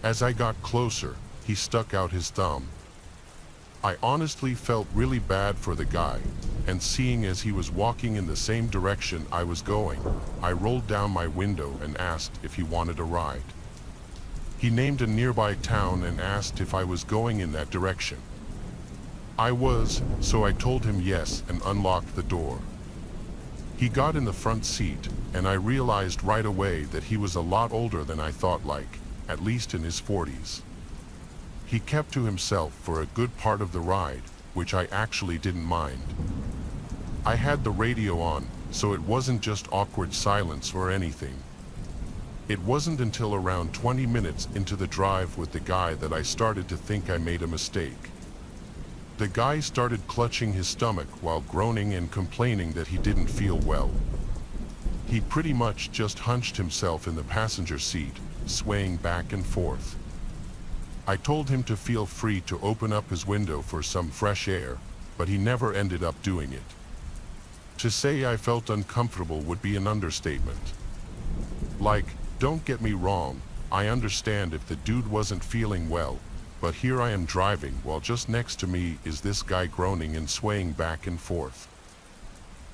As I got closer, he stuck out his thumb. I honestly felt really bad for the guy, and seeing as he was walking in the same direction I was going, I rolled down my window and asked if he wanted a ride. He named a nearby town and asked if I was going in that direction. I was, so I told him yes and unlocked the door. He got in the front seat, and I realized right away that he was a lot older than I thought, like, at least in his 40s. He kept to himself for a good part of the ride, which I actually didn't mind. I had the radio on, so it wasn't just awkward silence or anything. It wasn't until around 20 minutes into the drive with the guy that I started to think I made a mistake. The guy started clutching his stomach while groaning and complaining that he didn't feel well. He pretty much just hunched himself in the passenger seat, swaying back and forth. I told him to feel free to open up his window for some fresh air, but he never ended up doing it. To say I felt uncomfortable would be an understatement. Like, don't get me wrong, I understand if the dude wasn't feeling well, but here I am driving while just next to me is this guy groaning and swaying back and forth.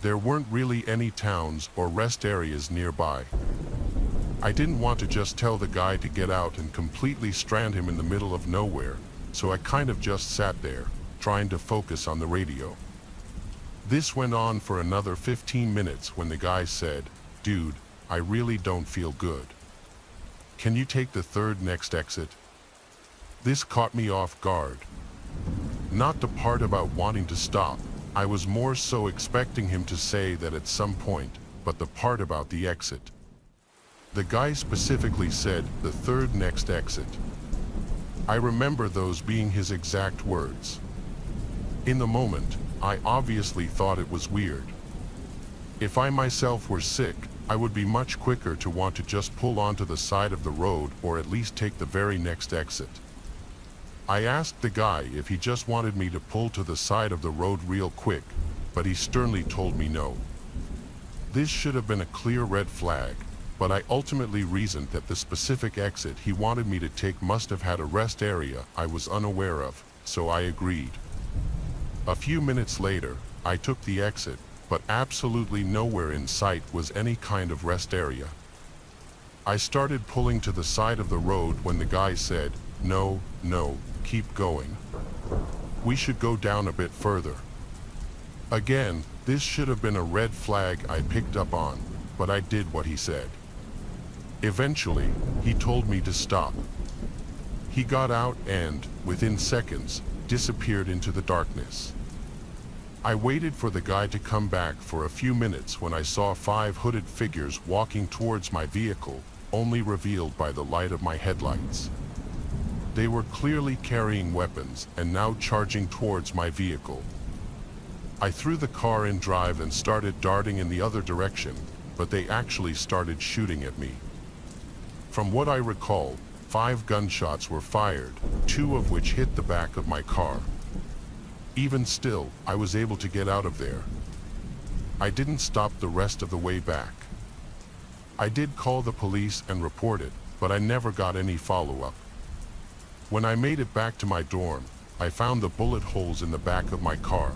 There weren't really any towns or rest areas nearby. I didn't want to just tell the guy to get out and completely strand him in the middle of nowhere, so I kind of just sat there, trying to focus on the radio. This went on for another 15 minutes when the guy said, "Dude, I really don't feel good. Can you take the third next exit?" This caught me off guard. Not the part about wanting to stop, I was more so expecting him to say that at some point, but the part about the exit. The guy specifically said, "the third next exit." I remember those being his exact words. In the moment, I obviously thought it was weird. If I myself were sick, I would be much quicker to want to just pull onto the side of the road or at least take the very next exit. I asked the guy if he just wanted me to pull to the side of the road real quick, but he sternly told me no. This should have been a clear red flag, but I ultimately reasoned that the specific exit he wanted me to take must have had a rest area I was unaware of, so I agreed. A few minutes later, I took the exit, but absolutely nowhere in sight was any kind of rest area. I started pulling to the side of the road when the guy said, "No, keep going. We should go down a bit further." Again, this should have been a red flag I picked up on, but I did what he said. Eventually, he told me to stop. He got out and, within seconds, disappeared into the darkness. I waited for the guy to come back for a few minutes when I saw 5 hooded figures walking towards my vehicle, only revealed by the light of my headlights. They were clearly carrying weapons and now charging towards my vehicle. I threw the car in drive and started darting in the other direction, but they actually started shooting at me. From what I recall, 5 gunshots were fired, 2 of which hit the back of my car. Even still, I was able to get out of there. I didn't stop the rest of the way back. I did call the police and report it, but I never got any follow-up. When I made it back to my dorm, I found the bullet holes in the back of my car.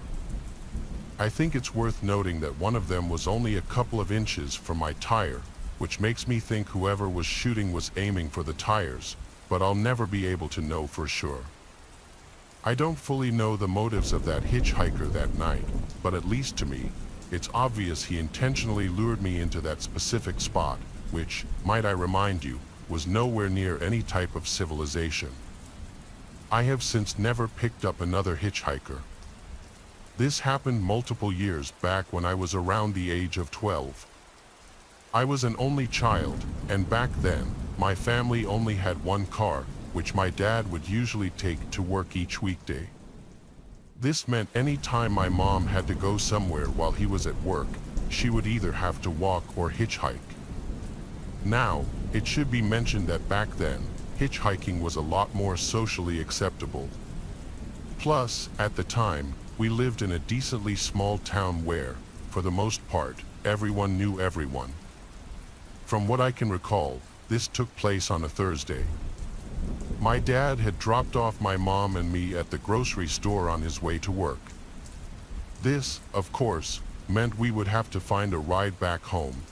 I think it's worth noting that one of them was only a couple of inches from my tire, which makes me think whoever was shooting was aiming for the tires, but I'll never be able to know for sure. I don't fully know the motives of that hitchhiker that night, but at least to me, it's obvious he intentionally lured me into that specific spot, which, might I remind you, was nowhere near any type of civilization. I have since never picked up another hitchhiker. This happened multiple years back when I was around the age of 12. I was an only child, and back then, my family only had one car, which my dad would usually take to work each weekday. This meant any time my mom had to go somewhere while he was at work, she would either have to walk or hitchhike. Now, it should be mentioned that back then, hitchhiking was a lot more socially acceptable. Plus, at the time, we lived in a decently small town where, for the most part, everyone knew everyone. From what I can recall, this took place on a Thursday. My dad had dropped off my mom and me at the grocery store on his way to work. This, of course, meant we would have to find a ride back home.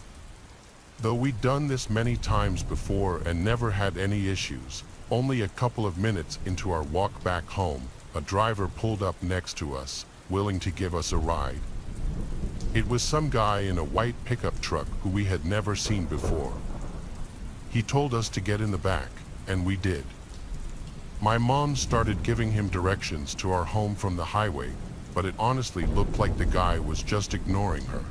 Though we'd done this many times before and never had any issues, only a couple of minutes into our walk back home, a driver pulled up next to us, willing to give us a ride. It was some guy in a white pickup truck who we had never seen before. He told us to get in the back, and we did. My mom started giving him directions to our home from the highway, but it honestly looked like the guy was just ignoring her.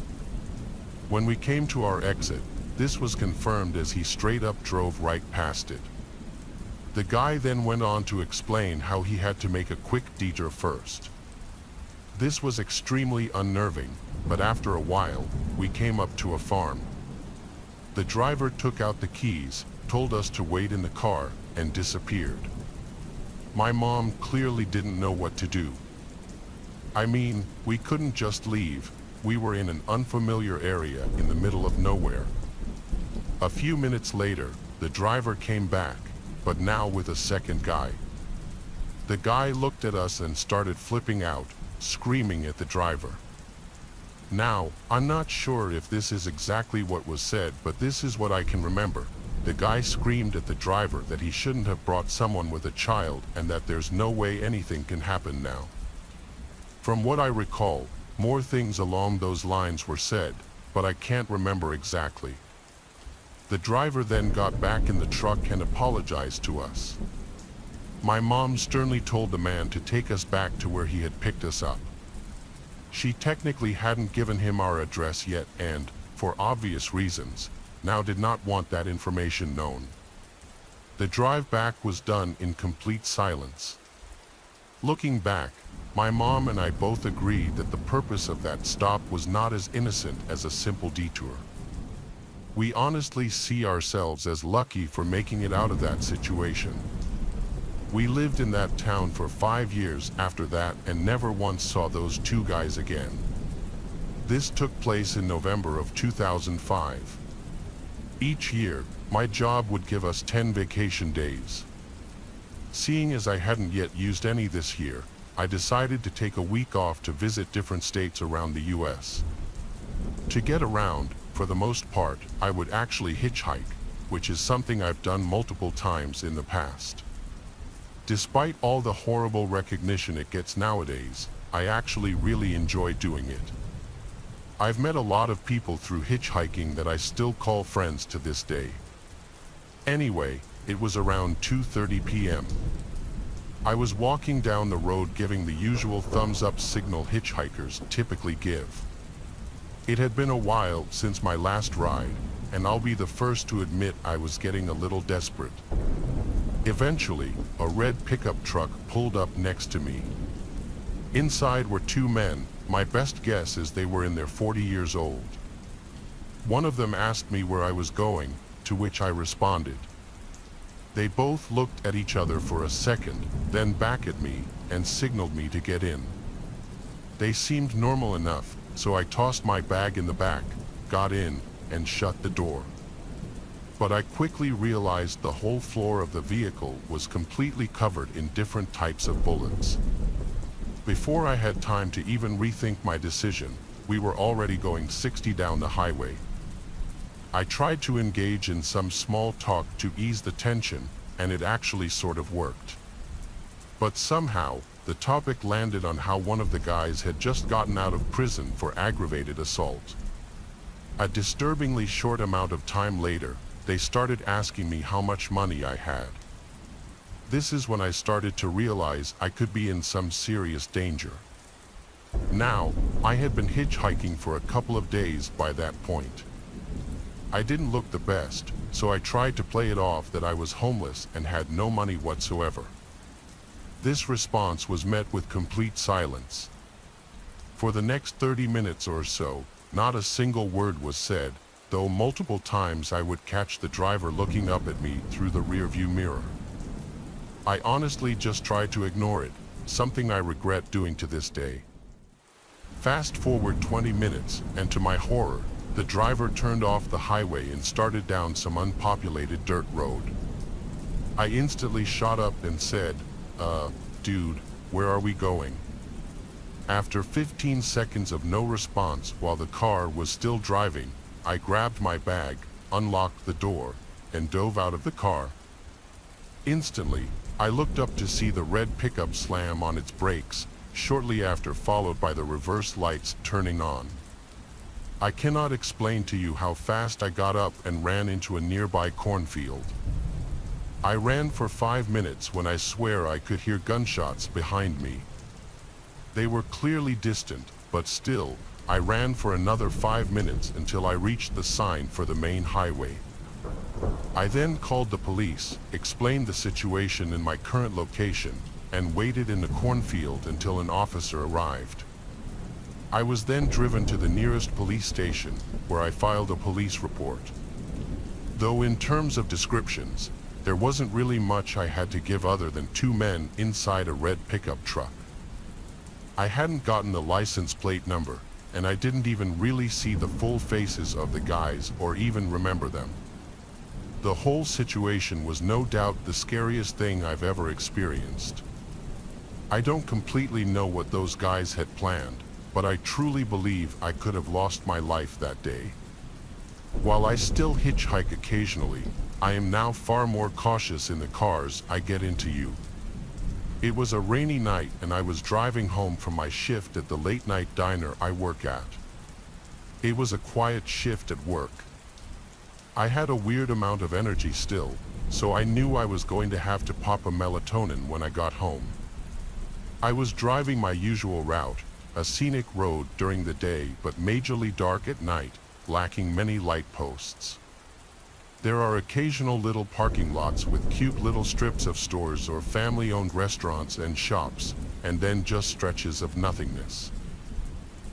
When we came to our exit, this was confirmed as he straight up drove right past it. The guy then went on to explain how he had to make a quick detour first. This was extremely unnerving, but after a while, we came up to a farm. The driver took out the keys, told us to wait in the car, and disappeared. My mom clearly didn't know what to do. I mean, we couldn't just leave. We were in an unfamiliar area in the middle of nowhere. A few minutes later, the driver came back, but now with a second guy. The guy looked at us and started flipping out, screaming at the driver. Now, I'm not sure if this is exactly what was said, but this is what I can remember. The guy screamed at the driver that he shouldn't have brought someone with a child and that there's no way anything can happen now. From what I recall, more things along those lines were said, but I can't remember exactly. The driver then got back in the truck and apologized to us. My mom sternly told the man to take us back to where he had picked us up. She technically hadn't given him our address yet and, for obvious reasons, now did not want that information known. The drive back was done in complete silence. Looking back, my mom and I both agreed that the purpose of that stop was not as innocent as a simple detour. We honestly see ourselves as lucky for making it out of that situation. We lived in that town for 5 years after that and never once saw those two guys again. This took place in November of 2005. Each year, my job would give us 10 vacation days. Seeing as I hadn't yet used any this year, I decided to take a week off to visit different states around the US. To get around, for the most part, I would actually hitchhike, which is something I've done multiple times in the past. Despite all the horrible recognition it gets nowadays, I actually really enjoy doing it. I've met a lot of people through hitchhiking that I still call friends to this day. Anyway, it was around 2:30 p.m. I was walking down the road giving the usual thumbs-up signal hitchhikers typically give. It had been a while since my last ride, and I'll be the first to admit I was getting a little desperate. Eventually, a red pickup truck pulled up next to me. Inside were two men. My best guess is they were in their 40 years old. One of them asked me where I was going, to which I responded. They both looked at each other for a second, then back at me, and signaled me to get in. They seemed normal enough, so I tossed my bag in the back, got in, and shut the door. But I quickly realized the whole floor of the vehicle was completely covered in different types of bullets. Before I had time to even rethink my decision, we were already going 60 down the highway. I tried to engage in some small talk to ease the tension, and it actually sort of worked. But somehow, the topic landed on how one of the guys had just gotten out of prison for aggravated assault. A disturbingly short amount of time later, they started asking me how much money I had. This is when I started to realize I could be in some serious danger. Now, I had been hitchhiking for a couple of days by that point. I didn't look the best, so I tried to play it off that I was homeless and had no money whatsoever. This response was met with complete silence. For the next 30 minutes or so, not a single word was said, though multiple times I would catch the driver looking up at me through the rearview mirror. I honestly just tried to ignore it, something I regret doing to this day. Fast forward 20 minutes, and to my horror, the driver turned off the highway and started down some unpopulated dirt road. I instantly shot up and said, dude, where are we going? After 15 seconds of no response while the car was still driving, I grabbed my bag, unlocked the door, and dove out of the car. Instantly, I looked up to see the red pickup slam on its brakes, shortly after followed by the reverse lights turning on. I cannot explain to you how fast I got up and ran into a nearby cornfield. I ran for 5 minutes when I swear I could hear gunshots behind me. They were clearly distant, but still, I ran for another 5 minutes until I reached the sign for the main highway. I then called the police, explained the situation in my current location, and waited in the cornfield until an officer arrived. I was then driven to the nearest police station, where I filed a police report. Though in terms of descriptions, there wasn't really much I had to give other than 2 men inside a red pickup truck. I hadn't gotten the license plate number, and I didn't even really see the full faces of the guys or even remember them. The whole situation was no doubt the scariest thing I've ever experienced. I don't completely know what those guys had planned, but I truly believe I could have lost my life that day. While I still hitchhike occasionally, I am now far more cautious in the cars I get into. It was a rainy night and I was driving home from my shift at the late-night diner I work at. It was a quiet shift at work. I had a weird amount of energy still, so I knew I was going to have to pop a melatonin when I got home. I was driving my usual route, a scenic road during the day but majorly dark at night, lacking many light posts. There are occasional little parking lots with cute little strips of stores or family-owned restaurants and shops, and then just stretches of nothingness.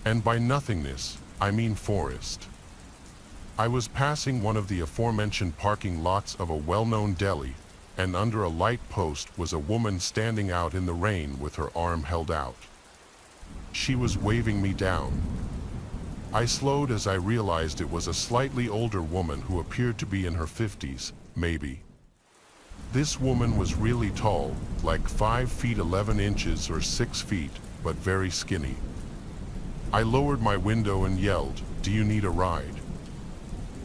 And by nothingness, I mean forest. I was passing one of the aforementioned parking lots of a well-known deli, and under a light post was a woman standing out in the rain with her arm held out. She was waving me down. I slowed as I realized it was a slightly older woman who appeared to be in her 50s, maybe. This woman was really tall, like 5 feet 11 inches or 6 feet, but very skinny. I lowered my window and yelled, "Do you need a ride?"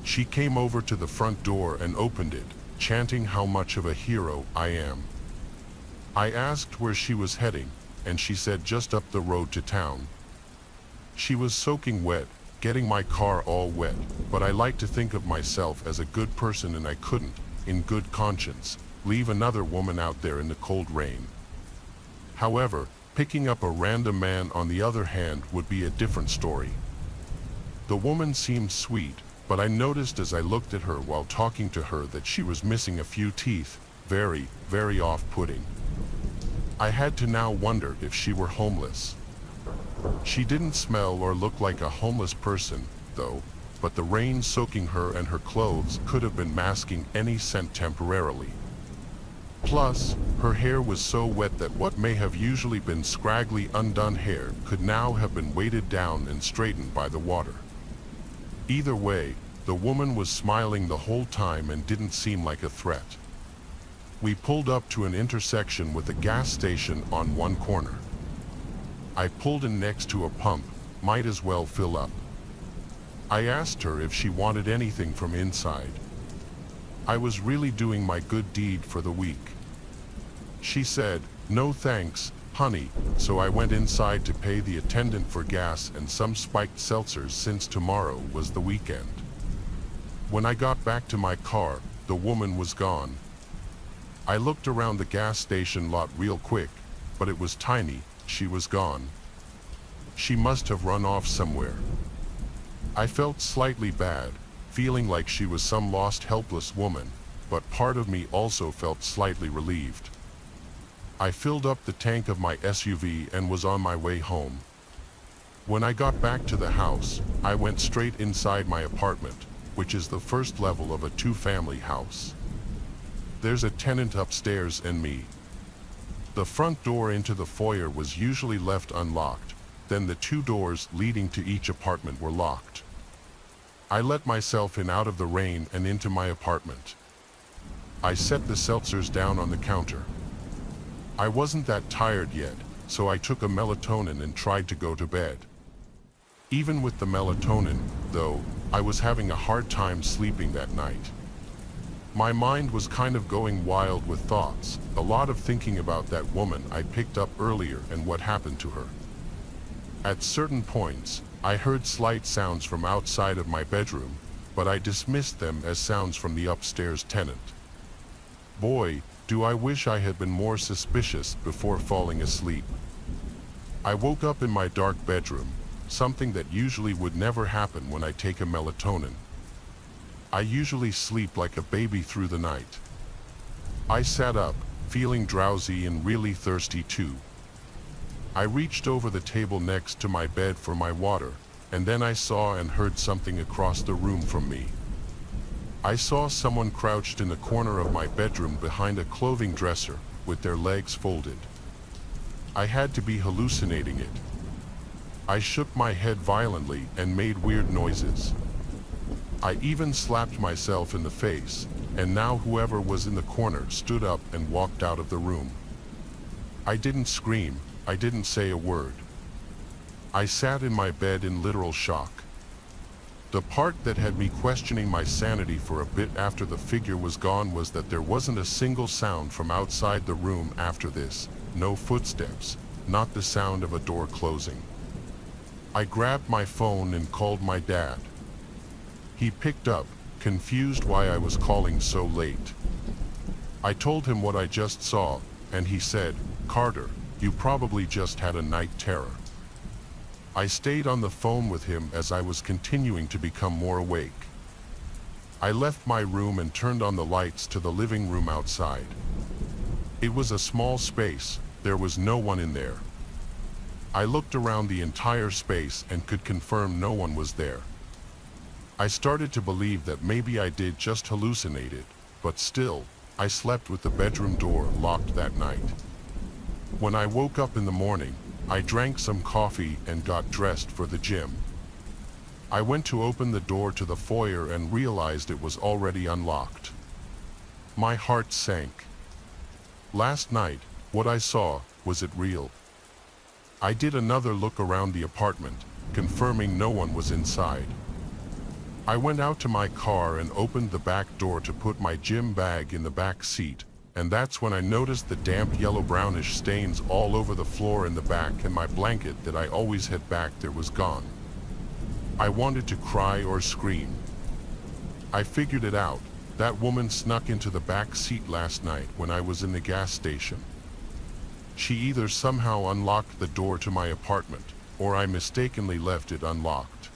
She came over to the front door and opened it, chanting how much of a hero I am. I asked where she was heading, and she said just up the road to town. She was soaking wet, getting my car all wet, but I like to think of myself as a good person and I couldn't, in good conscience, leave another woman out there in the cold rain. However, picking up a random man on the other hand would be a different story. The woman seemed sweet, but I noticed as I looked at her while talking to her that she was missing a few teeth, very, very off-putting. I had to now wonder if she were homeless. She didn't smell or look like a homeless person, though, but the rain soaking her and her clothes could have been masking any scent temporarily. Plus, her hair was so wet that what may have usually been scraggly undone hair could now have been weighted down and straightened by the water. Either way, the woman was smiling the whole time and didn't seem like a threat. We pulled up to an intersection with a gas station on one corner. I pulled in next to a pump, might as well fill up. I asked her if she wanted anything from inside. I was really doing my good deed for the week. She said, "No thanks, honey," so I went inside to pay the attendant for gas and some spiked seltzers since tomorrow was the weekend. When I got back to my car, the woman was gone. I looked around the gas station lot real quick, but it was tiny. She was gone. She must have run off somewhere. I felt slightly bad, feeling like she was some lost helpless woman, but part of me also felt slightly relieved. I filled up the tank of my SUV and was on my way home. When I got back to the house, I went straight inside my apartment, which is the first level of a 2-family house. There's a tenant upstairs and me. The front door into the foyer was usually left unlocked, then the 2 doors leading to each apartment were locked. I let myself in out of the rain and into my apartment. I set the seltzers down on the counter. I wasn't that tired yet, so I took a melatonin and tried to go to bed. Even with the melatonin, though, I was having a hard time sleeping that night. My mind was kind of going wild with thoughts, a lot of thinking about that woman I picked up earlier and what happened to her. At certain points, I heard slight sounds from outside of my bedroom, but I dismissed them as sounds from the upstairs tenant. Boy, do I wish I had been more suspicious before falling asleep. I woke up in my dark bedroom, something that usually would never happen when I take a melatonin. I usually sleep like a baby through the night. I sat up, feeling drowsy and really thirsty too. I reached over the table next to my bed for my water, and then I saw and heard something across the room from me. I saw someone crouched in the corner of my bedroom behind a clothing dresser, with their legs folded. I had to be hallucinating it. I shook my head violently and made weird noises. I even slapped myself in the face, and now whoever was in the corner stood up and walked out of the room. I didn't scream, I didn't say a word. I sat in my bed in literal shock. The part that had me questioning my sanity for a bit after the figure was gone was that there wasn't a single sound from outside the room after this, no footsteps, not the sound of a door closing. I grabbed my phone and called my dad. He picked up, confused why I was calling so late. I told him what I just saw, and he said, "Carter, you probably just had a night terror." I stayed on the phone with him as I was continuing to become more awake. I left my room and turned on the lights to the living room outside. It was a small space, there was no one in there. I looked around the entire space and could confirm no one was there. I started to believe that maybe I did just hallucinate it, but still, I slept with the bedroom door locked that night. When I woke up in the morning, I drank some coffee and got dressed for the gym. I went to open the door to the foyer and realized it was already unlocked. My heart sank. Last night, what I saw, was it real? I did another look around the apartment, confirming no one was inside. I went out to my car and opened the back door to put my gym bag in the back seat, and that's when I noticed the damp yellow-brownish stains all over the floor in the back, and my blanket that I always had back there was gone. I wanted to cry or scream. I figured it out. That woman snuck into the back seat last night when I was in the gas station. She either somehow unlocked the door to my apartment, or I mistakenly left it unlocked.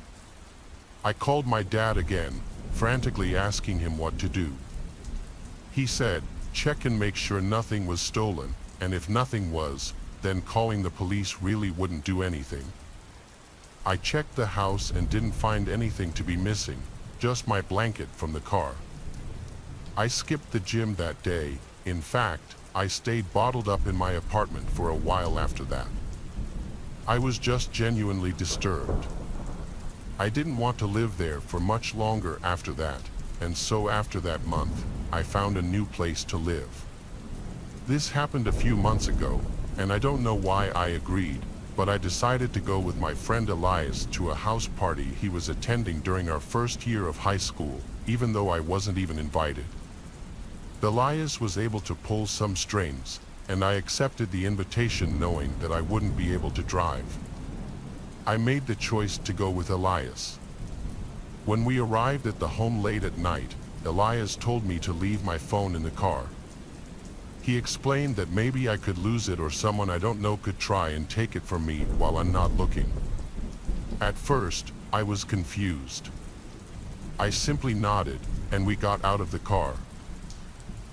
I called my dad again, frantically asking him what to do. He said, check and make sure nothing was stolen, and if nothing was, then calling the police really wouldn't do anything. I checked the house and didn't find anything to be missing, just my blanket from the car. I skipped the gym that day. In fact, I stayed bottled up in my apartment for a while after that. I was just genuinely disturbed. I didn't want to live there for much longer after that, and so after that month, I found a new place to live. This happened a few months ago, and I don't know why I agreed, but I decided to go with my friend Elias to a house party he was attending during our first year of high school, even though I wasn't even invited. Elias was able to pull some strings, and I accepted the invitation knowing that I wouldn't be able to drive. I made the choice to go with Elias. When we arrived at the home late at night, Elias told me to leave my phone in the car. He explained that maybe I could lose it or someone I don't know could try and take it from me while I'm not looking. At first, I was confused. I simply nodded, and we got out of the car.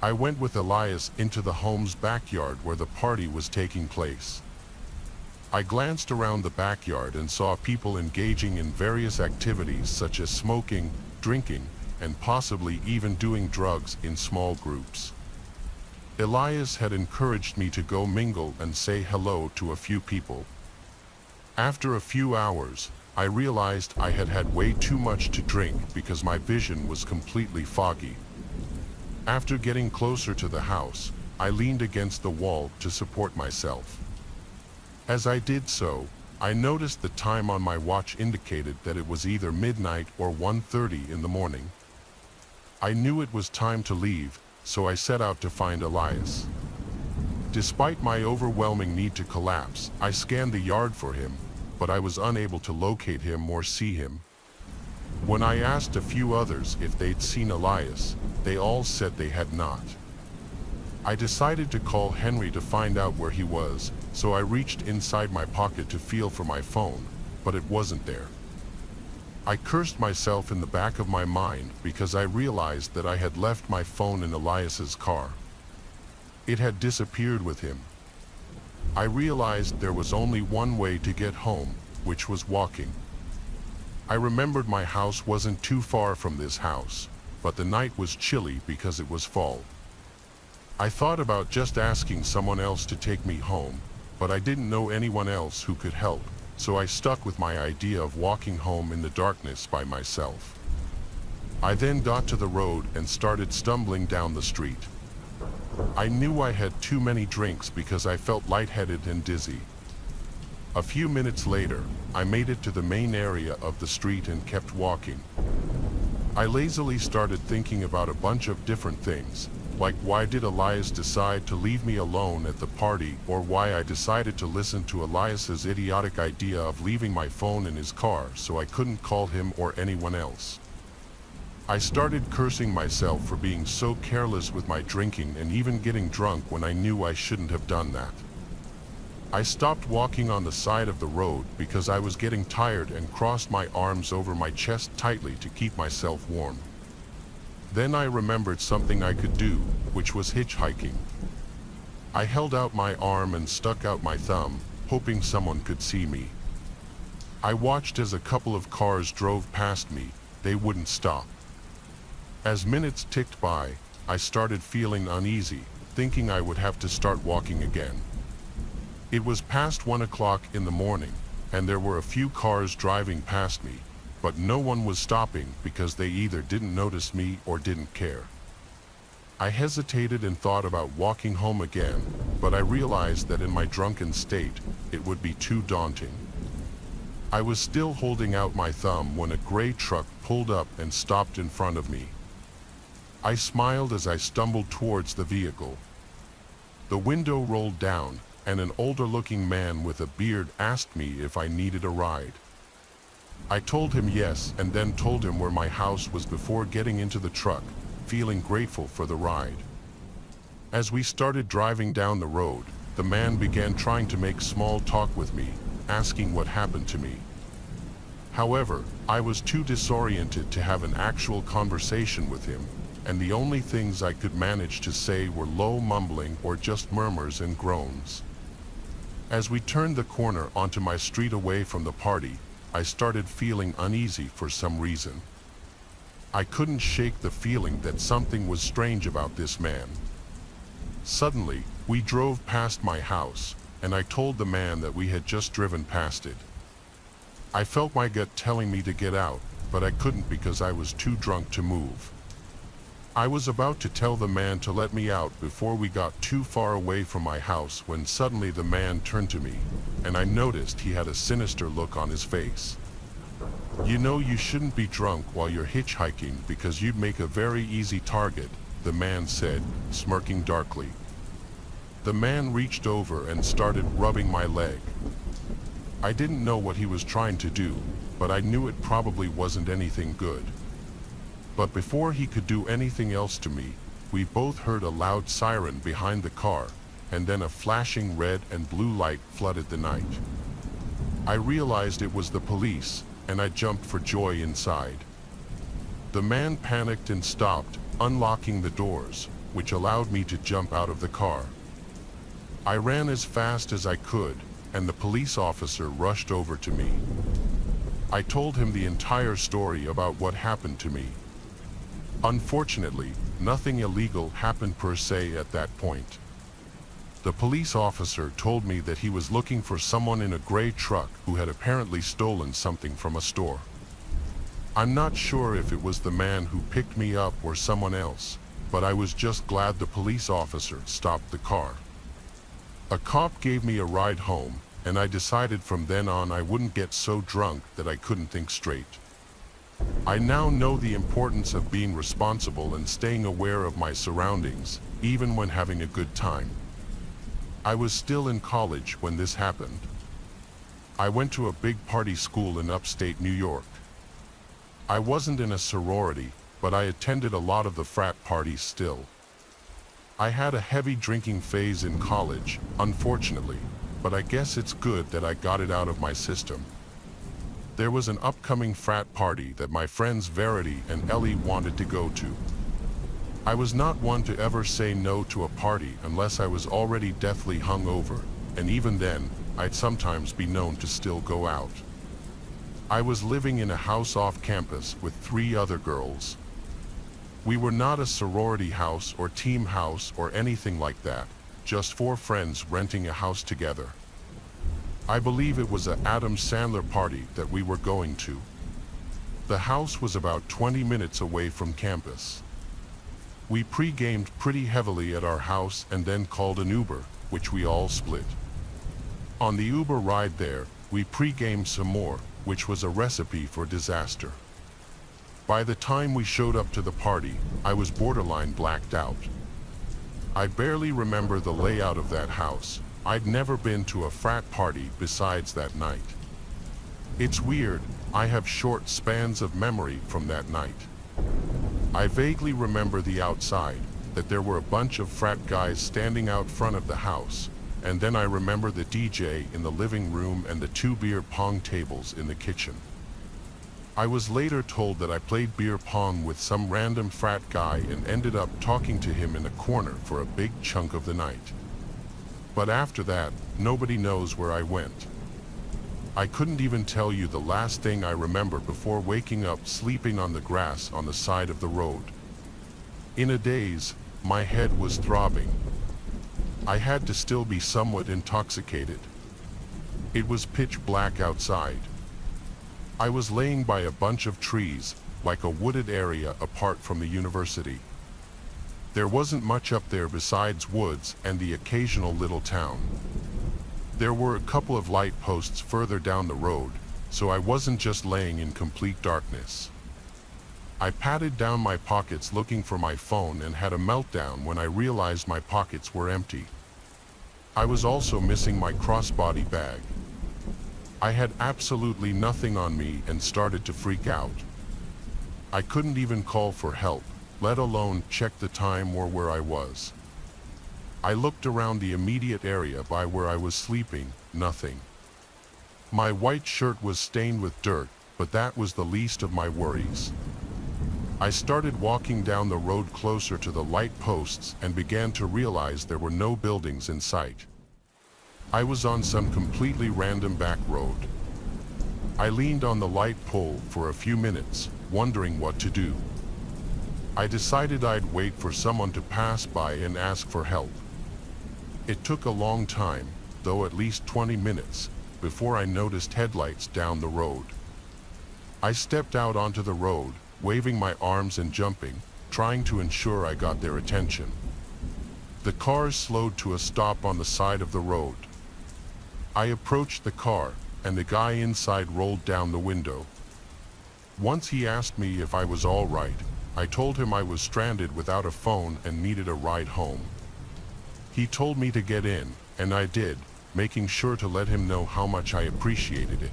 I went with Elias into the home's backyard where the party was taking place. I glanced around the backyard and saw people engaging in various activities such as smoking, drinking, and possibly even doing drugs in small groups. Elias had encouraged me to go mingle and say hello to a few people. After a few hours, I realized I had had way too much to drink because my vision was completely foggy. After getting closer to the house, I leaned against the wall to support myself. As I did so, I noticed the time on my watch indicated that it was either midnight or 1:30 in the morning. I knew it was time to leave, so I set out to find Elias. Despite my overwhelming need to collapse, I scanned the yard for him, but I was unable to locate him or see him. When I asked a few others if they'd seen Elias, they all said they had not. I decided to call Henry to find out where he was, so I reached inside my pocket to feel for my phone, but it wasn't there. I cursed myself in the back of my mind because I realized that I had left my phone in Elias's car. It had disappeared with him. I realized there was only one way to get home, which was walking. I remembered my house wasn't too far from this house, but the night was chilly because it was fall. I thought about just asking someone else to take me home, but I didn't know anyone else who could help, so I stuck with my idea of walking home in the darkness by myself. I then got to the road and started stumbling down the street. I knew I had too many drinks because I felt lightheaded and dizzy. A few minutes later, I made it to the main area of the street and kept walking. I lazily started thinking about a bunch of different things, like why did Elias decide to leave me alone at the party, or why I decided to listen to Elias's idiotic idea of leaving my phone in his car so I couldn't call him or anyone else. I started cursing myself for being so careless with my drinking and even getting drunk when I knew I shouldn't have done that. I stopped walking on the side of the road because I was getting tired and crossed my arms over my chest tightly to keep myself warm. Then I remembered something I could do, which was hitchhiking. I held out my arm and stuck out my thumb, hoping someone could see me. I watched as a couple of cars drove past me. They wouldn't stop. As minutes ticked by, I started feeling uneasy, thinking I would have to start walking again. It was past 1 o'clock in the morning, and there were a few cars driving past me, but no one was stopping because they either didn't notice me or didn't care. I hesitated and thought about walking home again, but I realized that in my drunken state, it would be too daunting. I was still holding out my thumb when a gray truck pulled up and stopped in front of me. I smiled as I stumbled towards the vehicle. The window rolled down, and an older-looking man with a beard asked me if I needed a ride. I told him yes, and then told him where my house was before getting into the truck, feeling grateful for the ride. As we started driving down the road, the man began trying to make small talk with me, asking what happened to me. However, I was too disoriented to have an actual conversation with him, and the only things I could manage to say were low mumbling or just murmurs and groans. As we turned the corner onto my street away from the party, I started feeling uneasy for some reason. I couldn't shake the feeling that something was strange about this man. Suddenly, we drove past my house, and I told the man that we had just driven past it. I felt my gut telling me to get out, but I couldn't because I was too drunk to move. I was about to tell the man to let me out before we got too far away from my house when suddenly the man turned to me, and I noticed he had a sinister look on his face. "You know you shouldn't be drunk while you're hitchhiking because you'd make a very easy target," the man said, smirking darkly. The man reached over and started rubbing my leg. I didn't know what he was trying to do, but I knew it probably wasn't anything good. But before he could do anything else to me, we both heard a loud siren behind the car, and then a flashing red and blue light flooded the night. I realized it was the police, and I jumped for joy inside. The man panicked and stopped, unlocking the doors, which allowed me to jump out of the car. I ran as fast as I could, and the police officer rushed over to me. I told him the entire story about what happened to me. Unfortunately, nothing illegal happened per se at that point. The police officer told me that he was looking for someone in a gray truck who had apparently stolen something from a store. I'm not sure if it was the man who picked me up or someone else, but I was just glad the police officer stopped the car. A cop gave me a ride home, and I decided from then on I wouldn't get so drunk that I couldn't think straight. I now know the importance of being responsible and staying aware of my surroundings, even when having a good time. I was still in college when this happened. I went to a big party school in upstate New York. I wasn't in a sorority, but I attended a lot of the frat parties still. I had a heavy drinking phase in college, unfortunately, but I guess it's good that I got it out of my system. There was an upcoming frat party that my friends Verity and Ellie wanted to go to. I was not one to ever say no to a party unless I was already deathly hungover, and even then, I'd sometimes be known to still go out. I was living in a house off campus with 3 other girls. We were not a sorority house or team house or anything like that, just 4 friends renting a house together. I believe it was an Adam Sandler party that we were going to. The house was about 20 minutes away from campus. We pre-gamed pretty heavily at our house and then called an Uber, which we all split. On the Uber ride there, we pre-gamed some more, which was a recipe for disaster. By the time we showed up to the party, I was borderline blacked out. I barely remember the layout of that house. I'd never been to a frat party besides that night. It's weird, I have short spans of memory from that night. I vaguely remember the outside, that there were a bunch of frat guys standing out front of the house, and then I remember the DJ in the living room and the 2 beer pong tables in the kitchen. I was later told that I played beer pong with some random frat guy and ended up talking to him in a corner for a big chunk of the night. But after that, nobody knows where I went. I couldn't even tell you the last thing I remember before waking up sleeping on the grass on the side of the road. In a daze, my head was throbbing. I had to still be somewhat intoxicated. It was pitch black outside. I was laying by a bunch of trees, like a wooded area apart from the university. There wasn't much up there besides woods and the occasional little town. There were a couple of light posts further down the road, so I wasn't just laying in complete darkness. I patted down my pockets looking for my phone and had a meltdown when I realized my pockets were empty. I was also missing my crossbody bag. I had absolutely nothing on me and started to freak out. I couldn't even call for help, let alone check the time or where I was. I looked around the immediate area by where I was sleeping, nothing. My white shirt was stained with dirt, but that was the least of my worries. I started walking down the road closer to the light posts and began to realize there were no buildings in sight. I was on some completely random back road. I leaned on the light pole for a few minutes, wondering what to do. I decided I'd wait for someone to pass by and ask for help. It took a long time, though at least 20 minutes, before I noticed headlights down the road. I stepped out onto the road, waving my arms and jumping, trying to ensure I got their attention. The cars slowed to a stop on the side of the road. I approached the car, and the guy inside rolled down the window. Once he asked me if I was all right, I told him I was stranded without a phone and needed a ride home. He told me to get in, and I did, making sure to let him know how much I appreciated it.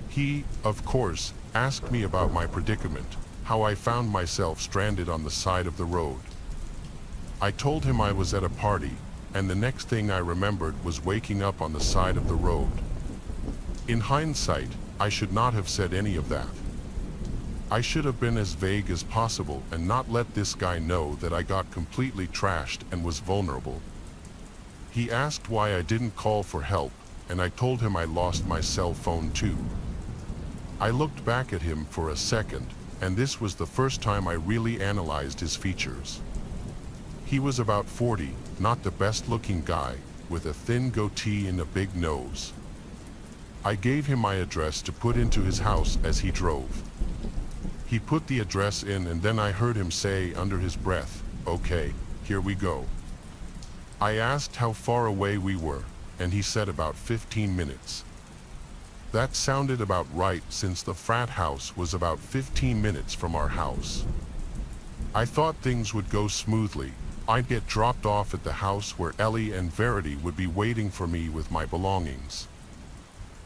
He, of course, asked me about my predicament, how I found myself stranded on the side of the road. I told him I was at a party, and the next thing I remembered was waking up on the side of the road. In hindsight, I should not have said any of that. I should have been as vague as possible and not let this guy know that I got completely trashed and was vulnerable. He asked why I didn't call for help, and I told him I lost my cell phone too. I looked back at him for a second, and this was the first time I really analyzed his features. He was about 40, not the best-looking guy, with a thin goatee and a big nose. I gave him my address to put into his house as he drove. He put the address in and then I heard him say under his breath, "Okay, here we go." I asked how far away we were, and he said about 15 minutes. That sounded about right since the frat house was about 15 minutes from our house. I thought things would go smoothly. I'd get dropped off at the house where Ellie and Verity would be waiting for me with my belongings.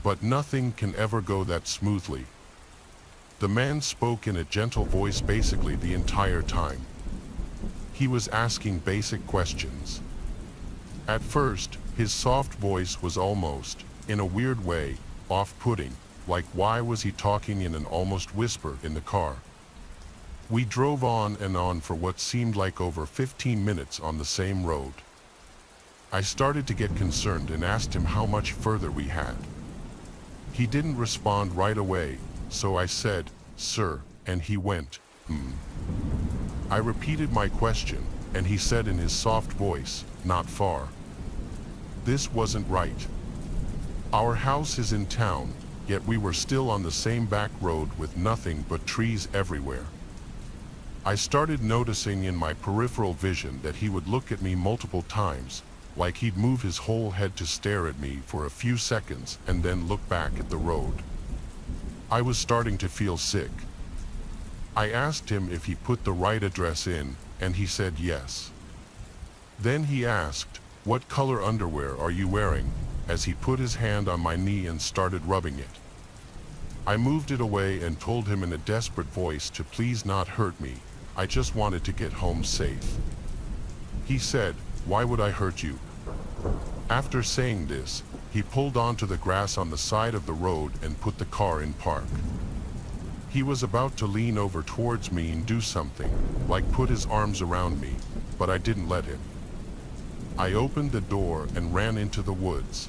But nothing can ever go that smoothly. The man spoke in a gentle voice basically the entire time. He was asking basic questions. At first, his soft voice was almost, in a weird way, off-putting, like why was he talking in an almost whisper in the car? We drove on and on for what seemed like over 15 minutes on the same road. I started to get concerned and asked him how much further we had. He didn't respond right away, so I said, "Sir," and he went, I repeated my question, and he said in his soft voice, "Not far." This wasn't right. Our house is in town, yet we were still on the same back road with nothing but trees everywhere. I started noticing in my peripheral vision that he would look at me multiple times, like he'd move his whole head to stare at me for a few seconds and then look back at the road. I was starting to feel sick. I asked him if he put the right address in, and he said yes. Then he asked, "What color underwear are you wearing?" as he put his hand on my knee and started rubbing it. I moved it away and told him in a desperate voice to please not hurt me. I just wanted to get home safe. He said, "Why would I hurt you?" After saying this, he pulled onto the grass on the side of the road and put the car in park. He was about to lean over towards me and do something, like put his arms around me, but I didn't let him. I opened the door and ran into the woods.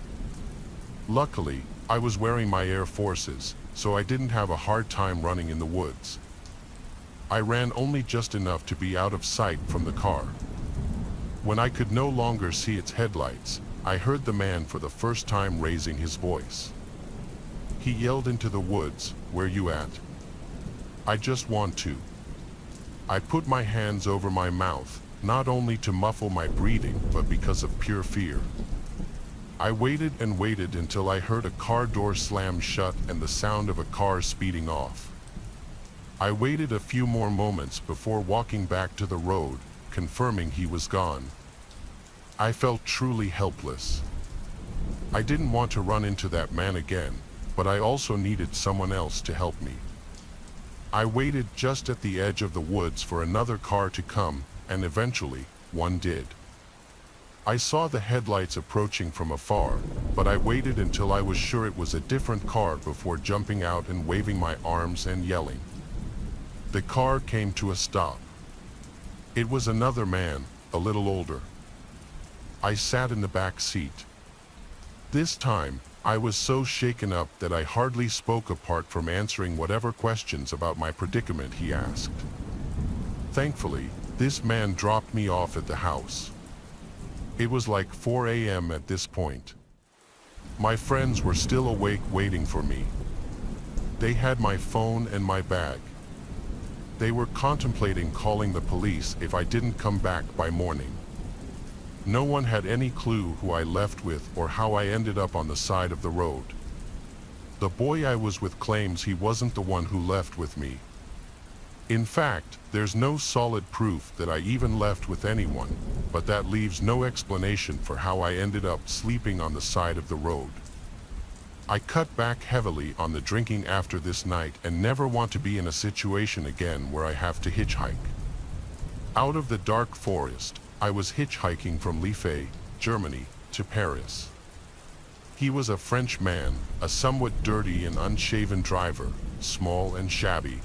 Luckily, I was wearing my Air Forces, so I didn't have a hard time running in the woods. I ran only just enough to be out of sight from the car. When I could no longer see its headlights, I heard the man for the first time raising his voice. He yelled into the woods, "Where you at?" "I just want to." I put my hands over my mouth, not only to muffle my breathing, but because of pure fear. I waited and waited until I heard a car door slam shut and the sound of a car speeding off. I waited a few more moments before walking back to the road, confirming he was gone. I felt truly helpless. I didn't want to run into that man again, but I also needed someone else to help me. I waited just at the edge of the woods for another car to come, and eventually, one did. I saw the headlights approaching from afar, but I waited until I was sure it was a different car before jumping out and waving my arms and yelling. The car came to a stop. It was another man, a little older. I sat in the back seat. This time, I was so shaken up that I hardly spoke apart from answering whatever questions about my predicament he asked. Thankfully, this man dropped me off at the house. It was like 4 a.m. at this point. My friends were still awake waiting for me. They had my phone and my bag. They were contemplating calling the police if I didn't come back by morning. No one had any clue who I left with or how I ended up on the side of the road. The boy I was with claims he wasn't the one who left with me. In fact, there's no solid proof that I even left with anyone, but that leaves no explanation for how I ended up sleeping on the side of the road. I cut back heavily on the drinking after this night and never want to be in a situation again where I have to hitchhike. Out of the dark forest, I was hitchhiking from Liège, Germany, to Paris. He was a French man, a somewhat dirty and unshaven driver, small and shabby.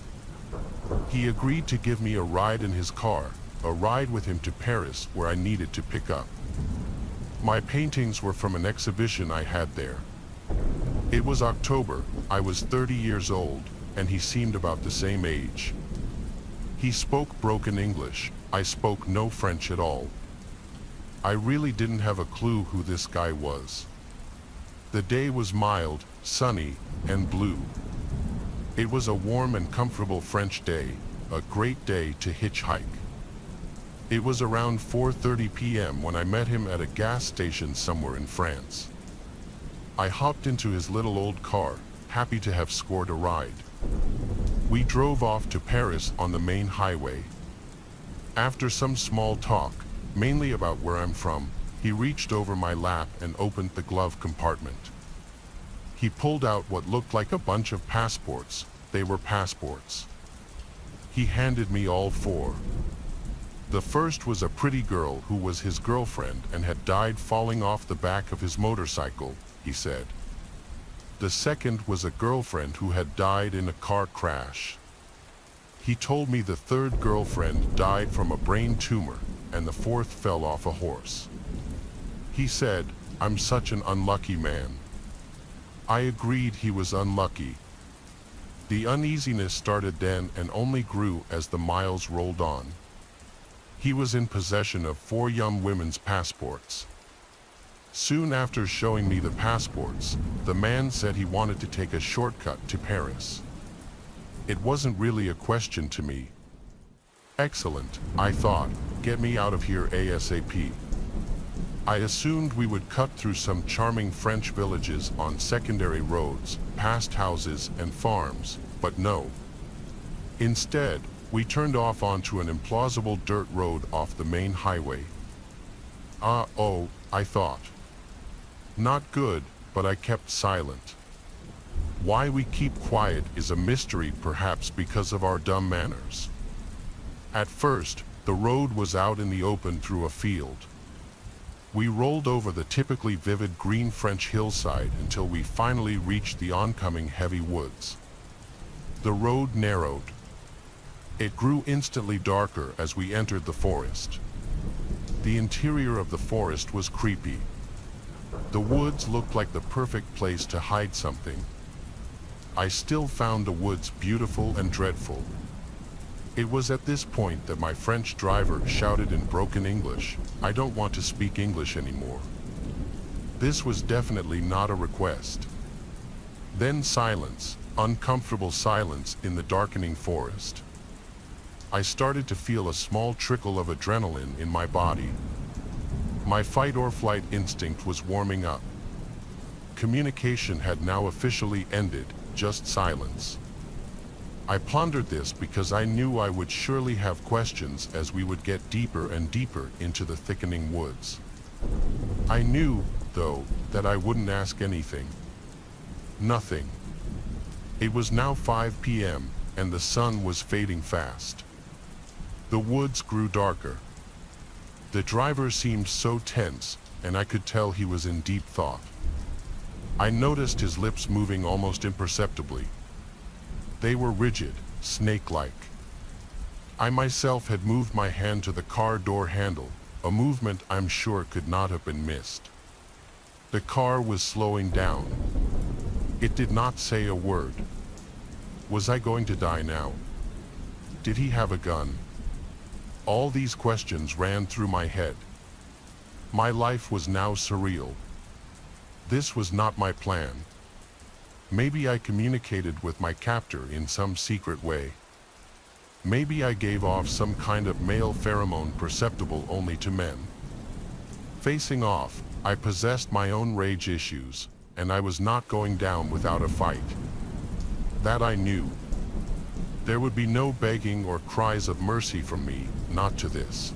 He agreed to give me a ride in his car, a ride with him to Paris where I needed to pick up. My paintings were from an exhibition I had there. It was October, I was 30 years old, and he seemed about the same age. He spoke broken English, I spoke no French at all. I really didn't have a clue who this guy was. The day was mild, sunny, and blue. It was a warm and comfortable French day, a great day to hitchhike. It was around 4:30 p.m. when I met him at a gas station somewhere in France. I hopped into his little old car, happy to have scored a ride. We drove off to Paris on the main highway. After some small talk, mainly about where I'm from, he reached over my lap and opened the glove compartment. He pulled out what looked like a bunch of passports. They were passports. He handed me all four. The first was a pretty girl who was his girlfriend and had died falling off the back of his motorcycle, he said. The second was a girlfriend who had died in a car crash. He told me the third girlfriend died from a brain tumor and the fourth fell off a horse. He said, "I'm such an unlucky man." I agreed he was unlucky. The uneasiness started then and only grew as the miles rolled on. He was in possession of 4 young women's passports. Soon after showing me the passports, the man said he wanted to take a shortcut to Paris. It wasn't really a question to me. Excellent, I thought, get me out of here ASAP. I assumed we would cut through some charming French villages on secondary roads, past houses and farms, but no. Instead, we turned off onto an implausible dirt road off the main highway. Oh, I thought. Not good, but I kept silent. Why we keep quiet is a mystery, perhaps because of our dumb manners. At first, the road was out in the open through a field. We rolled over the typically vivid green French hillside until we finally reached the oncoming heavy woods. The road narrowed. It grew instantly darker as we entered the forest. The interior of the forest was creepy. The woods looked like the perfect place to hide something. I still found the woods beautiful and dreadful. It was at this point that my French driver shouted in broken English, "I don't want to speak English anymore." This was definitely not a request. Then silence, uncomfortable silence in the darkening forest. I started to feel a small trickle of adrenaline in my body. My fight or flight instinct was warming up. Communication had now officially ended, just silence. I pondered this because I knew I would surely have questions as we would get deeper and deeper into the thickening woods. I knew, though, that I wouldn't ask anything. Nothing. It was now 5 p.m., and the sun was fading fast. The woods grew darker. The driver seemed so tense, and I could tell he was in deep thought. I noticed his lips moving almost imperceptibly. They were rigid, snake-like. I myself had moved my hand to the car door handle, a movement I'm sure could not have been missed. The car was slowing down. It did not say a word. Was I going to die now? Did he have a gun? All these questions ran through my head. My life was now surreal. This was not my plan. Maybe I communicated with my captor in some secret way. Maybe I gave off some kind of male pheromone perceptible only to men. Facing off, I possessed my own rage issues, and I was not going down without a fight. That I knew. There would be no begging or cries of mercy from me, not to this.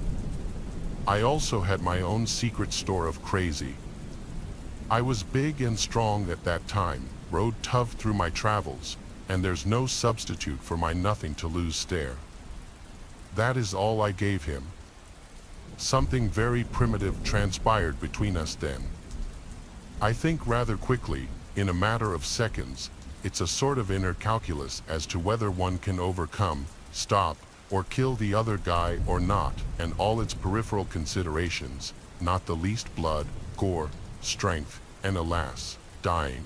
I also had my own secret store of crazy. I was big and strong at that time, rode tough through my travels, and there's no substitute for my nothing-to-lose stare. That is all I gave him. Something very primitive transpired between us then. I think rather quickly, in a matter of seconds, it's a sort of inner calculus as to whether one can overcome, stop, or kill the other guy or not, and all its peripheral considerations, not the least blood, gore, strength, and alas, dying.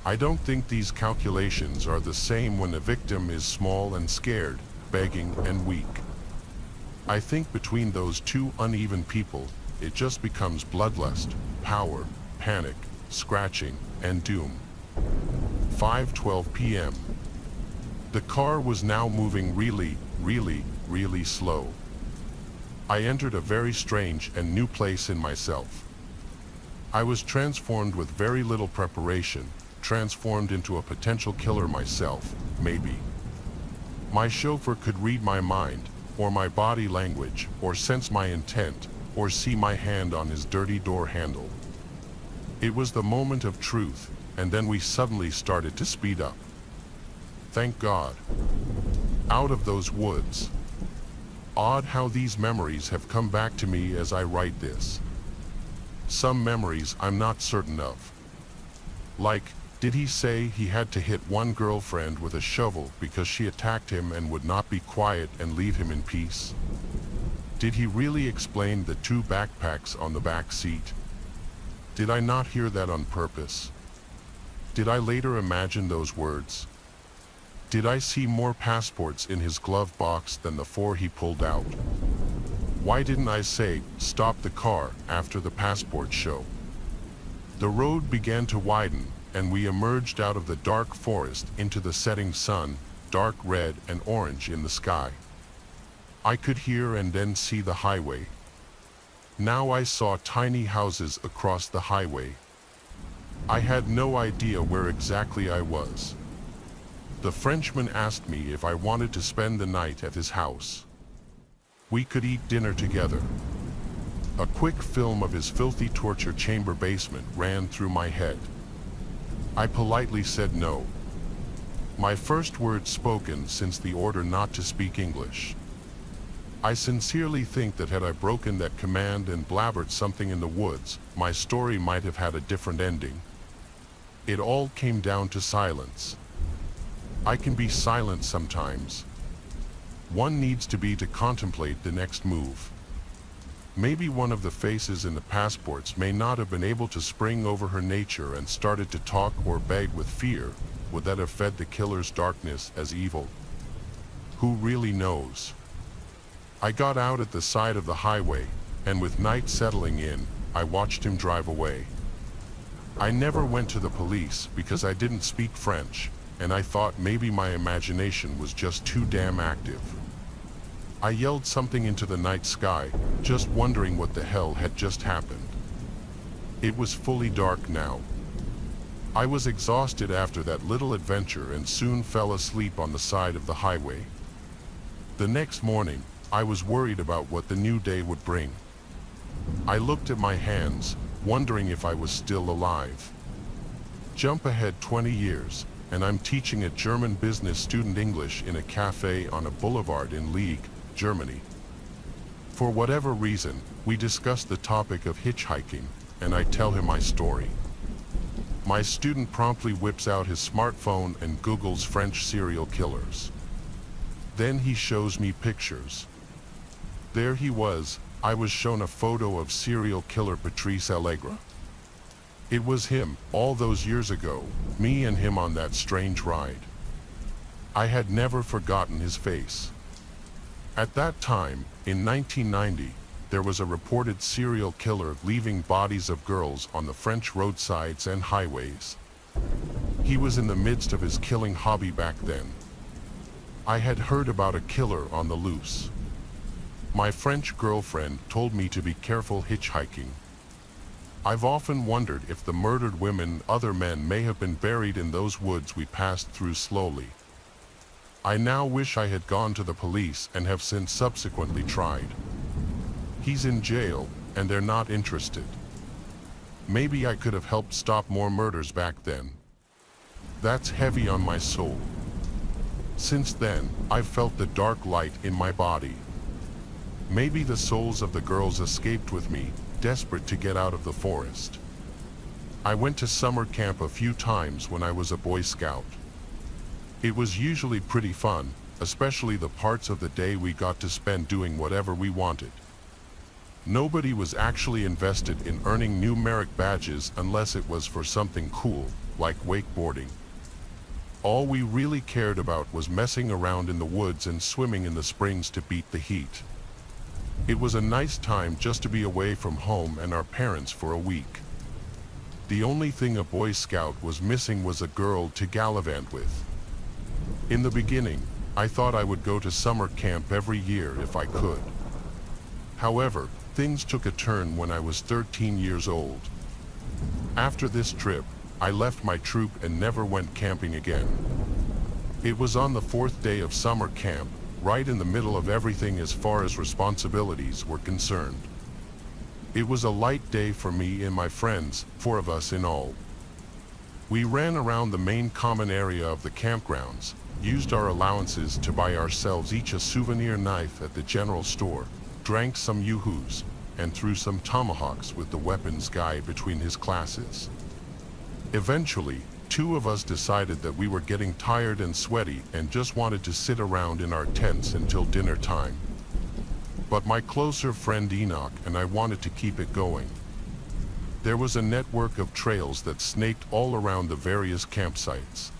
I don't think these calculations are the same when the victim is small and scared, begging and weak. I think between those two uneven people, it just becomes bloodlust, power, panic, scratching, and doom. 5:12 p.m. The car was now moving really, really slow. I entered a very strange and new place in myself. I was transformed with very little preparation, transformed into a potential killer myself, maybe. My chauffeur could read my mind, or my body language, or sense my intent, or see my hand on his dirty door handle. It was the moment of truth, and then we suddenly started to speed up. Thank God. Out of those woods. Odd how these memories have come back to me as I write this. Some memories I'm not certain of. Like, did he say he had to hit one girlfriend with a shovel because she attacked him and would not be quiet and leave him in peace? Did he really explain the 2 backpacks on the back seat? Did I not hear that on purpose? Did I later imagine those words? Did I see more passports in his glove box than the 4 he pulled out? Why didn't I say, stop the car, after the passport show? The road began to widen, and we emerged out of the dark forest into the setting sun, dark red and orange in the sky. I could hear and then see the highway. Now I saw tiny houses across the highway. I had no idea where exactly I was. The Frenchman asked me if I wanted to spend the night at his house. We could eat dinner together. A quick film of his filthy torture chamber basement ran through my head. I politely said no. My first words spoken since the order not to speak English. I sincerely think that had I broken that command and blabbered something in the woods, my story might have had a different ending. It all came down to silence. I can be silent sometimes. One needs to be to contemplate the next move. Maybe one of the faces in the passports may not have been able to spring over her nature and started to talk or beg with fear. Would that have fed the killer's darkness as evil? Who really knows? I got out at the side of the highway, and with night settling in, I watched him drive away. I never went to the police because I didn't speak French, and I thought maybe my imagination was just too damn active. I yelled something into the night sky, just wondering what the hell had just happened. It was fully dark now. I was exhausted after that little adventure and soon fell asleep on the side of the highway. The next morning, I was worried about what the new day would bring. I looked at my hands, wondering if I was still alive. Jump ahead 20 years, and I'm teaching a German business student English in a cafe on a boulevard in Liege, Germany. For whatever reason, we discussed the topic of hitchhiking, and I tell him my story. My student promptly whips out his smartphone and Googles French serial killers. Then he shows me pictures. There he was. I was shown a photo of serial killer Patrice Allegre. It was him, all those years ago, me and him on that strange ride. I had never forgotten his face. At that time, in 1990, there was a reported serial killer leaving bodies of girls on the French roadsides and highways. He was in the midst of his killing hobby back then. I had heard about a killer on the loose. My French girlfriend told me to be careful hitchhiking. I've often wondered if the murdered women, other men may have been buried in those woods we passed through slowly. I now wish I had gone to the police and have since subsequently tried. He's in jail, and they're not interested. Maybe I could have helped stop more murders back then. That's heavy on my soul. Since then, I've felt the dark light in my body. Maybe the souls of the girls escaped with me, desperate to get out of the forest. I went to summer camp a few times when I was a Boy Scout. It was usually pretty fun, especially the parts of the day we got to spend doing whatever we wanted. Nobody was actually invested in earning numeric badges unless it was for something cool, like wakeboarding. All we really cared about was messing around in the woods and swimming in the springs to beat the heat. It was a nice time just to be away from home and our parents for a week. The only thing a Boy Scout was missing was a girl to gallivant with. In the beginning, I thought I would go to summer camp every year if I could. However, things took a turn when I was 13 years old. After this trip, I left my troop and never went camping again. It was on the 4th day of summer camp, right in the middle of everything as far as responsibilities were concerned. It was a light day for me and my friends, 4 of us in all. We ran around the main common area of the campgrounds, used our allowances to buy ourselves each a souvenir knife at the general store, drank some yoo-hoos, and threw some tomahawks with the weapons guy between his classes. Eventually, 2 of us decided that we were getting tired and sweaty and just wanted to sit around in our tents until dinner time. But my closer friend Enoch and I wanted to keep it going. There was a network of trails that snaked all around the various campsites.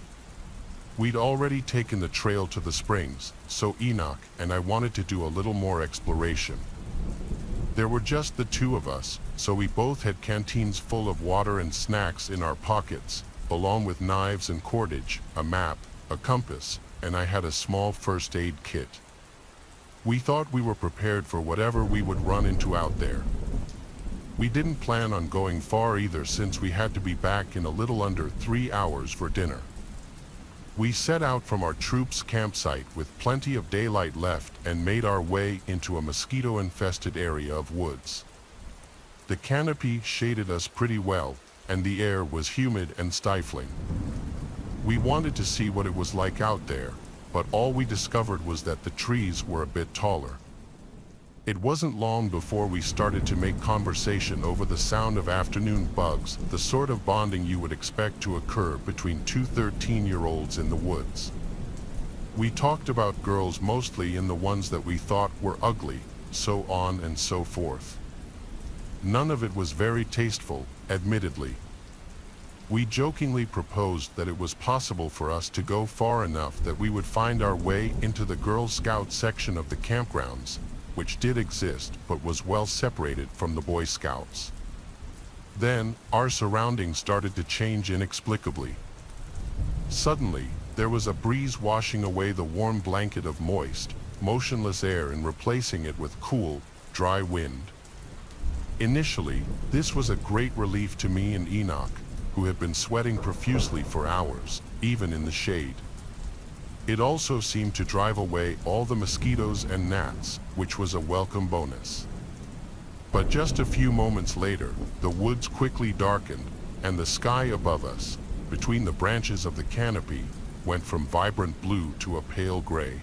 We'd already taken the trail to the springs, so Enoch and I wanted to do a little more exploration. There were just the 2 of us, so we both had canteens full of water and snacks in our pockets, along with knives and cordage, a map, a compass, and I had a small first aid kit. We thought we were prepared for whatever we would run into out there. We didn't plan on going far either, since we had to be back in a little under 3 hours for dinner. We set out from our troop's campsite with plenty of daylight left and made our way into a mosquito-infested area of woods. The canopy shaded us pretty well, and the air was humid and stifling. We wanted to see what it was like out there, but all we discovered was that the trees were a bit taller. It wasn't long before we started to make conversation over the sound of afternoon bugs, the sort of bonding you would expect to occur between 2 13-year-olds in the woods. We talked about girls, mostly in the ones that we thought were ugly, so on and so forth. None of it was very tasteful, admittedly. We jokingly proposed that it was possible for us to go far enough that we would find our way into the Girl Scout section of the campgrounds, which did exist but was well separated from the Boy Scouts. Then, our surroundings started to change inexplicably. Suddenly, there was a breeze washing away the warm blanket of moist, motionless air and replacing it with cool, dry wind. Initially, this was a great relief to me and Enoch, who had been sweating profusely for hours, even in the shade. It also seemed to drive away all the mosquitoes and gnats, which was a welcome bonus. But just a few moments later, the woods quickly darkened, and the sky above us, between the branches of the canopy, went from vibrant blue to a pale gray.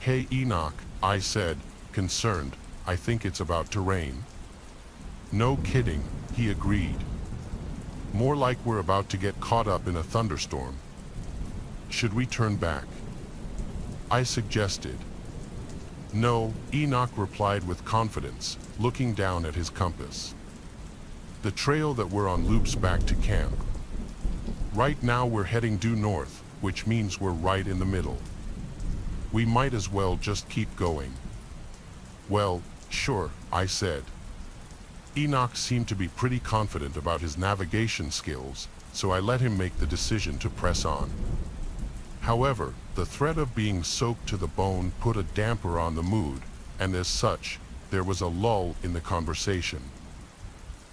"Hey Enoch," I said, concerned, "I think it's about to rain." "No kidding," he agreed. "More like we're about to get caught up in a thunderstorm. Should we turn back?" I suggested. "No," Enoch replied with confidence, looking down at his compass. "The trail that we're on loops back to camp. Right now we're heading due north, which means we're right in the middle. We might as well just keep going." "Well, sure," I said. Enoch seemed to be pretty confident about his navigation skills, so I let him make the decision to press on. However, the threat of being soaked to the bone put a damper on the mood, and as such, there was a lull in the conversation.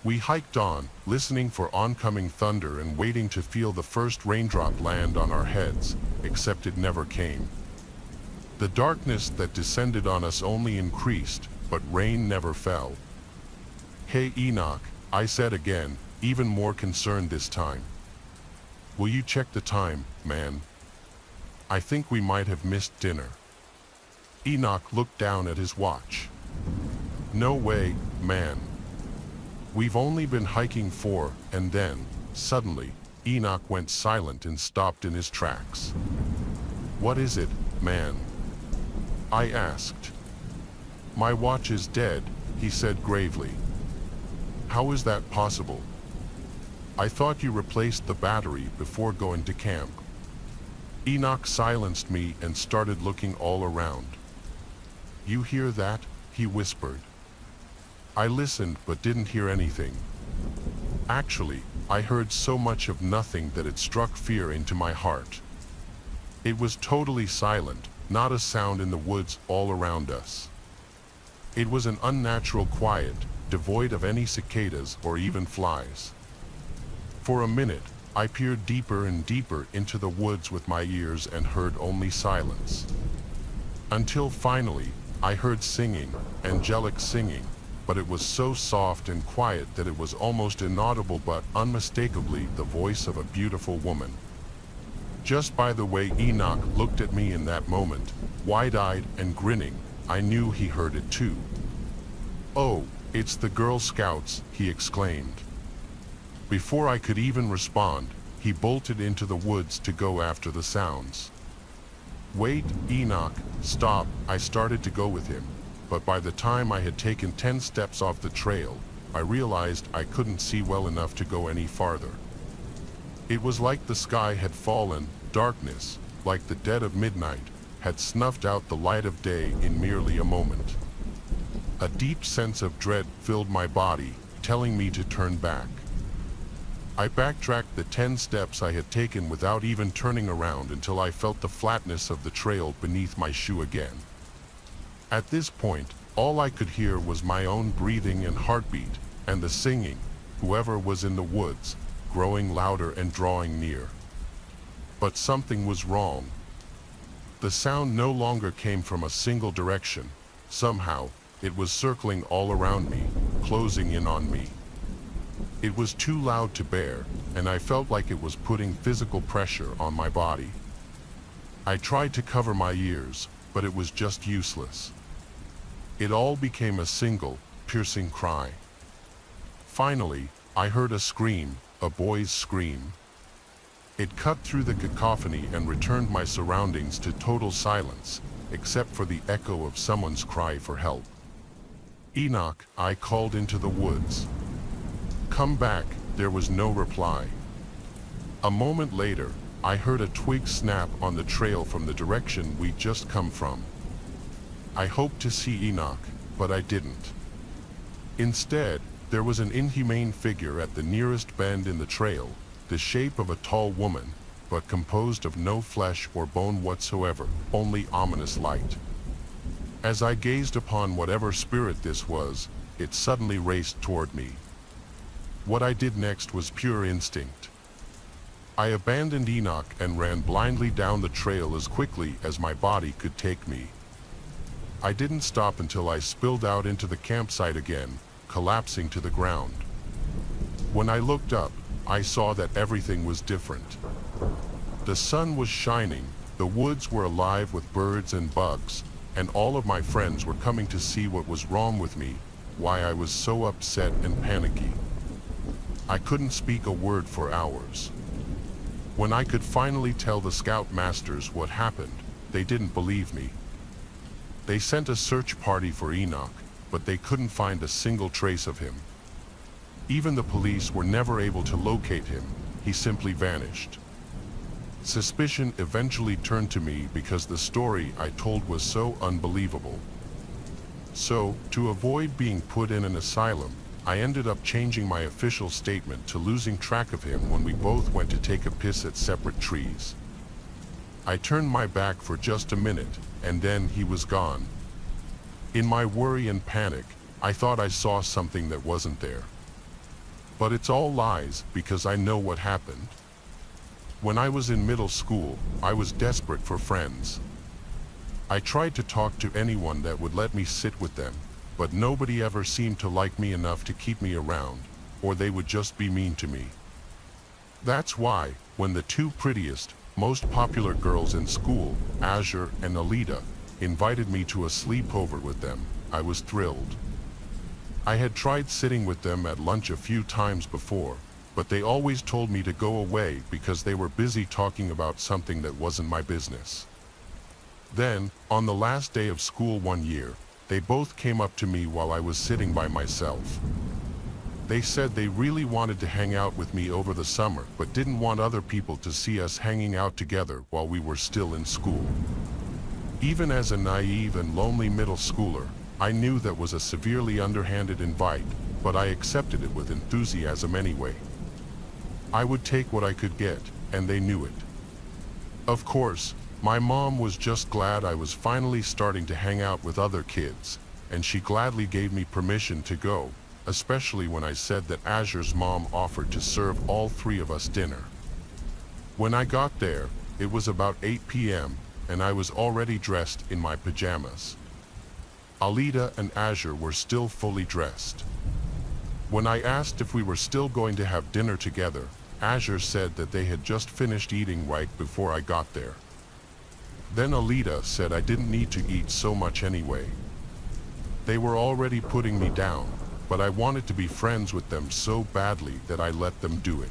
We hiked on, listening for oncoming thunder and waiting to feel the first raindrop land on our heads, except it never came. The darkness that descended on us only increased, but rain never fell. "Hey Enoch," I said again, even more concerned this time. "Will you check the time, man? I think we might have missed dinner." Enoch looked down at his watch. "No way, man. We've only been hiking 4, and then, suddenly, Enoch went silent and stopped in his tracks. "What is it, man?" I asked. "My watch is dead," he said gravely. "How is that possible? I thought you replaced the battery before going to camp." Enoch silenced me and started looking all around. "You hear that?" he whispered. I listened but didn't hear anything. Actually, I heard so much of nothing that it struck fear into my heart. It was totally silent, not a sound in the woods all around us. It was an unnatural quiet, devoid of any cicadas or even flies. For a minute, I peered deeper and deeper into the woods with my ears and heard only silence. Until finally, I heard singing, angelic singing, but it was so soft and quiet that it was almost inaudible but unmistakably the voice of a beautiful woman. Just by the way Enoch looked at me in that moment, wide-eyed and grinning, I knew he heard it too. "Oh, it's the Girl Scouts," he exclaimed. Before I could even respond, he bolted into the woods to go after the sounds. "Wait, Enoch, stop," I started to go with him, but by the time I had taken 10 steps off the trail, I realized I couldn't see well enough to go any farther. It was like the sky had fallen, darkness, like the dead of midnight, had snuffed out the light of day in merely a moment. A deep sense of dread filled my body, telling me to turn back. I backtracked the 10 steps I had taken without even turning around until I felt the flatness of the trail beneath my shoe again. At this point, all I could hear was my own breathing and heartbeat, and the singing, whoever was in the woods, growing louder and drawing near. But something was wrong. The sound no longer came from a single direction. Somehow, it was circling all around me, closing in on me. It was too loud to bear, and I felt like it was putting physical pressure on my body. I tried to cover my ears, but it was just useless. It all became a single, piercing cry. Finally, I heard a scream, a boy's scream. It cut through the cacophony and returned my surroundings to total silence, except for the echo of someone's cry for help. "Enoch," I called into the woods. "Come back," there was no reply. A moment later, I heard a twig snap on the trail from the direction we'd just come from. I hoped to see Enoch, but I didn't. Instead, there was an inhumane figure at the nearest bend in the trail, the shape of a tall woman, but composed of no flesh or bone whatsoever, only ominous light. As I gazed upon whatever spirit this was, it suddenly raced toward me. What I did next was pure instinct. I abandoned Enoch and ran blindly down the trail as quickly as my body could take me. I didn't stop until I spilled out into the campsite again, collapsing to the ground. When I looked up, I saw that everything was different. The sun was shining, the woods were alive with birds and bugs, and all of my friends were coming to see what was wrong with me, why I was so upset and panicky. I couldn't speak a word for hours. When I could finally tell the scout masters what happened, they didn't believe me. They sent a search party for Enoch, but they couldn't find a single trace of him. Even the police were never able to locate him. He simply vanished. Suspicion eventually turned to me because the story I told was so unbelievable. So, to avoid being put in an asylum, I ended up changing my official statement to losing track of him when we both went to take a piss at separate trees. I turned my back for just a minute, and then he was gone. In my worry and panic, I thought I saw something that wasn't there. But it's all lies, because I know what happened. When I was in middle school, I was desperate for friends. I tried to talk to anyone that would let me sit with them, but nobody ever seemed to like me enough to keep me around, or they would just be mean to me. That's why, when the two prettiest, most popular girls in school, Azure and Alita, invited me to a sleepover with them, I was thrilled. I had tried sitting with them at lunch a few times before, but they always told me to go away because they were busy talking about something that wasn't my business. Then, on the last day of school one year, they both came up to me while I was sitting by myself. They said they really wanted to hang out with me over the summer, but didn't want other people to see us hanging out together while we were still in school. Even as a naive and lonely middle schooler, I knew that was a severely underhanded invite, but I accepted it with enthusiasm anyway. I would take what I could get, and they knew it. Of course, My mom was just glad I was finally starting to hang out with other kids, and she gladly gave me permission to go, especially when I said that Azure's mom offered to serve all three of us dinner. When I got there, it was about 8 p.m., and I was already dressed in my pajamas. Alita and Azure were still fully dressed. When I asked if we were still going to have dinner together, Azure said that they had just finished eating right before I got there. Then Alita said I didn't need to eat so much anyway. They were already putting me down, but I wanted to be friends with them so badly that I let them do it.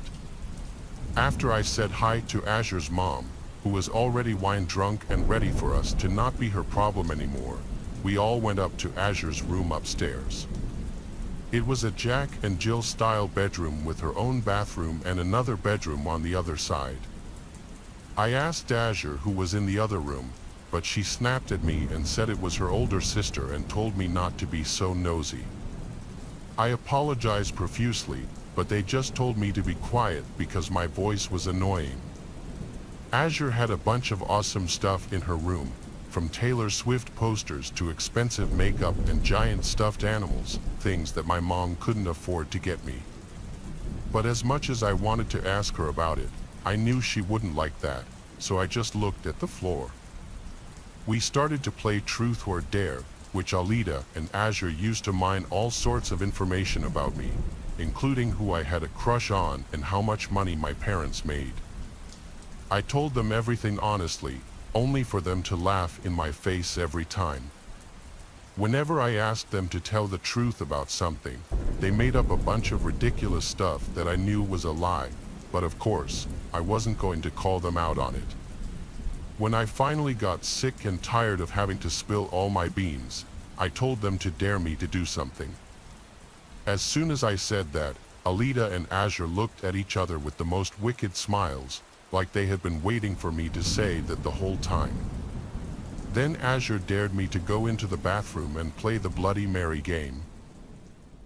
After I said hi to Azure's mom, who was already wine drunk and ready for us to not be her problem anymore, we all went up to Azure's room upstairs. It was a Jack and Jill style bedroom with her own bathroom and another bedroom on the other side. I asked Azure who was in the other room, but she snapped at me and said it was her older sister and told me not to be so nosy. I apologized profusely, but they just told me to be quiet because my voice was annoying. Azure had a bunch of awesome stuff in her room, from Taylor Swift posters to expensive makeup and giant stuffed animals, things that my mom couldn't afford to get me. But as much as I wanted to ask her about it, I knew she wouldn't like that, so I just looked at the floor. We started to play Truth or Dare, which Alita and Azure used to mine all sorts of information about me, including who I had a crush on and how much money my parents made. I told them everything honestly, only for them to laugh in my face every time. Whenever I asked them to tell the truth about something, they made up a bunch of ridiculous stuff that I knew was a lie, but of course, I wasn't going to call them out on it. When I finally got sick and tired of having to spill all my beans, I told them to dare me to do something. As soon as I said that, Alita and Azure looked at each other with the most wicked smiles, like they had been waiting for me to say that the whole time. Then Azure dared me to go into the bathroom and play the Bloody Mary game.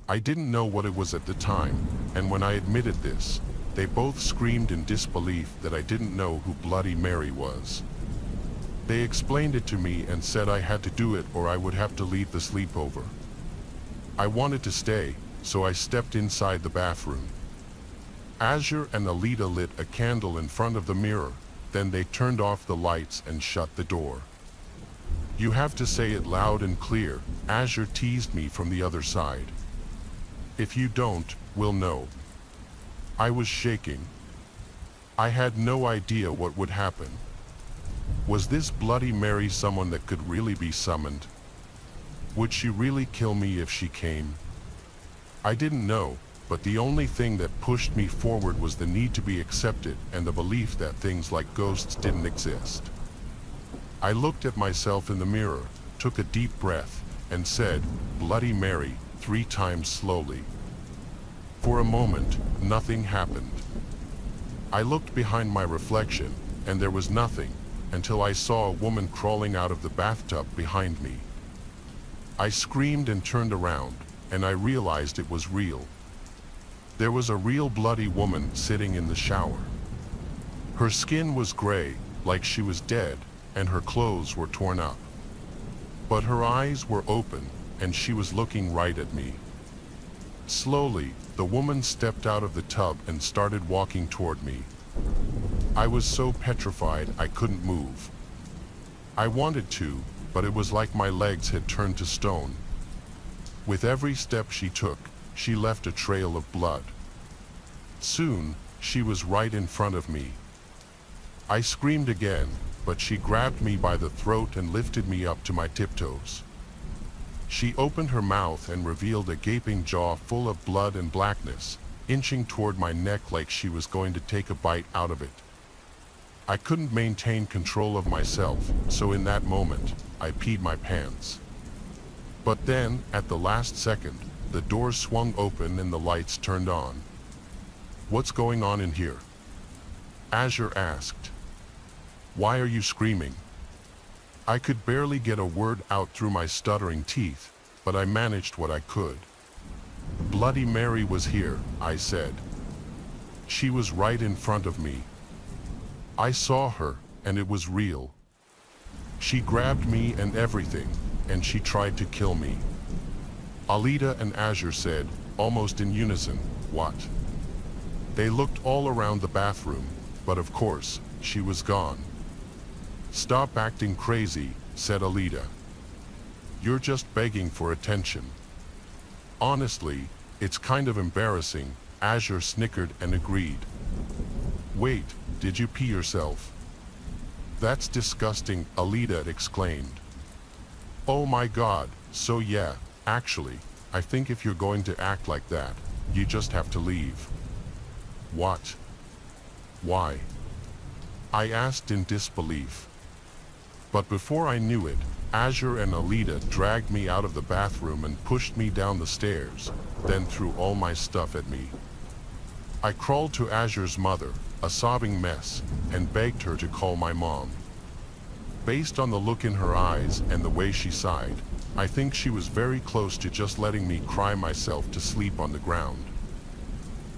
I didn't know what it was at the time, and when I admitted this, they both screamed in disbelief that I didn't know who Bloody Mary was. They explained it to me and said I had to do it or I would have to leave the sleepover. I wanted to stay, so I stepped inside the bathroom. Azure and Alita lit a candle in front of the mirror, then they turned off the lights and shut the door. You have to say it loud and clear, Azure teased me from the other side. If you don't, we'll know. I was shaking. I had no idea what would happen. Was this Bloody Mary someone that could really be summoned? Would she really kill me if she came? I didn't know. But the only thing that pushed me forward was the need to be accepted and the belief that things like ghosts didn't exist. I looked at myself in the mirror, took a deep breath, and said, "Bloody Mary," 3 times slowly. For a moment, nothing happened. I looked behind my reflection, and there was nothing, until I saw a woman crawling out of the bathtub behind me. I screamed and turned around, and I realized it was real. There was a real bloody woman sitting in the shower. Her skin was gray, like she was dead, and her clothes were torn up. But her eyes were open, and she was looking right at me. Slowly, the woman stepped out of the tub and started walking toward me. I was so petrified I couldn't move. I wanted to, but it was like my legs had turned to stone. With every step she took, she left a trail of blood. Soon, she was right in front of me. I screamed again, but she grabbed me by the throat and lifted me up to my tiptoes. She opened her mouth and revealed a gaping jaw full of blood and blackness, inching toward my neck like she was going to take a bite out of it. I couldn't maintain control of myself, so in that moment, I peed my pants. But then, at the last second, the doors swung open and the lights turned on. "What's going on in here?" Azure asked. "Why are you screaming?" I could barely get a word out through my stuttering teeth, but I managed what I could. "Bloody Mary was here," I said. "She was right in front of me. I saw her, and it was real." She grabbed me and everything, and she tried to kill me. Alita and Azure said, almost in unison, "What?" They looked all around the bathroom, but of course, she was gone. "Stop acting crazy," said Alita. "You're just begging for attention." "Honestly, it's kind of embarrassing," Azure snickered and agreed. "Wait, did you pee yourself?" "That's disgusting," Alita exclaimed. "Oh my god, so yeah, actually, I think if you're going to act like that, you just have to leave." "What? Why?" I asked in disbelief. But before I knew it, Azure and Alita dragged me out of the bathroom and pushed me down the stairs, then threw all my stuff at me. I crawled to Azure's mother, a sobbing mess, and begged her to call my mom. Based on the look in her eyes and the way she sighed, I think she was very close to just letting me cry myself to sleep on the ground.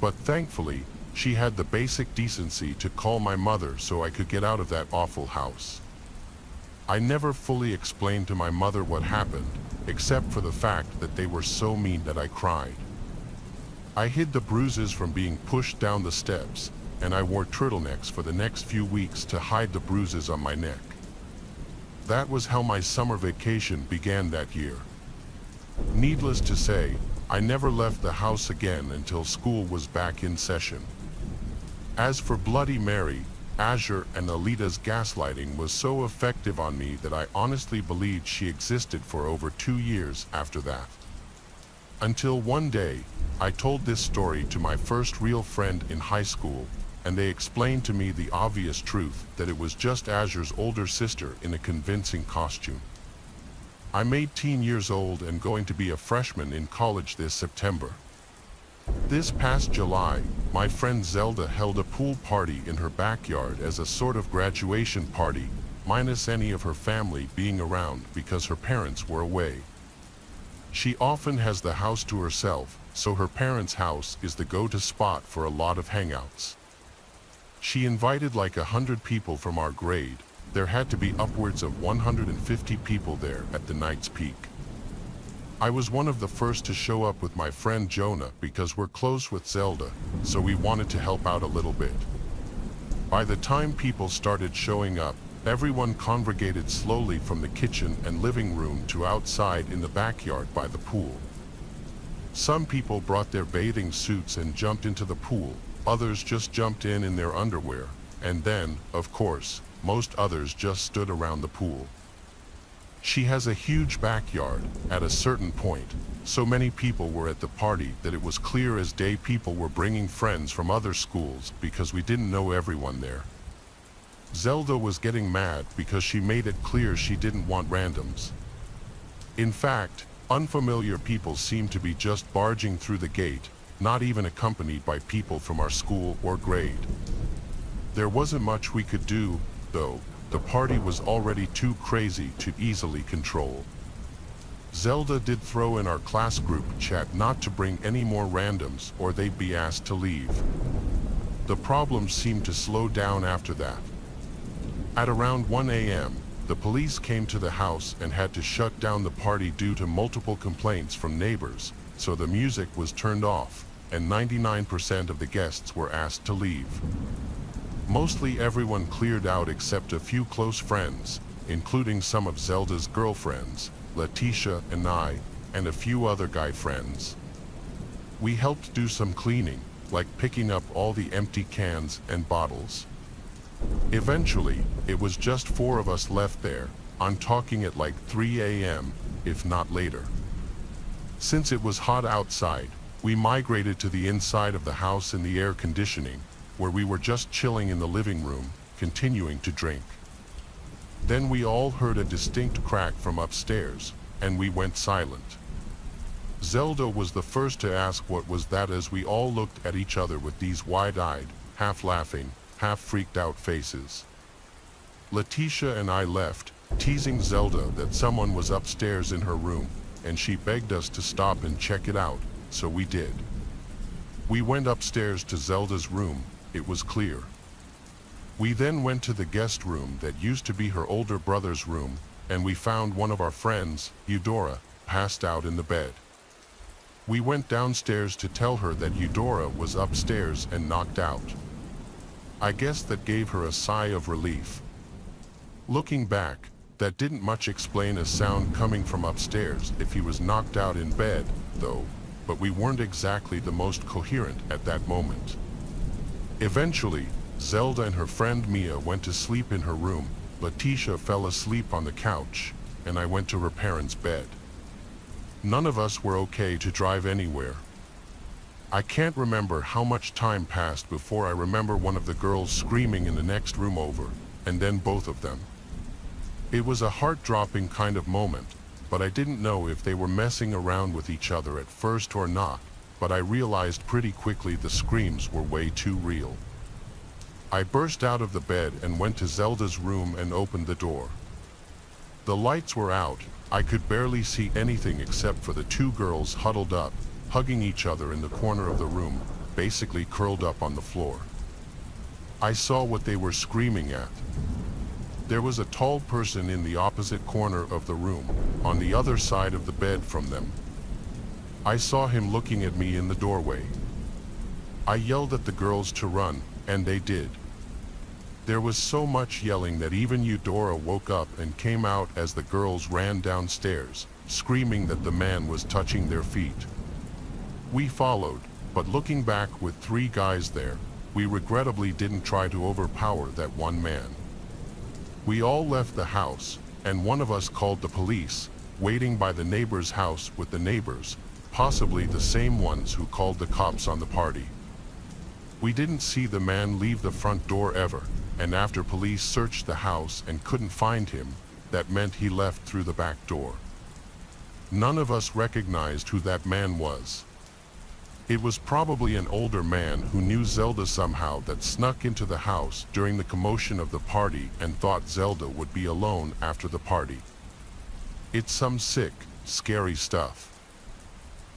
But thankfully, she had the basic decency to call my mother so I could get out of that awful house. I never fully explained to my mother what happened, except for the fact that they were so mean that I cried. I hid the bruises from being pushed down the steps, and I wore turtlenecks for the next few weeks to hide the bruises on my neck. That was how my summer vacation began that year. Needless to say, I never left the house again until school was back in session. As for Bloody Mary, Azure and Alita's gaslighting was so effective on me that I honestly believed she existed for over 2 years after that. Until one day, I told this story to my first real friend in high school, and they explained to me the obvious truth that it was just Azure's older sister in a convincing costume. I'm 18 years old and going to be a freshman in college this September. This past July, my friend Zelda held a pool party in her backyard as a sort of graduation party, minus any of her family being around because her parents were away. She often has the house to herself, so her parents' house is the go-to spot for a lot of hangouts. She invited like 100 people from our grade. There had to be upwards of 150 people there at the night's peak. I was one of the first to show up with my friend Jonah because we're close with Zelda, so we wanted to help out a little bit. By the time people started showing up, everyone congregated slowly from the kitchen and living room to outside in the backyard by the pool. Some people brought their bathing suits and jumped into the pool, others just jumped in their underwear, and then, of course, most others just stood around the pool. She has a huge backyard at a certain point. So many people were at the party that it was clear as day people were bringing friends from other schools because we didn't know everyone there. Zelda was getting mad because she made it clear she didn't want randoms. In fact, unfamiliar people seemed to be just barging through the gate, not even accompanied by people from our school or grade. There wasn't much we could do, though. The party was already too crazy to easily control. Zelda did throw in our class group chat not to bring any more randoms or they'd be asked to leave. The problems seemed to slow down after that. At around 1 a.m., the police came to the house and had to shut down the party due to multiple complaints from neighbors, so the music was turned off, and 99% of the guests were asked to leave. Mostly everyone cleared out except a few close friends, including some of Zelda's girlfriends, Letitia and I, and a few other guy friends. We helped do some cleaning, like picking up all the empty cans and bottles. Eventually, it was just 4 of us left there. I'm talking at like 3 a.m., if not later. Since it was hot outside, we migrated to the inside of the house in the air conditioning, where we were just chilling in the living room, continuing to drink. Then we all heard a distinct crack from upstairs, and we went silent. Zelda was the first to ask what was that as we all looked at each other with these wide-eyed, half-laughing, half-freaked-out faces. Letitia and I left, teasing Zelda that someone was upstairs in her room, and she begged us to stop and check it out, so we did. We went upstairs to Zelda's room. It was clear. We then went to the guest room that used to be her older brother's room, and we found one of our friends, Eudora, passed out in the bed. We went downstairs to tell her that Eudora was upstairs and knocked out. I guess that gave her a sigh of relief. Looking back, that didn't much explain a sound coming from upstairs if he was knocked out in bed, though, but we weren't exactly the most coherent at that moment. Eventually, Zelda and her friend Mia went to sleep in her room, Letitia fell asleep on the couch, and I went to her parents' bed. None of us were okay to drive anywhere. I can't remember how much time passed before I remember one of the girls screaming in the next room over, and then both of them. It was a heart-dropping kind of moment, but I didn't know if they were messing around with each other at first or not, but I realized pretty quickly the screams were way too real. I burst out of the bed and went to Zelda's room and opened the door. The lights were out. I could barely see anything except for the two girls huddled up, hugging each other in the corner of the room, basically curled up on the floor. I saw what they were screaming at. There was a tall person in the opposite corner of the room, on the other side of the bed from them. I saw him looking at me in the doorway. I yelled at the girls to run, and they did. There was so much yelling that even Eudora woke up and came out as the girls ran downstairs, screaming that the man was touching their feet. We followed, but looking back with three guys there, we regrettably didn't try to overpower that one man. We all left the house, and one of us called the police, waiting by the neighbor's house with the neighbors, possibly the same ones who called the cops on the party. We didn't see the man leave the front door ever, and after police searched the house and couldn't find him, that meant he left through the back door. None of us recognized who that man was. It was probably an older man who knew Zelda somehow that snuck into the house during the commotion of the party and thought Zelda would be alone after the party. It's some sick, scary stuff.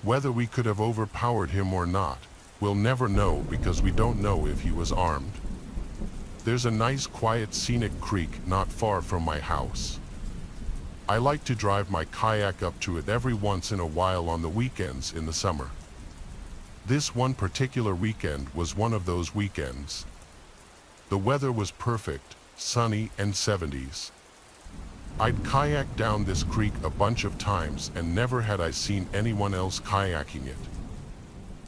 Whether we could have overpowered him or not, we'll never know because we don't know if he was armed. There's a nice quiet scenic creek not far from my house. I like to drive my kayak up to it every once in a while on the weekends in the summer. This one particular weekend was one of those weekends. The weather was perfect, sunny and 70s. I'd kayaked down this creek a bunch of times and never had I seen anyone else kayaking it.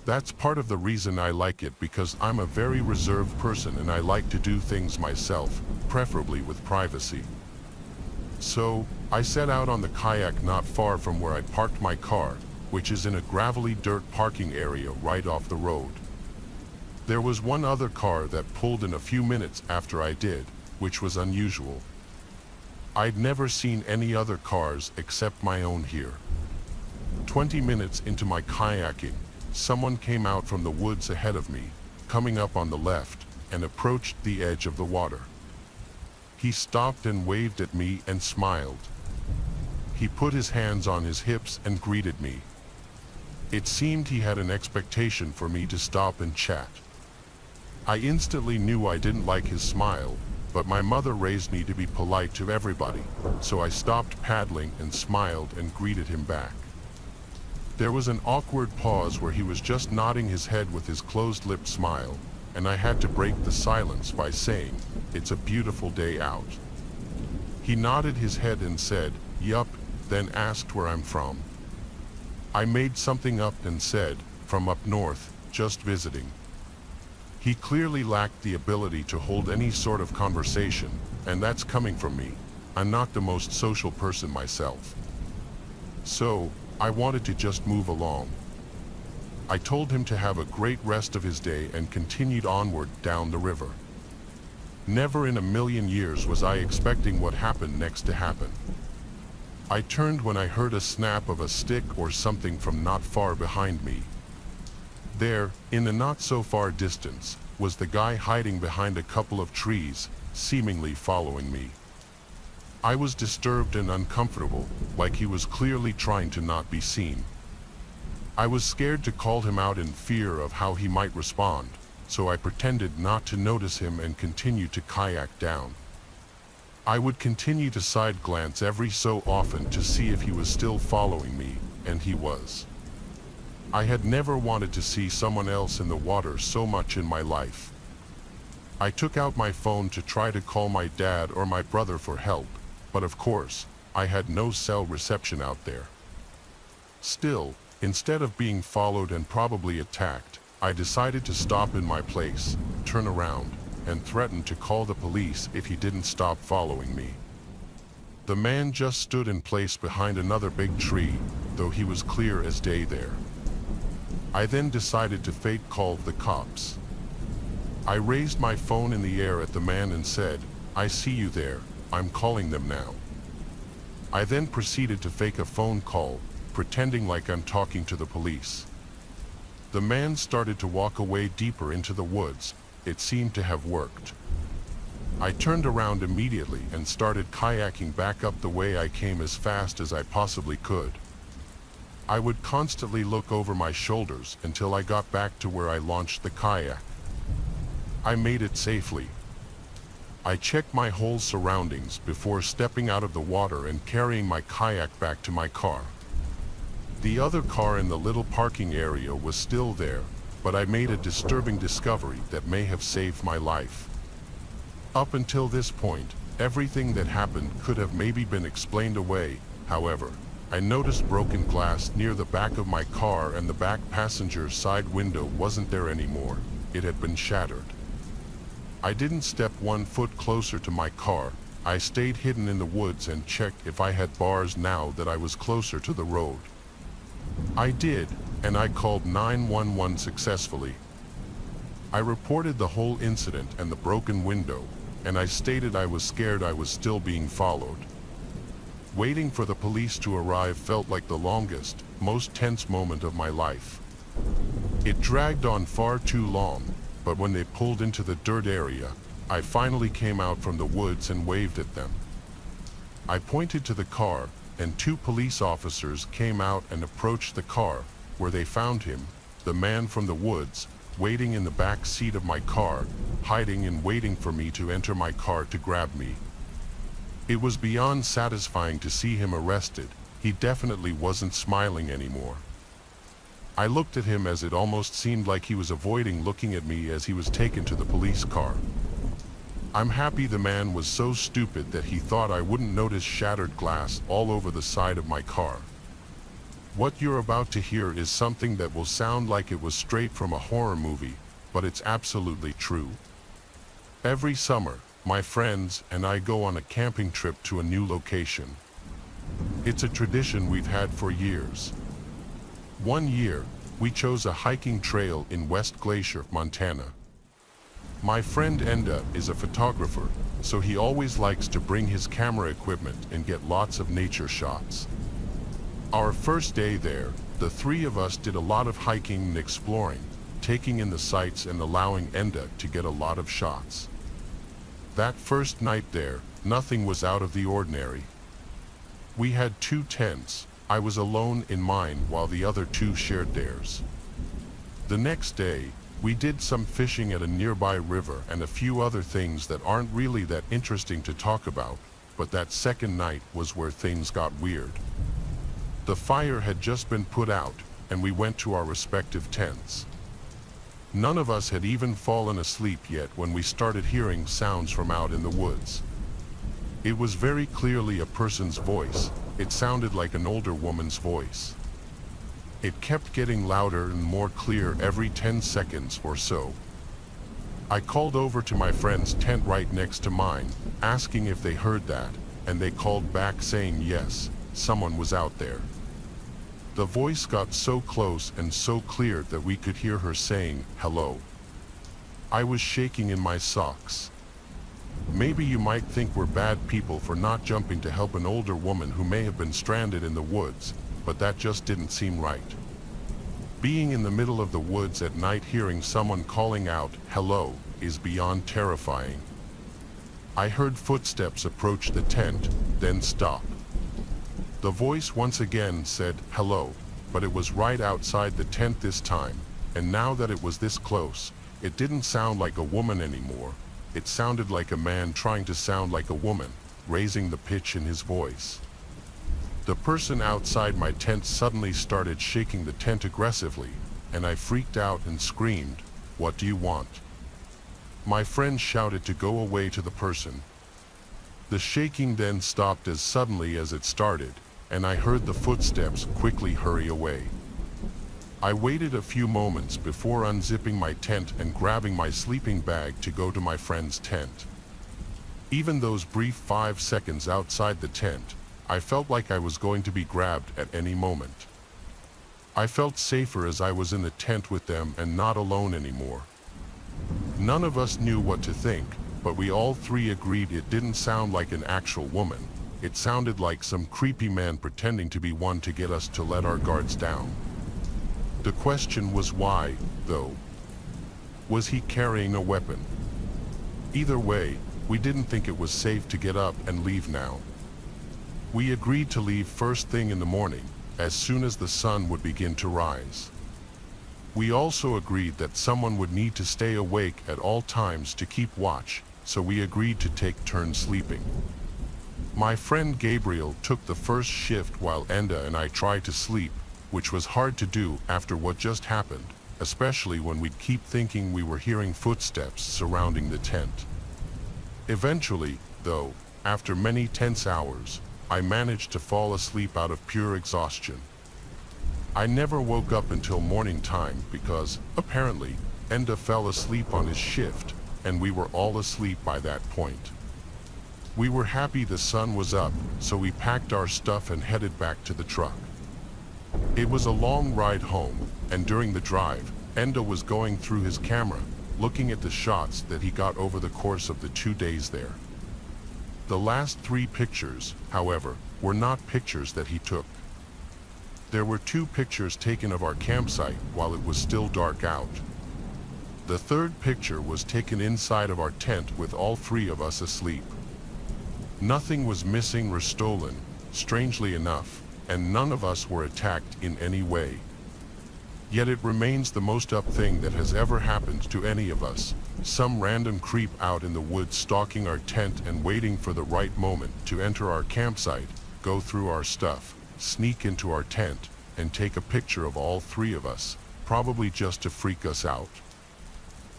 That's part of the reason I like it because I'm a very reserved person and I like to do things myself, preferably with privacy. So, I set out on the kayak not far from where I parked my car, which is in a gravelly dirt parking area right off the road. There was one other car that pulled in a few minutes after I did, which was unusual. I'd never seen any other cars except my own here. 20 minutes into my kayaking, someone came out from the woods ahead of me, coming up on the left, and approached the edge of the water. He stopped and waved at me and smiled. He put his hands on his hips and greeted me. It seemed he had an expectation for me to stop and chat. I instantly knew I didn't like his smile, but my mother raised me to be polite to everybody, so I stopped paddling and smiled and greeted him back. There was an awkward pause where he was just nodding his head with his closed-lipped smile, and I had to break the silence by saying, "It's a beautiful day out." He nodded his head and said, "Yup," then asked where I'm from. I made something up and said, "From up north, just visiting." He clearly lacked the ability to hold any sort of conversation, and that's coming from me. I'm not the most social person myself. So, I wanted to just move along. I told him to have a great rest of his day and continued onward down the river. Never in a million years was I expecting what happened next to happen. I turned when I heard a snap of a stick or something from not far behind me. There, in the not-so-far distance, was the guy hiding behind a couple of trees, seemingly following me. I was disturbed and uncomfortable, like he was clearly trying to not be seen. I was scared to call him out in fear of how he might respond, so I pretended not to notice him and continued to kayak down. I would continue to side glance every so often to see if he was still following me, and he was. I had never wanted to see someone else in the water so much in my life. I took out my phone to try to call my dad or my brother for help, but of course, I had no cell reception out there. Still, instead of being followed and probably attacked, I decided to stop in my place, turn around, and threaten to call the police if he didn't stop following me. The man just stood in place behind another big tree, though he was clear as day there. I then decided to fake call the cops. I raised my phone in the air at the man and said, "I see you there, I'm calling them now." I then proceeded to fake a phone call, pretending like I'm talking to the police. The man started to walk away deeper into the woods. It seemed to have worked. I turned around immediately and started kayaking back up the way I came as fast as I possibly could. I would constantly look over my shoulders until I got back to where I launched the kayak. I made it safely. I checked my whole surroundings before stepping out of the water and carrying my kayak back to my car. The other car in the little parking area was still there, but I made a disturbing discovery that may have saved my life. Up until this point, everything that happened could have maybe been explained away. However, I noticed broken glass near the back of my car, and the back passenger side window wasn't there anymore. It had been shattered. I didn't step 1 foot closer to my car. I stayed hidden in the woods and checked if I had bars now that I was closer to the road. I did, and I called 911 successfully. I reported the whole incident and the broken window, and I stated I was scared I was still being followed. Waiting for the police to arrive felt like the longest, most tense moment of my life. It dragged on far too long, but when they pulled into the dirt area, I finally came out from the woods and waved at them. I pointed to the car, and 2 police officers came out and approached the car, where they found him, the man from the woods, waiting in the back seat of my car, hiding and waiting for me to enter my car to grab me. It was beyond satisfying to see him arrested. He definitely wasn't smiling anymore. I looked at him as it almost seemed like he was avoiding looking at me as he was taken to the police car. I'm happy the man was so stupid that he thought I wouldn't notice shattered glass all over the side of my car. What you're about to hear is something that will sound like it was straight from a horror movie, but it's absolutely true. Every summer, my friends and I go on a camping trip to a new location. It's a tradition we've had for years. One year, we chose a hiking trail in West Glacier, Montana. My friend Enda is a photographer, so he always likes to bring his camera equipment and get lots of nature shots. Our first day there, the 3 of us did a lot of hiking and exploring, taking in the sights and allowing Enda to get a lot of shots. That first night there, nothing was out of the ordinary. We had 2 tents. I was alone in mine while the other 2 shared theirs. The next day, we did some fishing at a nearby river and a few other things that aren't really that interesting to talk about, but that second night was where things got weird. The fire had just been put out, and we went to our respective tents. None of us had even fallen asleep yet when we started hearing sounds from out in the woods. It was very clearly a person's voice. It sounded like an older woman's voice. It kept getting louder and more clear every 10 seconds or so. I called over to my friend's tent right next to mine, asking if they heard that, and they called back saying yes, someone was out there. The voice got so close and so clear that we could hear her saying, "Hello." I was shaking in my socks. Maybe you might think we're bad people for not jumping to help an older woman who may have been stranded in the woods, but that just didn't seem right. Being in the middle of the woods at night hearing someone calling out, "Hello," is beyond terrifying. I heard footsteps approach the tent, then stop. The voice once again said, "Hello," but it was right outside the tent this time, and now that it was this close, It didn't sound like a woman anymore. It sounded like a man trying to sound like a woman, raising the pitch in his voice. The person outside my tent suddenly started shaking the tent aggressively, and I freaked out and screamed, "What do you want?" My friend shouted to go away to the person. The shaking then stopped as suddenly as it started, and I heard the footsteps quickly hurry away. I waited a few moments before unzipping my tent and grabbing my sleeping bag to go to my friend's tent. Even those brief 5 seconds outside the tent, I felt like I was going to be grabbed at any moment. I felt safer as I was in the tent with them and not alone anymore. None of us knew what to think, but we all three agreed it didn't sound like an actual woman. It sounded like some creepy man pretending to be one to get us to let our guards down. The question was why, though. Was he carrying a weapon? Either way, we didn't think it was safe to get up and leave now. We agreed to leave first thing in the morning, as soon as the sun would begin to rise. We also agreed that someone would need to stay awake at all times to keep watch, so we agreed to take turns sleeping. My friend Gabriel took the first shift while Enda and I tried to sleep, which was hard to do after what just happened, especially when we'd keep thinking we were hearing footsteps surrounding the tent. Eventually, though, after many tense hours, I managed to fall asleep out of pure exhaustion. I never woke up until morning time because, apparently, Enda fell asleep on his shift, and we were all asleep by that point. We were happy the sun was up, so we packed our stuff and headed back to the truck. It was a long ride home, and during the drive, Enda was going through his camera, looking at the shots that he got over the course of the 2 days there. The last 3 pictures, however, were not pictures that he took. There were 2 pictures taken of our campsite while it was still dark out. The 3rd picture was taken inside of our tent with all 3 of us asleep. Nothing was missing or stolen, strangely enough, and none of us were attacked in any way. Yet it remains the most up thing that has ever happened to any of us. Some random creep out in the woods stalking our tent and waiting for the right moment to enter our campsite, go through our stuff, sneak into our tent, and take a picture of all 3 of us, probably just to freak us out.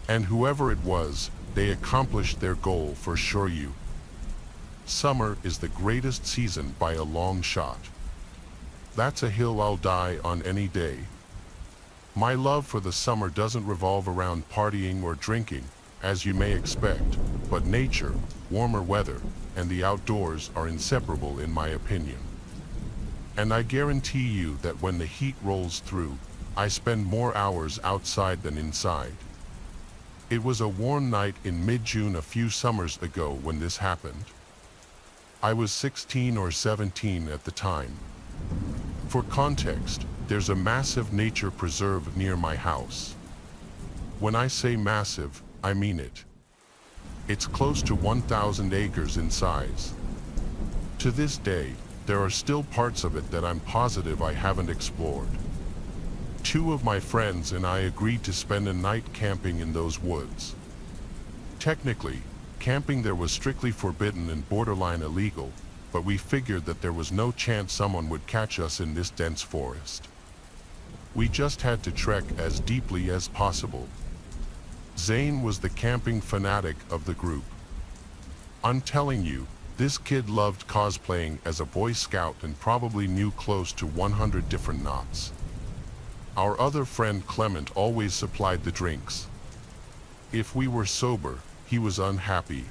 And whoever it was, they accomplished their goal for sure. Summer is the greatest season by a long shot. That's a hill I'll die on any day. My love for the summer doesn't revolve around partying or drinking, as you may expect, but nature, warmer weather, and the outdoors are inseparable in my opinion. And I guarantee you that when the heat rolls through, I spend more hours outside than inside. It was a warm night in mid-June a few summers ago when this happened. I was 16 or 17 at the time. For context, there's a massive nature preserve near my house. When I say massive, I mean it. It's close to 1,000 acres in size. To this day, there are still parts of it that I'm positive I haven't explored. 2 of my friends and I agreed to spend a night camping in those woods. Technically, camping there was strictly forbidden and borderline illegal, but we figured that there was no chance someone would catch us in this dense forest. We just had to trek as deeply as possible. Zane was the camping fanatic of the group. I'm telling you, this kid loved cosplaying as a Boy Scout and probably knew close to 100 different knots. Our other friend Clement always supplied the drinks. If we were sober, he was unhappy.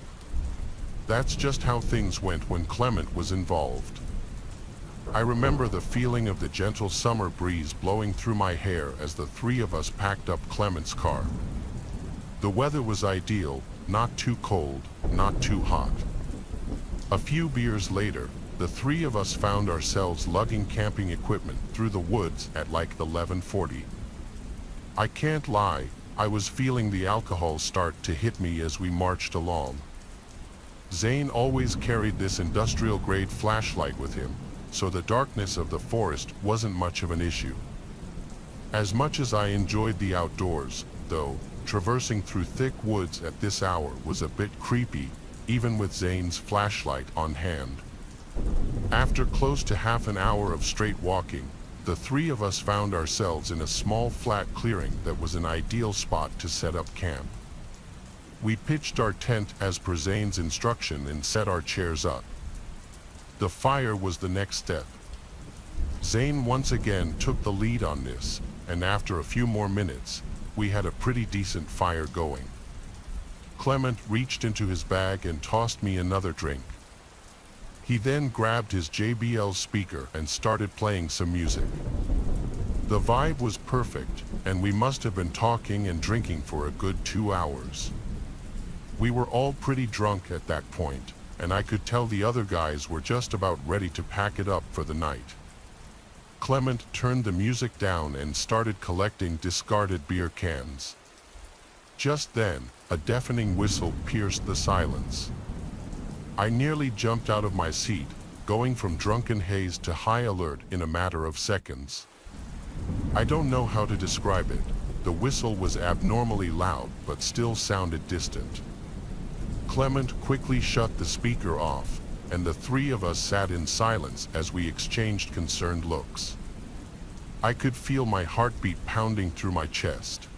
That's just how things went when Clement was involved. I remember the feeling of the gentle summer breeze blowing through my hair as the 3 of us packed up Clement's car. The weather was ideal, not too cold, not too hot. A few beers later, the 3 of us found ourselves lugging camping equipment through the woods at like 11:40. I can't lie, I was feeling the alcohol start to hit me as we marched along. Zane always carried this industrial-grade flashlight with him, so the darkness of the forest wasn't much of an issue. As much as I enjoyed the outdoors, though, traversing through thick woods at this hour was a bit creepy, even with Zane's flashlight on hand. After close to half an hour of straight walking, the three of us found ourselves in a small flat clearing that was an ideal spot to set up camp. We pitched our tent as per Zane's instruction and set our chairs up. The fire was the next step. Zane once again took the lead on this, and after a few more minutes, we had a pretty decent fire going. Clement reached into his bag and tossed me another drink. He then grabbed his JBL speaker and started playing some music. The vibe was perfect, and we must have been talking and drinking for a good 2 hours. We were all pretty drunk at that point, and I could tell the other guys were just about ready to pack it up for the night. Clement turned the music down and started collecting discarded beer cans. Just then, a deafening whistle pierced the silence. I nearly jumped out of my seat, going from drunken haze to high alert in a matter of seconds. I don't know how to describe it. The whistle was abnormally loud, but still sounded distant. Clement quickly shut the speaker off, and the three of us sat in silence as we exchanged concerned looks. I could feel my heartbeat pounding through my chest.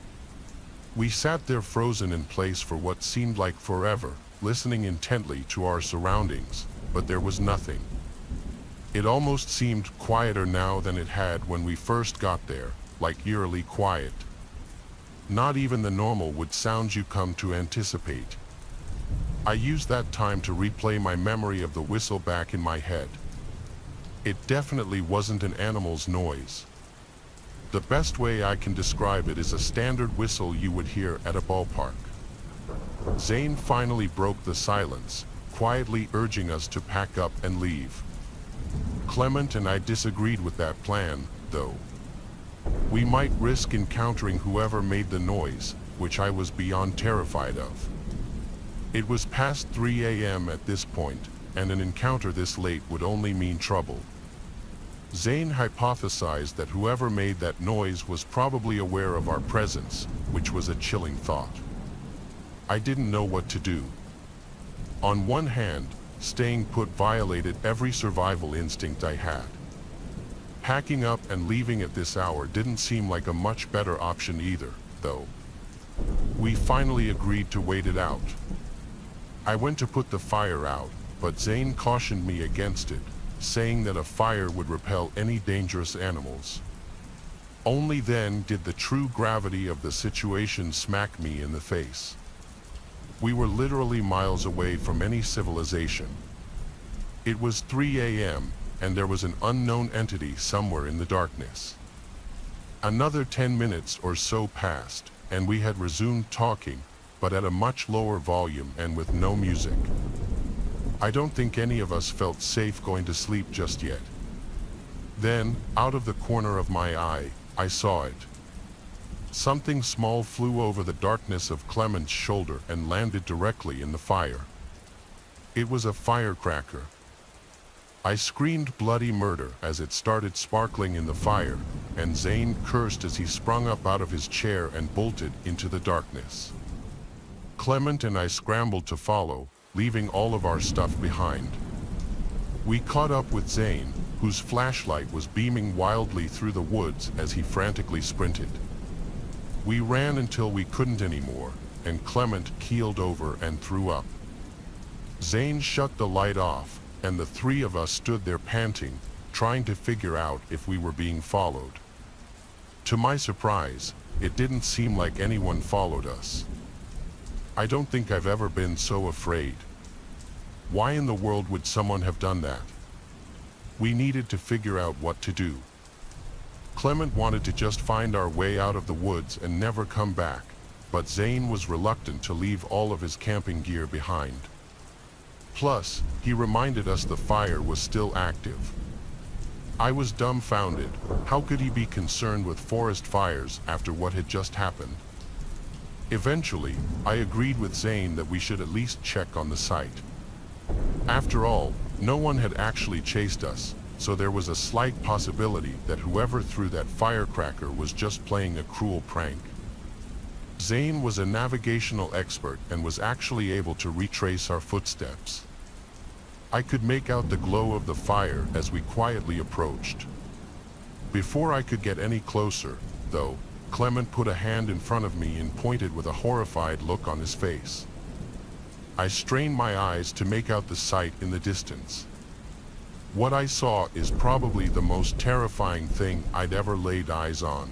We sat there frozen in place for what seemed like forever, listening intently to our surroundings, but there was nothing. It almost seemed quieter now than it had when we first got there, like eerily quiet. Not even the normal wood sounds you come to anticipate. I used that time to replay my memory of the whistle back in my head. It definitely wasn't an animal's noise. The best way I can describe it is a standard whistle you would hear at a ballpark. Zane finally broke the silence, quietly urging us to pack up and leave. Clement and I disagreed with that plan, though. We might risk encountering whoever made the noise, which I was beyond terrified of. It was past 3 a.m. at this point, and an encounter this late would only mean trouble. Zane hypothesized that whoever made that noise was probably aware of our presence, which was a chilling thought. I didn't know what to do. On one hand, staying put violated every survival instinct I had. Packing up and leaving at this hour didn't seem like a much better option either, though. We finally agreed to wait it out. I went to put the fire out, but Zane cautioned me against it, saying that a fire would repel any dangerous animals. Only then did the true gravity of the situation smack me in the face. We were literally miles away from any civilization. It was 3 a.m., and there was an unknown entity somewhere in the darkness. Another 10 minutes or so passed, and we had resumed talking, but at a much lower volume and with no music. I don't think any of us felt safe going to sleep just yet. Then, out of the corner of my eye, I saw it. Something small flew over the darkness of Clement's shoulder and landed directly in the fire. It was a firecracker. I screamed bloody murder as it started sparkling in the fire, and Zane cursed as he sprung up out of his chair and bolted into the darkness. Clement and I scrambled to follow, leaving all of our stuff behind. We caught up with Zane, whose flashlight was beaming wildly through the woods as he frantically sprinted. We ran until we couldn't anymore, and Clement keeled over and threw up. Zane shut the light off, and the three of us stood there panting, trying to figure out if we were being followed. To my surprise, it didn't seem like anyone followed us. I don't think I've ever been so afraid. Why in the world would someone have done that? We needed to figure out what to do. Clement wanted to just find our way out of the woods and never come back, but Zane was reluctant to leave all of his camping gear behind. Plus, he reminded us the fire was still active. I was dumbfounded. How could he be concerned with forest fires after what had just happened? Eventually, I agreed with Zane that we should at least check on the site. After all, no one had actually chased us, so there was a slight possibility that whoever threw that firecracker was just playing a cruel prank. Zane was a navigational expert and was actually able to retrace our footsteps. I could make out the glow of the fire as we quietly approached. Before I could get any closer, though, Clement put a hand in front of me and pointed with a horrified look on his face. I strained my eyes to make out the sight in the distance. What I saw is probably the most terrifying thing I'd ever laid eyes on.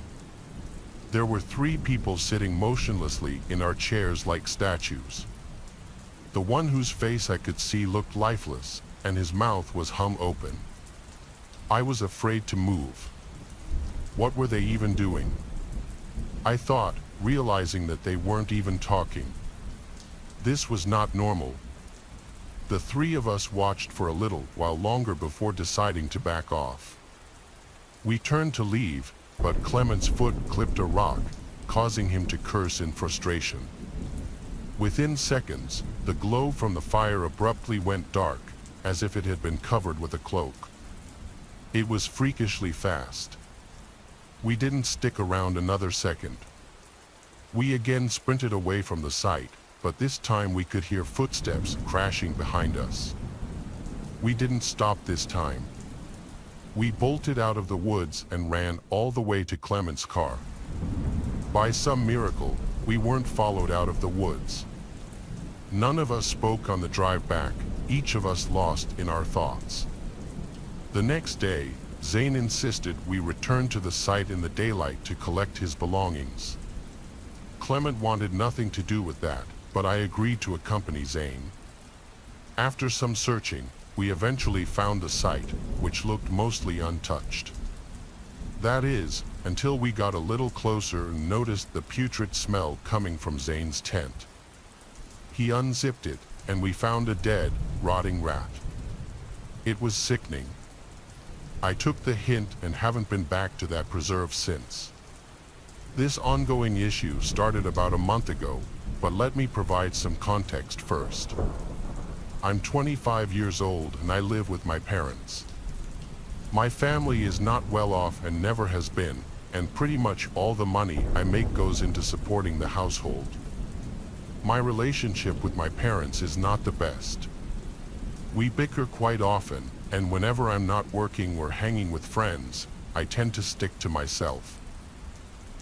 There were 3 people sitting motionlessly in our chairs like statues. The one whose face I could see looked lifeless, and his mouth was hung open. I was afraid to move. What were they even doing? I thought, realizing that they weren't even talking. This was not normal. The 3 of us watched for a little while longer before deciding to back off. We turned to leave, but Clement's foot clipped a rock, causing him to curse in frustration. Within seconds, the glow from the fire abruptly went dark, as if it had been covered with a cloak. It was freakishly fast. We didn't stick around another second. We again sprinted away from the site, but this time we could hear footsteps crashing behind us. We didn't stop this time. We bolted out of the woods and ran all the way to Clement's car. By some miracle, we weren't followed out of the woods. None of us spoke on the drive back, each of us lost in our thoughts. The next day, Zane insisted we return to the site in the daylight to collect his belongings. Clement wanted nothing to do with that, but I agreed to accompany Zane. After some searching, we eventually found the site, which looked mostly untouched. That is, until we got a little closer and noticed the putrid smell coming from Zane's tent. He unzipped it, and we found a dead, rotting rat. It was sickening. I took the hint and haven't been back to that preserve since. This ongoing issue started about a month ago, but let me provide some context first. I'm 25 years old and I live with my parents. My family is not well off and never has been, and pretty much all the money I make goes into supporting the household. My relationship with my parents is not the best. We bicker quite often, and whenever I'm not working or hanging with friends, I tend to stick to myself.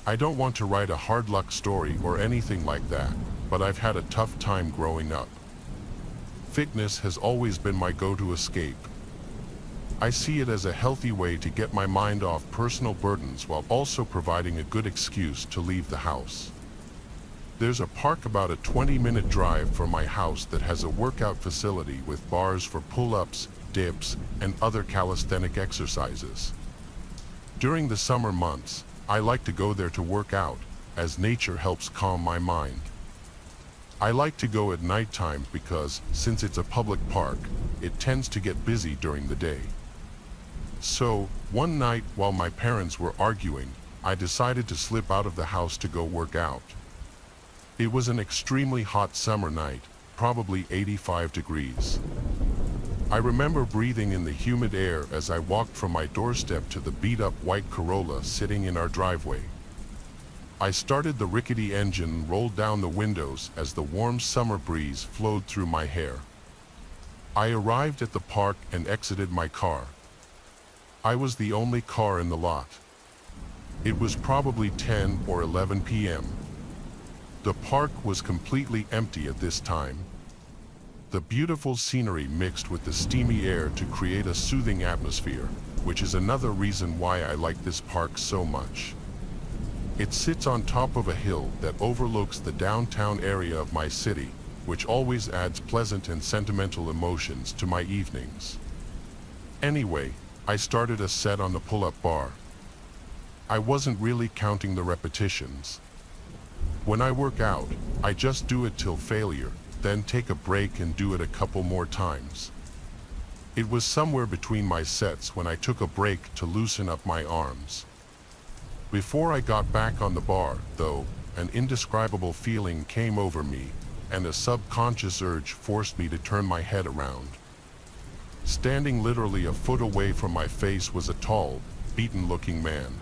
I don't want to write a hard luck story or anything like that, but I've had a tough time growing up. Fitness has always been my go-to escape. I see it as a healthy way to get my mind off personal burdens while also providing a good excuse to leave the house. There's a park about a 20-minute drive from my house that has a workout facility with bars for pull-ups, dips, and other calisthenic exercises. During the summer months, I like to go there to work out, as nature helps calm my mind. I like to go at nighttime because, since it's a public park, it tends to get busy during the day. So, one night while my parents were arguing, I decided to slip out of the house to go work out. It was an extremely hot summer night, probably 85 degrees. I remember breathing in the humid air as I walked from my doorstep to the beat-up white Corolla sitting in our driveway. I started the rickety engine and rolled down the windows as the warm summer breeze flowed through my hair. I arrived at the park and exited my car. I was the only car in the lot. It was probably 10 or 11 p.m. The park was completely empty at this time. The beautiful scenery mixed with the steamy air to create a soothing atmosphere, which is another reason why I like this park so much. It sits on top of a hill that overlooks the downtown area of my city, which always adds pleasant and sentimental emotions to my evenings. Anyway, I started a set on the pull-up bar. I wasn't really counting the repetitions. When I work out, I just do it till failure, then take a break and do it a couple more times. It was somewhere between my sets when I took a break to loosen up my arms. Before I got back on the bar, though, an indescribable feeling came over me, and a subconscious urge forced me to turn my head around. Standing literally a foot away from my face was a tall, beaten-looking man.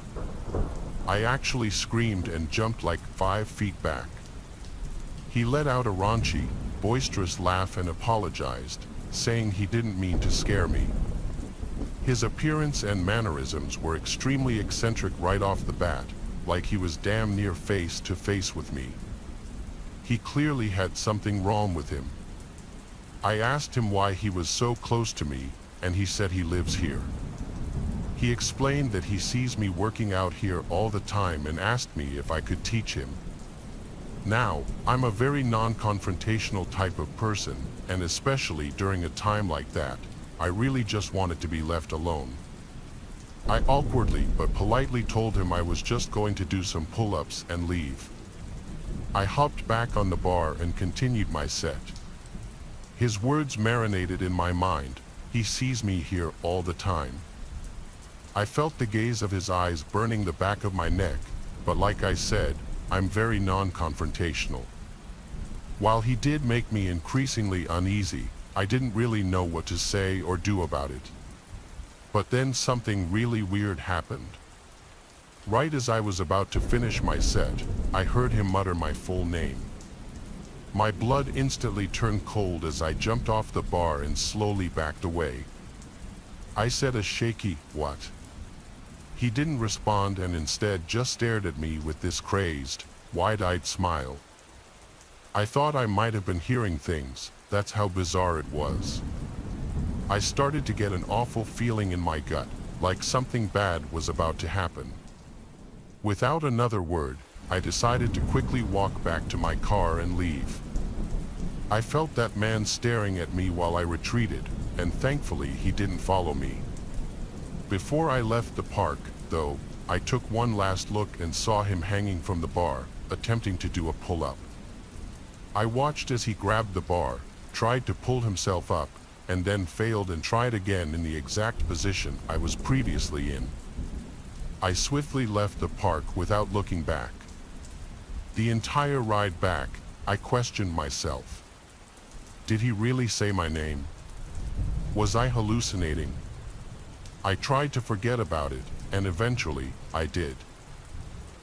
I actually screamed and jumped like 5 feet back. He let out a raunchy, boisterous laugh and apologized, saying he didn't mean to scare me. His appearance and mannerisms were extremely eccentric right off the bat, like he was damn near face to face with me. He clearly had something wrong with him. I asked him why he was so close to me, and he said he lives here. He explained that he sees me working out here all the time and asked me if I could teach him. Now, I'm a very non-confrontational type of person, and especially during a time like that, I really just wanted to be left alone. I awkwardly but politely told him I was just going to do some pull-ups and leave. I hopped back on the bar and continued my set. His words marinated in my mind. He sees me here all the time. I felt the gaze of his eyes burning the back of my neck, but like I said, I'm very non-confrontational. While he did make me increasingly uneasy, I didn't really know what to say or do about it. But then something really weird happened. Right as I was about to finish my set, I heard him mutter my full name. My blood instantly turned cold as I jumped off the bar and slowly backed away. I said a shaky, "What?" He didn't respond and instead just stared at me with this crazed, wide-eyed smile. I thought I might have been hearing things, that's how bizarre it was. I started to get an awful feeling in my gut, like something bad was about to happen. Without another word, I decided to quickly walk back to my car and leave. I felt that man staring at me while I retreated, and thankfully he didn't follow me. Before I left the park, though, I took one last look and saw him hanging from the bar, attempting to do a pull-up. I watched as he grabbed the bar, tried to pull himself up, and then failed and tried again in the exact position I was previously in. I swiftly left the park without looking back. The entire ride back, I questioned myself. Did he really say my name? Was I hallucinating? I tried to forget about it, and eventually, I did.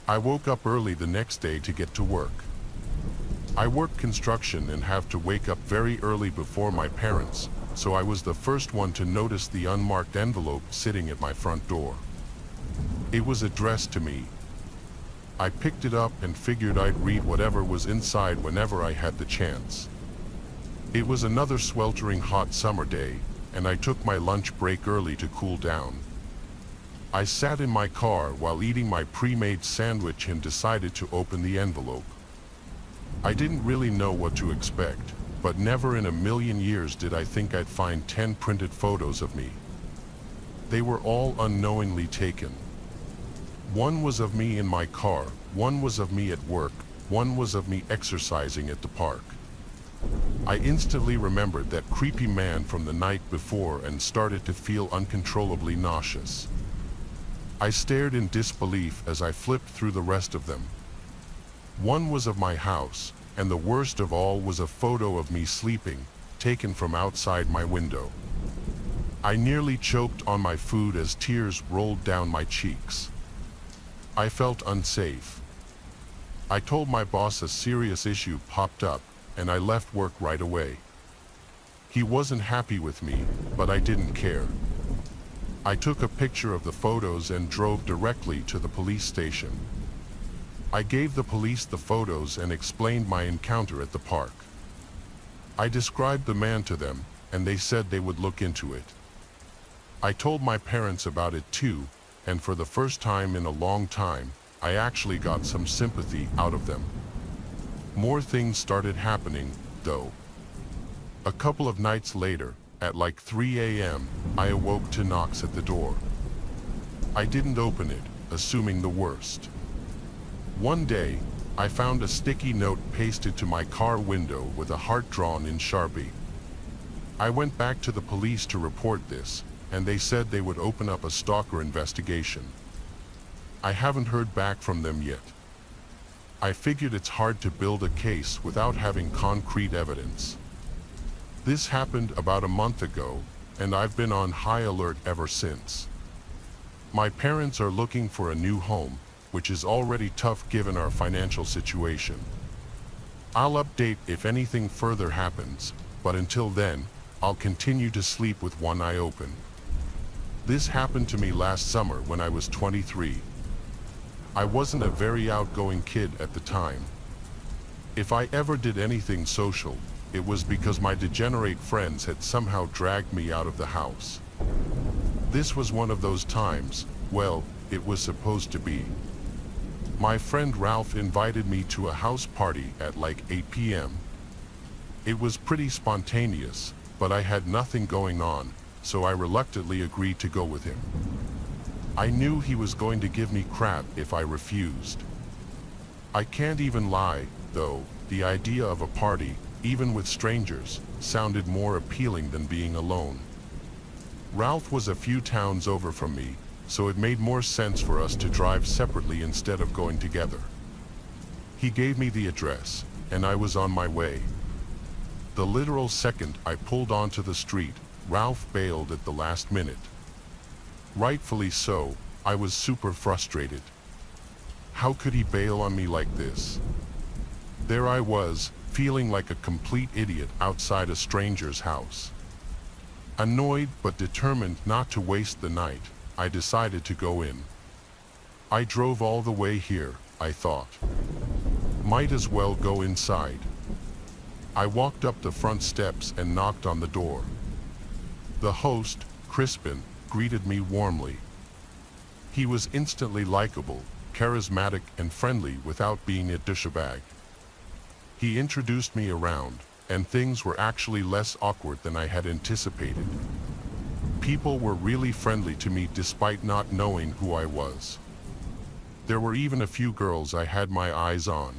I woke up early the next day to get to work. I work construction and have to wake up very early before my parents, so I was the first one to notice the unmarked envelope sitting at my front door. It was addressed to me. I picked it up and figured I'd read whatever was inside whenever I had the chance. It was another sweltering hot summer day, and I took my lunch break early to cool down. I sat in my car while eating my pre-made sandwich and decided to open the envelope. I didn't really know what to expect, but never in a million years did I think I'd find 10 printed photos of me. They were all unknowingly taken. One was of me in my car, one was of me at work, one was of me exercising at the park. I instantly remembered that creepy man from the night before and started to feel uncontrollably nauseous. I stared in disbelief as I flipped through the rest of them. One was of my house, and the worst of all was a photo of me sleeping, taken from outside my window. I nearly choked on my food as tears rolled down my cheeks. I felt unsafe. I told my boss a serious issue popped up, and I left work right away. He wasn't happy with me, but I didn't care. I took a picture of the photos and drove directly to the police station. I gave the police the photos and explained my encounter at the park. I described the man to them, and they said they would look into it. I told my parents about it too, and for the first time in a long time, I actually got some sympathy out of them. More things started happening, though. A couple of nights later, at like 3 a.m., I awoke to knocks at the door. I didn't open it, assuming the worst. One day, I found a sticky note pasted to my car window with a heart drawn in Sharpie. I went back to the police to report this, and they said they would open up a stalker investigation. I haven't heard back from them yet. I figured it's hard to build a case without having concrete evidence. This happened about a month ago, and I've been on high alert ever since. My parents are looking for a new home, which is already tough given our financial situation. I'll update if anything further happens, but until then, I'll continue to sleep with one eye open. This happened to me last summer when I was 23. I wasn't a very outgoing kid at the time. If I ever did anything social, it was because my degenerate friends had somehow dragged me out of the house. This was one of those times, well, it was supposed to be. My friend Ralph invited me to a house party at like 8 p.m. It was pretty spontaneous, but I had nothing going on, so I reluctantly agreed to go with him. I knew he was going to give me crap if I refused. I can't even lie, though, the idea of a party, even with strangers, sounded more appealing than being alone. Ralph was a few towns over from me, so it made more sense for us to drive separately instead of going together. He gave me the address, and I was on my way. The literal second I pulled onto the street, Ralph bailed at the last minute. Rightfully so, I was super frustrated. How could he bail on me like this? There I was, feeling like a complete idiot outside a stranger's house. Annoyed but determined not to waste the night, I decided to go in. I drove all the way here, I thought. Might as well go inside. I walked up the front steps and knocked on the door. The host, Crispin, greeted me warmly. He was instantly likable, charismatic and friendly without being a douchebag. He introduced me around, and things were actually less awkward than I had anticipated. People were really friendly to me despite not knowing who I was. There were even a few girls I had my eyes on.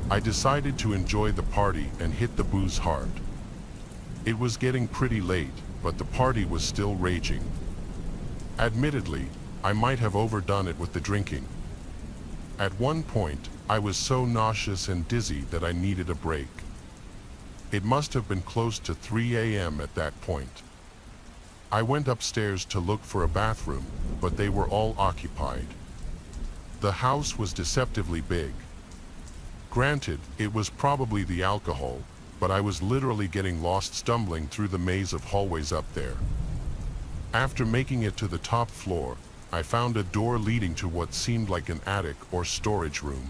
I decided to enjoy the party and hit the booze hard. It was getting pretty late, but the party was still raging. Admittedly, I might have overdone it with the drinking. At one point, I was so nauseous and dizzy that I needed a break. It must have been close to 3 a.m. at that point. I went upstairs to look for a bathroom, but they were all occupied. The house was deceptively big. Granted, it was probably the alcohol, but I was literally getting lost stumbling through the maze of hallways up there. After making it to the top floor, I found a door leading to what seemed like an attic or storage room.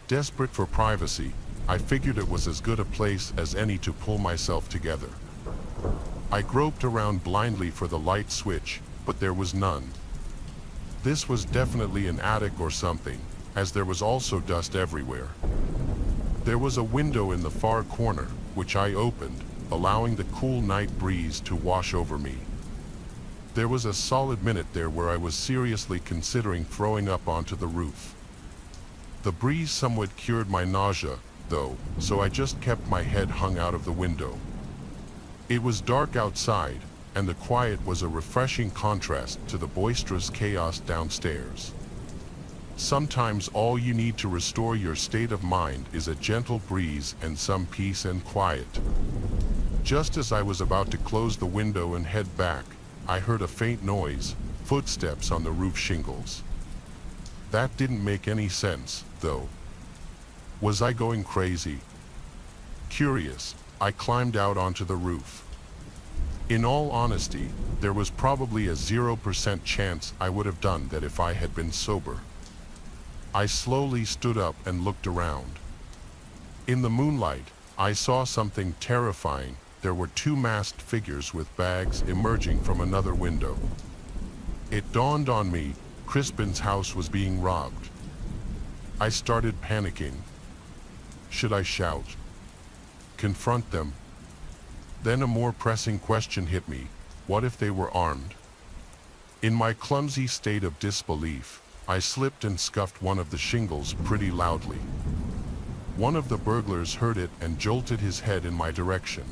Desperate for privacy, I figured it was as good a place as any to pull myself together. I groped around blindly for the light switch, but there was none. This was definitely an attic or something, as there was also dust everywhere. There was a window in the far corner, which I opened, allowing the cool night breeze to wash over me. There was a solid minute there where I was seriously considering throwing up onto the roof. The breeze somewhat cured my nausea, though, so I just kept my head hung out of the window. It was dark outside, and the quiet was a refreshing contrast to the boisterous chaos downstairs. Sometimes all you need to restore your state of mind is a gentle breeze and some peace and quiet. Just as I was about to close the window and head back, I heard a faint noise, footsteps on the roof shingles. That didn't make any sense, though. Was I going crazy? Curious, I climbed out onto the roof. In all honesty, there was probably a 0% chance I would have done that if I had been sober. I slowly stood up and looked around. In the moonlight, I saw something terrifying. There were two masked figures with bags emerging from another window. It dawned on me, Crispin's house was being robbed. I started panicking. Should I shout? Confront them? Then a more pressing question hit me. What if they were armed? In my clumsy state of disbelief, I slipped and scuffed one of the shingles pretty loudly. One of the burglars heard it and jolted his head in my direction.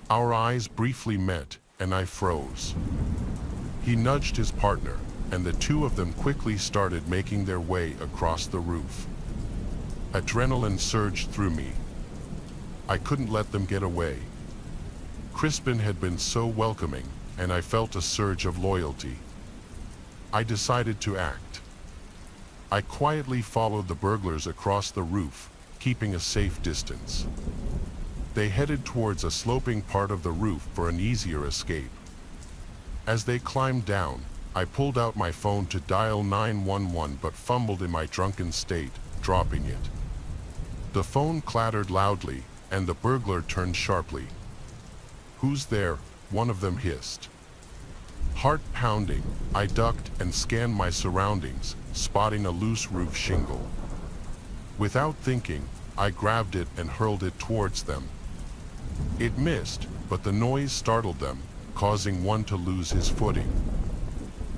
Our eyes briefly met, and I froze. He nudged his partner, and the two of them quickly started making their way across the roof. Adrenaline surged through me. I couldn't let them get away. Crispin had been so welcoming, and I felt a surge of loyalty. I decided to act. I quietly followed the burglars across the roof, keeping a safe distance. They headed towards a sloping part of the roof for an easier escape. As they climbed down, I pulled out my phone to dial 911 but fumbled in my drunken state, dropping it. The phone clattered loudly, and the burglar turned sharply. "Who's there?" one of them hissed. Heart pounding, I ducked and scanned my surroundings, spotting a loose roof shingle. Without thinking, I grabbed it and hurled it towards them. It missed, but the noise startled them, causing one to lose his footing.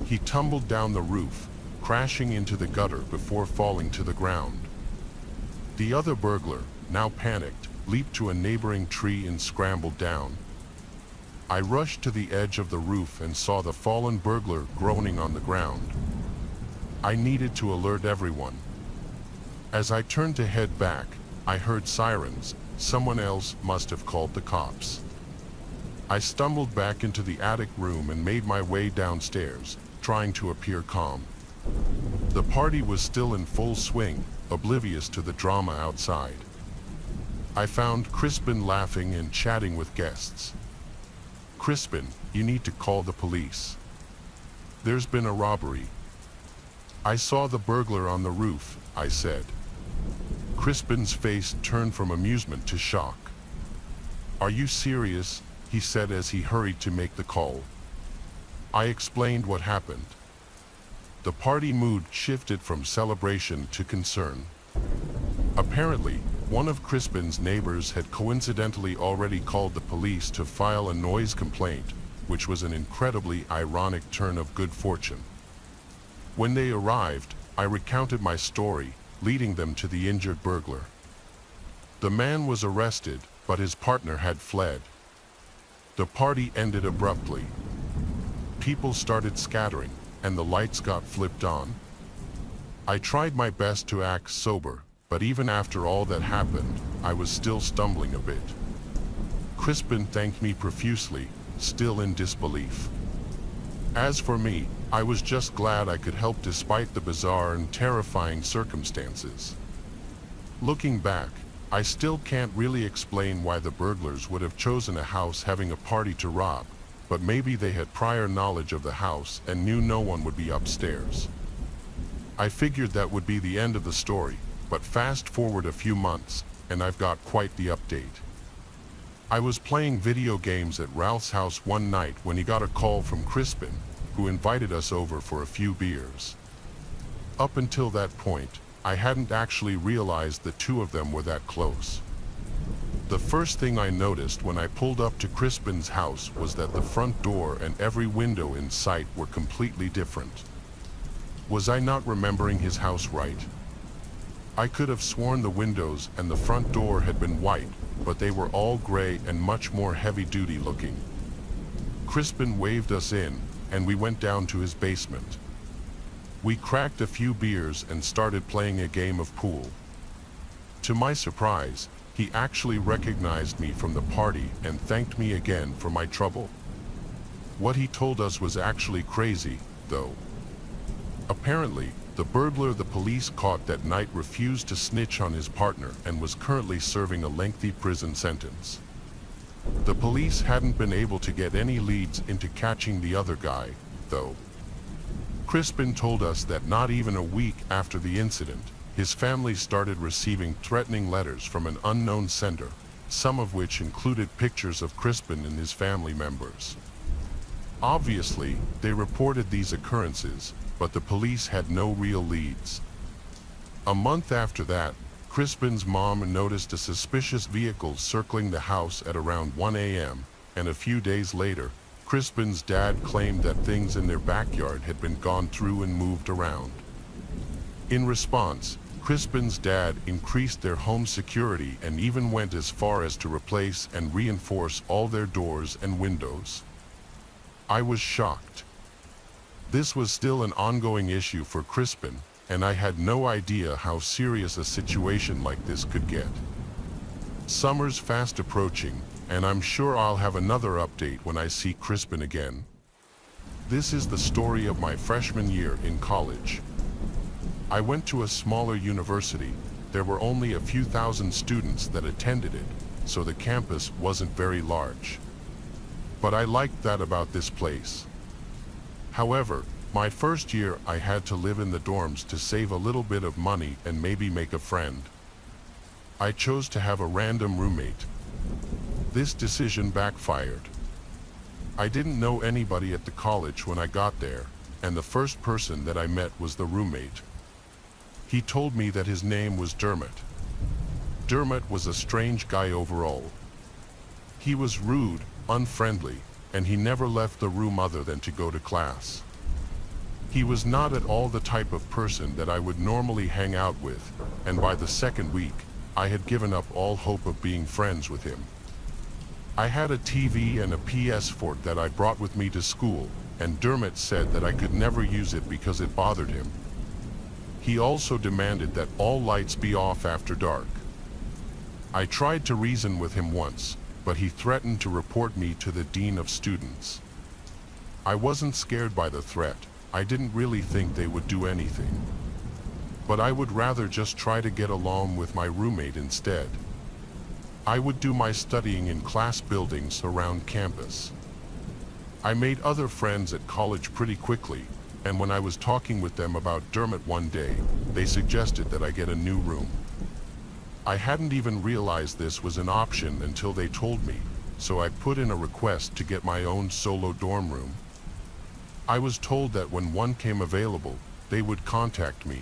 He tumbled down the roof, crashing into the gutter before falling to the ground. The other burglar, now panicked, leaped to a neighboring tree and scrambled down. I rushed to the edge of the roof and saw the fallen burglar groaning on the ground. I needed to alert everyone. As I turned to head back, I heard sirens. Someone else must have called the cops. I stumbled back into the attic room and made my way downstairs, trying to appear calm. The party was still in full swing, oblivious to the drama outside. I found Crispin laughing and chatting with guests. "Crispin, you need to call the police. There's been a robbery." "I saw the burglar on the roof," I said. Crispin's face turned from amusement to shock. "Are you serious?" he said as he hurried to make the call. I explained what happened. The party mood shifted from celebration to concern. Apparently, one of Crispin's neighbors had coincidentally already called the police to file a noise complaint, which was an incredibly ironic turn of good fortune. When they arrived, I recounted my story, leading them to the injured burglar. The man was arrested, but his partner had fled. The party ended abruptly. People started scattering, and the lights got flipped on. I tried my best to act sober, but even after all that happened, I was still stumbling a bit. Crispin thanked me profusely, still in disbelief. As for me, I was just glad I could help despite the bizarre and terrifying circumstances. Looking back, I still can't really explain why the burglars would have chosen a house having a party to rob, but maybe they had prior knowledge of the house and knew no one would be upstairs. I figured that would be the end of the story, but fast forward a few months, and I've got quite the update. I was playing video games at Ralph's house one night when he got a call from Crispin, who invited us over for a few beers. Up until that point, I hadn't actually realized the two of them were that close. The first thing I noticed when I pulled up to Crispin's house was that the front door and every window in sight were completely different. Was I not remembering his house right? I could have sworn the windows and the front door had been white, but they were all gray and much more heavy-duty looking. Crispin waved us in, and we went down to his basement. We cracked a few beers and started playing a game of pool. To my surprise, he actually recognized me from the party and thanked me again for my trouble. What he told us was actually crazy, though. Apparently, the burglar the police caught that night refused to snitch on his partner and was currently serving a lengthy prison sentence. The police hadn't been able to get any leads into catching the other guy, though. Crispin told us that not even a week after the incident, his family started receiving threatening letters from an unknown sender, some of which included pictures of Crispin and his family members. Obviously, they reported these occurrences, but the police had no real leads. A month after that, Crispin's mom noticed a suspicious vehicle circling the house at around 1 a.m., and a few days later, Crispin's dad claimed that things in their backyard had been gone through and moved around. In response, Crispin's dad increased their home security and even went as far as to replace and reinforce all their doors and windows. I was shocked. This was still an ongoing issue for Crispin, and I had no idea how serious a situation like this could get. Summer's fast approaching, and I'm sure I'll have another update when I see Crispin again. This is the story of my freshman year in college. I went to a smaller university, there were only a few thousand students that attended it, so the campus wasn't very large. But I liked that about this place. However, my first year I had to live in the dorms to save a little bit of money and maybe make a friend. I chose to have a random roommate. This decision backfired. I didn't know anybody at the college when I got there, and the first person that I met was the roommate. He told me that his name was Dermot. Dermot was a strange guy overall. He was rude, unfriendly, and he never left the room other than to go to class. He was not at all the type of person that I would normally hang out with, and by the second week, I had given up all hope of being friends with him. I had a TV and a PS4 that I brought with me to school, and Dermot said that I could never use it because it bothered him. He also demanded that all lights be off after dark. I tried to reason with him once, but he threatened to report me to the dean of students. I wasn't scared by the threat. I didn't really think they would do anything. But I would rather just try to get along with my roommate instead. I would do my studying in class buildings around campus. I made other friends at college pretty quickly, and when I was talking with them about Dermot one day, they suggested that I get a new room. I hadn't even realized this was an option until they told me, so I put in a request to get my own solo dorm room. I was told that when one came available, they would contact me.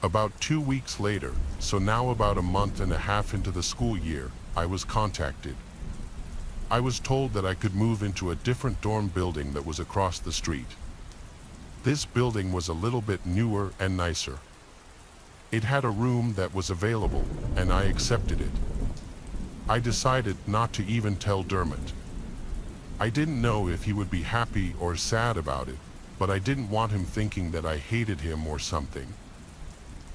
About 2 weeks later, so now about a month and a half into the school year, I was contacted. I was told that I could move into a different dorm building that was across the street. This building was a little bit newer and nicer. It had a room that was available, and I accepted it. I decided not to even tell Dermot. I didn't know if he would be happy or sad about it, but I didn't want him thinking that I hated him or something.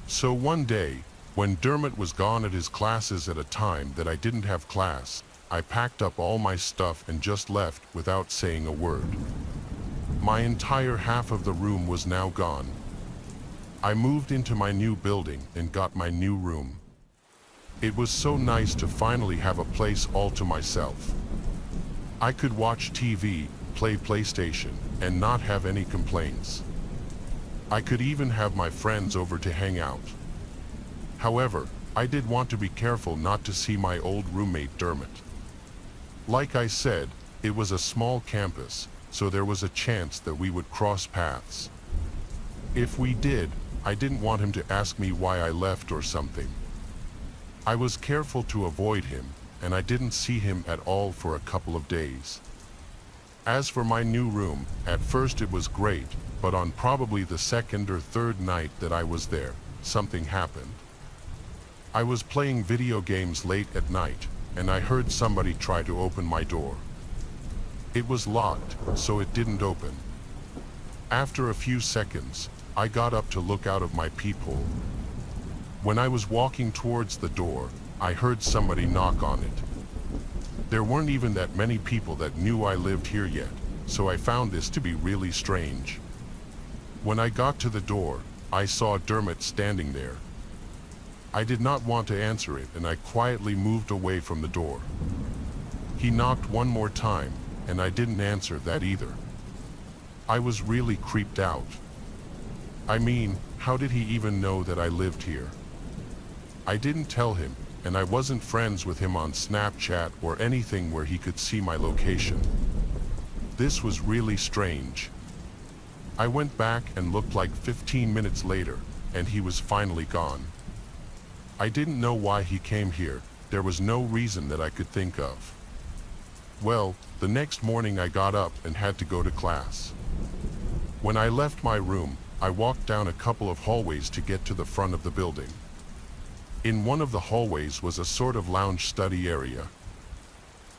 So one day, when Dermot was gone at his classes at a time that I didn't have class, I packed up all my stuff and just left without saying a word. My entire half of the room was now gone. I moved into my new building and got my new room. It was so nice to finally have a place all to myself. I could watch TV, play PlayStation, and not have any complaints. I could even have my friends over to hang out. However, I did want to be careful not to see my old roommate Dermot. Like I said, it was a small campus, so there was a chance that we would cross paths. If we did, I didn't want him to ask me why I left or something. I was careful to avoid him, and I didn't see him at all for a couple of days. As for my new room, at first it was great, but on probably the second or third night that I was there, something happened. I was playing video games late at night, and I heard somebody try to open my door. It was locked, so it didn't open. After a few seconds, I got up to look out of my peephole. When I was walking towards the door, I heard somebody knock on it. There weren't even that many people that knew I lived here yet, so I found this to be really strange. When I got to the door, I saw Dermot standing there. I did not want to answer it, and I quietly moved away from the door. He knocked one more time, and I didn't answer that either. I was really creeped out. I mean, how did he even know that I lived here? I didn't tell him, and I wasn't friends with him on Snapchat or anything where he could see my location. This was really strange. I went back and looked like 15 minutes later, and he was finally gone. I didn't know why he came here. There was no reason that I could think of. Well, the next morning I got up and had to go to class. When I left my room, I walked down a couple of hallways to get to the front of the building. In one of the hallways was a sort of lounge study area.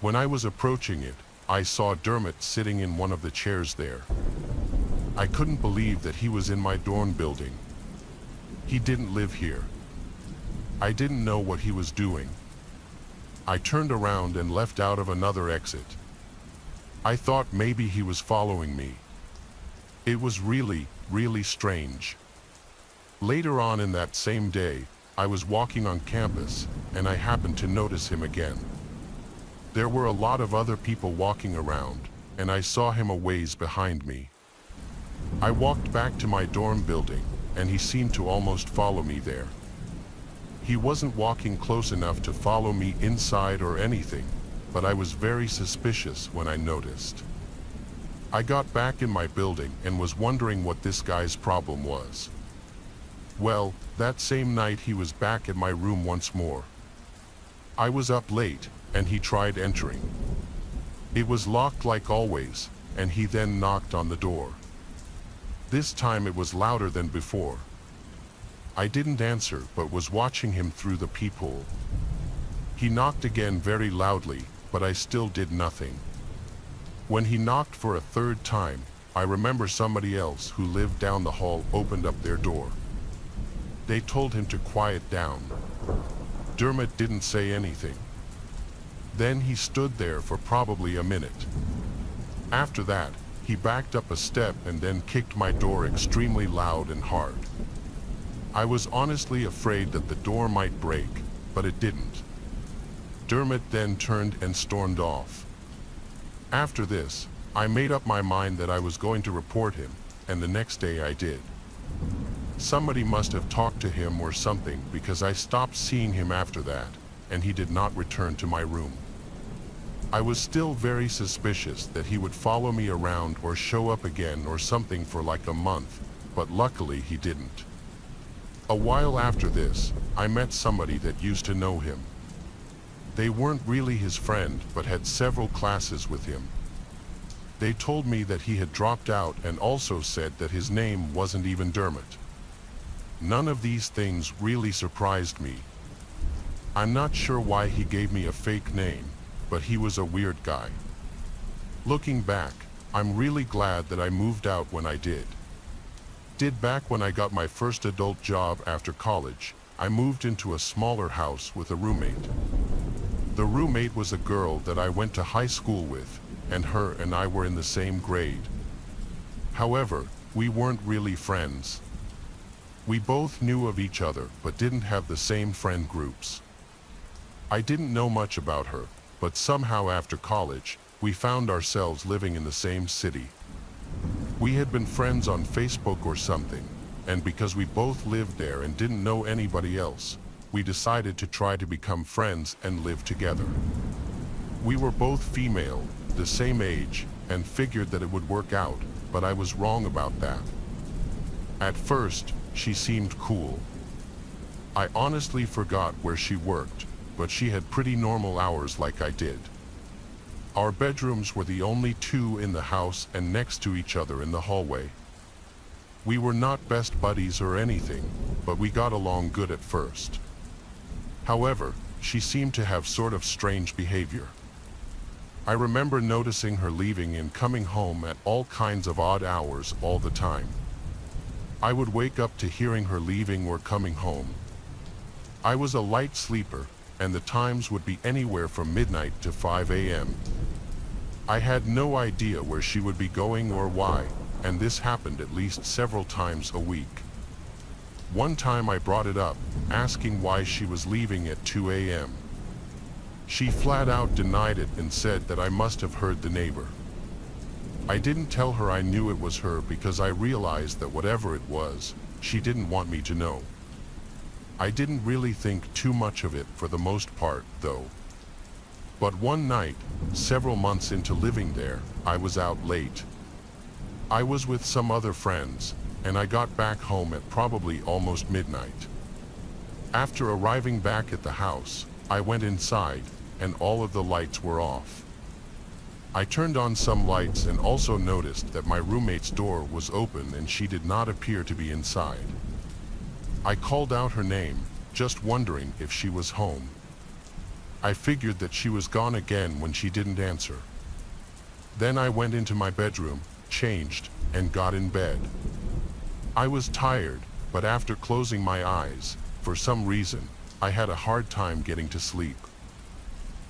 When I was approaching it, I saw Dermot sitting in one of the chairs there. I couldn't believe that he was in my dorm building. He didn't live here. I didn't know what he was doing. I turned around and left out of another exit. I thought maybe he was following me. It was really, really strange. Later on in that same day, I was walking on campus, and I happened to notice him again. There were a lot of other people walking around, and I saw him a ways behind me. I walked back to my dorm building, and he seemed to almost follow me there. He wasn't walking close enough to follow me inside or anything, but I was very suspicious when I noticed. I got back in my building and was wondering what this guy's problem was. Well, that same night he was back at my room once more. I was up late, and he tried entering. It was locked like always, and he then knocked on the door. This time it was louder than before. I didn't answer but was watching him through the peephole. He knocked again very loudly, but I still did nothing. When he knocked for a third time, I remember somebody else who lived down the hall opened up their door. They told him to quiet down. Dermot didn't say anything. Then he stood there for probably a minute. After that, he backed up a step and then kicked my door extremely loud and hard. I was honestly afraid that the door might break, but it didn't. Dermot then turned and stormed off. After this, I made up my mind that I was going to report him, and the next day I did. Somebody must have talked to him or something because I stopped seeing him after that, and he did not return to my room. I was still very suspicious that he would follow me around or show up again or something for like a month, but luckily he didn't. A while after this, I met somebody that used to know him. They weren't really his friend, but had several classes with him. They told me that he had dropped out and also said that his name wasn't even Dermot. None of these things really surprised me. I'm not sure why he gave me a fake name, but he was a weird guy. Looking back, I'm really glad that I moved out when I did. Back when I got my first adult job after college, I moved into a smaller house with a roommate. The roommate was a girl that I went to high school with, and her and I were in the same grade. However, we weren't really friends. We both knew of each other, but didn't have the same friend groups. I didn't know much about her, but somehow after college, we found ourselves living in the same city. We had been friends on Facebook or something, and because we both lived there and didn't know anybody else, we decided to try to become friends and live together. We were both female, the same age, and figured that it would work out, but I was wrong about that. At first, she seemed cool. I honestly forgot where she worked, but she had pretty normal hours like I did. Our bedrooms were the only two in the house and next to each other in the hallway. We were not best buddies or anything, but we got along good at first. However, she seemed to have sort of strange behavior. I remember noticing her leaving and coming home at all kinds of odd hours all the time. I would wake up to hearing her leaving or coming home. I was a light sleeper, and the times would be anywhere from midnight to 5 a.m. I had no idea where she would be going or why, and this happened at least several times a week. One time I brought it up, asking why she was leaving at 2 a.m. She flat out denied it and said that I must have heard the neighbor. I didn't tell her I knew it was her because I realized that whatever it was, she didn't want me to know. I didn't really think too much of it for the most part, though. But one night, several months into living there, I was out late. I was with some other friends, and I got back home at probably almost midnight. After arriving back at the house, I went inside, and all of the lights were off. I turned on some lights and also noticed that my roommate's door was open and she did not appear to be inside. I called out her name, just wondering if she was home. I figured that she was gone again when she didn't answer. Then I went into my bedroom, changed, and got in bed. I was tired, but after closing my eyes, for some reason, I had a hard time getting to sleep.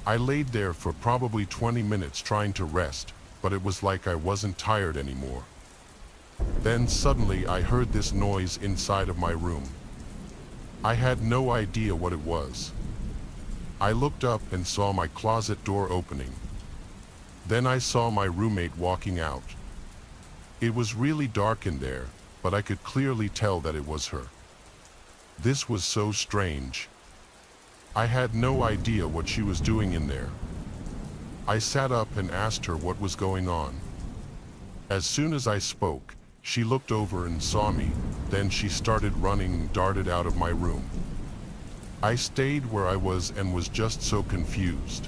I laid there for probably 20 minutes trying to rest, but it was like I wasn't tired anymore. Then suddenly I heard this noise inside of my room. I had no idea what it was. I looked up and saw my closet door opening. Then I saw my roommate walking out. It was really dark in there, but I could clearly tell that it was her. This was so strange. I had no idea what she was doing in there. I sat up and asked her what was going on. As soon as I spoke, she looked over and saw me, then she started running and darted out of my room. I stayed where I was and was just so confused.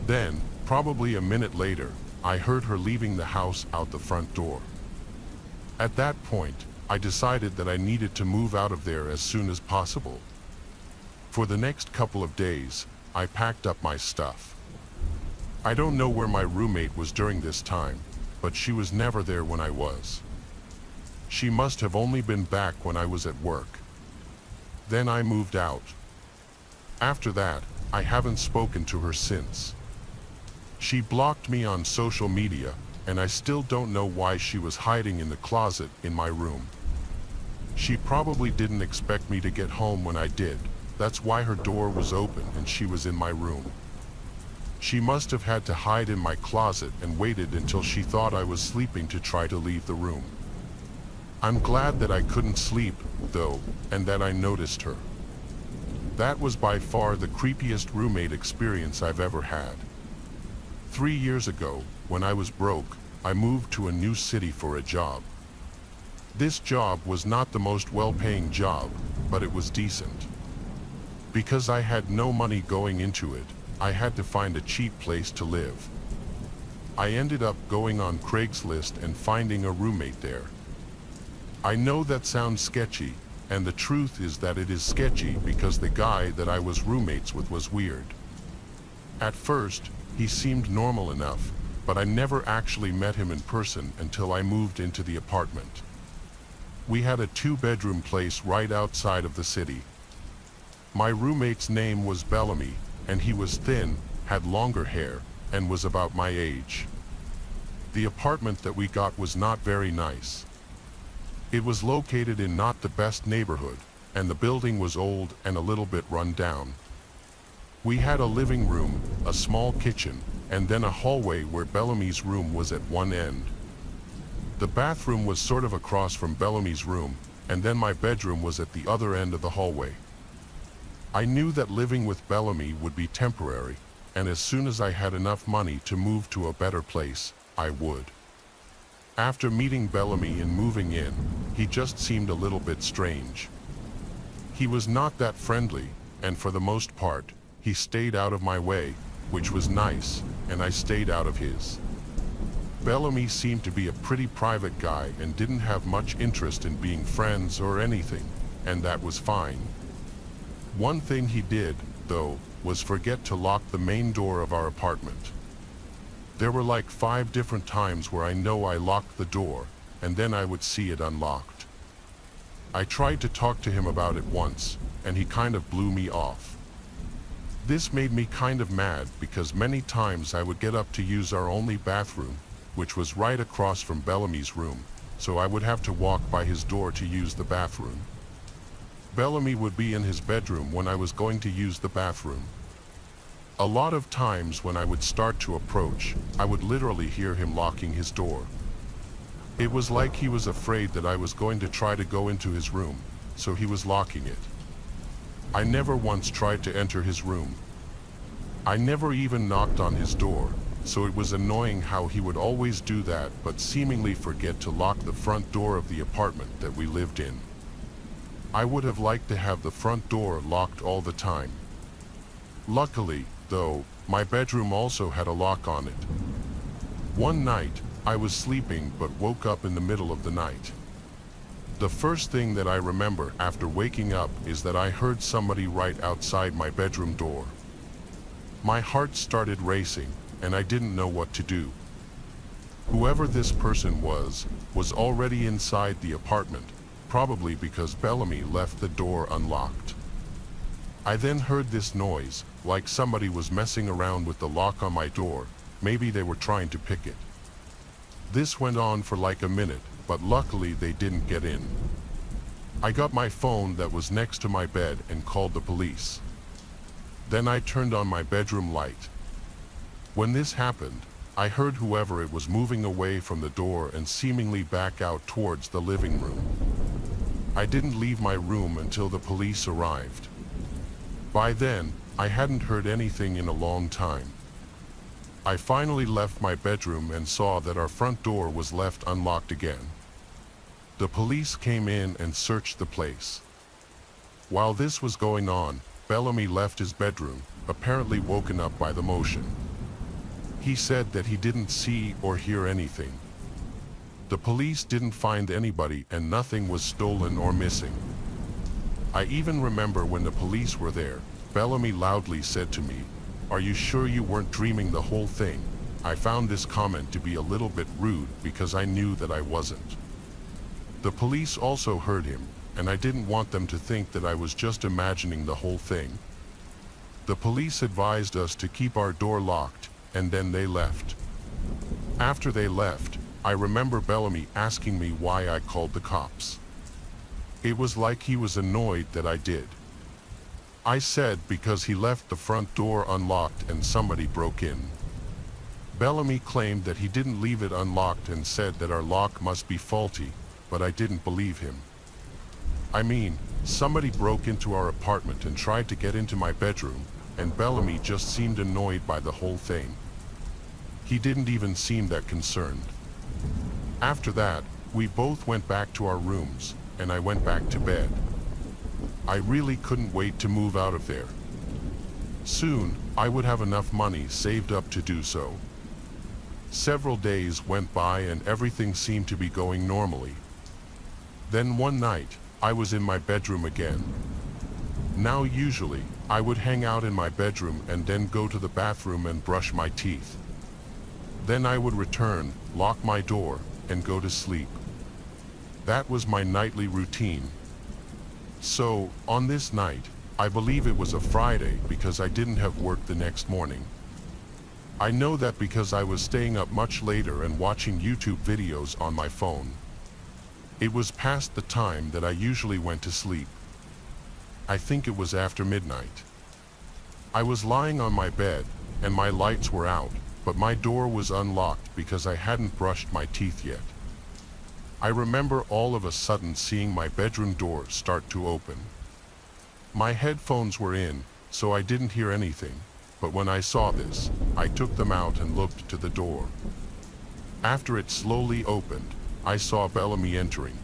Then, probably a minute later, I heard her leaving the house out the front door. At that point, I decided that I needed to move out of there as soon as possible. For the next couple of days, I packed up my stuff. I don't know where my roommate was during this time, but she was never there when I was. She must have only been back when I was at work. Then I moved out. After that, I haven't spoken to her since. She blocked me on social media, and I still don't know why she was hiding in the closet in my room. She probably didn't expect me to get home when I did. That's why her door was open and she was in my room. She must have had to hide in my closet and waited until she thought I was sleeping to try to leave the room. I'm glad that I couldn't sleep, though, and that I noticed her. That was by far the creepiest roommate experience I've ever had. 3 years ago, when I was broke, I moved to a new city for a job. This job was not the most well-paying job, but it was decent. Because I had no money going into it, I had to find a cheap place to live. I ended up going on Craigslist and finding a roommate there. I know that sounds sketchy, and the truth is that it is sketchy because the guy that I was roommates with was weird. At first, he seemed normal enough, but I never actually met him in person until I moved into the apartment. We had a 2-bedroom place right outside of the city. My roommate's name was Bellamy, and he was thin, had longer hair, and was about my age. The apartment that we got was not very nice. It was located in not the best neighborhood, and the building was old and a little bit run down. We had a living room, a small kitchen, and then a hallway where Bellamy's room was at one end. The bathroom was sort of across from Bellamy's room, and then my bedroom was at the other end of the hallway. I knew that living with Bellamy would be temporary, and as soon as I had enough money to move to a better place, I would. After meeting Bellamy and moving in, he just seemed a little bit strange. He was not that friendly, and for the most part, he stayed out of my way, which was nice, and I stayed out of his. Bellamy seemed to be a pretty private guy and didn't have much interest in being friends or anything, and that was fine. One thing he did, though, was forget to lock the main door of our apartment. There were like 5 different times where I know I locked the door, and then I would see it unlocked. I tried to talk to him about it once, and he kind of blew me off. This made me kind of mad because many times I would get up to use our only bathroom, which was right across from Bellamy's room, so I would have to walk by his door to use the bathroom. Bellamy would be in his bedroom when I was going to use the bathroom. A lot of times when I would start to approach, I would literally hear him locking his door. It was like he was afraid that I was going to try to go into his room, so he was locking it. I never once tried to enter his room. I never even knocked on his door, so it was annoying how he would always do that but seemingly forget to lock the front door of the apartment that we lived in. I would have liked to have the front door locked all the time. Luckily, though, my bedroom also had a lock on it. One night, I was sleeping but woke up in the middle of the night. The first thing that I remember after waking up is that I heard somebody right outside my bedroom door. My heart started racing, and I didn't know what to do. Whoever this person was already inside the apartment, probably because Bellamy left the door unlocked. I then heard this noise, like somebody was messing around with the lock on my door. Maybe they were trying to pick it. This went on for like a minute, but luckily they didn't get in. I got my phone that was next to my bed and called the police. Then I turned on my bedroom light. When this happened, I heard whoever it was moving away from the door and seemingly back out towards the living room. I didn't leave my room until the police arrived. By then, I hadn't heard anything in a long time. I finally left my bedroom and saw that our front door was left unlocked again. The police came in and searched the place. While this was going on, Bellamy left his bedroom, apparently woken up by the motion. He said that he didn't see or hear anything. The police didn't find anybody and nothing was stolen or missing. I even remember when the police were there, Bellamy loudly said to me, "Are you sure you weren't dreaming the whole thing?" I found this comment to be a little bit rude because I knew that I wasn't. The police also heard him, and I didn't want them to think that I was just imagining the whole thing. The police advised us to keep our door locked, and then they left. After they left, I remember Bellamy asking me why I called the cops. It was like he was annoyed that I did. I said because he left the front door unlocked and somebody broke in. Bellamy claimed that he didn't leave it unlocked and said that our lock must be faulty, but I didn't believe him. I mean, somebody broke into our apartment and tried to get into my bedroom, and Bellamy just seemed annoyed by the whole thing. He didn't even seem that concerned. After that, we both went back to our rooms, and I went back to bed. I really couldn't wait to move out of there. Soon, I would have enough money saved up to do so. Several days went by and everything seemed to be going normally. Then one night, I was in my bedroom again. Now usually, I would hang out in my bedroom and then go to the bathroom and brush my teeth. Then I would return, lock my door, and go to sleep. That was my nightly routine. So, on this night, I believe it was a Friday because I didn't have work the next morning. I know that because I was staying up much later and watching YouTube videos on my phone. It was past the time that I usually went to sleep. I think it was after midnight. I was lying on my bed, and my lights were out, but my door was unlocked because I hadn't brushed my teeth yet. I remember all of a sudden seeing my bedroom door start to open. My headphones were in, so I didn't hear anything, but when I saw this, I took them out and looked to the door. After it slowly opened, I saw Bellamy entering.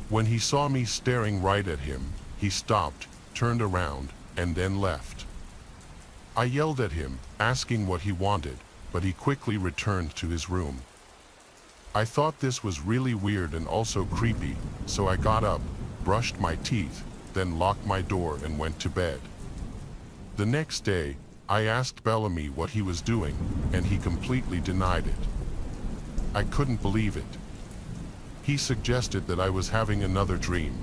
When he saw me staring right at him, he stopped, turned around, and then left. I yelled at him, asking what he wanted, but he quickly returned to his room. I thought this was really weird and also creepy, so I got up, brushed my teeth, then locked my door and went to bed. The next day, I asked Bellamy what he was doing, and he completely denied it. I couldn't believe it. He suggested that I was having another dream.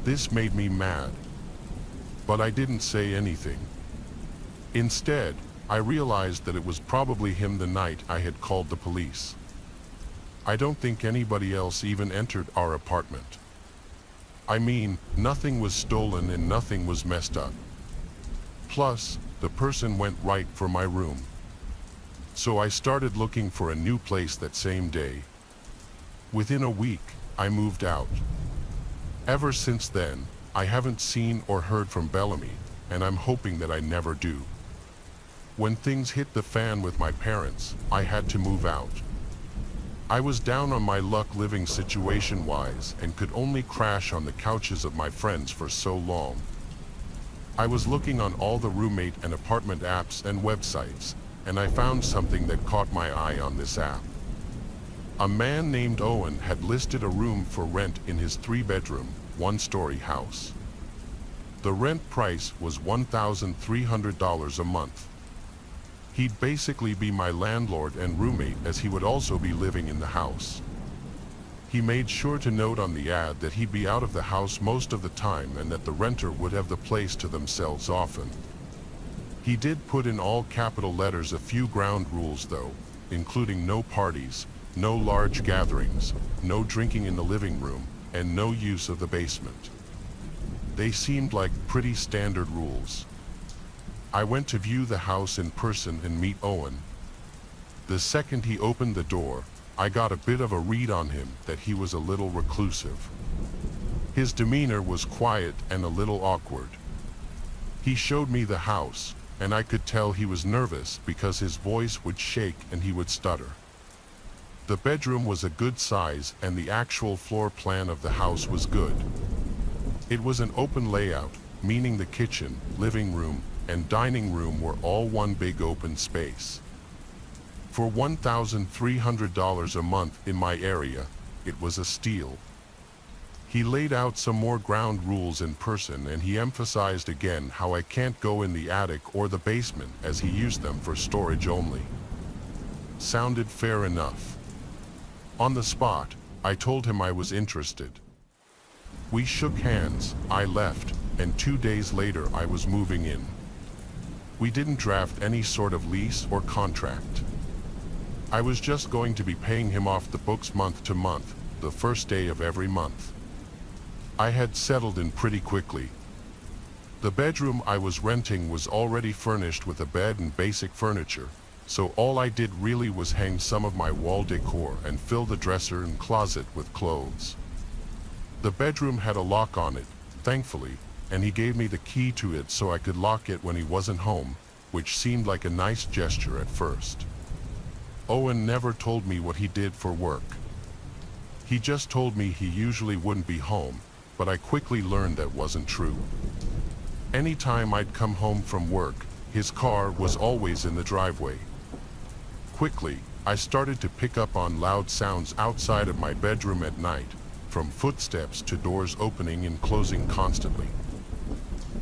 This made me mad. But I didn't say anything. Instead, I realized that it was probably him the night I had called the police. I don't think anybody else even entered our apartment. I mean, nothing was stolen and nothing was messed up. Plus, the person went right for my room. So I started looking for a new place that same day. Within a week, I moved out. Ever since then, I haven't seen or heard from Bellamy, and I'm hoping that I never do. When things hit the fan with my parents, I had to move out. I was down on my luck living situation-wise and could only crash on the couches of my friends for so long. I was looking on all the roommate and apartment apps and websites, and I found something that caught my eye on this app. A man named Owen had listed a room for rent in his 3-bedroom, 1-story house. The rent price was $1,300 a month. He'd basically be my landlord and roommate, as he would also be living in the house. He made sure to note on the ad that he'd be out of the house most of the time and that the renter would have the place to themselves often. He did put in all capital letters a few ground rules though, including no parties, no large gatherings, no drinking in the living room, and no use of the basement. They seemed like pretty standard rules. I went to view the house in person and meet Owen. The second he opened the door, I got a bit of a read on him that he was a little reclusive. His demeanor was quiet and a little awkward. He showed me the house, and I could tell he was nervous because his voice would shake and he would stutter. The bedroom was a good size and the actual floor plan of the house was good. It was an open layout, meaning the kitchen, living room, and dining room were all one big open space. For $1,300 a month in my area, it was a steal. He laid out some more ground rules in person and he emphasized again how I can't go in the attic or the basement as he used them for storage only. Sounded fair enough. On the spot, I told him I was interested. We shook hands, I left, and 2 days later I was moving in. We didn't draft any sort of lease or contract. I was just going to be paying him off the books month to month, the first day of every month. I had settled in pretty quickly. The bedroom I was renting was already furnished with a bed and basic furniture, so all I did really was hang some of my wall decor and fill the dresser and closet with clothes. The bedroom had a lock on it, thankfully, and he gave me the key to it so I could lock it when he wasn't home, which seemed like a nice gesture at first. Owen never told me what he did for work. He just told me he usually wouldn't be home, but I quickly learned that wasn't true. Anytime I'd come home from work, his car was always in the driveway. Quickly, I started to pick up on loud sounds outside of my bedroom at night, from footsteps to doors opening and closing constantly.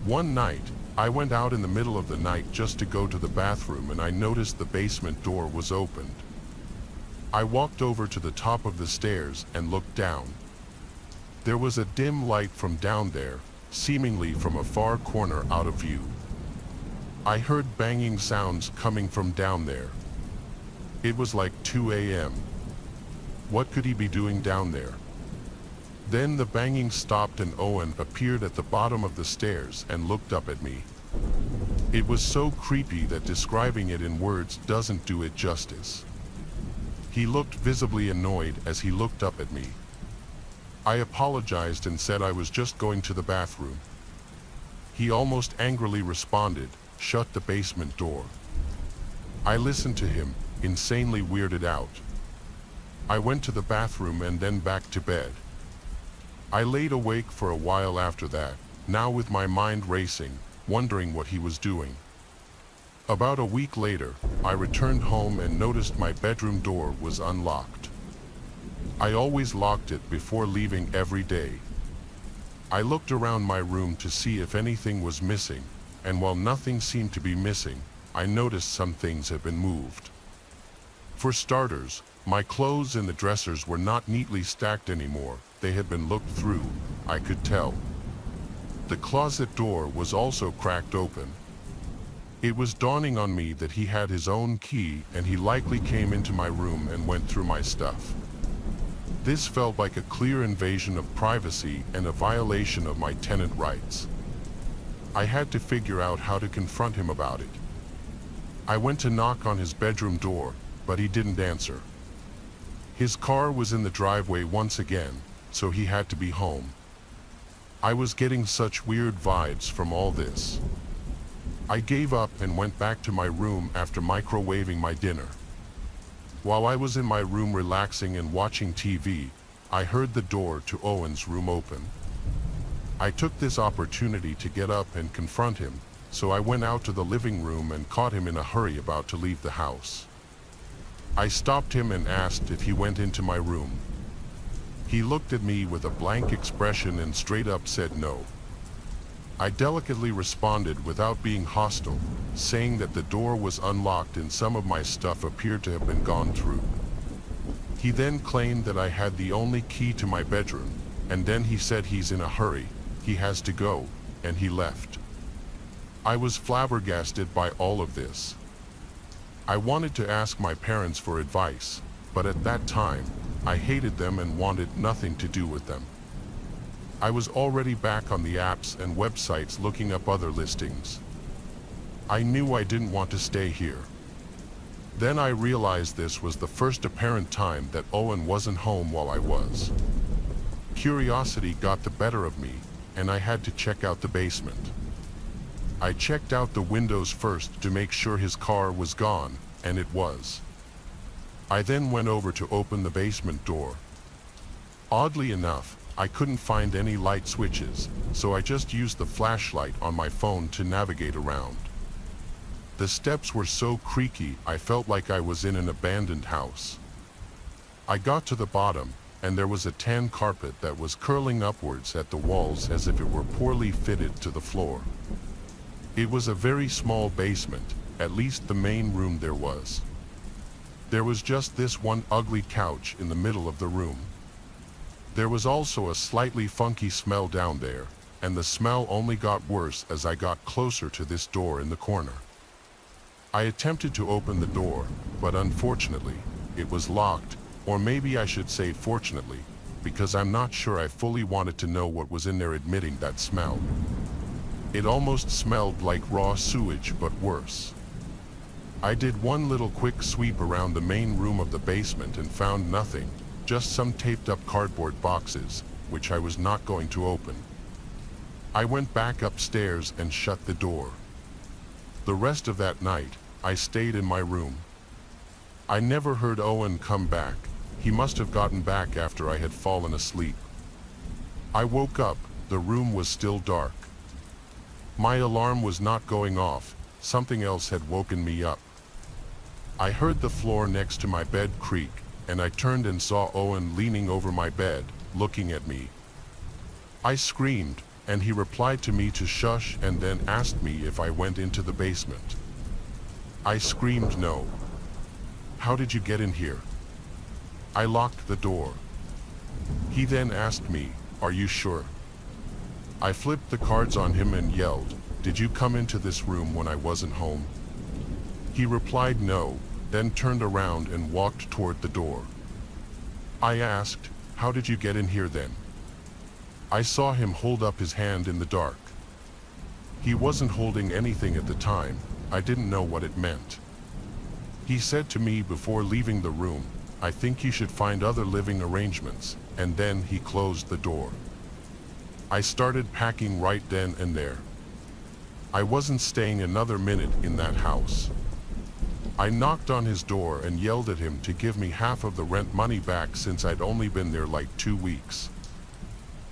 One night, I went out in the middle of the night just to go to the bathroom and I noticed the basement door was opened. I walked over to the top of the stairs and looked down. There was a dim light from down there, seemingly from a far corner out of view. I heard banging sounds coming from down there. It was like 2 a.m. What could he be doing down there? Then the banging stopped and Owen appeared at the bottom of the stairs and looked up at me. It was so creepy that describing it in words doesn't do it justice. He looked visibly annoyed as he looked up at me. I apologized and said I was just going to the bathroom. He almost angrily responded, "Shut the basement door." I listened to him, insanely weirded out. I went to the bathroom and then back to bed. I laid awake for a while after that, now with my mind racing, wondering what he was doing. About a week later, I returned home and noticed my bedroom door was unlocked. I always locked it before leaving every day. I looked around my room to see if anything was missing, and while nothing seemed to be missing, I noticed some things had been moved. For starters, my clothes in the dressers were not neatly stacked anymore. They had been looked through, I could tell. The closet door was also cracked open. It was dawning on me that he had his own key and he likely came into my room and went through my stuff. This felt like a clear invasion of privacy and a violation of my tenant rights. I had to figure out how to confront him about it. I went to knock on his bedroom door, but he didn't answer. His car was in the driveway once again, so he had to be home. I was getting such weird vibes from all this. I gave up and went back to my room after microwaving my dinner. While I was in my room relaxing and watching TV, I heard the door to Owen's room open. I took this opportunity to get up and confront him, so I went out to the living room and caught him in a hurry about to leave the house. I stopped him and asked if he went into my room. He looked at me with a blank expression and straight up said no. I delicately responded without being hostile, saying that the door was unlocked and some of my stuff appeared to have been gone through. He then claimed that I had the only key to my bedroom, and then he said he's in a hurry, he has to go, and he left. I was flabbergasted by all of this. I wanted to ask my parents for advice, but at that time, I hated them and wanted nothing to do with them. I was already back on the apps and websites looking up other listings. I knew I didn't want to stay here. Then I realized this was the first apparent time that Owen wasn't home while I was. Curiosity got the better of me, and I had to check out the basement. I checked out the windows first to make sure his car was gone, and it was. I then went over to open the basement door. Oddly enough, I couldn't find any light switches, so I just used the flashlight on my phone to navigate around. The steps were so creaky I felt like I was in an abandoned house. I got to the bottom, and there was a tan carpet that was curling upwards at the walls as if it were poorly fitted to the floor. It was a very small basement, at least the main room there was. There was just this one ugly couch in the middle of the room. There was also a slightly funky smell down there, and the smell only got worse as I got closer to this door in the corner. I attempted to open the door, but unfortunately, it was locked, or maybe I should say fortunately, because I'm not sure I fully wanted to know what was in there admitting that smell. It almost smelled like raw sewage, but worse. I did one little quick sweep around the main room of the basement and found nothing, just some taped up cardboard boxes, which I was not going to open. I went back upstairs and shut the door. The rest of that night, I stayed in my room. I never heard Owen come back. He must have gotten back after I had fallen asleep. I woke up, the room was still dark. My alarm was not going off, something else had woken me up. I heard the floor next to my bed creak, and I turned and saw Owen leaning over my bed, looking at me. I screamed, and he replied to me to shush and then asked me if I went into the basement. I screamed no. How did you get in here? I locked the door. He then asked me, are you sure? I flipped the cards on him and yelled, did you come into this room when I wasn't home? He replied no, then turned around and walked toward the door. I asked, how did you get in here then? I saw him hold up his hand in the dark. He wasn't holding anything at the time, I didn't know what it meant. He said to me before leaving the room, I think you should find other living arrangements, and then he closed the door. I started packing right then and there. I wasn't staying another minute in that house. I knocked on his door and yelled at him to give me half of the rent money back since I'd only been there like 2 weeks.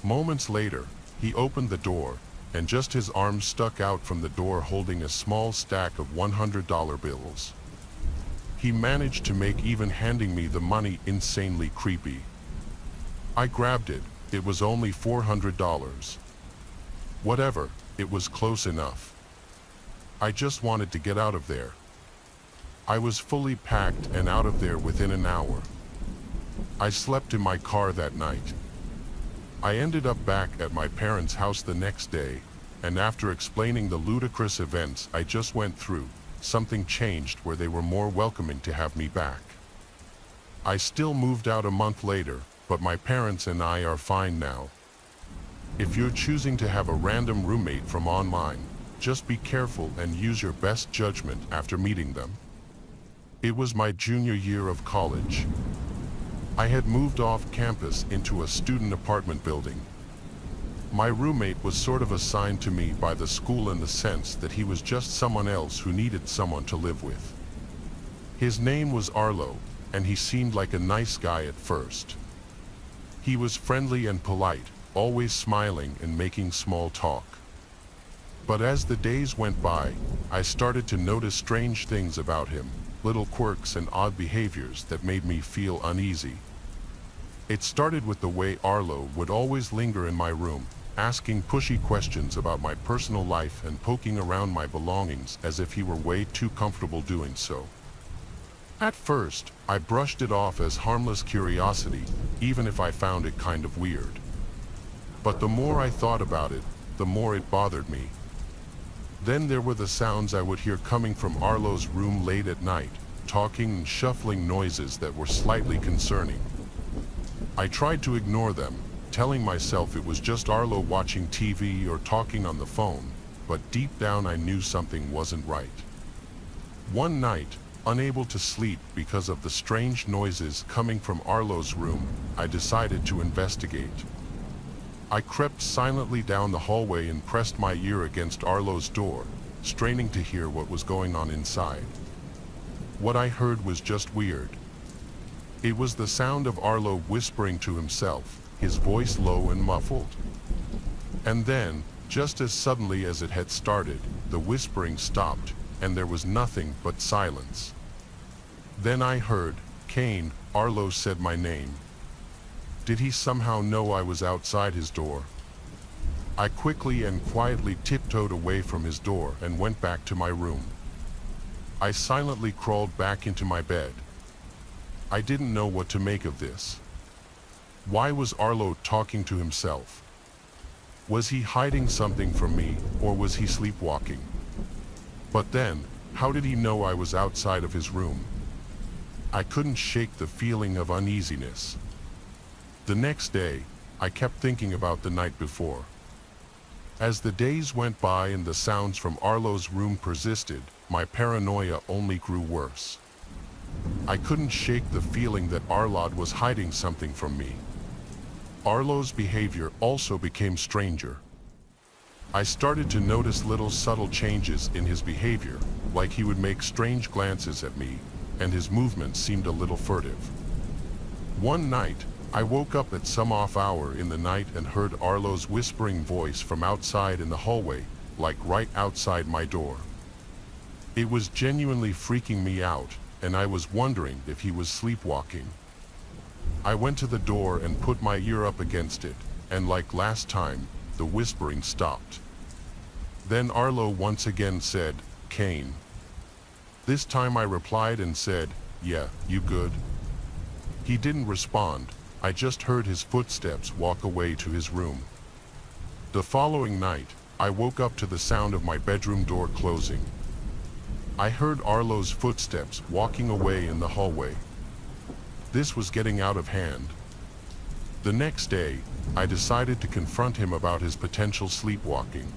Moments later, he opened the door, and just his arm stuck out from the door holding a small stack of $100 bills. He managed to make even handing me the money insanely creepy. I grabbed it. It was only $400. Whatever, it was close enough. I just wanted to get out of there. I was fully packed and out of there within an hour. I slept in my car that night. I ended up back at my parents' house the next day, and after explaining the ludicrous events I just went through, something changed where they were more welcoming to have me back. I still moved out a month later, but my parents and I are fine now. If you're choosing to have a random roommate from online, just be careful and use your best judgment after meeting them. It was my junior year of college. I had moved off campus into a student apartment building. My roommate was sort of assigned to me by the school in the sense that he was just someone else who needed someone to live with. His name was Arlo, and he seemed like a nice guy at first. He was friendly and polite, always smiling and making small talk. But as the days went by, I started to notice strange things about him, little quirks and odd behaviors that made me feel uneasy. It started with the way Arlo would always linger in my room, asking pushy questions about my personal life and poking around my belongings as if he were way too comfortable doing so. At first, I brushed it off as harmless curiosity, even if I found it kind of weird. But the more I thought about it, the more it bothered me. Then there were the sounds I would hear coming from Arlo's room late at night, talking and shuffling noises that were slightly concerning. I tried to ignore them, telling myself it was just Arlo watching TV or talking on the phone, but deep down I knew something wasn't right. One night, unable to sleep because of the strange noises coming from Arlo's room, I decided to investigate. I crept silently down the hallway and pressed my ear against Arlo's door, straining to hear what was going on inside. What I heard was just weird. It was the sound of Arlo whispering to himself, his voice low and muffled. And then, just as suddenly as it had started, the whispering stopped, and there was nothing but silence. Then I heard, "Kane," Arlo said my name. Did he somehow know I was outside his door? I quickly and quietly tiptoed away from his door and went back to my room. I silently crawled back into my bed. I didn't know what to make of this. Why was Arlo talking to himself? Was he hiding something from me, or was he sleepwalking? But then, how did he know I was outside of his room? I couldn't shake the feeling of uneasiness. The next day, I kept thinking about the night before. As the days went by and the sounds from Arlo's room persisted, my paranoia only grew worse. I couldn't shake the feeling that Arlo was hiding something from me. Arlo's behavior also became stranger. I started to notice little subtle changes in his behavior, like he would make strange glances at me, and his movements seemed a little furtive. One night, I woke up at some off hour in the night and heard Arlo's whispering voice from outside in the hallway, like right outside my door. It was genuinely freaking me out, and I was wondering if he was sleepwalking. I went to the door and put my ear up against it, and like last time, the whispering stopped. Then Arlo once again said, "Kane." This time I replied and said, "Yeah, you good?" He didn't respond. I just heard his footsteps walk away to his room. The following night, I woke up to the sound of my bedroom door closing. I heard Arlo's footsteps walking away in the hallway. This was getting out of hand. The next day, I decided to confront him about his potential sleepwalking.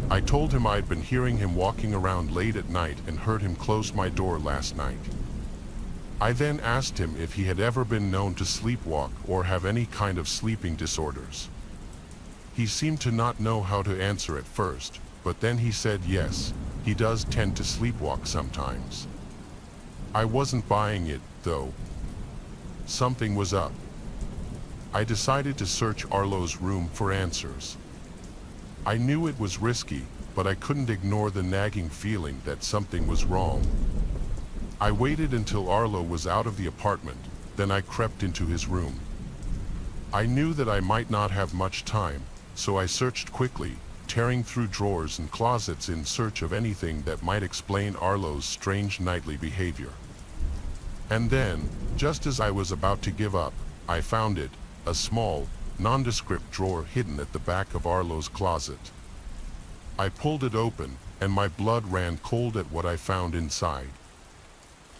I told him I'd been hearing him walking around late at night and heard him close my door last night. I then asked him if he had ever been known to sleepwalk or have any kind of sleeping disorders. He seemed to not know how to answer at first, but then he said yes, he does tend to sleepwalk sometimes. I wasn't buying it, though. Something was up. I decided to search Arlo's room for answers. I knew it was risky, but I couldn't ignore the nagging feeling that something was wrong. I waited until Arlo was out of the apartment, then I crept into his room. I knew that I might not have much time, so I searched quickly, tearing through drawers and closets in search of anything that might explain Arlo's strange nightly behavior. And then, just as I was about to give up, I found it, a small, nondescript drawer hidden at the back of Arlo's closet. I pulled it open, and my blood ran cold at what I found inside.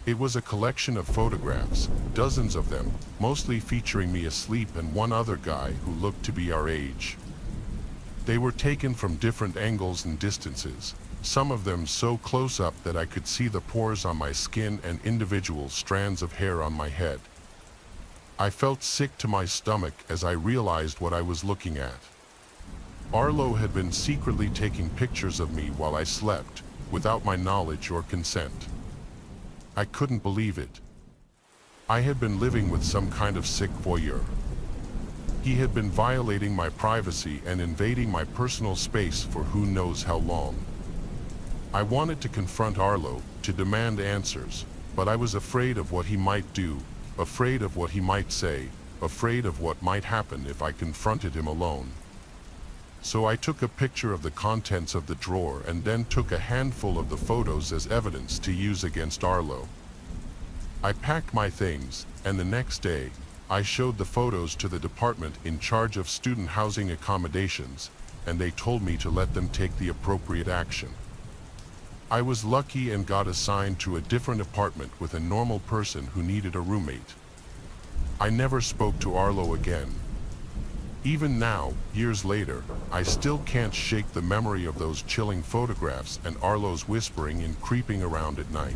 It was a collection of photographs, dozens of them, mostly featuring me asleep and one other guy who looked to be our age. They were taken from different angles and distances, some of them so close up that I could see the pores on my skin and individual strands of hair on my head. I felt sick to my stomach as I realized what I was looking at. Arlo had been secretly taking pictures of me while I slept, without my knowledge or consent. I couldn't believe it. I had been living with some kind of sick voyeur. He had been violating my privacy and invading my personal space for who knows how long. I wanted to confront Arlo, to demand answers, but I was afraid of what he might do, afraid of what he might say, afraid of what might happen if I confronted him alone. So I took a picture of the contents of the drawer and then took a handful of the photos as evidence to use against Arlo. I packed my things, and the next day, I showed the photos to the department in charge of student housing accommodations, and they told me to let them take the appropriate action. I was lucky and got assigned to a different apartment with a normal person who needed a roommate. I never spoke to Arlo again. Even now, years later, I still can't shake the memory of those chilling photographs and Arlo's whispering and creeping around at night.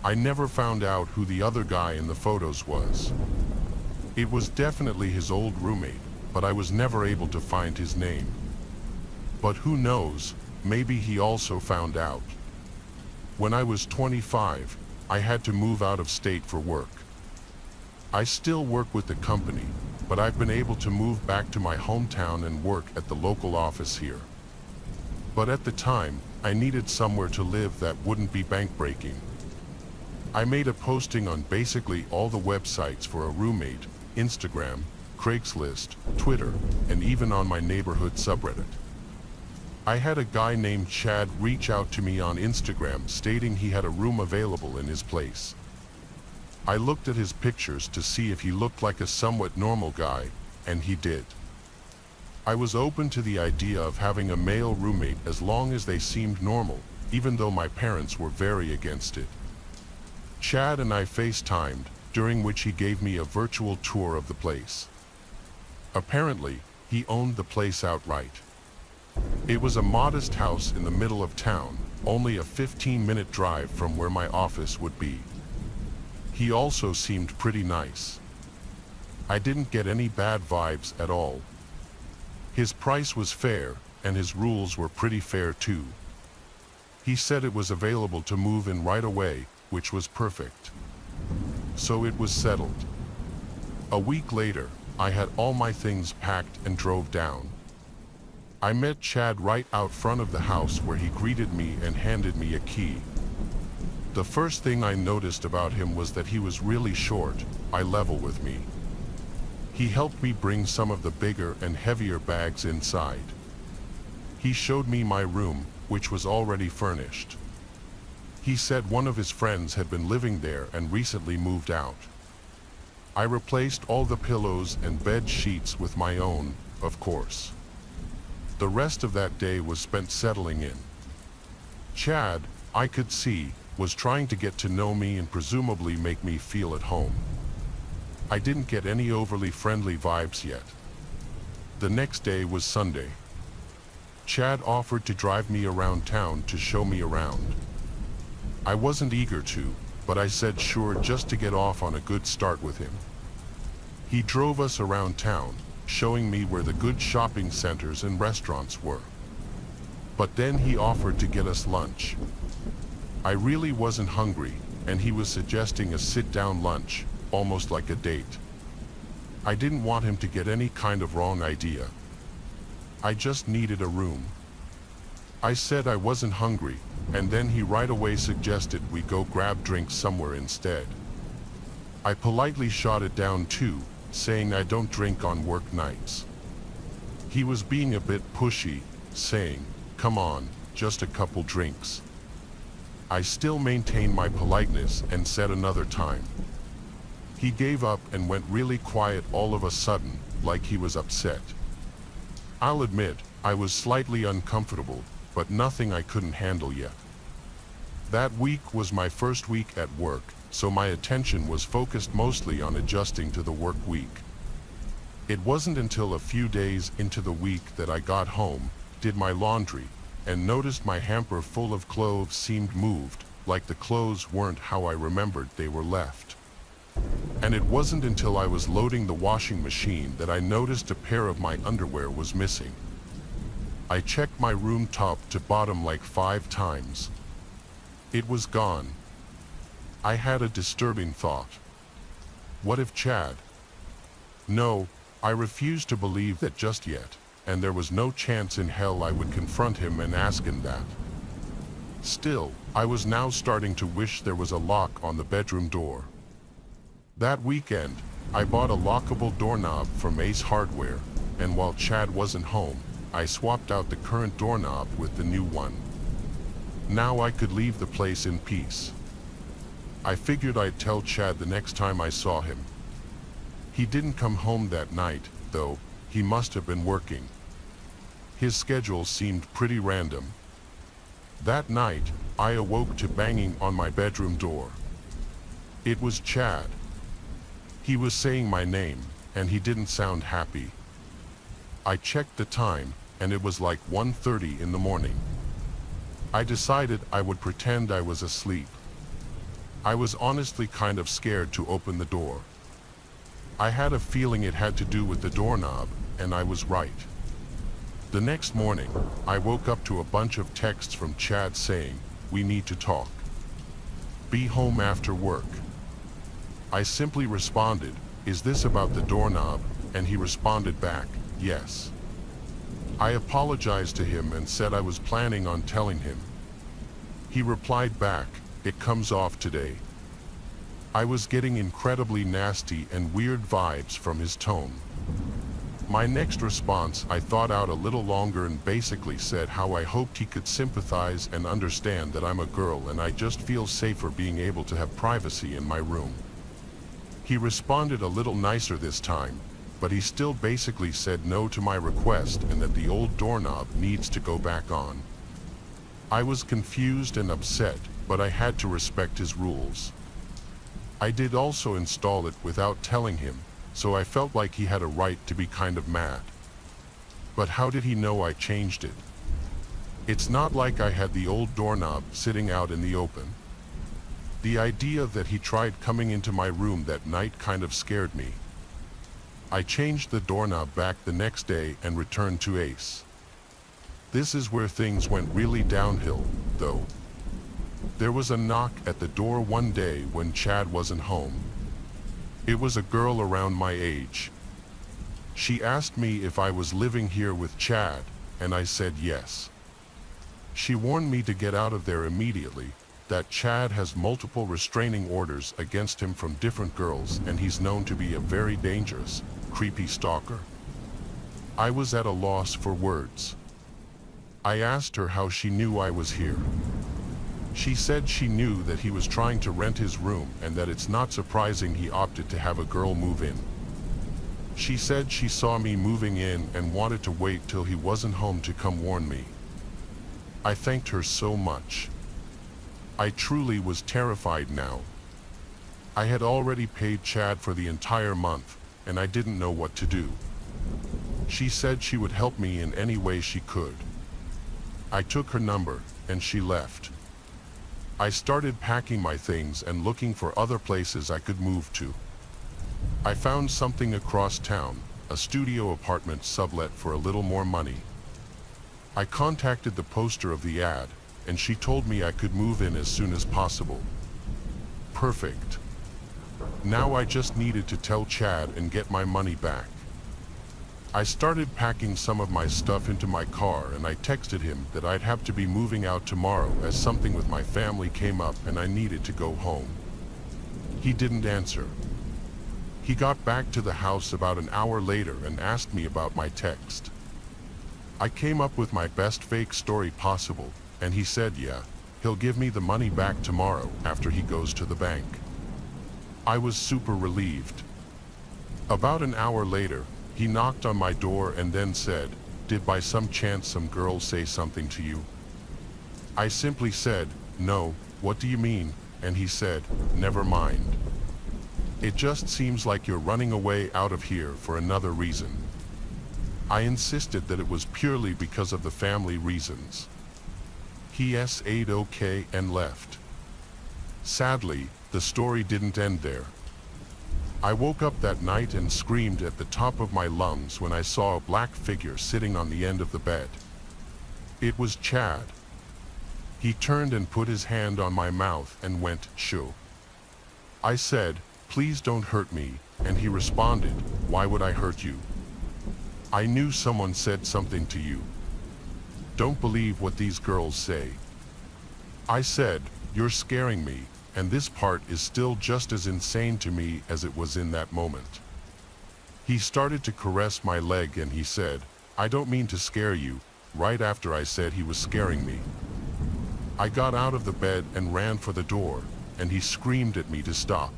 I never found out who the other guy in the photos was. It was definitely his old roommate, but I was never able to find his name. But who knows, maybe he also found out. When I was 25, I had to move out of state for work. I still work with the company, but I've been able to move back to my hometown and work at the local office here. But at the time, I needed somewhere to live that wouldn't be bank-breaking. I made a posting on basically all the websites for a roommate, Instagram, Craigslist, Twitter, and even on my neighborhood subreddit. I had a guy named Chad reach out to me on Instagram stating he had a room available in his place. I looked at his pictures to see if he looked like a somewhat normal guy, and he did. I was open to the idea of having a male roommate as long as they seemed normal, even though my parents were very against it. Chad and I FaceTimed, during which he gave me a virtual tour of the place. Apparently, he owned the place outright. It was a modest house in the middle of town, only a 15-minute drive from where my office would be. He also seemed pretty nice. I didn't get any bad vibes at all. His price was fair, and his rules were pretty fair too. He said it was available to move in right away, which was perfect. So it was settled. A week later, I had all my things packed and drove down. I met Chad right out front of the house where he greeted me and handed me a key. The first thing I noticed about him was that he was really short, eye level with me. He helped me bring some of the bigger and heavier bags inside. He showed me my room, which was already furnished. He said one of his friends had been living there and recently moved out. I replaced all the pillows and bed sheets with my own, of course. The rest of that day was spent settling in. Chad, I could see, was trying to get to know me and presumably make me feel at home. I didn't get any overly friendly vibes yet. The next day was Sunday. Chad offered to drive me around town to show me around. I wasn't eager to, but I said sure just to get off on a good start with him. He drove us around town, showing me where the good shopping centers and restaurants were. But then he offered to get us lunch. I really wasn't hungry, and he was suggesting a sit-down lunch, almost like a date. I didn't want him to get any kind of wrong idea. I just needed a room. I said I wasn't hungry, and then he right away suggested we go grab drinks somewhere instead. I politely shot it down too, saying I don't drink on work nights. He was being a bit pushy, saying, "Come on, just a couple drinks." I still maintained my politeness and said another time. He gave up and went really quiet all of a sudden, like he was upset. I'll admit, I was slightly uncomfortable, but nothing I couldn't handle yet. That week was my first week at work, so my attention was focused mostly on adjusting to the work week. It wasn't until a few days into the week that I got home, did my laundry, and noticed my hamper full of clothes seemed moved, like the clothes weren't how I remembered they were left. And it wasn't until I was loading the washing machine that I noticed a pair of my underwear was missing. I checked my room top to bottom like 5 times. It was gone. I had a disturbing thought. What if Chad? No, I refused to believe that just yet, and there was no chance in hell I would confront him and ask him that. Still, I was now starting to wish there was a lock on the bedroom door. That weekend, I bought a lockable doorknob from Ace Hardware, and while Chad wasn't home, I swapped out the current doorknob with the new one. Now I could leave the place in peace. I figured I'd tell Chad the next time I saw him. He didn't come home that night, though. He must have been working. His schedule seemed pretty random. That night, I awoke to banging on my bedroom door. It was Chad. He was saying my name, and he didn't sound happy. I checked the time, and it was like 1:30 in the morning. I decided I would pretend I was asleep. I was honestly kind of scared to open the door. I had a feeling it had to do with the doorknob, and I was right. The next morning, I woke up to a bunch of texts from Chad saying, "We need to talk. Be home after work." I simply responded, "Is this about the doorknob?" And he responded back, "Yes." I apologized to him and said I was planning on telling him. He replied back, "It comes off today." I was getting incredibly nasty and weird vibes from his tone. My next response, I thought out a little longer and basically said how I hoped he could sympathize and understand that I'm a girl and I just feel safer being able to have privacy in my room. He responded a little nicer this time, but he still basically said no to my request and that the old doorknob needs to go back on. I was confused and upset, but I had to respect his rules. I did also install it without telling him, so I felt like he had a right to be kind of mad. But how did he know I changed it? It's not like I had the old doorknob sitting out in the open. The idea that he tried coming into my room that night kind of scared me. I changed the doorknob back the next day and returned to Ace. This is where things went really downhill, though. There was a knock at the door one day when Chad wasn't home. It was a girl around my age. She asked me if I was living here with Chad, and I said yes. She warned me to get out of there immediately, that Chad has multiple restraining orders against him from different girls and he's known to be a very dangerous, creepy stalker. I was at a loss for words. I asked her how she knew I was here. She said she knew that he was trying to rent his room and that it's not surprising he opted to have a girl move in. She said she saw me moving in and wanted to wait till he wasn't home to come warn me. I thanked her so much. I truly was terrified now. I had already paid Chad for the entire month, and I didn't know what to do. She said she would help me in any way she could. I took her number, and she left. I started packing my things and looking for other places I could move to. I found something across town, a studio apartment sublet for a little more money. I contacted the poster of the ad, and she told me I could move in as soon as possible. Perfect. Now I just needed to tell Chad and get my money back. I started packing some of my stuff into my car and I texted him that I'd have to be moving out tomorrow as something with my family came up and I needed to go home. He didn't answer. He got back to the house about an hour later and asked me about my text. I came up with my best fake story possible, and he said yeah, he'll give me the money back tomorrow after he goes to the bank. I was super relieved. About an hour later, he knocked on my door and then said, "Did by some chance some girl say something to you?" I simply said, "No, what do you mean?" And he said, "Never mind. It just seems like you're running away out of here for another reason." I insisted that it was purely because of the family reasons. He said okay and left. Sadly, the story didn't end there. I woke up that night and screamed at the top of my lungs when I saw a black figure sitting on the end of the bed. It was Chad. He turned and put his hand on my mouth and went, "Shoo." I said, "Please don't hurt me," and he responded, "Why would I hurt you? I knew someone said something to you. Don't believe what these girls say." I said, "You're scaring me, and this part is still just as insane to me as it was in that moment." He started to caress my leg and he said, "I don't mean to scare you," right after I said he was scaring me. I got out of the bed and ran for the door, and he screamed at me to stop.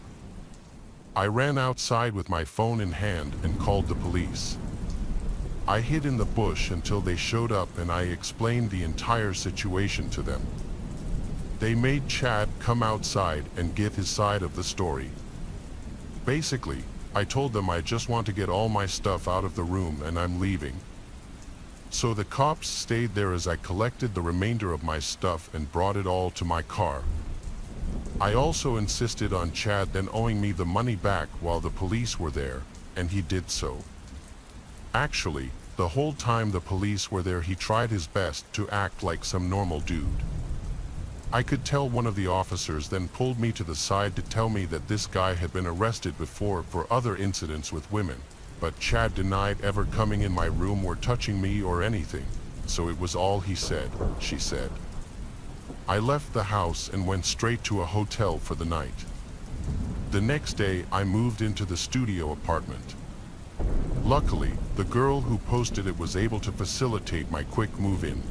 I ran outside with my phone in hand and called the police. I hid in the bush until they showed up and I explained the entire situation to them. They made Chad come outside and give his side of the story. Basically, I told them I just want to get all my stuff out of the room and I'm leaving, So the cops stayed there as I collected the remainder of my stuff and brought it all to my car. I also insisted on Chad then owing me the money back while the police were there, and he did so. Actually, the whole time the police were there he tried his best to act like some normal dude. I could tell one of the officers then pulled me to the side to tell me that this guy had been arrested before for other incidents with women, but Chad denied ever coming in my room or touching me or anything, so it was all he said, she said. I left the house and went straight to a hotel for the night. The next day I moved into the studio apartment. Luckily, the girl who posted it was able to facilitate my quick move-in.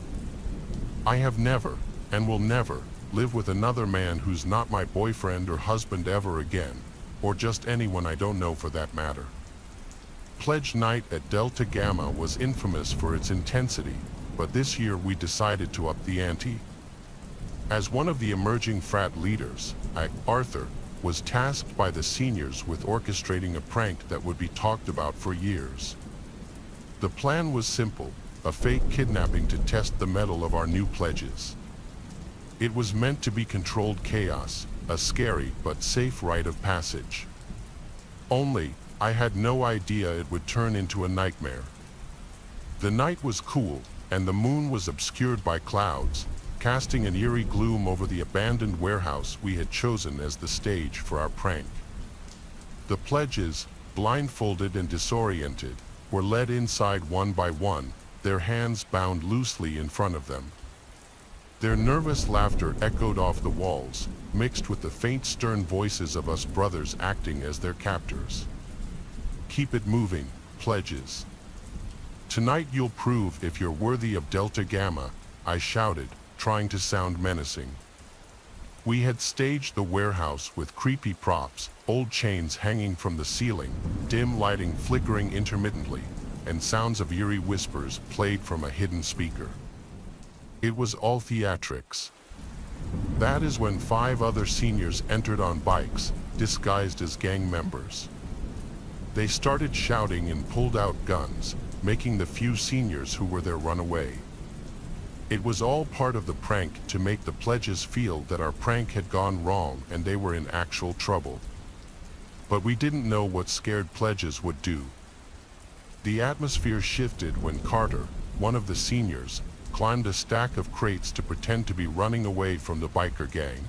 I have never, and will never, live with another man who's not my boyfriend or husband ever again, or just anyone I don't know for that matter. Pledge night at Delta Gamma was infamous for its intensity, but this year we decided to up the ante. As one of the emerging frat leaders, Arthur, was tasked by the seniors with orchestrating a prank that would be talked about for years. The plan was simple, a fake kidnapping to test the mettle of our new pledges. It was meant to be controlled chaos, a scary but safe rite of passage. Only, I had no idea it would turn into a nightmare. The night was cool, and the moon was obscured by clouds, casting an eerie gloom over the abandoned warehouse we had chosen as the stage for our prank. The pledges, blindfolded and disoriented, were led inside one by one, their hands bound loosely in front of them. Their nervous laughter echoed off the walls, mixed with the faint stern voices of us brothers acting as their captors. Keep it moving, pledges. Tonight you'll prove if you're worthy of Delta Gamma, I shouted, trying to sound menacing. We had staged the warehouse with creepy props, old chains hanging from the ceiling, dim lighting flickering intermittently, and sounds of eerie whispers played from a hidden speaker. It was all theatrics. That is when 5 other seniors entered on bikes, disguised as gang members. They started shouting and pulled out guns, making the few seniors who were there run away. It was all part of the prank to make the pledges feel that our prank had gone wrong and they were in actual trouble. But we didn't know what scared pledges would do. The atmosphere shifted when Carter, one of the seniors, climbed a stack of crates to pretend to be running away from the biker gang.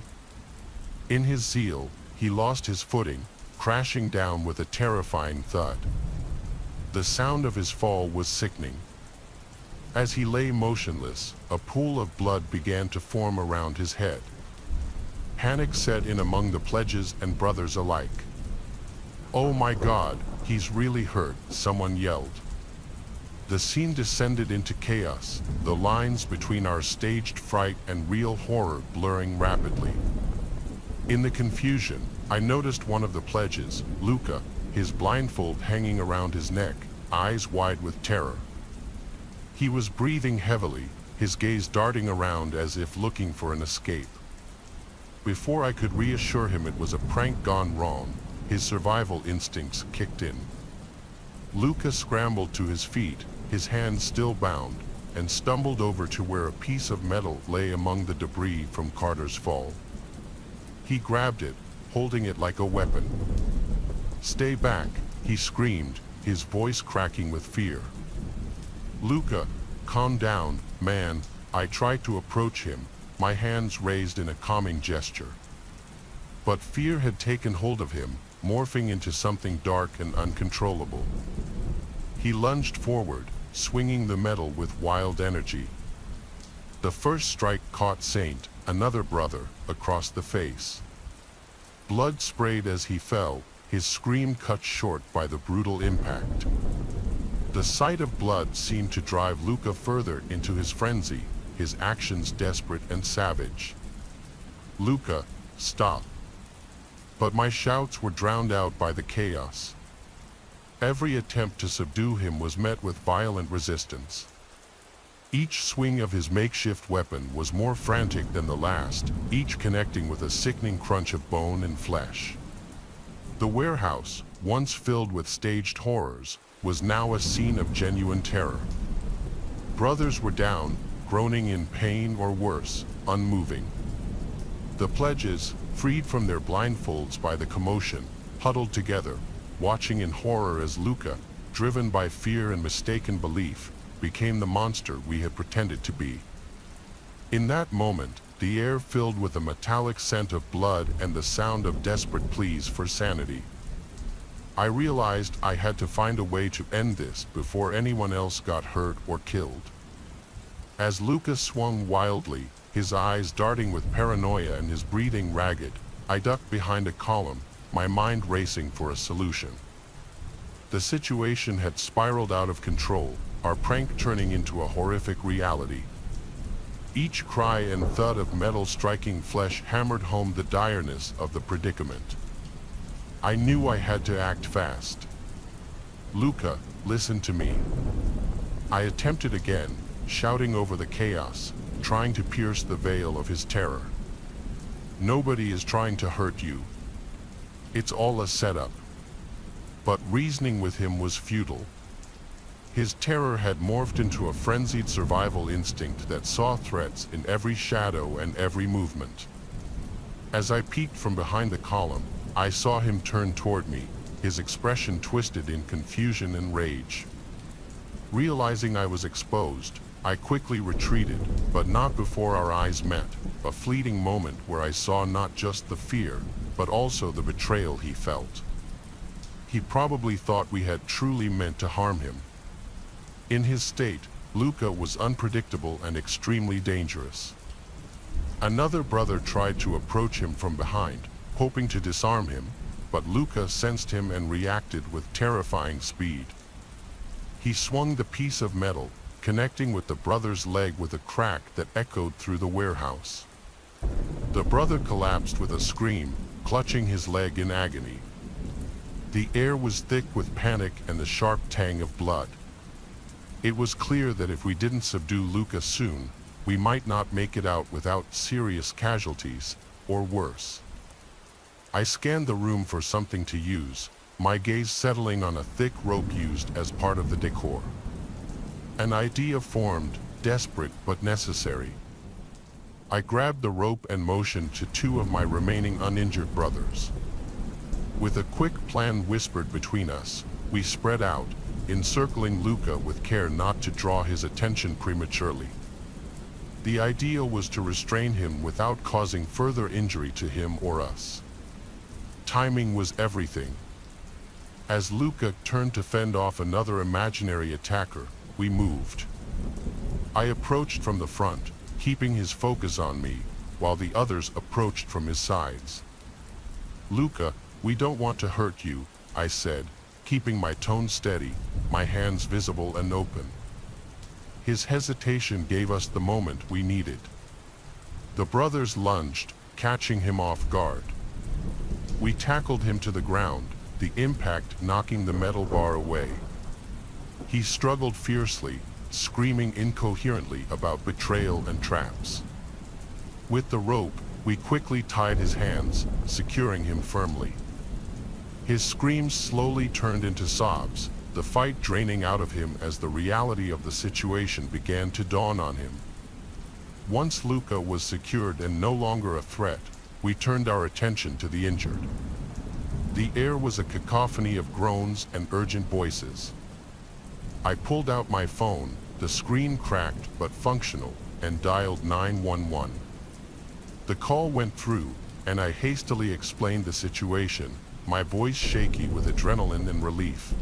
In his zeal, he lost his footing, crashing down with a terrifying thud. The sound of his fall was sickening. As he lay motionless, a pool of blood began to form around his head. Panic set in among the pledges and brothers alike. "Oh my God, he's really hurt," someone yelled. The scene descended into chaos, the lines between our staged fright and real horror blurring rapidly. In the confusion, I noticed one of the pledges, Luca, his blindfold hanging around his neck, eyes wide with terror. He was breathing heavily, his gaze darting around as if looking for an escape. Before I could reassure him it was a prank gone wrong, his survival instincts kicked in. Luca scrambled to his feet, his hands still bound, and stumbled over to where a piece of metal lay among the debris from Carter's fall. He grabbed it, holding it like a weapon. "Stay back," he screamed, his voice cracking with fear. "Luca, calm down, man," I tried to approach him, my hands raised in a calming gesture. But fear had taken hold of him, morphing into something dark and uncontrollable. He lunged forward, swinging the metal with wild energy. The first strike caught Saint, another brother, across the face. Blood sprayed as he fell, his scream cut short by the brutal impact. The sight of blood seemed to drive Luca further into his frenzy, his actions desperate and savage. "Luca, stop." But my shouts were drowned out by the chaos. Every attempt to subdue him was met with violent resistance. Each swing of his makeshift weapon was more frantic than the last, each connecting with a sickening crunch of bone and flesh. The warehouse, once filled with staged horrors, was now a scene of genuine terror. brothers were down, groaning in pain or worse, unmoving. The pledges, freed from their blindfolds by the commotion, huddled together, watching in horror as Luca, driven by fear and mistaken belief, became the monster we had pretended to be. In that moment, the air filled with a metallic scent of blood and the sound of desperate pleas for sanity. I realized I had to find a way to end this before anyone else got hurt or killed. As Luca swung wildly, his eyes darting with paranoia and his breathing ragged, I ducked behind a column, my mind racing for a solution. The situation had spiraled out of control, our prank turning into a horrific reality. Each cry and thud of metal striking flesh hammered home the direness of the predicament. I knew I had to act fast. Luca, listen to me. I attempted again, shouting over the chaos, trying to pierce the veil of his terror. Nobody is trying to hurt you. It's all a setup. But reasoning with him was futile. His terror had morphed into a frenzied survival instinct that saw threats in every shadow and every movement. As I peeked from behind the column, I saw him turn toward me, his expression twisted in confusion and rage. Realizing I was exposed, I quickly retreated, but not before our eyes met, a fleeting moment where I saw not just the fear, but also the betrayal he felt. He probably thought we had truly meant to harm him. In his state, Luca was unpredictable and extremely dangerous. Another brother tried to approach him from behind, hoping to disarm him, but Luca sensed him and reacted with terrifying speed. He swung the piece of metal, connecting with the brother's leg with a crack that echoed through the warehouse. The brother collapsed with a scream, clutching his leg in agony. The air was thick with panic and the sharp tang of blood. It was clear that if we didn't subdue Luca soon, we might not make it out without serious casualties, or worse. I scanned the room for something to use, my gaze settling on a thick rope used as part of the decor. An idea formed, desperate but necessary. I grabbed the rope and motioned to two of my remaining uninjured brothers. With a quick plan whispered between us, we spread out, encircling Luca with care not to draw his attention prematurely. The idea was to restrain him without causing further injury to him or us. Timing was everything. As Luca turned to fend off another imaginary attacker, we moved. I approached from the front, keeping his focus on me, while the others approached from his sides. Luca, we don't want to hurt you, I said, keeping my tone steady, my hands visible and open. His hesitation gave us the moment we needed. The brothers lunged, catching him off guard. We tackled him to the ground, the impact knocking the metal bar away. He struggled fiercely, screaming incoherently about betrayal and traps. With the rope, we quickly tied his hands, securing him firmly. His screams slowly turned into sobs, the fight draining out of him as the reality of the situation began to dawn on him. Once Luca was secured and no longer a threat, we turned our attention to the injured. The air was a cacophony of groans and urgent voices. I pulled out my phone, the screen cracked but functional, and dialed 911. The call went through, and I hastily explained the situation, my voice shaky with adrenaline and relief.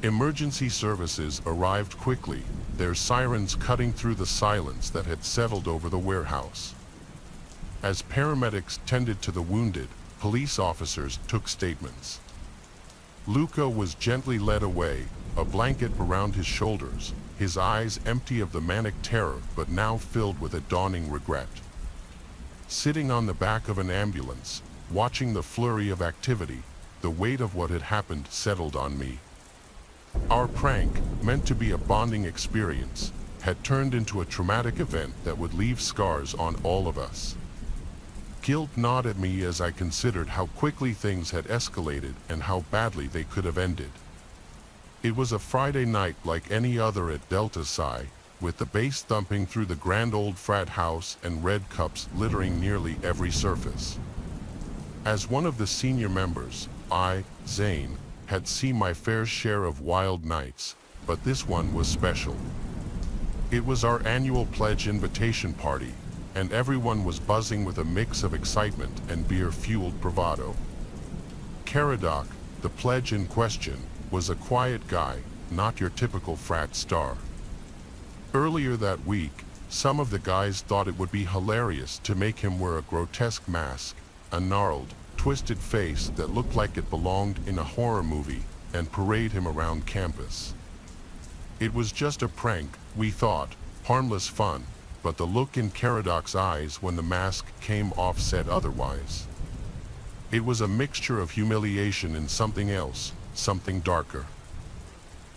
Emergency services arrived quickly, their sirens cutting through the silence that had settled over the warehouse. As paramedics tended to the wounded, police officers took statements. Luca was gently led away, a blanket around his shoulders, his eyes empty of the manic terror but now filled with a dawning regret. Sitting on the back of an ambulance, watching the flurry of activity, the weight of what had happened settled on me. Our prank, meant to be a bonding experience, had turned into a traumatic event that would leave scars on all of us. Guilt gnawed at me as I considered how quickly things had escalated and how badly they could have ended. It was a Friday night like any other at Delta Psi, with the bass thumping through the grand old frat house and red cups littering nearly every surface. As one of the senior members, I, Zane, had seen my fair share of wild nights, but this one was special. It was our annual pledge invitation party, and everyone was buzzing with a mix of excitement and beer-fueled bravado. Caradoc, the pledge in question, was a quiet guy, not your typical frat star. Earlier that week, some of the guys thought it would be hilarious to make him wear a grotesque mask, a gnarled, twisted face that looked like it belonged in a horror movie, and parade him around campus. It was just a prank, we thought, harmless fun, but the look in Caradoc's eyes when the mask came off said otherwise. It was a mixture of humiliation and something else, something darker.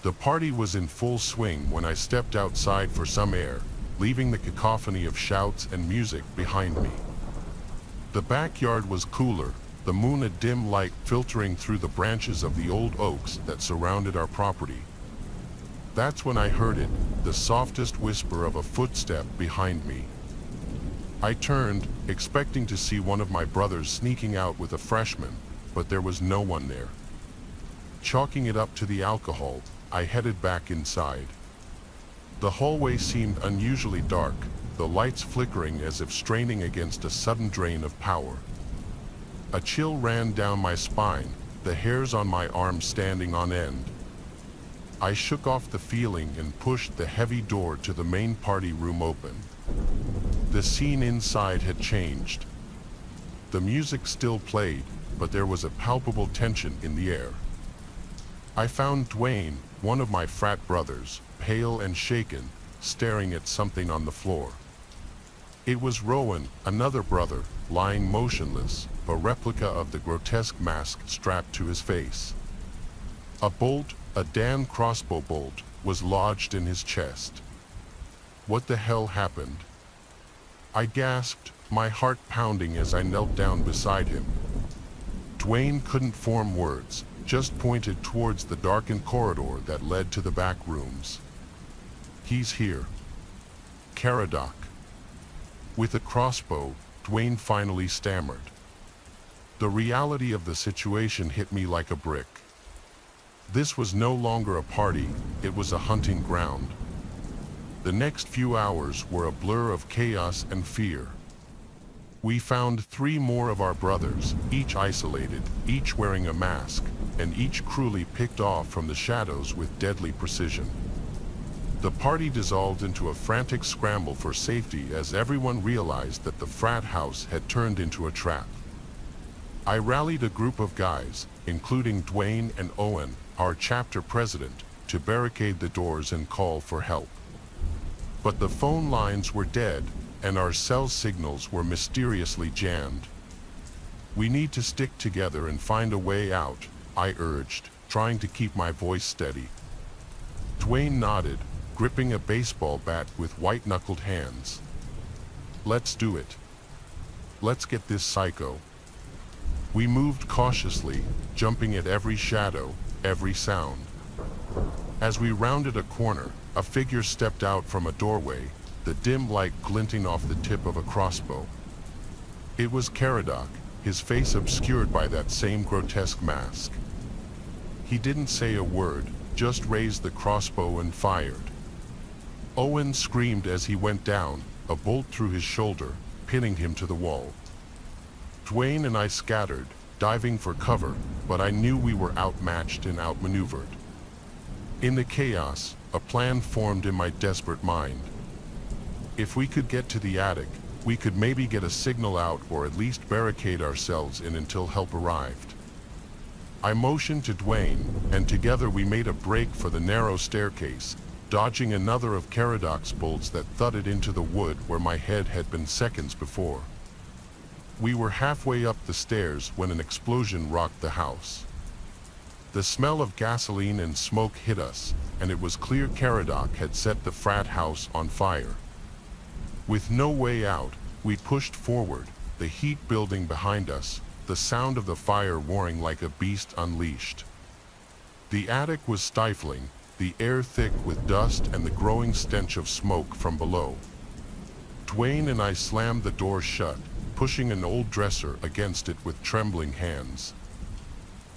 The party was in full swing when I stepped outside for some air, leaving the cacophony of shouts and music behind me. The backyard was cooler, the moon a dim light filtering through the branches of the old oaks that surrounded our property. That's when I heard it, the softest whisper of a footstep behind me. I turned, expecting to see one of my brothers sneaking out with a freshman, but there was no one there. Chalking it up to the alcohol, I headed back inside. The hallway seemed unusually dark, the lights flickering as if straining against a sudden drain of power. A chill ran down my spine, the hairs on my arms standing on end. I shook off the feeling and pushed the heavy door to the main party room open. The scene inside had changed. The music still played, but there was a palpable tension in the air. I found Dwayne, one of my frat brothers, pale and shaken, staring at something on the floor. It was Rowan, another brother, lying motionless, a replica of the grotesque mask strapped to his face. A bolt, a Dan crossbow bolt, was lodged in his chest. What the hell happened? I gasped, my heart pounding as I knelt down beside him. Dwayne couldn't form words, just pointed towards the darkened corridor that led to the back rooms. He's here. Caradoc. With a crossbow, Dwayne finally stammered. The reality of the situation hit me like a brick. This was no longer a party, it was a hunting ground. The next few hours were a blur of chaos and fear. We found 3 more of our brothers, each isolated, each wearing a mask, and each cruelly picked off from the shadows with deadly precision. The party dissolved into a frantic scramble for safety as everyone realized that the frat house had turned into a trap. I rallied a group of guys, including Dwayne and Owen, our chapter president, to barricade the doors and call for help. But the phone lines were dead, and our cell signals were mysteriously jammed. We need to stick together and find a way out, I urged, trying to keep my voice steady. Dwayne nodded, gripping a baseball bat with white-knuckled hands. Let's do it. Let's get this psycho. We moved cautiously, jumping at every shadow, every sound. As we rounded a corner, a figure stepped out from a doorway, the dim light glinting off the tip of a crossbow. It was Caradoc, his face obscured by that same grotesque mask. He didn't say a word, just raised the crossbow and fired. Owen screamed as he went down, a bolt through his shoulder, pinning him to the wall. Dwayne and I scattered, diving for cover, but I knew we were outmatched and outmaneuvered. In the chaos, a plan formed in my desperate mind. If we could get to the attic, we could maybe get a signal out or at least barricade ourselves in until help arrived. I motioned to Dwayne, and together we made a break for the narrow staircase, dodging another of Caradoc's bolts that thudded into the wood where my head had been seconds before. We were halfway up the stairs when an explosion rocked the house. The smell of gasoline and smoke hit us, and it was clear Caradoc had set the frat house on fire. With no way out, we pushed forward, the heat building behind us, the sound of the fire roaring like a beast unleashed. The attic was stifling, the air thick with dust and the growing stench of smoke from below. Dwayne and I slammed the door shut, pushing an old dresser against it with trembling hands.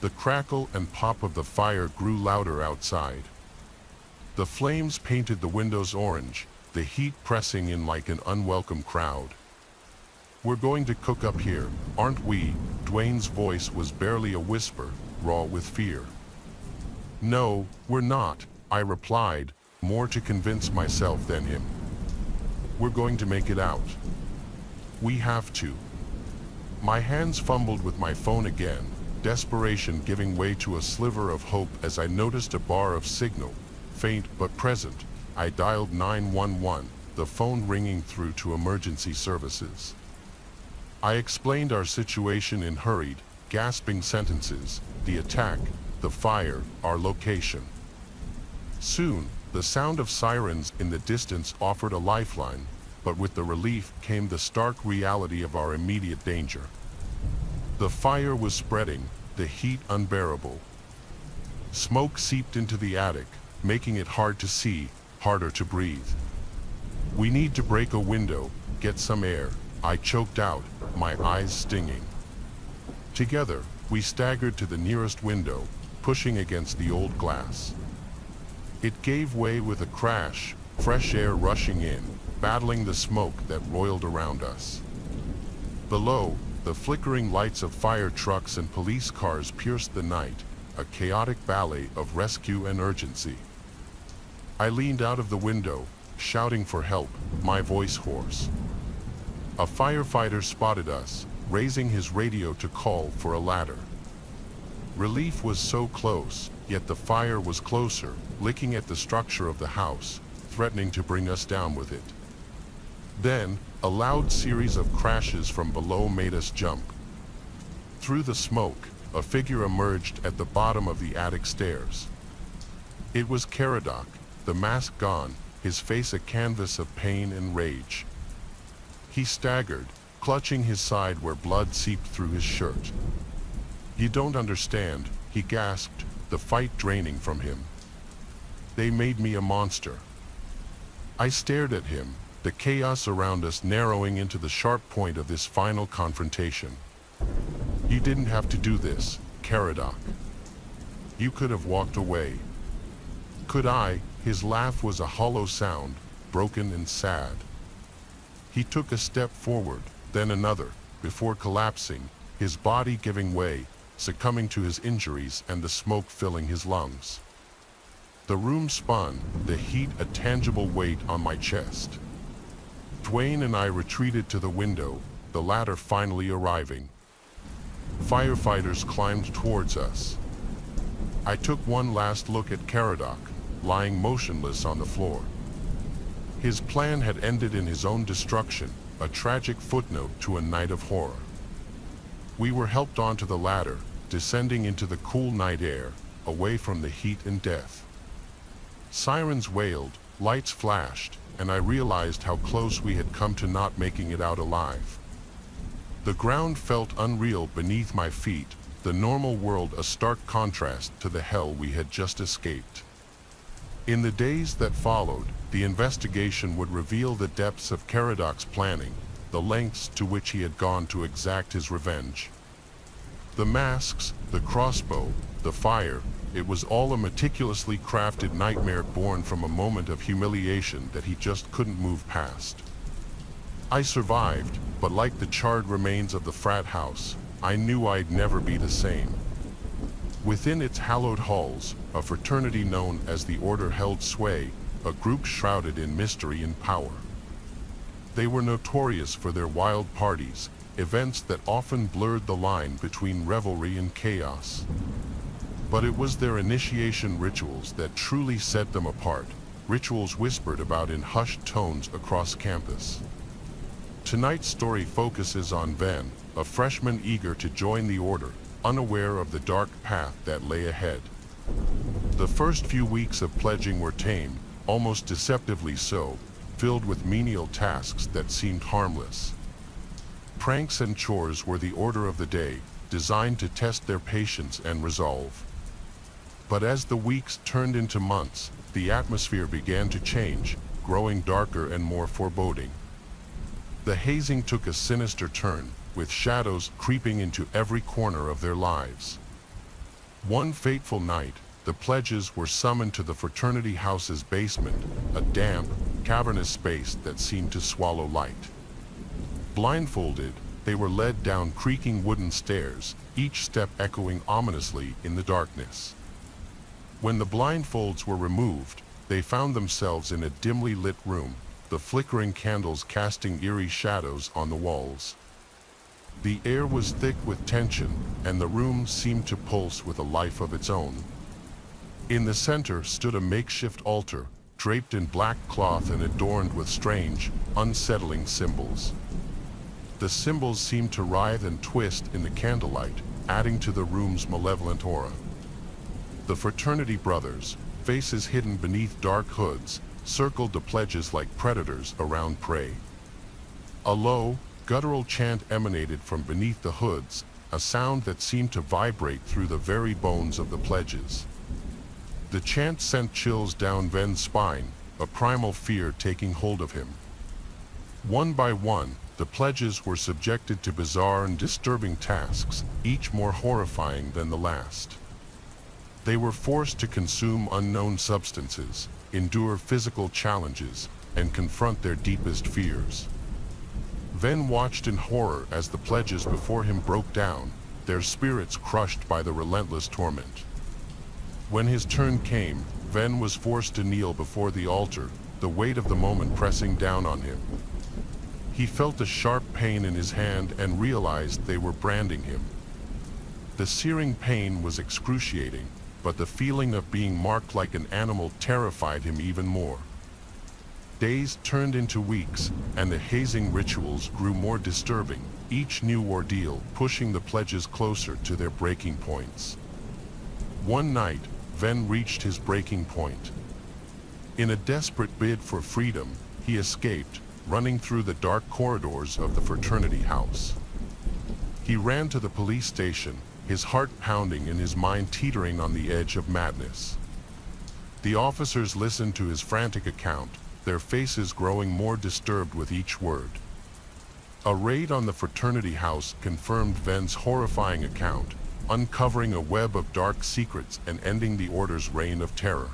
The crackle and pop of the fire grew louder outside. The flames painted the windows orange, the heat pressing in like an unwelcome crowd. "We're going to cook up here, aren't we?" Dwayne's voice was barely a whisper, raw with fear. "No, we're not," I replied, more to convince myself than him. "We're going to make it out. We have to." My hands fumbled with my phone again, desperation giving way to a sliver of hope as I noticed a bar of signal, faint but present. I dialed 911, the phone ringing through to emergency services. I explained our situation in hurried, gasping sentences: the attack, the fire, our location. Soon, the sound of sirens in the distance offered a lifeline, but with the relief came the stark reality of our immediate danger. The fire was spreading, the heat unbearable. Smoke seeped into the attic, making it hard to see, harder to breathe. "We need to break a window, get some air," I choked out, my eyes stinging. Together, we staggered to the nearest window, pushing against the old glass. It gave way with a crash, fresh air rushing in, battling the smoke that roiled around us. Below, the flickering lights of fire trucks and police cars pierced the night, a chaotic ballet of rescue and urgency. I leaned out of the window, shouting for help, my voice hoarse. A firefighter spotted us, raising his radio to call for a ladder. Relief was so close, yet the fire was closer, licking at the structure of the house, threatening to bring us down with it. Then, a loud series of crashes from below made us jump. Through the smoke, a figure emerged at the bottom of the attic stairs. It was Caradoc, the mask gone, his face a canvas of pain and rage. He staggered, clutching his side where blood seeped through his shirt. "You don't understand," he gasped, the fight draining from him. "They made me a monster." I stared at him, the chaos around us narrowing into the sharp point of this final confrontation. "You didn't have to do this, Caradoc. You could have walked away." Could I? His laugh was a hollow sound, broken and sad. He took a step forward, then another, before collapsing, his body giving way, succumbing to his injuries and the smoke filling his lungs. The room spun, the heat a tangible weight on my chest. Dwayne and I retreated to the window, the ladder finally arriving. Firefighters climbed towards us. I took one last look at Caradoc, lying motionless on the floor. His plan had ended in his own destruction, a tragic footnote to a night of horror. We were helped onto the ladder, descending into the cool night air, away from the heat and death. Sirens wailed, lights flashed, and I realized how close we had come to not making it out alive. The ground felt unreal beneath my feet, the normal world a stark contrast to the hell we had just escaped. In the days that followed, the investigation would reveal the depths of Caradoc's planning, the lengths to which he had gone to exact his revenge. The masks, the crossbow, the fire, it was all a meticulously crafted nightmare born from a moment of humiliation that he just couldn't move past. I survived, but like the charred remains of the frat house, I knew I'd never be the same. Within its hallowed halls, a fraternity known as the Order held sway, a group shrouded in mystery and power. They were notorious for their wild parties, events that often blurred the line between revelry and chaos. But it was their initiation rituals that truly set them apart, rituals whispered about in hushed tones across campus. Tonight's story focuses on Ben, a freshman eager to join the Order, unaware of the dark path that lay ahead. The first few weeks of pledging were tame, almost deceptively so, filled with menial tasks that seemed harmless. Pranks and chores were the order of the day, designed to test their patience and resolve. But as the weeks turned into months, the atmosphere began to change, growing darker and more foreboding. The hazing took a sinister turn, with shadows creeping into every corner of their lives. One fateful night, the pledges were summoned to the fraternity house's basement, a damp, cavernous space that seemed to swallow light. Blindfolded, they were led down creaking wooden stairs, each step echoing ominously in the darkness. When the blindfolds were removed, they found themselves in a dimly lit room, the flickering candles casting eerie shadows on the walls. The air was thick with tension, and the room seemed to pulse with a life of its own. In the center stood a makeshift altar, draped in black cloth and adorned with strange, unsettling symbols. The symbols seemed to writhe and twist in the candlelight, adding to the room's malevolent aura. The fraternity brothers, faces hidden beneath dark hoods, circled the pledges like predators around prey. A low, guttural chant emanated from beneath the hoods, a sound that seemed to vibrate through the very bones of the pledges. The chant sent chills down Ven's spine, a primal fear taking hold of him. One by one, the pledges were subjected to bizarre and disturbing tasks, each more horrifying than the last. They were forced to consume unknown substances, endure physical challenges, and confront their deepest fears. Ven watched in horror as the pledges before him broke down, their spirits crushed by the relentless torment. When his turn came, Ven was forced to kneel before the altar, the weight of the moment pressing down on him. He felt a sharp pain in his hand and realized they were branding him. The searing pain was excruciating, but the feeling of being marked like an animal terrified him even more. Days turned into weeks, and the hazing rituals grew more disturbing, each new ordeal pushing the pledges closer to their breaking points. One night, Ven reached his breaking point. In a desperate bid for freedom, he escaped, running through the dark corridors of the fraternity house. He ran to the police station, his heart pounding and his mind teetering on the edge of madness. The officers listened to his frantic account, their faces growing more disturbed with each word. A raid on the fraternity house confirmed Ven's horrifying account, uncovering a web of dark secrets and ending the Order's reign of terror.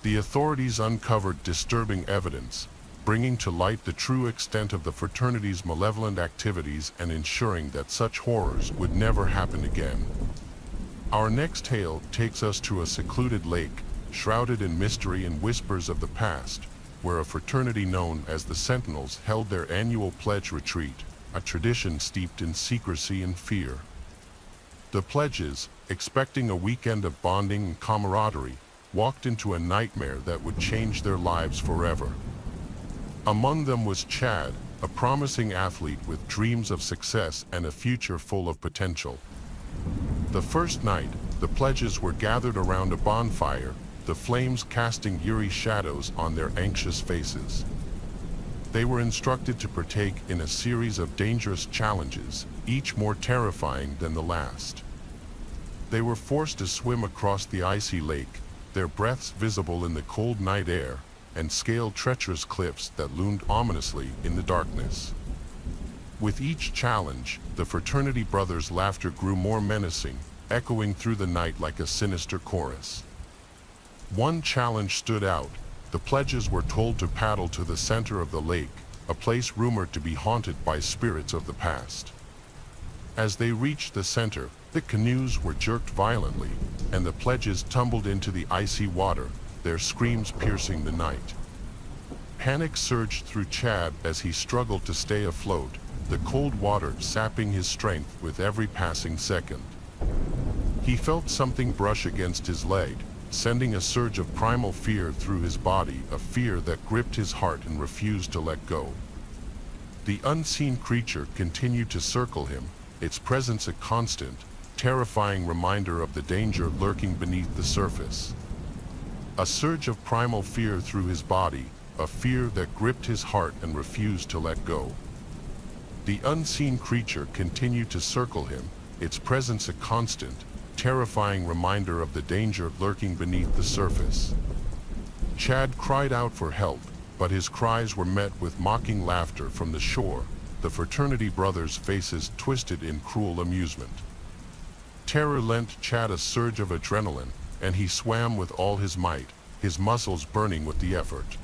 The authorities uncovered disturbing evidence, bringing to light the true extent of the fraternity's malevolent activities and ensuring that such horrors would never happen again. Our next tale takes us to a secluded lake, shrouded in mystery and whispers of the past, where a fraternity known as the Sentinels held their annual pledge retreat, a tradition steeped in secrecy and fear. The pledges, expecting a weekend of bonding and camaraderie, walked into a nightmare that would change their lives forever. Among them was Chad, a promising athlete with dreams of success and a future full of potential. The first night, the pledges were gathered around a bonfire, the flames casting eerie shadows on their anxious faces. They were instructed to partake in a series of dangerous challenges, each more terrifying than the last. They were forced to swim across the icy lake, their breaths visible in the cold night air, and scale treacherous cliffs that loomed ominously in the darkness. With each challenge, the fraternity brothers' laughter grew more menacing, echoing through the night like a sinister chorus. One challenge stood out. The pledges were told to paddle to the center of the lake, a place rumored to be haunted by spirits of the past. As they reached the center, the canoes were jerked violently, and the pledges tumbled into the icy water, their screams piercing the night. Panic surged through Chad as he struggled to stay afloat, the cold water sapping his strength with every passing second. He felt something brush against his leg, sending a surge of primal fear through his body, a fear that gripped his heart and refused to let go. The unseen creature continued to circle him, its presence a constant, terrifying reminder of the danger lurking beneath the surface. A surge of primal fear through his body, a fear that gripped his heart and refused to let go. The unseen creature continued to circle him, its presence a constant, terrifying reminder of the danger lurking beneath the surface. Chad cried out for help, but his cries were met with mocking laughter from the shore, the fraternity brothers' faces twisted in cruel amusement. Terror lent Chad a surge of adrenaline, and he swam with all his might, his muscles burning with the effort.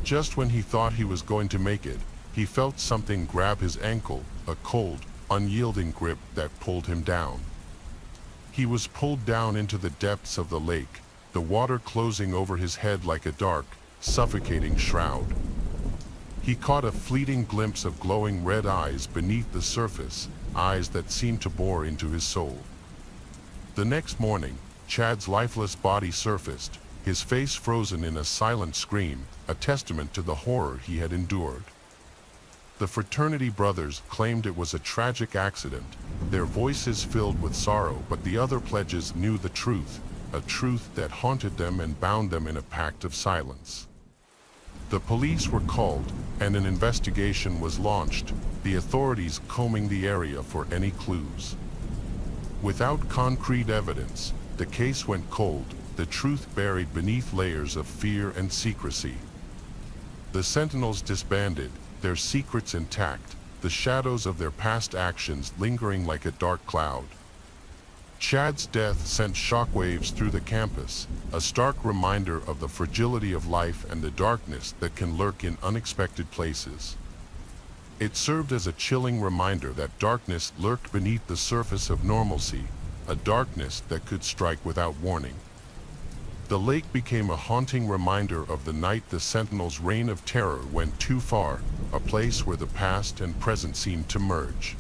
Just when he thought he was going to make it, he felt something grab his ankle, a cold, unyielding grip that pulled him down. He was pulled down into the depths of the lake, the water closing over his head like a dark, suffocating shroud. He caught a fleeting glimpse of glowing red eyes beneath the surface, eyes that seemed to bore into his soul. The next morning, Chad's lifeless body surfaced, his face frozen in a silent scream, a testament to the horror he had endured. The fraternity brothers claimed it was a tragic accident, their voices filled with sorrow, but the other pledges knew the truth, a truth that haunted them and bound them in a pact of silence. The police were called, and an investigation was launched, the authorities combing the area for any clues. Without concrete evidence, the case went cold, the truth buried beneath layers of fear and secrecy. The Sentinels disbanded, their secrets intact, the shadows of their past actions lingering like a dark cloud. Chad's death sent shockwaves through the campus, a stark reminder of the fragility of life and the darkness that can lurk in unexpected places. It served as a chilling reminder that darkness lurked beneath the surface of normalcy, a darkness that could strike without warning. The lake became a haunting reminder of the night the Sentinels' reign of terror went too far, a place where the past and present seemed to merge.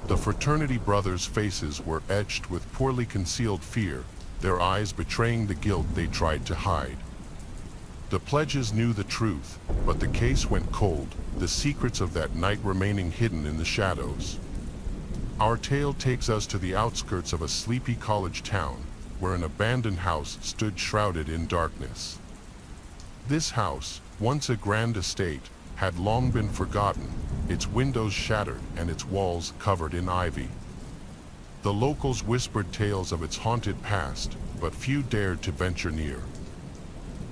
The fraternity brothers' faces were etched with poorly concealed fear, their eyes betraying the guilt they tried to hide. The pledges knew the truth, but the case went cold, the secrets of that night remaining hidden in the shadows. Our tale takes us to the outskirts of a sleepy college town, where an abandoned house stood shrouded in darkness. This house, once a grand estate, had long been forgotten, its windows shattered and its walls covered in ivy. The locals whispered tales of its haunted past, but few dared to venture near.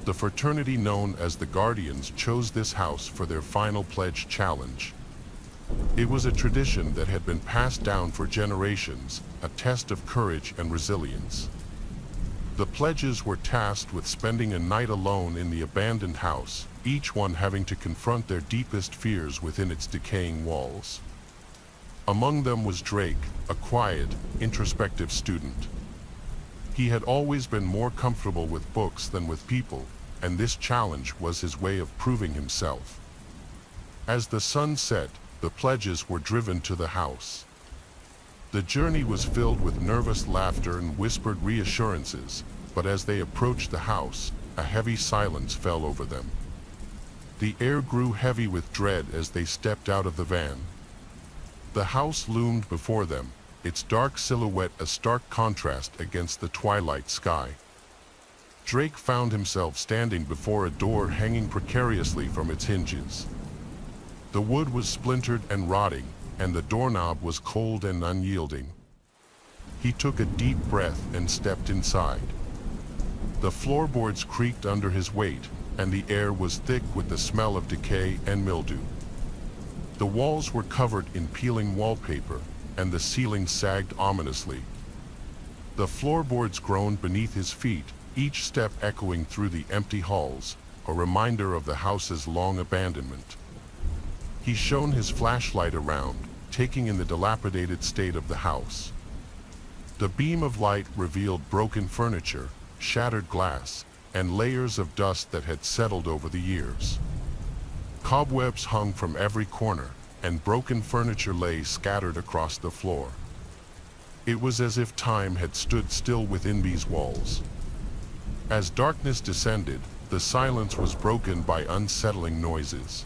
The fraternity known as the Guardians chose this house for their final pledge challenge. It was a tradition that had been passed down for generations, a test of courage and resilience. The pledges were tasked with spending a night alone in the abandoned house, each one having to confront their deepest fears within its decaying walls. Among them was Drake, a quiet, introspective student. He had always been more comfortable with books than with people, and this challenge was his way of proving himself. As the sun set, the pledges were driven to the house. The journey was filled with nervous laughter and whispered reassurances, but as they approached the house, a heavy silence fell over them. The air grew heavy with dread as they stepped out of the van. The house loomed before them, its dark silhouette a stark contrast against the twilight sky. Drake found himself standing before a door hanging precariously from its hinges. The wood was splintered and rotting, and the doorknob was cold and unyielding. He took a deep breath and stepped inside. The floorboards creaked under his weight, and the air was thick with the smell of decay and mildew. The walls were covered in peeling wallpaper, and the ceiling sagged ominously. The floorboards groaned beneath his feet, each step echoing through the empty halls, a reminder of the house's long abandonment. He shone his flashlight around, taking in the dilapidated state of the house. The beam of light revealed broken furniture, shattered glass, and layers of dust that had settled over the years. Cobwebs hung from every corner, and broken furniture lay scattered across the floor. It was as if time had stood still within these walls. As darkness descended, the silence was broken by unsettling noises.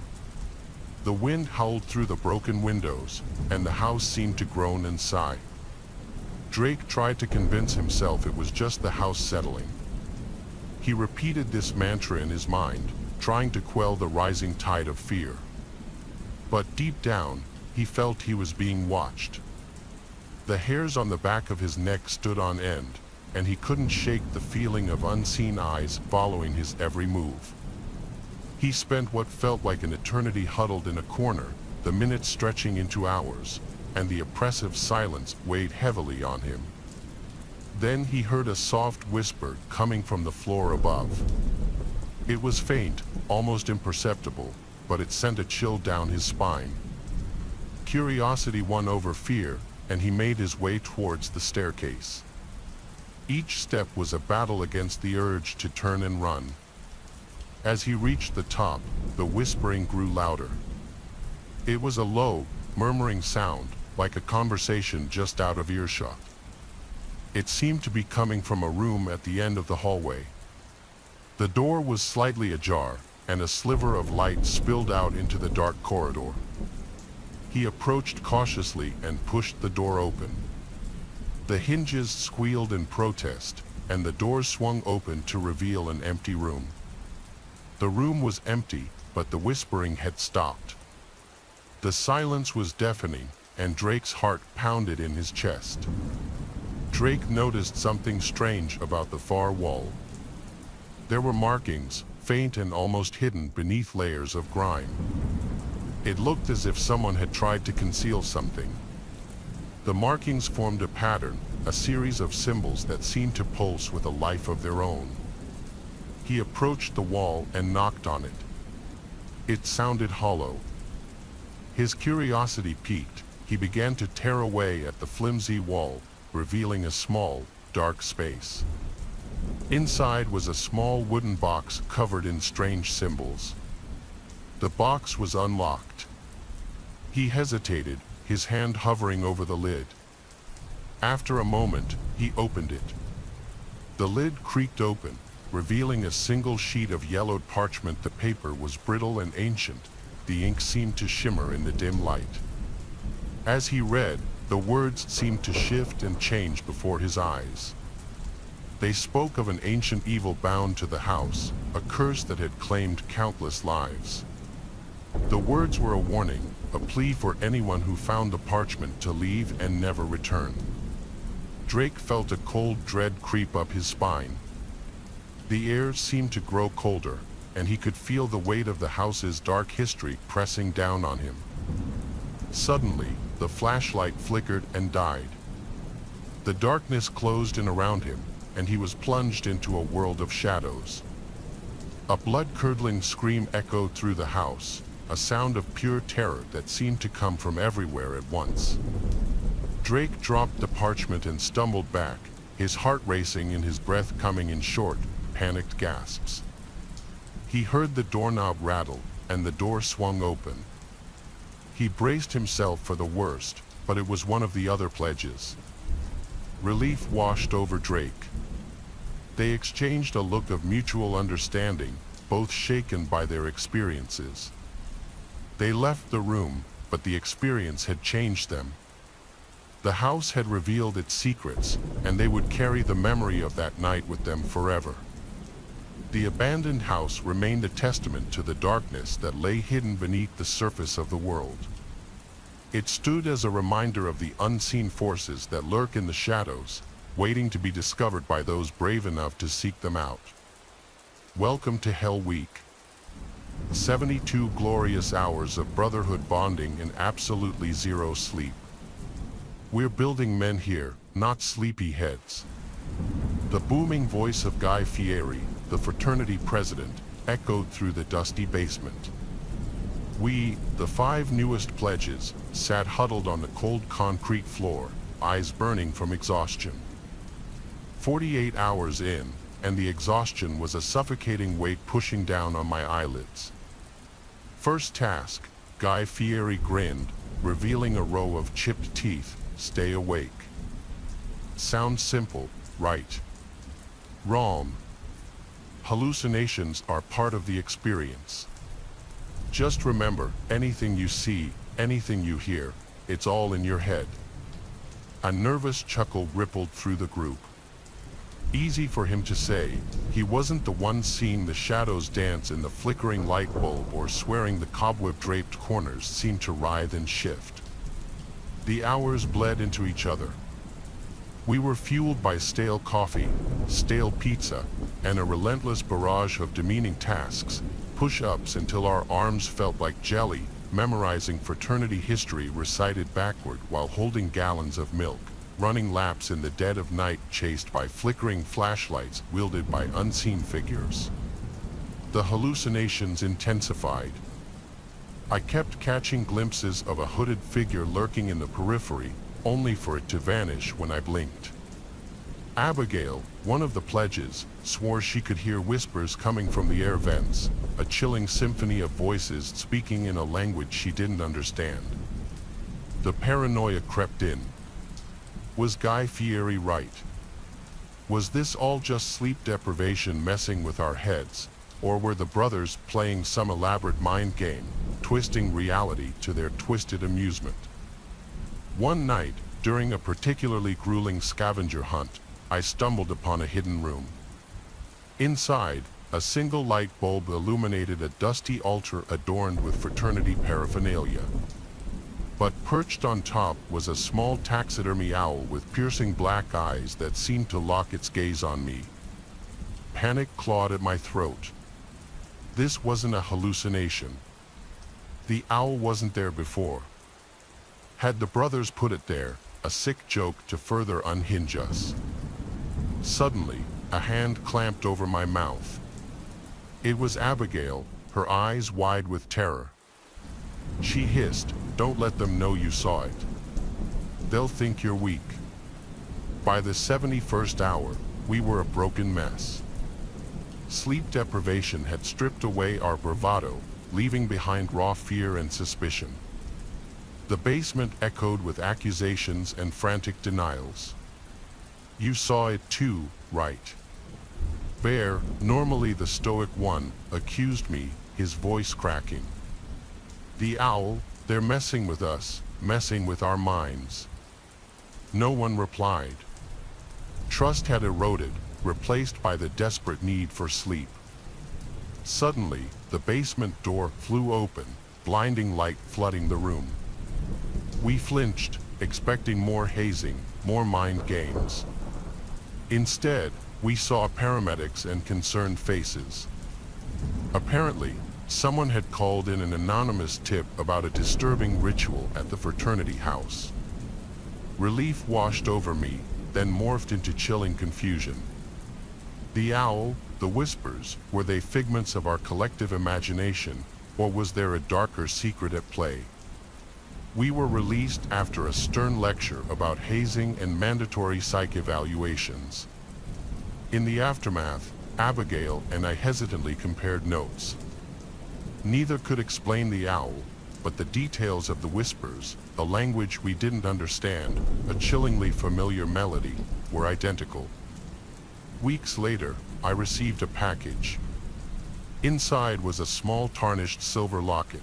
The wind howled through the broken windows, and the house seemed to groan and sigh. Drake tried to convince himself it was just the house settling. He repeated this mantra in his mind, trying to quell the rising tide of fear. But deep down, he felt he was being watched. The hairs on the back of his neck stood on end, and he couldn't shake the feeling of unseen eyes following his every move. He spent what felt like an eternity huddled in a corner, the minutes stretching into hours, and the oppressive silence weighed heavily on him. Then he heard a soft whisper coming from the floor above. It was faint, almost imperceptible, but it sent a chill down his spine. Curiosity won over fear, and he made his way towards the staircase. Each step was a battle against the urge to turn and run. As he reached the top, the whispering grew louder. It was a low, murmuring sound, like a conversation just out of earshot. It seemed to be coming from a room at the end of the hallway. The door was slightly ajar, and a sliver of light spilled out into the dark corridor. He approached cautiously and pushed the door open. The hinges squealed in protest, and the door swung open to reveal an empty room. The room was empty, but the whispering had stopped. The silence was deafening, and Drake's heart pounded in his chest. Drake noticed something strange about the far wall. There were markings, faint and almost hidden beneath layers of grime. It looked as if someone had tried to conceal something. The markings formed a pattern, a series of symbols that seemed to pulse with a life of their own. He approached the wall and knocked on it. It sounded hollow. His curiosity piqued. He began to tear away at the flimsy wall, revealing a small, dark space. Inside was a small wooden box covered in strange symbols. The box was unlocked. He hesitated, his hand hovering over the lid. After a moment, he opened it. The lid creaked open, revealing a single sheet of yellowed parchment. The paper was brittle and ancient. The ink seemed to shimmer in the dim light. As he read, the words seemed to shift and change before his eyes. They spoke of an ancient evil bound to the house, a curse that had claimed countless lives. The words were a warning, a plea for anyone who found the parchment to leave and never return. Drake felt a cold dread creep up his spine. The air seemed to grow colder, and he could feel the weight of the house's dark history pressing down on him. Suddenly, the flashlight flickered and died. The darkness closed in around him, and he was plunged into a world of shadows. A blood-curdling scream echoed through the house, a sound of pure terror that seemed to come from everywhere at once. Drake dropped the parchment and stumbled back, his heart racing and his breath coming in short, panicked gasps. He heard the doorknob rattle, and the door swung open. He braced himself for the worst, but it was one of the other pledges. Relief washed over Drake. They exchanged a look of mutual understanding, both shaken by their experiences. They left the room, but the experience had changed them. The house had revealed its secrets, and they would carry the memory of that night with them forever. The abandoned house remained a testament to the darkness that lay hidden beneath the surface of the world. It stood as a reminder of the unseen forces that lurk in the shadows, waiting to be discovered by those brave enough to seek them out. Welcome to Hell Week. 72 glorious hours of brotherhood bonding and absolutely zero sleep. We're building men here, not sleepy heads. The booming voice of Guy Fieri, the fraternity president, echoed through the dusty basement. We, the 5 newest pledges, sat huddled on the cold concrete floor, eyes burning from exhaustion. 48 hours in, and the exhaustion was a suffocating weight pushing down on my eyelids. First task, Guy Fieri grinned, revealing a row of chipped teeth. Stay awake. Sounds simple, right? Wrong. Hallucinations are part of the experience. Just remember, anything you see, anything you hear, it's all in your head. A nervous chuckle rippled through the group. Easy for him to say, he wasn't the one seeing the shadows dance in the flickering light bulb or swearing the cobweb-draped corners seemed to writhe and shift. The hours bled into each other. We were fueled by stale coffee, stale pizza, and a relentless barrage of demeaning tasks, push-ups until our arms felt like jelly, memorizing fraternity history recited backward while holding gallons of milk, running laps in the dead of night chased by flickering flashlights wielded by unseen figures. The hallucinations intensified. I kept catching glimpses of a hooded figure lurking in the periphery, only for it to vanish when I blinked. Abigail, one of the pledges, swore she could hear whispers coming from the air vents, a chilling symphony of voices speaking in a language she didn't understand. The paranoia crept in. Was Guy Fieri right? Was this all just sleep deprivation messing with our heads, or were the brothers playing some elaborate mind game, twisting reality to their twisted amusement? One night, during a particularly grueling scavenger hunt, I stumbled upon a hidden room. Inside, a single light bulb illuminated a dusty altar adorned with fraternity paraphernalia. But perched on top was a small taxidermy owl with piercing black eyes that seemed to lock its gaze on me. Panic clawed at my throat. This wasn't a hallucination. The owl wasn't there before. Had the brothers put it there, a sick joke to further unhinge us? Suddenly, a hand clamped over my mouth. It was Abigail, her eyes wide with terror. She hissed, "Don't let them know you saw it. They'll think you're weak." By the 71st hour, we were a broken mess. Sleep deprivation had stripped away our bravado, leaving behind raw fear and suspicion. The basement echoed with accusations and frantic denials. "You saw it too, right?" Bear, normally the stoic one, accused me, his voice cracking. "The owl, they're messing with us, messing with our minds." No one replied. Trust had eroded, replaced by the desperate need for sleep. Suddenly, the basement door flew open, blinding light flooding the room. We flinched, expecting more hazing, more mind games. Instead, we saw paramedics and concerned faces. Apparently, someone had called in an anonymous tip about a disturbing ritual at the fraternity house. Relief washed over me, then morphed into chilling confusion. The owl, the whispers, were they figments of our collective imagination, or was there a darker secret at play? We were released after a stern lecture about hazing and mandatory psych evaluations. In the aftermath, Abigail and I hesitantly compared notes. Neither could explain the owl, but the details of the whispers, a language we didn't understand, a chillingly familiar melody, were identical. Weeks later, I received a package. Inside was a small tarnished silver locket.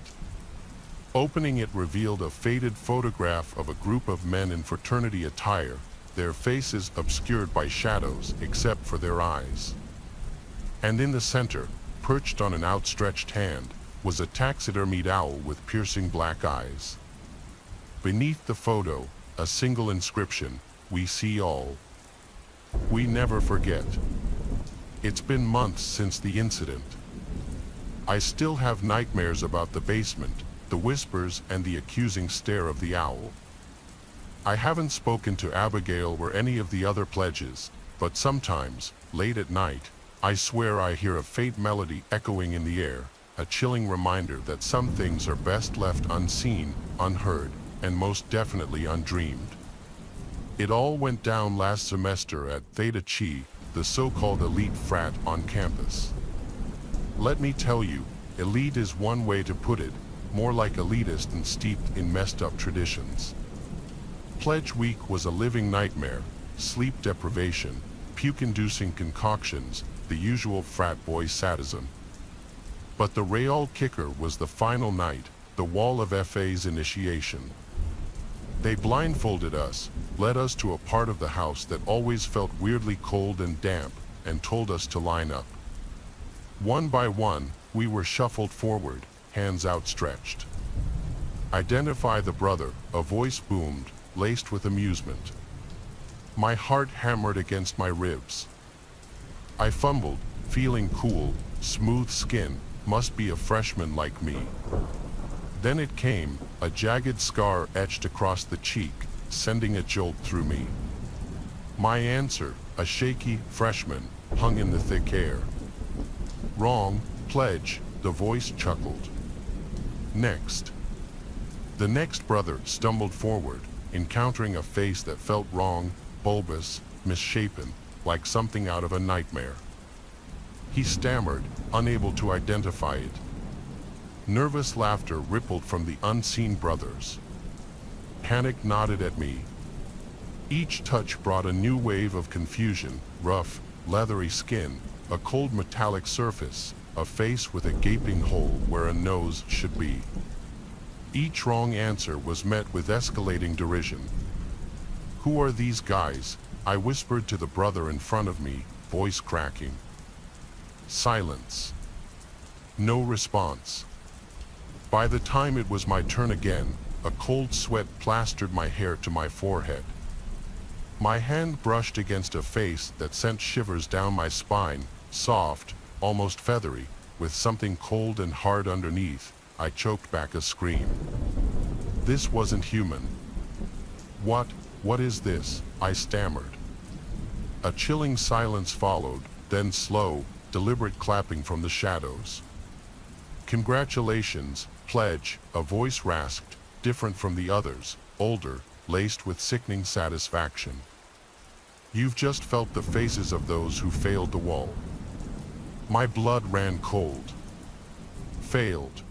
Opening it revealed a faded photograph of a group of men in fraternity attire, their faces obscured by shadows except for their eyes. And in the center, perched on an outstretched hand, was a taxidermied owl with piercing black eyes. Beneath the photo, a single inscription, "We see all. We never forget." It's been months since the incident. I still have nightmares about the basement, the whispers and the accusing stare of the owl. I haven't spoken to Abigail or any of the other pledges, but sometimes, late at night, I swear I hear a faint melody echoing in the air, a chilling reminder that some things are best left unseen, unheard, and most definitely undreamed. It all went down last semester at Theta Chi, the so-called elite frat on campus. Let me tell you, elite is one way to put it, more like elitist and steeped in messed up traditions. Pledge week was a living nightmare, sleep deprivation, puke-inducing concoctions, the usual frat boy sadism. But the real kicker was the final night, the wall of FA's initiation. They blindfolded us, led us to a part of the house that always felt weirdly cold and damp, and told us to line up. One by one, we were shuffled forward, hands outstretched. Identify the brother, a voice boomed, laced with amusement. My heart hammered against my ribs. I fumbled, feeling cool, smooth skin, must be a freshman like me. Then it came, a jagged scar etched across the cheek, sending a jolt through me. My answer, a shaky freshman, hung in the thick air. Wrong, pledge, the voice chuckled. Next. The next brother stumbled forward, encountering a face that felt wrong, bulbous, misshapen, like something out of a nightmare. He stammered, unable to identify it. Nervous laughter rippled from the unseen brothers. Panic nodded at me. Each touch brought a new wave of confusion, rough, leathery skin, a cold metallic surface, a face with a gaping hole where a nose should be. Each wrong answer was met with escalating derision. "Who are these guys?" I whispered to the brother in front of me, voice cracking. Silence. No response. By the time it was my turn again, a cold sweat plastered my hair to my forehead. My hand brushed against a face that sent shivers down my spine, soft, almost feathery, with something cold and hard underneath. I choked back a scream. This wasn't human. What is this?" I stammered. A chilling silence followed, then slow, deliberate clapping from the shadows. "Congratulations, pledge," a voice rasped, different from the others, older, laced with sickening satisfaction. "You've just felt the faces of those who failed the wall." My blood ran cold. Failed.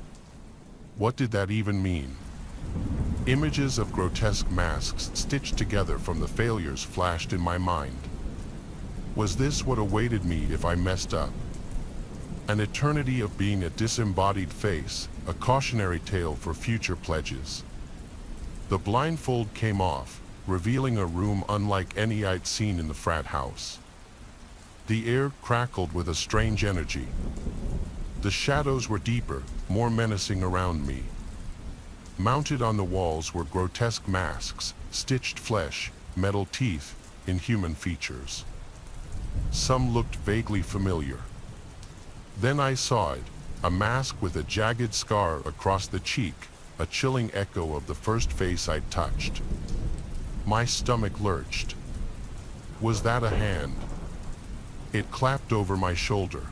What did that even mean? Images of grotesque masks stitched together from the failures flashed in my mind. Was this what awaited me if I messed up? An eternity of being a disembodied face, a cautionary tale for future pledges. The blindfold came off, revealing a room unlike any I'd seen in the frat house. The air crackled with a strange energy. The shadows were deeper, more menacing around me. Mounted on the walls were grotesque masks, stitched flesh, metal teeth, inhuman features. Some looked vaguely familiar. Then I saw it, a mask with a jagged scar across the cheek, a chilling echo of the first face I'd touched. My stomach lurched. Was that a hand? It clapped over my shoulder.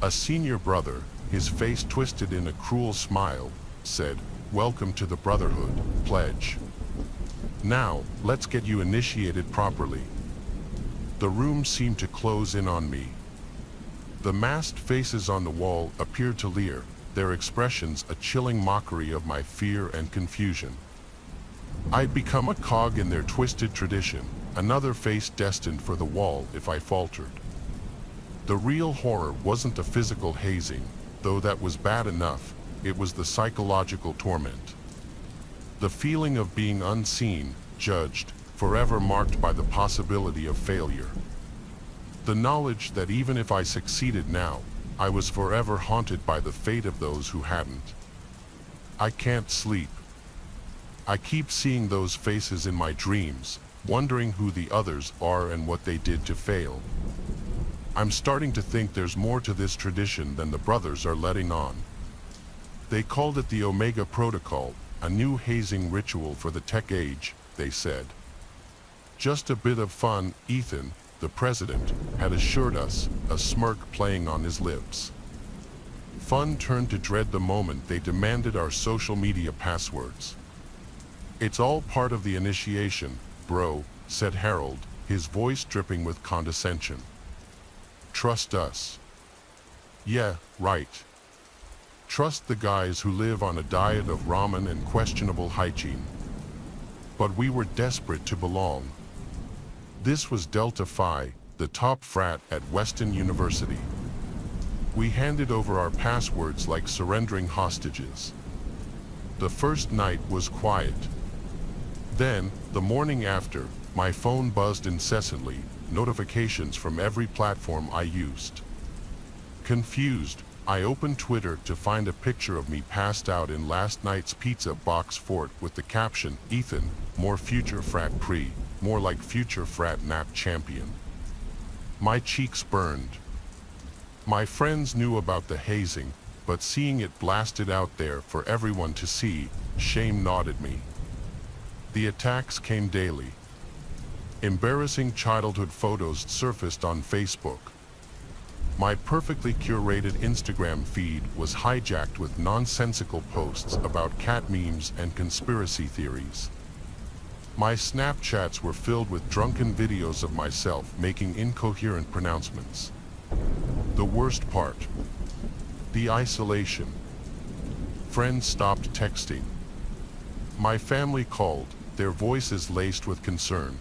A senior brother, his face twisted in a cruel smile, said, "Welcome to the Brotherhood, pledge. Now, let's get you initiated properly." The room seemed to close in on me. The masked faces on the wall appeared to leer, their expressions a chilling mockery of my fear and confusion. I'd become a cog in their twisted tradition, another face destined for the wall if I faltered. The real horror wasn't the physical hazing, though that was bad enough. It was the psychological torment. The feeling of being unseen, judged, forever marked by the possibility of failure. The knowledge that even if I succeeded now, I was forever haunted by the fate of those who hadn't. I can't sleep. I keep seeing those faces in my dreams, wondering who the others are and what they did to fail. I'm starting to think there's more to this tradition than the brothers are letting on. They called it the Omega Protocol, a new hazing ritual for the tech age, they said. Just a bit of fun, Ethan, the president, had assured us, a smirk playing on his lips. Fun turned to dread the moment they demanded our social media passwords. "It's all part of the initiation, bro," said Harold, his voice dripping with condescension. "Trust us." "Yeah, right. Trust the guys who live on a diet of ramen and questionable hygiene." But we were desperate to belong. This was Delta Phi, the top frat at Weston University. We handed over our passwords like surrendering hostages. The first night was quiet. Then, the morning after, my phone buzzed incessantly, notifications from every platform I used. Confused, I opened Twitter to find a picture of me passed out in last night's pizza box fort with the caption, "Ethan, more future frat pre, more like future frat nap champion." My cheeks burned. My friends knew about the hazing, but seeing it blasted out there for everyone to see, shame gnawed me. The attacks came daily. Embarrassing childhood photos surfaced on Facebook. My perfectly curated Instagram feed was hijacked with nonsensical posts about cat memes and conspiracy theories. My Snapchats were filled with drunken videos of myself making incoherent pronouncements. The worst part: the isolation. Friends stopped texting. My family called, their voices laced with concern.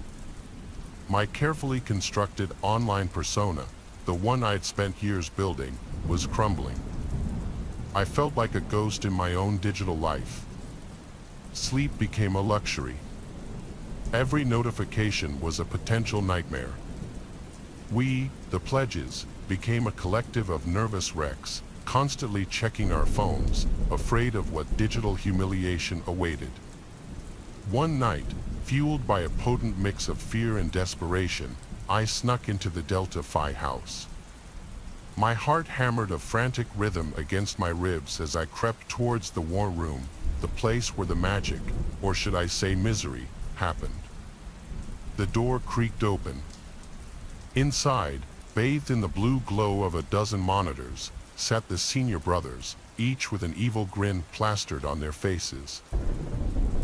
My carefully constructed online persona, the one I'd spent years building, was crumbling. I felt like a ghost in my own digital life. Sleep became a luxury. Every notification was a potential nightmare. We, the pledges, became a collective of nervous wrecks, constantly checking our phones, afraid of what digital humiliation awaited. One night, fueled by a potent mix of fear and desperation, I snuck into the Delta Phi house. My heart hammered a frantic rhythm against my ribs as I crept towards the war room, the place where the magic, or should I say misery, happened. The door creaked open. Inside, bathed in the blue glow of a dozen monitors, sat the senior brothers, each with an evil grin plastered on their faces.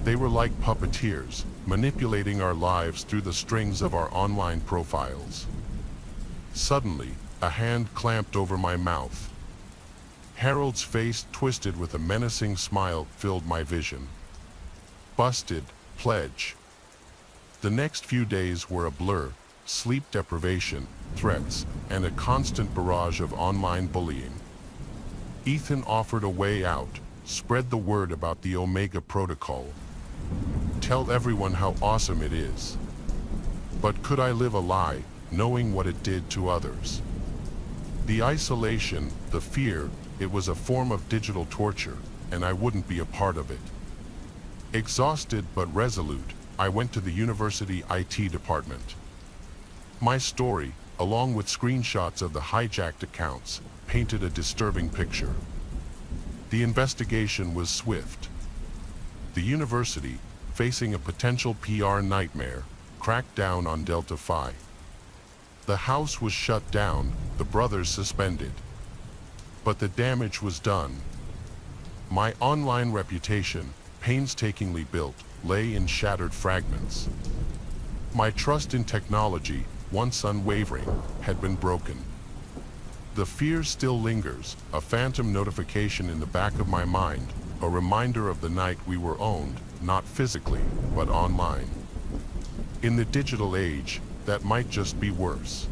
They were like puppeteers, manipulating our lives through the strings of our online profiles. Suddenly, a hand clamped over my mouth. Harold's face, twisted with a menacing smile, filled my vision. Busted, pledge. The next few days were a blur: sleep deprivation, threats, and a constant barrage of online bullying. Ethan offered a way out: spread the word about the Omega Protocol. Tell everyone how awesome it is. But could I live a lie, knowing what it did to others? The isolation, the fear, it was a form of digital torture, and I wouldn't be a part of it. Exhausted but resolute, I went to the university IT department. My story, along with screenshots of the hijacked accounts, painted a disturbing picture. The investigation was swift. The university, facing a potential PR nightmare, cracked down on Delta Phi. The house was shut down, the brothers suspended. But the damage was done. My online reputation, painstakingly built, lay in shattered fragments. My trust in technology, once unwavering, had been broken. The fear still lingers, a phantom notification in the back of my mind, a reminder of the night we were owned, not physically, but online. In the digital age, that might just be worse.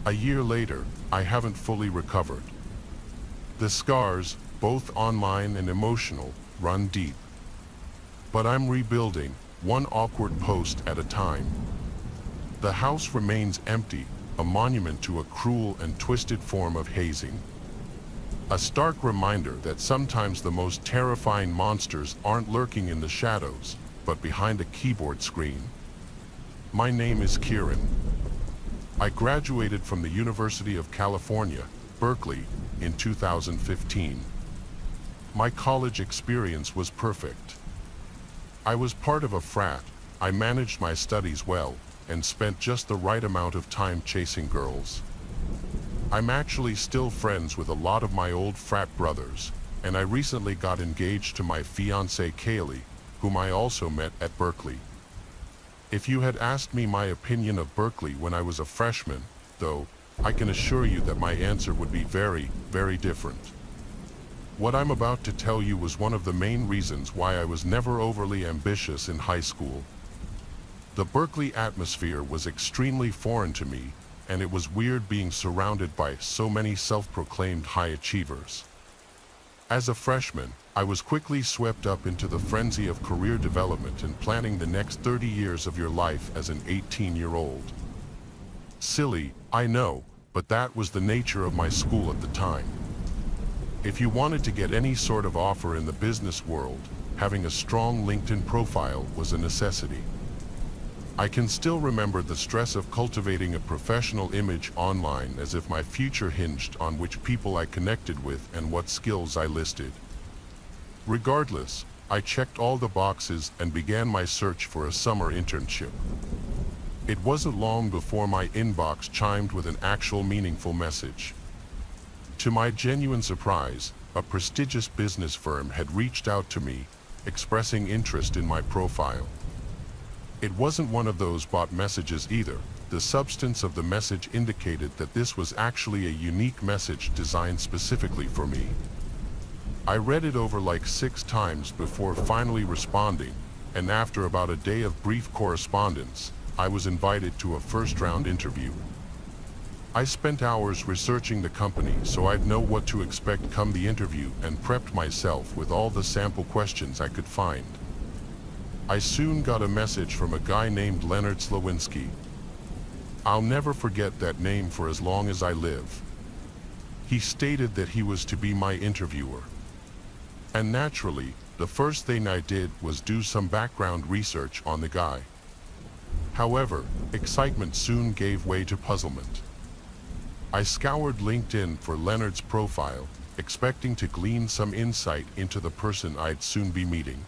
A year later, I haven't fully recovered. The scars, both online and emotional, run deep. But I'm rebuilding, one awkward post at a time. The house remains empty, a monument to a cruel and twisted form of hazing. A stark reminder that sometimes the most terrifying monsters aren't lurking in the shadows, but behind a keyboard screen. My name is Kieran. I graduated from the University of California, Berkeley, in 2015. My college experience was perfect. I was part of a frat, I managed my studies well, and spent just the right amount of time chasing girls. I'm actually still friends with a lot of my old frat brothers, and I recently got engaged to my fiancée Kaylee, whom I also met at Berkeley. If you had asked me my opinion of Berkeley when I was a freshman, though, I can assure you that my answer would be very, very different. What I'm about to tell you was one of the main reasons why I was never overly ambitious in high school. The Berkeley atmosphere was extremely foreign to me, and it was weird being surrounded by so many self-proclaimed high achievers. As a freshman, I was quickly swept up into the frenzy of career development and planning the next 30 years of your life as an 18-year-old. Silly, I know, but that was the nature of my school at the time. If you wanted to get any sort of offer in the business world, having a strong LinkedIn profile was a necessity. I can still remember the stress of cultivating a professional image online, as if my future hinged on which people I connected with and what skills I listed. Regardless, I checked all the boxes and began my search for a summer internship. It wasn't long before my inbox chimed with an actual meaningful message. To my genuine surprise, a prestigious business firm had reached out to me, expressing interest in my profile. It wasn't one of those bot messages either. The substance of the message indicated that this was actually a unique message designed specifically for me. I read it over like 6 times before finally responding, and after about a day of brief correspondence, I was invited to a first-round interview. I spent hours researching the company so I'd know what to expect come the interview and prepped myself with all the sample questions I could find. I soon got a message from a guy named Leonard Slawinski. I'll never forget that name for as long as I live. He stated that he was to be my interviewer. And naturally, the first thing I did was do some background research on the guy. However, excitement soon gave way to puzzlement. I scoured LinkedIn for Leonard's profile, expecting to glean some insight into the person I'd soon be meeting.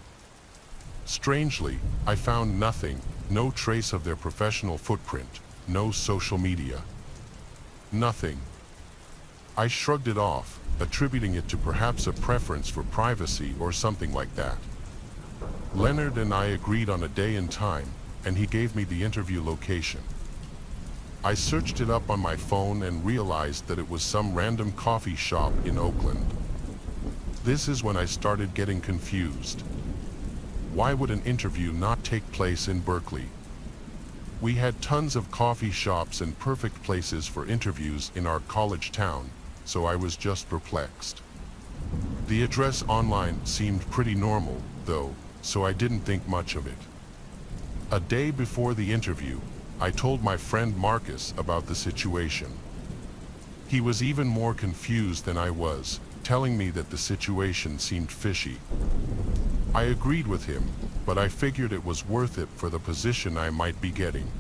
Strangely, I found nothing, no trace of their professional footprint, no social media. Nothing. I shrugged it off, attributing it to perhaps a preference for privacy or something like that. Leonard and I agreed on a day and time, and he gave me the interview location. I searched it up on my phone and realized that it was some random coffee shop in Oakland. This is when I started getting confused. Why would an interview not take place in Berkeley? We had tons of coffee shops and perfect places for interviews in our college town, so I was just perplexed. The address online seemed pretty normal, though, so I didn't think much of it. A day before the interview, I told my friend Marcus about the situation. He was even more confused than I was, telling me that the situation seemed fishy. I agreed with him, but I figured it was worth it for the position I might be getting.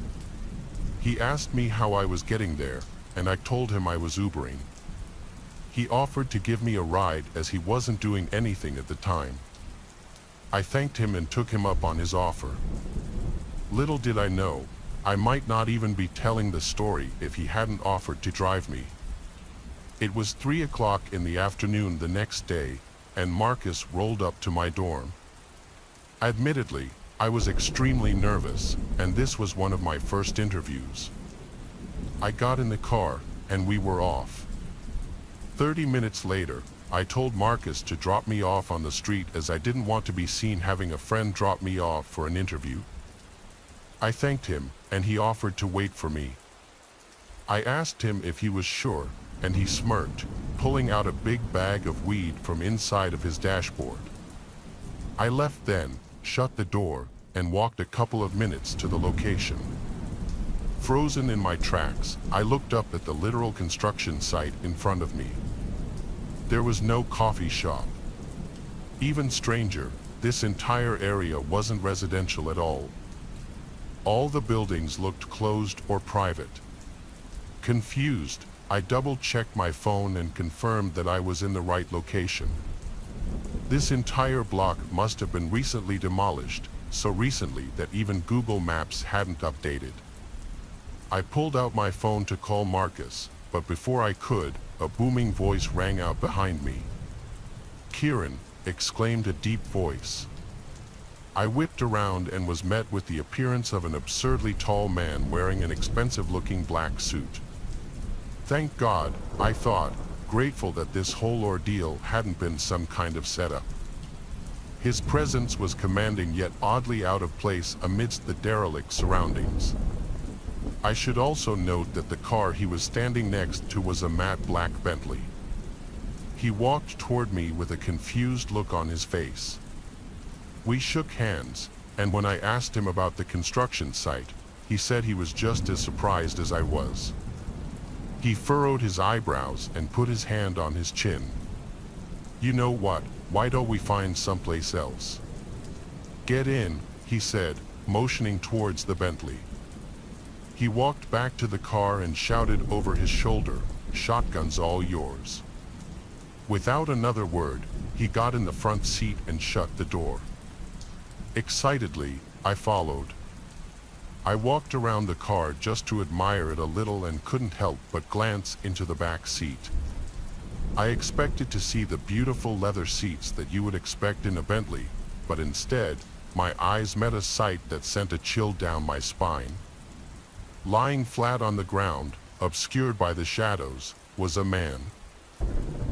He asked me how I was getting there, and I told him I was Ubering. He offered to give me a ride as he wasn't doing anything at the time. I thanked him and took him up on his offer. Little did I know, I might not even be telling the story if he hadn't offered to drive me. It was 3 o'clock in the afternoon the next day, and Marcus rolled up to my dorm. Admittedly, I was extremely nervous, and this was one of my first interviews. I got in the car, and we were off. 30 minutes later, I told Marcus to drop me off on the street as I didn't want to be seen having a friend drop me off for an interview. I thanked him, and he offered to wait for me. I asked him if he was sure, and he smirked, pulling out a big bag of weed from inside of his dashboard. I left then, shut the door, and walked a couple of minutes to the location. Frozen in my tracks, I looked up at the literal construction site in front of me. There was no coffee shop. Even stranger, this entire area wasn't residential at all. All the buildings looked closed or private. Confused, I double-checked my phone and confirmed that I was in the right location. This entire block must have been recently demolished, so recently that even Google Maps hadn't updated. I pulled out my phone to call Marcus, but before I could, a booming voice rang out behind me. "Kieran," exclaimed a deep voice. I whipped around and was met with the appearance of an absurdly tall man wearing an expensive-looking black suit. Thank God, I thought, grateful that this whole ordeal hadn't been some kind of setup. His presence was commanding yet oddly out of place amidst the derelict surroundings. I should also note that the car he was standing next to was a matte black Bentley. He walked toward me with a confused look on his face. We shook hands, and when I asked him about the construction site, he said he was just as surprised as I was. He furrowed his eyebrows and put his hand on his chin. You know what, why don't we find someplace else? Get in, he said, motioning towards the Bentley. He walked back to the car and shouted over his shoulder, "Shotgun's all yours." Without another word, he got in the front seat and shut the door. Excitedly, I followed. I walked around the car just to admire it a little and couldn't help but glance into the back seat. I expected to see the beautiful leather seats that you would expect in a Bentley, but instead, my eyes met a sight that sent a chill down my spine. Lying flat on the ground, obscured by the shadows, was a man.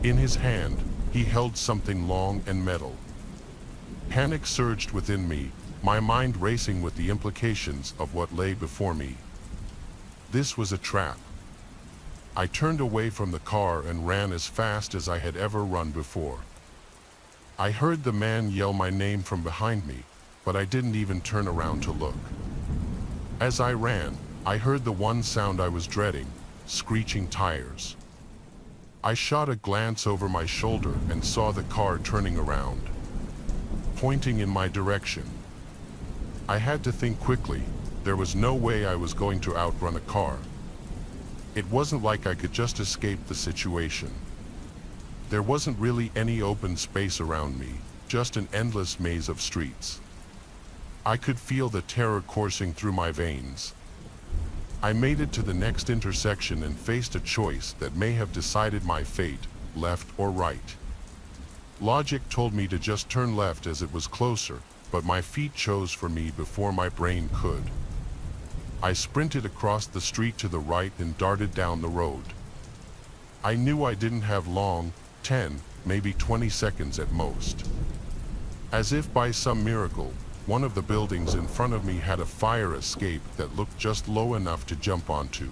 In his hand, he held something long and metal. Panic surged within me, my mind racing with the implications of what lay before me. This was a trap. I turned away from the car and ran as fast as I had ever run before. I heard the man yell my name from behind me, but I didn't even turn around to look. As I ran, I heard the one sound I was dreading, screeching tires. I shot a glance over my shoulder and saw the car turning around, pointing in my direction. I had to think quickly. There was no way I was going to outrun a car. It wasn't like I could just escape the situation. There wasn't really any open space around me, just an endless maze of streets. I could feel the terror coursing through my veins. I made it to the next intersection and faced a choice that may have decided my fate, left or right. Logic told me to just turn left as it was closer, but my feet chose for me before my brain could. I sprinted across the street to the right and darted down the road. I knew I didn't have long, 10, maybe 20 seconds at most. As if by some miracle, one of the buildings in front of me had a fire escape that looked just low enough to jump onto.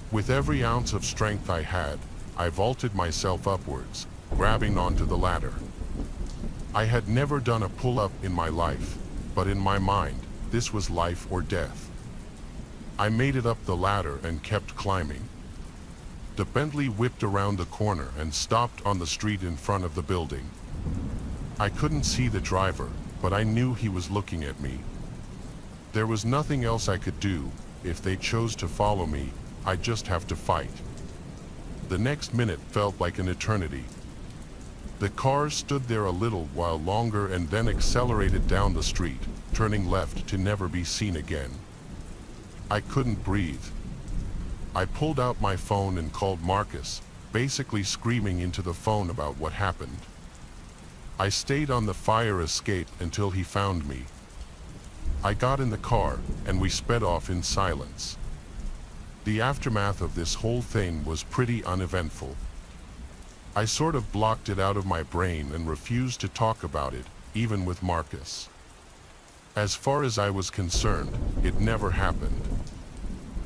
With every ounce of strength I had, I vaulted myself upwards, grabbing onto the ladder. I had never done a pull-up in my life, but in my mind, this was life or death. I made it up the ladder and kept climbing. The Bentley whipped around the corner and stopped on the street in front of the building. I couldn't see the driver, but I knew he was looking at me. There was nothing else I could do. If they chose to follow me, I'd just have to fight. The next minute felt like an eternity. The car stood there a little while longer and then accelerated down the street, turning left to never be seen again. I couldn't breathe. I pulled out my phone and called Marcus, basically screaming into the phone about what happened. I stayed on the fire escape until he found me. I got in the car, and we sped off in silence. The aftermath of this whole thing was pretty uneventful. I sort of blocked it out of my brain and refused to talk about it, even with Marcus. As far as I was concerned, it never happened.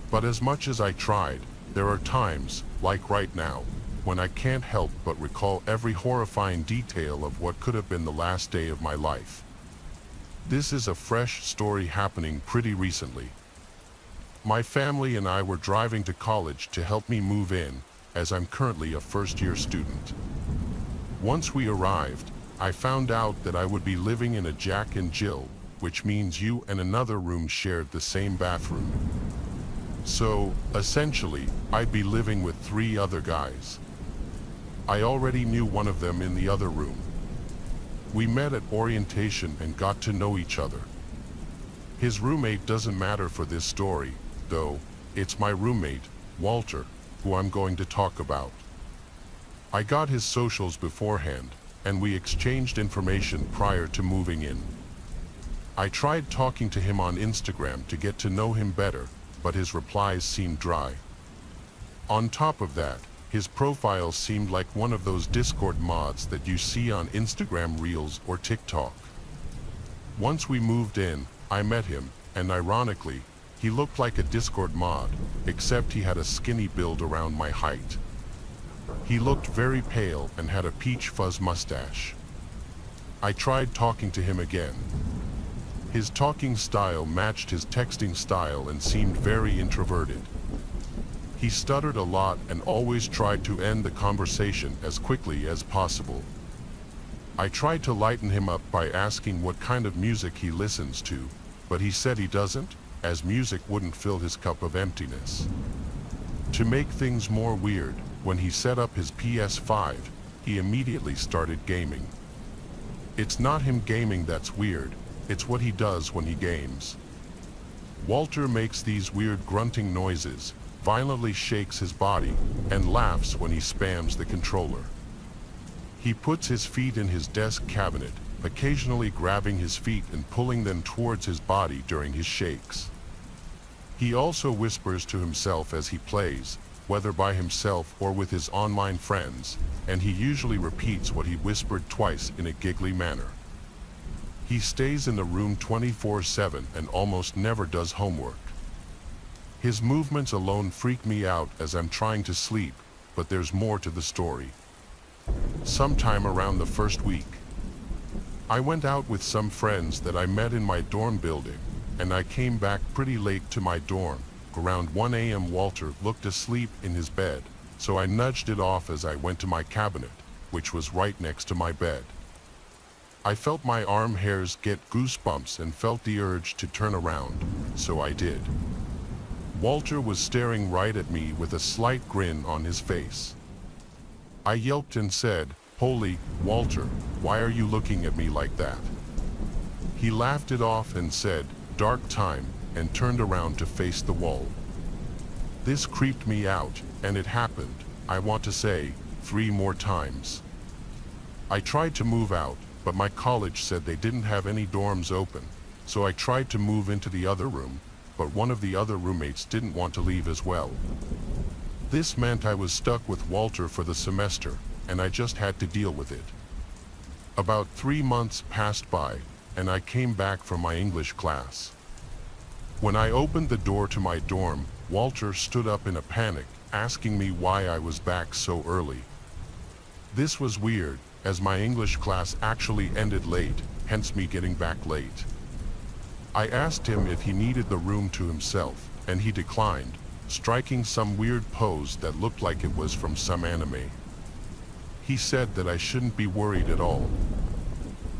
But as much as I tried, there are times, like right now, when I can't help but recall every horrifying detail of what could have been the last day of my life. This is a fresh story happening pretty recently. My family and I were driving to college to help me move in, as I'm currently a first-year student. Once we arrived, I found out that I would be living in a Jack and Jill, which means you and another room shared the same bathroom. So, essentially, I'd be living with 3 other guys. I already knew one of them in the other room. We met at orientation and got to know each other. His roommate doesn't matter for this story, though. It's my roommate, Walter, who I'm going to talk about. I got his socials beforehand, and we exchanged information prior to moving in. I tried talking to him on Instagram to get to know him better, but his replies seemed dry. On top of that, his profile seemed like one of those Discord mods that you see on Instagram Reels or TikTok. Once we moved in, I met him, and ironically, he looked like a Discord mod, except he had a skinny build around my height. He looked very pale and had a peach fuzz mustache. I tried talking to him again. His talking style matched his texting style and seemed very introverted. He stuttered a lot and always tried to end the conversation as quickly as possible. I tried to lighten him up by asking what kind of music he listens to, but he said he doesn't, as music wouldn't fill his cup of emptiness. To make things more weird, when he set up his PS5, he immediately started gaming. It's not him gaming that's weird, it's what he does when he games. Walter makes these weird grunting noises, violently shakes his body, and laughs when he spams the controller. He puts his feet in his desk cabinet, occasionally grabbing his feet and pulling them towards his body during his shakes. He also whispers to himself as he plays, whether by himself or with his online friends, and he usually repeats what he whispered twice in a giggly manner. He stays in the room 24/7 and almost never does homework. His movements alone freak me out as I'm trying to sleep, but there's more to the story. Sometime around the first week, I went out with some friends that I met in my dorm building, and I came back pretty late to my dorm. Around 1 a.m. Walter looked asleep in his bed, so I nudged it off as I went to my cabinet, which was right next to my bed. I felt my arm hairs get goosebumps and felt the urge to turn around, so I did. Walter was staring right at me with a slight grin on his face. I yelped and said, "Holy, Walter, why are you looking at me like that?" He laughed it off and said, "Dark time," and turned around to face the wall. This creeped me out, and it happened, I want to say, 3 more times. I tried to move out, but my college said they didn't have any dorms open, so I tried to move into the other room, but one of the other roommates didn't want to leave as well. This meant I was stuck with Walter for the semester, and I just had to deal with it. About 3 months passed by, and I came back from my English class. When I opened the door to my dorm, Walter stood up in a panic, asking me why I was back so early. This was weird, as my English class actually ended late, hence me getting back late. I asked him if he needed the room to himself, and he declined, striking some weird pose that looked like it was from some anime. He said that I shouldn't be worried at all.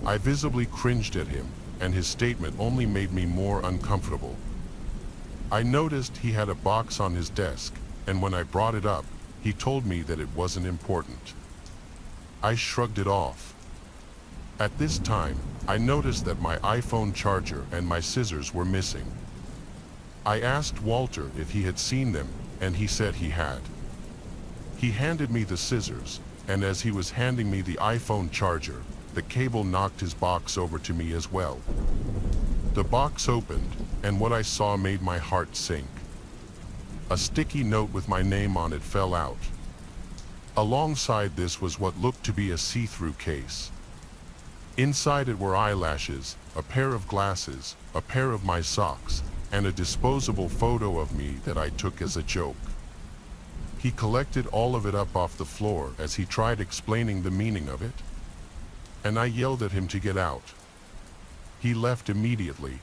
I visibly cringed at him, and his statement only made me more uncomfortable. I noticed he had a box on his desk, and when I brought it up, he told me that it wasn't important. I shrugged it off. At this time, I noticed that my iPhone charger and my scissors were missing. I asked Walter if he had seen them, and he said he had. He handed me the scissors, and as he was handing me the iPhone charger, the cable knocked his box over to me as well. The box opened, and what I saw made my heart sink. A sticky note with my name on it fell out. Alongside this was what looked to be a see-through case. Inside it were eyelashes, a pair of glasses, a pair of my socks, and a disposable photo of me that I took as a joke. He collected all of it up off the floor as he tried explaining the meaning of it, and I yelled at him to get out. He left immediately.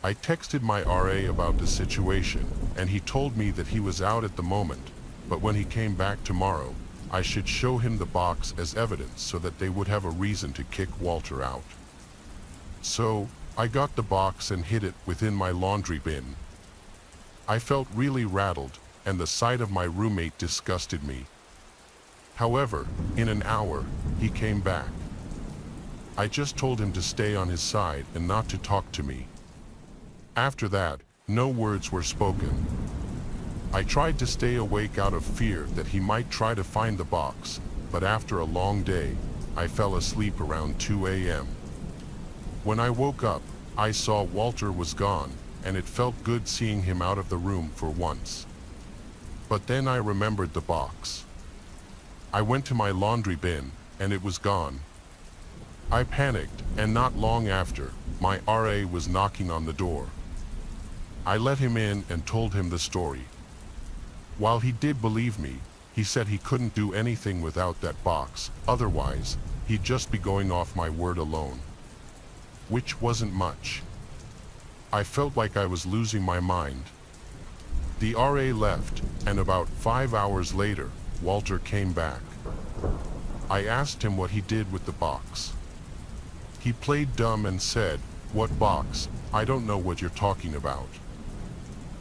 I texted my RA about the situation, and he told me that he was out at the moment, but when he came back tomorrow, I should show him the box as evidence so that they would have a reason to kick Walter out. So, I got the box and hid it within my laundry bin. I felt really rattled, and the sight of my roommate disgusted me. However, in an hour, he came back. I just told him to stay on his side and not to talk to me. After that, no words were spoken. I tried to stay awake out of fear that he might try to find the box, but after a long day, I fell asleep around 2 a.m. When I woke up, I saw Walter was gone, and it felt good seeing him out of the room for once. But then I remembered the box. I went to my laundry bin, and it was gone. I panicked, and not long after, my RA was knocking on the door. I let him in and told him the story. While he did believe me, he said he couldn't do anything without that box, otherwise, he'd just be going off my word alone. Which wasn't much. I felt like I was losing my mind. The RA left, and about 5 hours later, Walter came back. I asked him what he did with the box. He played dumb and said, "What box? I don't know what you're talking about."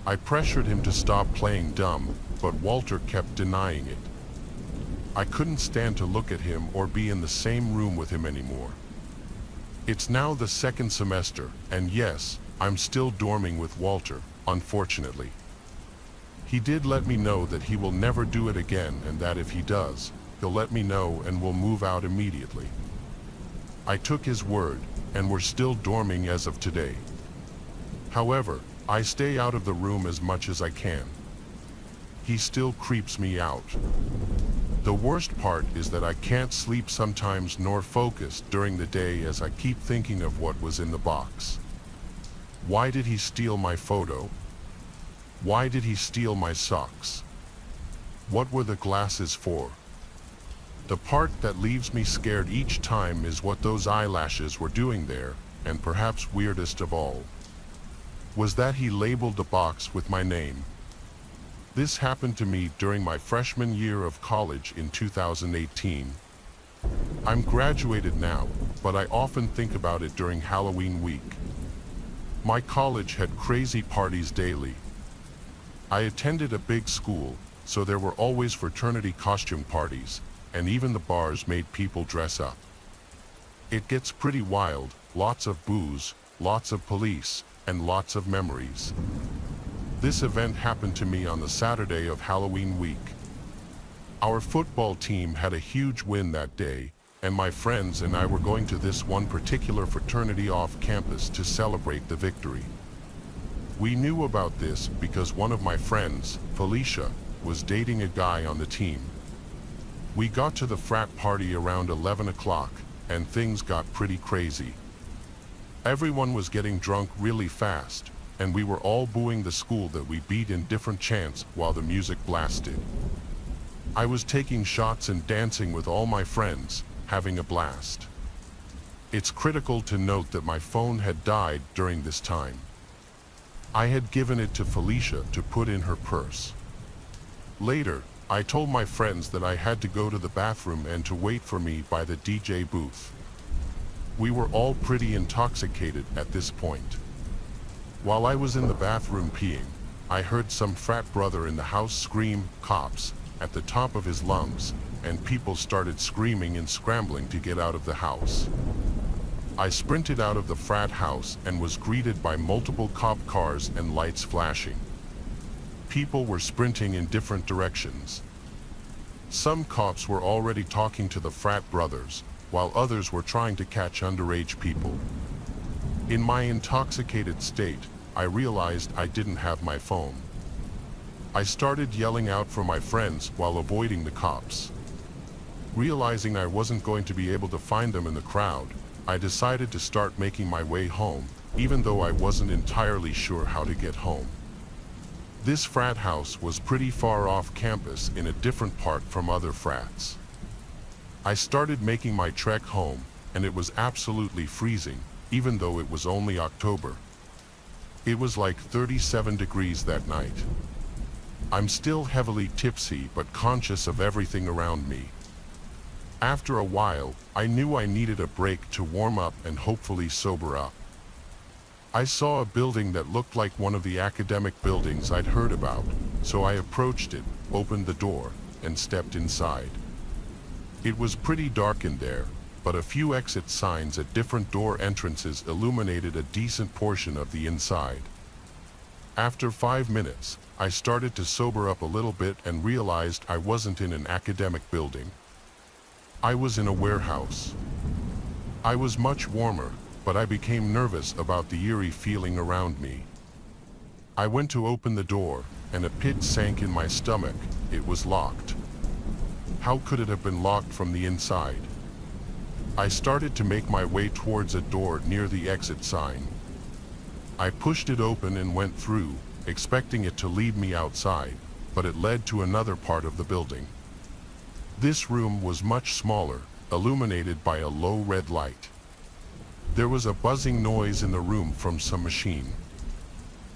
I pressured him to stop playing dumb, but Walter kept denying it. I couldn't stand to look at him or be in the same room with him anymore. It's now the second semester, and yes, I'm still dorming with Walter, unfortunately. He did let me know that he will never do it again, and that if he does, he'll let me know and we'll move out immediately. I took his word, and we're still dorming as of today. However, I stay out of the room as much as I can. He still creeps me out. The worst part is that I can't sleep sometimes nor focus during the day as I keep thinking of what was in the box. Why did he steal my photo? Why did he steal my socks? What were the glasses for? The part that leaves me scared each time is what those eyelashes were doing there, and perhaps weirdest of all was that he labeled the box with my name. This happened to me during my freshman year of college in 2018. I'm graduated now, but I often think about it during Halloween week. My college had crazy parties daily. I attended a big school, so there were always fraternity costume parties, and even the bars made people dress up. It gets pretty wild, lots of booze, lots of police, and lots of memories. This event happened to me on the Saturday of Halloween week. Our football team had a huge win that day, and my friends and I were going to this one particular fraternity off campus to celebrate the victory. We knew about this because one of my friends, Felicia, was dating a guy on the team. We got to the frat party around 11 o'clock, and things got pretty crazy. Everyone was getting drunk really fast, and we were all booing the school that we beat in different chants while the music blasted. I was taking shots and dancing with all my friends, having a blast. It's critical to note that my phone had died during this time. I had given it to Felicia to put in her purse. Later, I told my friends that I had to go to the bathroom and to wait for me by the DJ booth. We were all pretty intoxicated at this point. While I was in the bathroom peeing, I heard some frat brother in the house scream, "Cops," at the top of his lungs, and people started screaming and scrambling to get out of the house. I sprinted out of the frat house and was greeted by multiple cop cars and lights flashing. People were sprinting in different directions. Some cops were already talking to the frat brothers, while others were trying to catch underage people. In my intoxicated state, I realized I didn't have my phone. I started yelling out for my friends while avoiding the cops. Realizing I wasn't going to be able to find them in the crowd, I decided to start making my way home, even though I wasn't entirely sure how to get home. This frat house was pretty far off campus in a different part from other frats. I started making my trek home, and it was absolutely freezing, even though it was only October. It was like 37 degrees that night. I'm still heavily tipsy but conscious of everything around me. After a while, I knew I needed a break to warm up and hopefully sober up. I saw a building that looked like one of the academic buildings I'd heard about, so I approached it, opened the door, and stepped inside. It was pretty dark in there, but a few exit signs at different door entrances illuminated a decent portion of the inside. After 5 minutes, I started to sober up a little bit and realized I wasn't in an academic building. I was in a warehouse. I was much warmer, but I became nervous about the eerie feeling around me. I went to open the door, and a pit sank in my stomach. It was locked. How could it have been locked from the inside? I started to make my way towards a door near the exit sign. I pushed it open and went through, expecting it to lead me outside, but it led to another part of the building. This room was much smaller, illuminated by a low red light. There was a buzzing noise in the room from some machine.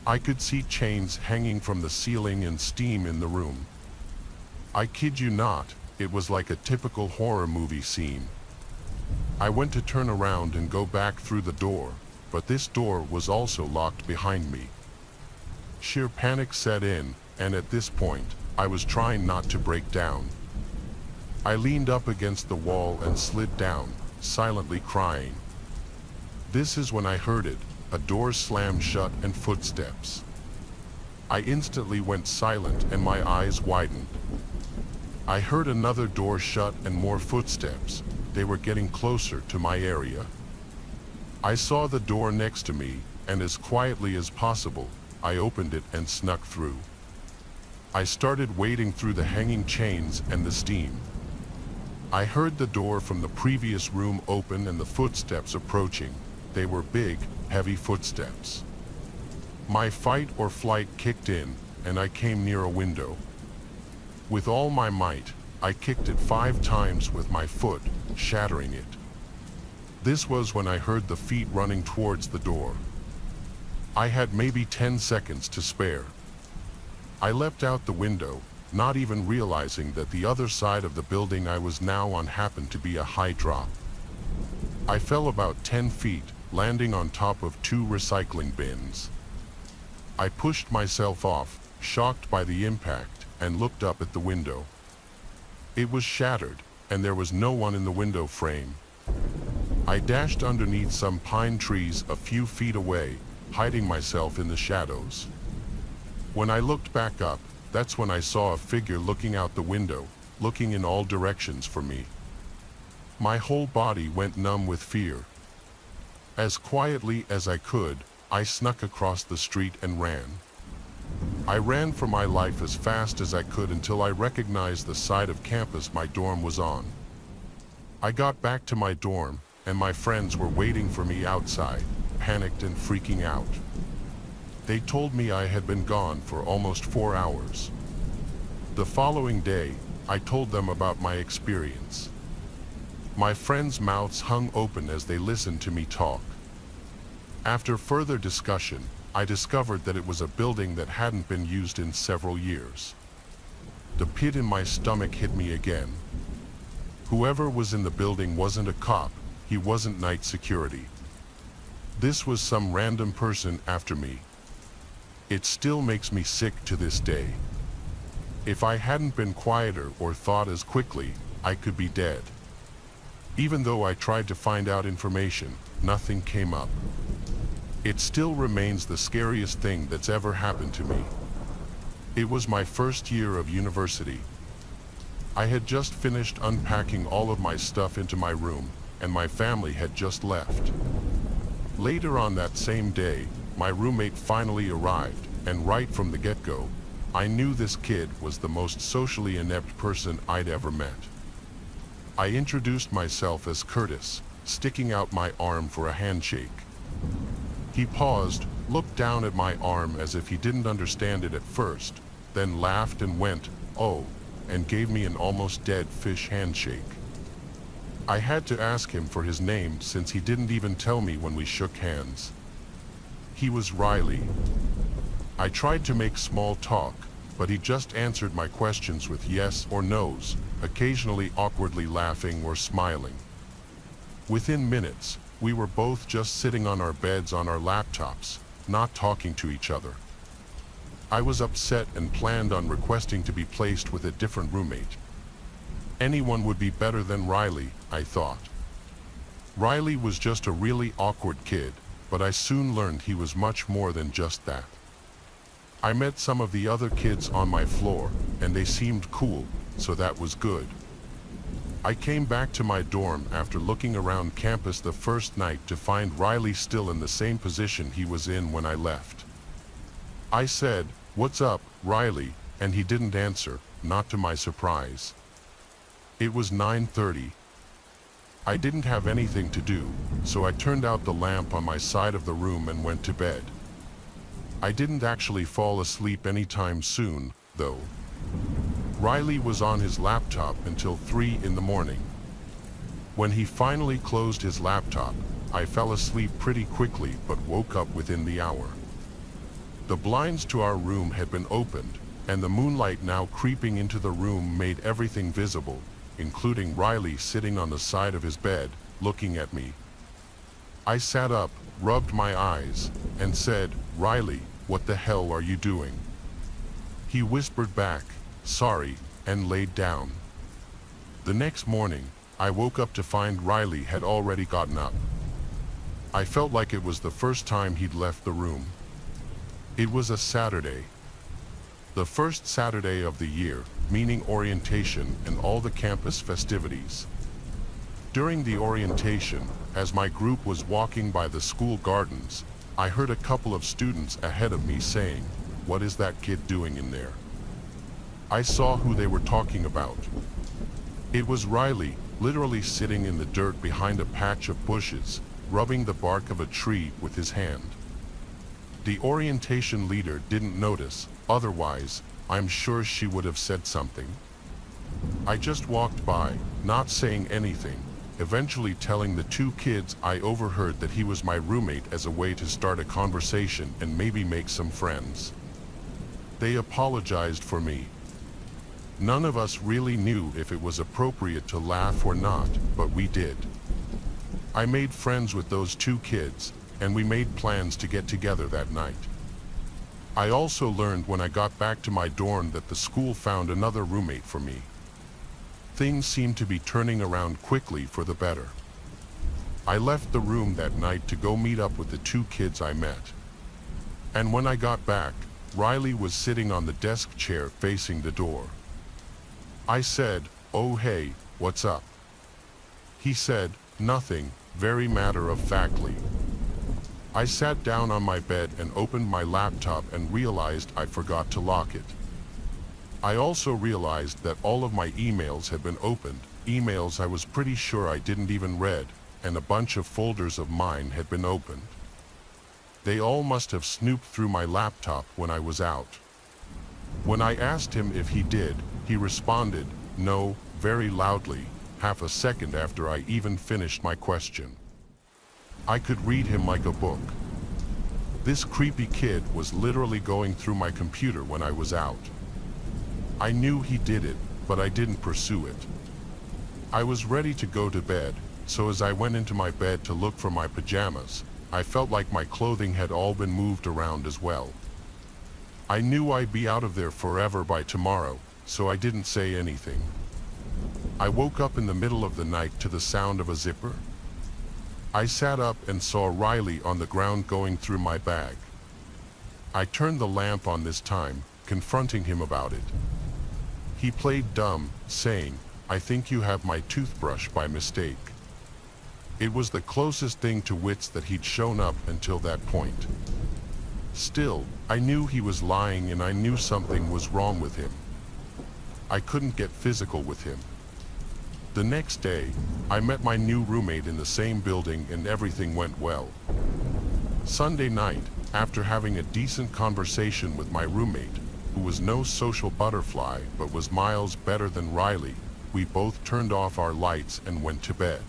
I could see chains hanging from the ceiling and steam in the room. I kid you not, It was like a typical horror movie scene. I went to turn around and go back through the door, but this door was also locked behind me. Sheer panic set in, and at this point, I was trying not to break down. I leaned up against the wall and slid down, silently crying. This is when I heard it, a door slammed shut and footsteps. I instantly went silent and my eyes widened. I heard another door shut and more footsteps. They were getting closer to my area. I saw the door next to me, and as quietly as possible, I opened it and snuck through. I started wading through the hanging chains and the steam. I heard the door from the previous room open and the footsteps approaching. They were big, heavy footsteps. My fight or flight kicked in, and I came near a window. With all my might, I kicked it 5 times with my foot, shattering it. This was when I heard the feet running towards the door. I had maybe 10 seconds to spare. I leapt out the window, not even realizing that the other side of the building I was now on happened to be a high drop. I fell about 10 feet, landing on top of 2 recycling bins. I pushed myself off, shocked by the impact, and looked up at the window. It was shattered, and there was no one in the window frame. I dashed underneath some pine trees a few feet away, hiding myself in the shadows. When I looked back up, that's when I saw a figure looking out the window, looking in all directions for me. My whole body went numb with fear. As quietly as I could, I snuck across the street and ran. I ran for my life as fast as I could until I recognized the side of campus my dorm was on. I got back to my dorm, and my friends were waiting for me outside, panicked and freaking out. They told me I had been gone for almost 4 hours. The following day, I told them about my experience. My friends' mouths hung open as they listened to me talk. After further discussion, I discovered that it was a building that hadn't been used in several years. The pit in my stomach hit me again. Whoever was in the building wasn't a cop, he wasn't night security. This was some random person after me. It still makes me sick to this day. If I hadn't been quieter or thought as quickly, I could be dead. Even though I tried to find out information, nothing came up. It still remains the scariest thing that's ever happened to me. It was my first year of university. I had just finished unpacking all of my stuff into my room, and my family had just left. Later on that same day, my roommate finally arrived, and right from the get-go, I knew this kid was the most socially inept person I'd ever met. I introduced myself as Curtis, sticking out my arm for a handshake. He paused, looked down at my arm as if he didn't understand it at first, then laughed and went, "Oh," and gave me an almost dead fish handshake. I had to ask him for his name since he didn't even tell me when we shook hands. He was Riley. I tried to make small talk, but he just answered my questions with yes or no's, occasionally awkwardly laughing or smiling. Within minutes, we were both just sitting on our beds on our laptops, not talking to each other. I was upset and planned on requesting to be placed with a different roommate. Anyone would be better than Riley, I thought. Riley was just a really awkward kid, but I soon learned he was much more than just that. I met some of the other kids on my floor, and they seemed cool, so that was good. I came back to my dorm after looking around campus the first night to find Riley still in the same position he was in when I left. I said, "What's up, Riley?" and he didn't answer, not to my surprise. It was 9:30. I didn't have anything to do, so I turned out the lamp on my side of the room and went to bed. I didn't actually fall asleep anytime soon, though. Riley was on his laptop until 3 in the morning. When he finally closed his laptop, I fell asleep pretty quickly but woke up within the hour. The blinds to our room had been opened, and the moonlight now creeping into the room made everything visible, including Riley sitting on the side of his bed, looking at me. I sat up, rubbed my eyes, and said, "Riley, what the hell are you doing?" He whispered back, "Sorry," and laid down. The next morning, I woke up to find Riley had already gotten up. I felt like it was the first time he'd left the room. It was a Saturday. The first Saturday of the year, meaning orientation and all the campus festivities. During the orientation, as my group was walking by the school gardens, I heard a couple of students ahead of me saying, "What is that kid doing in there?" I saw who they were talking about. It was Riley, literally sitting in the dirt behind a patch of bushes, rubbing the bark of a tree with his hand. The orientation leader didn't notice, otherwise, I'm sure she would have said something. I just walked by, not saying anything, eventually telling the two kids I overheard that he was my roommate as a way to start a conversation and maybe make some friends. They apologized for me. None of us really knew if it was appropriate to laugh or not, but we did. I made friends with those two kids, and we made plans to get together that night. I also learned when I got back to my dorm that the school found another roommate for me. Things seemed to be turning around quickly for the better. I left the room that night to go meet up with the two kids I met. And when I got back, Riley was sitting on the desk chair facing the door. I said, "Oh hey, what's up?" He said, "Nothing," very matter-of-factly. I sat down on my bed and opened my laptop and realized I forgot to lock it. I also realized that all of my emails had been opened, emails I was pretty sure I didn't even read, and a bunch of folders of mine had been opened. They all must have snooped through my laptop when I was out. When I asked him if he did, he responded, "No," very loudly, half a second after I even finished my question. I could read him like a book. This creepy kid was literally going through my computer when I was out. I knew he did it, but I didn't pursue it. I was ready to go to bed, so as I went into my bed to look for my pajamas, I felt like my clothing had all been moved around as well. I knew I'd be out of there forever by tomorrow, so I didn't say anything. I woke up in the middle of the night to the sound of a zipper. I sat up and saw Riley on the ground going through my bag. I turned the lamp on this time, confronting him about it. He played dumb, saying, "I think you have my toothbrush by mistake." It was the closest thing to wits that he'd shown up until that point. Still, I knew he was lying and I knew something was wrong with him. I couldn't get physical with him. The next day, I met my new roommate in the same building and everything went well. Sunday night, after having a decent conversation with my roommate, who was no social butterfly but was miles better than Riley, we both turned off our lights and went to bed.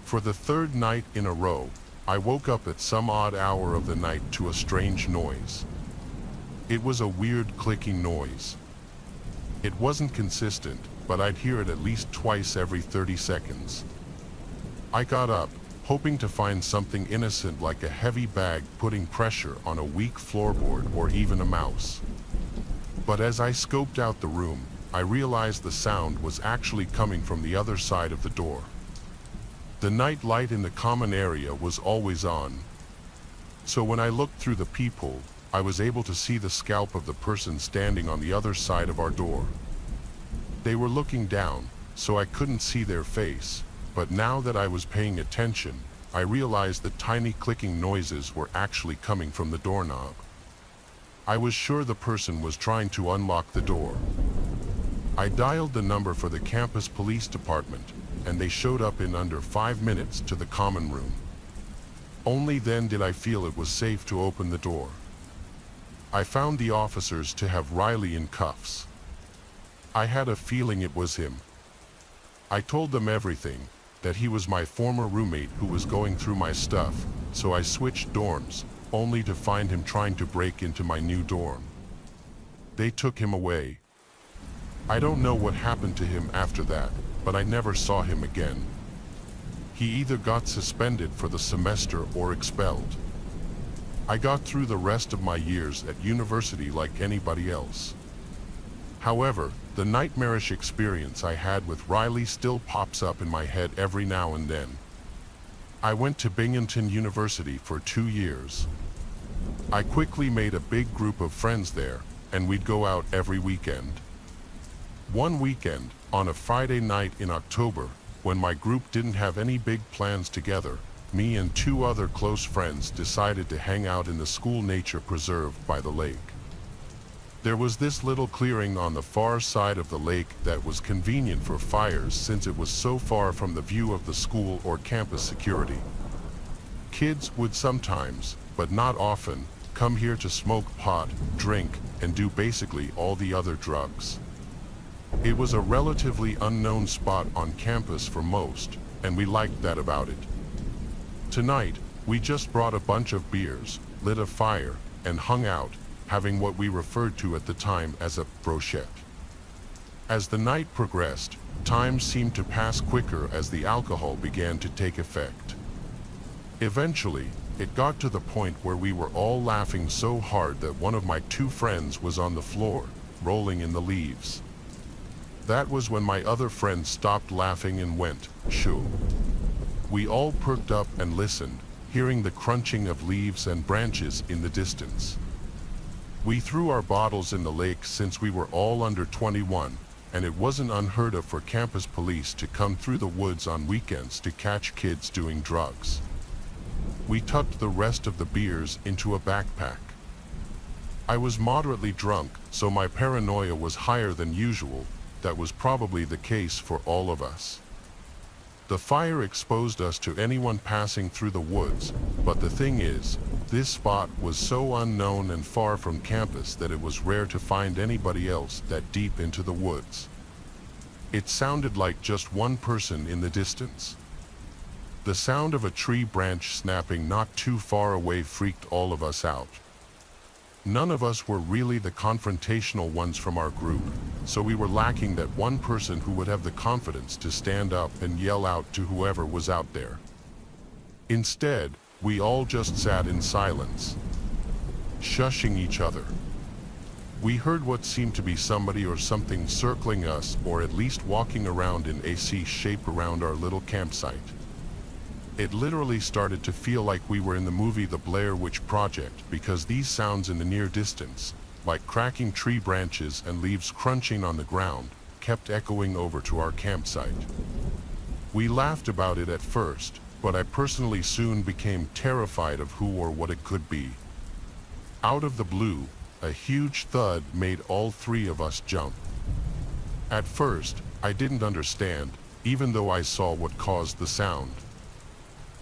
For the third night in a row, I woke up at some odd hour of the night to a strange noise. It was a weird clicking noise. It wasn't consistent, but I'd hear it at least twice every 30 seconds. I got up, hoping to find something innocent like a heavy bag putting pressure on a weak floorboard or even a mouse. But as I scoped out the room, I realized the sound was actually coming from the other side of the door. The night light in the common area was always on. So when I looked through the peephole, I was able to see the scalp of the person standing on the other side of our door. They were looking down, so I couldn't see their face, but now that I was paying attention, I realized the tiny clicking noises were actually coming from the doorknob. I was sure the person was trying to unlock the door. I dialed the number for the campus police department, and they showed up in under 5 minutes to the common room. Only then did I feel it was safe to open the door. I found the officers to have Riley in cuffs. I had a feeling it was him. I told them everything, that he was my former roommate who was going through my stuff, so I switched dorms, only to find him trying to break into my new dorm. They took him away. I don't know what happened to him after that, but I never saw him again. He either got suspended for the semester or expelled. I got through the rest of my years at university like anybody else. However, the nightmarish experience I had with Riley still pops up in my head every now and then. I went to Binghamton University for 2 years. I quickly made a big group of friends there, and we'd go out every weekend. One weekend, on a Friday night in October, when my group didn't have any big plans together, me and 2 other close friends decided to hang out in the school nature preserve by the lake. There was this little clearing on the far side of the lake that was convenient for fires since it was so far from the view of the school or campus security. Kids would sometimes, but not often, come here to smoke pot, drink, and do basically all the other drugs. It was a relatively unknown spot on campus for most, and we liked that about it. Tonight, we just brought a bunch of beers, lit a fire, and hung out, having what we referred to at the time as a brochette. As the night progressed, time seemed to pass quicker as the alcohol began to take effect. Eventually, it got to the point where we were all laughing so hard that one of my 2 friends was on the floor, rolling in the leaves. That was when my other friend stopped laughing and went, "Shoo." We all perked up and listened, hearing the crunching of leaves and branches in the distance. We threw our bottles in the lake since we were all under 21, and it wasn't unheard of for campus police to come through the woods on weekends to catch kids doing drugs. We tucked the rest of the beers into a backpack. I was moderately drunk, so my paranoia was higher than usual. That was probably the case for all of us. The fire exposed us to anyone passing through the woods, but the thing is, this spot was so unknown and far from campus that it was rare to find anybody else that deep into the woods. It sounded like just one person in the distance. The sound of a tree branch snapping not too far away freaked all of us out. None of us were really the confrontational ones from our group, so we were lacking that one person who would have the confidence to stand up and yell out to whoever was out there. Instead, we all just sat in silence, shushing each other. We heard what seemed to be somebody or something circling us, or at least walking around in a C shape around our little campsite. It literally started to feel like we were in the movie The Blair Witch Project, because these sounds in the near distance, like cracking tree branches and leaves crunching on the ground, kept echoing over to our campsite. We laughed about it at first, but I personally soon became terrified of who or what it could be. Out of the blue, a huge thud made all 3 of us jump. At first, I didn't understand, even though I saw what caused the sound.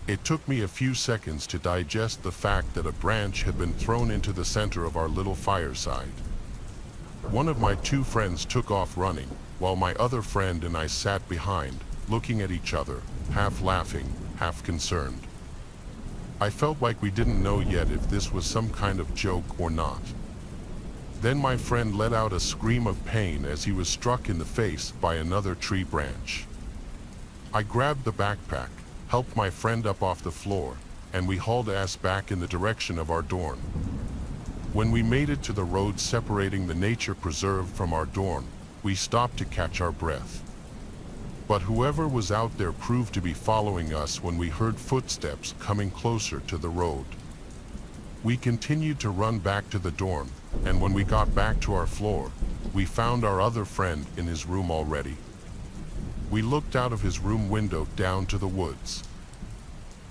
It took me a few seconds to digest the fact that a branch had been thrown into the center of our little fireside. One of my 2 friends took off running, while my other friend and I sat behind, looking at each other, half laughing, half concerned. I felt like we didn't know yet if this was some kind of joke or not. Then my friend let out a scream of pain as he was struck in the face by another tree branch. I grabbed the backpack, helped my friend up off the floor, and we hauled ass back in the direction of our dorm. When we made it to the road separating the nature preserve from our dorm, we stopped to catch our breath. But whoever was out there proved to be following us when we heard footsteps coming closer to the road. We continued to run back to the dorm, and when we got back to our floor, we found our other friend in his room already. We looked out of his room window down to the woods.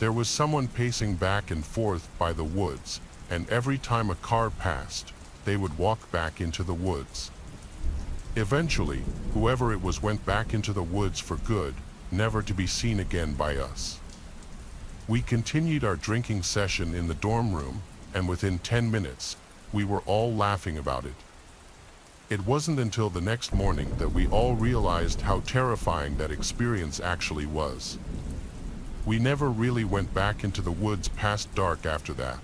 There was someone pacing back and forth by the woods, and every time a car passed, they would walk back into the woods. Eventually, whoever it was went back into the woods for good, never to be seen again by us. We continued our drinking session in the dorm room, and within 10 minutes, we were all laughing about it. It wasn't until the next morning that we all realized how terrifying that experience actually was. We never really went back into the woods past dark after that.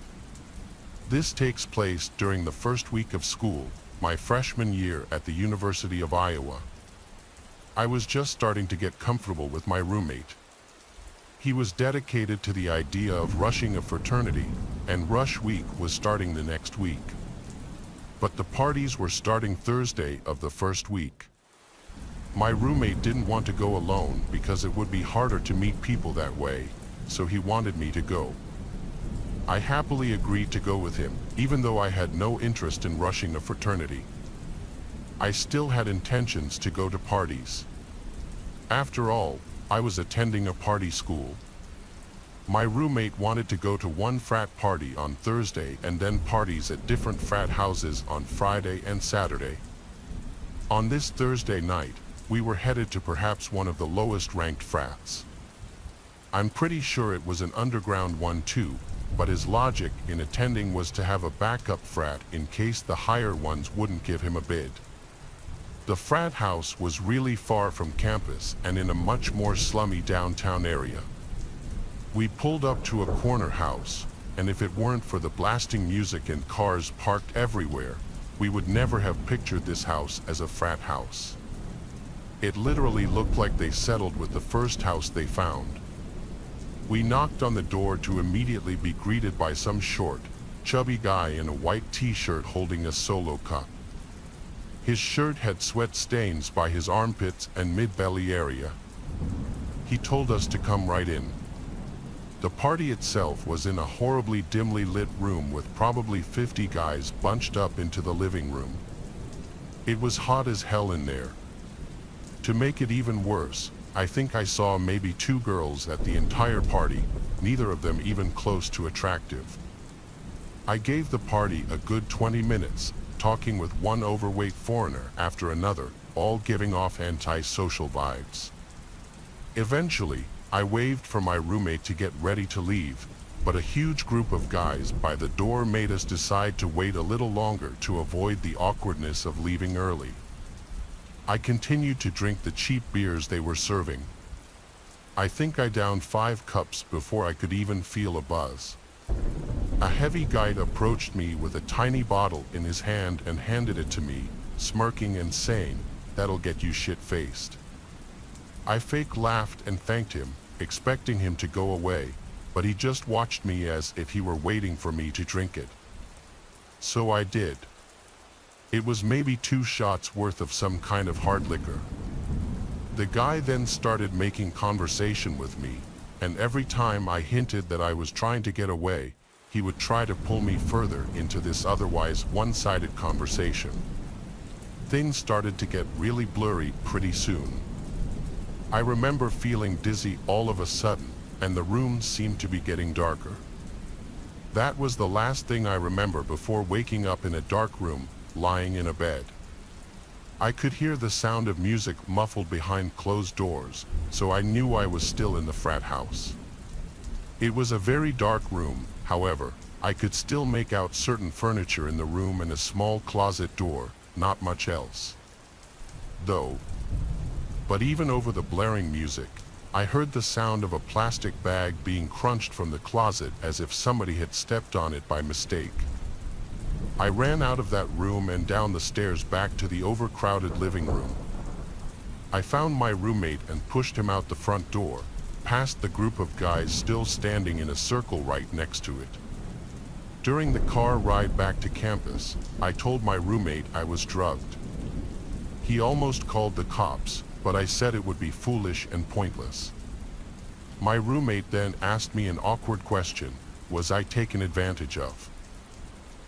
This takes place during the first week of school, my freshman year at the University of Iowa. I was just starting to get comfortable with my roommate. He was dedicated to the idea of rushing a fraternity, and rush week was starting the next week. But the parties were starting Thursday of the first week. My roommate didn't want to go alone because it would be harder to meet people that way, so he wanted me to go. I happily agreed to go with him, even though I had no interest in rushing a fraternity. I still had intentions to go to parties. After all, I was attending a party school. My roommate wanted to go to one frat party on Thursday and then parties at different frat houses on Friday and Saturday. On this Thursday night, we were headed to perhaps one of the lowest ranked frats. I'm pretty sure it was an underground one too, but his logic in attending was to have a backup frat in case the higher ones wouldn't give him a bid. The frat house was really far from campus and in a much more slummy downtown area. We pulled up to a corner house, and if it weren't for the blasting music and cars parked everywhere, we would never have pictured this house as a frat house. It literally looked like they settled with the first house they found. We knocked on the door to immediately be greeted by some short, chubby guy in a white t-shirt holding a solo cup. His shirt had sweat stains by his armpits and mid-belly area. He told us to come right in. The party itself was in a horribly dimly lit room with probably 50 guys bunched up into the living room. It was hot as hell in there. To make it even worse, I think I saw maybe 2 girls at the entire party, neither of them even close to attractive. I gave the party a good 20 minutes, talking with one overweight foreigner after another, all giving off anti-social vibes. Eventually, I waved for my roommate to get ready to leave, but a huge group of guys by the door made us decide to wait a little longer to avoid the awkwardness of leaving early. I continued to drink the cheap beers they were serving. I think I downed 5 cups before I could even feel a buzz. A heavy guide approached me with a tiny bottle in his hand and handed it to me, smirking and saying, "That'll get you shit-faced." I fake laughed and thanked him, expecting him to go away, but he just watched me as if he were waiting for me to drink it. So I did. It was maybe 2 shots worth of some kind of hard liquor. The guy then started making conversation with me, and every time I hinted that I was trying to get away, he would try to pull me further into this otherwise one-sided conversation. Things started to get really blurry pretty soon. I remember feeling dizzy all of a sudden, and the room seemed to be getting darker. That was the last thing I remember before waking up in a dark room, lying in a bed. I could hear the sound of music muffled behind closed doors, so I knew I was still in the frat house. It was a very dark room, however. I could still make out certain furniture in the room and a small closet door, not much else. But even over the blaring music, I heard the sound of a plastic bag being crunched from the closet as if somebody had stepped on it by mistake. I ran out of that room and down the stairs back to the overcrowded living room. I found my roommate and pushed him out the front door, past the group of guys still standing in a circle right next to it. During the car ride back to campus, I told my roommate I was drugged. He almost called the cops, but I said it would be foolish and pointless. My roommate then asked me an awkward question: was I taken advantage of?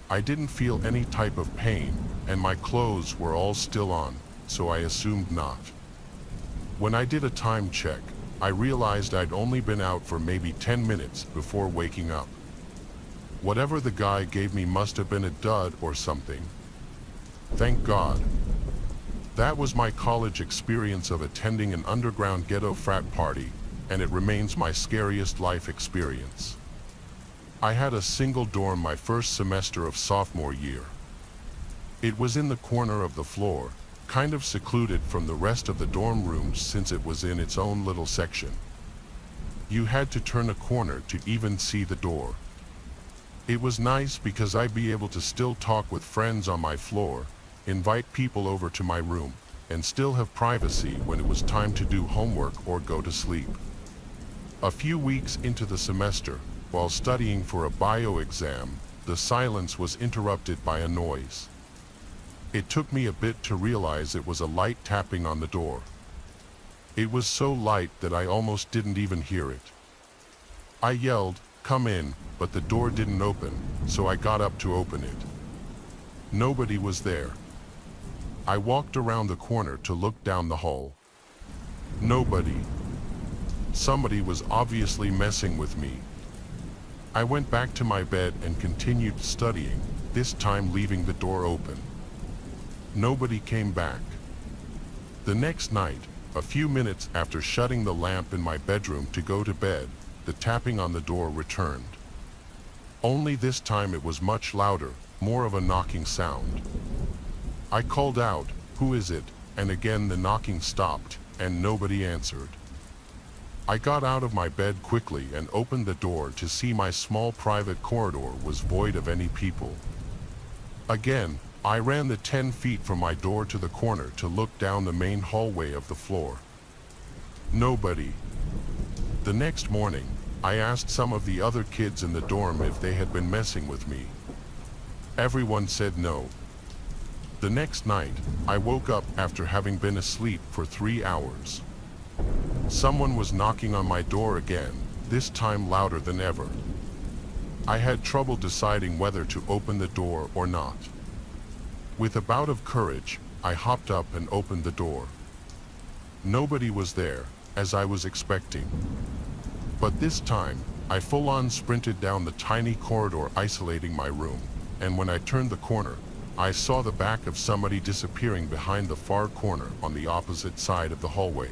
I didn't feel any type of pain, and my clothes were all still on, so I assumed not. When I did a time check, I realized I'd only been out for maybe 10 minutes before waking up. Whatever the guy gave me must have been a dud or something. Thank God. That was my college experience of attending an underground ghetto frat party, and it remains my scariest life experience. I had a single dorm my first semester of sophomore year. It was in the corner of the floor, kind of secluded from the rest of the dorm rooms since it was in its own little section. You had to turn a corner to even see the door. It was nice because I'd be able to still talk with friends on my floor, invite people over to my room, and still have privacy when it was time to do homework or go to sleep. A few weeks into the semester, while studying for a bio exam, the silence was interrupted by a noise. It took me a bit to realize it was a light tapping on the door. It was so light that I almost didn't even hear it. I yelled, "Come in," but the door didn't open, so I got up to open it. Nobody was there. I walked around the corner to look down the hall. Nobody. Somebody was obviously messing with me. I went back to my bed and continued studying, this time leaving the door open. Nobody came back. The next night, a few minutes after shutting the lamp in my bedroom to go to bed, the tapping on the door returned. Only this time it was much louder, more of a knocking sound. I called out, "Who is it?" and again the knocking stopped, and nobody answered. I got out of my bed quickly and opened the door to see my small private corridor was void of any people. Again, I ran the 10 feet from my door to the corner to look down the main hallway of the floor. Nobody. The next morning, I asked some of the other kids in the dorm if they had been messing with me. Everyone said no. The next night, I woke up after having been asleep for 3 hours. Someone was knocking on my door again, this time louder than ever. I had trouble deciding whether to open the door or not. With a bout of courage, I hopped up and opened the door. Nobody was there, as I was expecting. But this time, I full-on sprinted down the tiny corridor isolating my room, and when I turned the corner, I saw the back of somebody disappearing behind the far corner on the opposite side of the hallway.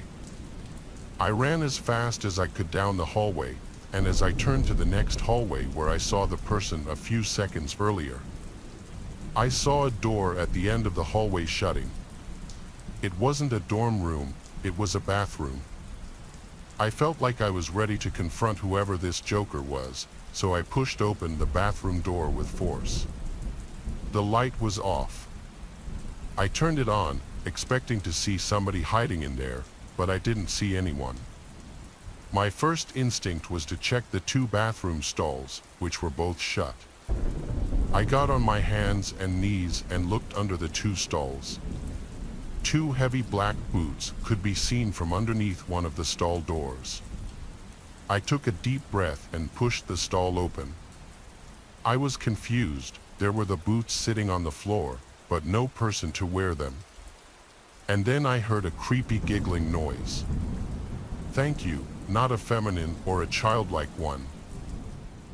I ran as fast as I could down the hallway, and as I turned to the next hallway where I saw the person a few seconds earlier, I saw a door at the end of the hallway shutting. It wasn't a dorm room, it was a bathroom. I felt like I was ready to confront whoever this joker was, so I pushed open the bathroom door with force. The light was off. I turned it on, expecting to see somebody hiding in there, but I didn't see anyone. My first instinct was to check the 2 bathroom stalls, which were both shut. I got on my hands and knees and looked under the 2 stalls. 2 heavy black boots could be seen from underneath one of the stall doors. I took a deep breath and pushed the stall open. I was confused. There were the boots sitting on the floor, but no person to wear them. And then I heard a creepy giggling noise. Thank you, not a feminine or a childlike one.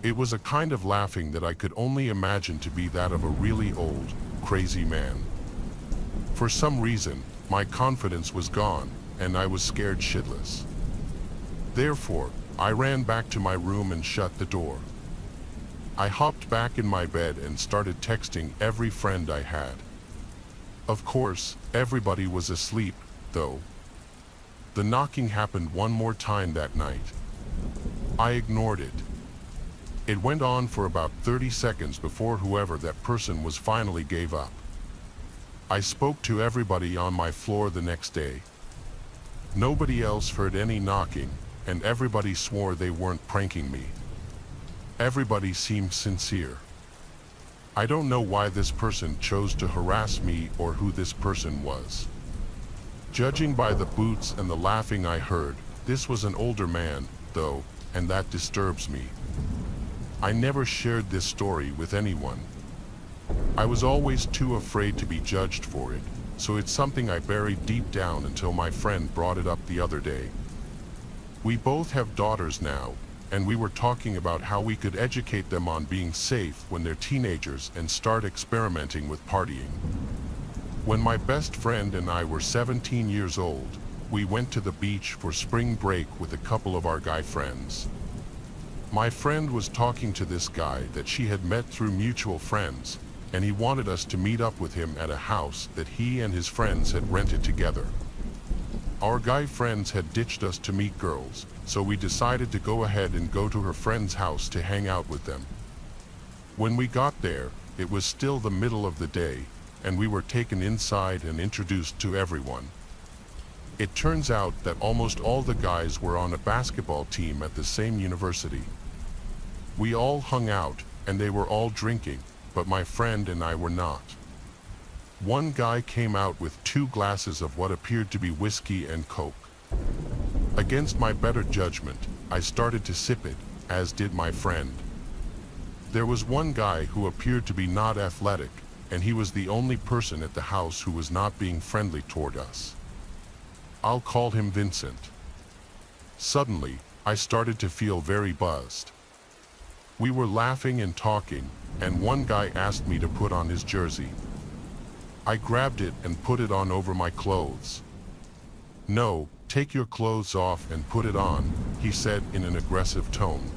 It was a kind of laughing that I could only imagine to be that of a really old, crazy man. For some reason, my confidence was gone, and I was scared shitless. Therefore, I ran back to my room and shut the door. I hopped back in my bed and started texting every friend I had. Of course, everybody was asleep, though. The knocking happened one more time that night. I ignored it. It went on for about 30 seconds before whoever that person was finally gave up. I spoke to everybody on my floor the next day. Nobody else heard any knocking, and everybody swore they weren't pranking me. Everybody seemed sincere. I don't know why this person chose to harass me or who this person was. Judging by the boots and the laughing I heard, this was an older man, though, and that disturbs me. I never shared this story with anyone. I was always too afraid to be judged for it, so it's something I buried deep down until my friend brought it up the other day. We both have daughters now, and we were talking about how we could educate them on being safe when they're teenagers and start experimenting with partying. When my best friend and I were 17 years old, we went to the beach for spring break with a couple of our guy friends. My friend was talking to this guy that she had met through mutual friends, and he wanted us to meet up with him at a house that he and his friends had rented together. Our guy friends had ditched us to meet girls, so we decided to go ahead and go to her friend's house to hang out with them. When we got there, it was still the middle of the day, and we were taken inside and introduced to everyone. It turns out that almost all the guys were on a basketball team at the same university. We all hung out, and they were all drinking, but my friend and I were not. One guy came out with 2 glasses of what appeared to be whiskey and coke. Against my better judgment, I started to sip it, as did my friend. There was one guy who appeared to be not athletic, and he was the only person at the house who was not being friendly toward us. I'll call him Vincent. Suddenly, I started to feel very buzzed. We were laughing and talking, and one guy asked me to put on his jersey. I grabbed it and put it on over my clothes. "No, take your clothes off and put it on," he said in an aggressive tone.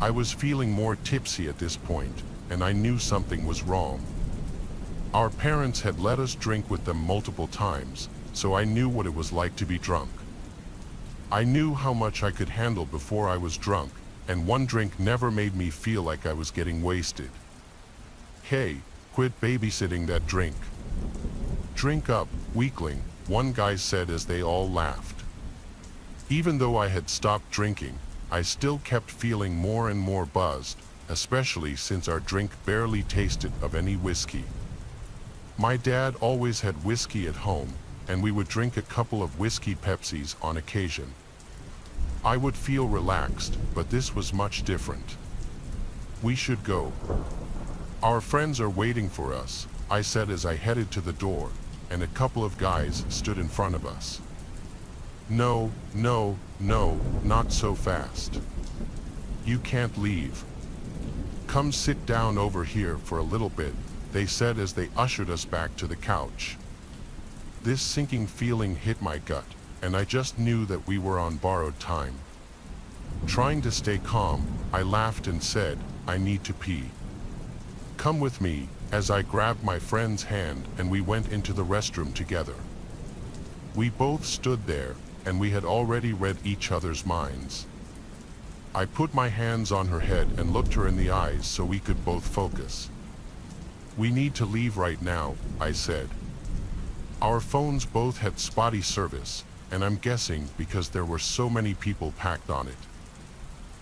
I was feeling more tipsy at this point, and I knew something was wrong. Our parents had let us drink with them multiple times, so I knew what it was like to be drunk. I knew how much I could handle before I was drunk, and one drink never made me feel like I was getting wasted. "Hey, quit babysitting that drink. Drink up, weakling," one guy said as they all laughed. Even though I had stopped drinking, I still kept feeling more and more buzzed, especially since our drink barely tasted of any whiskey. My dad always had whiskey at home, and we would drink a couple of whiskey Pepsis on occasion. I would feel relaxed, but this was much different. "We should go. Our friends are waiting for us," I said as I headed to the door, and a couple of guys stood in front of us. "No, no, no, not so fast. You can't leave. Come sit down over here for a little bit," they said as they ushered us back to the couch. This sinking feeling hit my gut, and I just knew that we were on borrowed time. Trying to stay calm, I laughed and said, "I need to pee. Come with me," as I grabbed my friend's hand and we went into the restroom together. We both stood there, and we had already read each other's minds. I put my hands on her head and looked her in the eyes so we could both focus. "We need to leave right now," I said. Our phones both had spotty service, and I'm guessing because there were so many people packed on it.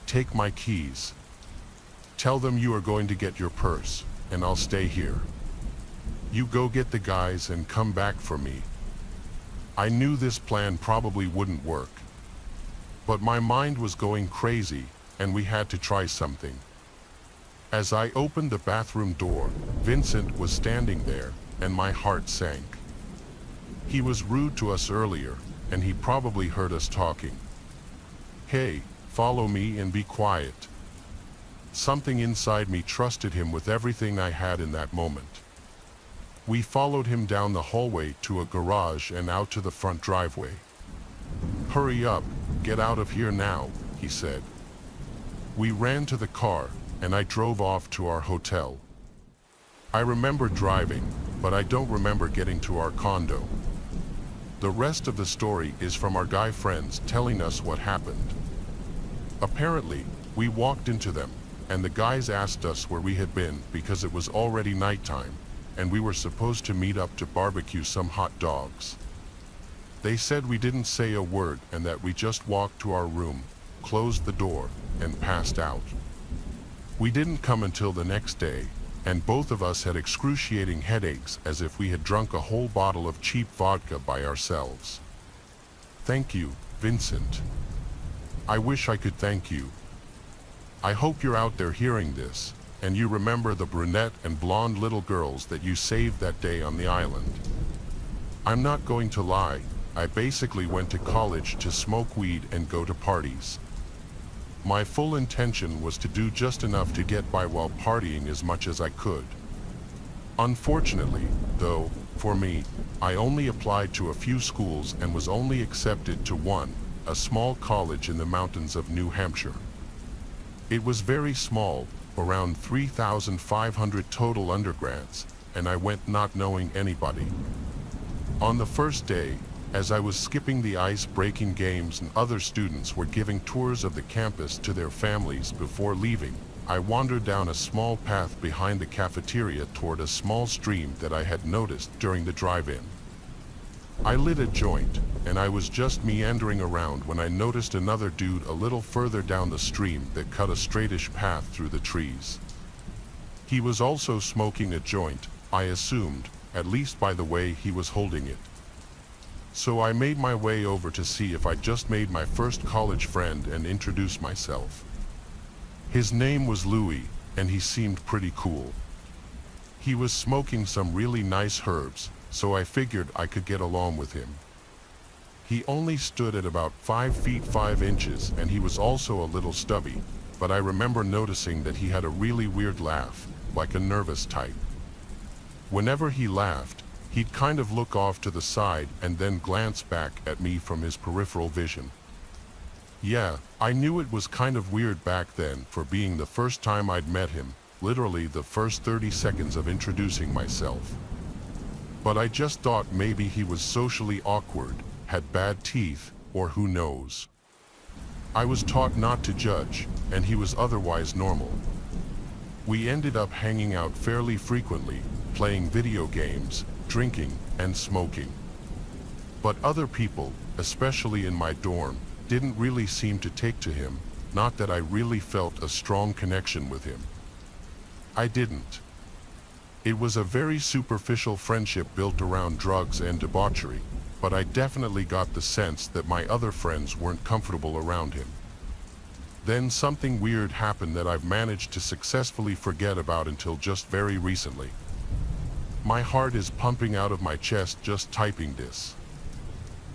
"Take my keys. Tell them you are going to get your purse, and I'll stay here. You go get the guys and come back for me." I knew this plan probably wouldn't work. But my mind was going crazy, and we had to try something. As I opened the bathroom door, Vincent was standing there, and my heart sank. He was rude to us earlier, and he probably heard us talking. "Hey, follow me and be quiet." Something inside me trusted him with everything I had in that moment. We followed him down the hallway to a garage and out to the front driveway. "Hurry up, get out of here now," he said. We ran to the car, and I drove off to our hotel. I remember driving, but I don't remember getting to our condo. The rest of the story is from our guy friends telling us what happened. Apparently, we walked into them, and the guys asked us where we had been because it was already nighttime, and we were supposed to meet up to barbecue some hot dogs. They said we didn't say a word and that we just walked to our room, closed the door, and passed out. We didn't come until the next day, and both of us had excruciating headaches as if we had drunk a whole bottle of cheap vodka by ourselves. Thank you, Vincent. I wish I could thank you. I hope you're out there hearing this, and you remember the brunette and blonde little girls that you saved that day on the island. I'm not going to lie, I basically went to college to smoke weed and go to parties. My full intention was to do just enough to get by while partying as much as I could. Unfortunately, though, for me, I only applied to a few schools and was only accepted to one, a small college in the mountains of New Hampshire. It was very small, around 3,500 total undergrads, and I went not knowing anybody. On the first day, as I was skipping the ice-breaking games and other students were giving tours of the campus to their families before leaving, I wandered down a small path behind the cafeteria toward a small stream that I had noticed during the drive-in. I lit a joint, and I was just meandering around when I noticed another dude a little further down the stream that cut a straightish path through the trees. He was also smoking a joint, I assumed, at least by the way he was holding it. So I made my way over to see if I just made my first college friend and introduce myself. His name was Louis, and he seemed pretty cool. He was smoking some really nice herbs, so I figured I could get along with him. He only stood at about 5 feet 5 inches, and he was also a little stubby, but I remember noticing that he had a really weird laugh, like a nervous type. Whenever he laughed, he'd kind of look off to the side and then glance back at me from his peripheral vision. Yeah, I knew it was kind of weird back then for being the first time I'd met him, literally the first 30 seconds of introducing myself. But I just thought maybe he was socially awkward, had bad teeth, or who knows. I was taught not to judge, and he was otherwise normal. We ended up hanging out fairly frequently, playing video games, drinking, and smoking. But other people, especially in my dorm, didn't really seem to take to him, not that I really felt a strong connection with him. I didn't. It was a very superficial friendship built around drugs and debauchery, but I definitely got the sense that my other friends weren't comfortable around him. Then something weird happened that I've managed to successfully forget about until just very recently. My heart is pumping out of my chest just typing this.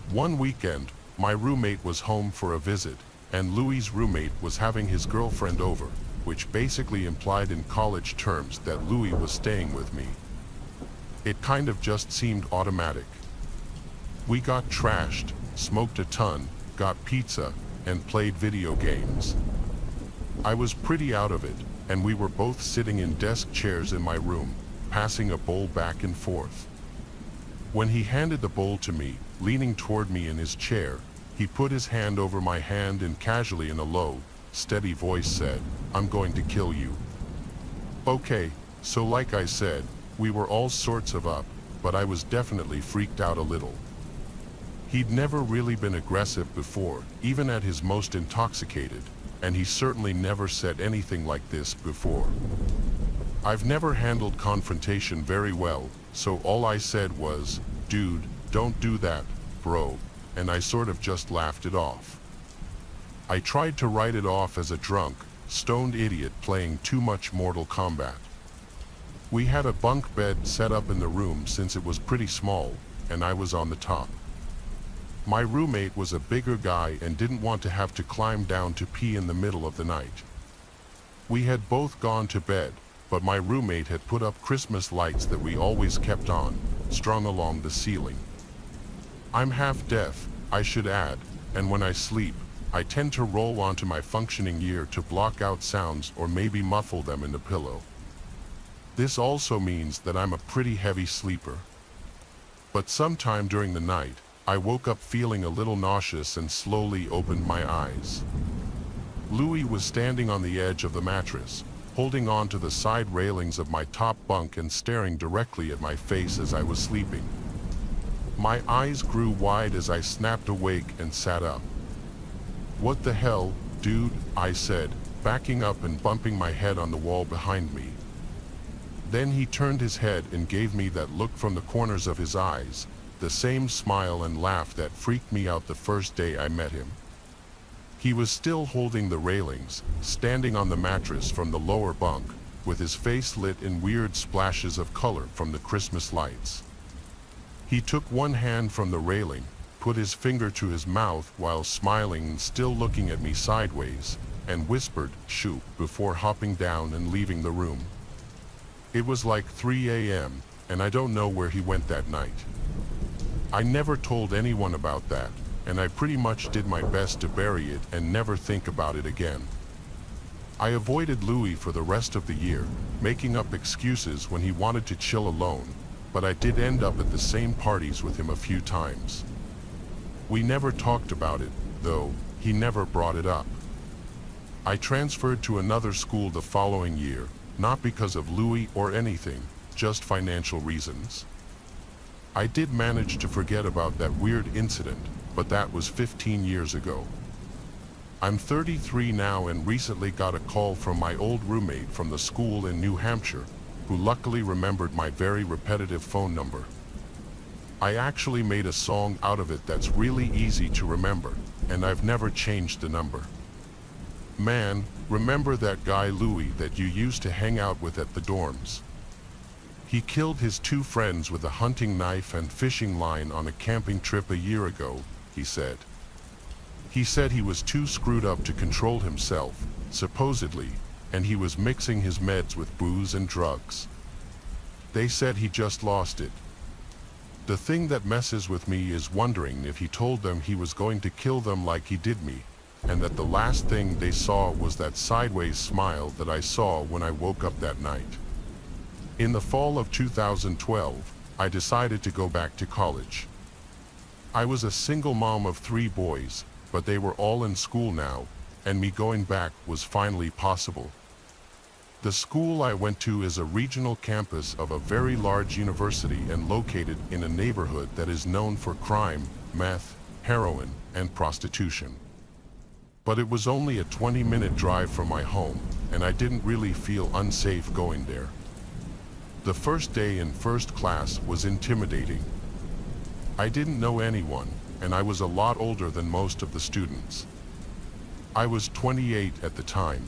One weekend, my roommate was home for a visit, and Louis's roommate was having his girlfriend over, which basically implied in college terms that Louis was staying with me. It kind of just seemed automatic. We got trashed, smoked a ton, got pizza, and played video games. I was pretty out of it, and we were both sitting in desk chairs in my room, passing a bowl back and forth. When he handed the bowl to me, leaning toward me in his chair, he put his hand over my hand and casually in a low, steady voice said, "I'm going to kill you." Okay, so like I said, we were all sorts of up, but I was definitely freaked out a little. He'd never really been aggressive before, even at his most intoxicated, and he certainly never said anything like this before. I've never handled confrontation very well, so all I said was, "Dude, don't do that, bro," and I sort of just laughed it off. I tried to write it off as a drunk, stoned idiot playing too much Mortal Kombat. We had a bunk bed set up in the room since it was pretty small, and I was on the top. My roommate was a bigger guy and didn't want to have to climb down to pee in the middle of the night. We had both gone to bed, but my roommate had put up Christmas lights that we always kept on, strung along the ceiling. I'm half deaf, I should add, and when I sleep, I tend to roll onto my functioning ear to block out sounds or maybe muffle them in the pillow. This also means that I'm a pretty heavy sleeper. But sometime during the night, I woke up feeling a little nauseous and slowly opened my eyes. Louis was standing on the edge of the mattress, holding on to the side railings of my top bunk and staring directly at my face as I was sleeping. My eyes grew wide as I snapped awake and sat up. "What the hell, dude?" I said, backing up and bumping my head on the wall behind me. Then he turned his head and gave me that look from the corners of his eyes, the same smile and laugh that freaked me out the first day I met him. He was still holding the railings, standing on the mattress from the lower bunk, with his face lit in weird splashes of color from the Christmas lights. He took one hand from the railing, put his finger to his mouth while smiling and still looking at me sideways, and whispered, "Shoot," before hopping down and leaving the room. It was like 3 a.m., and I don't know where he went that night. I never told anyone about that, and I pretty much did my best to bury it and never think about it again. I avoided Louis for the rest of the year, making up excuses when he wanted to chill alone, but I did end up at the same parties with him a few times. We never talked about it, though. He never brought it up. I transferred to another school the following year, not because of Louis or anything, just financial reasons. I did manage to forget about that weird incident, but that was 15 years ago. I'm 33 now and recently got a call from my old roommate from the school in New Hampshire, who luckily remembered my very repetitive phone number. I actually made a song out of it that's really easy to remember, and I've never changed the number. Man, remember that guy Louis that you used to hang out with at the dorms? He killed his 2 friends with a hunting knife and fishing line on a camping trip a year ago, he said. He said he was too screwed up to control himself, supposedly, and he was mixing his meds with booze and drugs. They said he just lost it. The thing that messes with me is wondering if he told them he was going to kill them like he did me, and that the last thing they saw was that sideways smile that I saw when I woke up that night. In the fall of 2012, I decided to go back to college. I was a single mom of 3 boys, but they were all in school now, and me going back was finally possible. The school I went to is a regional campus of a very large university and located in a neighborhood that is known for crime, meth, heroin, and prostitution. But it was only a 20-minute drive from my home, and I didn't really feel unsafe going there. The first day in first class was intimidating. I didn't know anyone, and I was a lot older than most of the students. I was 28 at the time.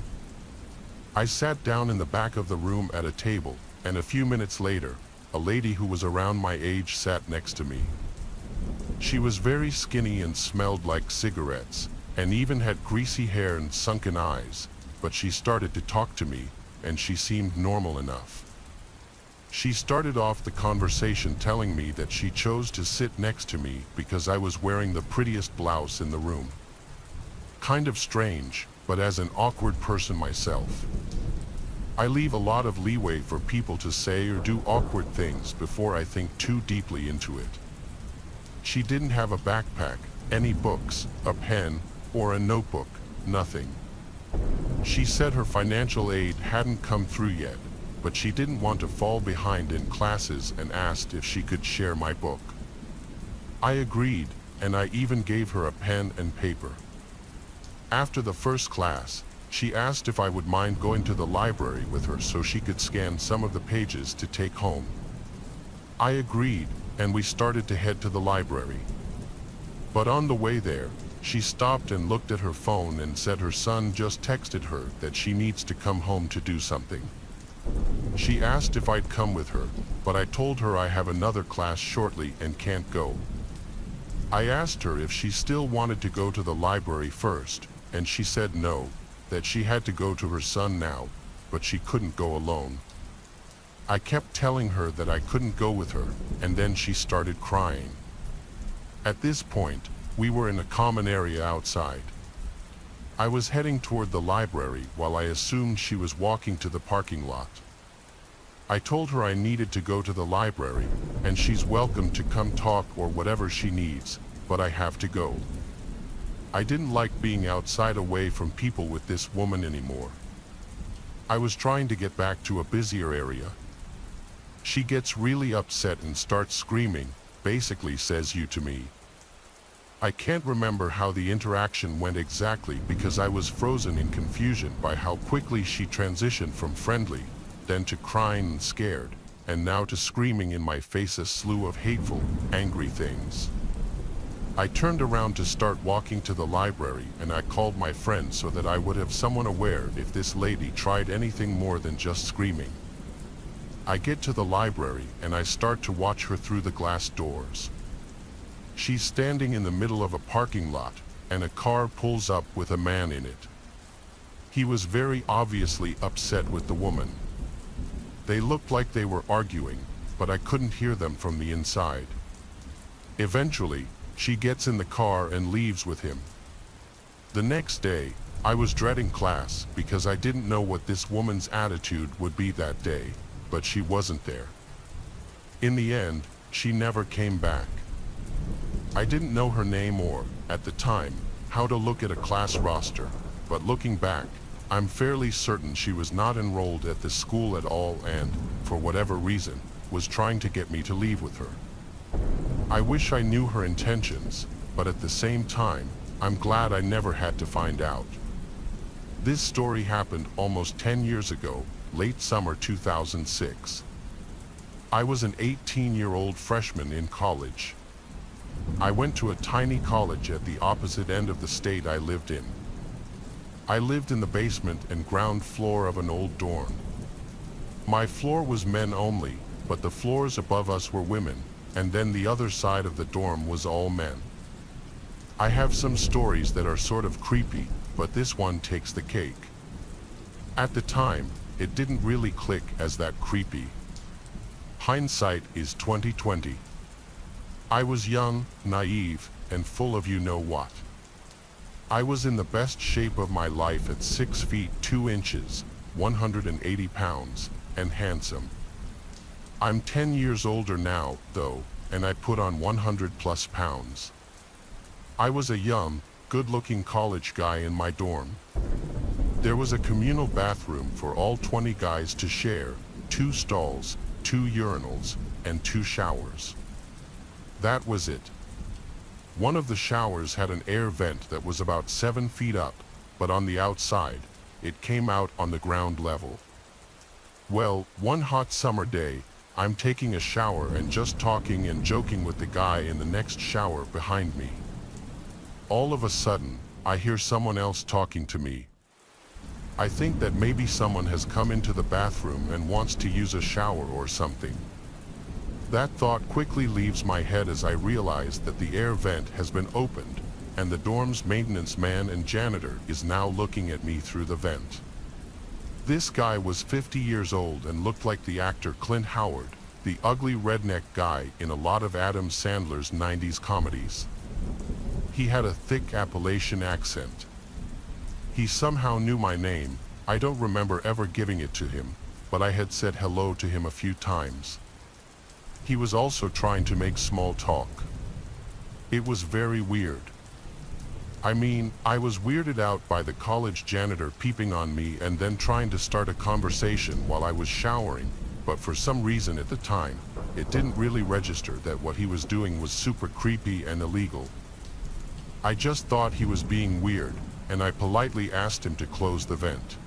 I sat down in the back of the room at a table, and a few minutes later, a lady who was around my age sat next to me. She was very skinny and smelled like cigarettes, and even had greasy hair and sunken eyes, but she started to talk to me, and she seemed normal enough. She started off the conversation telling me that she chose to sit next to me because I was wearing the prettiest blouse in the room. Kind of strange, but as an awkward person myself, I leave a lot of leeway for people to say or do awkward things before I think too deeply into it. She didn't have a backpack, any books, a pen, or a notebook, nothing. She said her financial aid hadn't come through yet, but she didn't want to fall behind in classes and asked if she could share my book. I agreed, and I even gave her a pen and paper. After the first class, she asked if I would mind going to the library with her so she could scan some of the pages to take home. I agreed, and we started to head to the library. But on the way there, she stopped and looked at her phone and said her son just texted her that she needs to come home to do something. She asked if I'd come with her, but I told her I have another class shortly and can't go. I asked her if she still wanted to go to the library first, and she said no, that she had to go to her son now, but she couldn't go alone. I kept telling her that I couldn't go with her, and then she started crying. At this point, we were in a common area outside. I was heading toward the library while I assumed she was walking to the parking lot. I told her I needed to go to the library, and she's welcome to come talk or whatever she needs, but I have to go. I didn't like being outside away from people with this woman anymore. I was trying to get back to a busier area. She gets really upset and starts screaming, basically says "you" to me. I can't remember how the interaction went exactly because I was frozen in confusion by how quickly she transitioned from friendly, then to crying and scared, and now to screaming in my face a slew of hateful, angry things. I turned around to start walking to the library, and I called my friend so that I would have someone aware if this lady tried anything more than just screaming. I get to the library and I start to watch her through the glass doors. She's standing in the middle of a parking lot, and a car pulls up with a man in it. He was very obviously upset with the woman. They looked like they were arguing, but I couldn't hear them from the inside. Eventually, she gets in the car and leaves with him. The next day, I was dreading class because I didn't know what this woman's attitude would be that day, but she wasn't there. In the end, she never came back. I didn't know her name or, at the time, how to look at a class roster, but looking back, I'm fairly certain she was not enrolled at the school at all and, for whatever reason, was trying to get me to leave with her. I wish I knew her intentions, but at the same time, I'm glad I never had to find out. This story happened almost 10 years ago, late summer 2006. I was an 18-year-old freshman in college. I went to a tiny college at the opposite end of the state I lived in. I lived in the basement and ground floor of an old dorm. My floor was men only, but the floors above us were women, and then the other side of the dorm was all men. I have some stories that are sort of creepy, but this one takes the cake. At the time, it didn't really click as that creepy. Hindsight is 2020. I was young, naive, and full of you-know-what. I was in the best shape of my life at 6 feet 2 inches, 180 pounds, and handsome. I'm 10 years older now, though, and I put on 100 plus pounds. I was a young, good-looking college guy in my dorm. There was a communal bathroom for all 20 guys to share, 2 stalls, 2 urinals, and 2 showers. That was it. One of the showers had an air vent that was about 7 feet up, but on the outside, it came out on the ground level. Well, one hot summer day, I'm taking a shower and just talking and joking with the guy in the next shower behind me. All of a sudden, I hear someone else talking to me. I think that maybe someone has come into the bathroom and wants to use a shower or something. That thought quickly leaves my head as I realize that the air vent has been opened, and the dorm's maintenance man and janitor is now looking at me through the vent. This guy was 50 years old and looked like the actor Clint Howard, the ugly redneck guy in a lot of Adam Sandler's 90s comedies. He had a thick Appalachian accent. He somehow knew my name. I don't remember ever giving it to him, but I had said hello to him a few times. He was also trying to make small talk. It was very weird. I mean, I was weirded out by the college janitor peeping on me and then trying to start a conversation while I was showering, but for some reason at the time, it didn't really register that what he was doing was super creepy and illegal. I just thought he was being weird, and I politely asked him to close the vent.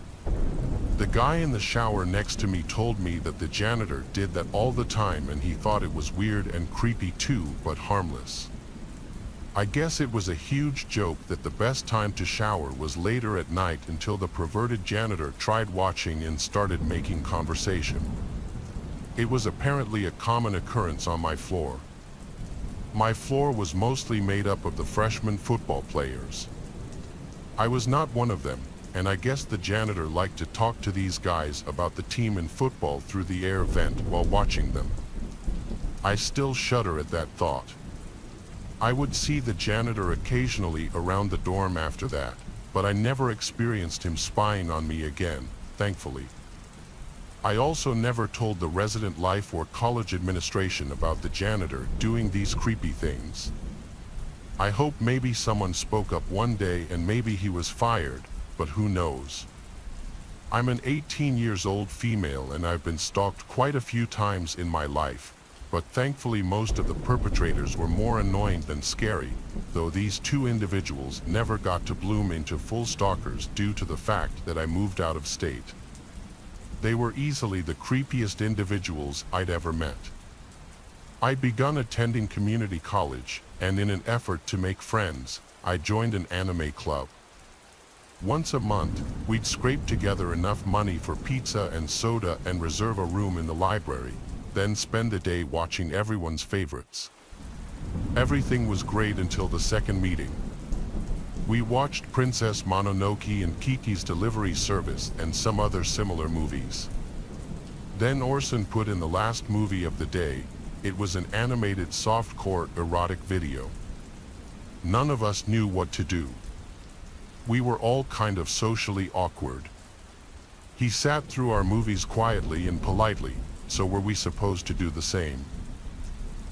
The guy in the shower next to me told me that the janitor did that all the time and he thought it was weird and creepy too, but harmless. I guess it was a huge joke that the best time to shower was later at night until the perverted janitor tried watching and started making conversation. It was apparently a common occurrence on my floor. My floor was mostly made up of the freshman football players. I was not one of them, and I guess the janitor liked to talk to these guys about the team in football through the air vent while watching them. I still shudder at that thought. I would see the janitor occasionally around the dorm after that, but I never experienced him spying on me again, thankfully. I also never told the resident life or college administration about the janitor doing these creepy things. I hope maybe someone spoke up one day and maybe he was fired, but who knows. I'm an 18 years old female and I've been stalked quite a few times in my life, but thankfully most of the perpetrators were more annoying than scary, though these 2 individuals never got to bloom into full stalkers due to the fact that I moved out of state. They were easily the creepiest individuals I'd ever met. I'd begun attending community college, and in an effort to make friends, I joined an anime club. Once a month, we'd scrape together enough money for pizza and soda and reserve a room in the library, then spend the day watching everyone's favorites. Everything was great until the second meeting. We watched Princess Mononoke and Kiki's Delivery Service and some other similar movies. Then Orson put in the last movie of the day. It was an animated softcore erotic video. None of us knew what to do. We were all kind of socially awkward. He sat through our movies quietly and politely, so were we supposed to do the same?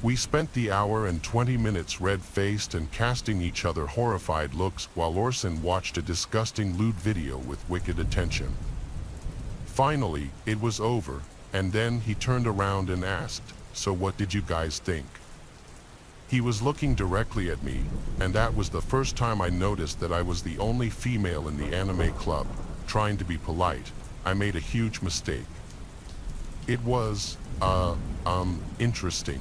We spent the hour and 20 minutes red-faced and casting each other horrified looks while Orson watched a disgusting lewd video with wicked attention. Finally, it was over, and then he turned around and asked, "So what did you guys think?" He was looking directly at me, and that was the first time I noticed that I was the only female in the anime club. Trying to be polite, I made a huge mistake. It was, interesting.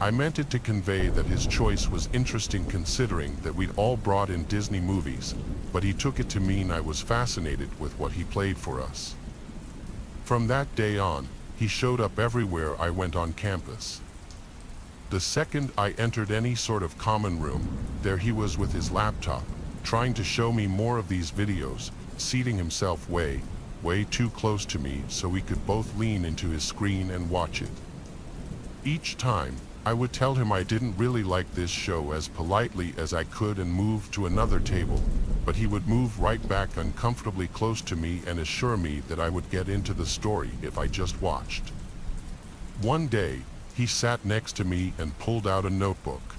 I meant it to convey that his choice was interesting considering that we'd all brought in Disney movies, but he took it to mean I was fascinated with what he played for us. From that day on, he showed up everywhere I went on campus. The second I entered any sort of common room, there he was with his laptop, trying to show me more of these videos, seating himself way too close to me so we could both lean into his screen and watch it. Each time, I would tell him I didn't really like this show as politely as I could and move to another table, but he would move right back uncomfortably close to me and assure me that I would get into the story if I just watched. One day, he sat next to me and pulled out a notebook,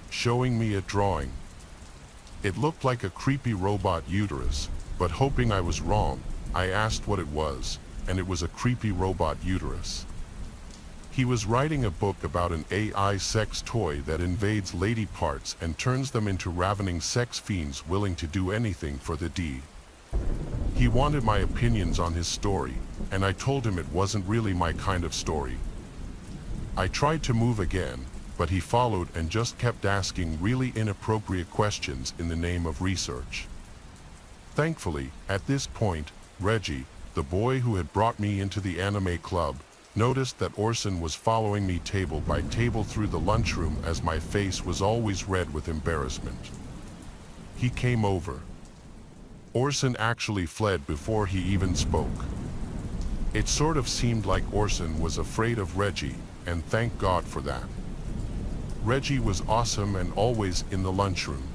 showing me a drawing. It looked like a creepy robot uterus, but hoping I was wrong, I asked what it was, and it was a creepy robot uterus. He was writing a book about an AI sex toy that invades lady parts and turns them into ravening sex fiends willing to do anything for the D. He wanted my opinions on his story, and I told him it wasn't really my kind of story. I tried to move again, but he followed and just kept asking really inappropriate questions in the name of research. Thankfully, at this point, Reggie, the boy who had brought me into the anime club, noticed that Orson was following me table by table through the lunchroom as my face was always red with embarrassment. He came over. Orson actually fled before he even spoke. It sort of seemed like Orson was afraid of Reggie, and thank God for that. Reggie was awesome and always in the lunchroom.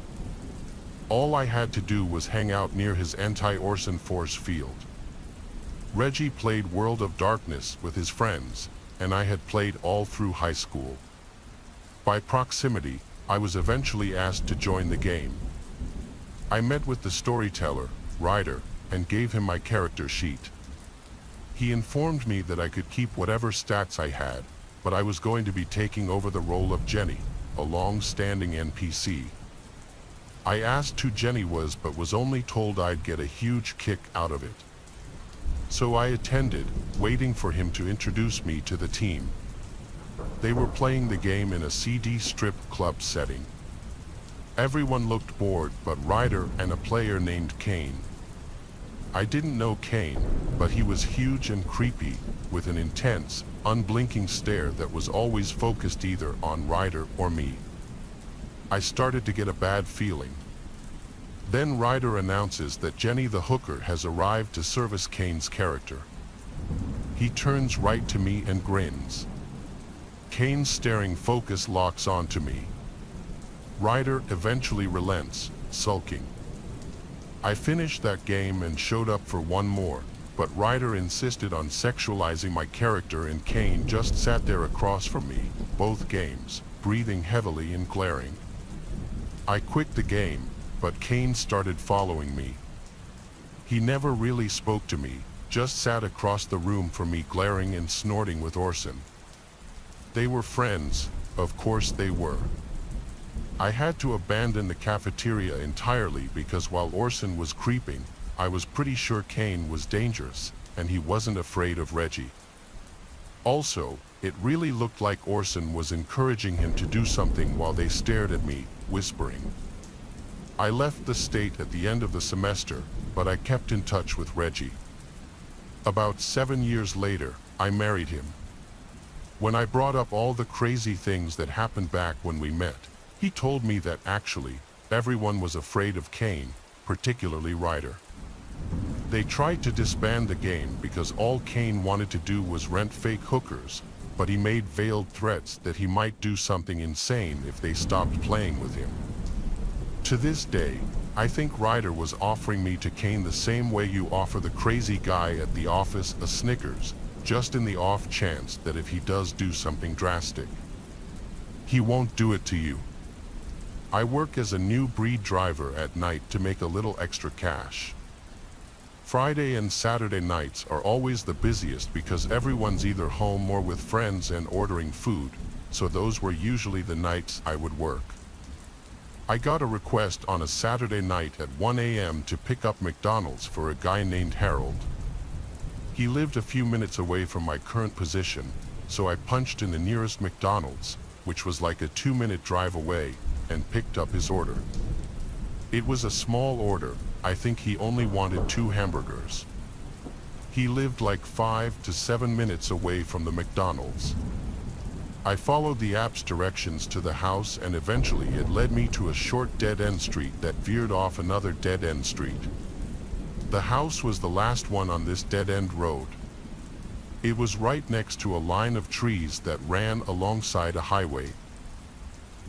All I had to do was hang out near his anti-Orson force field. Reggie played World of Darkness with his friends, and I had played all through high school. By proximity, I was eventually asked to join the game. I met with the storyteller, Ryder, and gave him my character sheet. He informed me that I could keep whatever stats I had, but I was going to be taking over the role of Jenny, a long-standing NPC. I asked who Jenny was but was only told I'd get a huge kick out of it. So I attended, waiting for him to introduce me to the team. They were playing the game in a CD strip club setting. Everyone looked bored but Ryder and a player named Kane. I didn't know Kane, but he was huge and creepy, with an intense, unblinking stare that was always focused either on Ryder or me. I started to get a bad feeling. Then Ryder announces that Jenny the hooker has arrived to service Kane's character. He turns right to me and grins. Kane's staring focus locks onto me. Ryder eventually relents, sulking. I finished that game and showed up for one more, but Ryder insisted on sexualizing my character and Kane just sat there across from me, both games, breathing heavily and glaring. I quit the game, but Kane started following me. He never really spoke to me, just sat across the room from me glaring and snorting with Orson. They were friends, of course they were. I had to abandon the cafeteria entirely because while Orson was creeping, I was pretty sure Kane was dangerous, and he wasn't afraid of Reggie. Also, it really looked like Orson was encouraging him to do something while they stared at me, whispering. I left the state at the end of the semester, but I kept in touch with Reggie. About 7 years later, I married him. When I brought up all the crazy things that happened back when we met, he told me that actually, everyone was afraid of Kane, particularly Ryder. They tried to disband the game because all Kane wanted to do was rent fake hookers, but he made veiled threats that he might do something insane if they stopped playing with him. To this day, I think Ryder was offering me to Kane the same way you offer the crazy guy at the office a Snickers, just in the off chance that if he does do something drastic, he won't do it to you. I work as a new breed driver at night to make a little extra cash. Friday and Saturday nights are always the busiest because everyone's either home or with friends and ordering food, so those were usually the nights I would work. I got a request on a Saturday night at 1 a.m. to pick up McDonald's for a guy named Harold. He lived a few minutes away from my current position, so I punched in the nearest McDonald's, which was like a 2-minute drive away, and picked up his order. It was a small order. I think he only wanted 2 hamburgers. He lived like 5 to 7 minutes away from the McDonald's. I followed the app's directions to the house, and eventually it led me to a short dead-end street that veered off another dead-end street. The house was the last one on this dead-end road. It was right next to a line of trees that ran alongside a highway.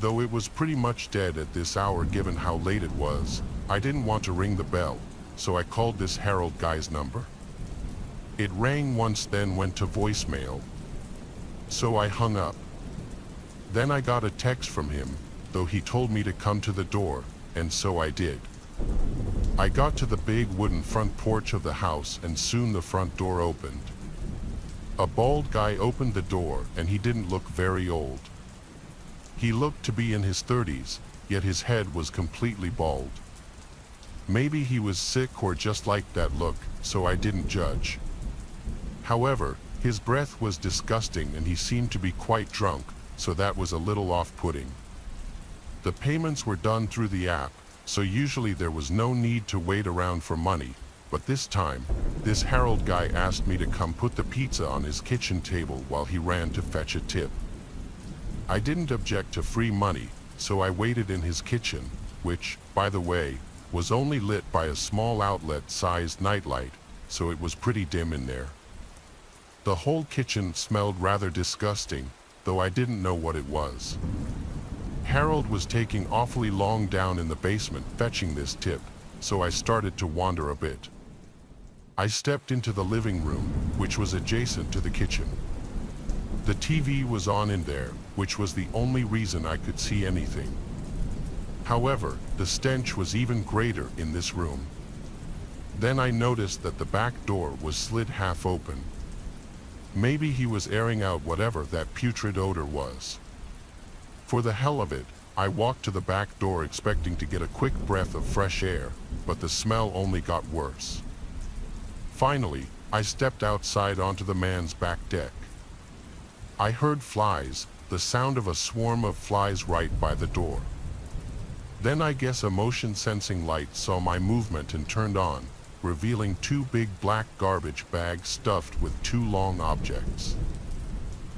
Though it was pretty much dead at this hour given how late it was, I didn't want to ring the bell, so I called this Harold guy's number. It rang once, then went to voicemail, so I hung up. Then I got a text from him, though he told me to come to the door, and so I did. I got to the big wooden front porch of the house, and soon the front door opened. A bald guy opened the door, and he didn't look very old. He looked to be in his 30s, yet his head was completely bald. Maybe he was sick or just liked that look, so I didn't judge. However, his breath was disgusting and he seemed to be quite drunk, so that was a little off-putting. The payments were done through the app, so usually there was no need to wait around for money, but this time, this Harold guy asked me to come put the pizza on his kitchen table while he ran to fetch a tip. I didn't object to free money, so I waited in his kitchen, which, by the way, was only lit by a small outlet-sized nightlight, so it was pretty dim in there. The whole kitchen smelled rather disgusting, though I didn't know what it was. Harold was taking awfully long down in the basement fetching this tip, so I started to wander a bit. I stepped into the living room, which was adjacent to the kitchen. The TV was on in there, which was the only reason I could see anything. However, the stench was even greater in this room. Then I noticed that the back door was slid half open. Maybe he was airing out whatever that putrid odor was. For the hell of it, I walked to the back door expecting to get a quick breath of fresh air, but the smell only got worse. Finally, I stepped outside onto the man's back deck. I heard flies, the sound of a swarm of flies right by the door. Then I guess a motion-sensing light saw my movement and turned on, revealing 2 big black garbage bags stuffed with 2 long objects.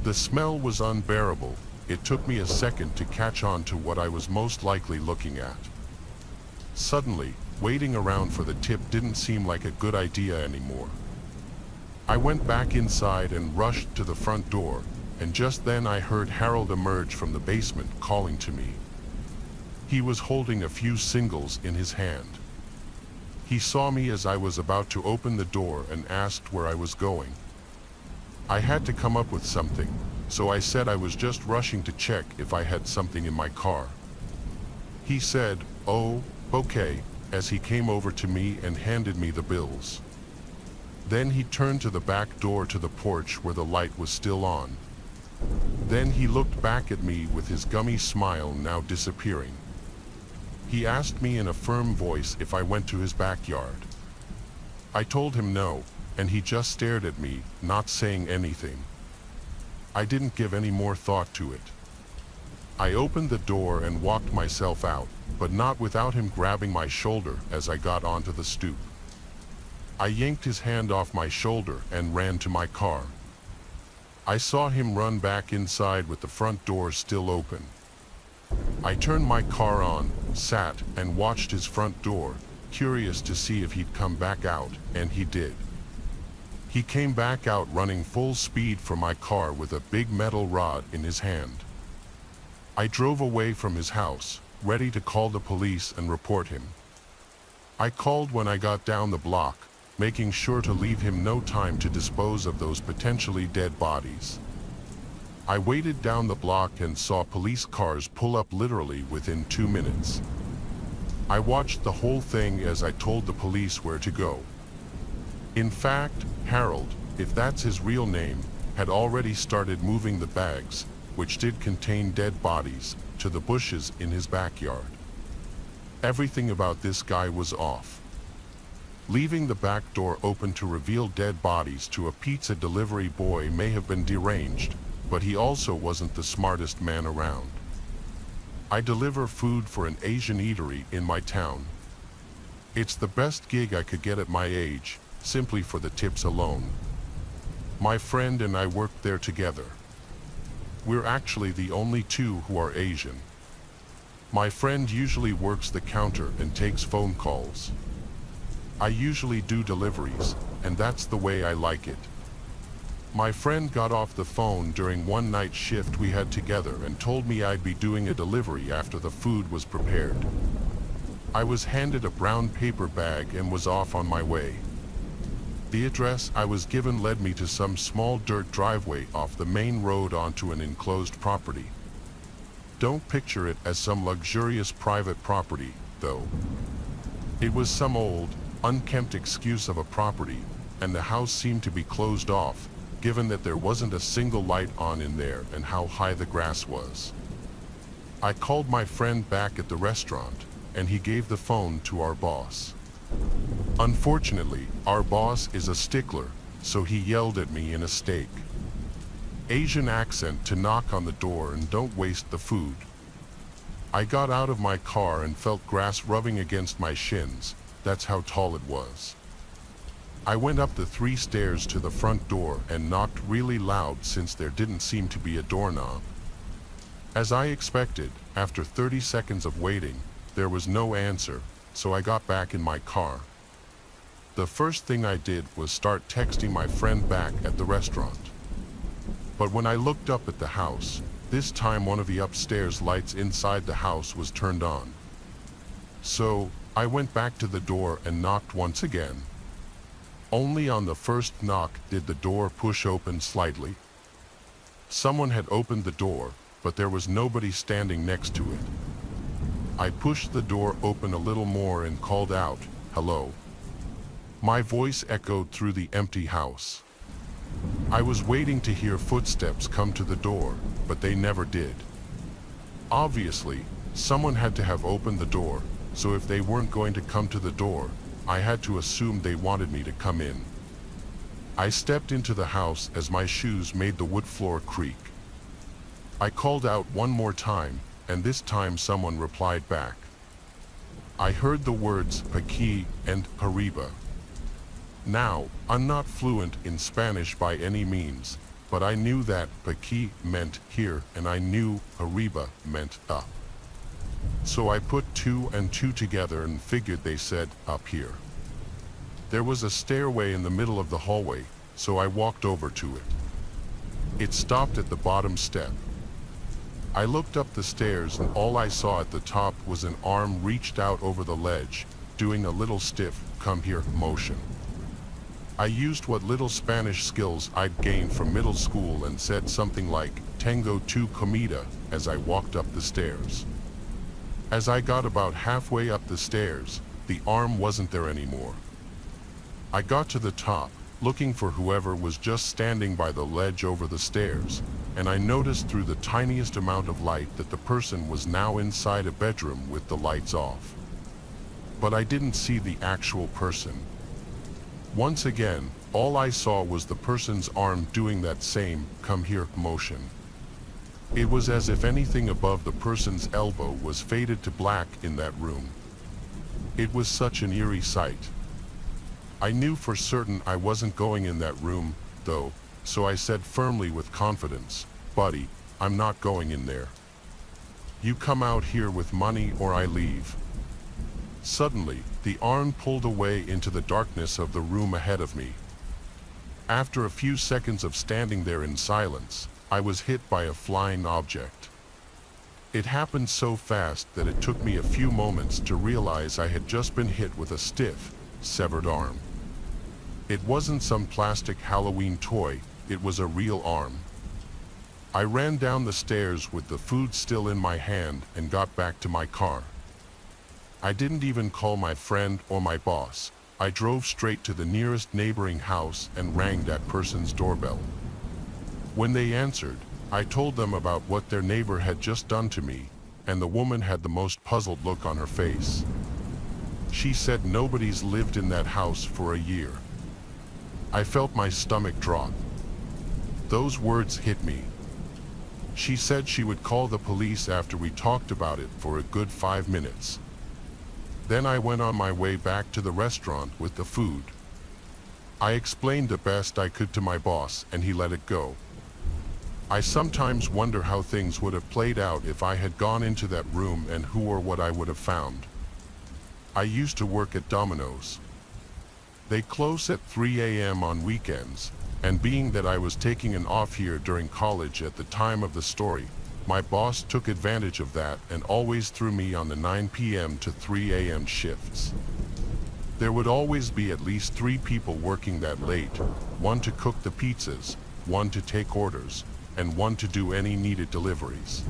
The smell was unbearable. It took me a second to catch on to what I was most likely looking at. Suddenly, waiting around for the tip didn't seem like a good idea anymore. I went back inside and rushed to the front door, and just then I heard Harold emerge from the basement calling to me. He was holding a few singles in his hand. He saw me as I was about to open the door and asked where I was going. I had to come up with something, so I said I was just rushing to check if I had something in my car. He said, "Oh, okay," as he came over to me and handed me the bills. Then he turned to the back door to the porch where the light was still on. Then he looked back at me with his gummy smile now disappearing. He asked me in a firm voice if I went to his backyard. I told him no, and he just stared at me, not saying anything. I didn't give any more thought to it. I opened the door and walked myself out, but not without him grabbing my shoulder as I got onto the stoop. I yanked his hand off my shoulder and ran to my car. I saw him run back inside with the front door still open. I turned my car on, sat, and watched his front door, curious to see if he'd come back out, and he did. He came back out running full speed for my car with a big metal rod in his hand. I drove away from his house, ready to call the police and report him. I called when I got down the block, making sure to leave him no time to dispose of those potentially dead bodies. I waited down the block and saw police cars pull up literally within 2 minutes. I watched the whole thing as I told the police where to go. In fact, Harold, if that's his real name, had already started moving the bags, which did contain dead bodies, to the bushes in his backyard. Everything about this guy was off. Leaving the back door open to reveal dead bodies to a pizza delivery boy may have been deranged, but he also wasn't the smartest man around. I deliver food for an Asian eatery in my town. It's the best gig I could get at my age, simply for the tips alone. My friend and I work there together. We're actually the only two who are Asian. My friend usually works the counter and takes phone calls. I usually do deliveries, and that's the way I like it. My friend got off the phone during one night shift we had together and told me I'd be doing a delivery after the food was prepared. I was handed a brown paper bag and was off on my way. The address I was given led me to some small dirt driveway off the main road onto an enclosed property. Don't picture it as some luxurious private property, though. It was some old, unkempt excuse of a property, and the house seemed to be closed off, given that there wasn't a single light on in there and how high the grass was. I called my friend back at the restaurant, and he gave the phone to our boss. Unfortunately, our boss is a stickler, so he yelled at me in a steak Asian accent to knock on the door and don't waste the food. I got out of my car and felt grass rubbing against my shins. That's how tall it was. I went up the 3 stairs to the front door and knocked really loud since there didn't seem to be a doorknob. As I expected, after 30 seconds of waiting, there was no answer, so I got back in my car. The first thing I did was start texting my friend back at the restaurant. But when I looked up at the house, this time one of the upstairs lights inside the house was turned on. So, I went back to the door and knocked once again. Only on the first knock did the door push open slightly. Someone had opened the door, but there was nobody standing next to it. I pushed the door open a little more and called out, "Hello." My voice echoed through the empty house. I was waiting to hear footsteps come to the door, but they never did. Obviously, someone had to have opened the door, so if they weren't going to come to the door, I had to assume they wanted me to come in. I stepped into the house as my shoes made the wood floor creak. I called out one more time, and this time someone replied back. I heard the words "Paqui" and "Arriba." Now, I'm not fluent in Spanish by any means, but I knew that "Paqui" meant here and I knew "Arriba" meant up. So I put 2 and 2 together and figured they said up here. There was a stairway in the middle of the hallway, so I walked over to it. It stopped at the bottom step. I looked up the stairs and all I saw at the top was an arm reached out over the ledge, doing a little stiff "come here" motion. I used what little Spanish skills I'd gained from middle school and said something like "Tengo tu comida" as I walked up the stairs. As I got about halfway up the stairs, the arm wasn't there anymore. I got to the top, looking for whoever was just standing by the ledge over the stairs, and I noticed through the tiniest amount of light that the person was now inside a bedroom with the lights off. But I didn't see the actual person. Once again, all I saw was the person's arm doing that same "come here" motion. It was as if anything above the person's elbow was faded to black in that room. It was such an eerie sight. I knew for certain I wasn't going in that room, though, so I said firmly with confidence, "Buddy, I'm not going in there. You come out here with money or I leave." Suddenly, the arm pulled away into the darkness of the room ahead of me. After a few seconds of standing there in silence, I was hit by a flying object. It happened so fast that it took me a few moments to realize I had just been hit with a stiff, severed arm. It wasn't some plastic Halloween toy, it was a real arm. I ran down the stairs with the food still in my hand and got back to my car. I didn't even call my friend or my boss. I drove straight to the nearest neighboring house and rang that person's doorbell. When they answered, I told them about what their neighbor had just done to me, and the woman had the most puzzled look on her face. She said nobody's lived in that house for a year. I felt my stomach drop. Those words hit me. She said she would call the police after we talked about it for a good 5 minutes. Then I went on my way back to the restaurant with the food. I explained the best I could to my boss and he let it go. I sometimes wonder how things would have played out if I had gone into that room and who or what I would have found. I used to work at Domino's. They close at 3 a.m. on weekends, and being that I was taking an off here during college at the time of the story, my boss took advantage of that and always threw me on the 9 p.m. to 3 a.m. shifts. There would always be at least 3 people working that late, one to cook the pizzas, one to take orders, and one to do any needed deliveries.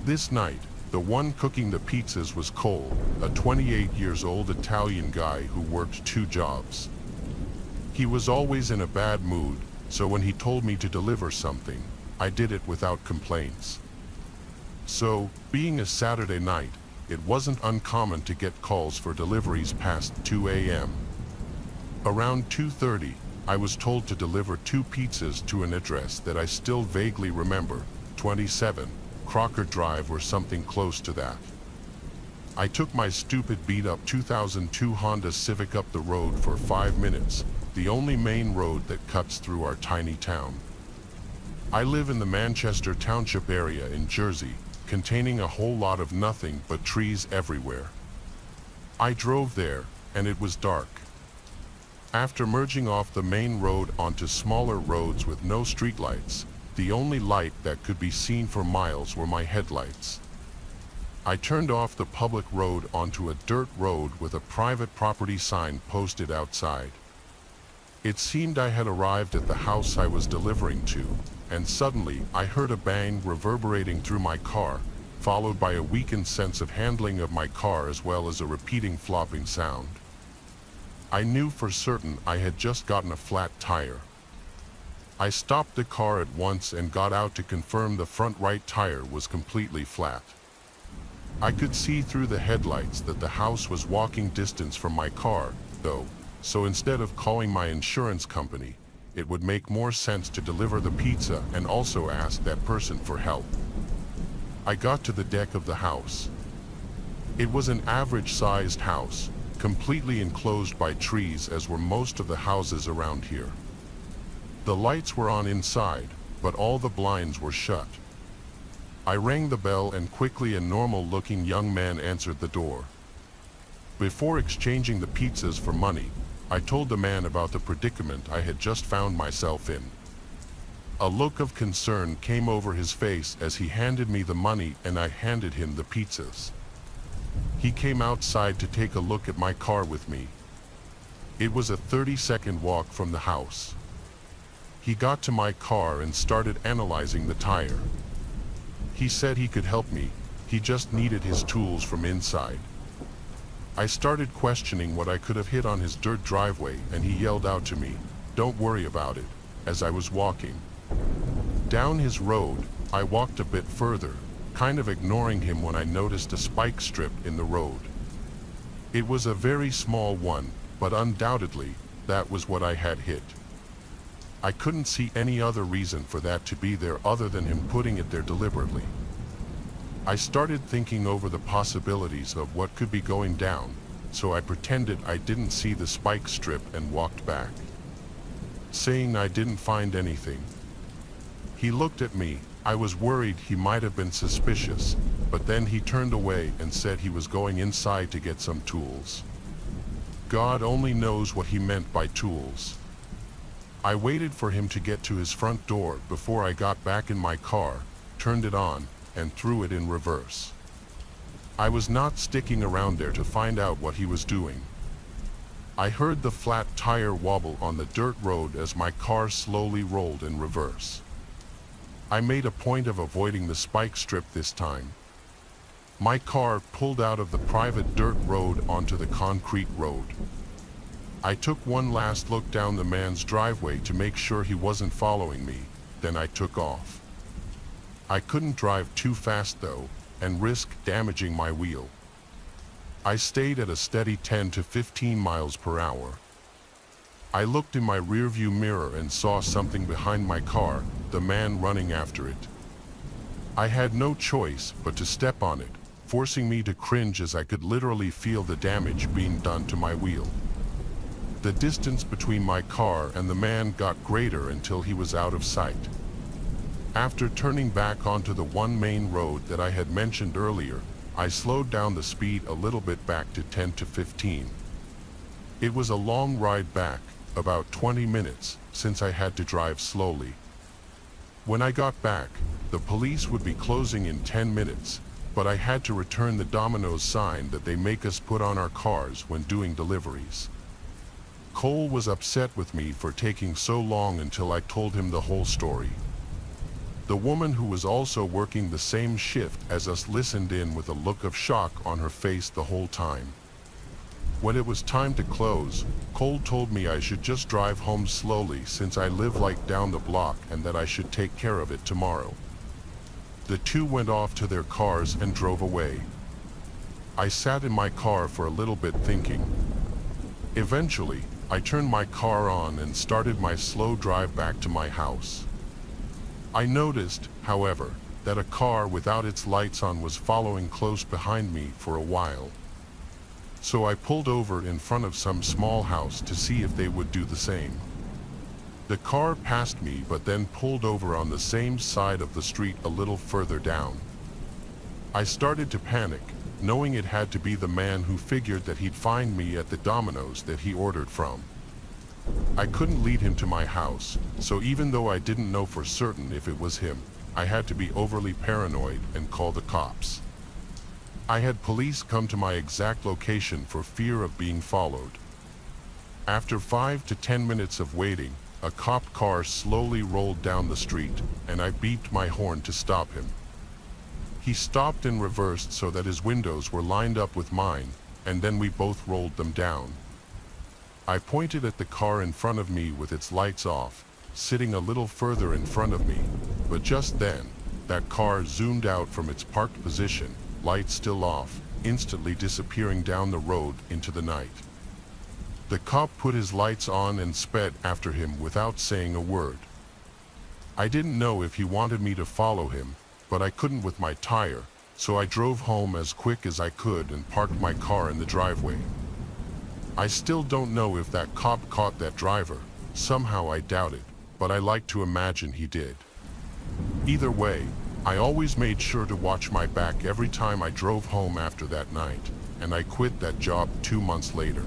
This night, the one cooking the pizzas was Cole, a 28-year-old Italian guy who worked 2 jobs. He was always in a bad mood, so when he told me to deliver something, I did it without complaints. So, being a Saturday night, it wasn't uncommon to get calls for deliveries past 2 a.m. Around 2:30, I was told to deliver 2 pizzas to an address that I still vaguely remember, 27 Crocker Drive or something close to that. I took my stupid beat-up 2002 Honda Civic up the road for 5 minutes, the only main road that cuts through our tiny town. I live in the Manchester Township area in Jersey, containing a whole lot of nothing but trees everywhere. I drove there, and it was dark. After merging off the main road onto smaller roads with no streetlights, the only light that could be seen for miles were my headlights. I turned off the public road onto a dirt road with a private property sign posted outside. It seemed I had arrived at the house I was delivering to, and suddenly I heard a bang reverberating through my car, followed by a weakened sense of handling of my car as well as a repeating flopping sound. I knew for certain I had just gotten a flat tire. I stopped the car at once and got out to confirm the front right tire was completely flat. I could see through the headlights that the house was walking distance from my car, though, so instead of calling my insurance company, it would make more sense to deliver the pizza and also ask that person for help. I got to the deck of the house. It was an average-sized house, completely enclosed by trees as were most of the houses around here. The lights were on inside, but all the blinds were shut. I rang the bell and quickly a normal-looking young man answered the door. Before exchanging the pizzas for money, I told the man about the predicament I had just found myself in. A look of concern came over his face as he handed me the money and I handed him the pizzas. He came outside to take a look at my car with me. It was a 30-second walk from the house. He got to my car and started analyzing the tire. He said he could help me, he just needed his tools from inside. I started questioning what I could have hit on his dirt driveway and he yelled out to me, "Don't worry about it," as I was walking. Down his road, I walked a bit further, kind of ignoring him when I noticed a spike strip in the road. It was a very small one, but undoubtedly, that was what I had hit. I couldn't see any other reason for that to be there other than him putting it there deliberately. I started thinking over the possibilities of what could be going down, so I pretended I didn't see the spike strip and walked back, saying I didn't find anything. He looked at me. I was worried he might have been suspicious, but then he turned away and said he was going inside to get some tools. God only knows what he meant by tools. I waited for him to get to his front door before I got back in my car, turned it on, and threw it in reverse. I was not sticking around there to find out what he was doing. I heard the flat tire wobble on the dirt road as my car slowly rolled in reverse. I made a point of avoiding the spike strip this time. My car pulled out of the private dirt road onto the concrete road. I took one last look down the man's driveway to make sure he wasn't following me, then I took off. I couldn't drive too fast though, and risk damaging my wheel. I stayed at a steady 10 to 15 miles per hour. I looked in my rearview mirror and saw something behind my car, the man running after it. I had no choice but to step on it, forcing me to cringe as I could literally feel the damage being done to my wheel. The distance between my car and the man got greater until he was out of sight. After turning back onto the one main road that I had mentioned earlier, I slowed down the speed a little bit back to 10 to 15. It was a long ride back, about 20 minutes, since I had to drive slowly. When I got back, the police would be closing in 10 minutes, but I had to return the Domino's sign that they make us put on our cars when doing deliveries. Cole was upset with me for taking so long until I told him the whole story. The woman who was also working the same shift as us listened in with a look of shock on her face the whole time. When it was time to close, Cole told me I should just drive home slowly since I live like down the block and that I should take care of it tomorrow. The two went off to their cars and drove away. I sat in my car for a little bit thinking. Eventually, I turned my car on and started my slow drive back to my house. I noticed, however, that a car without its lights on was following close behind me for a while. So I pulled over in front of some small house to see if they would do the same. The car passed me but then pulled over on the same side of the street a little further down. I started to panic, knowing it had to be the man who figured that he'd find me at the Domino's that he ordered from. I couldn't lead him to my house, so even though I didn't know for certain if it was him, I had to be overly paranoid and call the cops. I had police come to my exact location for fear of being followed. After 5 to 10 minutes of waiting, a cop car slowly rolled down the street, and I beeped my horn to stop him. He stopped and reversed so that his windows were lined up with mine, and then we both rolled them down. I pointed at the car in front of me with its lights off, sitting a little further in front of me, but just then, that car zoomed out from its parked position, lights still off, instantly disappearing down the road into the night. The cop put his lights on and sped after him without saying a word. I didn't know if he wanted me to follow him, but I couldn't with my tire, so I drove home as quick as I could and parked my car in the driveway. I still don't know if that cop caught that driver. Somehow I doubt it, but I like to imagine he did. Either way, I always made sure to watch my back every time I drove home after that night, and I quit that job 2 months later.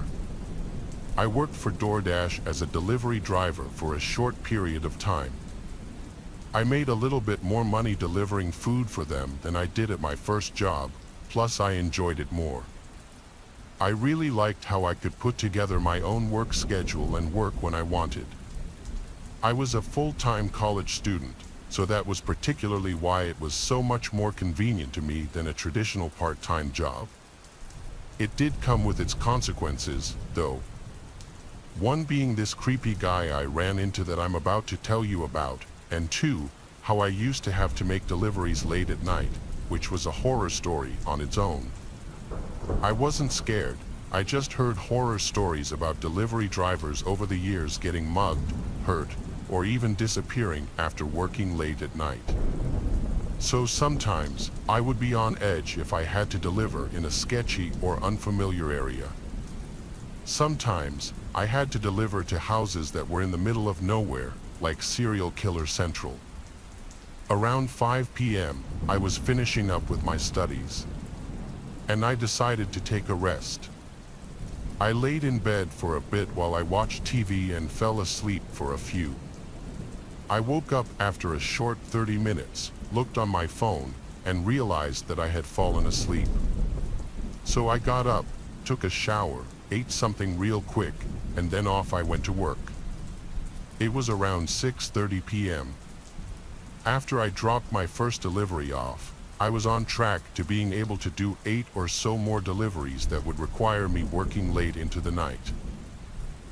I worked for DoorDash as a delivery driver for a short period of time. I made a little bit more money delivering food for them than I did at my first job, plus I enjoyed it more. I really liked how I could put together my own work schedule and work when I wanted. I was a full-time college student, so that was particularly why it was so much more convenient to me than a traditional part-time job. It did come with its consequences, though. One being this creepy guy I ran into that I'm about to tell you about, and two, how I used to have to make deliveries late at night, which was a horror story on its own. I wasn't scared, I just heard horror stories about delivery drivers over the years getting mugged, hurt, or even disappearing after working late at night. So sometimes, I would be on edge if I had to deliver in a sketchy or unfamiliar area. Sometimes, I had to deliver to houses that were in the middle of nowhere, like Serial Killer Central. Around 5 p.m., I was finishing up with my studies. And I decided to take a rest. I laid in bed for a bit while I watched TV and fell asleep for a few. I woke up after a short 30 minutes, looked on my phone, and realized that I had fallen asleep. So I got up, took a shower, ate something real quick, and then off I went to work. It was around 6:30 p.m. After I dropped my first delivery off, I was on track to being able to do 8 or so more deliveries that would require me working late into the night.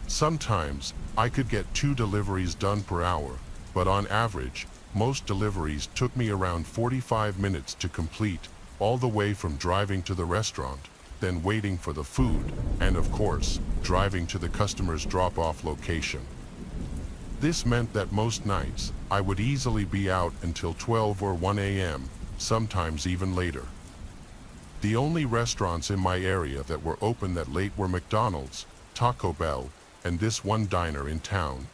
Sometimes, I could get 2 deliveries done per hour, but on average, most deliveries took me around 45 minutes to complete, all the way from driving to the restaurant, then waiting for the food, and of course, driving to the customer's drop-off location. This meant that most nights, I would easily be out until 12 or 1 a.m., sometimes even later. The only restaurants in my area that were open that late were McDonald's, Taco Bell, and this one diner in town.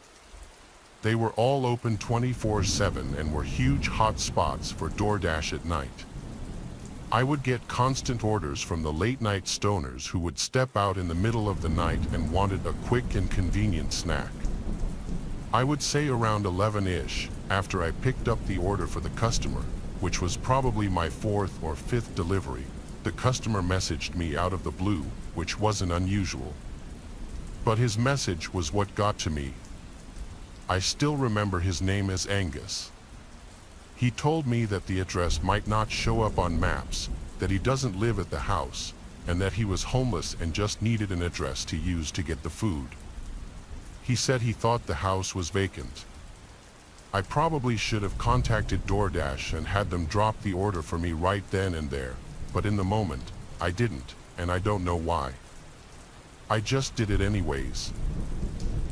They were all open 24/7 and were huge hot spots for DoorDash at night. I would get constant orders from the late-night stoners who would step out in the middle of the night and wanted a quick and convenient snack. I would say around 11-ish, after I picked up the order for the customer, which was probably my 4th or 5th delivery, the customer messaged me out of the blue, which wasn't unusual. But his message was what got to me. I still remember his name as Angus. He told me that the address might not show up on maps, that he doesn't live at the house, and that he was homeless and just needed an address to use to get the food. He said he thought the house was vacant. I probably should have contacted DoorDash and had them drop the order for me right then and there, but in the moment, I didn't, and I don't know why. I just did it anyways.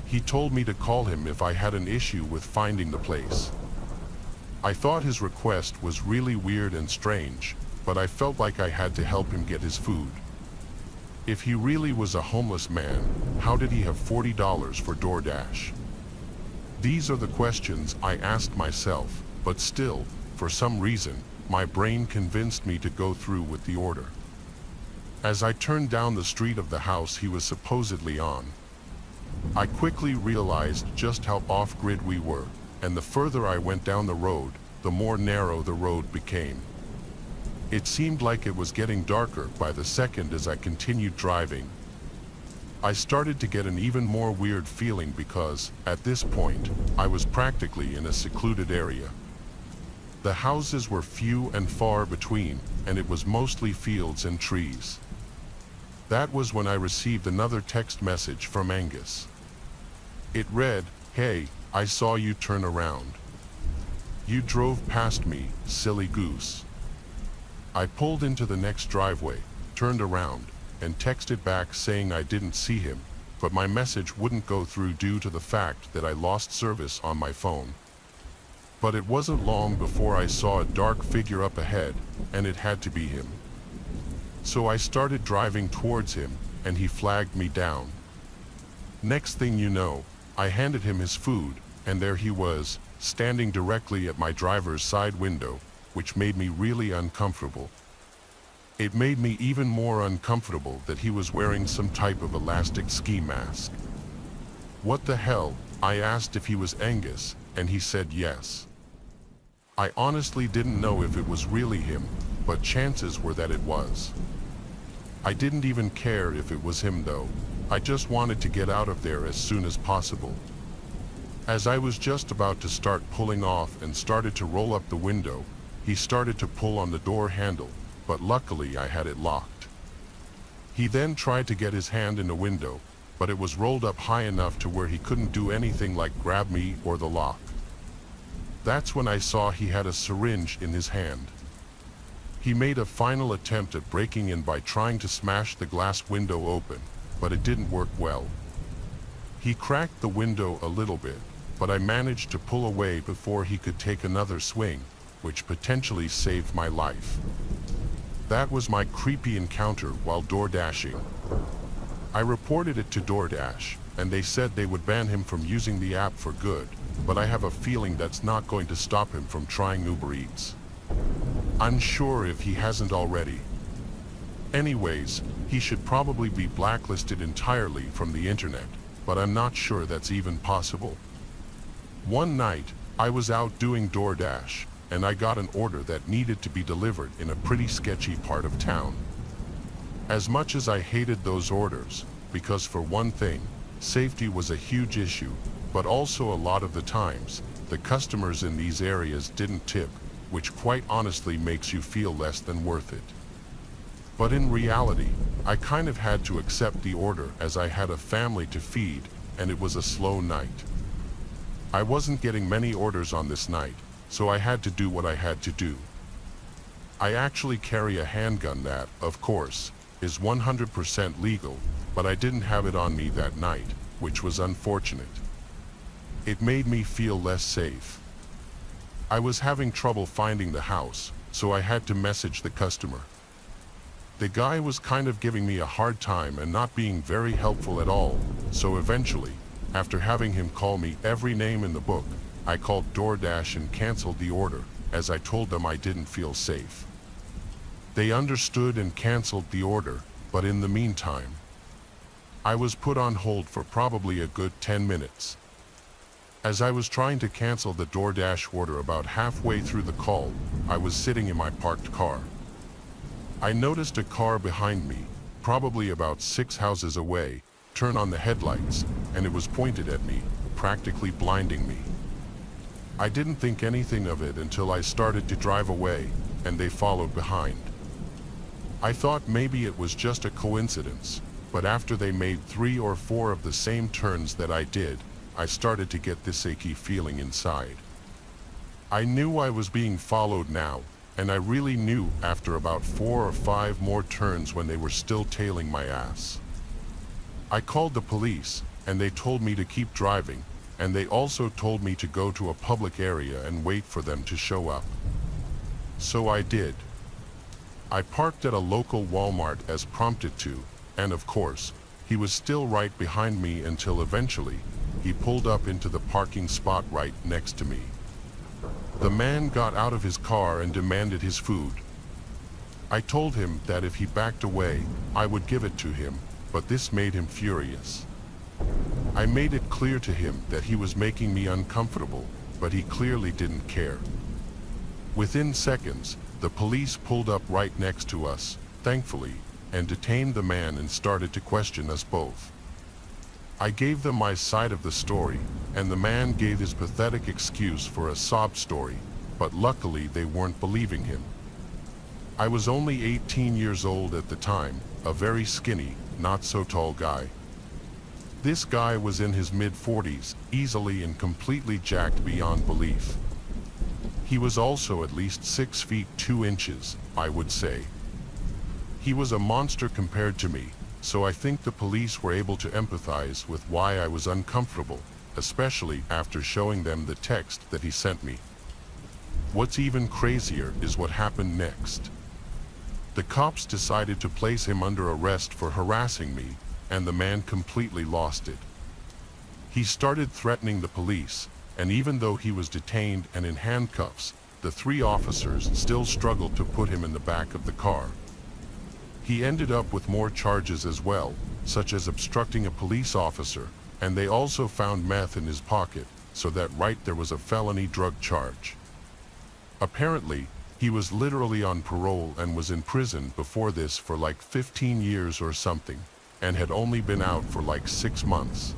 He told me to call him if I had an issue with finding the place. I thought his request was really weird and strange, but I felt like I had to help him get his food. If he really was a homeless man, how did he have $40 for DoorDash? These are the questions I asked myself, but still, for some reason, my brain convinced me to go through with the order. As I turned down the street of the house he was supposedly on, I quickly realized just how off-grid we were, and the further I went down the road, the more narrow the road became. It seemed like it was getting darker by the second as I continued driving. I started to get an even more weird feeling because, at this point, I was practically in a secluded area. The houses were few and far between, and it was mostly fields and trees. That was when I received another text message from Angus. It read, "Hey, I saw you turn around. You drove past me, silly goose." I pulled into the next driveway, turned around, and texted back saying I didn't see him, but my message wouldn't go through due to the fact that I lost service on my phone. But it wasn't long before I saw a dark figure up ahead, and it had to be him. So I started driving towards him, and he flagged me down. Next thing you know, I handed him his food, and there he was, standing directly at my driver's side window, which made me really uncomfortable. It made me even more uncomfortable that he was wearing some type of elastic ski mask. "What the hell?" I asked if he was Angus, and he said yes. I honestly didn't know if it was really him, but chances were that it was. I didn't even care if it was him though. I just wanted to get out of there as soon as possible. As I was just about to start pulling off and started to roll up the window, he started to pull on the door handle, but luckily I had it locked. He then tried to get his hand in the window, but it was rolled up high enough to where he couldn't do anything like grab me or the lock. That's when I saw he had a syringe in his hand. He made a final attempt at breaking in by trying to smash the glass window open, but it didn't work well. He cracked the window a little bit, but I managed to pull away before he could take another swing, which potentially saved my life. That was my creepy encounter while DoorDashing. I reported it to DoorDash, and they said they would ban him from using the app for good, but I have a feeling that's not going to stop him from trying Uber Eats. I'm sure if he hasn't already. Anyways, he should probably be blacklisted entirely from the internet, but I'm not sure that's even possible. One night, I was out doing DoorDash, and I got an order that needed to be delivered in a pretty sketchy part of town. As much as I hated those orders, because for one thing, safety was a huge issue, but also a lot of the times, the customers in these areas didn't tip, which quite honestly makes you feel less than worth it. But in reality, I kind of had to accept the order as I had a family to feed, and it was a slow night. I wasn't getting many orders on this night, so I had to do what I had to do. I actually carry a handgun that, of course, is 100% legal, but I didn't have it on me that night, which was unfortunate. It made me feel less safe. I was having trouble finding the house, so I had to message the customer. The guy was kind of giving me a hard time and not being very helpful at all, so eventually, after having him call me every name in the book, I called DoorDash and canceled the order, as I told them I didn't feel safe. They understood and canceled the order, but in the meantime, I was put on hold for probably a good 10 minutes. As I was trying to cancel the DoorDash order about halfway through the call, I was sitting in my parked car. I noticed a car behind me, probably about 6 houses away, turn on the headlights, and it was pointed at me, practically blinding me. I didn't think anything of it until I started to drive away, and they followed behind. I thought maybe it was just a coincidence, but after they made 3 or 4 of the same turns that I did, I started to get this achy feeling inside. I knew I was being followed now, and I really knew after about 4 or 5 more turns when they were still tailing my ass. I called the police, and they told me to keep driving, and they also told me to go to a public area and wait for them to show up. So I did. I parked at a local Walmart as prompted to, and of course, he was still right behind me until eventually, he pulled up into the parking spot right next to me. The man got out of his car and demanded his food. I told him that if he backed away, I would give it to him, but this made him furious. I made it clear to him that he was making me uncomfortable, but he clearly didn't care. Within seconds, the police pulled up right next to us, thankfully, and detained the man and started to question us both. I gave them my side of the story, and the man gave his pathetic excuse for a sob story, but luckily they weren't believing him. I was only 18 years old at the time, a very skinny, not so tall guy. This guy was in his mid-40s, easily and completely jacked beyond belief. He was also at least 6 feet 2 inches, I would say. He was a monster compared to me, so I think the police were able to empathize with why I was uncomfortable, especially after showing them the text that he sent me. What's even crazier is what happened next. The cops decided to place him under arrest for harassing me, and the man completely lost it. He started threatening the police, and even though he was detained and in handcuffs, the 3 officers still struggled to put him in the back of the car. He ended up with more charges as well, such as obstructing a police officer, and they also found meth in his pocket, so that right there was a felony drug charge. Apparently, he was literally on parole and was in prison before this for like 15 years or something, and had only been out for like 6 months.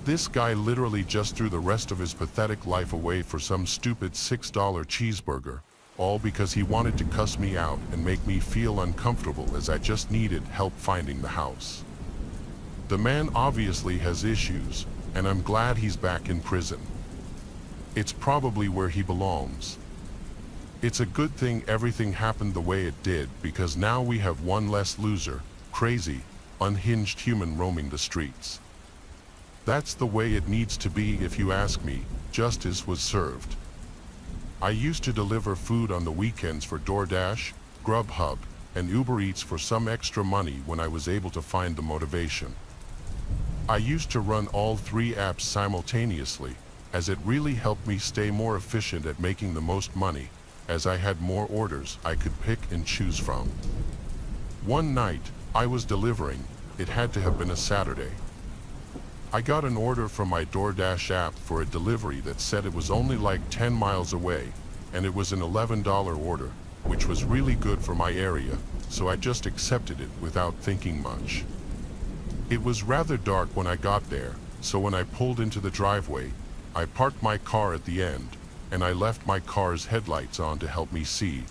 This guy literally just threw the rest of his pathetic life away for some stupid $6 cheeseburger, all because he wanted to cuss me out and make me feel uncomfortable as I just needed help finding the house. The man obviously has issues, and I'm glad he's back in prison. It's probably where he belongs. It's a good thing everything happened the way it did, because now we have one less loser, crazy, unhinged human roaming the streets. That's the way it needs to be if you ask me. Justice was served. I used to deliver food on the weekends for DoorDash, Grubhub, and Uber Eats for some extra money when I was able to find the motivation. I used to run all 3 apps simultaneously, as it really helped me stay more efficient at making the most money, as I had more orders I could pick and choose from. One night, I was delivering. It had to have been a Saturday. I got an order from my DoorDash app for a delivery that said it was only like 10 miles away, and it was an $11 order, which was really good for my area, so I just accepted it without thinking much. It was rather dark when I got there, so when I pulled into the driveway, I parked my car at the end, and I left my car's headlights on to help me see.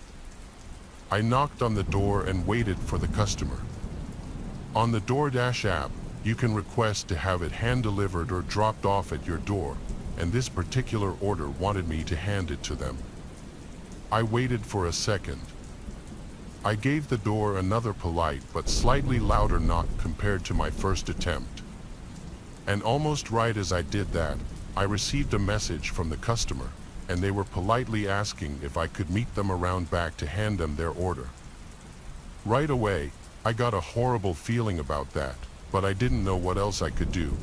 I knocked on the door and waited for the customer. On the DoorDash app, you can request to have it hand-delivered or dropped off at your door, and this particular order wanted me to hand it to them. I waited for a second. I gave the door another polite but slightly louder knock compared to my first attempt. And almost right as I did that, I received a message from the customer, and they were politely asking if I could meet them around back to hand them their order. Right away, I got a horrible feeling about that, but I didn't know what else I could do.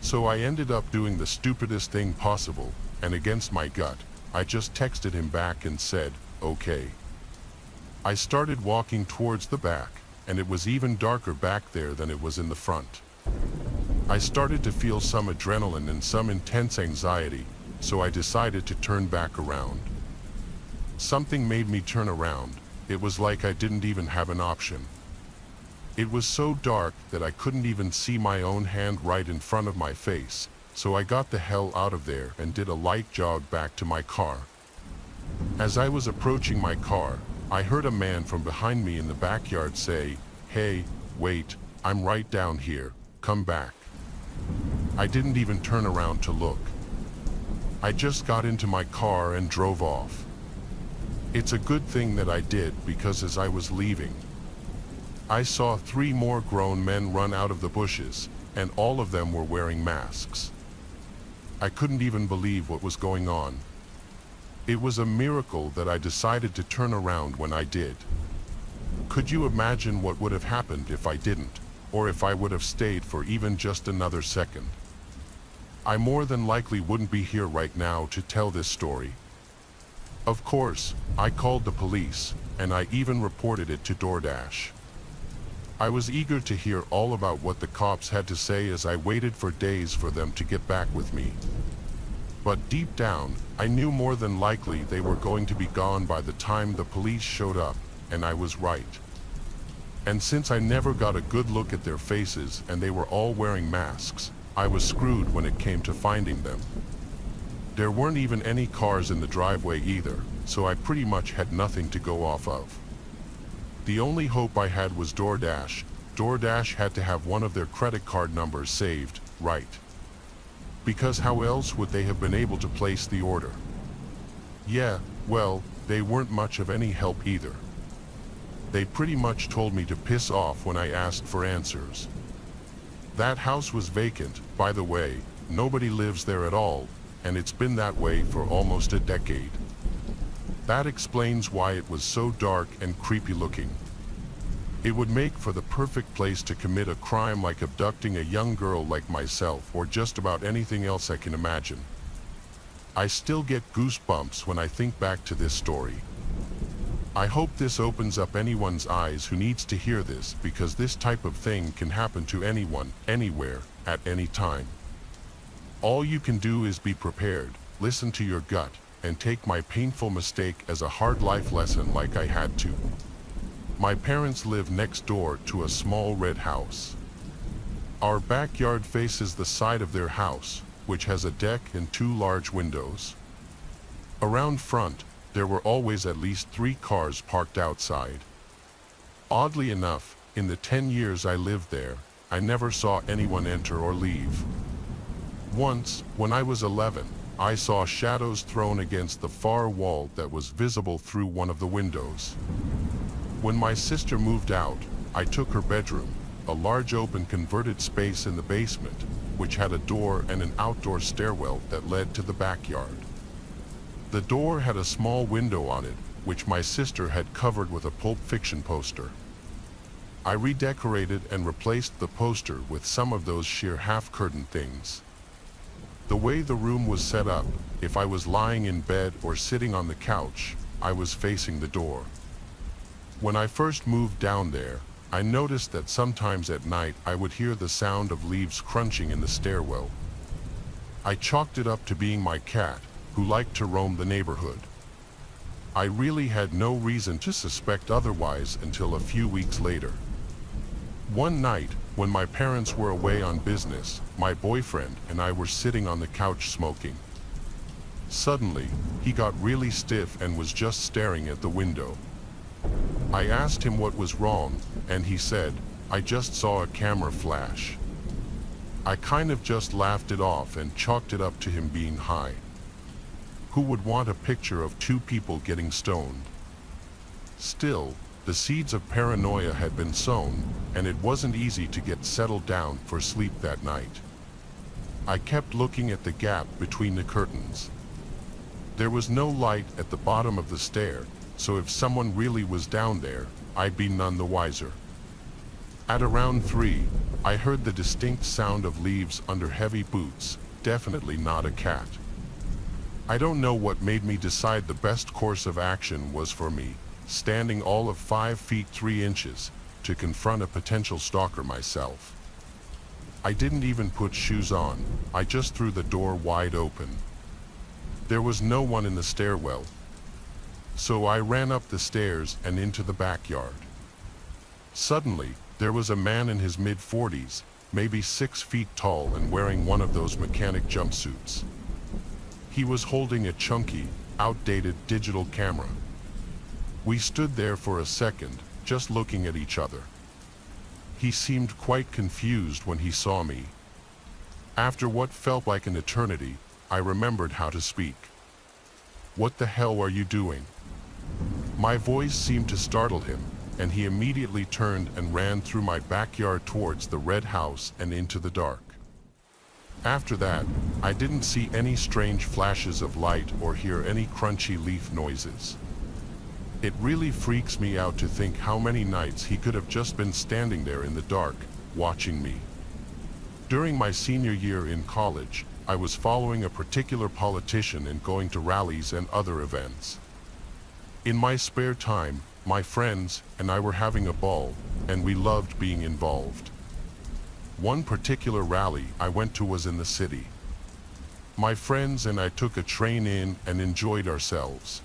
So I ended up doing the stupidest thing possible, and against my gut, I just texted him back and said, "Okay." I started walking towards the back, and it was even darker back there than it was in the front. I started to feel some adrenaline and some intense anxiety, so I decided to turn back around. Something made me turn around. It was like I didn't even have an option. It was so dark that I couldn't even see my own hand right in front of my face, so I got the hell out of there and did a light jog back to my car. As I was approaching my car, I heard a man from behind me in the backyard say, "Hey, wait, I'm right down here, come back." I didn't even turn around to look. I just got into my car and drove off. It's a good thing that I did, because as I was leaving, I saw 3 more grown men run out of the bushes, and all of them were wearing masks. I couldn't even believe what was going on. It was a miracle that I decided to turn around when I did. Could you imagine what would have happened if I didn't, or if I would have stayed for even just another second? I more than likely wouldn't be here right now to tell this story. Of course, I called the police, and I even reported it to DoorDash. I was eager to hear all about what the cops had to say as I waited for days for them to get back with me. But deep down, I knew more than likely they were going to be gone by the time the police showed up, and I was right. And since I never got a good look at their faces and they were all wearing masks, I was screwed when it came to finding them. There weren't even any cars in the driveway either, so I pretty much had nothing to go off of. The only hope I had was DoorDash. DoorDash had to have one of their credit card numbers saved, right? Because how else would they have been able to place the order? Yeah, well, they weren't much of any help either. They pretty much told me to piss off when I asked for answers. That house was vacant, by the way, nobody lives there at all, and it's been that way for almost a decade. That explains why it was so dark and creepy looking. It would make for the perfect place to commit a crime like abducting a young girl like myself, or just about anything else I can imagine. I still get goosebumps when I think back to this story. I hope this opens up anyone's eyes who needs to hear this, because this type of thing can happen to anyone, anywhere, at any time. All you can do is be prepared, listen to your gut, and take my painful mistake as a hard life lesson like I had to. My parents live next door to a small red house. Our backyard faces the side of their house, which has a deck and 2 large windows. Around front, there were always at least 3 cars parked outside. Oddly enough, in the 10 years I lived there, I never saw anyone enter or leave. Once, when I was 11, I saw shadows thrown against the far wall that was visible through one of the windows. When my sister moved out, I took her bedroom, a large open converted space in the basement, which had a door and an outdoor stairwell that led to the backyard. The door had a small window on it, which my sister had covered with a Pulp Fiction poster. I redecorated and replaced the poster with some of those sheer half-curtain things. The way the room was set up, if I was lying in bed or sitting on the couch, I was facing the door. When I first moved down there, I noticed that sometimes at night I would hear the sound of leaves crunching in the stairwell. I chalked it up to being my cat, who liked to roam the neighborhood. I really had no reason to suspect otherwise until a few weeks later. One night, when my parents were away on business, my boyfriend and I were sitting on the couch smoking. Suddenly, he got really stiff and was just staring at the window. I asked him what was wrong, and he said, "I just saw a camera flash." I kind of just laughed it off and chalked it up to him being high. Who would want a picture of two people getting stoned? Still, the seeds of paranoia had been sown, and it wasn't easy to get settled down for sleep that night. I kept looking at the gap between the curtains. There was no light at the bottom of the stair, so if someone really was down there, I'd be none the wiser. At around 3, I heard the distinct sound of leaves under heavy boots, definitely not a cat. I don't know what made me decide the best course of action was for me, standing all of 5 feet 3 inches, to confront a potential stalker myself. I didn't even put shoes on, I just threw the door wide open. There was no one in the stairwell, so I ran up the stairs and into the backyard. Suddenly, there was a man in his mid-40s, maybe 6 feet tall and wearing one of those mechanic jumpsuits. He was holding a chunky, outdated digital camera. We stood there for a second, just looking at each other. He seemed quite confused when he saw me. After what felt like an eternity, I remembered how to speak. "What the hell are you doing?" My voice seemed to startle him, and he immediately turned and ran through my backyard towards the red house and into the dark. After that, I didn't see any strange flashes of light or hear any crunchy leaf noises. It really freaks me out to think how many nights he could have just been standing there in the dark, watching me. During my senior year in college, I was following a particular politician and going to rallies and other events. In my spare time, my friends and I were having a ball, and we loved being involved. One particular rally I went to was in the city. My friends and I took a train in and enjoyed ourselves.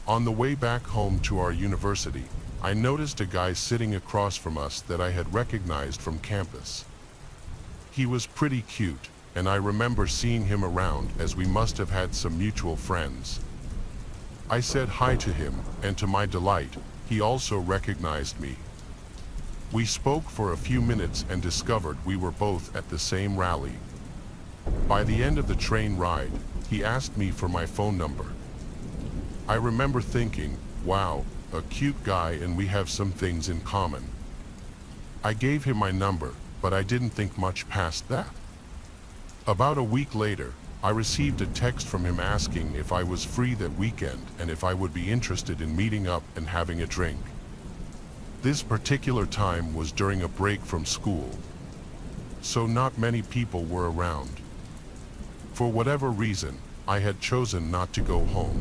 On the way back home to our university, I noticed a guy sitting across from us that I had recognized from campus. He was pretty cute, and I remember seeing him around as we must have had some mutual friends. I said hi to him, and to my delight, he also recognized me. We spoke for a few minutes and discovered we were both at the same rally. By the end of the train ride, he asked me for my phone number. I remember thinking, wow, a cute guy and we have some things in common. I gave him my number, but I didn't think much past that. About a week later, I received a text from him asking if I was free that weekend and if I would be interested in meeting up and having a drink. This particular time was during a break from school, so not many people were around. For whatever reason, I had chosen not to go home.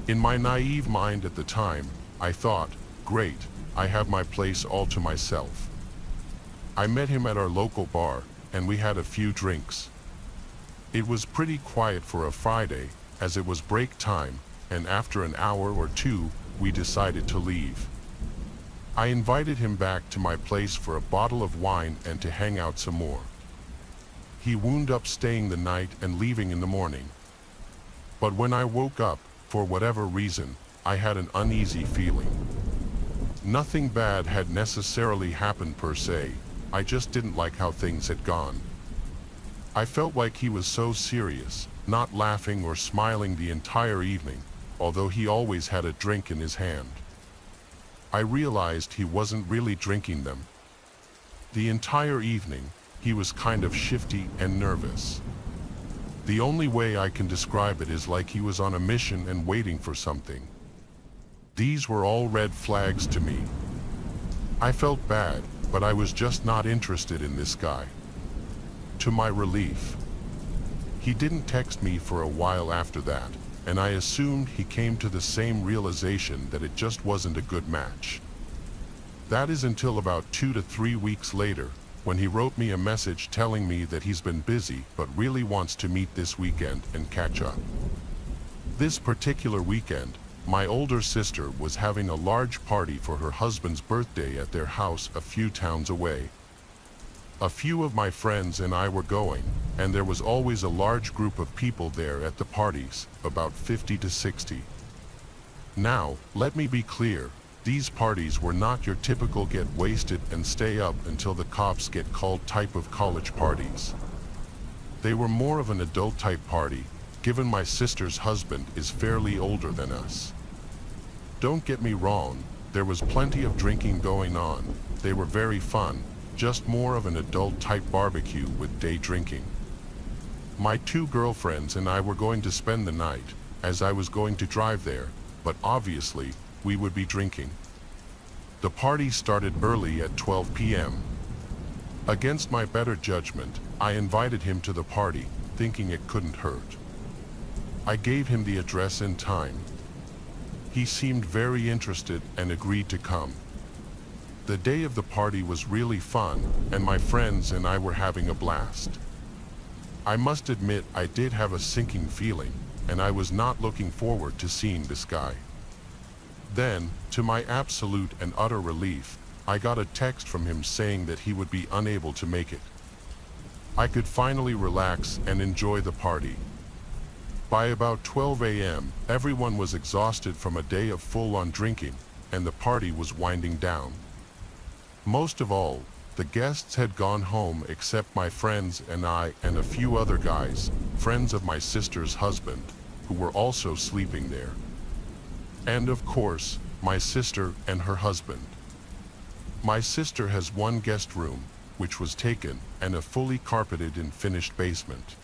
In my naive mind at the time, I thought, great, I have my place all to myself. I met him at our local bar, and we had a few drinks. It was pretty quiet for a Friday, as it was break time, and after an hour or two, we decided to leave. I invited him back to my place for a bottle of wine and to hang out some more. He wound up staying the night and leaving in the morning. But when I woke up, for whatever reason, I had an uneasy feeling. Nothing bad had necessarily happened per se, I just didn't like how things had gone. I felt like he was so serious, not laughing or smiling the entire evening, although he always had a drink in his hand. I realized he wasn't really drinking them. The entire evening, he was kind of shifty and nervous. The only way I can describe it is like he was on a mission and waiting for something. These were all red flags to me. I felt bad, but I was just not interested in this guy. To my relief, he didn't text me for a while after that, and I assumed he came to the same realization that it just wasn't a good match. That is until about 2 to 3 weeks later, when he wrote me a message telling me that he's been busy but really wants to meet this weekend and catch up. This particular weekend, My older sister was having a large party for her husband's birthday at their house a few towns away. A few of my friends and I were going, and there was always a large group of people there at the parties, about 50 to 60. Now, let me be clear, these parties were not your typical get wasted and stay up until the cops get called type of college parties. They were more of an adult type party, given my sister's husband is fairly older than us. Don't get me wrong, there was plenty of drinking going on, they were very fun, just more of an adult type barbecue with day drinking. My two girlfriends and I were going to spend the night, as I was going to drive there, but obviously, we would be drinking. The party started early at 12 p.m. Against my better judgment, I invited him to the party, thinking it couldn't hurt. I gave him the address and time. He seemed very interested and agreed to come. The day of the party was really fun, and my friends and I were having a blast. I must admit I did have a sinking feeling, and I was not looking forward to seeing this guy. Then, to my absolute and utter relief, I got a text from him saying that he would be unable to make it. I could finally relax and enjoy the party. By about 12 a.m., everyone was exhausted from a day of full-on drinking, and the party was winding down. Most of all, the guests had gone home except my friends and I and a few other guys, friends of my sister's husband, who were also sleeping there. And of course, my sister and her husband. My sister has one guest room, which was taken, and a fully carpeted and finished basement.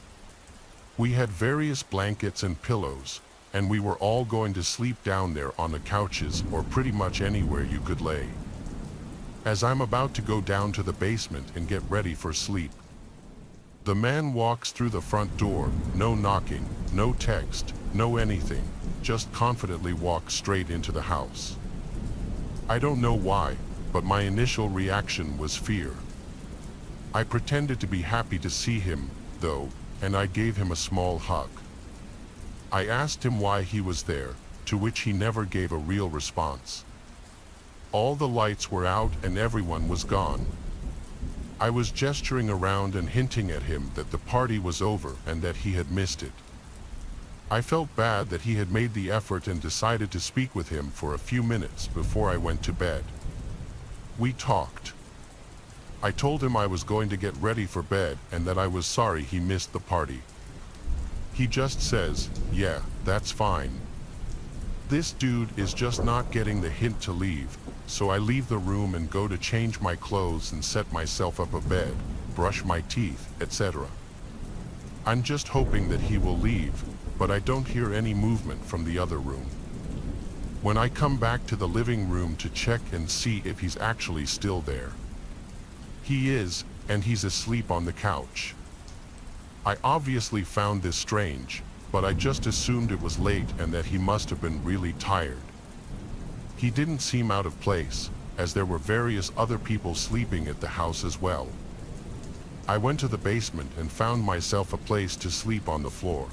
We had various blankets and pillows, and we were all going to sleep down there on the couches or pretty much anywhere you could lay. As I'm about to go down to the basement and get ready for sleep, the man walks through the front door, no knocking, no text, no anything, just confidently walks straight into the house. I don't know why, but my initial reaction was fear. I pretended to be happy to see him, though, and I gave him a small hug. I asked him why he was there, to which he never gave a real response. All the lights were out and everyone was gone. I was gesturing around and hinting at him that the party was over and that he had missed it. I felt bad that he had made the effort and decided to speak with him for a few minutes before I went to bed. We talked. I told him I was going to get ready for bed and that I was sorry he missed the party. He just says, "Yeah, that's fine." This dude is just not getting the hint to leave, so I leave the room and go to change my clothes and set myself up a bed, brush my teeth, etc. I'm just hoping that he will leave, but I don't hear any movement from the other room. When I come back to the living room to check and see if he's actually still there, he is, and he's asleep on the couch. I obviously found this strange, but I just assumed it was late and that he must have been really tired. He didn't seem out of place, as there were various other people sleeping at the house as well. I went to the basement and found myself a place to sleep on the floor.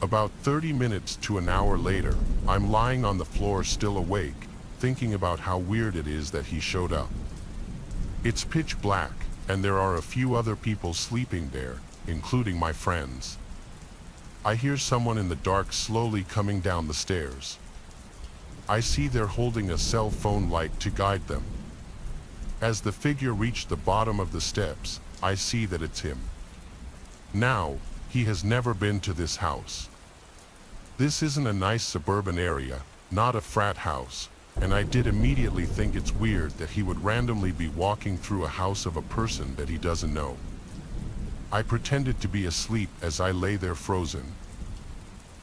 About 30 minutes to an hour later, I'm lying on the floor still awake, thinking about how weird it is that he showed up. It's pitch black, and there are a few other people sleeping there, including my friends. I hear someone in the dark slowly coming down the stairs. I see they're holding a cell phone light to guide them. As the figure reached the bottom of the steps, I see that it's him. Now, he has never been to this house. This isn't a nice suburban area, not a frat house, and I did immediately think it's weird that he would randomly be walking through a house of a person that he doesn't know. I pretended to be asleep as I lay there frozen.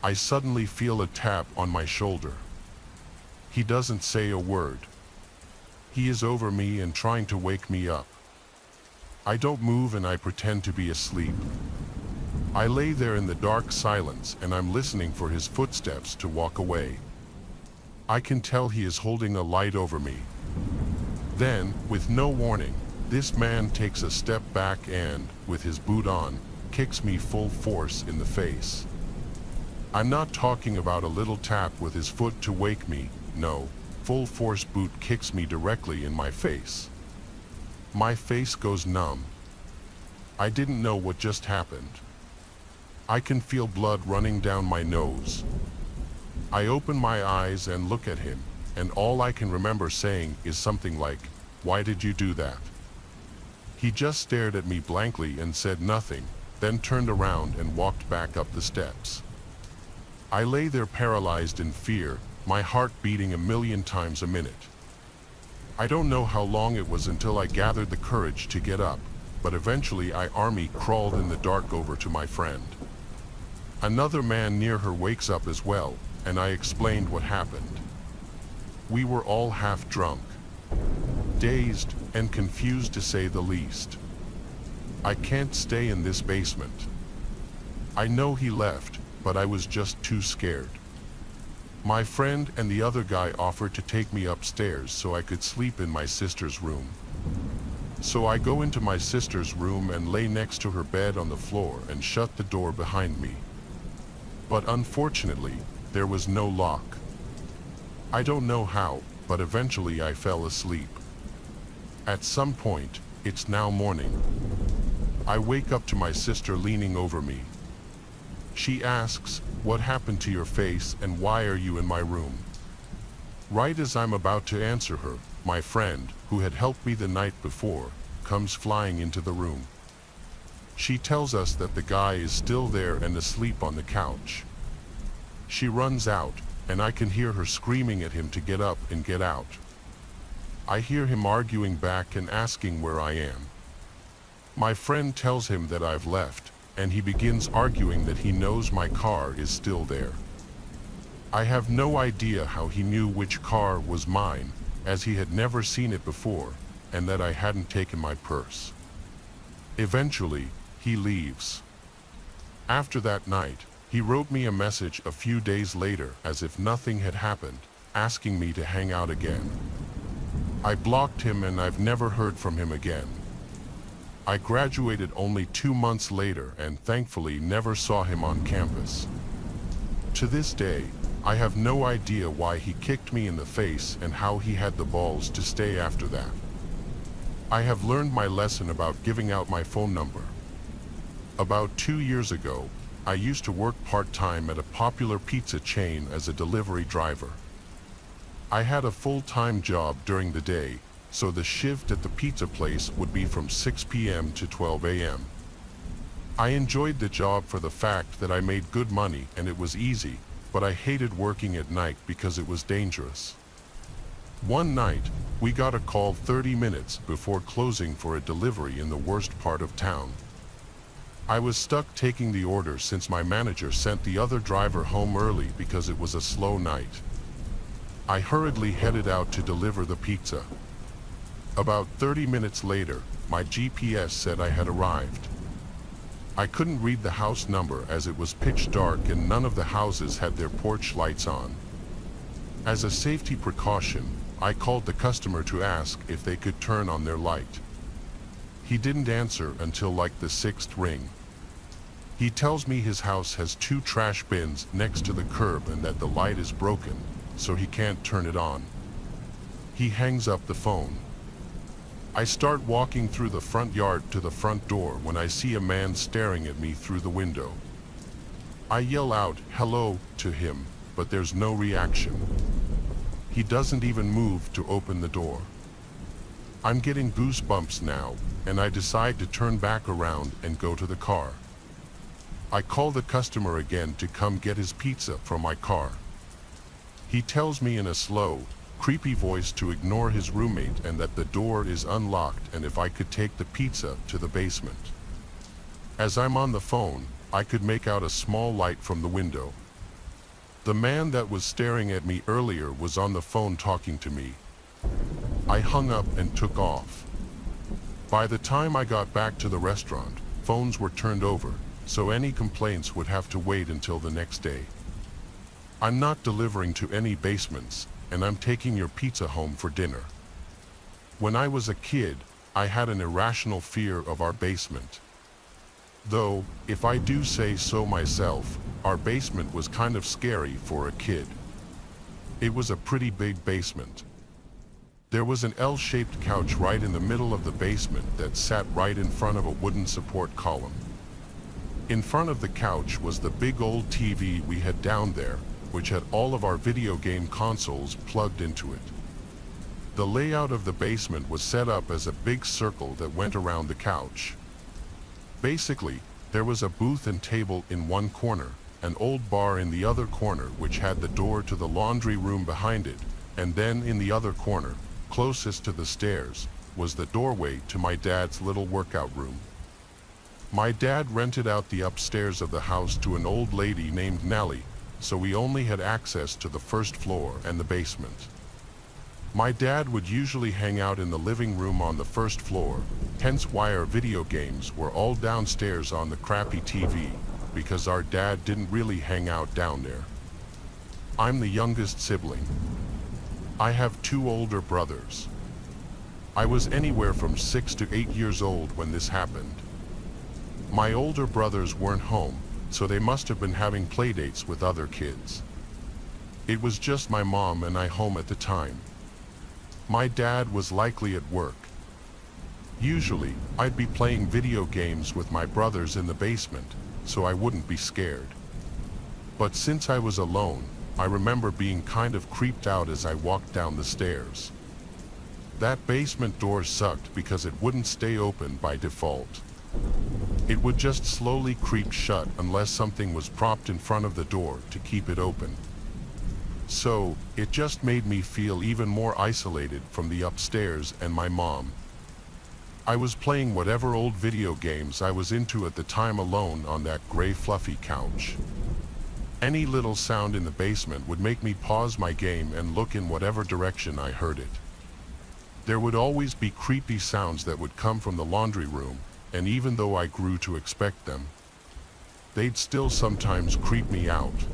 I suddenly feel a tap on my shoulder. He doesn't say a word. He is over me and trying to wake me up. I don't move and I pretend to be asleep. I lay there in the dark silence and I'm listening for his footsteps to walk away. I can tell he is holding a light over me. Then, with no warning, this man takes a step back and, with his boot on, kicks me full force in the face. I'm not talking about a little tap with his foot to wake me, no, full force boot kicks me directly in my face. My face goes numb. I didn't know what just happened. I can feel blood running down my nose. I open my eyes and look at him, and all I can remember saying is something like, "Why did you do that?" He just stared at me blankly and said nothing, then turned around and walked back up the steps. I lay there paralyzed in fear, my heart beating a million times a minute. I don't know how long it was until I gathered the courage to get up, but eventually I army crawled in the dark over to my friend. Another man near her wakes up as well, and I explained what happened. We were all half drunk, dazed and confused to say the least. I can't stay in this basement. I know he left, but I was just too scared. My friend and the other guy offered to take me upstairs so I could sleep in my sister's room. So I go into my sister's room and lay next to her bed on the floor and shut the door behind me. But unfortunately, there was no lock. I don't know how, but eventually I fell asleep. At some point, it's now morning. I wake up to my sister leaning over me. She asks, "What happened to your face and why are you in my room?" Right as I'm about to answer her, my friend, who had helped me the night before, comes flying into the room. She tells us that the guy is still there and asleep on the couch. She runs out, and I can hear her screaming at him to get up and get out. I hear him arguing back and asking where I am. My friend tells him that I've left, and he begins arguing that he knows my car is still there. I have no idea how he knew which car was mine, as he had never seen it before, and that I hadn't taken my purse. Eventually, he leaves. After that night, he wrote me a message a few days later as if nothing had happened, asking me to hang out again. I blocked him and I've never heard from him again. I graduated only 2 months later and thankfully never saw him on campus. To this day, I have no idea why he kicked me in the face and how he had the balls to stay after that. I have learned my lesson about giving out my phone number. About 2 years ago, I used to work part-time at a popular pizza chain as a delivery driver. I had a full-time job during the day, so the shift at the pizza place would be from 6 p.m. to 12 a.m. I enjoyed the job for the fact that I made good money and it was easy, but I hated working at night because it was dangerous. One night, we got a call 30 minutes before closing for a delivery in the worst part of town. I was stuck taking the order since my manager sent the other driver home early because it was a slow night. I hurriedly headed out to deliver the pizza. About 30 minutes later, my GPS said I had arrived. I couldn't read the house number as it was pitch dark and none of the houses had their porch lights on. As a safety precaution, I called the customer to ask if they could turn on their light. He didn't answer until like the 6th ring. He tells me his house has 2 trash bins next to the curb and that the light is broken, so he can't turn it on. He hangs up the phone. I start walking through the front yard to the front door when I see a man staring at me through the window. I yell out, "Hello," to him, but there's no reaction. He doesn't even move to open the door. I'm getting goosebumps now, and I decide to turn back around and go to the car. I call the customer again to come get his pizza from my car. He tells me in a slow, creepy voice to ignore his roommate and that the door is unlocked and if I could take the pizza to the basement. As I'm on the phone, I could make out a small light from the window. The man that was staring at me earlier was on the phone talking to me. I hung up and took off. By the time I got back to the restaurant, phones were turned over, so any complaints would have to wait until the next day. I'm not delivering to any basements, and I'm taking your pizza home for dinner. When I was a kid, I had an irrational fear of our basement. Though, if I do say so myself, our basement was kind of scary for a kid. It was a pretty big basement. There was an L-shaped couch right in the middle of the basement that sat right in front of a wooden support column. In front of the couch was the big old TV we had down there, which had all of our video game consoles plugged into it. The layout of the basement was set up as a big circle that went around the couch. Basically, there was a booth and table in one corner, an old bar in the other corner which had the door to the laundry room behind it, and then in the other corner, closest to the stairs, was the doorway to my dad's little workout room. My dad rented out the upstairs of the house to an old lady named Nellie, so we only had access to the first floor and the basement. My dad would usually hang out in the living room on the first floor, hence why our video games were all downstairs on the crappy TV, because our dad didn't really hang out down there. I'm the youngest sibling. I have 2 older brothers. I was anywhere from 6 to 8 years old when this happened. My older brothers weren't home, so they must have been having playdates with other kids. It was just my mom and I home at the time. My dad was likely at work. Usually, I'd be playing video games with my brothers in the basement, so I wouldn't be scared. But since I was alone, I remember being kind of creeped out as I walked down the stairs. That basement door sucked because it wouldn't stay open by default. It would just slowly creep shut unless something was propped in front of the door to keep it open. So, it just made me feel even more isolated from the upstairs and my mom. I was playing whatever old video games I was into at the time alone on that gray fluffy couch. Any little sound in the basement would make me pause my game and look in whatever direction I heard it. There would always be creepy sounds that would come from the laundry room, and even though I grew to expect them, they'd still sometimes creep me out.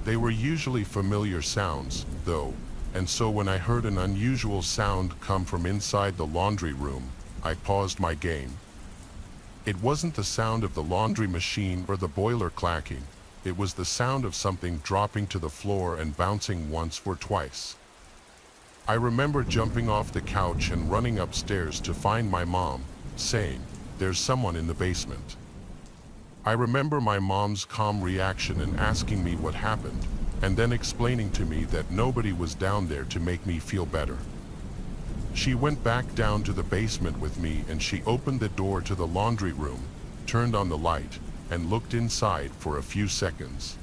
They were usually familiar sounds, though, and so when I heard an unusual sound come from inside the laundry room, I paused my game. It wasn't the sound of the laundry machine or the boiler clacking, it was the sound of something dropping to the floor and bouncing once or twice. I remember jumping off the couch and running upstairs to find my mom, saying, "There's someone in the basement." I remember my mom's calm reaction and asking me what happened, and then explaining to me that nobody was down there to make me feel better. She went back down to the basement with me and she opened the door to the laundry room, turned on the light, and looked inside for a few seconds.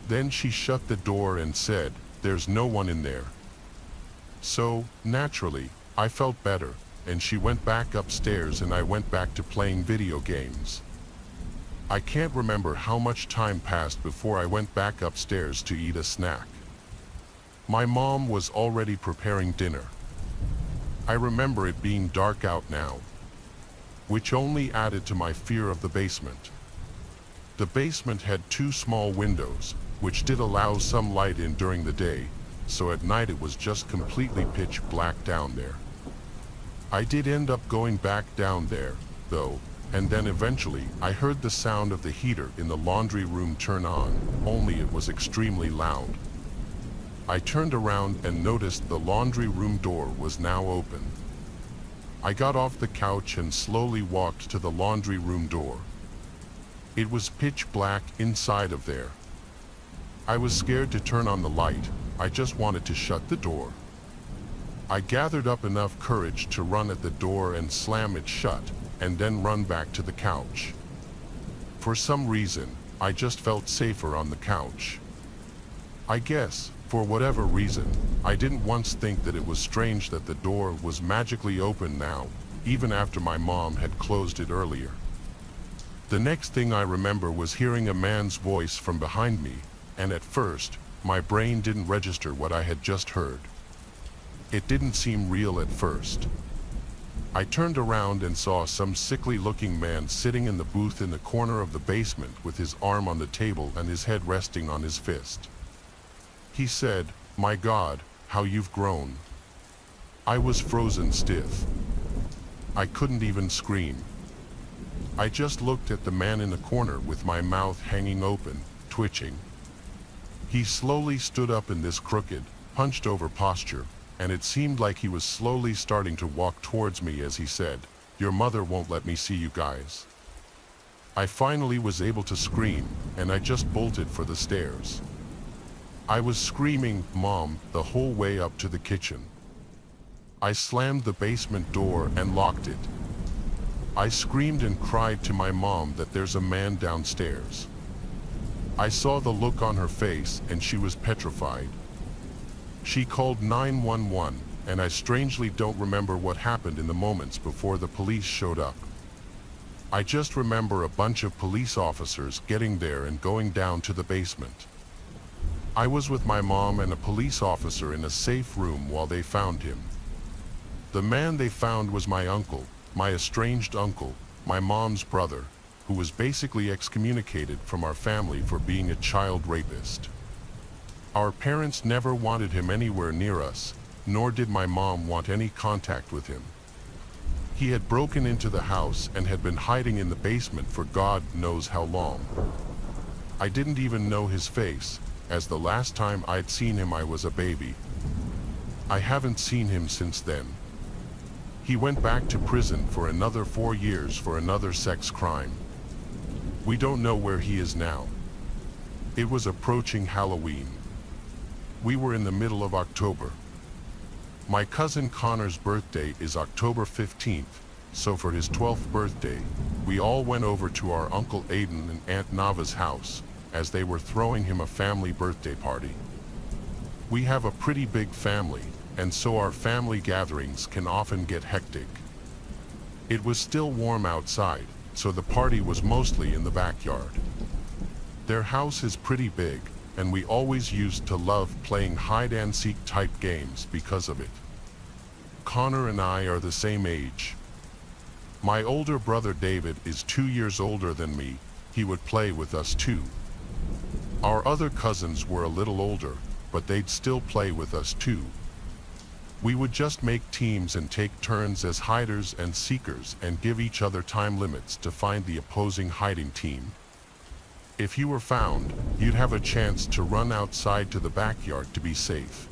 Then she shut the door and said, "There's no one in there." So, naturally, I felt better, and she went back upstairs and I went back to playing video games. I can't remember how much time passed before I went back upstairs to eat a snack. My mom was already preparing dinner. I remember it being dark out now, which only added to my fear of the basement. The basement had 2 small windows, which did allow some light in during the day, so at night it was just completely pitch black down there. I did end up going back down there, though, and then eventually I heard the sound of the heater in the laundry room turn on, only it was extremely loud. I turned around and noticed the laundry room door was now open. I got off the couch and slowly walked to the laundry room door. It was pitch black inside of there. I was scared to turn on the light, I just wanted to shut the door. I gathered up enough courage to run at the door and slam it shut, and then run back to the couch. For some reason, I just felt safer on the couch. I guess, for whatever reason, I didn't once think that it was strange that the door was magically open now, even after my mom had closed it earlier. The next thing I remember was hearing a man's voice from behind me, and at first, my brain didn't register what I had just heard. It didn't seem real at first. I turned around and saw some sickly-looking man sitting in the booth in the corner of the basement with his arm on the table and his head resting on his fist. He said, "My God, how you've grown." I was frozen stiff. I couldn't even scream. I just looked at the man in the corner with my mouth hanging open, twitching. He slowly stood up in this crooked, hunched-over posture, and it seemed like he was slowly starting to walk towards me as he said, "Your mother won't let me see you guys." I finally was able to scream, and I just bolted for the stairs. I was screaming, "Mom," the whole way up to the kitchen. I slammed the basement door and locked it. I screamed and cried to my mom that there's a man downstairs. I saw the look on her face and she was petrified. She called 911, and I strangely don't remember what happened in the moments before the police showed up. I just remember a bunch of police officers getting there and going down to the basement. I was with my mom and a police officer in a safe room while they found him. The man they found was my uncle, my estranged uncle, my mom's brother, who was basically excommunicated from our family for being a child rapist. Our parents never wanted him anywhere near us, nor did my mom want any contact with him. He had broken into the house and had been hiding in the basement for God knows how long. I didn't even know his face, as the last time I'd seen him I was a baby. I haven't seen him since then. He went back to prison for another 4 years for another sex crime. We don't know where he is now. It was approaching Halloween. We were in the middle of October. My cousin Connor's birthday is October 15th, so for his 12th birthday, we all went over to our Uncle Aiden and Aunt Nava's house, as they were throwing him a family birthday party. We have a pretty big family, and so our family gatherings can often get hectic. It was still warm outside, so the party was mostly in the backyard. Their house is pretty big, and we always used to love playing hide-and-seek type games because of it. Connor and I are the same age. My older brother David is 2 years older than me. He would play with us too. Our other cousins were a little older, but they'd still play with us too. We would just make teams and take turns as hiders and seekers and give each other time limits to find the opposing hiding team. If you were found, you'd have a chance to run outside to the backyard to be safe.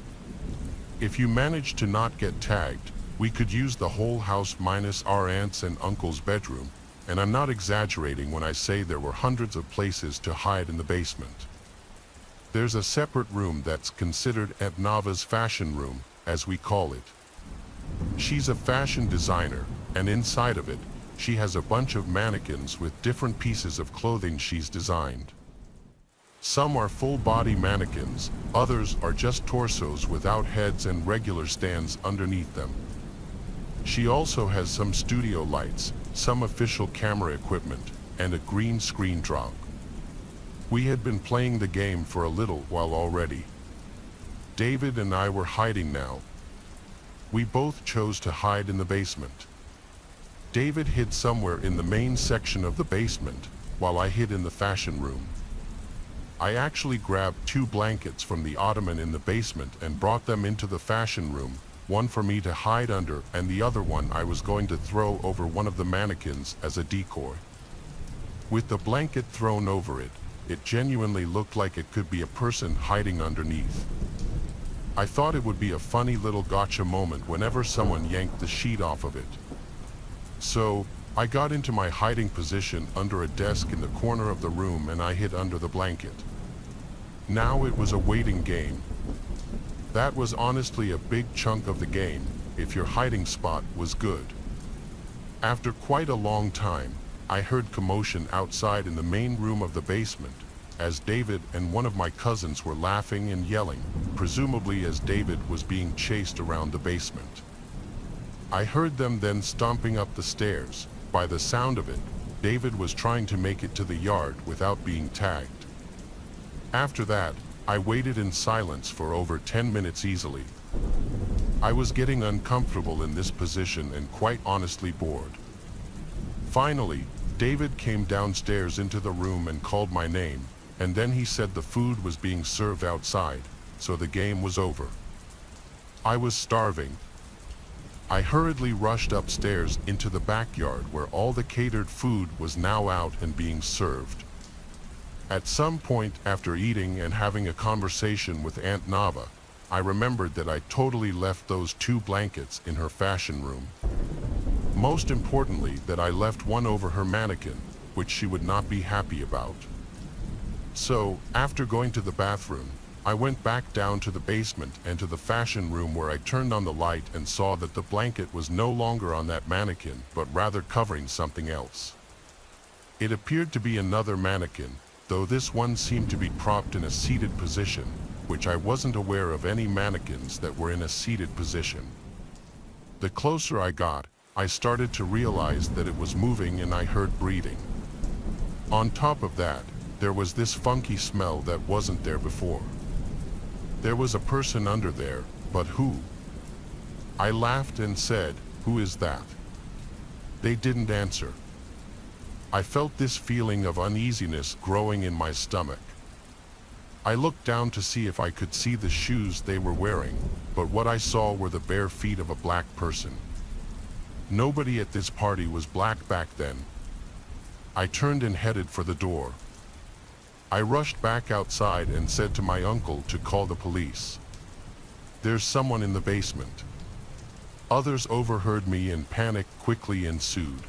If you managed to not get tagged, we could use the whole house minus our aunt's and uncle's bedroom, and I'm not exaggerating when I say there were hundreds of places to hide in the basement. There's a separate room that's considered Aunt Nava's fashion room, as we call it. She's a fashion designer, and inside of it, she has a bunch of mannequins with different pieces of clothing she's designed. Some are full-body mannequins, others are just torsos without heads and regular stands underneath them. She also has some studio lights, some official camera equipment, and a green screen drop. We had been playing the game for a little while already. David and I were hiding now. We both chose to hide in the basement. David hid somewhere in the main section of the basement, while I hid in the fashion room. I actually grabbed 2 blankets from the ottoman in the basement and brought them into the fashion room, one for me to hide under and the other one I was going to throw over one of the mannequins as a decoy. With the blanket thrown over it, it genuinely looked like it could be a person hiding underneath. I thought it would be a funny little gotcha moment whenever someone yanked the sheet off of it. So, I got into my hiding position under a desk in the corner of the room and I hid under the blanket. Now it was a waiting game. That was honestly a big chunk of the game, if your hiding spot was good. After quite a long time, I heard commotion outside in the main room of the basement, as David and one of my cousins were laughing and yelling, presumably as David was being chased around the basement. I heard them then stomping up the stairs. By the sound of it, David was trying to make it to the yard without being tagged. After that, I waited in silence for over 10 minutes easily. I was getting uncomfortable in this position and quite honestly bored. Finally, David came downstairs into the room and called my name, and then he said the food was being served outside, so the game was over. I was starving. I hurriedly rushed upstairs into the backyard where all the catered food was now out and being served. At some point after eating and having a conversation with Aunt Nava, I remembered that I totally left those 2 blankets in her fashion room. Most importantly, that I left one over her mannequin, which she would not be happy about. So, after going to the bathroom, I went back down to the basement and to the fashion room where I turned on the light and saw that the blanket was no longer on that mannequin, but rather covering something else. It appeared to be another mannequin, though this one seemed to be propped in a seated position, which I wasn't aware of any mannequins that were in a seated position. The closer I got, I started to realize that it was moving and I heard breathing. On top of that, there was this funky smell that wasn't there before. There was a person under there, but who? I laughed and said, "Who is that?" They didn't answer. I felt this feeling of uneasiness growing in my stomach. I looked down to see if I could see the shoes they were wearing, but what I saw were the bare feet of a black person. Nobody at this party was black back then. I turned and headed for the door. I rushed back outside and said to my uncle to call the police. "There's someone in the basement." Others overheard me and panic quickly ensued.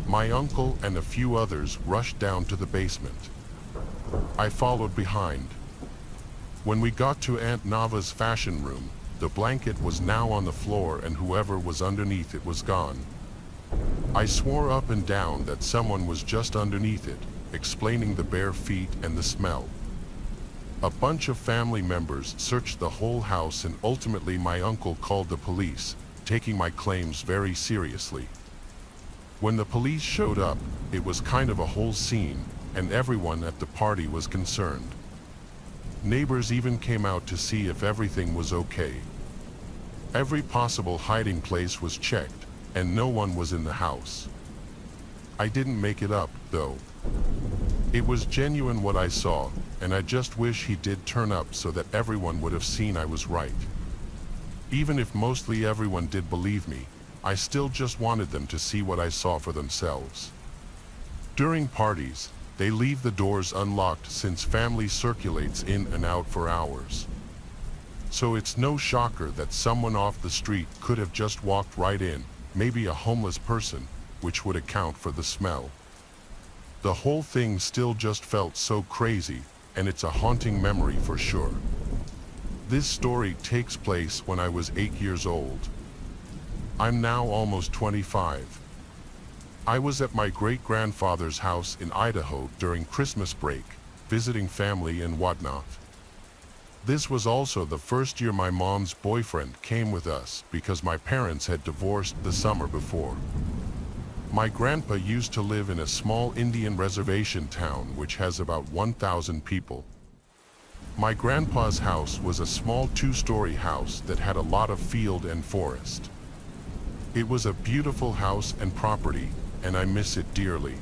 My uncle and a few others rushed down to the basement. I followed behind. When we got to Aunt Nava's fashion room, the blanket was now on the floor and whoever was underneath it was gone. I swore up and down that someone was just underneath it, explaining the bare feet and the smell. A bunch of family members searched the whole house and ultimately my uncle called the police, taking my claims very seriously. When the police showed up, it was kind of a whole scene, and everyone at the party was concerned. Neighbors even came out to see if everything was okay. Every possible hiding place was checked, and no one was in the house. I didn't make it up, though. It was genuine what I saw, and I just wish he did turn up so that everyone would have seen I was right. Even if mostly everyone did believe me, I still just wanted them to see what I saw for themselves. During parties, they leave the doors unlocked since family circulates in and out for hours. So it's no shocker that someone off the street could have just walked right in, maybe a homeless person, which would account for the smell. The whole thing still just felt so crazy, and it's a haunting memory for sure. This story takes place when I was 8 years old. I'm now almost 25. I was at my great-grandfather's house in Idaho during Christmas break, visiting family and whatnot. This was also the first year my mom's boyfriend came with us because my parents had divorced the summer before. My grandpa used to live in a small Indian reservation town which has about 1,000 people. My grandpa's house was a small 2-story house that had a lot of field and forest. It was a beautiful house and property, and I miss it dearly.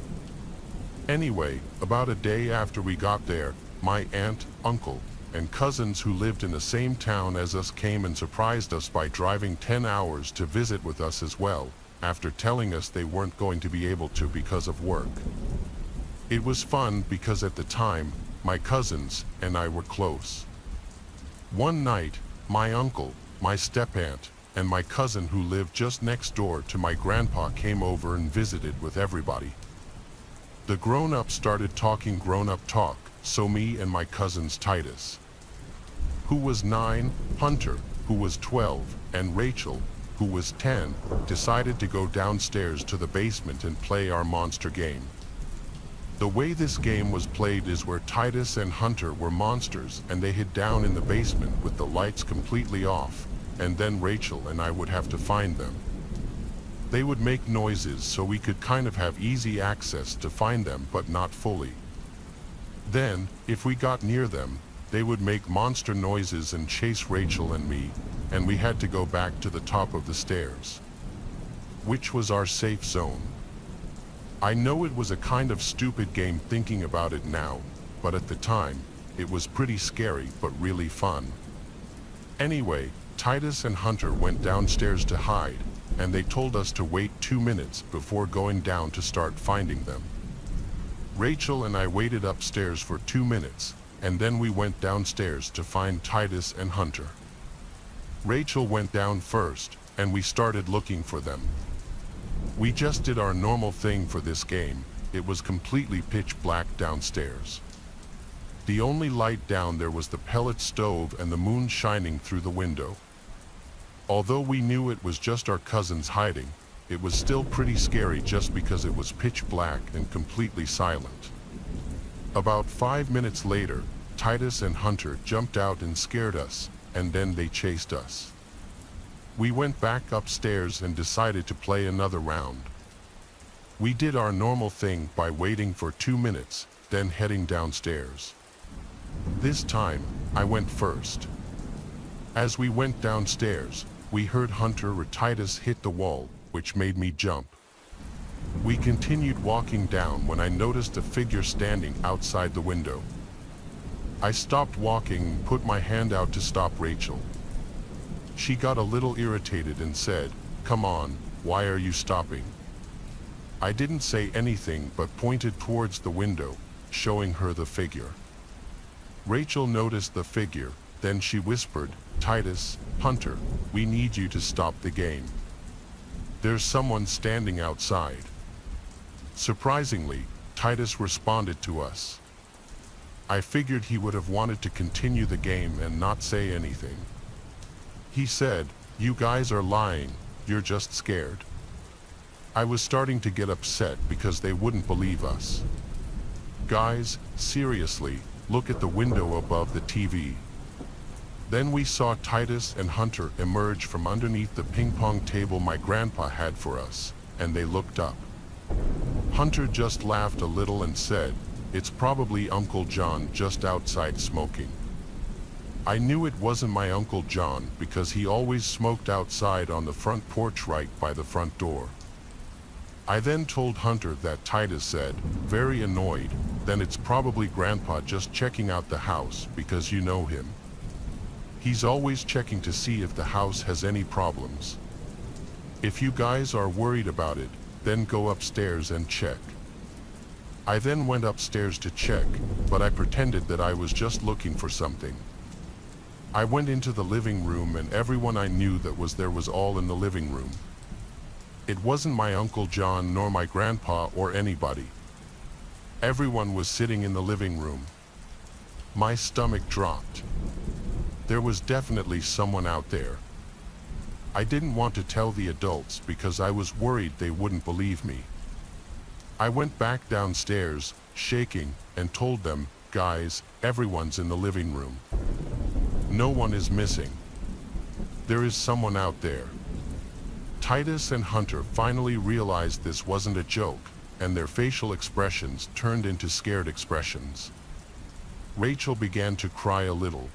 Anyway, about a day after we got there, my aunt, uncle, and cousins who lived in the same town as us came and surprised us by driving 10 hours to visit with us as well, after telling us they weren't going to be able to because of work. It was fun because at the time, my cousins and I were close. One night, my uncle, my step-aunt, and my cousin who lived just next door to my grandpa came over and visited with everybody. The grown-ups started talking grown-up talk, so me and my cousins Titus, who was 9, Hunter, who was 12, and Rachel, who was 10, decided to go downstairs to the basement and play our monster game. The way this game was played is where Titus and Hunter were monsters and they hid down in the basement with the lights completely off, and then Rachel and I would have to find them. They would make noises so we could kind of have easy access to find them but not fully. Then, if we got near them, they would make monster noises and chase Rachel and me, and we had to go back to the top of the stairs, which was our safe zone. I know it was a kind of stupid game thinking about it now, but at the time, it was pretty scary but really fun. Anyway, Titus and Hunter went downstairs to hide, and they told us to wait 2 minutes before going down to start finding them. Rachel and I waited upstairs for 2 minutes, and then we went downstairs to find Titus and Hunter. Rachel went down first, and we started looking for them. We just did our normal thing for this game. It was completely pitch black downstairs. The only light down there was the pellet stove and the moon shining through the window. Although we knew it was just our cousins hiding, it was still pretty scary just because it was pitch black and completely silent. About 5 minutes later, Titus and Hunter jumped out and scared us, and then they chased us. We went back upstairs and decided to play another round. We did our normal thing by waiting for 2 minutes, then heading downstairs. This time, I went first. As we went downstairs, we heard Hunter or Titus hit the wall, which made me jump. We continued walking down when I noticed a figure standing outside the window. I stopped walking and put my hand out to stop Rachel. She got a little irritated and said, "Come on, why are you stopping?" I didn't say anything but pointed towards the window, showing her the figure. Rachel noticed the figure, then she whispered, "Titus, Hunter, we need you to stop the game. There's someone standing outside." Surprisingly, Titus responded to us. I figured he would have wanted to continue the game and not say anything. He said, "You guys are lying, you're just scared." I was starting to get upset because they wouldn't believe us. "Guys, seriously, look at the window above the TV." Then we saw Titus and Hunter emerge from underneath the ping pong table my grandpa had for us, and they looked up. Hunter just laughed a little and said, "It's probably Uncle John just outside smoking." I knew it wasn't my Uncle John because he always smoked outside on the front porch right by the front door. I then told Hunter that Titus said, very annoyed, "Then it's probably Grandpa just checking out the house because you know him. He's always checking to see if the house has any problems. If you guys are worried about it, then go upstairs and check." I then went upstairs to check, but I pretended that I was just looking for something. I went into the living room and everyone I knew that was there was all in the living room. It wasn't my Uncle John nor my grandpa or anybody. Everyone was sitting in the living room. My stomach dropped. There was definitely someone out there. I didn't want to tell the adults because I was worried they wouldn't believe me. I went back downstairs, shaking, and told them, "Guys, everyone's in the living room. No one is missing. There is someone out there." Titus and Hunter finally realized this wasn't a joke, and their facial expressions turned into scared expressions. Rachel began to cry a little.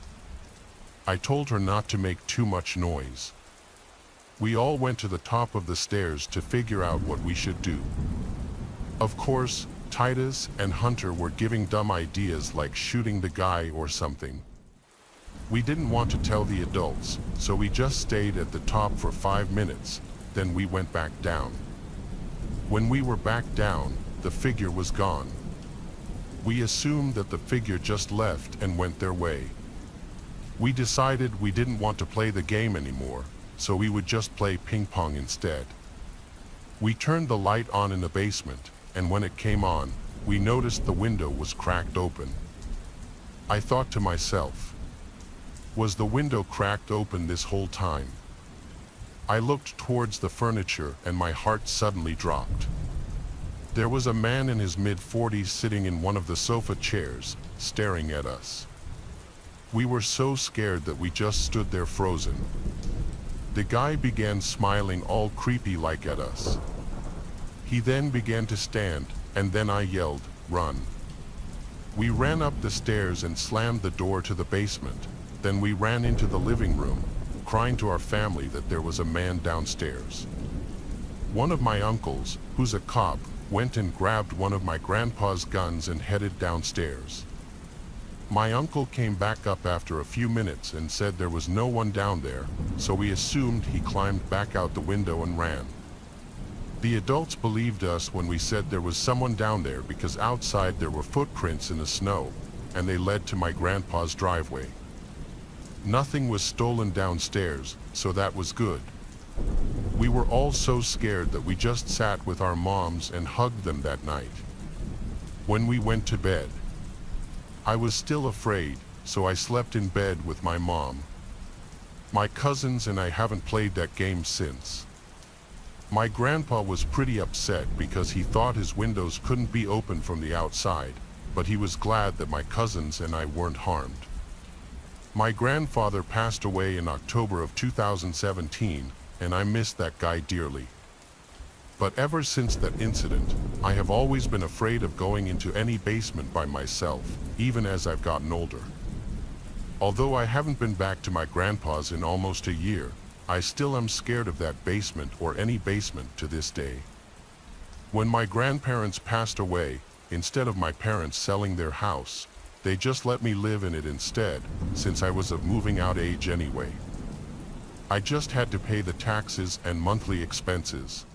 I told her not to make too much noise. We all went to the top of the stairs to figure out what we should do. Of course, Titus and Hunter were giving dumb ideas like shooting the guy or something. We didn't want to tell the adults, so we just stayed at the top for 5 minutes, then we went back down. When we were back down, the figure was gone. We assumed that the figure just left and went their way. We decided we didn't want to play the game anymore, so we would just play ping pong instead. We turned the light on in the basement, and when it came on, we noticed the window was cracked open. I thought to myself, was the window cracked open this whole time? I looked towards the furniture and my heart suddenly dropped. There was a man in his mid-40s sitting in one of the sofa chairs, staring at us. We were so scared that we just stood there frozen. The guy began smiling all creepy-like at us. He then began to stand, and then I yelled, "Run!" We ran up the stairs and slammed the door to the basement. Then we ran into the living room, crying to our family that there was a man downstairs. One of my uncles, who's a cop, went and grabbed one of my grandpa's guns and headed downstairs. My uncle came back up after a few minutes and said there was no one down there, so we assumed he climbed back out the window and ran. The adults believed us when we said there was someone down there because outside there were footprints in the snow, and they led to my grandpa's driveway. Nothing was stolen downstairs, so that was good. We were all so scared that we just sat with our moms and hugged them that night. When we went to bed, I was still afraid, so I slept in bed with my mom. My cousins and I haven't played that game since. My grandpa was pretty upset because he thought his windows couldn't be opened from the outside, but he was glad that my cousins and I weren't harmed. My grandfather passed away in October of 2017, and I miss that guy dearly. But ever since that incident, I have always been afraid of going into any basement by myself, even as I've gotten older. Although I haven't been back to my grandpa's in almost a year, I still am scared of that basement or any basement to this day. When my grandparents passed away, instead of my parents selling their house, they just let me live in it instead, since I was of moving out age anyway. I just had to pay the taxes and monthly expenses.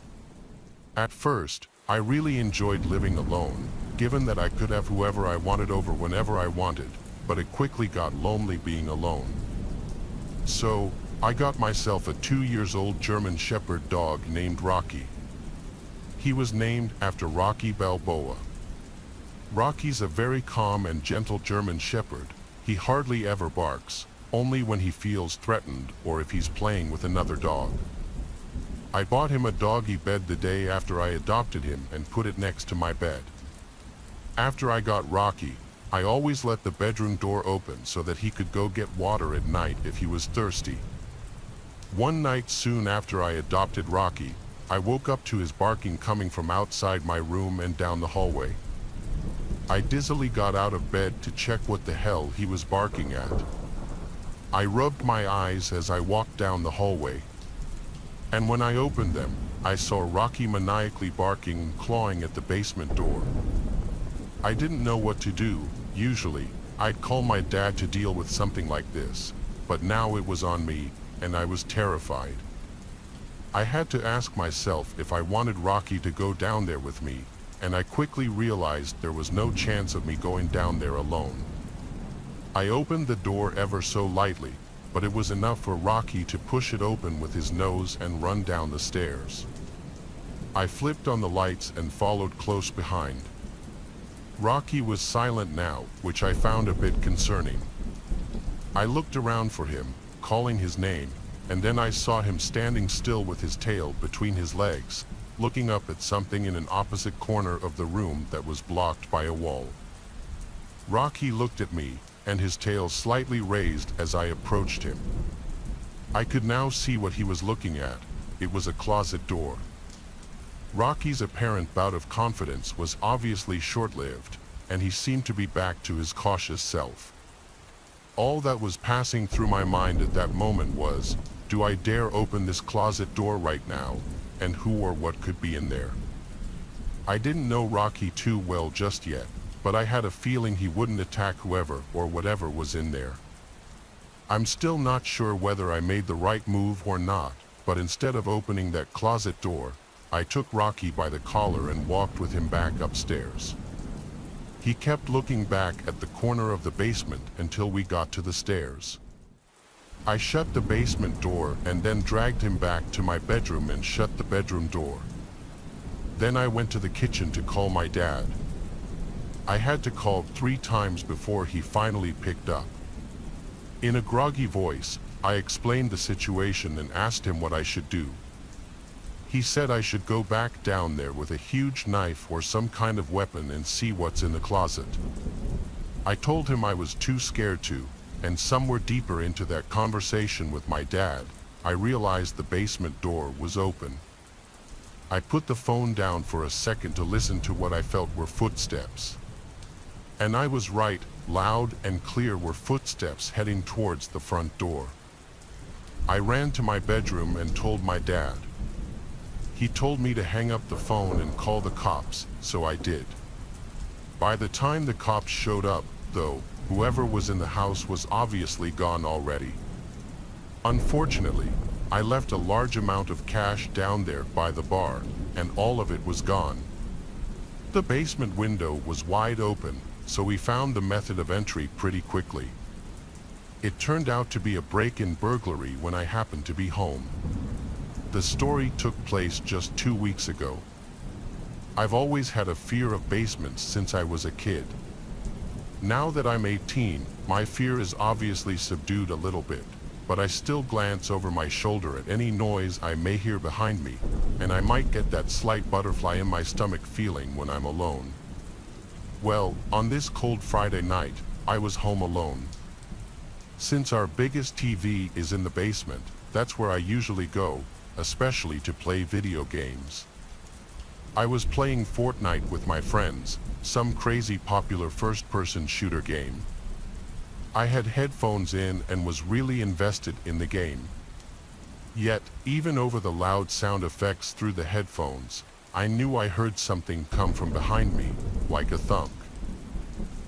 At first, I really enjoyed living alone, given that I could have whoever I wanted over whenever I wanted, but it quickly got lonely being alone. So, I got myself a 2-year-old German Shepherd dog named Rocky. He was named after Rocky Balboa. Rocky's a very calm and gentle German Shepherd. He hardly ever barks, only when he feels threatened or if he's playing with another dog. I bought him a doggy bed the day after I adopted him and put it next to my bed. After I got Rocky, I always let the bedroom door open so that he could go get water at night if he was thirsty. One night soon after I adopted Rocky, I woke up to his barking coming from outside my room and down the hallway. I dizzily got out of bed to check what the hell he was barking at. I rubbed my eyes as I walked down the hallway, and when I opened them, I saw Rocky maniacally barking and clawing at the basement door. I didn't know what to do. Usually, I'd call my dad to deal with something like this, but now it was on me, and I was terrified. I had to ask myself if I wanted Rocky to go down there with me, and I quickly realized there was no chance of me going down there alone. I opened the door ever so lightly, but it was enough for Rocky to push it open with his nose and run down the stairs. I flipped on the lights and followed close behind. Rocky was silent now, which I found a bit concerning. I looked around for him, calling his name, and then I saw him standing still with his tail between his legs, looking up at something in an opposite corner of the room that was blocked by a wall. Rocky looked at me, and his tail slightly raised as I approached him. I could now see what he was looking at. It was a closet door. Rocky's apparent bout of confidence was obviously short-lived, and he seemed to be back to his cautious self. All that was passing through my mind at that moment was, do I dare open this closet door right now, and who or what could be in there? I didn't know Rocky too well just yet, but I had a feeling he wouldn't attack whoever or whatever was in there. I'm still not sure whether I made the right move or not, but instead of opening that closet door, I took Rocky by the collar and walked with him back upstairs. He kept looking back at the corner of the basement until we got to the stairs. I shut the basement door and then dragged him back to my bedroom and shut the bedroom door. Then I went to the kitchen to call my dad. I had to call 3 times before he finally picked up. In a groggy voice, I explained the situation and asked him what I should do. He said I should go back down there with a huge knife or some kind of weapon and see what's in the closet. I told him I was too scared to, and somewhere deeper into that conversation with my dad, I realized the basement door was open. I put the phone down for a second to listen to what I felt were footsteps. And I was right, loud and clear were footsteps heading towards the front door. I ran to my bedroom and told my dad. He told me to hang up the phone and call the cops, so I did. By the time the cops showed up, though, whoever was in the house was obviously gone already. Unfortunately, I left a large amount of cash down there by the bar, and all of it was gone. The basement window was wide open, so we found the method of entry pretty quickly. It turned out to be a break-in burglary when I happened to be home. The story took place just 2 weeks ago. I've always had a fear of basements since I was a kid. Now that I'm 18, my fear is obviously subdued a little bit, but I still glance over my shoulder at any noise I may hear behind me, and I might get that slight butterfly in my stomach feeling when I'm alone. Well, on this cold Friday night, I was home alone. Since our biggest TV is in the basement, that's where I usually go, especially to play video games. I was playing Fortnite with my friends, some crazy popular first-person shooter game. I had headphones in and was really invested in the game. Yet, even over the loud sound effects through the headphones, I knew I heard something come from behind me, like a thunk.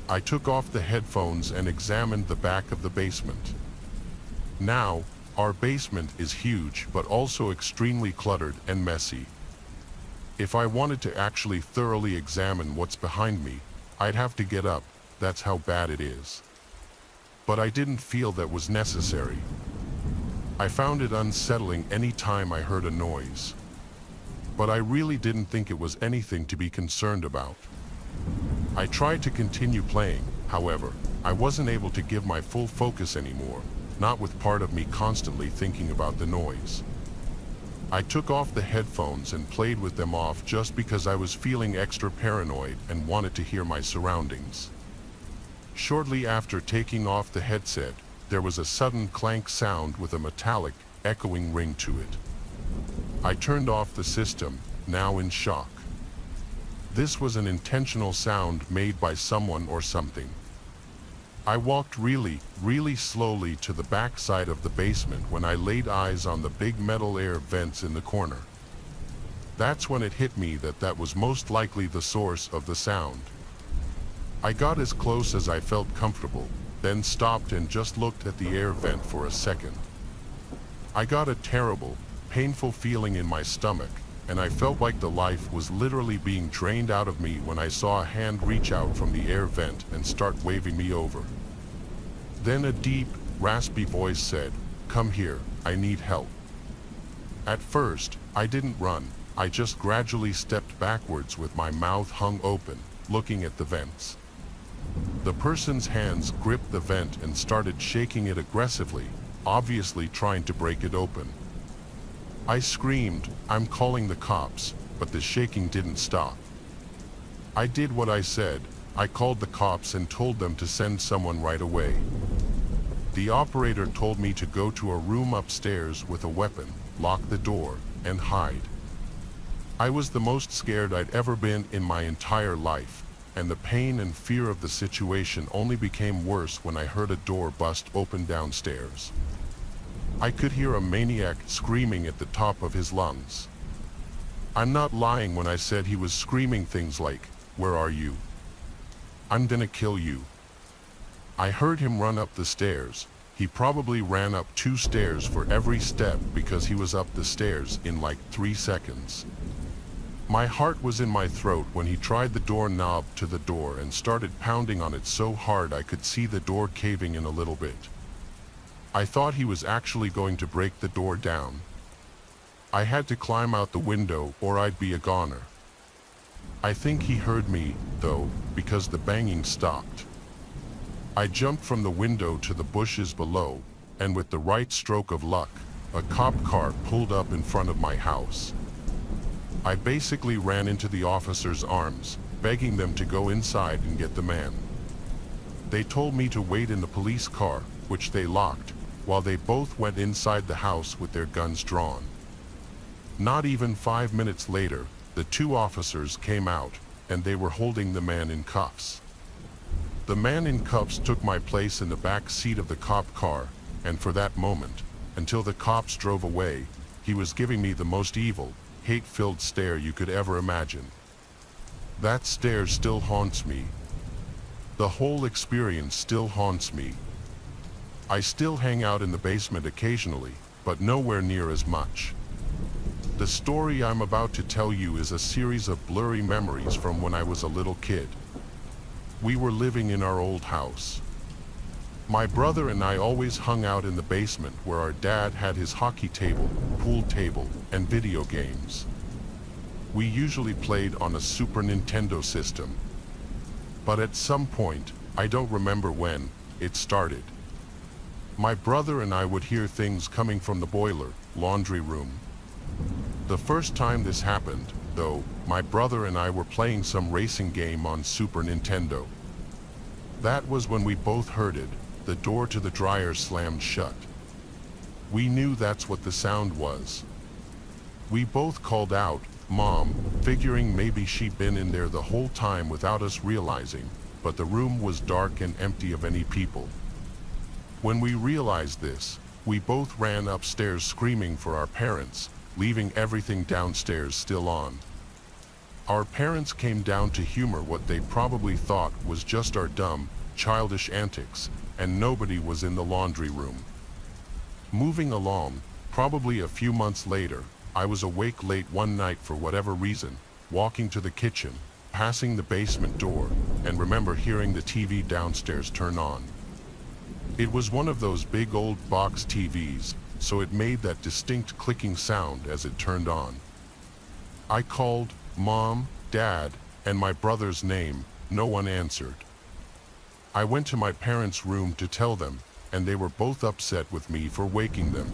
I took off the headphones and examined the back of the basement. Now, our basement is huge but also extremely cluttered and messy. If I wanted to actually thoroughly examine what's behind me, I'd have to get up, that's how bad it is. But I didn't feel that was necessary. I found it unsettling any time I heard a noise. But I really didn't think it was anything to be concerned about. I tried to continue playing, however, I wasn't able to give my full focus anymore, not with part of me constantly thinking about the noise. I took off the headphones and played with them off just because I was feeling extra paranoid and wanted to hear my surroundings. Shortly after taking off the headset, there was a sudden clank sound with a metallic, echoing ring to it. I turned off the system, now in shock. This was an intentional sound made by someone or something. I walked really slowly to the back side of the basement when I laid eyes on the big metal air vents in the corner. That's when it hit me that that was most likely the source of the sound. I got as close as I felt comfortable, then stopped and just looked at the air vent for a second. I got a terrible, painful feeling in my stomach, and I felt like the life was literally being drained out of me when I saw a hand reach out from the air vent and start waving me over. Then a deep, raspy voice said, "Come here, I need help." At first, I didn't run, I just gradually stepped backwards with my mouth hung open, looking at the vents. The person's hands gripped the vent and started shaking it aggressively, obviously trying to break it open. I screamed, "I'm calling the cops," but the shaking didn't stop. I did what I said, I called the cops and told them to send someone right away. The operator told me to go to a room upstairs with a weapon, lock the door, and hide. I was the most scared I'd ever been in my entire life, and the pain and fear of the situation only became worse when I heard a door bust open downstairs. I could hear a maniac screaming at the top of his lungs. I'm not lying when I said he was screaming things like, "Where are you? I'm gonna kill you." I heard him run up the stairs. He probably ran up 2 stairs for every step because he was up the stairs in like 3 seconds. My heart was in my throat when he tried the doorknob to the door and started pounding on it so hard I could see the door caving in a little bit. I thought he was actually going to break the door down. I had to climb out the window or I'd be a goner. I think he heard me, though, because the banging stopped. I jumped from the window to the bushes below, and with the right stroke of luck, a cop car pulled up in front of my house. I basically ran into the officers' arms, begging them to go inside and get the man. They told me to wait in the police car, which they locked, while they both went inside the house with their guns drawn. Not even 5 minutes later, the 2 officers came out, and they were holding the man in cuffs. The man in cuffs took my place in the back seat of the cop car, and for that moment, until the cops drove away, he was giving me the most evil, hate-filled stare you could ever imagine. That stare still haunts me. The whole experience still haunts me. I still hang out in the basement occasionally, but nowhere near as much. The story I'm about to tell you is a series of blurry memories from when I was a little kid. We were living in our old house. My brother and I always hung out in the basement where our dad had his hockey table, pool table, and video games. We usually played on a Super Nintendo system. But at some point, I don't remember when, it started. My brother and I would hear things coming from the boiler, laundry room. The first time this happened, though, my brother and I were playing some racing game on Super Nintendo. That was when we both heard it, the door to the dryer slammed shut. We knew that's what the sound was. We both called out, "Mom," figuring maybe she'd been in there the whole time without us realizing, but the room was dark and empty of any people. When we realized this, we both ran upstairs screaming for our parents, leaving everything downstairs still on. Our parents came down to humor what they probably thought was just our dumb, childish antics, and nobody was in the laundry room. Moving along, probably a few months later, I was awake late one night for whatever reason, walking to the kitchen, passing the basement door, and remember hearing the TV downstairs turn on. It was one of those big old box TVs, so it made that distinct clicking sound as it turned on. I called Mom, Dad, and my brother's name. No one answered. I went to my parents' room to tell them, and they were both upset with me for waking them.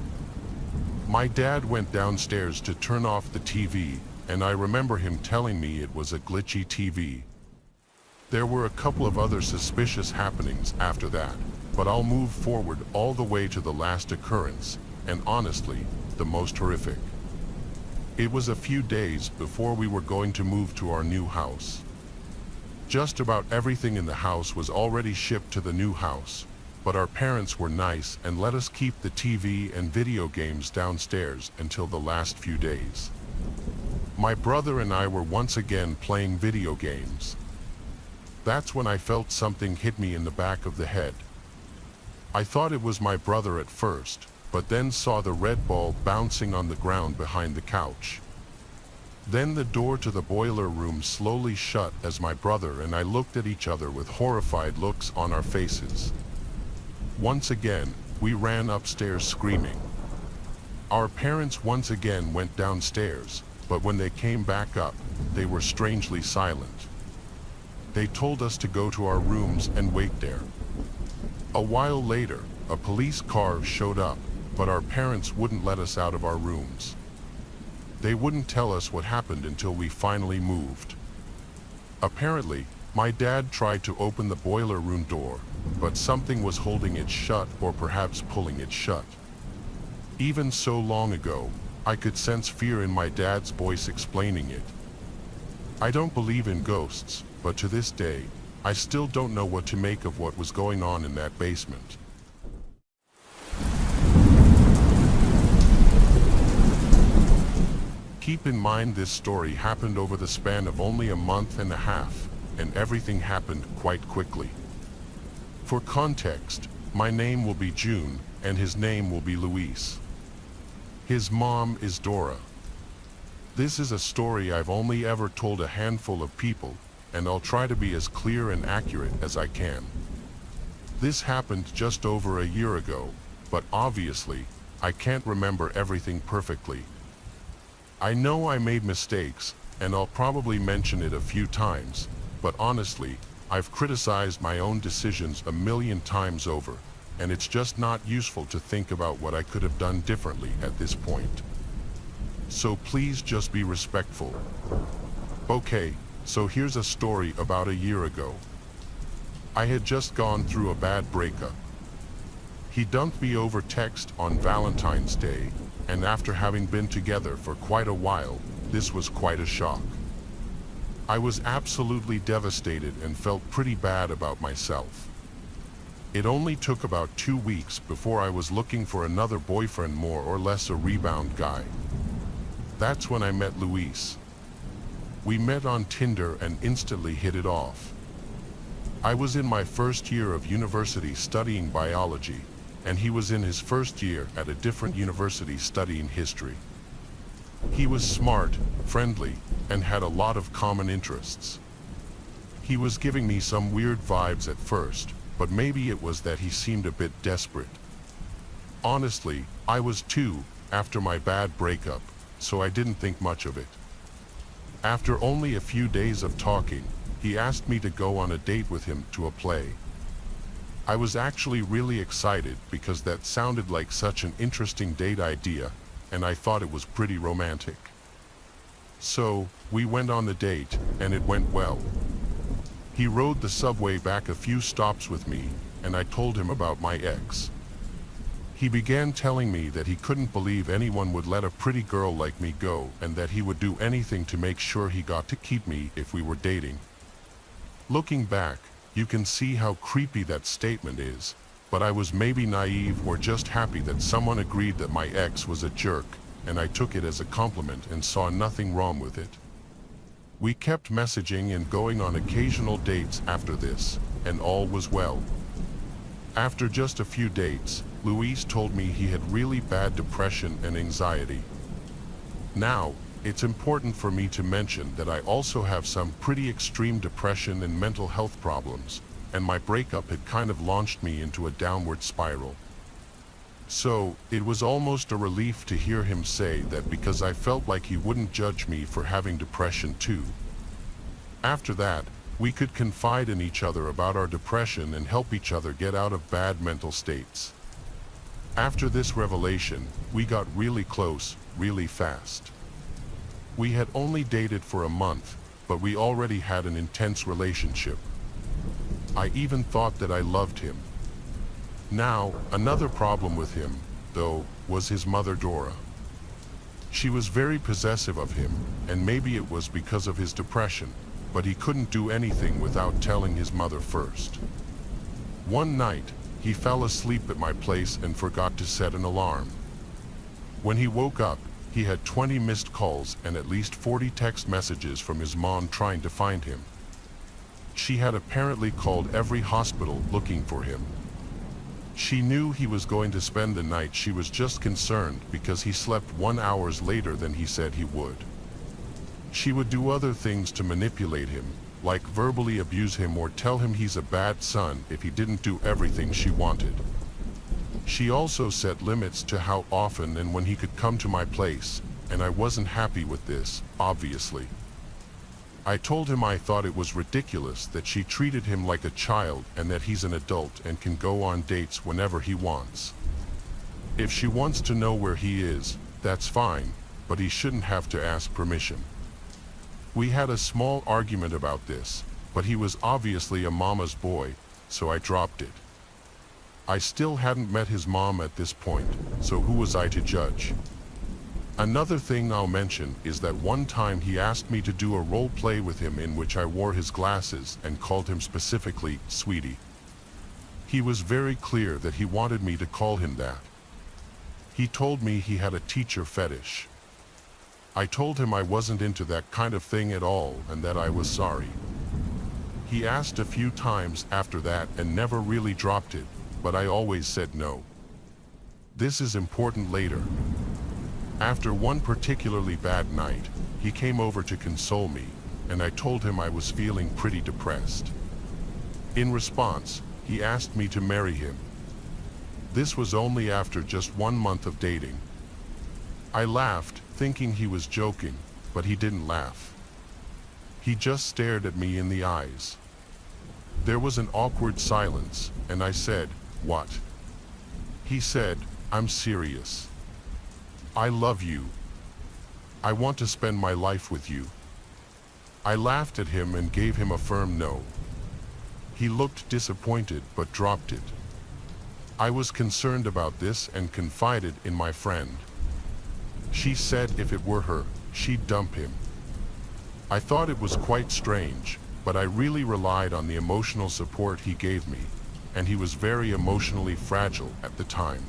My dad went downstairs to turn off the TV, and I remember him telling me it was a glitchy TV. There were a couple of other suspicious happenings after that, but I'll move forward all the way to the last occurrence, and honestly, the most horrific. It was a few days before we were going to move to our new house. Just about everything in the house was already shipped to the new house, but our parents were nice and let us keep the TV and video games downstairs until the last few days. My brother and I were once again playing video games. That's when I felt something hit me in the back of the head. I thought it was my brother at first, but then saw the red ball bouncing on the ground behind the couch. Then the door to the boiler room slowly shut as my brother and I looked at each other with horrified looks on our faces. Once again, we ran upstairs screaming. Our parents once again went downstairs, but when they came back up, they were strangely silent. They told us to go to our rooms and wait there. A while later, a police car showed up, but our parents wouldn't let us out of our rooms. They wouldn't tell us what happened until we finally moved. Apparently, my dad tried to open the boiler room door, but something was holding it shut or perhaps pulling it shut. Even so long ago, I could sense fear in my dad's voice explaining it. I don't believe in ghosts, but to this day, I still don't know what to make of what was going on in that basement. Keep in mind this story happened over the span of only a month and a half, and everything happened quite quickly. For context, my name will be June, and his name will be Luis. His mom is Dora. This is a story I've only ever told a handful of people, and I'll try to be as clear and accurate as I can. This happened just over a year ago, but obviously, I can't remember everything perfectly. I know I made mistakes, and I'll probably mention it a few times, but honestly, I've criticized my own decisions a million times over, and it's just not useful to think about what I could have done differently at this point. So please just be respectful. Okay, so here's a story about a year ago. I had just gone through a bad breakup. He dumped me over text on Valentine's Day, and after having been together for quite a while, this was quite a shock. I was absolutely devastated and felt pretty bad about myself. It only took about 2 weeks before I was looking for another boyfriend, more or less a rebound guy. That's when I met Luis. We met on Tinder and instantly hit it off. I was in my first year of university studying biology, and he was in his first year at a different university studying history. He was smart, friendly, and had a lot of common interests. He was giving me some weird vibes at first, but maybe it was that he seemed a bit desperate. Honestly, I was too, after my bad breakup, so I didn't think much of it. After only a few days of talking, he asked me to go on a date with him to a play. I was actually really excited because that sounded like such an interesting date idea, and I thought it was pretty romantic. So, we went on the date, and it went well. He rode the subway back a few stops with me, and I told him about my ex. He began telling me that he couldn't believe anyone would let a pretty girl like me go, and that he would do anything to make sure he got to keep me if we were dating. Looking back, you can see how creepy that statement is, but I was maybe naive or just happy that someone agreed that my ex was a jerk, and I took it as a compliment and saw nothing wrong with it. We kept messaging and going on occasional dates after this, and all was well. After just a few dates, Luis told me he had really bad depression and anxiety. Now, it's important for me to mention that I also have some pretty extreme depression and mental health problems, and my breakup had kind of launched me into a downward spiral. So, it was almost a relief to hear him say that because I felt like he wouldn't judge me for having depression too. After that, we could confide in each other about our depression and help each other get out of bad mental states. After this revelation, we got really close, really fast. We had only dated for a month, but we already had an intense relationship. I even thought that I loved him. Now, another problem with him, though, was his mother Dora. She was very possessive of him, and maybe it was because of his depression, but he couldn't do anything without telling his mother first. One night, he fell asleep at my place and forgot to set an alarm. When he woke up, he had 20 missed calls and at least 40 text messages from his mom trying to find him. She had apparently called every hospital looking for him. She knew he was going to spend the night. She was just concerned because he slept 1 hour later than he said he would. She would do other things to manipulate him, like verbally abuse him or tell him he's a bad son if he didn't do everything she wanted. She also set limits to how often and when he could come to my place, and I wasn't happy with this, obviously. I told him I thought it was ridiculous that she treated him like a child and that he's an adult and can go on dates whenever he wants. If she wants to know where he is, that's fine, but he shouldn't have to ask permission. We had a small argument about this, but he was obviously a mama's boy, so I dropped it. I still hadn't met his mom at this point, so who was I to judge? Another thing I'll mention is that one time he asked me to do a role play with him in which I wore his glasses and called him specifically Sweetie. He was very clear that he wanted me to call him that. He told me he had a teacher fetish. I told him I wasn't into that kind of thing at all and that I was sorry. He asked a few times after that and never really dropped it, but I always said no. This is important later. After one particularly bad night, he came over to console me, and I told him I was feeling pretty depressed. In response, he asked me to marry him. This was only after just 1 month of dating. I laughed, thinking he was joking, but he didn't laugh. He just stared at me in the eyes. There was an awkward silence, and I said, "What?" He said, "I'm serious. I love you. I want to spend my life with you." I laughed at him and gave him a firm no. He looked disappointed but dropped it. I was concerned about this and confided in my friend. She said if it were her, she'd dump him. I thought it was quite strange, but I really relied on the emotional support he gave me, and he was very emotionally fragile at the time.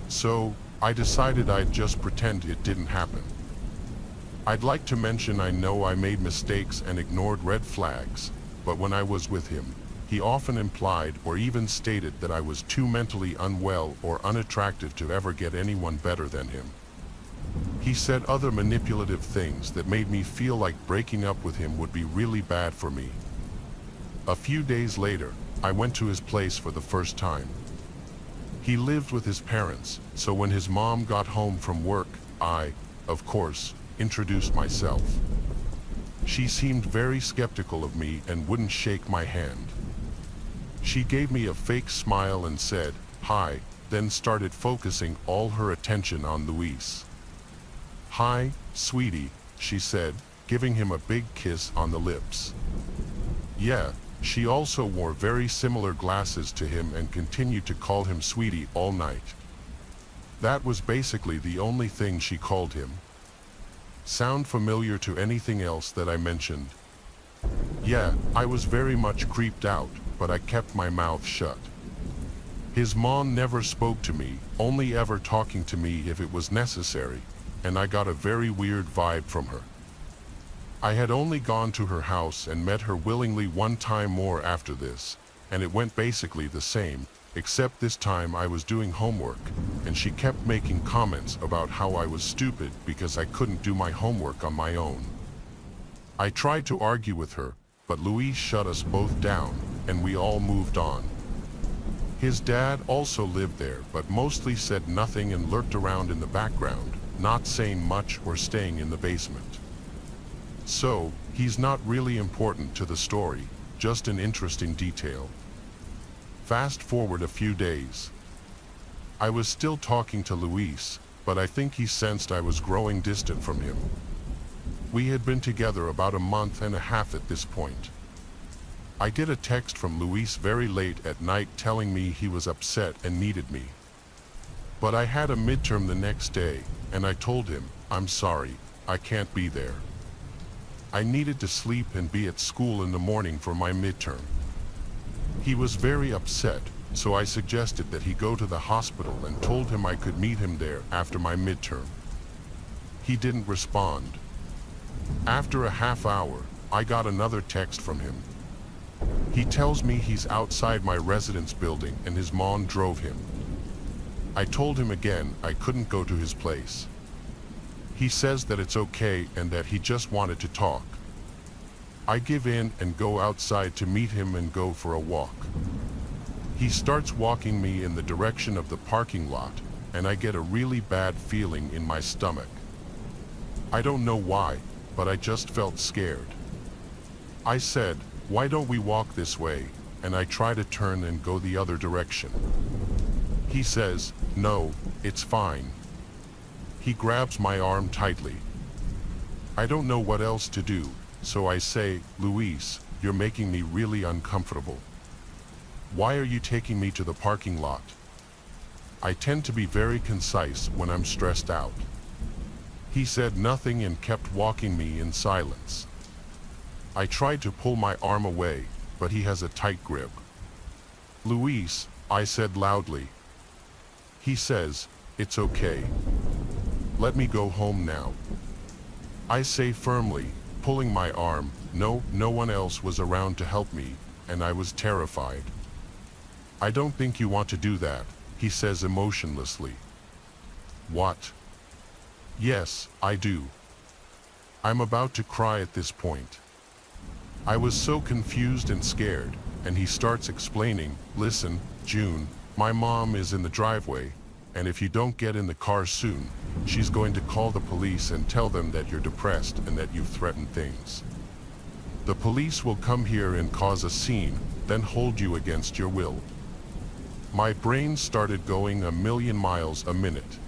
So, I decided I'd just pretend it didn't happen. I'd like to mention I know I made mistakes and ignored red flags, but when I was with him, He often implied or even stated that I was too mentally unwell or unattractive to ever get anyone better than him. He said other manipulative things that made me feel like breaking up with him would be really bad for me. A few days later, I went to his place for the first time. He lived with his parents, so when his mom got home from work, I, of course, introduced myself. She seemed very skeptical of me and wouldn't shake my hand. She gave me a fake smile and said, "Hi," then started focusing all her attention on Luis. "Hi, sweetie," she said, giving him a big kiss on the lips. Yeah, she also wore very similar glasses to him and continued to call him sweetie all night. That was basically the only thing she called him. Sound familiar to anything else that I mentioned? Yeah, I was very much creeped out, but I kept my mouth shut. His mom never spoke to me, only ever talking to me if it was necessary, and I got a very weird vibe from her. I had only gone to her house and met her willingly one time more after this, and it went basically the same, except this time I was doing homework, and she kept making comments about how I was stupid because I couldn't do my homework on my own. I tried to argue with her, but Luis shut us both down, and we all moved on. His dad also lived there, but mostly said nothing and lurked around in the background, not saying much or staying in the basement. So, he's not really important to the story, just an interesting detail. Fast forward a few days. I was still talking to Luis, but I think he sensed I was growing distant from him. We had been together about a month and a half at this point. I get a text from Luis very late at night telling me he was upset and needed me. But I had a midterm the next day, and I told him, "I'm sorry, I can't be there." I needed to sleep and be at school in the morning for my midterm. He was very upset, so I suggested that he go to the hospital and told him I could meet him there after my midterm. He didn't respond. After a half hour, I got another text from him. He tells me he's outside my residence building and his mom drove him. I told him again I couldn't go to his place. He says that it's okay and that he just wanted to talk. I give in and go outside to meet him and go for a walk. He starts walking me in the direction of the parking lot, and I get a really bad feeling in my stomach. I don't know why, but I just felt scared. I said, "Why don't we walk this way?" and I try to turn and go the other direction. He says, "No, it's fine." He grabs my arm tightly. I don't know what else to do, so I say, "Luis, you're making me really uncomfortable. Why are you taking me to the parking lot?" I tend to be very concise when I'm stressed out. He said nothing and kept walking me in silence. I tried to pull my arm away, but he has a tight grip. "Luis," I said loudly. He says, "It's okay. Let me go home now." I say firmly, pulling my arm, no one else was around to help me, and I was terrified. "I don't think you want to do that," he says emotionlessly. "What?" "Yes, I do." I'm about to cry at this point. I was so confused and scared, and he starts explaining, "Listen, June, my mom is in the driveway, and if you don't get in the car soon, she's going to call the police and tell them that you're depressed and that you've threatened things. The police will come here and cause a scene, then hold you against your will." My brain started going a million miles a minute.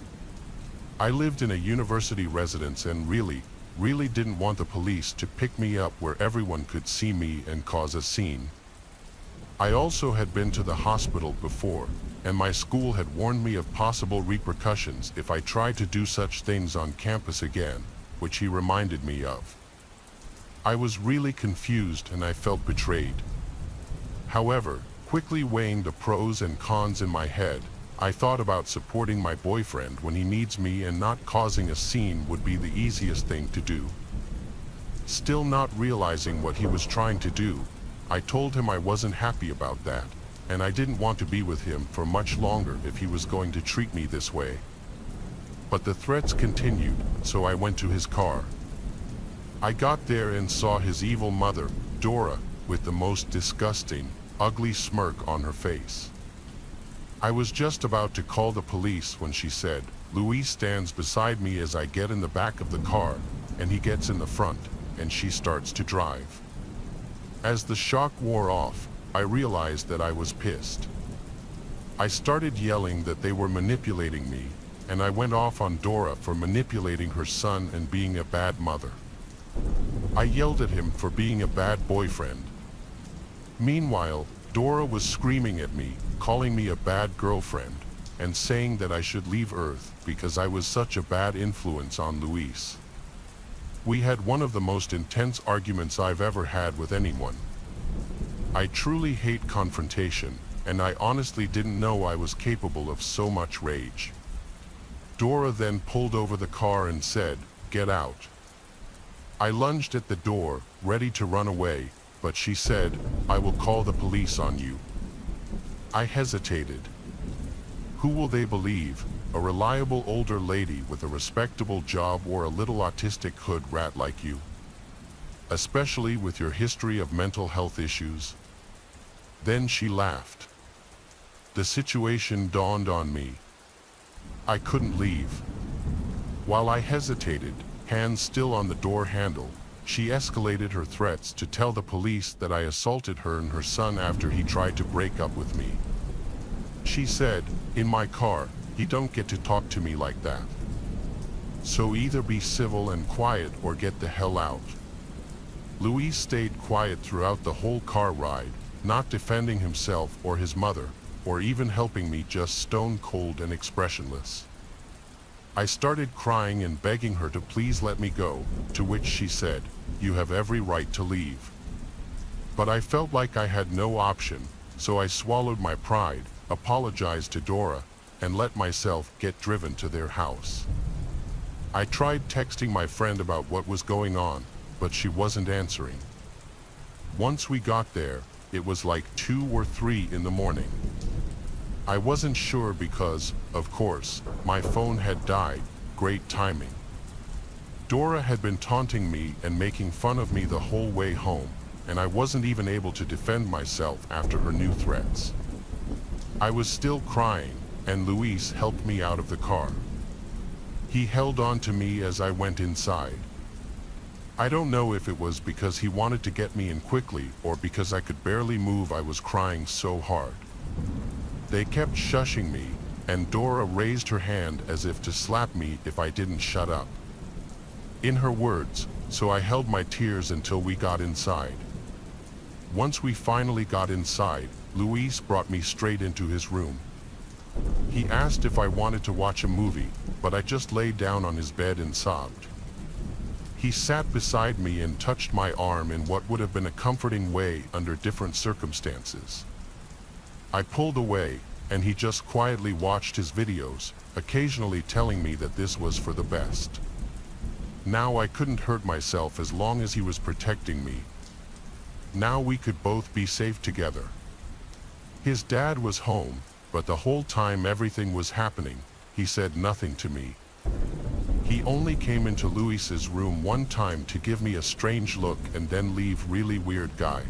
I lived in a university residence and really didn't want the police to pick me up where everyone could see me and cause a scene. I also had been to the hospital before, and my school had warned me of possible repercussions if I tried to do such things on campus again, which he reminded me of. I was really confused and I felt betrayed. However, quickly weighing the pros and cons in my head, I thought about supporting my boyfriend when he needs me, and not causing a scene would be the easiest thing to do. Still not realizing what he was trying to do, I told him I wasn't happy about that, and I didn't want to be with him for much longer if he was going to treat me this way. But the threats continued, so I went to his car. I got there and saw his evil mother, Dora, with the most disgusting, ugly smirk on her face. I was just about to call the police when she said, "Luis stands beside me as I get in the back of the car, and he gets in the front, and she starts to drive." As the shock wore off, I realized that I was pissed. I started yelling that they were manipulating me, and I went off on Dora for manipulating her son and being a bad mother. I yelled at him for being a bad boyfriend. Meanwhile, Dora was screaming at me, calling me a bad girlfriend, and saying that I should leave Earth because I was such a bad influence on Luis. We had one of the most intense arguments I've ever had with anyone. I truly hate confrontation, and I honestly didn't know I was capable of so much rage. Dora then pulled over the car and said, "Get out." I lunged at the door, ready to run away, but she said, "I will call the police on you." I hesitated. Who will they believe? A reliable older lady with a respectable job or a little autistic hood rat like you? Especially with your history of mental health issues? Then she laughed. The situation dawned on me. I couldn't leave. While I hesitated, hands still on the door handle, she escalated her threats to tell the police that I assaulted her and her son after he tried to break up with me. She said, "In my car, you don't get to talk to me like that. So either be civil and quiet or get the hell out." Luis stayed quiet throughout the whole car ride, not defending himself or his mother, or even helping me, just stone cold and expressionless. I started crying and begging her to please let me go, to which she said, "You have every right to leave." But I felt like I had no option, so I swallowed my pride, apologized to Dora, and let myself get driven to their house. I tried texting my friend about what was going on, but she wasn't answering. Once we got there, it was like 2 or 3 in the morning. I wasn't sure because, of course, my phone had died. Great timing. Dora had been taunting me and making fun of me the whole way home, and I wasn't even able to defend myself after her new threats. I was still crying, and Luis helped me out of the car. He held on to me as I went inside. I don't know if it was because he wanted to get me in quickly or because I could barely move. I was crying so hard. They kept shushing me, and Dora raised her hand as if to slap me if I didn't shut up. In her words, so I held my tears until we got inside. Once we finally got inside, Luis brought me straight into his room. He asked if I wanted to watch a movie, but I just laid down on his bed and sobbed. He sat beside me and touched my arm in what would have been a comforting way under different circumstances. I pulled away, and he just quietly watched his videos, occasionally telling me that this was for the best. Now I couldn't hurt myself as long as he was protecting me. Now we could both be safe together. His dad was home, but the whole time everything was happening, he said nothing to me. He only came into Luis's room one time to give me a strange look and then leave. Really weird guy.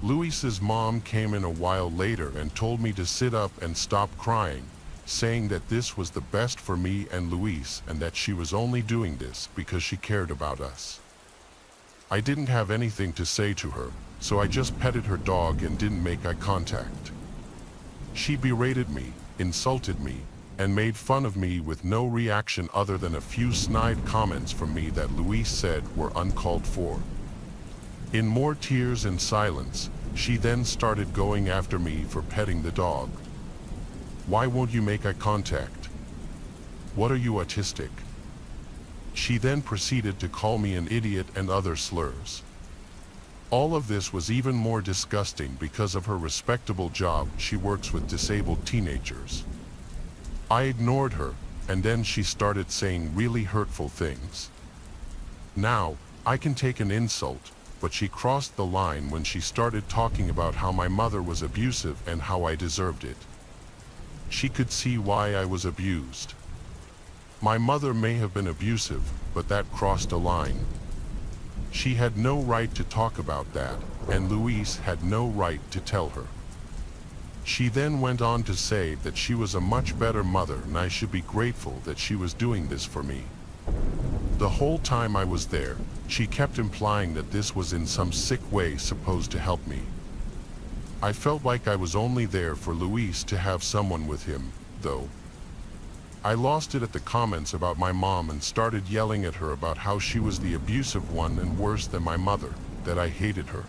Luis's mom came in a while later and told me to sit up and stop crying, saying that this was the best for me and Luis and that she was only doing this because she cared about us. I didn't have anything to say to her, so I just petted her dog and didn't make eye contact. She berated me, insulted me, and made fun of me with no reaction other than a few snide comments from me that Luis said were uncalled for. In more tears and silence, she then started going after me for petting the dog. "Why won't you make eye contact? What are you, autistic?" She then proceeded to call me an idiot and other slurs. All of this was even more disgusting because of her respectable job. She works with disabled teenagers. I ignored her, and then she started saying really hurtful things. Now, I can take an insult, but she crossed the line when she started talking about how my mother was abusive and how I deserved it. She could see why I was abused. My mother may have been abusive, but that crossed a line. She had no right to talk about that, and Louise had no right to tell her. She then went on to say that she was a much better mother and I should be grateful that she was doing this for me. The whole time I was there, she kept implying that this was in some sick way supposed to help me. I felt like I was only there for Luis to have someone with him, though. I lost it at the comments about my mom and started yelling at her about how she was the abusive one and worse than my mother, that I hated her.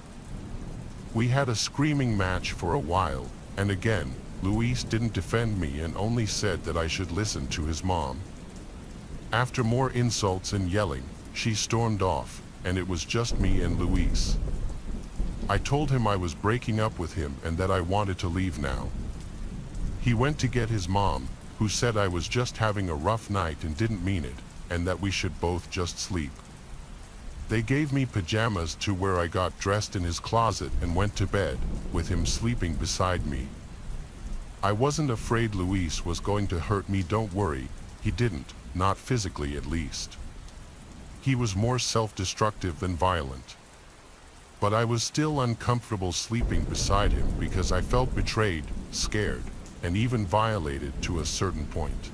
We had a screaming match for a while, and again, Luis didn't defend me and only said that I should listen to his mom. After more insults and yelling, she stormed off, and it was just me and Luis. I told him I was breaking up with him and that I wanted to leave now. He went to get his mom, who said I was just having a rough night and didn't mean it, and that we should both just sleep. They gave me pajamas to where I got dressed in his closet and went to bed, with him sleeping beside me. I wasn't afraid Luis was going to hurt me, don't worry, he didn't, not physically at least. He was more self-destructive than violent. But I was still uncomfortable sleeping beside him because I felt betrayed, scared, and even violated to a certain point.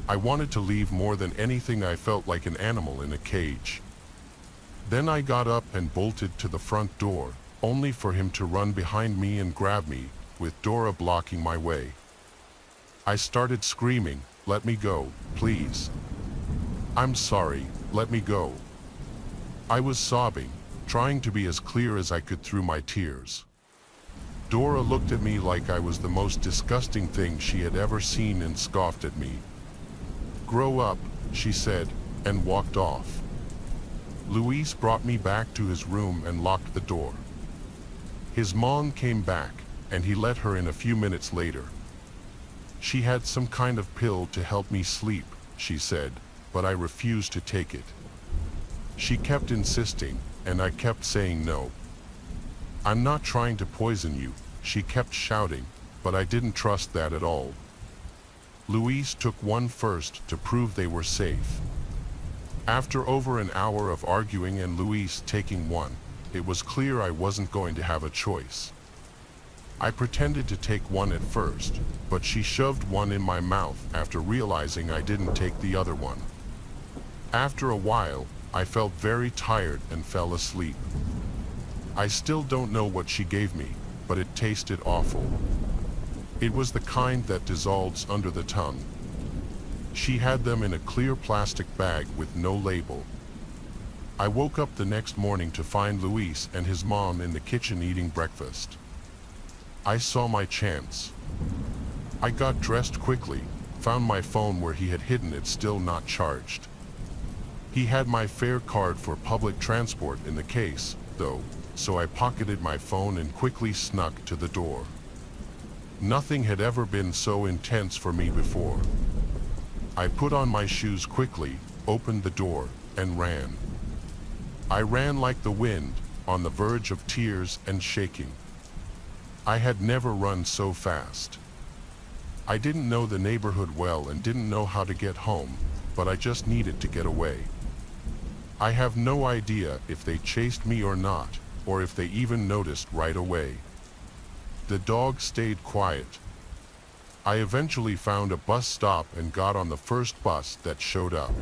I wanted to leave more than anything. I felt like an animal in a cage. Then I got up and bolted to the front door, only for him to run behind me and grab me, with Dora blocking my way. I started screaming, "Let me go, please. I'm sorry, let me go." I was sobbing, trying to be as clear as I could through my tears. Dora looked at me like I was the most disgusting thing she had ever seen and scoffed at me. "Grow up," she said, and walked off. Luis brought me back to his room and locked the door. His mom came back, and he let her in a few minutes later. She had some kind of pill to help me sleep, she said, but I refused to take it. She kept insisting, and I kept saying no. "I'm not trying to poison you," she kept shouting, but I didn't trust that at all. Luis took one first to prove they were safe. After over an hour of arguing and Luis taking one, it was clear I wasn't going to have a choice. I pretended to take one at first, but she shoved one in my mouth after realizing I didn't take the other one. After a while, I felt very tired and fell asleep. I still don't know what she gave me, but it tasted awful. It was the kind that dissolves under the tongue. She had them in a clear plastic bag with no label. I woke up the next morning to find Luis and his mom in the kitchen eating breakfast. I saw my chance. I got dressed quickly, found my phone where he had hidden it, still not charged. He had my fare card for public transport in the case, though, so I pocketed my phone and quickly snuck to the door. Nothing had ever been so intense for me before. I put on my shoes quickly, opened the door, and ran. I ran like the wind, on the verge of tears and shaking. I had never run so fast. I didn't know the neighborhood well and didn't know how to get home, but I just needed to get away. I have no idea if they chased me or not, or if they even noticed right away. The dog stayed quiet. I eventually found a bus stop and got on the first bus that showed up.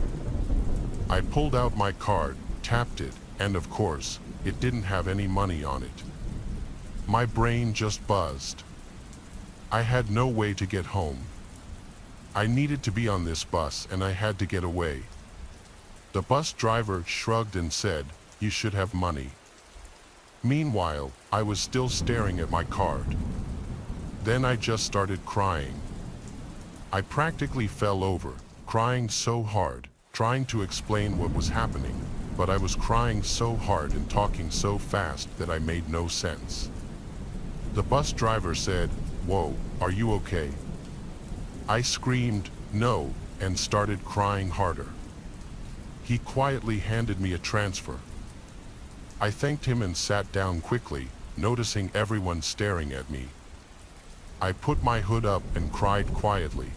I pulled out my card, tapped it, and of course, it didn't have any money on it. My brain just buzzed. I had no way to get home. I needed to be on this bus and I had to get away. The bus driver shrugged and said, "You should have money." Meanwhile, I was still staring at my card. Then I just started crying. I practically fell over, crying so hard, trying to explain what was happening, but I was crying so hard and talking so fast that I made no sense. The bus driver said, "Whoa, are you okay?" I screamed, "No," and started crying harder. He quietly handed me a transfer. I thanked him and sat down quickly, noticing everyone staring at me. I put my hood up and cried quietly.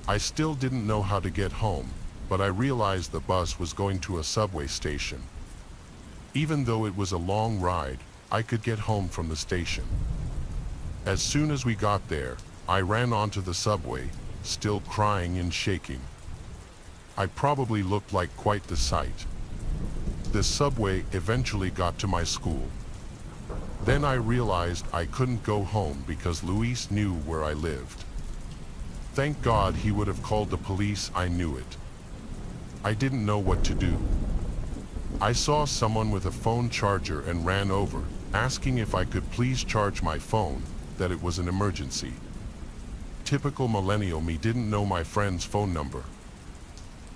I still didn't know how to get home, but I realized the bus was going to a subway station. Even though it was a long ride, I could get home from the station. As soon as we got there, I ran onto the subway, still crying and shaking. I probably looked like quite the sight. The subway eventually got to my school. Then I realized I couldn't go home because Luis knew where I lived. Thank God he would have called the police. I knew it. I didn't know what to do. I saw someone with a phone charger and ran over, asking if I could please charge my phone, that it was an emergency. Typical millennial me didn't know my friend's phone number.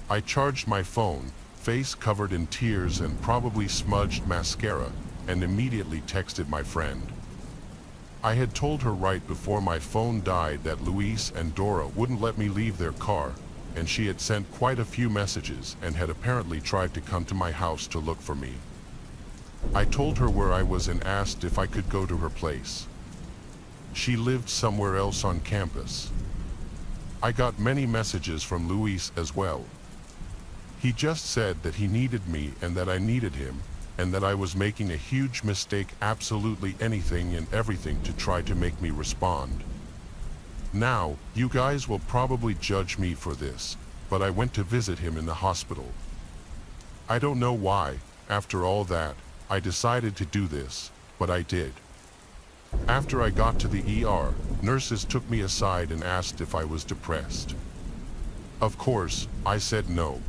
I charged my phone, face covered in tears and probably smudged mascara, and immediately texted my friend. I had told her right before my phone died that Luis and Dora wouldn't let me leave their car, and she had sent quite a few messages and had apparently tried to come to my house to look for me. I told her where I was and asked if I could go to her place. She lived somewhere else on campus. I got many messages from Luis as well. He just said that he needed me and that I needed him, and that I was making a huge mistake, absolutely anything and everything to try to make me respond. Now, you guys will probably judge me for this, but I went to visit him in the hospital. I don't know why, after all that, I decided to do this, but I did. After I got to the ER, nurses took me aside and asked if I was depressed. Of course, I said no.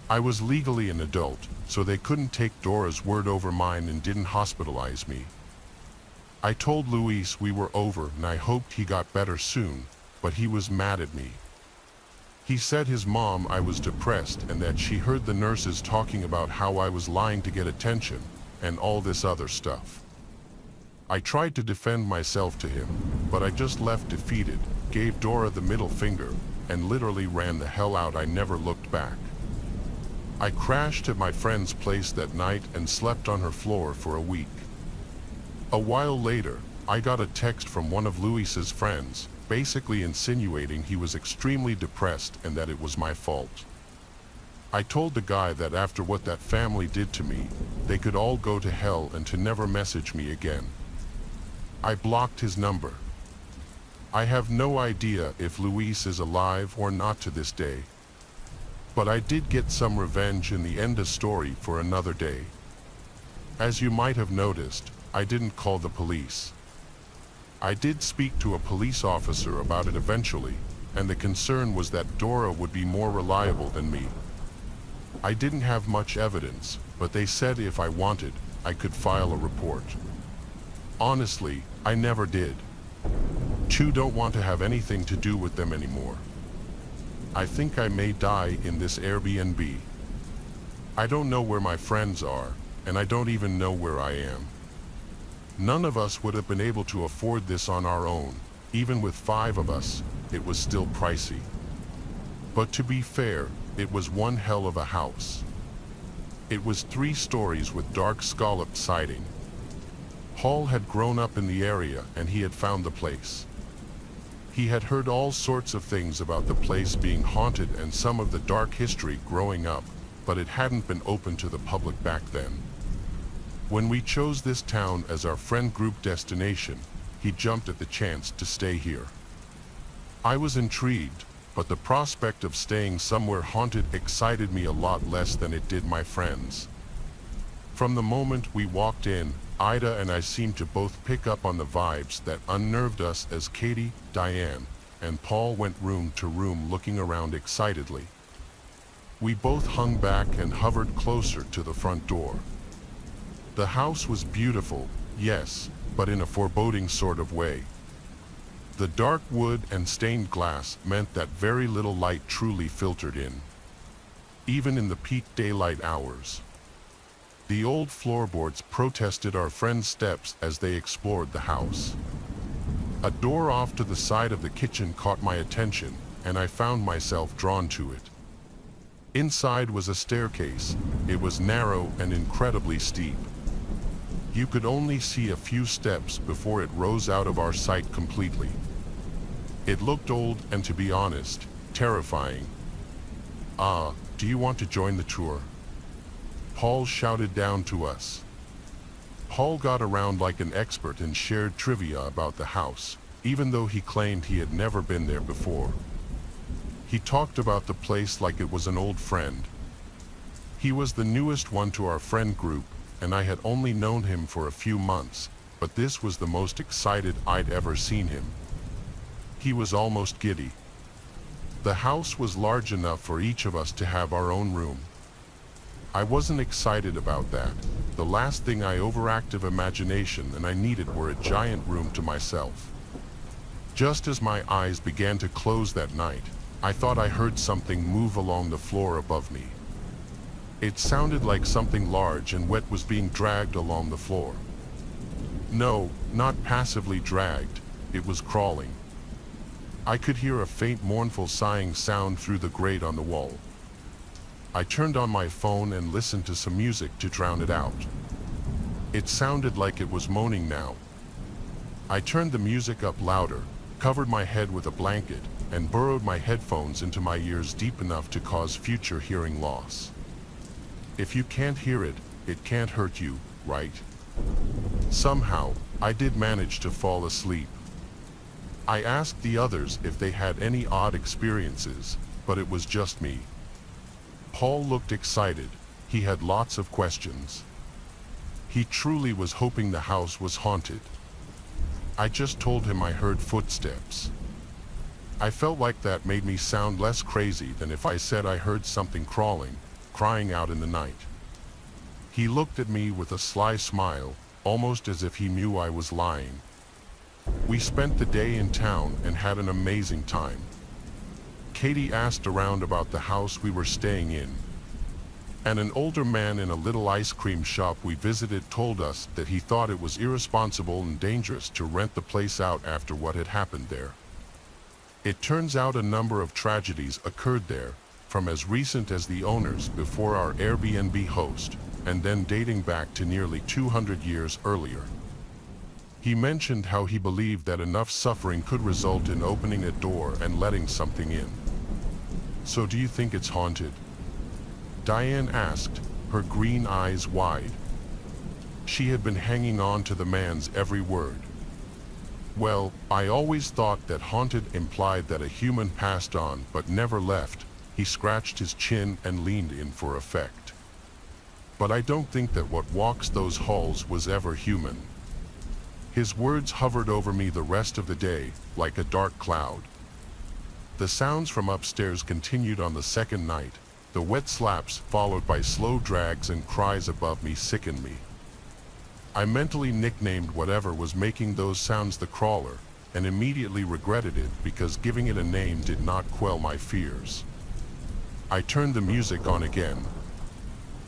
I was legally an adult, so they couldn't take Dora's word over mine and didn't hospitalize me. I told Luis we were over and I hoped he got better soon, but he was mad at me. He said his mom I was depressed and that she heard the nurses talking about how I was lying to get attention, and all this other stuff. I tried to defend myself to him, but I just left defeated, gave Dora the middle finger, and literally ran the hell out. I never looked back. I crashed at my friend's place that night and slept on her floor for a week. A while later, I got a text from one of Luis's friends, basically insinuating he was extremely depressed and that it was my fault. I told the guy that after what that family did to me, they could all go to hell and to never message me again. I blocked his number. I have no idea if Luis is alive or not to this day. But I did get some revenge in the end of story for another day. As you might have noticed, I didn't call the police. I did speak to a police officer about it eventually, and the concern was that Dora would be more reliable than me. I didn't have much evidence, but they said if I wanted, I could file a report. Honestly, I never did. Two don't want to have anything to do with them anymore. I think I may die in this Airbnb. I don't know where my friends are, and I don't even know where I am. None of us would have been able to afford this on our own. Even with 5 of us, it was still pricey. But to be fair, it was one hell of a house. It was 3 stories with dark scalloped siding. Paul had grown up in the area and he had found the place. He had heard all sorts of things about the place being haunted and some of the dark history growing up, but it hadn't been open to the public back then. When we chose this town as our friend group destination, he jumped at the chance to stay here. I was intrigued, but the prospect of staying somewhere haunted excited me a lot less than it did my friends. From the moment we walked in, Ida and I seemed to both pick up on the vibes that unnerved us as Katie, Diane, and Paul went room to room looking around excitedly. We both hung back and hovered closer to the front door. The house was beautiful, yes, but in a foreboding sort of way. The dark wood and stained glass meant that very little light truly filtered in, even in the peak daylight hours. The old floorboards protested our friends' steps as they explored the house. A door off to the side of the kitchen caught my attention, and I found myself drawn to it. Inside was a staircase. It was narrow and incredibly steep. You could only see a few steps before it rose out of our sight completely. It looked old and, to be honest, terrifying. Do you want to join the tour?" Paul shouted down to us. Paul got around like an expert and shared trivia about the house, even though he claimed he had never been there before. He talked about the place like it was an old friend. He was the newest one to our friend group, and I had only known him for a few months, but this was the most excited I'd ever seen him. He was almost giddy. The house was large enough for each of us to have our own room. I wasn't excited about that. The last thing I overactive imagination and I needed were a giant room to myself. Just as my eyes began to close that night, I thought I heard something move along the floor above me. It sounded like something large and wet was being dragged along the floor. No, not passively dragged, it was crawling. I could hear a faint mournful sighing sound through the grate on the wall. I turned on my phone and listened to some music to drown it out. It sounded like it was moaning now. I turned the music up louder, covered my head with a blanket, and burrowed my headphones into my ears deep enough to cause future hearing loss. If you can't hear it, it can't hurt you, right? Somehow, I did manage to fall asleep. I asked the others if they had any odd experiences, but it was just me. Paul looked excited. He had lots of questions. He truly was hoping the house was haunted. I just told him I heard footsteps. I felt like that made me sound less crazy than if I said I heard something crawling, crying out in the night. He looked at me with a sly smile, almost as if he knew I was lying. We spent the day in town and had an amazing time. Katie asked around about the house we were staying in. And an older man in a little ice cream shop we visited told us that he thought it was irresponsible and dangerous to rent the place out after what had happened there. It turns out a number of tragedies occurred there, from as recent as the owners before our Airbnb host, and then dating back to nearly 200 years earlier. He mentioned how he believed that enough suffering could result in opening a door and letting something in. "So do you think it's haunted?" Diane asked, her green eyes wide. She had been hanging on to the man's every word. "Well, I always thought that haunted implied that a human passed on but never left." He scratched his chin and leaned in for effect. "But I don't think that what walks those halls was ever human." His words hovered over me the rest of the day, like a dark cloud. The sounds from upstairs continued on the second night. The wet slaps, followed by slow drags and cries above me, sickened me. I mentally nicknamed whatever was making those sounds the crawler, and immediately regretted it because giving it a name did not quell my fears. I turned the music on again.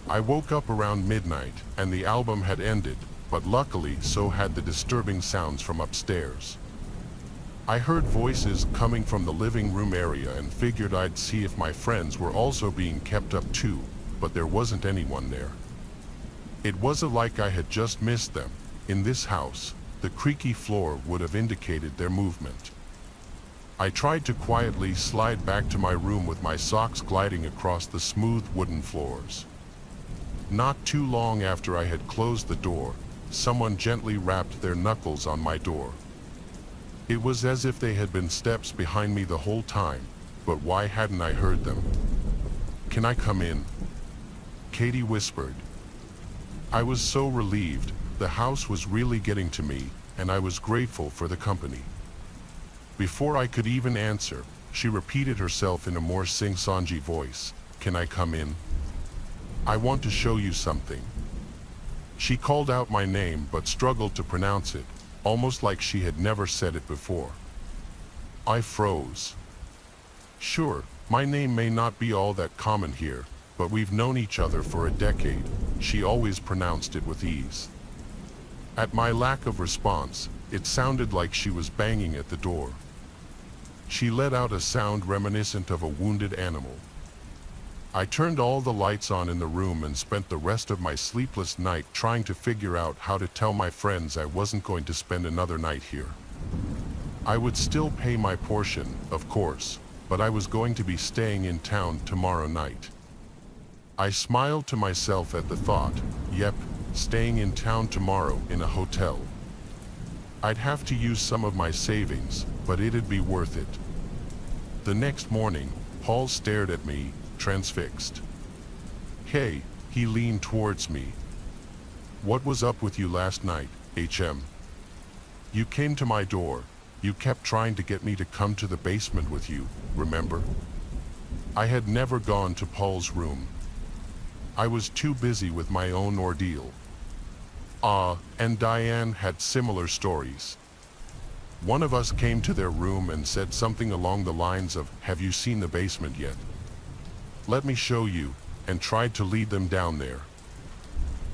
I woke up around midnight, and the album had ended, but luckily so had the disturbing sounds from upstairs. I heard voices coming from the living room area and figured I'd see if my friends were also being kept up too, but there wasn't anyone there. It wasn't like I had just missed them. In this house, the creaky floor would have indicated their movement. I tried to quietly slide back to my room with my socks gliding across the smooth wooden floors. Not too long after I had closed the door, someone gently rapped their knuckles on my door. It was as if they had been steps behind me the whole time, but why hadn't I heard them? "Can I come in?" Katie whispered. I was so relieved. The house was really getting to me, and I was grateful for the company. Before I could even answer, she repeated herself in a more sing-songy voice. "Can I come in? I want to show you something." She called out my name but struggled to pronounce it, almost like she had never said it before. I froze. Sure, my name may not be all that common here, but we've known each other for a decade. She always pronounced it with ease. At my lack of response, it sounded like she was banging at the door. She let out a sound reminiscent of a wounded animal. I turned all the lights on in the room and spent the rest of my sleepless night trying to figure out how to tell my friends I wasn't going to spend another night here. I would still pay my portion, of course, but I was going to be staying in town tomorrow night. I smiled to myself at the thought, yep, staying in town tomorrow in a hotel. I'd have to use some of my savings, but it'd be worth it. The next morning, Paul stared at me, transfixed. Hey, he leaned towards me. What was up with you last night, HM? You came to my door. You kept trying to get me to come to the basement with you, remember? I had never gone to Paul's room. I was too busy with my own ordeal. And Diane had similar stories. One of us came to their room and said something along the lines of, "Have you seen the basement yet? Let me show you," and tried to lead them down there.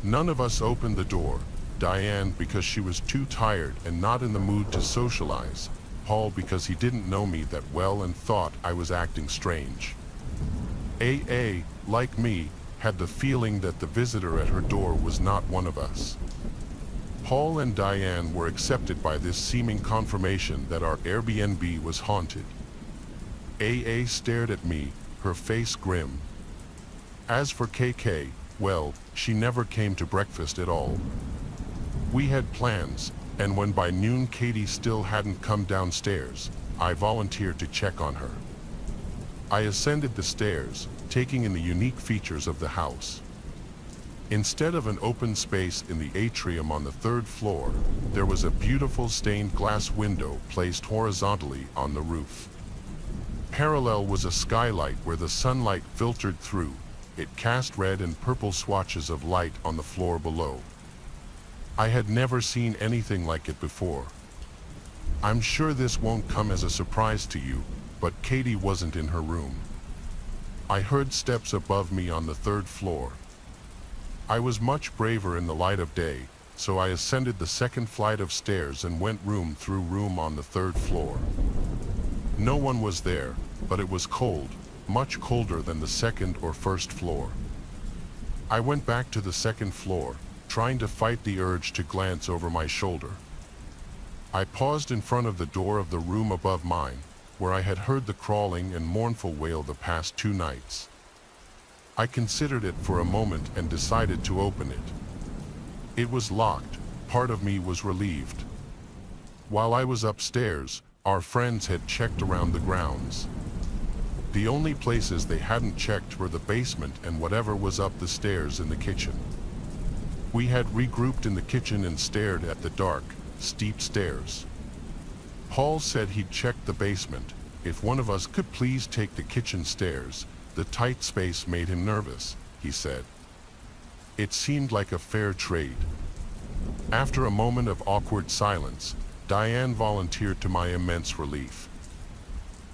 None of us opened the door, Diane because she was too tired and not in the mood to socialize, Paul because he didn't know me that well and thought I was acting strange. AA, like me, had the feeling that the visitor at her door was not one of us. Paul and Diane were accepted by this seeming confirmation that our Airbnb was haunted. AA stared at me, her face grim. As for KK, well, she never came to breakfast at all. We had plans, and when by noon Katie still hadn't come downstairs, I volunteered to check on her. I ascended the stairs, taking in the unique features of the house. Instead of an open space in the atrium on the third floor, there was a beautiful stained glass window placed horizontally on the roof. Parallel was a skylight where the sunlight filtered through. It cast red and purple swatches of light on the floor below. I had never seen anything like it before. I'm sure this won't come as a surprise to you, but Katie wasn't in her room. I heard steps above me on the third floor. I was much braver in the light of day, so I ascended the second flight of stairs and went room through room on the third floor. No one was there, but it was cold, much colder than the second or first floor. I went back to the second floor, trying to fight the urge to glance over my shoulder. I paused in front of the door of the room above mine, where I had heard the crawling and mournful wail the past 2 nights. I considered it for a moment and decided to open it. It was locked. Part of me was relieved. While I was upstairs, our friends had checked around the grounds. The only places they hadn't checked were the basement and whatever was up the stairs in the kitchen. We had regrouped in the kitchen and stared at the dark, steep stairs. Paul said he'd checked the basement. If one of us could please take the kitchen stairs. The tight space made him nervous, he said. It seemed like a fair trade. After a moment of awkward silence, Diane volunteered to my immense relief.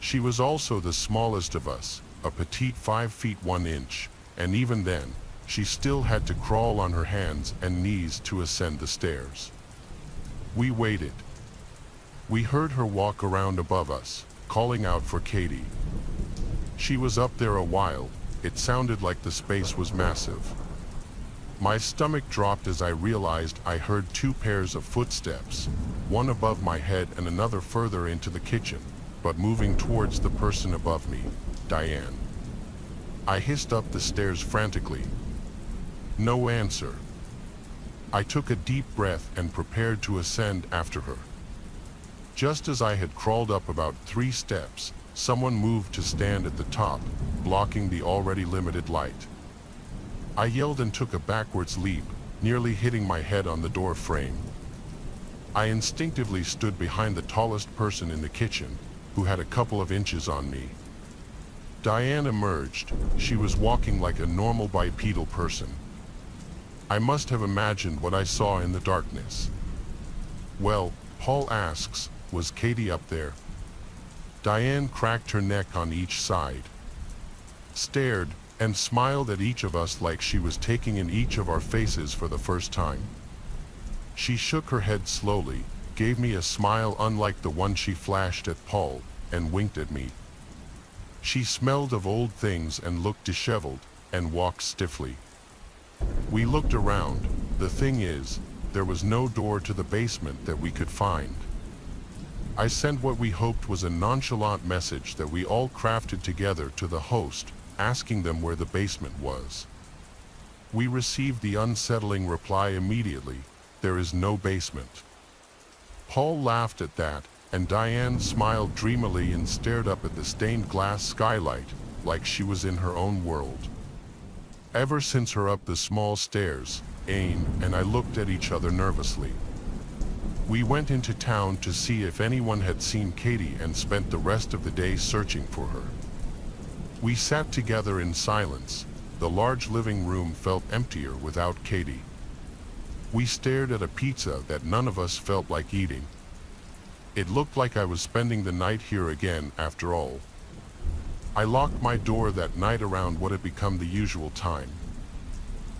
She was also the smallest of us, a petite 5 feet 1 inch, and even then, she still had to crawl on her hands and knees to ascend the stairs. We waited. We heard her walk around above us, calling out for Katie. She was up there a while. It sounded like the space was massive. My stomach dropped as I realized I heard 2 pairs of footsteps, one above my head and another further into the kitchen, but moving towards the person above me, Diane. I hissed up the stairs frantically. No answer. I took a deep breath and prepared to ascend after her. Just as I had crawled up about 3 steps, someone moved to stand at the top, blocking the already limited light. I yelled and took a backwards leap, nearly hitting my head on the door frame. I instinctively stood behind the tallest person in the kitchen, who had a couple of inches on me. Diane emerged. She was walking like a normal bipedal person. I must have imagined what I saw in the darkness. Well, Paul asks, was Katie up there? Diane cracked her neck on each side, stared, and smiled at each of us like she was taking in each of our faces for the first time. She shook her head slowly, gave me a smile unlike the one she flashed at Paul, and winked at me. She smelled of old things and looked disheveled, and walked stiffly. We looked around. The thing is, there was no door to the basement that we could find. I sent what we hoped was a nonchalant message that we all crafted together to the host, asking them where the basement was. We received the unsettling reply immediately: there is no basement. Paul laughed at that, and Diane smiled dreamily and stared up at the stained glass skylight, like she was in her own world. Ever since her up the small stairs, Ain and I looked at each other nervously. We went into town to see if anyone had seen Katie and spent the rest of the day searching for her. We sat together in silence. The large living room felt emptier without Katie. We stared at a pizza that none of us felt like eating. It looked like I was spending the night here again after all. I locked my door that night around what had become the usual time.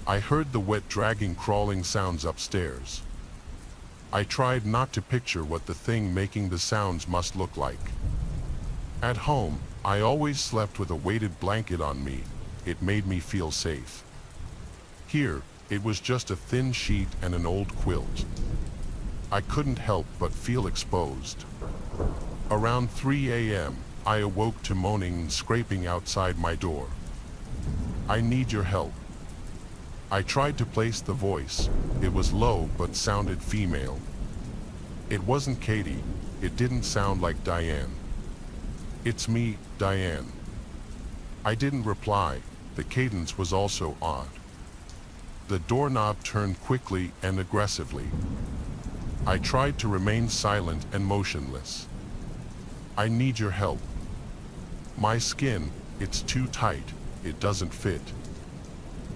I heard the wet dragging crawling sounds upstairs. I tried not to picture what the thing making the sounds must look like. At home, I always slept with a weighted blanket on me. It made me feel safe. Here, it was just a thin sheet and an old quilt. I couldn't help but feel exposed. Around 3 a.m., I awoke to moaning and scraping outside my door. "I need your help." I tried to place the voice. It was low but sounded female. It wasn't Katie. It didn't sound like Diane. "It's me, Diane." I didn't reply. The cadence was also odd. The doorknob turned quickly and aggressively. I tried to remain silent and motionless. "I need your help. My skin, it's too tight, it doesn't fit."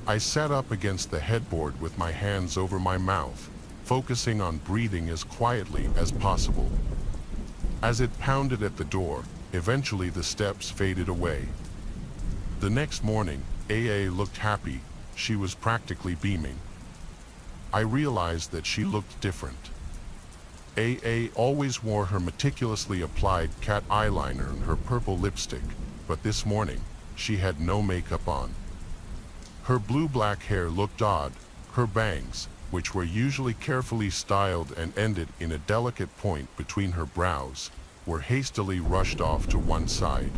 I sat up against the headboard with my hands over my mouth, focusing on breathing as quietly as possible. As it pounded at the door, eventually the steps faded away. The next morning, AA looked happy. She was practically beaming. I realized that she looked different. AA always wore her meticulously applied cat eyeliner and her purple lipstick, but this morning, she had no makeup on. Her blue-black hair looked odd. Her bangs, which were usually carefully styled and ended in a delicate point between her brows, were hastily rushed off to one side.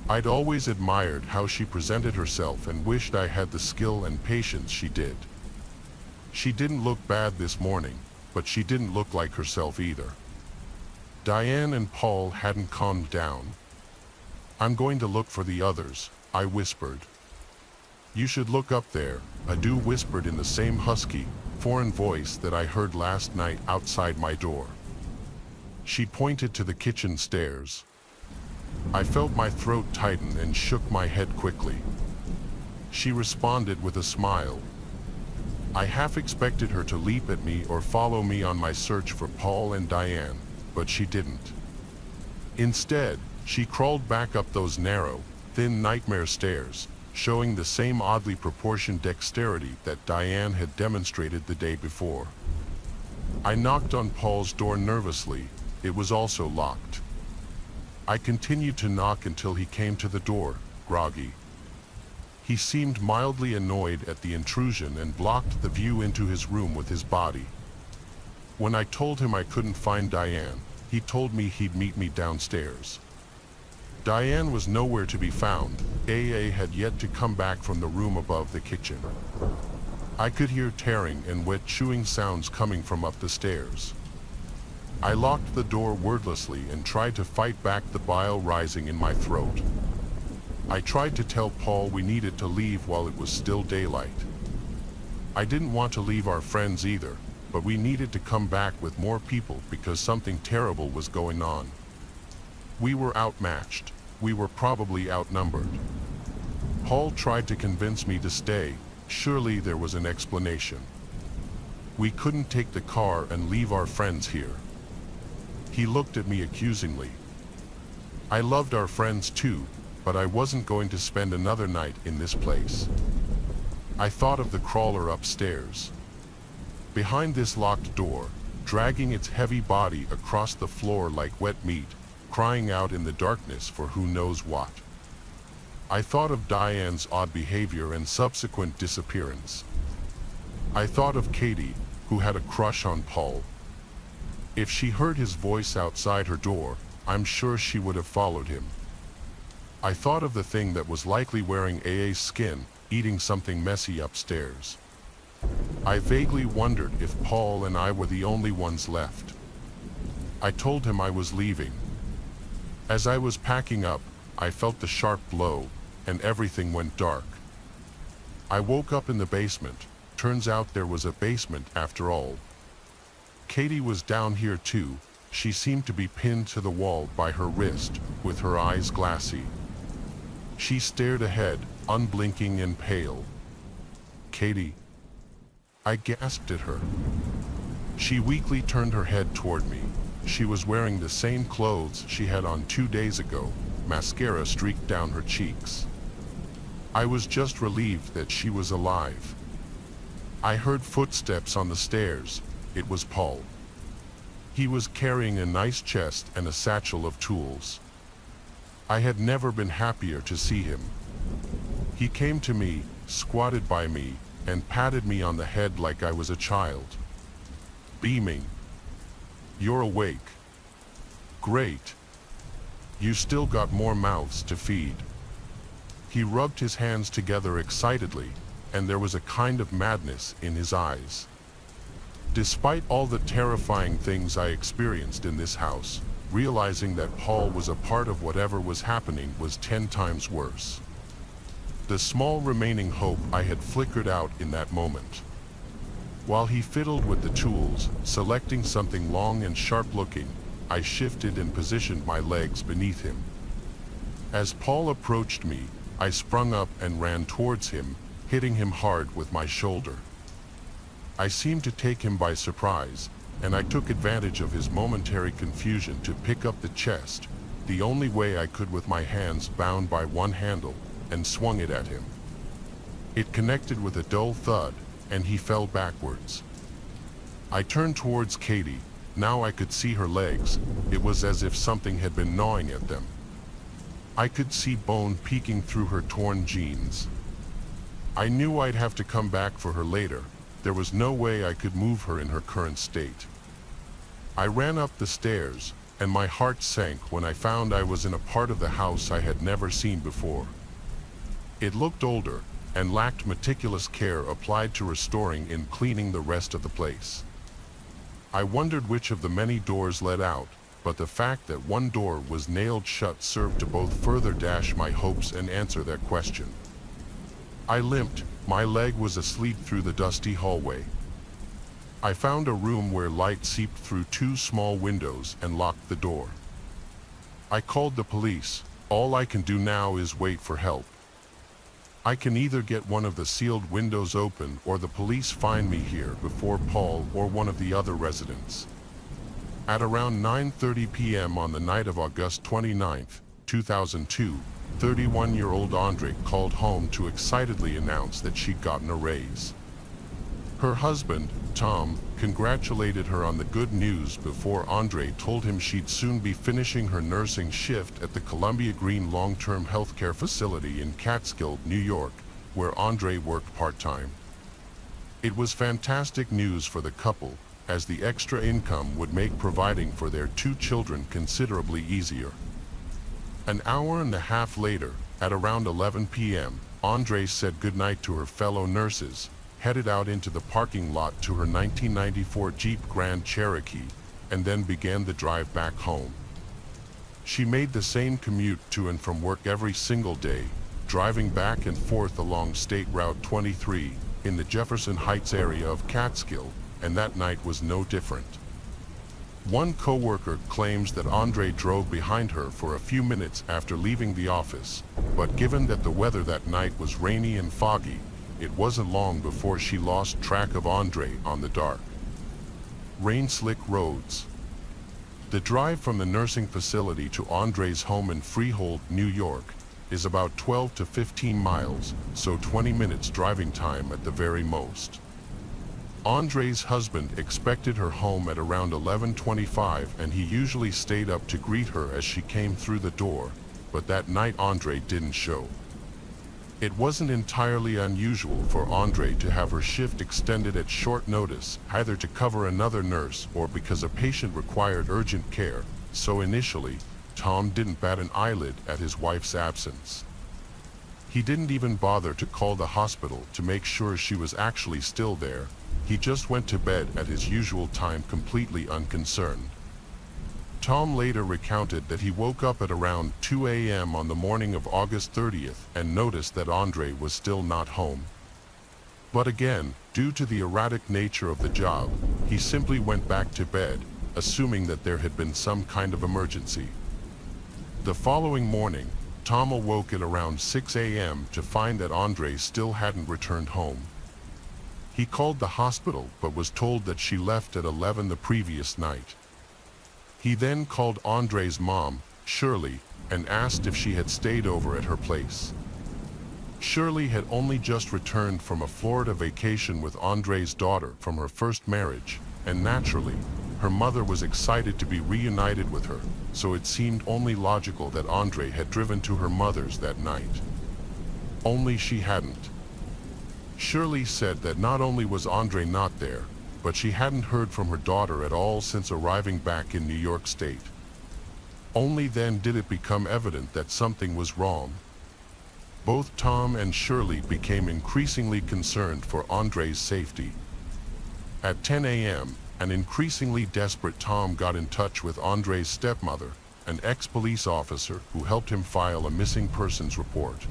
I'd always admired how she presented herself and wished I had the skill and patience she did. She didn't look bad this morning, but she didn't look like herself either. Diane and Paul hadn't calmed down. "I'm going to look for the others," I whispered. "You should look up there," Adu whispered in the same husky, foreign voice that I heard last night outside my door. She pointed to the kitchen stairs. I felt my throat tighten and shook my head quickly. She responded with a smile. I half expected her to leap at me or follow me on my search for Paul and Diane, but she didn't. Instead, she crawled back up those narrow, thin nightmare stairs, showing the same oddly proportioned dexterity that Diane had demonstrated the day before. I knocked on Paul's door nervously. It was also locked. I continued to knock until he came to the door, groggy. He seemed mildly annoyed at the intrusion and blocked the view into his room with his body. When I told him I couldn't find Diane, he told me he'd meet me downstairs. Diane was nowhere to be found. AA had yet to come back from the room above the kitchen. I could hear tearing and wet chewing sounds coming from up the stairs. I locked the door wordlessly and tried to fight back the bile rising in my throat. I tried to tell Paul we needed to leave while it was still daylight. I didn't want to leave our friends either, but we needed to come back with more people because something terrible was going on. We were outmatched. We were probably outnumbered. Paul tried to convince me to stay. Surely there was an explanation. We couldn't take the car and leave our friends here. He looked at me accusingly. I loved our friends too, but I wasn't going to spend another night in this place. I thought of the crawler upstairs. Behind this locked door, dragging its heavy body across the floor like wet meat, crying out in the darkness for who knows what. I thought of Diane's odd behavior and subsequent disappearance. I thought of Katie, who had a crush on Paul. If she heard his voice outside her door, I'm sure she would have followed him. I thought of the thing that was likely wearing AA's skin, eating something messy upstairs. I vaguely wondered if Paul and I were the only ones left. I told him I was leaving. As I was packing up, I felt the sharp blow, and everything went dark. I woke up in the basement. Turns out there was a basement after all. Katie was down here too. She seemed to be pinned to the wall by her wrist, with her eyes glassy. She stared ahead, unblinking and pale. "Katie." I gasped at her. She weakly turned her head toward me. She was wearing the same clothes she had on 2 days ago. Mascara streaked down her cheeks. I was just relieved that she was alive. I heard footsteps on the stairs. It was Paul. He was carrying a nice chest and a satchel of tools. I had never been happier to see him. He came to me, squatted by me, and patted me on the head like I was a child. Beaming. "You're awake. Great. You still got more mouths to feed." He rubbed his hands together excitedly, and there was a kind of madness in his eyes. Despite all the terrifying things I experienced in this house, realizing that Paul was a part of whatever was happening was 10 times worse. The small remaining hope I had flickered out in that moment. While he fiddled with the tools, selecting something long and sharp-looking, I shifted and positioned my legs beneath him. As Paul approached me, I sprung up and ran towards him, hitting him hard with my shoulder. I seemed to take him by surprise, and I took advantage of his momentary confusion to pick up the chest, the only way I could with my hands bound by one handle, and swung it at him. It connected with a dull thud, and he fell backwards. I turned towards Katie. Now I could see her legs. It was as if something had been gnawing at them. I could see bone peeking through her torn jeans. I knew I'd have to come back for her later. There was no way I could move her in her current state. I ran up the stairs, and my heart sank when I found I was in a part of the house I had never seen before. It looked older, and lacked meticulous care applied to restoring and cleaning the rest of the place. I wondered which of the many doors led out, but the fact that one door was nailed shut served to both further dash my hopes and answer that question. I limped. My leg was asleep through the dusty hallway. I found a room where light seeped through 2 small windows and locked the door. I called the police. All I can do now is wait for help. I can either get one of the sealed windows open or the police find me here before Paul or one of the other residents. At around 9:30 p.m. on the night of August 29, 2002, 31-year-old Andre called home to excitedly announce that she'd gotten a raise. Her husband, Tom, congratulated her on the good news before Andre told him she'd soon be finishing her nursing shift at the Columbia Green Long-Term Healthcare Facility in Catskill, New York, where Andre worked part-time. It was fantastic news for the couple, as the extra income would make providing for their 2 children considerably easier. An hour and a half later, at around 11 p.m., Andre said goodnight to her fellow nurses, headed out into the parking lot to her 1994 Jeep Grand Cherokee, and then began the drive back home. She made the same commute to and from work every single day, driving back and forth along State Route 23 in the Jefferson Heights area of Catskill, and that night was no different. One coworker claims that Andre drove behind her for a few minutes after leaving the office, but given that the weather that night was rainy and foggy, it wasn't long before she lost track of Andre on the dark, rain-slick roads. The drive from the nursing facility to Andre's home in Freehold, New York, is about 12 to 15 miles, so 20 minutes driving time at the very most. Andre's husband expected her home at around 11:25 and he usually stayed up to greet her as she came through the door, but that night Andre didn't show. It wasn't entirely unusual for Andre to have her shift extended at short notice, either to cover another nurse or because a patient required urgent care, so initially, Tom didn't bat an eyelid at his wife's absence. He didn't even bother to call the hospital to make sure she was actually still there. He just went to bed at his usual time completely unconcerned. Tom later recounted that he woke up at around 2 a.m. on the morning of August 30th and noticed that Andre was still not home. But again, due to the erratic nature of the job, he simply went back to bed, assuming that there had been some kind of emergency. The following morning, Tom awoke at around 6 a.m. to find that Andre still hadn't returned home. He called the hospital but was told that she left at 11 the previous night. He then called Andre's mom, Shirley, and asked if she had stayed over at her place. Shirley had only just returned from a Florida vacation with Andre's daughter from her first marriage, and naturally, her mother was excited to be reunited with her, so it seemed only logical that Andre had driven to her mother's that night. Only she hadn't. Shirley said that not only was Andre not there, but she hadn't heard from her daughter at all since arriving back in New York State. Only then did it become evident that something was wrong. Both Tom and Shirley became increasingly concerned for Andre's safety. At 10 a.m., an increasingly desperate Tom got in touch with Andre's stepmother, an ex-police officer who helped him file a missing persons report.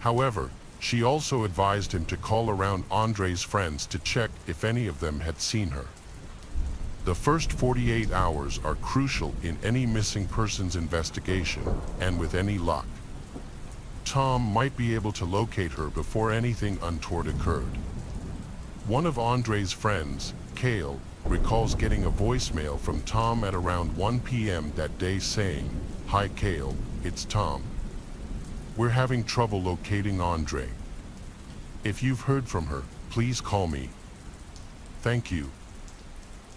However, she also advised him to call around Andre's friends to check if any of them had seen her. The first 48 hours are crucial in any missing persons investigation, and with any luck, Tom might be able to locate her before anything untoward occurred. One of Andre's friends, Cale, recalls getting a voicemail from Tom at around 1 p.m. that day saying, "Hi Cale, it's Tom. We're having trouble locating Andre. If you've heard from her, please call me. Thank you."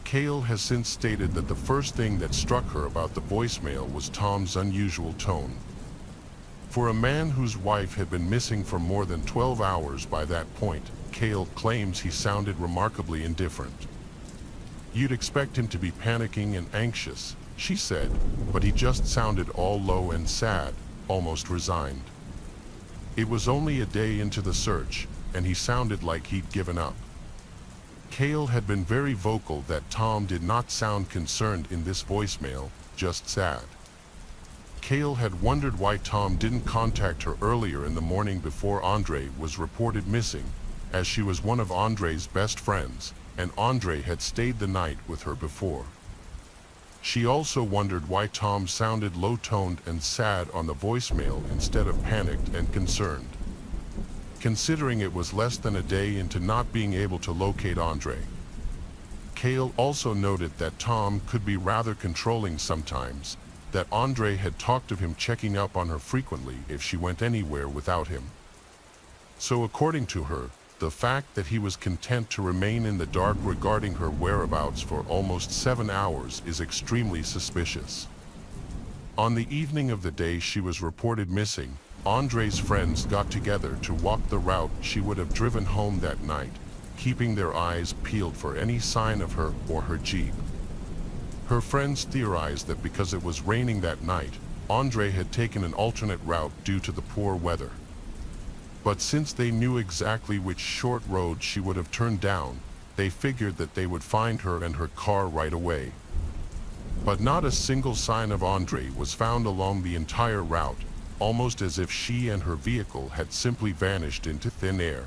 Cale has since stated that the first thing that struck her about the voicemail was Tom's unusual tone. For a man whose wife had been missing for more than 12 hours by that point, Cale claims he sounded remarkably indifferent. "You'd expect him to be panicking and anxious," she said, "but he just sounded all low and sad, almost resigned. It was only a day into the search, and he sounded like he'd given up." Cale had been very vocal that Tom did not sound concerned in this voicemail, just sad. Cale had wondered why Tom didn't contact her earlier in the morning before Andre was reported missing, as she was one of Andre's best friends, and Andre had stayed the night with her before. She also wondered why Tom sounded low-toned and sad on the voicemail instead of panicked and concerned. Considering it was less than a day into not being able to locate Andre. Cale also noted that Tom could be rather controlling sometimes, that Andre had talked of him checking up on her frequently if she went anywhere without him. So according to her, the fact that he was content to remain in the dark regarding her whereabouts for almost 7 hours is extremely suspicious. On the evening of the day she was reported missing, Andre's friends got together to walk the route she would have driven home that night, keeping their eyes peeled for any sign of her or her Jeep. Her friends theorized that because it was raining that night, Andre had taken an alternate route due to the poor weather. But since they knew exactly which short road she would have turned down, they figured that they would find her and her car right away. But not a single sign of Andre was found along the entire route, almost as if she and her vehicle had simply vanished into thin air.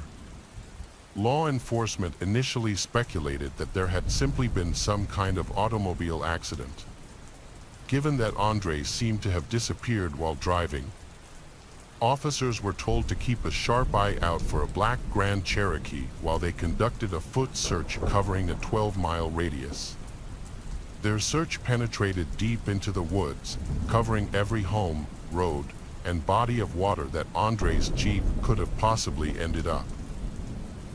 Law enforcement initially speculated that there had simply been some kind of automobile accident. Given that Andre seemed to have disappeared while driving, officers were told to keep a sharp eye out for a black Grand Cherokee while they conducted a foot search covering a 12-mile radius. Their search penetrated deep into the woods, covering every home, road, and body of water that Andre's Jeep could have possibly ended up.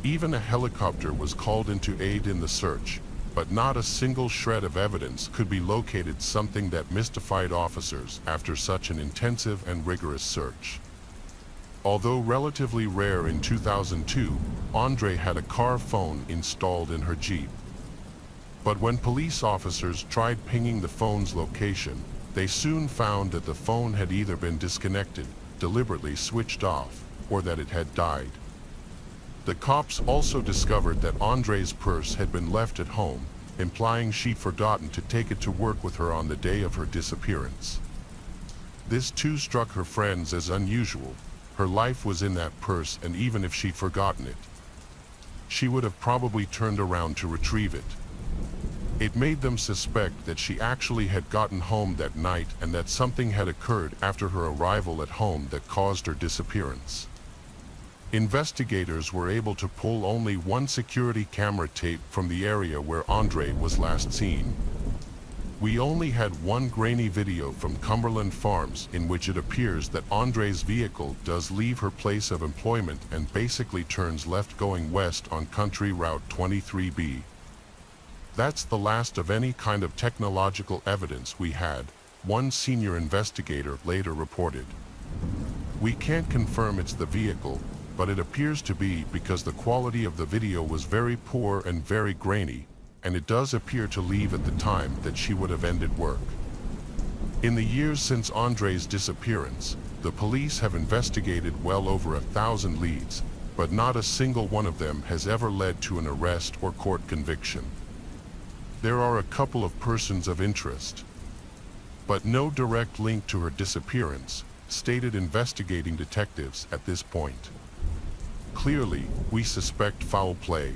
Even a helicopter was called in to aid in the search, but not a single shred of evidence could be located, something that mystified officers after such an intensive and rigorous search. Although relatively rare in 2002, Andre had a car phone installed in her Jeep. But when police officers tried pinging the phone's location, they soon found that the phone had either been disconnected, deliberately switched off, or that it had died. The cops also discovered that Andre's purse had been left at home, implying she'd forgotten to take it to work with her on the day of her disappearance. This too struck her friends as unusual. Her life was in that purse, and even if she'd forgotten it, she would have probably turned around to retrieve it. It made them suspect that she actually had gotten home that night and that something had occurred after her arrival at home that caused her disappearance. Investigators were able to pull only one security camera tape from the area where Andre was last seen. We only had one grainy video from Cumberland Farms in which it appears that Andre's vehicle does leave her place of employment and basically turns left going west on Country Route 23B. That's the last of any kind of technological evidence we had, one senior investigator later reported. We can't confirm it's the vehicle, but it appears to be because the quality of the video was very poor and very grainy, and it does appear to leave at the time that she would have ended work. In the years since Andre's disappearance, the police have investigated well over 1,000 leads, but not a single one of them has ever led to an arrest or court conviction. There are a couple of persons of interest, but no direct link to her disappearance, stated investigating detectives at this point. Clearly, we suspect foul play.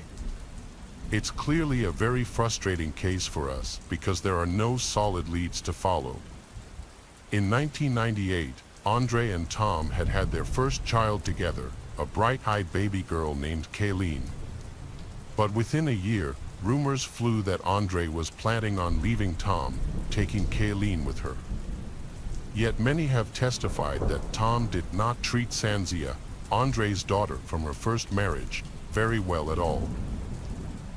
It's clearly a very frustrating case for us because there are no solid leads to follow. In 1998, Andre and Tom had had their first child together, a bright-eyed baby girl named Kayleen. But within a year, rumors flew that Andre was planning on leaving Tom, taking Kayleen with her. Yet many have testified that Tom did not treat Sanzia, Andre's daughter from her first marriage, very well at all.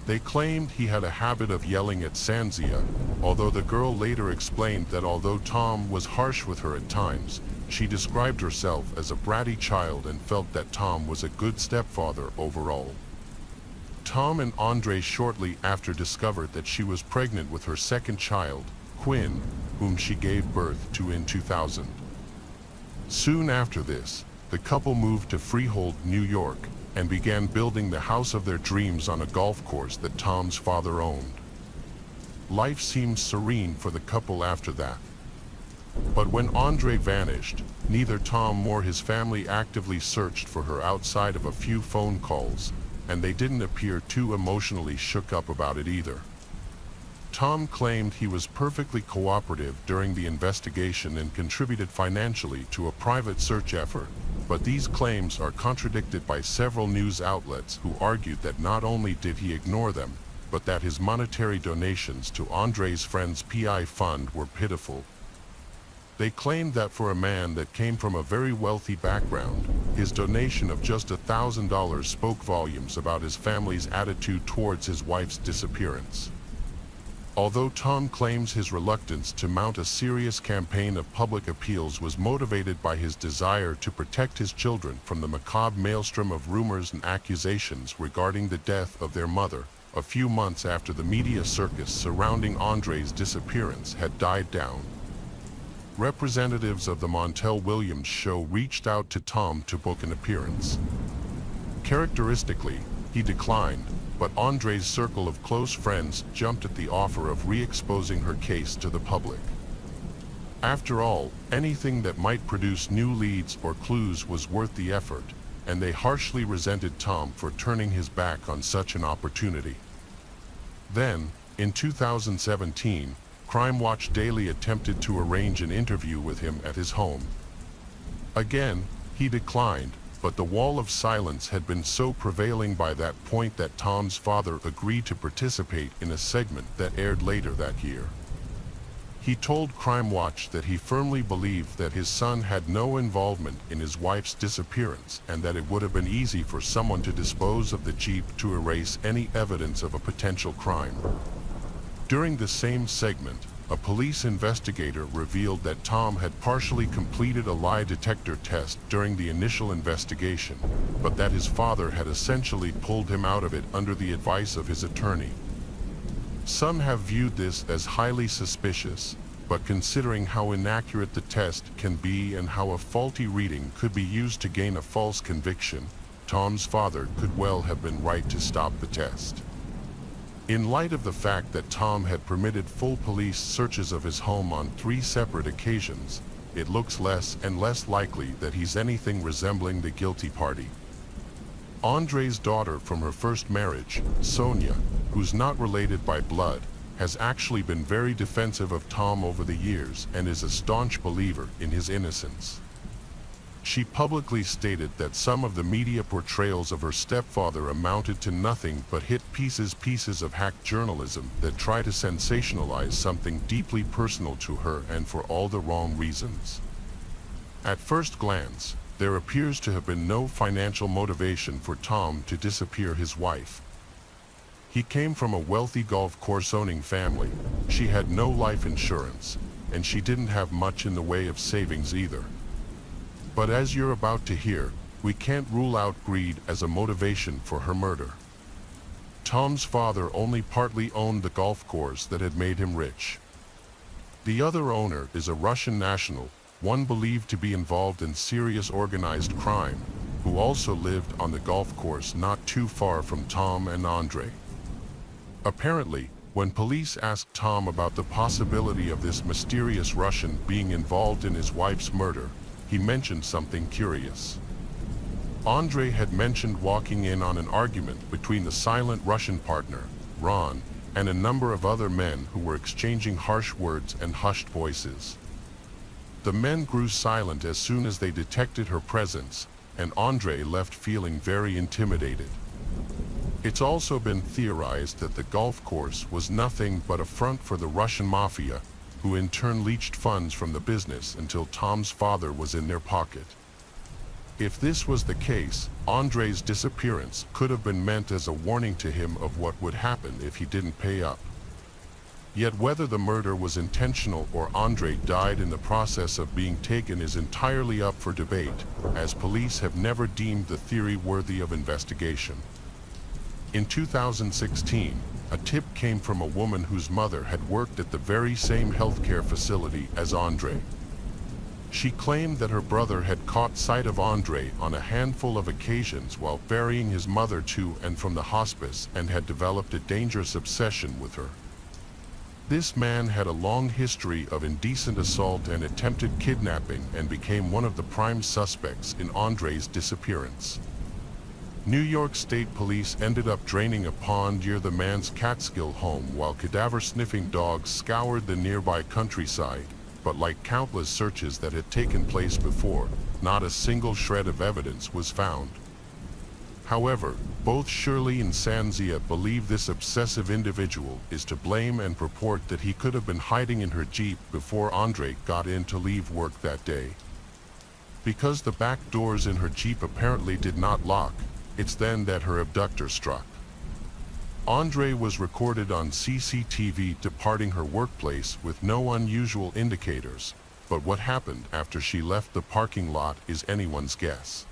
They claimed he had a habit of yelling at Sanzia, although the girl later explained that although Tom was harsh with her at times, she described herself as a bratty child and felt that Tom was a good stepfather overall. Tom and Andre shortly after discovered that she was pregnant with her second child, Quinn, whom she gave birth to in 2000. Soon after this, the couple moved to Freehold, New York, and began building the house of their dreams on a golf course that Tom's father owned. Life seemed serene for the couple after that. But when Andre vanished, neither Tom nor his family actively searched for her outside of a few phone calls, and they didn't appear too emotionally shook up about it either. Tom claimed he was perfectly cooperative during the investigation and contributed financially to a private search effort, but these claims are contradicted by several news outlets who argued that not only did he ignore them, but that his monetary donations to Andre's friend's PI fund were pitiful. They claimed that for a man that came from a very wealthy background, his donation of just $1,000 spoke volumes about his family's attitude towards his wife's disappearance. Although Tom claims his reluctance to mount a serious campaign of public appeals was motivated by his desire to protect his children from the macabre maelstrom of rumors and accusations regarding the death of their mother, a few months after the media circus surrounding Andre's disappearance had died down. Representatives of the Montel Williams show reached out to Tom to book an appearance. Characteristically, he declined, but Andre's circle of close friends jumped at the offer of re-exposing her case to the public. After all, anything that might produce new leads or clues was worth the effort, and they harshly resented Tom for turning his back on such an opportunity. Then, in 2017, Crime Watch Daily attempted to arrange an interview with him at his home. Again, he declined, but the wall of silence had been so prevailing by that point that Tom's father agreed to participate in a segment that aired later that year. He told Crime Watch that he firmly believed that his son had no involvement in his wife's disappearance and that it would have been easy for someone to dispose of the Jeep to erase any evidence of a potential crime. During the same segment, a police investigator revealed that Tom had partially completed a lie detector test during the initial investigation, but that his father had essentially pulled him out of it under the advice of his attorney. Some have viewed this as highly suspicious, but considering how inaccurate the test can be and how a faulty reading could be used to gain a false conviction, Tom's father could well have been right to stop the test. In light of the fact that Tom had permitted full police searches of his home on 3 separate occasions, it looks less and less likely that he's anything resembling the guilty party. Andre's daughter from her first marriage, Sonia, who's not related by blood, has actually been very defensive of Tom over the years and is a staunch believer in his innocence. She publicly stated that some of the media portrayals of her stepfather amounted to nothing but hit pieces of hacked journalism that try to sensationalize something deeply personal to her and for all the wrong reasons. At first glance, there appears to have been no financial motivation for Tom to disappear his wife. He came from a wealthy golf course owning family, she had no life insurance, and she didn't have much in the way of savings either. But as you're about to hear, we can't rule out greed as a motivation for her murder. Tom's father only partly owned the golf course that had made him rich. The other owner is a Russian national, one believed to be involved in serious organized crime, who also lived on the golf course not too far from Tom and Andre. Apparently, when police asked Tom about the possibility of this mysterious Russian being involved in his wife's murder, he mentioned something curious. Andre had mentioned walking in on an argument between the silent Russian partner, Ron, and a number of other men who were exchanging harsh words and hushed voices. The men grew silent as soon as they detected her presence, and Andre left feeling very intimidated. It's also been theorized that the golf course was nothing but a front for the Russian mafia, who in turn leached funds from the business until Tom's father was in their pocket. If this was the case, Andre's disappearance could have been meant as a warning to him of what would happen if he didn't pay up. Yet whether the murder was intentional or Andre died in the process of being taken is entirely up for debate, as police have never deemed the theory worthy of investigation. In 2016, a tip came from a woman whose mother had worked at the very same healthcare facility as Andre. She claimed that her brother had caught sight of Andre on a handful of occasions while ferrying his mother to and from the hospice and had developed a dangerous obsession with her. This man had a long history of indecent assault and attempted kidnapping and became one of the prime suspects in Andre's disappearance. New York State Police ended up draining a pond near the man's Catskill home while cadaver-sniffing dogs scoured the nearby countryside, but like countless searches that had taken place before, not a single shred of evidence was found. However, both Shirley and Sanzia believe this obsessive individual is to blame and purport that he could have been hiding in her Jeep before Andre got in to leave work that day. Because the back doors in her Jeep apparently did not lock, it's then that her abductor struck. Andre was recorded on CCTV departing her workplace with no unusual indicators, but what happened after she left the parking lot is anyone's guess.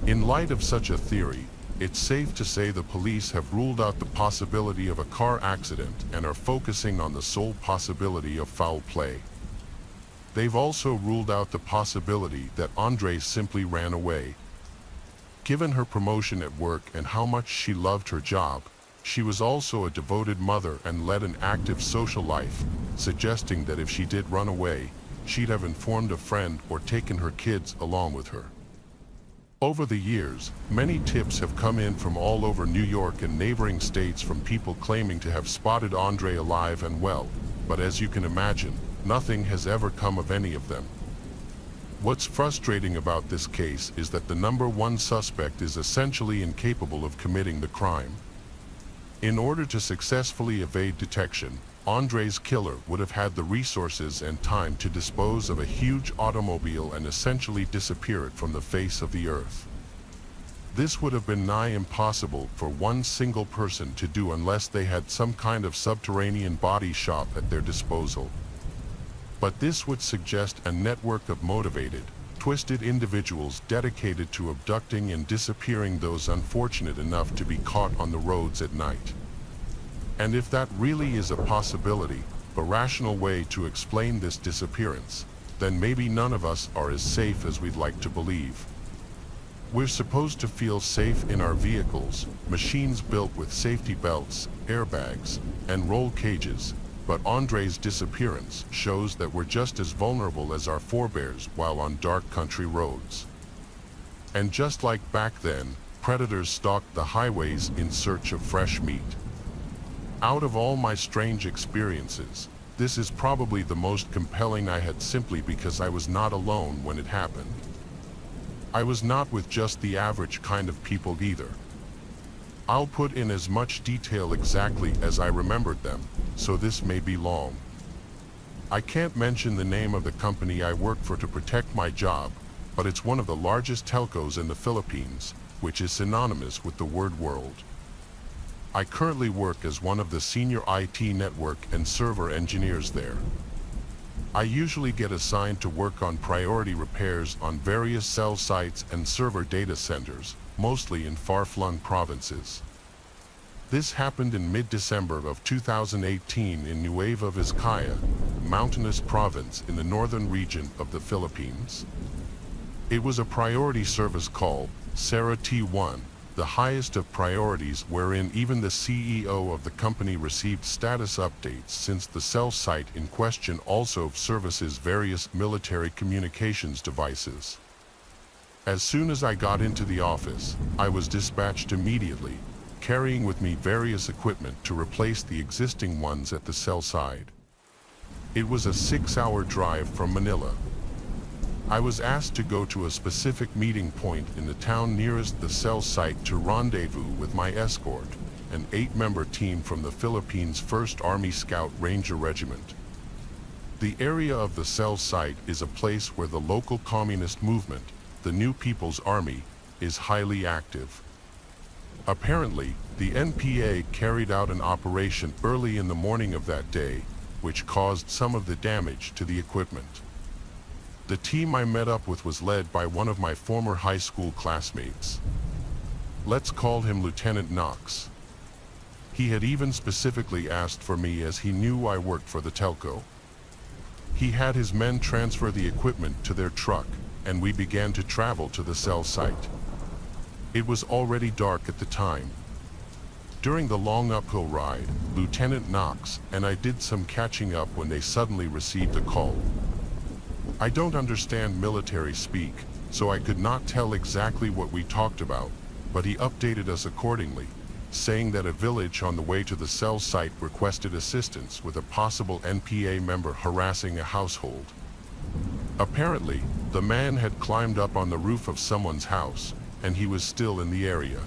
In light of such a theory, it's safe to say the police have ruled out the possibility of a car accident and are focusing on the sole possibility of foul play. They've also ruled out the possibility that Andre simply ran away. Given her promotion at work and how much she loved her job, she was also a devoted mother and led an active social life, suggesting that if she did run away, she'd have informed a friend or taken her kids along with her. Over the years, many tips have come in from all over New York and neighboring states from people claiming to have spotted Andre alive and well, but as you can imagine, nothing has ever come of any of them. What's frustrating about this case is that the number one suspect is essentially incapable of committing the crime. In order to successfully evade detection, Andre's killer would have had the resources and time to dispose of a huge automobile and essentially disappear it from the face of the earth. This would have been nigh impossible for one single person to do unless they had some kind of subterranean body shop at their disposal. But this would suggest a network of motivated, twisted individuals dedicated to abducting and disappearing those unfortunate enough to be caught on the roads at night. And if that really is a possibility, a rational way to explain this disappearance, then maybe none of us are as safe as we'd like to believe. We're supposed to feel safe in our vehicles, machines built with safety belts, airbags, and roll cages, but Andre's disappearance shows that we're just as vulnerable as our forebears while on dark country roads. And just like back then, predators stalked the highways in search of fresh meat. Out of all my strange experiences, this is probably the most compelling I had, simply because I was not alone when it happened. I was not with just the average kind of people either. I'll put in as much detail exactly as I remembered them, so this may be long. I can't mention the name of the company I work for to protect my job, but it's one of the largest telcos in the Philippines, which is synonymous with the word world. I currently work as one of the senior IT network and server engineers there. I usually get assigned to work on priority repairs on various cell sites and server data centers, mostly in far-flung provinces. This happened in mid-December of 2018 in Nueva Vizcaya, a mountainous province in the northern region of the Philippines. It was a priority service called Sarah T1, the highest of priorities, wherein even the CEO of the company received status updates, since the cell site in question also services various military communications devices. As soon as I got into the office, I was dispatched immediately, carrying with me various equipment to replace the existing ones at the cell site. It was a 6-hour drive from Manila. I was asked to go to a specific meeting point in the town nearest the cell site to rendezvous with my escort, an 8-member team from the Philippines 1st Army Scout Ranger Regiment. The area of the cell site is a place where the local communist movement, the New People's Army, is highly active. Apparently, the NPA carried out an operation early in the morning of that day, which caused some of the damage to the equipment. The team I met up with was led by one of my former high school classmates. Let's call him Lieutenant Knox. He had even specifically asked for me as he knew I worked for the telco. He had his men transfer the equipment to their truck, and we began to travel to the cell site. It was already dark at the time. During the long uphill ride, Lieutenant Knox and I did some catching up when they suddenly received a call. I don't understand military speak, so I could not tell exactly what we talked about, but he updated us accordingly, saying that a village on the way to the cell site requested assistance with a possible NPA member harassing a household. Apparently, the man had climbed up on the roof of someone's house, and he was still in the area.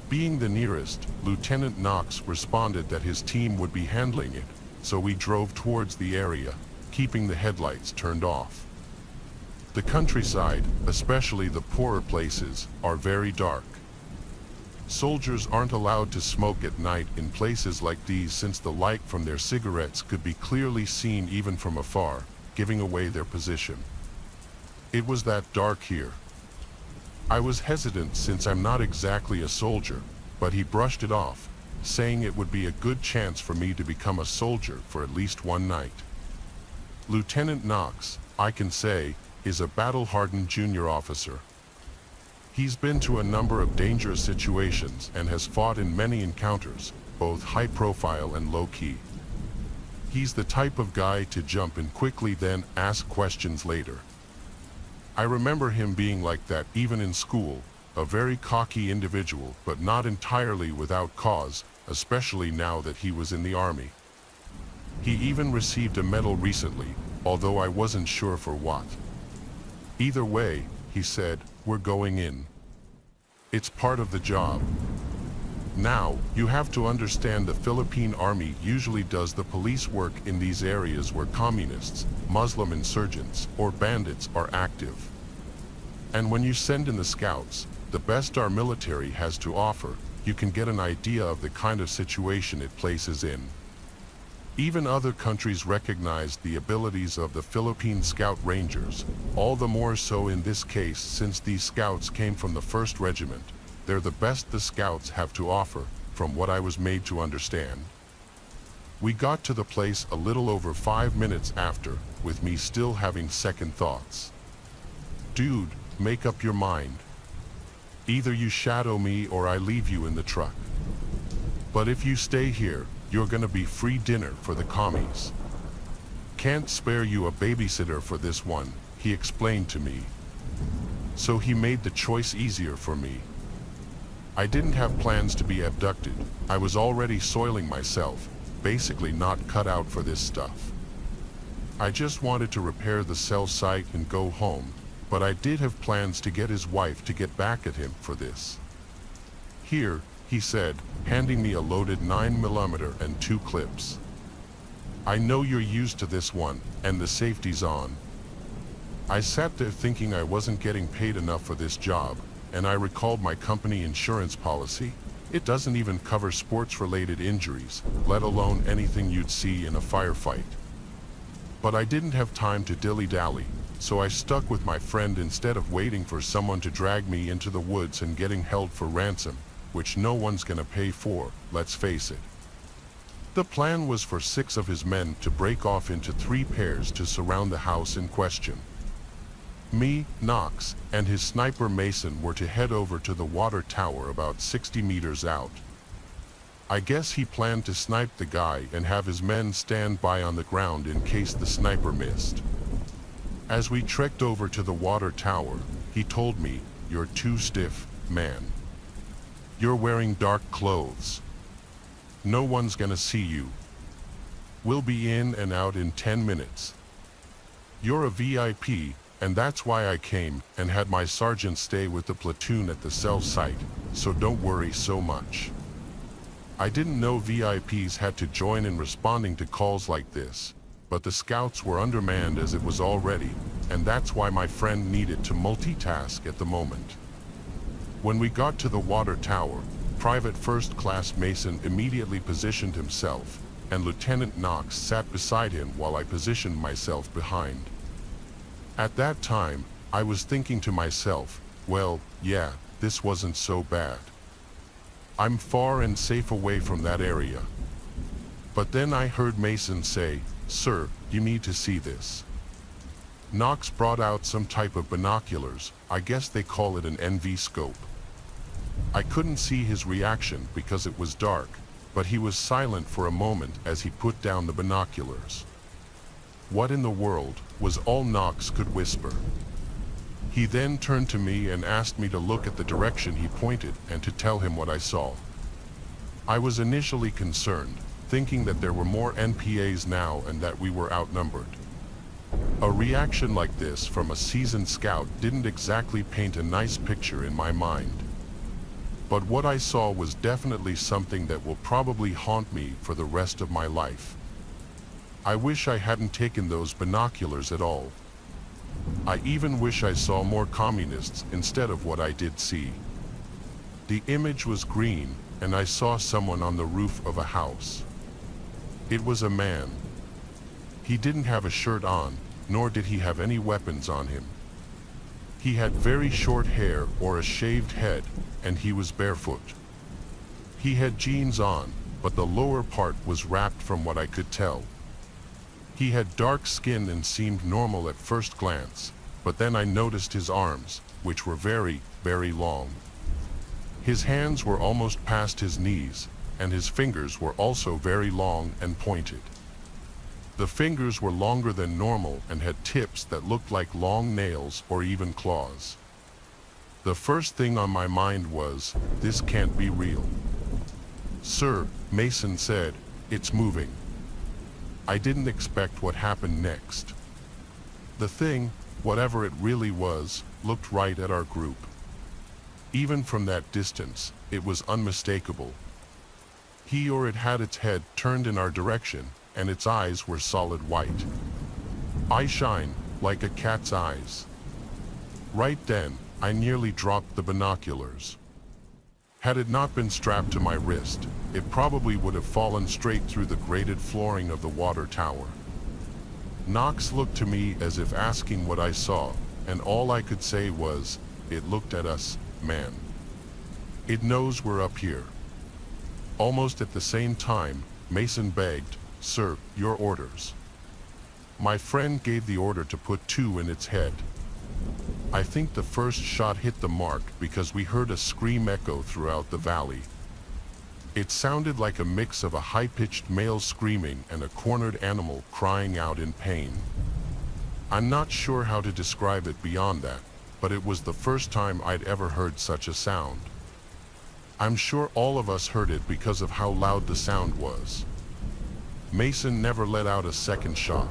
Being the nearest, Lieutenant Knox responded that his team would be handling it, so we drove towards the area, keeping the headlights turned off. The countryside, especially the poorer places, are very dark. Soldiers aren't allowed to smoke at night in places like these, since the light from their cigarettes could be clearly seen even from afar, giving away their position. It was that dark here. I was hesitant since I'm not exactly a soldier, but he brushed it off, saying it would be a good chance for me to become a soldier for at least one night. Lieutenant Knox, I can say, is a battle-hardened junior officer. He's been to a number of dangerous situations and has fought in many encounters, both high-profile and low-key. He's the type of guy to jump in quickly then ask questions later. I remember him being like that even in school, a very cocky individual, but not entirely without cause, especially now that he was in the army. He even received a medal recently, although I wasn't sure for what. Either way, he said, we're going in. It's part of the job. Now, you have to understand the Philippine army usually does the police work in these areas where communists, Muslim insurgents, or bandits are active. And when you send in the scouts, the best our military has to offer, you can get an idea of the kind of situation it places in. Even other countries recognize the abilities of the Philippine Scout Rangers, all the more so in this case since these scouts came from the 1st Regiment. They're the best the scouts have to offer, from what I was made to understand. We got to the place a little over 5 minutes after, with me still having second thoughts. Dude, make up your mind. Either you shadow me or I leave you in the truck. But if you stay here, you're gonna be free dinner for the commies. Can't spare you a babysitter for this one, he explained to me. So he made the choice easier for me. I didn't have plans to be abducted. I was already soiling myself, basically not cut out for this stuff. I just wanted to repair the cell site and go home, but I did have plans to get his wife to get back at him for this. Here, he said, handing me a loaded 9mm and 2 clips. I know you're used to this one, and the safety's on. I sat there thinking I wasn't getting paid enough for this job, and I recalled my company insurance policy. It doesn't even cover sports-related injuries, let alone anything you'd see in a firefight. But I didn't have time to dilly-dally, so I stuck with my friend instead of waiting for someone to drag me into the woods and getting held for ransom, which no one's gonna pay for, let's face it. The plan was for 6 of his men to break off into 3 pairs to surround the house in question. Me, Knox, and his sniper Mason were to head over to the water tower about 60 meters out. I guess he planned to snipe the guy and have his men stand by on the ground in case the sniper missed. As we trekked over to the water tower, he told me, "You're too stiff, man. You're wearing dark clothes. No one's gonna see you. We'll be in and out in 10 minutes. You're a VIP, and that's why I came and had my sergeant stay with the platoon at the cell site, so don't worry so much." I didn't know VIPs had to join in responding to calls like this, but the scouts were undermanned as it was already, and that's why my friend needed to multitask at the moment. When we got to the water tower, Private First Class Mason immediately positioned himself, and Lieutenant Knox sat beside him while I positioned myself behind. At that time, I was thinking to myself, well, yeah, this wasn't so bad. I'm far and safe away from that area. But then I heard Mason say, "Sir, you need to see this." Knox brought out some type of binoculars, I guess they call it an NV scope. I couldn't see his reaction because it was dark, but he was silent for a moment as he put down the binoculars. "What in the world," was all Knox could whisper. He then turned to me and asked me to look at the direction he pointed and to tell him what I saw. I was initially concerned, thinking that there were more NPAs now and that we were outnumbered. A reaction like this from a seasoned scout didn't exactly paint a nice picture in my mind. But what I saw was definitely something that will probably haunt me for the rest of my life. I wish I hadn't taken those binoculars at all. I even wish I saw more communists instead of what I did see. The image was green, and I saw someone on the roof of a house. It was a man. He didn't have a shirt on, nor did he have any weapons on him. He had very short hair or a shaved head, and he was barefoot. He had jeans on, but the lower part was wrapped from what I could tell. He had dark skin and seemed normal at first glance, but then I noticed his arms, which were very, very long. His hands were almost past his knees, and his fingers were also very long and pointed. The fingers were longer than normal and had tips that looked like long nails or even claws. The first thing on my mind was, this can't be real. "Sir," Mason said, "it's moving." I didn't expect what happened next. The thing, whatever it really was, looked right at our group. Even from that distance, it was unmistakable. He or it had its head turned in our direction, and its eyes were solid white. Eye shine, like a cat's eyes. Right then, I nearly dropped the binoculars. Had it not been strapped to my wrist, it probably would have fallen straight through the grated flooring of the water tower. Knox looked to me as if asking what I saw, and all I could say was, "It looked at us, man. It knows we're up here." Almost at the same time, Mason begged, "Sir, your orders." My friend gave the order to put 2 in its head. I think the first shot hit the mark because we heard a scream echo throughout the valley. It sounded like a mix of a high-pitched male screaming and a cornered animal crying out in pain. I'm not sure how to describe it beyond that, but it was the first time I'd ever heard such a sound. I'm sure all of us heard it because of how loud the sound was. Mason never let out a second shot.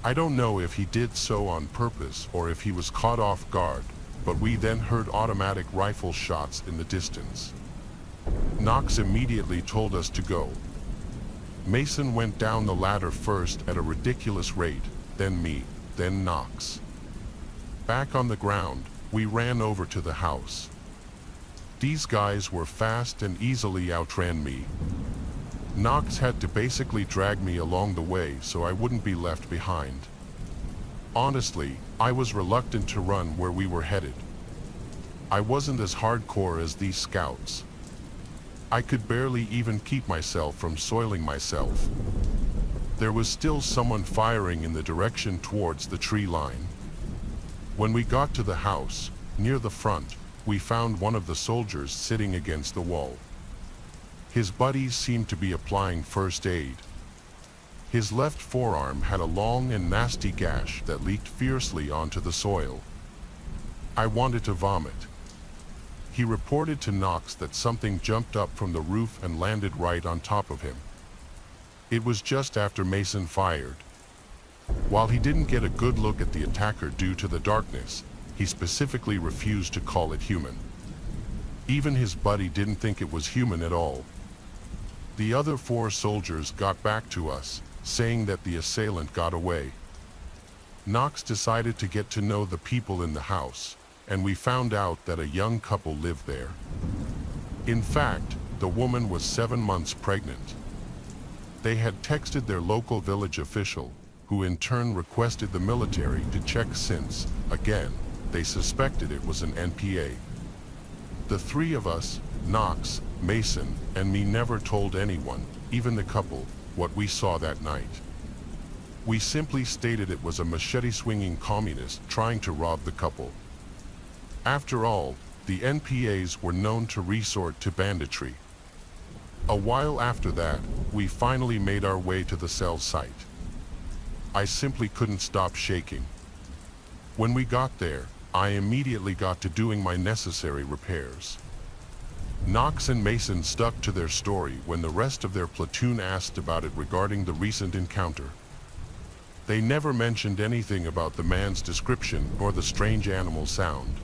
I don't know if he did so on purpose or if he was caught off guard, but we then heard automatic rifle shots in the distance. Knox immediately told us to go. Mason went down the ladder first at a ridiculous rate, then me, then Knox. Back on the ground, we ran over to the house. These guys were fast and easily outran me. Knox had to basically drag me along the way so I wouldn't be left behind. Honestly, I was reluctant to run where we were headed. I wasn't as hardcore as these scouts. I could barely even keep myself from soiling myself. There was still someone firing in the direction towards the tree line. When we got to the house, near the front, we found one of the soldiers sitting against the wall. His buddies seemed to be applying first aid. His left forearm had a long and nasty gash that leaked fiercely onto the soil. I wanted to vomit. He reported to Knox that something jumped up from the roof and landed right on top of him. It was just after Mason fired. While he didn't get a good look at the attacker due to the darkness, he specifically refused to call it human. Even his buddy didn't think it was human at all. The other 4 soldiers got back to us, saying that the assailant got away. Knox decided to get to know the people in the house, and we found out that a young couple lived there. In fact, the woman was 7 months pregnant. They had texted their local village official, who in turn requested the military to check since, again, they suspected it was an NPA. The 3 of us, Knox, Mason, and me, never told anyone, even the couple, what we saw that night. We simply stated it was a machete-swinging communist trying to rob the couple. After all, the NPAs were known to resort to banditry. A while after that, we finally made our way to the cell site. I simply couldn't stop shaking. When we got there, I immediately got to doing my necessary repairs. Knox and Mason stuck to their story when the rest of their platoon asked about it regarding the recent encounter. They never mentioned anything about the man's description or the strange animal sound.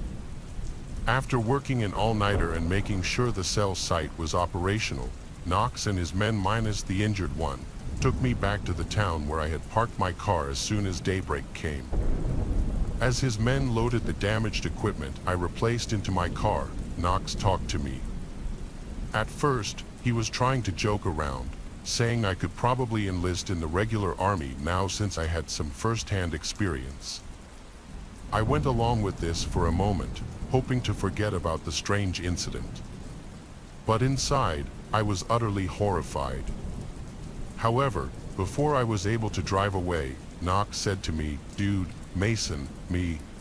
After working an all-nighter and making sure the cell site was operational, Knox and his men minus the injured one took me back to the town where I had parked my car as soon as daybreak came. As his men loaded the damaged equipment I replaced into my car, Knox talked to me. At first, he was trying to joke around, saying I could probably enlist in the regular army now since I had some first-hand experience. I went along with this for a moment, hoping to forget about the strange incident. But inside, I was utterly horrified. However, before I was able to drive away, Knox said to me, "Dude, Mason,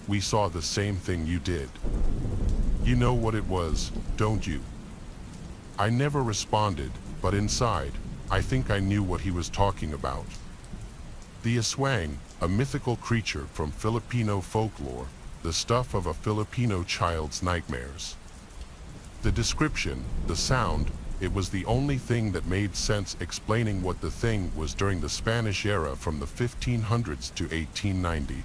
we saw the same thing you did. You know what it was, don't you?" I never responded, but inside, I think I knew what he was talking about. The aswang, a mythical creature from Filipino folklore, the stuff of a Filipino child's nightmares. The description, the sound, it was the only thing that made sense explaining what the thing was during the Spanish era from the 1500s to 1890.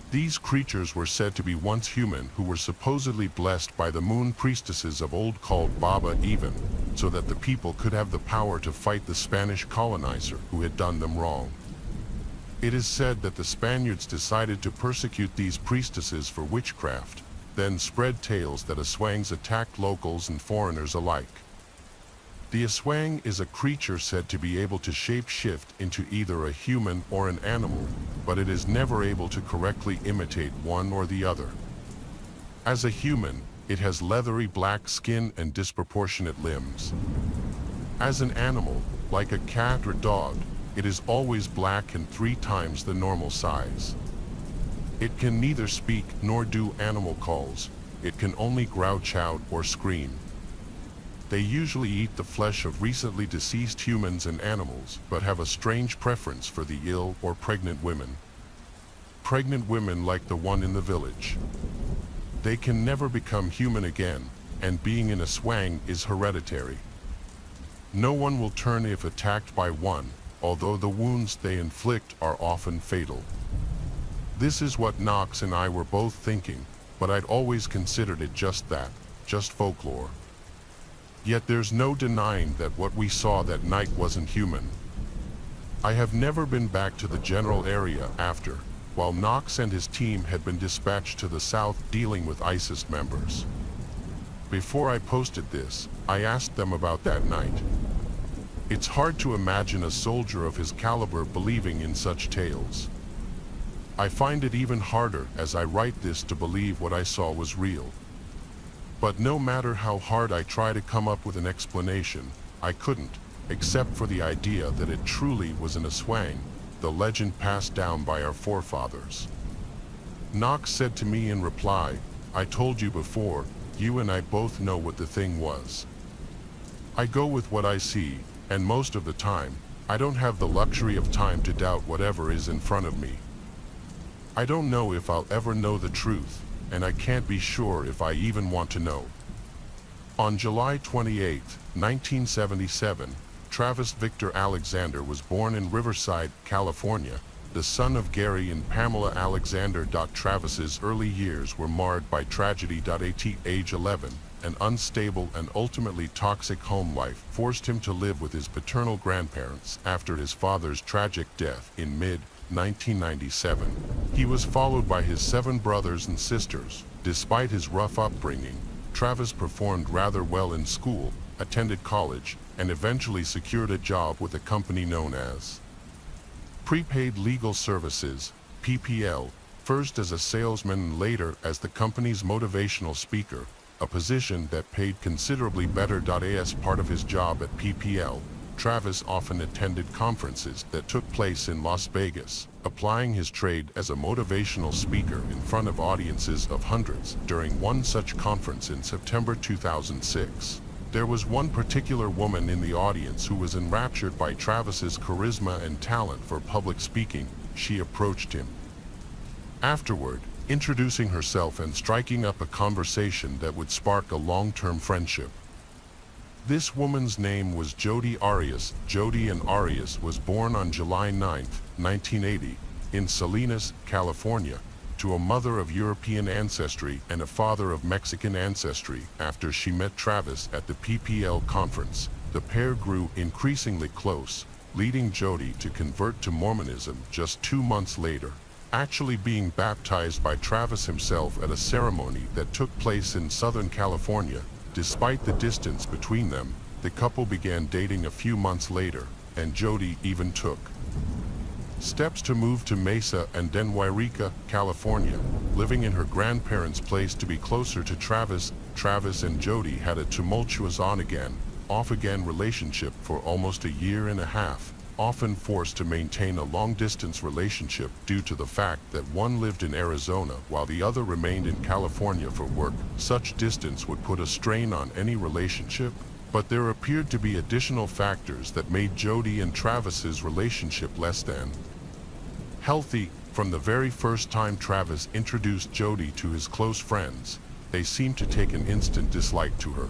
These creatures were said to be once human who were supposedly blessed by the moon priestesses of old called Baba even, so that the people could have the power to fight the Spanish colonizer who had done them wrong. It is said that the Spaniards decided to persecute these priestesses for witchcraft, then spread tales that Aswangs attacked locals and foreigners alike. The Aswang is a creature said to be able to shape-shift into either a human or an animal, but it is never able to correctly imitate one or the other. As a human, it has leathery black skin and disproportionate limbs. As an animal, like a cat or dog, it is always black and 3 times the normal size. It can neither speak nor do animal calls. It can only grouch out or scream. They usually eat the flesh of recently deceased humans and animals, but have a strange preference for the ill or pregnant women. Pregnant women like the one in the village. They can never become human again, and being in a swang is hereditary. No one will turn if attacked by one, although the wounds they inflict are often fatal. This is what Knox and I were both thinking, but I'd always considered it just that, just folklore. Yet there's no denying that what we saw that night wasn't human. I have never been back to the general area after, while Knox and his team had been dispatched to the south dealing with ISIS members. Before I posted this, I asked them about that night. It's hard to imagine a soldier of his caliber believing in such tales. I find it even harder as I write this to believe what I saw was real. But no matter how hard I try to come up with an explanation, I couldn't, except for the idea that it truly was an Aswang, the legend passed down by our forefathers. Knox said to me in reply, "I told you before, you and I both know what the thing was." I go with what I see, and most of the time, I don't have the luxury of time to doubt whatever is in front of me. I don't know if I'll ever know the truth, and I can't be sure if I even want to know. On July 28, 1977, Travis Victor Alexander was born in Riverside, California, the son of Gary and Pamela Alexander. Travis's early years were marred by tragedy. At age 11, an unstable and ultimately toxic home life forced him to live with his paternal grandparents after his father's tragic death in mid-1997. He was followed by his 7 brothers and sisters. Despite his rough upbringing, Travis performed rather well in school, attended college, and eventually secured a job with a company known as Prepaid Legal Services, PPL, first as a salesman and later as the company's motivational speaker, a position that paid considerably better. As part of his job at PPL, Travis often attended conferences that took place in Las Vegas, applying his trade as a motivational speaker in front of audiences of hundreds. During one such conference in September 2006, there was one particular woman in the audience who was enraptured by Travis's charisma and talent for public speaking. She approached him afterward, introducing herself and striking up a conversation that would spark a long-term friendship. This woman's name was Jody Arias. Jody and Arias was born on July 9, 1980, in Salinas, California, to a mother of European ancestry and a father of Mexican ancestry. After she met Travis at the PPL conference, the pair grew increasingly close, leading Jody to convert to Mormonism just 2 months later, actually being baptized by Travis himself at a ceremony that took place in Southern California. Despite the distance between them, the couple began dating a few months later, and Jody even took steps to move to Mesa and then Wairika, California, living in her grandparents' place to be closer to Travis. Travis and Jody had a tumultuous on-again, off-again relationship for almost a year and a half, often forced to maintain a long-distance relationship due to the fact that one lived in Arizona while the other remained in California for work. Such distance would put a strain on any relationship, but there appeared to be additional factors that made Jody and Travis's relationship less than healthy. From the very first time Travis introduced Jody to his close friends, they seemed to take an instant dislike to her.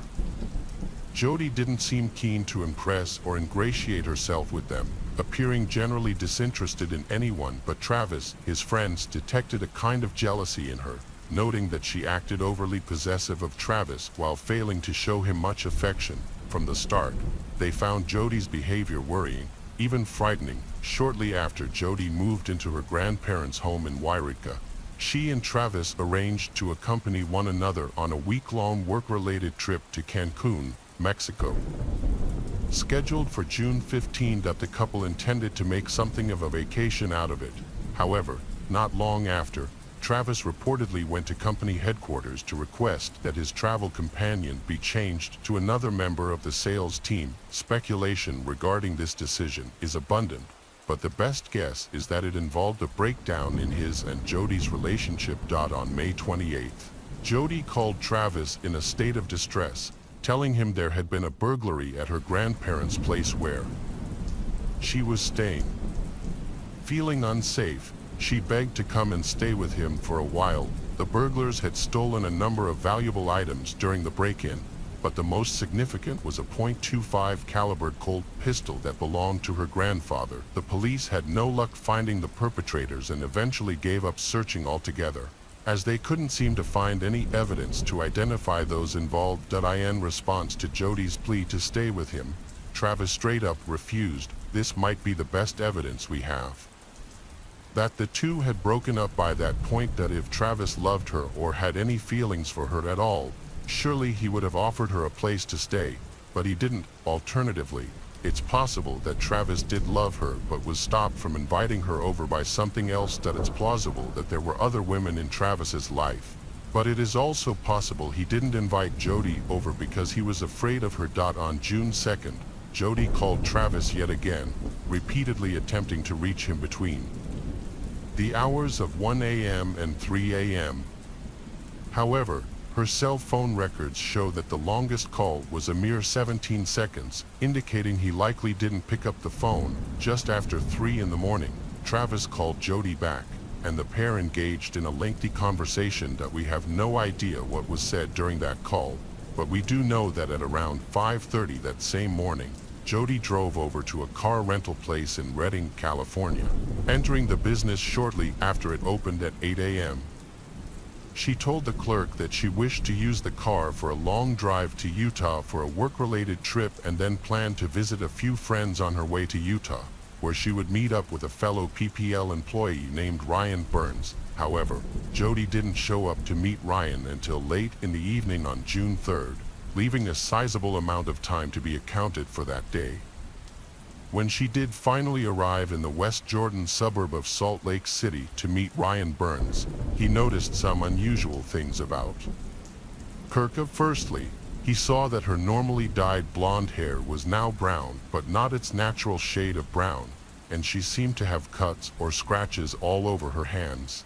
Jody didn't seem keen to impress or ingratiate herself with them, appearing generally disinterested in anyone but Travis. His friends detected a kind of jealousy in her, noting that she acted overly possessive of Travis while failing to show him much affection. From the start, they found Jody's behavior worrying, even frightening. Shortly after Jody moved into her grandparents' home in Wairika, she and Travis arranged to accompany one another on a week-long work-related trip to Cancun, Mexico. Scheduled for June 15, that the couple intended to make something of a vacation out of it. However, not long after, Travis reportedly went to company headquarters to request that his travel companion be changed to another member of the sales team. Speculation regarding this decision is abundant, but the best guess is that it involved a breakdown in his and Jody's relationship. On May 28th, Jody called Travis in a state of distress, telling him there had been a burglary at her grandparents' place where she was staying. Feeling unsafe, she begged to come and stay with him for a while. The burglars had stolen a number of valuable items during the break-in, but the most significant was a .25 caliber Colt pistol that belonged to her grandfather. The police had no luck finding the perpetrators and eventually gave up searching altogether, as they couldn't seem to find any evidence to identify those involved. In response to Jody's plea to stay with him, Travis straight up refused. This might be the best evidence we have that the two had broken up by that point, that if Travis loved her or had any feelings for her at all, surely he would have offered her a place to stay, but he didn't. Alternatively, it's possible that Travis did love her but was stopped from inviting her over by something else. That it's plausible that there were other women in Travis's life, but it is also possible he didn't invite Jody over because he was afraid of her. On June 2nd, Jody called Travis yet again, repeatedly attempting to reach him between the hours of 1 a.m. and 3 a.m. However, her cell phone records show that the longest call was a mere 17 seconds, indicating he likely didn't pick up the phone. Just after 3 in the morning, Travis called Jody back, and the pair engaged in a lengthy conversation that we have no idea what was said during that call, but we do know that at around 5:30 that same morning, Jody drove over to a car rental place in Redding, California, entering the business shortly after it opened at 8 a.m. She told the clerk that she wished to use the car for a long drive to Utah for a work-related trip, and then planned to visit a few friends on her way to Utah, where she would meet up with a fellow PPL employee named Ryan Burns. However, Jody didn't show up to meet Ryan until late in the evening on June 3rd, leaving a sizable amount of time to be accounted for that day. When she did finally arrive in the West Jordan suburb of Salt Lake City to meet Ryan Burns, he noticed some unusual things about Kirka. Firstly, he saw that her normally dyed blonde hair was now brown, but not its natural shade of brown, and she seemed to have cuts or scratches all over her hands.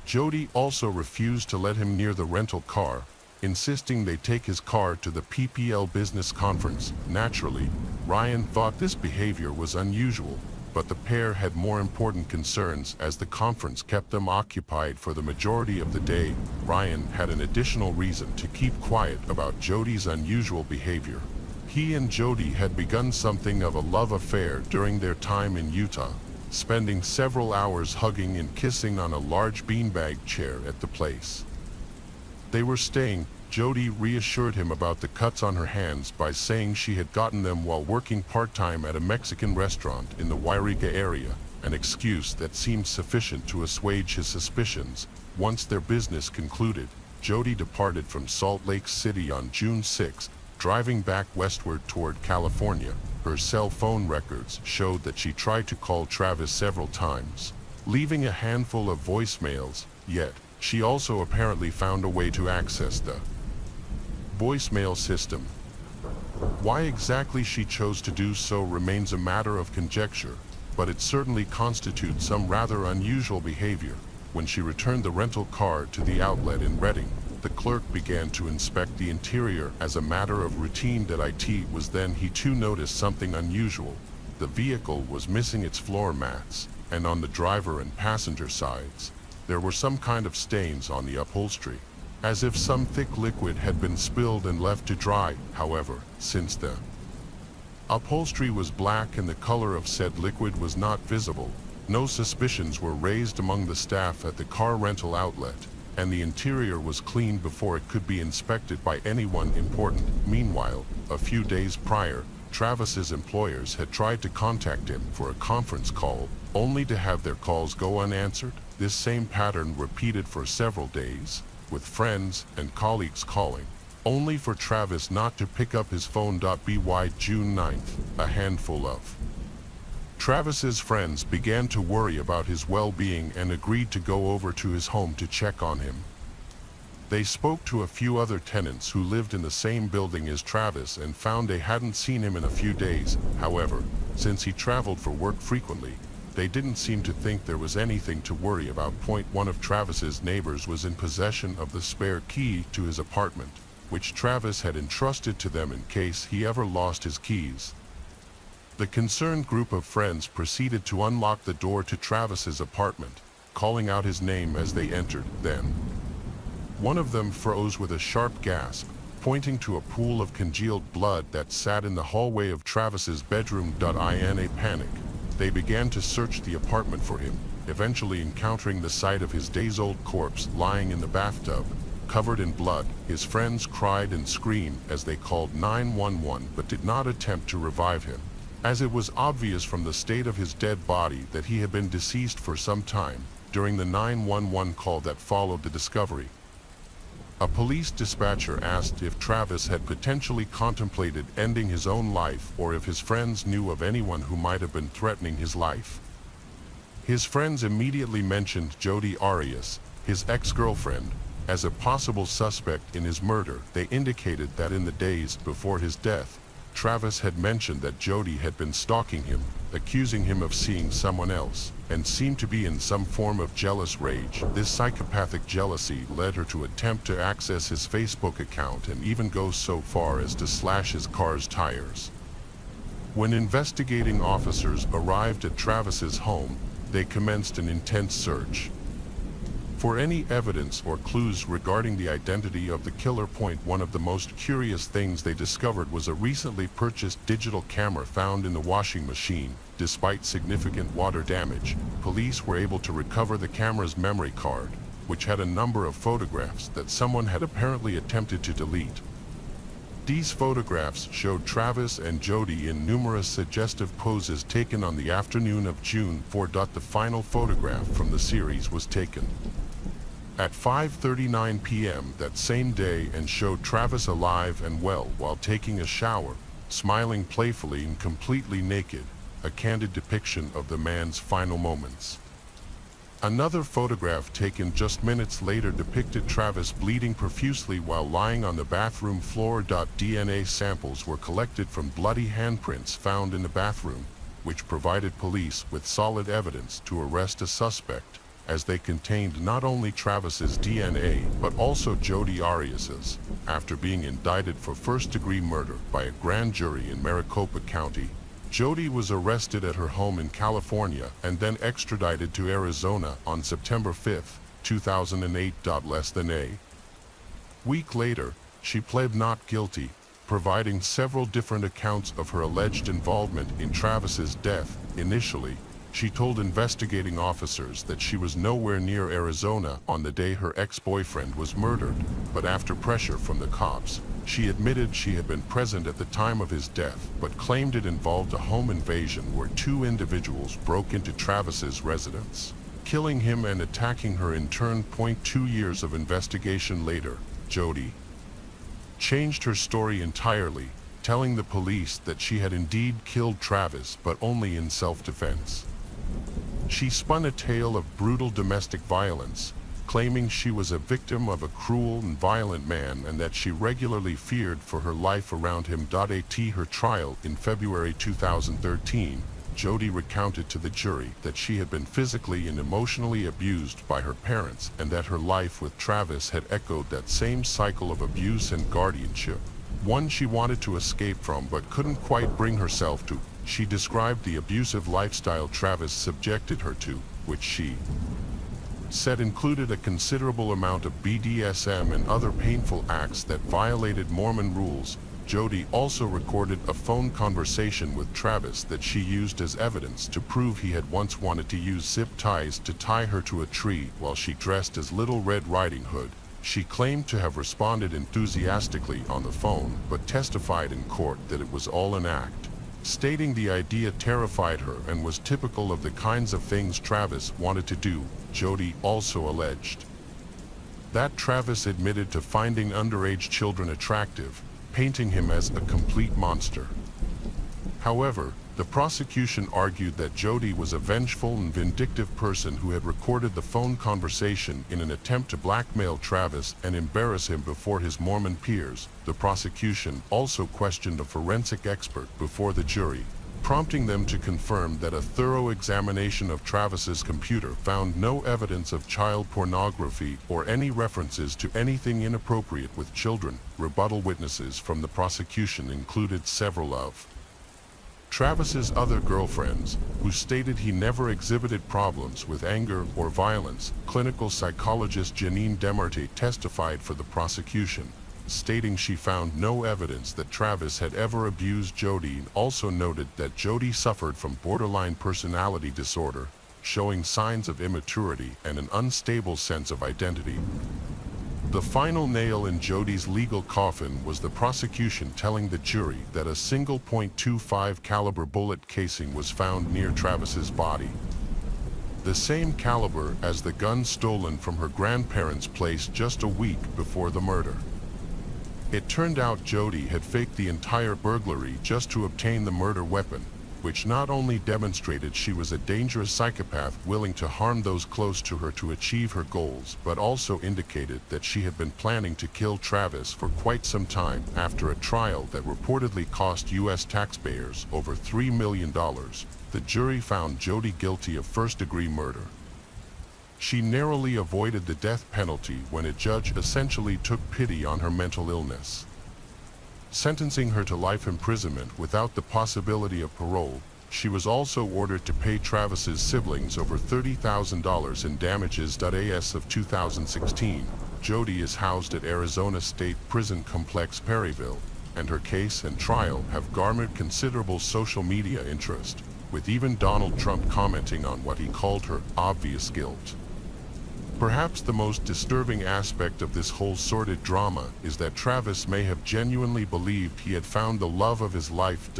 Jody also refused to let him near the rental car, insisting they take his car to the PPL business conference. Naturally, Ryan thought this behavior was unusual, but the pair had more important concerns as the conference kept them occupied for the majority of the day. Ryan had an additional reason to keep quiet about Jody's unusual behavior. He and Jody had begun something of a love affair during their time in Utah, spending several hours hugging and kissing on a large beanbag chair at the place they were staying. Jody reassured him about the cuts on her hands by saying she had gotten them while working part-time at a Mexican restaurant in the Wairika area, an excuse that seemed sufficient to assuage his suspicions. Once their business concluded, Jody departed from Salt Lake City on June 6, driving back westward toward California. Her cell phone records showed that she tried to call Travis several times, leaving a handful of voicemails, yet she also apparently found a way to access the voicemail system. Why exactly she chose to do so remains a matter of conjecture, but it certainly constitutes some rather unusual behavior. When she returned the rental car to the outlet in Redding, the clerk began to inspect the interior as a matter of routine. It was then he too noticed something unusual. The vehicle was missing its floor mats, and on the driver and passenger sides, there were some kind of stains on the upholstery, as if some thick liquid had been spilled and left to dry. However, since the Upholstery was black and the color of said liquid was not visible. No suspicions were raised among the staff at the car rental outlet, and the interior was cleaned before it could be inspected by anyone important. Meanwhile, a few days prior, Travis's employers had tried to contact him for a conference call, only to have their calls go unanswered. This same pattern repeated for several days, with friends and colleagues calling, only for Travis not to pick up his phone. By June 9th, a handful of Travis's friends began to worry about his well-being and agreed to go over to his home to check on him. They spoke to a few other tenants who lived in the same building as Travis and found they hadn't seen him in a few days. However, since he traveled for work frequently, they didn't seem to think there was anything to worry about. One of Travis's neighbors was in possession of the spare key to his apartment, which Travis had entrusted to them in case he ever lost his keys. The concerned group of friends proceeded to unlock the door to Travis's apartment, calling out his name as they entered. Then, one of them froze with a sharp gasp, pointing to a pool of congealed blood that sat in the hallway of Travis's bedroom. In a panic, they began to search the apartment for him, eventually encountering the sight of his days-old corpse lying in the bathtub, covered in blood. His friends cried and screamed as they called 911 but did not attempt to revive him, as it was obvious from the state of his dead body that he had been deceased for some time. During the 911 call that followed the discovery, a police dispatcher asked if Travis had potentially contemplated ending his own life or if his friends knew of anyone who might have been threatening his life. His friends immediately mentioned Jodi Arias, his ex-girlfriend, as a possible suspect in his murder. They indicated that in the days before his death, Travis had mentioned that Jodi had been stalking him, accusing him of seeing someone else, and seemed to be in some form of jealous rage. This psychopathic jealousy led her to attempt to access his Facebook account and even go so far as to slash his car's tires. When investigating officers arrived at Travis's home, they commenced an intense search for any evidence or clues regarding the identity of the killer. One of the most curious things they discovered was a recently purchased digital camera found in the washing machine. Despite significant water damage, police were able to recover the camera's memory card, which had a number of photographs that someone had apparently attempted to delete. These photographs showed Travis and Jodi in numerous suggestive poses taken on the afternoon of June 4. The final photograph from the series was taken at 5:39 p.m. that same day and showed Travis alive and well while taking a shower, smiling playfully and completely naked, a candid depiction of the man's final moments. Another photograph taken just minutes later depicted Travis bleeding profusely while lying on the bathroom floor. DNA samples were collected from bloody handprints found in the bathroom, which provided police with solid evidence to arrest a suspect, as they contained not only Travis's DNA but also Jodi Arias's. After being indicted for first-degree murder by a grand jury in Maricopa County, Jodi was arrested at her home in California and then extradited to Arizona on September 5, 2008. Less than a week later, she pled not guilty, providing several different accounts of her alleged involvement in Travis's death. Initially, she told investigating officers that she was nowhere near Arizona on the day her ex-boyfriend was murdered, but after pressure from the cops, she admitted she had been present at the time of his death, but claimed it involved a home invasion where two individuals broke into Travis's residence, killing him and attacking her in turn. 2 years of investigation later, Jodi changed her story entirely, telling the police that she had indeed killed Travis but only in self-defense. She spun a tale of brutal domestic violence, claiming she was a victim of a cruel and violent man and that she regularly feared for her life around him. At her trial in February 2013, Jodi recounted to the jury that she had been physically and emotionally abused by her parents and that her life with Travis had echoed that same cycle of abuse and guardianship, one she wanted to escape from but couldn't quite bring herself to. She described the abusive lifestyle Travis subjected her to, which she said included a considerable amount of BDSM and other painful acts that violated Mormon rules. Jody also recorded a phone conversation with Travis that she used as evidence to prove he had once wanted to use zip ties to tie her to a tree while she dressed as Little Red Riding Hood. She claimed to have responded enthusiastically on the phone, but testified in court that it was all an act, stating the idea terrified her and was typical of the kinds of things Travis wanted to do. Jody also alleged that Travis admitted to finding underage children attractive, painting him as a complete monster. However, the prosecution argued that Jody was a vengeful and vindictive person who had recorded the phone conversation in an attempt to blackmail Travis and embarrass him before his Mormon peers. The prosecution also questioned a forensic expert before the jury, prompting them to confirm that a thorough examination of Travis's computer found no evidence of child pornography or any references to anything inappropriate with children. Rebuttal witnesses from the prosecution included several of Travis's other girlfriends, who stated he never exhibited problems with anger or violence. Clinical psychologist Janine Demarte testified for the prosecution, stating she found no evidence that Travis had ever abused Jody, and also noted that Jody suffered from borderline personality disorder, showing signs of immaturity and an unstable sense of identity. The final nail in Jody's legal coffin was the prosecution telling the jury that a single .25 caliber bullet casing was found near Travis's body, the same caliber as the gun stolen from her grandparents' place just a week before the murder. It turned out Jody had faked the entire burglary just to obtain the murder weapon, which not only demonstrated she was a dangerous psychopath willing to harm those close to her to achieve her goals, but also indicated that she had been planning to kill Travis for quite some time. After a trial that reportedly cost U.S. taxpayers over $3 million, the jury found Jody guilty of first-degree murder. She narrowly avoided the death penalty when a judge essentially took pity on her mental illness, sentencing her to life imprisonment without the possibility of parole. She was also ordered to pay Travis's siblings over $30,000 in damages. As of 2016, Jody is housed at Arizona State Prison Complex Perryville, and her case and trial have garnered considerable social media interest, with even Donald Trump commenting on what he called her obvious guilt. Perhaps the most disturbing aspect of this whole sordid drama is that Travis may have genuinely believed he had found the love of his life.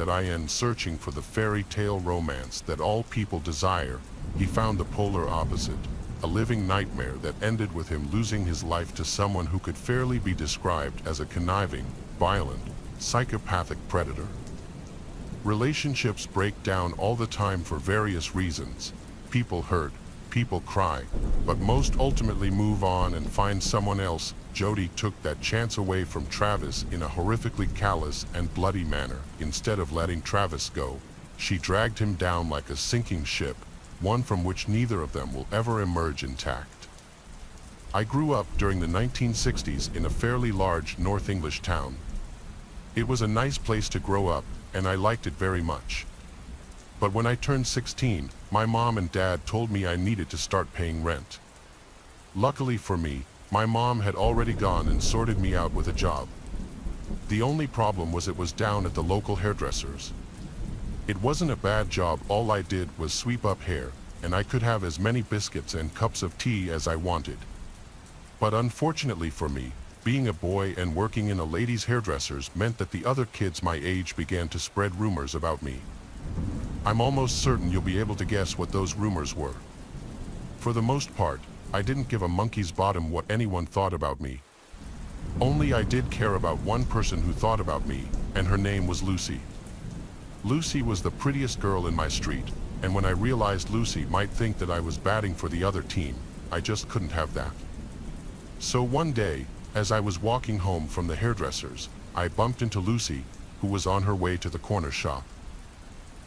Searching for the fairy tale romance that all people desire, he found the polar opposite, a living nightmare that ended with him losing his life to someone who could fairly be described as a conniving, violent, psychopathic predator. Relationships break down all the time for various reasons. People hurt, people cry, but most ultimately move on and find someone else. Jody took that chance away from Travis in a horrifically callous and bloody manner. Instead of letting Travis go, she dragged him down like a sinking ship, one from which neither of them will ever emerge intact. I grew up during the 1960s in a fairly large North English town. It was a nice place to grow up, and I liked it very much. But when I turned 16, my mom and dad told me I needed to start paying rent. Luckily for me, my mom had already gone and sorted me out with a job. The only problem was it was down at the local hairdresser's. It wasn't a bad job. All I did was sweep up hair, and I could have as many biscuits and cups of tea as I wanted. But unfortunately for me, being a boy and working in a ladies' hairdresser's meant that the other kids my age began to spread rumors about me. I'm almost certain you'll be able to guess what those rumors were. For the most part, I didn't give a monkey's bottom what anyone thought about me. Only I did care about one person who thought about me, and her name was Lucy. Lucy was the prettiest girl in my street, and when I realized Lucy might think that I was batting for the other team, I just couldn't have that. So one day, as I was walking home from the hairdresser's, I bumped into Lucy, who was on her way to the corner shop.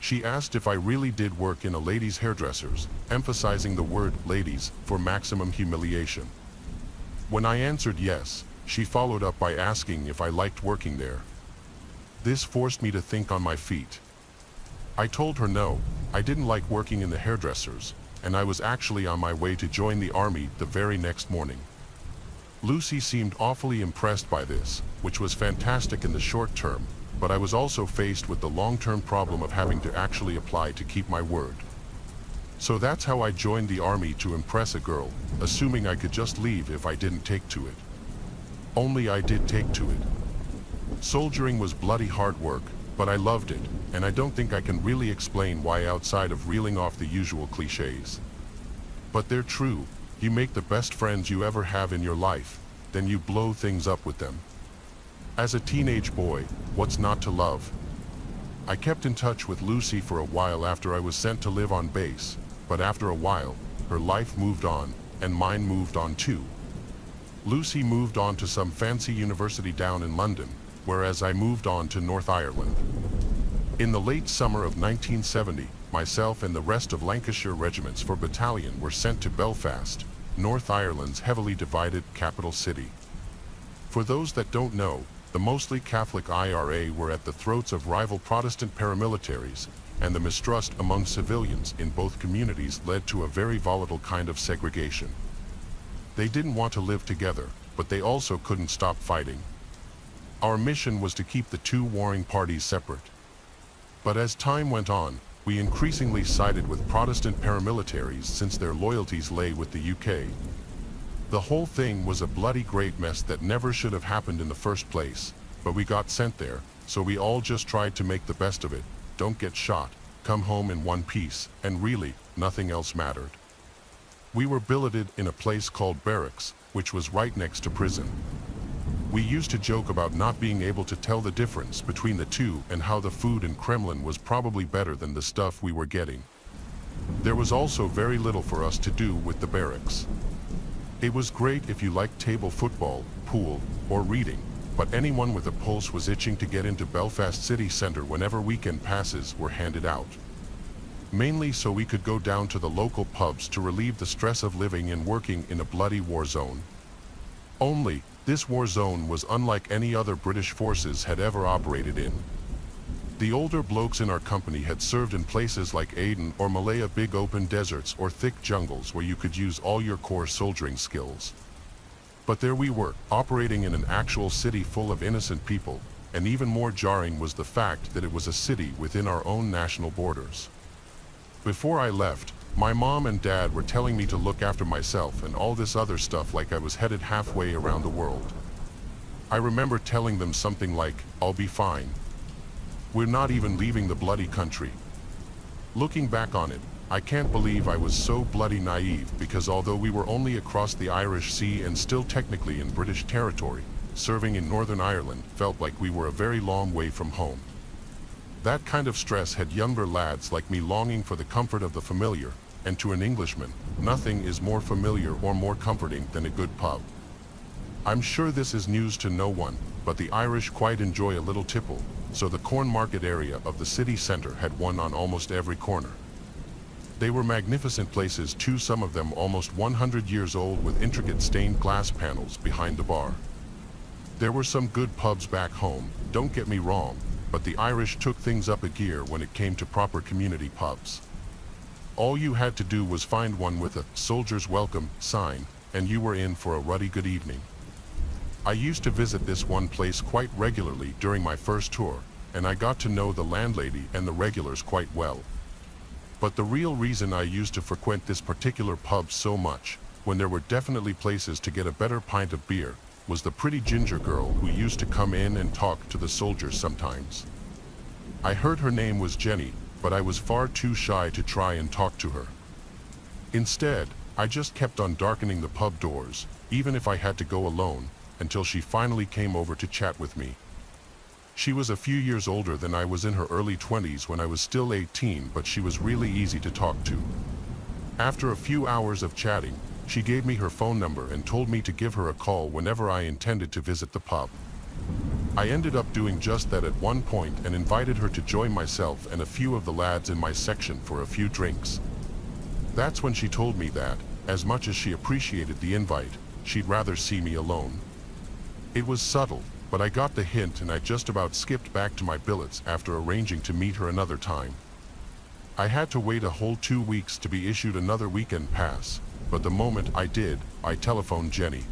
She asked if I really did work in a ladies' hairdresser's, emphasizing the word ladies for maximum humiliation. When I answered yes, she followed up by asking if I liked working there. This forced me to think on my feet. I told her no, I didn't like working in the hairdresser's, and I was actually on my way to join the army the very next morning. Lucy seemed awfully impressed by this, which was fantastic in the short term, but I was also faced with the long-term problem of having to actually apply to keep my word. So that's how I joined the army, to impress a girl, assuming I could just leave if I didn't take to it. Only I did take to it. Soldiering was bloody hard work, but I loved it, and I don't think I can really explain why outside of reeling off the usual cliches. But they're true. You make the best friends you ever have in your life, then you blow things up with them. As a teenage boy, what's not to love? I kept in touch with Lucy for a while after I was sent to live on base, but after a while, her life moved on, and mine moved on too. Lucy moved on to some fancy university down in London, whereas I moved on to North Ireland. In the late summer of 1970, myself and the rest of Lancashire regiments for battalion were sent to Belfast, North Ireland's heavily divided capital city. For those that don't know, the mostly Catholic IRA were at the throats of rival Protestant paramilitaries, and the mistrust among civilians in both communities led to a very volatile kind of segregation. They didn't want to live together, but they also couldn't stop fighting. Our mission was to keep the two warring parties separate. But as time went on, we increasingly sided with Protestant paramilitaries since their loyalties lay with the UK. The whole thing was a bloody great mess that never should have happened in the first place, but we got sent there, so we all just tried to make the best of it, don't get shot, come home in one piece, and really, nothing else mattered. We were billeted in a place called barracks, which was right next to prison. We used to joke about not being able to tell the difference between the two and how the food in Kremlin was probably better than the stuff we were getting. There was also very little for us to do with the barracks. It was great if you liked table football, pool, or reading, but anyone with a pulse was itching to get into Belfast city centre whenever weekend passes were handed out. Mainly so we could go down to the local pubs to relieve the stress of living and working in a bloody war zone. Only, this war zone was unlike any other British forces had ever operated in. The older blokes in our company had served in places like Aden or Malaya, big open deserts or thick jungles where you could use all your core soldiering skills. But there we were, operating in an actual city full of innocent people, and even more jarring was the fact that it was a city within our own national borders. Before I left, my mom and dad were telling me to look after myself and all this other stuff like I was headed halfway around the world. I remember telling them something like, "I'll be fine. We're not even leaving the bloody country." Looking back on it, I can't believe I was so bloody naive, because although we were only across the Irish Sea and still technically in British territory, serving in Northern Ireland felt like we were a very long way from home. That kind of stress had younger lads like me longing for the comfort of the familiar, and to an Englishman, nothing is more familiar or more comforting than a good pub. I'm sure this is news to no one, but the Irish quite enjoy a little tipple, so the Corn Market area of the city centre had one on almost every corner. They were magnificent places too, some of them almost 100 years old with intricate stained glass panels behind the bar. There were some good pubs back home, don't get me wrong, but the Irish took things up a gear when it came to proper community pubs. All you had to do was find one with a "Soldier's Welcome" sign, and you were in for a ruddy good evening. I used to visit this one place quite regularly during my first tour, and I got to know the landlady and the regulars quite well. But the real reason I used to frequent this particular pub so much, when there were definitely places to get a better pint of beer, was the pretty ginger girl who used to come in and talk to the soldiers sometimes. I heard her name was Jenny, but I was far too shy to try and talk to her. Instead, I just kept on darkening the pub doors, even if I had to go alone, until she finally came over to chat with me. She was a few years older than I was, in her early 20s when I was still 18, but she was really easy to talk to. After a few hours of chatting, she gave me her phone number and told me to give her a call whenever I intended to visit the pub. I ended up doing just that at one point and invited her to join myself and a few of the lads in my section for a few drinks. That's when she told me that, as much as she appreciated the invite, she'd rather see me alone. It was subtle, but I got the hint, and I just about skipped back to my billets after arranging to meet her another time. I had to wait a whole 2 weeks to be issued another weekend pass, but the moment I did, I telephoned Jenny.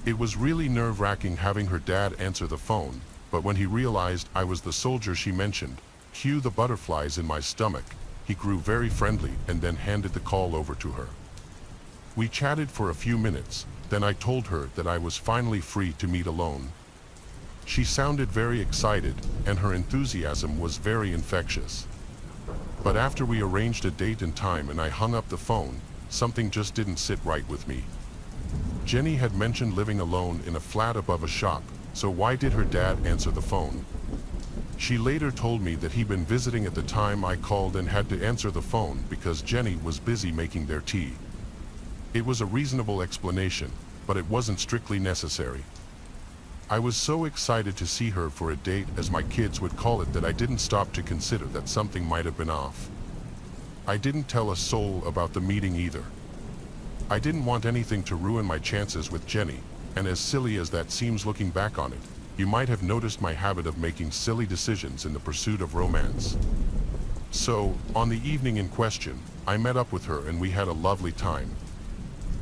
It was really nerve-wracking having her dad answer the phone, but when he realized I was the soldier she mentioned, cue the butterflies in my stomach, he grew very friendly and then handed the call over to her. We chatted for a few minutes, then I told her that I was finally free to meet alone. She sounded very excited, and her enthusiasm was very infectious. But after we arranged a date and time and I hung up the phone, something just didn't sit right with me. Jenny had mentioned living alone in a flat above a shop, so why did her dad answer the phone? She later told me that he'd been visiting at the time I called and had to answer the phone because Jenny was busy making their tea. It was a reasonable explanation, but it wasn't strictly necessary. I was so excited to see her for a date, as my kids would call it, that I didn't stop to consider that something might have been off. I didn't tell a soul about the meeting either. I didn't want anything to ruin my chances with Jenny, and as silly as that seems looking back on it, you might have noticed my habit of making silly decisions in the pursuit of romance. So, on the evening in question, I met up with her and we had a lovely time.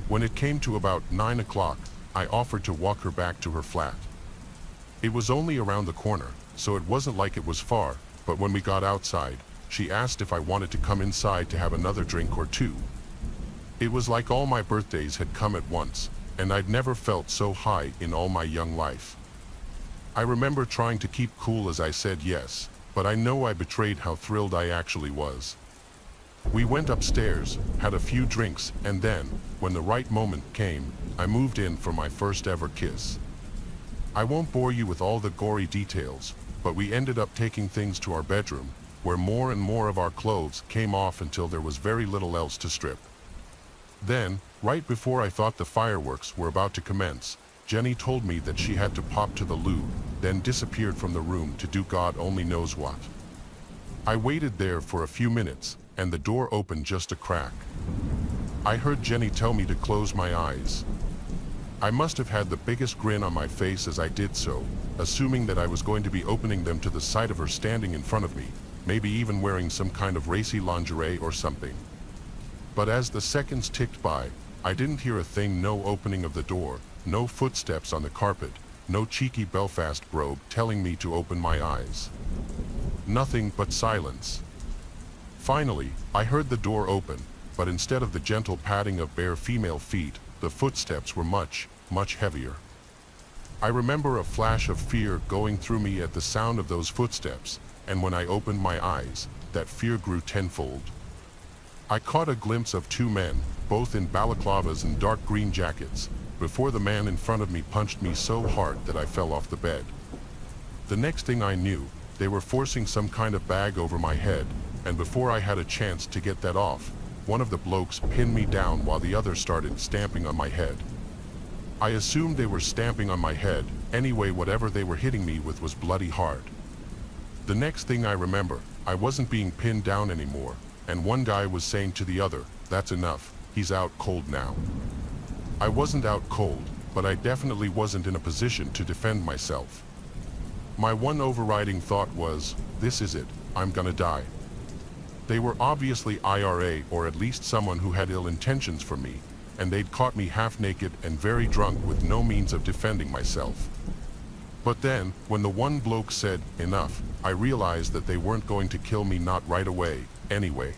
When it came to about 9 o'clock, I offered to walk her back to her flat. It was only around the corner, so it wasn't like it was far, but when we got outside, she asked if I wanted to come inside to have another drink or two. It was like all my birthdays had come at once, and I'd never felt so high in all my young life. I remember trying to keep cool as I said yes, but I know I betrayed how thrilled I actually was. We went upstairs, had a few drinks, and then, when the right moment came, I moved in for my first ever kiss. I won't bore you with all the gory details, but we ended up taking things to our bedroom, where more and more of our clothes came off until there was very little else to strip. Then, right before I thought the fireworks were about to commence, Jenny told me that she had to pop to the loo, then disappeared from the room to do God only knows what. I waited there for a few minutes, and the door opened just a crack. I heard Jenny tell me to close my eyes. I must have had the biggest grin on my face as I did so, assuming that I was going to be opening them to the sight of her standing in front of me, maybe even wearing some kind of racy lingerie or something. But as the seconds ticked by, I didn't hear a thing. No opening of the door, no footsteps on the carpet, no cheeky Belfast brogue telling me to open my eyes. Nothing but silence. Finally, I heard the door open, but instead of the gentle padding of bare female feet, the footsteps were much, much heavier. I remember a flash of fear going through me at the sound of those footsteps, and when I opened my eyes, that fear grew tenfold. I caught a glimpse of two men, both in balaclavas and dark green jackets, before the man in front of me punched me so hard that I fell off the bed. The next thing I knew, they were forcing some kind of bag over my head, and before I had a chance to get that off, one of the blokes pinned me down while the other started stamping on my head. I assumed they were stamping on my head, anyway whatever they were hitting me with was bloody hard. The next thing I remember, I wasn't being pinned down anymore, and one guy was saying to the other, "That's enough, he's out cold now." I wasn't out cold, but I definitely wasn't in a position to defend myself. My one overriding thought was, this is it, I'm gonna die. They were obviously IRA, or at least someone who had ill intentions for me, and they'd caught me half naked and very drunk with no means of defending myself. But then, when the one bloke said, "Enough," I realized that they weren't going to kill me, not right away, anyway.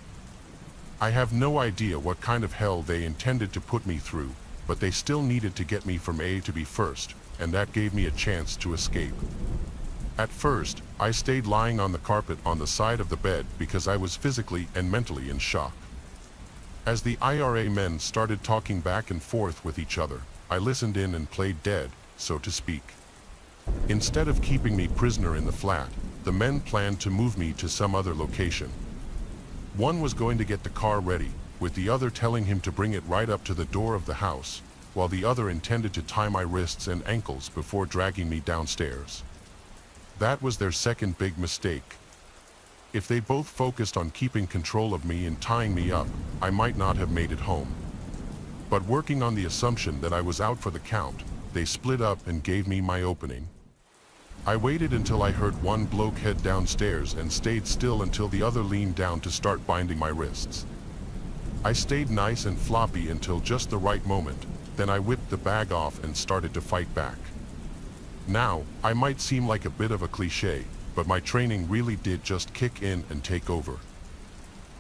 I have no idea what kind of hell they intended to put me through, but they still needed to get me from A to B first, and that gave me a chance to escape. At first, I stayed lying on the carpet on the side of the bed because I was physically and mentally in shock. As the IRA men started talking back and forth with each other, I listened in and played dead, so to speak. Instead of keeping me prisoner in the flat, the men planned to move me to some other location. One was going to get the car ready, with the other telling him to bring it right up to the door of the house, while the other intended to tie my wrists and ankles before dragging me downstairs. That was their second big mistake. If they both focused on keeping control of me and tying me up, I might not have made it home. But working on the assumption that I was out for the count, they split up and gave me my opening. I waited until I heard one bloke head downstairs and stayed still until the other leaned down to start binding my wrists. I stayed nice and floppy until just the right moment, Then I whipped the bag off and started to fight back. Now, I might seem like a bit of a cliche, but my training really did just kick in and take over.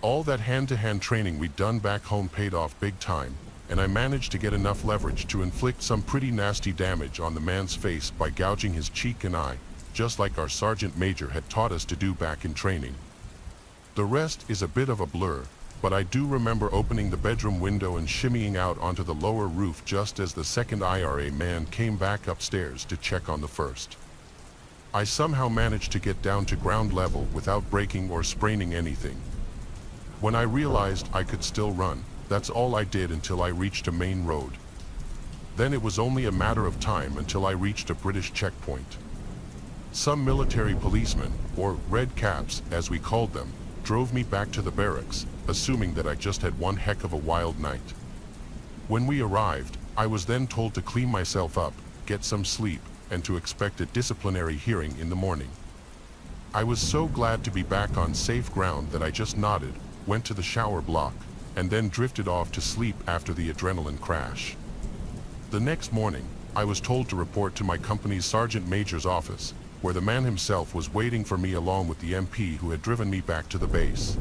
All that hand-to-hand training we'd done back home paid off big time, and I managed to get enough leverage to inflict some pretty nasty damage on the man's face by gouging his cheek and eye, just like our sergeant major had taught us to do back in training. The rest is a bit of a blur, but I do remember opening the bedroom window and shimmying out onto the lower roof just as the second IRA man came back upstairs to check on the first. I somehow managed to get down to ground level without breaking or spraining anything. When I realized I could still run, that's all I did until I reached a main road. Then it was only a matter of time until I reached a British checkpoint. Some military policemen, or red caps as we called them, drove me back to the barracks, assuming that I just had one heck of a wild night. When we arrived, I was then told to clean myself up, get some sleep, and to expect a disciplinary hearing in the morning. I was so glad to be back on safe ground that I just nodded, went to the shower block, and then drifted off to sleep after the adrenaline crash. The next morning, I was told to report to my company's sergeant major's office, where the man himself was waiting for me along with the MP who had driven me back to the base.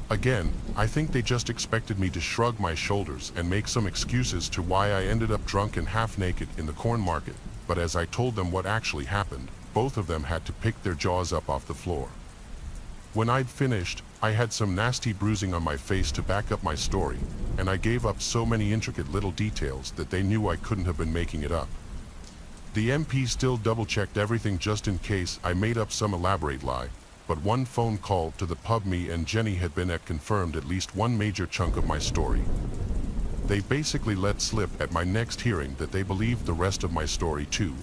Again, I think they just expected me to shrug my shoulders and make some excuses to why I ended up drunk and half naked in the corn market, but as I told them what actually happened, both of them had to pick their jaws up off the floor. When I'd finished, I had some nasty bruising on my face to back up my story, and I gave up so many intricate little details that they knew I couldn't have been making it up. The MP still double-checked everything just in case I made up some elaborate lie, but one phone call to the pub me and Jenny had been at confirmed at least one major chunk of my story. They basically let slip at my next hearing that they believed the rest of my story too.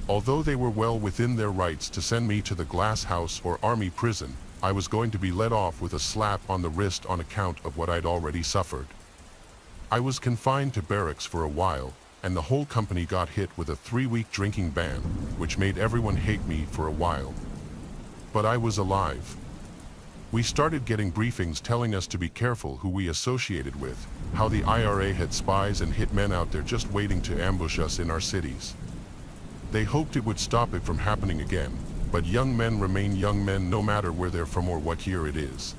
Although they were well within their rights to send me to the glass house or army prison, I was going to be let off with a slap on the wrist on account of what I'd already suffered. I was confined to barracks for a while, and the whole company got hit with a 3-week drinking ban, which made everyone hate me for a while. But I was alive. We started getting briefings telling us to be careful who we associated with, how the IRA had spies and hitmen out there just waiting to ambush us in our cities. They hoped it would stop it from happening again, but young men remain young men no matter where they're from or what year it is.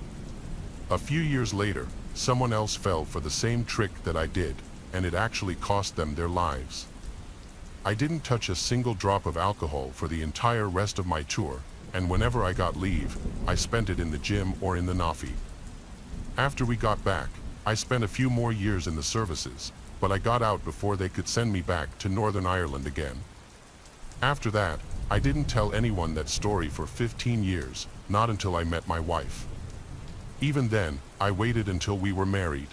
A few years later, someone else fell for the same trick that I did, and it actually cost them their lives. I didn't touch a single drop of alcohol for the entire rest of my tour, and whenever I got leave, I spent it in the gym or in the Nafi. After we got back, I spent a few more years in the services, but I got out before they could send me back to Northern Ireland again. After that, I didn't tell anyone that story for 15 years, not until I met my wife. Even then, I waited until we were married.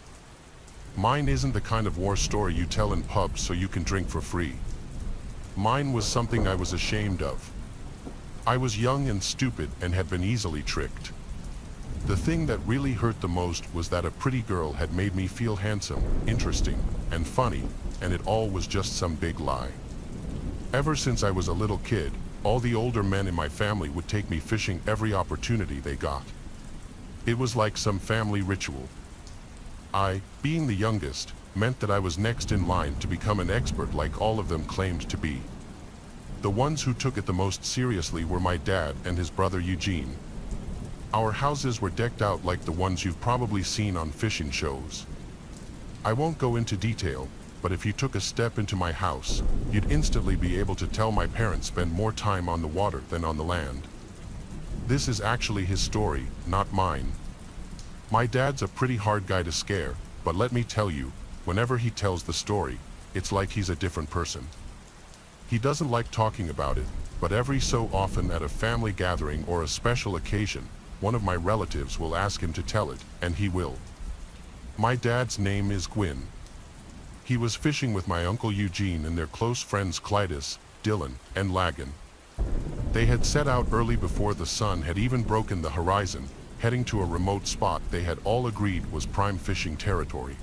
Mine isn't the kind of war story you tell in pubs so you can drink for free. Mine was something I was ashamed of. I was young and stupid and had been easily tricked. The thing that really hurt the most was that a pretty girl had made me feel handsome, interesting, and funny, and it all was just some big lie. Ever since I was a little kid, all the older men in my family would take me fishing every opportunity they got. It was like some family ritual. I, being the youngest, meant that I was next in line to become an expert like all of them claimed to be. The ones who took it the most seriously were my dad and his brother Eugene. Our houses were decked out like the ones you've probably seen on fishing shows. I won't go into detail, but if you took a step into my house, you'd instantly be able to tell my parents spend more time on the water than on the land. This is actually his story, not mine. My dad's a pretty hard guy to scare, but let me tell you, whenever he tells the story, it's like he's a different person. He doesn't like talking about it, but every so often at a family gathering or a special occasion, one of my relatives will ask him to tell it, and he will. My dad's name is Gwyn. He was fishing with my uncle Eugene and their close friends Clytus, Dylan, and Lagan. They had set out early before the sun had even broken the horizon, heading to a remote spot they had all agreed was prime fishing territory.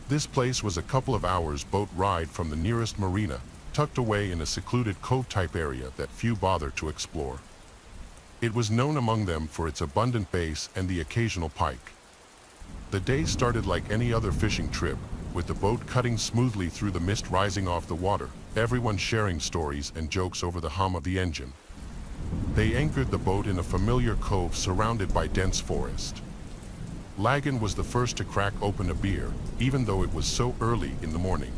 This place was a couple of hours boat ride from the nearest marina, tucked away in a secluded cove-type area that few bothered to explore. It was known among them for its abundant bass and the occasional pike. The day started like any other fishing trip, with the boat cutting smoothly through the mist rising off the water, everyone sharing stories and jokes over the hum of the engine. They anchored the boat in a familiar cove surrounded by dense forest. Lagan was the first to crack open a beer, even though it was so early in the morning.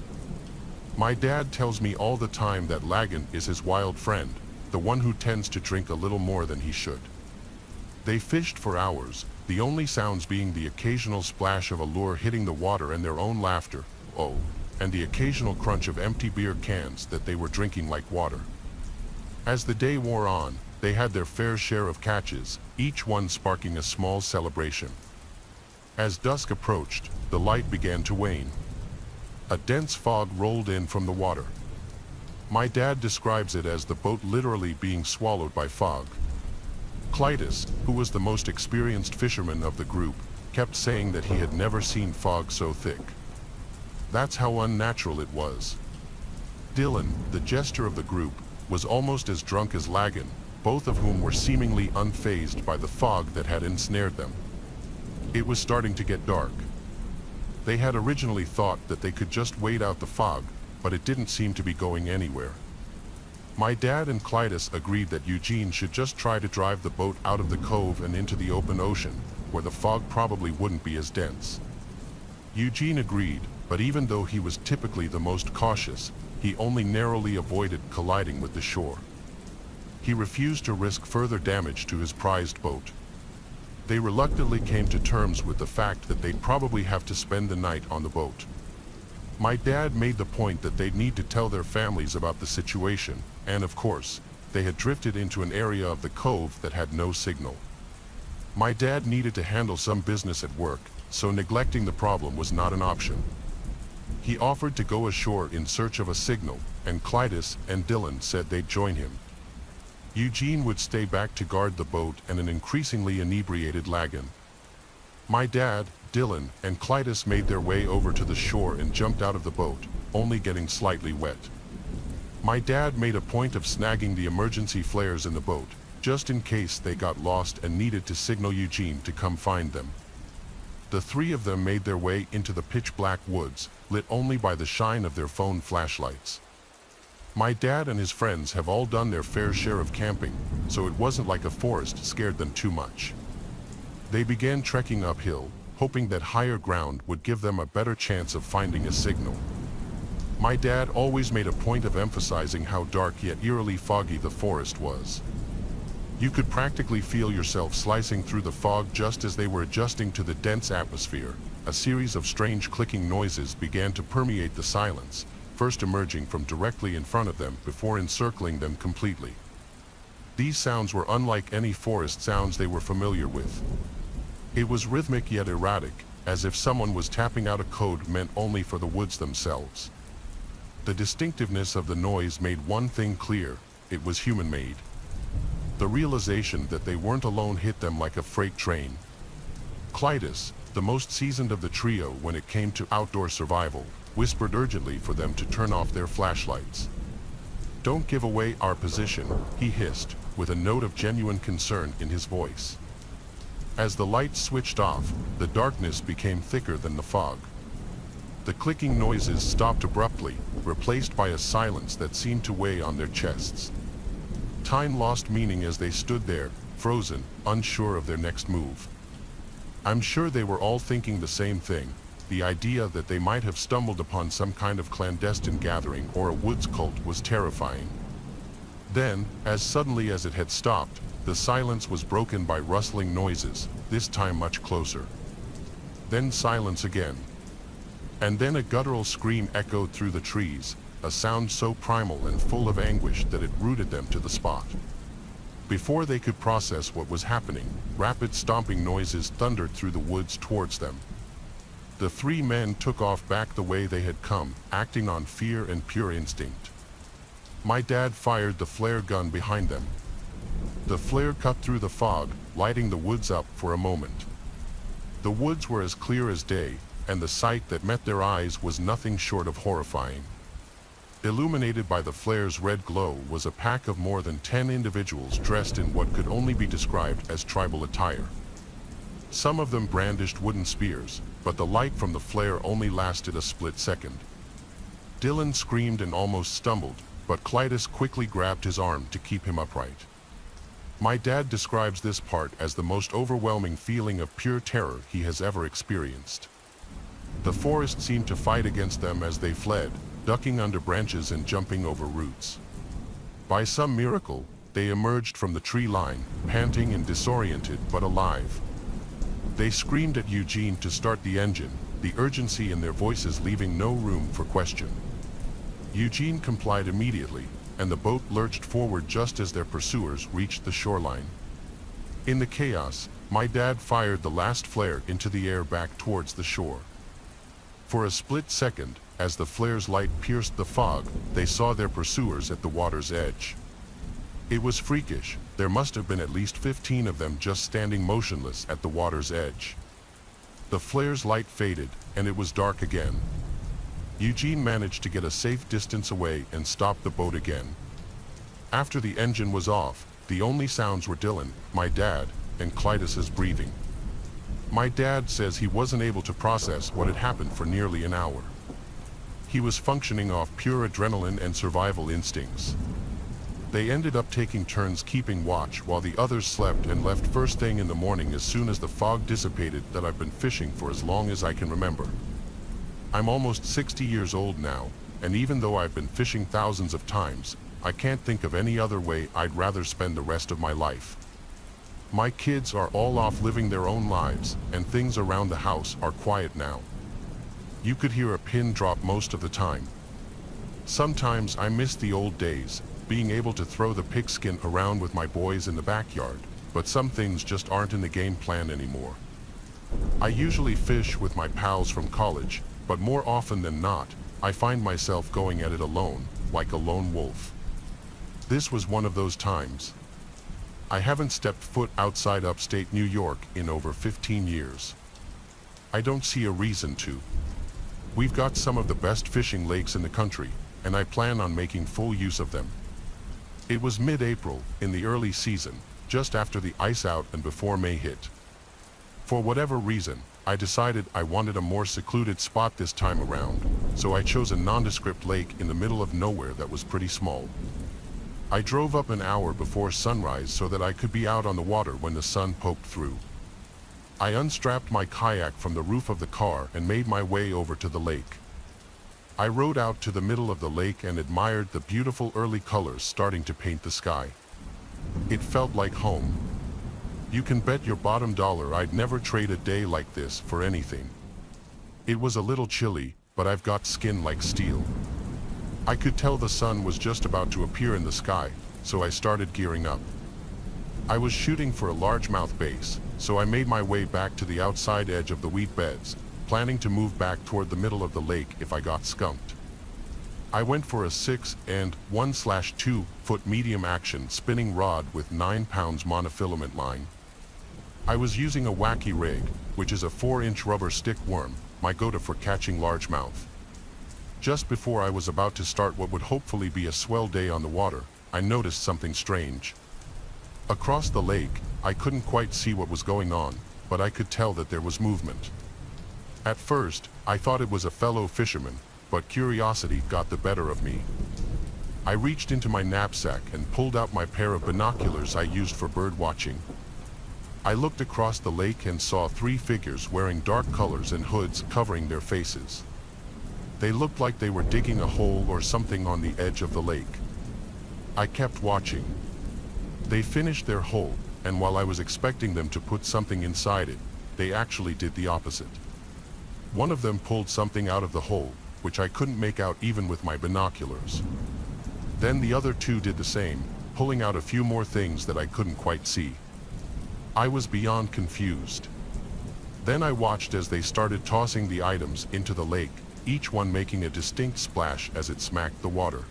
My dad tells me all the time that Lagan is his wild friend, the one who tends to drink a little more than he should. They fished for hours, the only sounds being the occasional splash of a lure hitting the water and their own laughter, oh, and the occasional crunch of empty beer cans that they were drinking like water. As the day wore on, they had their fair share of catches, each one sparking a small celebration. As dusk approached, the light began to wane. A dense fog rolled in from the water. My dad describes it as the boat literally being swallowed by fog. Clytus, who was the most experienced fisherman of the group, kept saying that he had never seen fog so thick. That's how unnatural it was. Dylan, the jester of the group, was almost as drunk as Lagan, both of whom were seemingly unfazed by the fog that had ensnared them. It was starting to get dark. They had originally thought that they could just wait out the fog, but it didn't seem to be going anywhere. My dad and Clytus agreed that Eugene should just try to drive the boat out of the cove and into the open ocean, where the fog probably wouldn't be as dense. Eugene agreed, but even though he was typically the most cautious, he only narrowly avoided colliding with the shore. He refused to risk further damage to his prized boat. They reluctantly came to terms with the fact that they'd probably have to spend the night on the boat. My dad made the point that they'd need to tell their families about the situation, and of course, they had drifted into an area of the cove that had no signal. My dad needed to handle some business at work, so neglecting the problem was not an option. He offered to go ashore in search of a signal, and Clytus and Dylan said they'd join him. Eugene would stay back to guard the boat and an increasingly inebriated Lagan. My dad, Dylan, and Clytus made their way over to the shore and jumped out of the boat, only getting slightly wet. My dad made a point of snagging the emergency flares in the boat, just in case they got lost and needed to signal Eugene to come find them. The three of them made their way into the pitch-black woods, lit only by the shine of their phone flashlights. My dad and his friends have all done their fair share of camping, so it wasn't like a forest scared them too much. They began trekking uphill, hoping that higher ground would give them a better chance of finding a signal. My dad always made a point of emphasizing how dark yet eerily foggy the forest was. You could practically feel yourself slicing through the fog just as they were adjusting to the dense atmosphere. A series of strange clicking noises began to permeate the silence, first emerging from directly in front of them before encircling them completely. These sounds were unlike any forest sounds they were familiar with. It was rhythmic yet erratic, as if someone was tapping out a code meant only for the woods themselves. The distinctiveness of the noise made one thing clear: it was human-made. The realization that they weren't alone hit them like a freight train. Clytus, the most seasoned of the trio when it came to outdoor survival, whispered urgently for them to turn off their flashlights. "Don't give away our position," he hissed, with a note of genuine concern in his voice. As the lights switched off, the darkness became thicker than the fog. The clicking noises stopped abruptly, replaced by a silence that seemed to weigh on their chests. Time lost meaning as they stood there, frozen, unsure of their next move. I'm sure they were all thinking the same thing. The idea that they might have stumbled upon some kind of clandestine gathering or a woods cult was terrifying. Then, as suddenly as it had stopped, the silence was broken by rustling noises, this time much closer. Then silence again. And then a guttural scream echoed through the trees, a sound so primal and full of anguish that it rooted them to the spot. Before they could process what was happening, rapid stomping noises thundered through the woods towards them. The three men took off back the way they had come, acting on fear and pure instinct. My dad fired the flare gun behind them. The flare cut through the fog, lighting the woods up for a moment. The woods were as clear as day, and the sight that met their eyes was nothing short of horrifying. Illuminated by the flare's red glow was a pack of more than 10 individuals dressed in what could only be described as tribal attire. Some of them brandished wooden spears, but the light from the flare only lasted a split second. Dylan screamed and almost stumbled, but Clytus quickly grabbed his arm to keep him upright. My dad describes this part as the most overwhelming feeling of pure terror he has ever experienced. The forest seemed to fight against them as they fled, ducking under branches and jumping over roots. By some miracle, they emerged from the tree line, panting and disoriented but alive. They screamed at Eugene to start the engine, the urgency in their voices leaving no room for question. Eugene complied immediately, and the boat lurched forward just as their pursuers reached the shoreline. In the chaos, my dad fired the last flare into the air back towards the shore. For a split second, as the flare's light pierced the fog, they saw their pursuers at the water's edge. It was freakish. There must have been at least 15 of them just standing motionless at the water's edge. The flare's light faded, and it was dark again. Eugene managed to get a safe distance away and stop the boat again. After the engine was off, the only sounds were Dylan, my dad, and Clytus's breathing. My dad says he wasn't able to process what had happened for nearly an hour. He was functioning off pure adrenaline and survival instincts. They ended up taking turns keeping watch while the others slept and left first thing in the morning as soon as the fog dissipated. That I've been fishing for as long as I can remember. I'm almost 60 years old now, and even though I've been fishing thousands of times, I can't think of any other way I'd rather spend the rest of my life. My kids are all off living their own lives, and things around the house are quiet now. You could hear a pin drop most of the time. Sometimes I miss the old days, being able to throw the pigskin around with my boys in the backyard, but some things just aren't in the game plan anymore. I usually fish with my pals from college, but more often than not, I find myself going at it alone, like a lone wolf. This was one of those times. I haven't stepped foot outside upstate New York in over 15 years. I don't see a reason to. We've got some of the best fishing lakes in the country, and I plan on making full use of them. It was mid-April, in the early season, just after the ice out and before May hit. For whatever reason, I decided I wanted a more secluded spot this time around, so I chose a nondescript lake in the middle of nowhere that was pretty small. I drove up an hour before sunrise so that I could be out on the water when the sun poked through. I unstrapped my kayak from the roof of the car and made my way over to the lake. I rode out to the middle of the lake and admired the beautiful early colors starting to paint the sky. It felt like home. You can bet your bottom dollar I'd never trade a day like this for anything. It was a little chilly, but I've got skin like steel. I could tell the sun was just about to appear in the sky, so I started gearing up. I was shooting for a largemouth bass, so I made my way back to the outside edge of the wheat beds, planning to move back toward the middle of the lake if I got skunked. I went for a 6 and 1/2 foot medium action spinning rod with 9 pounds monofilament line. I was using a wacky rig, which is a 4-inch rubber stick worm, my go-to for catching largemouth. Just before I was about to start what would hopefully be a swell day on the water, I noticed something strange. Across the lake, I couldn't quite see what was going on, but I could tell that there was movement. At first, I thought it was a fellow fisherman, but curiosity got the better of me. I reached into my knapsack and pulled out my pair of binoculars I used for bird watching. I looked across the lake and saw 3 figures wearing dark colors and hoods covering their faces. They looked like they were digging a hole or something on the edge of the lake. I kept watching. They finished their hole, and while I was expecting them to put something inside it, they actually did the opposite. One of them pulled something out of the hole, which I couldn't make out even with my binoculars. Then the other 2 did the same, pulling out a few more things that I couldn't quite see. I was beyond confused. Then I watched as they started tossing the items into the lake, each one making a distinct splash as it smacked the water.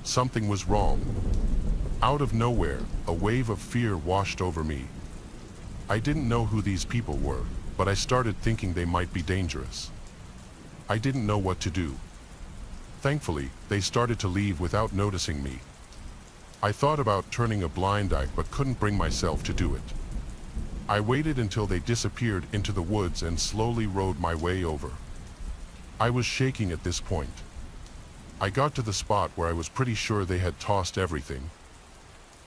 Something was wrong. Out of nowhere, a wave of fear washed over me. I didn't know who these people were, but I started thinking they might be dangerous. I didn't know what to do. Thankfully, they started to leave without noticing me. I thought about turning a blind eye but couldn't bring myself to do it. I waited until they disappeared into the woods and slowly rowed my way over. I was shaking at this point. I got to the spot where I was pretty sure they had tossed everything.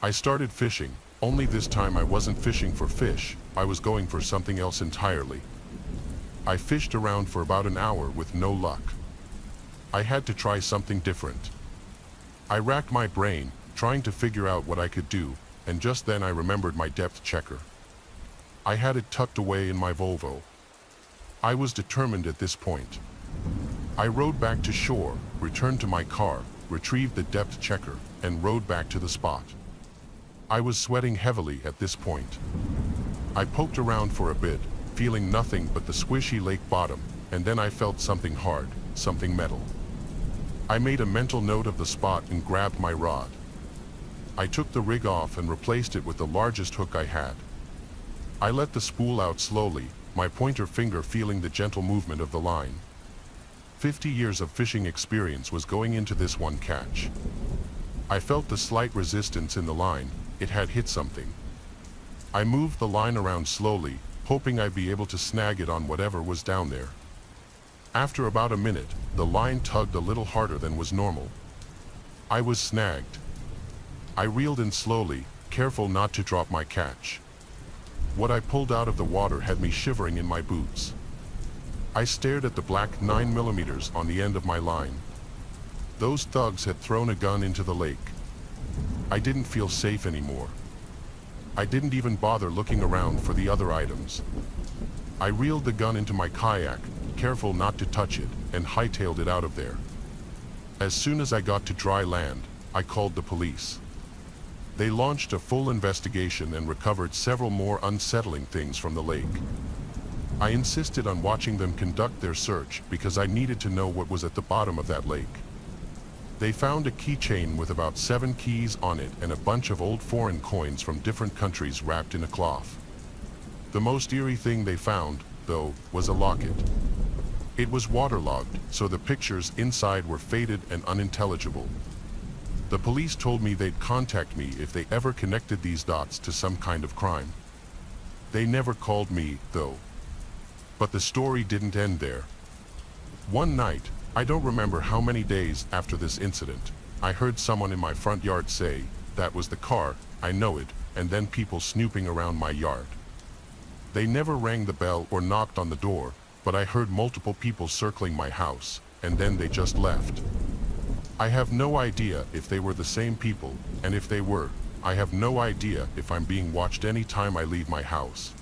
I started fishing, only this time I wasn't fishing for fish, I was going for something else entirely. I fished around for about an hour with no luck. I had to try something different. I racked my brain, trying to figure out what I could do, and just then I remembered my depth checker. I had it tucked away in my Volvo. I was determined at this point. I rowed back to shore, returned to my car, retrieved the depth checker, and rowed back to the spot. I was sweating heavily at this point. I poked around for a bit, feeling nothing but the squishy lake bottom, and then I felt something hard, something metal. I made a mental note of the spot and grabbed my rod. I took the rig off and replaced it with the largest hook I had. I let the spool out slowly, my pointer finger feeling the gentle movement of the line. 50 years of fishing experience was going into this one catch. I felt the slight resistance in the line, it had hit something. I moved the line around slowly, hoping I'd be able to snag it on whatever was down there. After about a minute, the line tugged a little harder than was normal. I was snagged. I reeled in slowly, careful not to drop my catch. What I pulled out of the water had me shivering in my boots. I stared at the black 9mm on the end of my line. Those thugs had thrown a gun into the lake. I didn't feel safe anymore. I didn't even bother looking around for the other items. I reeled the gun into my kayak, careful not to touch it, and hightailed it out of there. As soon as I got to dry land, I called the police. They launched a full investigation and recovered several more unsettling things from the lake. I insisted on watching them conduct their search because I needed to know what was at the bottom of that lake. They found a keychain with about 7 keys on it and a bunch of old foreign coins from different countries wrapped in a cloth. The most eerie thing they found, though, was a locket. It was waterlogged, so the pictures inside were faded and unintelligible. The police told me they'd contact me if they ever connected these dots to some kind of crime. They never called me, though. But the story didn't end there. One night, I don't remember how many days after this incident, I heard someone in my front yard say, "That was the car, I know it," and then people snooping around my yard. They never rang the bell or knocked on the door, but I heard multiple people circling my house, and then they just left. I have no idea if they were the same people, and if they were, I have no idea if I'm being watched any time I leave my house.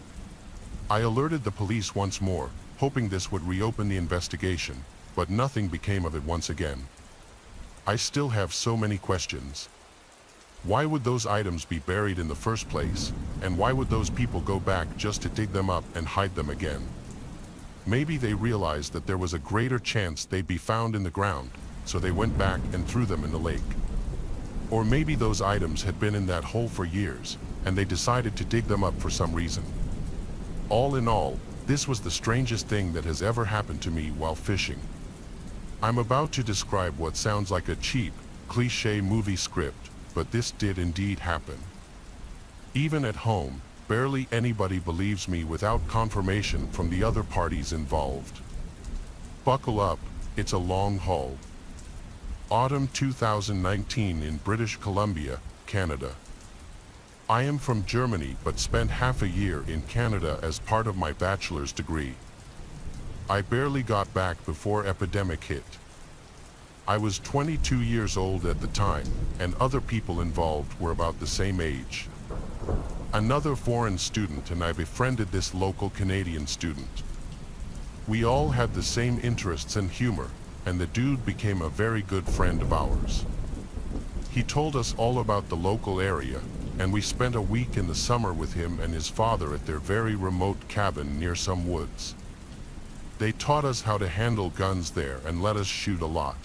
I alerted the police once more, hoping this would reopen the investigation, but nothing became of it once again. I still have so many questions. Why would those items be buried in the first place, and why would those people go back just to dig them up and hide them again? Maybe they realized that there was a greater chance they'd be found in the ground, so they went back and threw them in the lake. Or maybe those items had been in that hole for years, and they decided to dig them up for some reason. All in all, this was the strangest thing that has ever happened to me while fishing. I'm about to describe what sounds like a cheap, cliché movie script, but this did indeed happen. Even at home, barely anybody believes me without confirmation from the other parties involved. Buckle up, it's a long haul. Autumn 2019 in British Columbia, Canada. I am from Germany but spent half a year in Canada as part of my bachelor's degree. I barely got back before epidemic hit. I was 22 years old at the time, and other people involved were about the same age. Another foreign student and I befriended this local Canadian student. We all had the same interests and humor, and the dude became a very good friend of ours. He told us all about the local area, and we spent a week in the summer with him and his father at their very remote cabin near some woods. They taught us how to handle guns there and let us shoot a lot.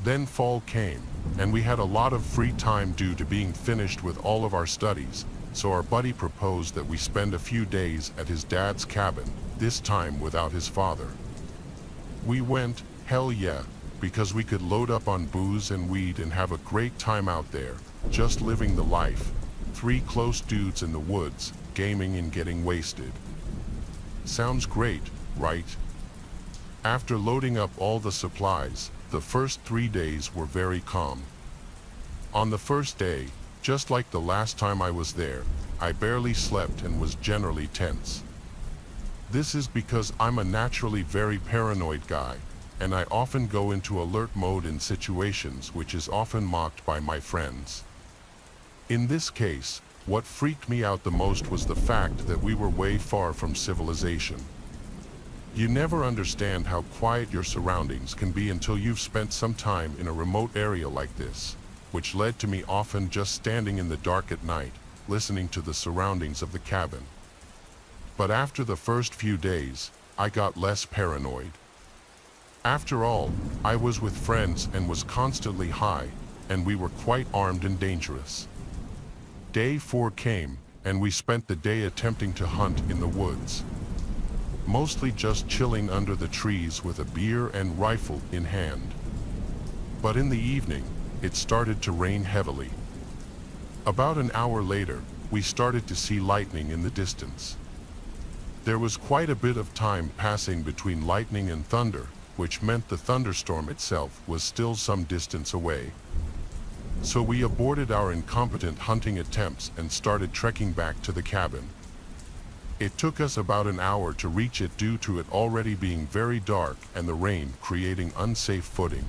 Then fall came, and we had a lot of free time due to being finished with all of our studies, so our buddy proposed that we spend a few days at his dad's cabin, this time without his father. We went, hell yeah, because we could load up on booze and weed and have a great time out there, just living the life. three close dudes in the woods, gaming and getting wasted. Sounds great, right? After loading up all the supplies, the first 3 days were very calm. On the first day, just like the last time I was there, I barely slept and was generally tense. This is because I'm a naturally very paranoid guy, and I often go into alert mode in situations, which is often mocked by my friends. In this case, what freaked me out the most was the fact that we were way far from civilization. You never understand how quiet your surroundings can be until you've spent some time in a remote area like this, which led to me often just standing in the dark at night, listening to the surroundings of the cabin. But after the first few days, I got less paranoid. After all, I was with friends and was constantly high, and we were quite armed and dangerous. Day 4 came, and we spent the day attempting to hunt in the woods. Mostly just chilling under the trees with a beer and rifle in hand. But in the evening, it started to rain heavily. About an hour later, we started to see lightning in the distance. There was quite a bit of time passing between lightning and thunder, which meant the thunderstorm itself was still some distance away. So we aborted our incompetent hunting attempts and started trekking back to the cabin. It took us about an hour to reach it due to it already being very dark and the rain creating unsafe footing.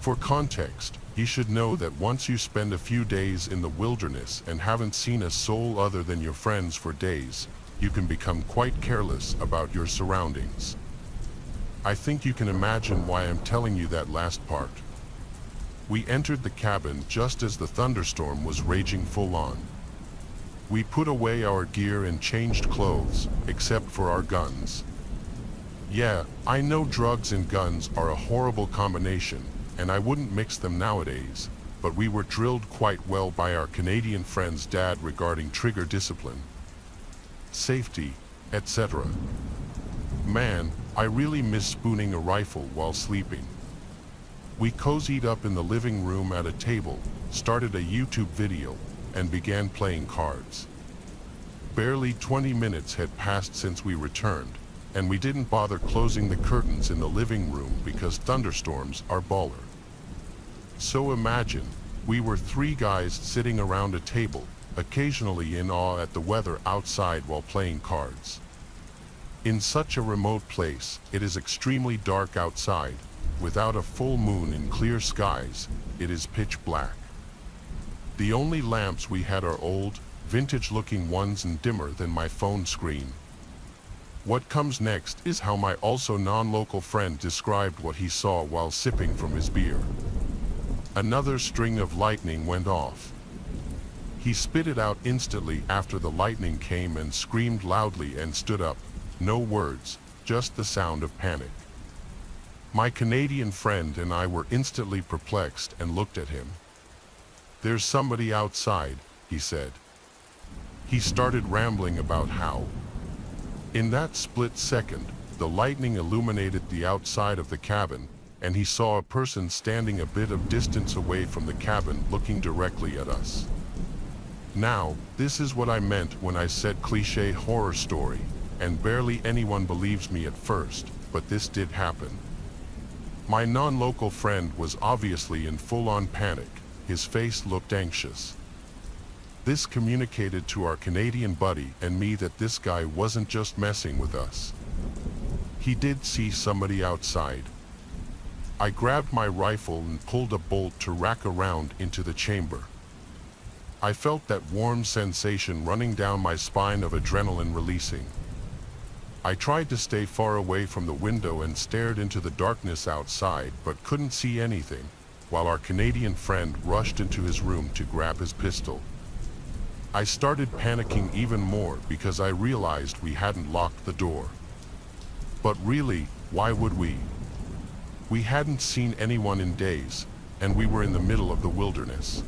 For context, you should know that once you spend a few days in the wilderness and haven't seen a soul other than your friends for days, you can become quite careless about your surroundings. I think you can imagine why I'm telling you that last part. We entered the cabin just as the thunderstorm was raging full on. We put away our gear and changed clothes, except for our guns. Yeah, I know drugs and guns are a horrible combination, and I wouldn't mix them nowadays, but we were drilled quite well by our Canadian friend's dad regarding trigger discipline, safety, etc. Man, I really miss spooning a rifle while sleeping. We cozied up in the living room at a table, started a YouTube video, and began playing cards. Barely 20 minutes had passed since we returned, and we didn't bother closing the curtains in the living room because thunderstorms are baller. So imagine, we were 3 guys sitting around a table, occasionally in awe at the weather outside while playing cards. In such a remote place, it is extremely dark outside. Without a full moon in clear skies, it is pitch black. The only lamps we had are old, vintage-looking ones and dimmer than my phone screen. What comes next is how my also non-local friend described what he saw while sipping from his beer. Another string of lightning went off. He spit it out instantly after the lightning came and screamed loudly and stood up. No words, just the sound of panic. My Canadian friend and I were instantly perplexed and looked at him. "There's somebody outside," he said. He started rambling about how. In that split second, the lightning illuminated the outside of the cabin, and he saw a person standing a bit of distance away from the cabin looking directly at us. Now, this is what I meant when I said cliché horror story, and barely anyone believes me at first, but this did happen. My non-local friend was obviously in full-on panic. His face looked anxious. This communicated to our Canadian buddy and me that this guy wasn't just messing with us. He did see somebody outside. I grabbed my rifle and pulled a bolt to rack around into the chamber. I felt that warm sensation running down my spine of adrenaline releasing. I tried to stay far away from the window and stared into the darkness outside, but couldn't see anything, while our Canadian friend rushed into his room to grab his pistol. I started panicking even more because I realized we hadn't locked the door. But really, why would we? We hadn't seen anyone in days, and we were in the middle of the wilderness.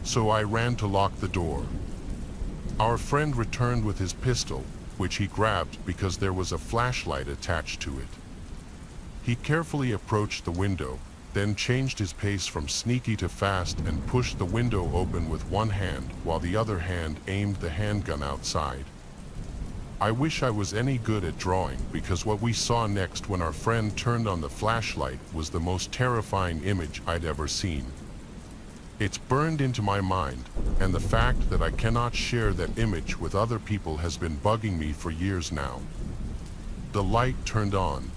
So I ran to lock the door. Our friend returned with his pistol, which he grabbed because there was a flashlight attached to it. He carefully approached the window, then changed his pace from sneaky to fast and pushed the window open with one hand while the other hand aimed the handgun outside. I wish I was any good at drawing, because what we saw next when our friend turned on the flashlight was the most terrifying image I'd ever seen. It's burned into my mind, and the fact that I cannot share that image with other people has been bugging me for years now. The light turned on.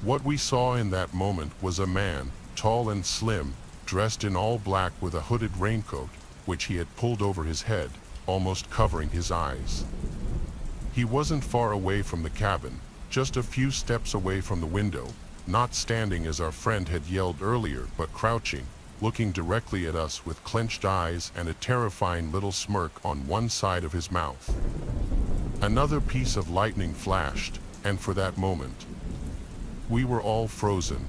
What we saw in that moment was a man, tall and slim, dressed in all black with a hooded raincoat, which he had pulled over his head, almost covering his eyes. He wasn't far away from the cabin, just a few steps away from the window, not standing as our friend had yelled earlier, but crouching, looking directly at us with clenched eyes and a terrifying little smirk on one side of his mouth. Another piece of lightning flashed, and for that moment, we were all frozen.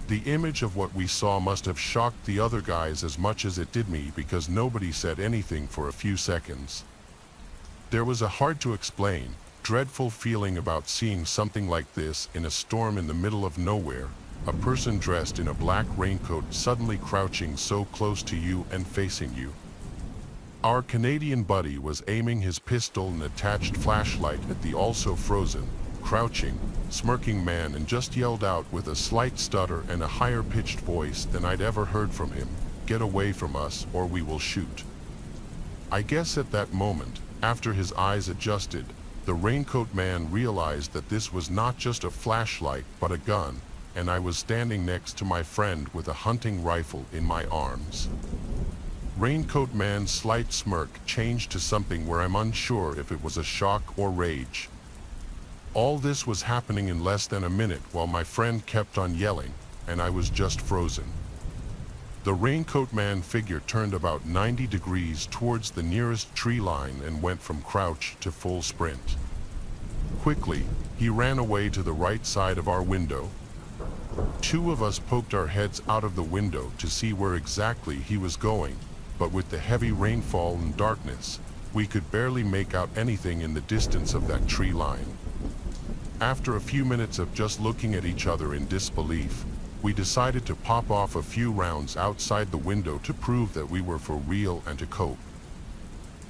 The image of what we saw must have shocked the other guys as much as it did me, because nobody said anything for a few seconds. There was a hard-to-explain, dreadful feeling about seeing something like this in a storm in the middle of nowhere, a person dressed in a black raincoat suddenly crouching so close to you and facing you. Our Canadian buddy was aiming his pistol and attached flashlight at the also frozen, crouching, smirking man, and just yelled out with a slight stutter and a higher-pitched voice than I'd ever heard from him, "Get away from us or we will shoot." I guess at that moment, after his eyes adjusted, the raincoat man realized that this was not just a flashlight but a gun, and I was standing next to my friend with a hunting rifle in my arms. Raincoat man's slight smirk changed to something where I'm unsure if it was a shock or rage. All this was happening in less than a minute while my friend kept on yelling, and I was just frozen. The raincoat man figure turned about 90 degrees towards the nearest tree line and went from crouch to full sprint. Quickly, he ran away to the right side of our window. Two of us poked our heads out of the window to see where exactly he was going, but with the heavy rainfall and darkness, we could barely make out anything in the distance of that tree line. After a few minutes of just looking at each other in disbelief, we decided to pop off a few rounds outside the window to prove that we were for real and to cope.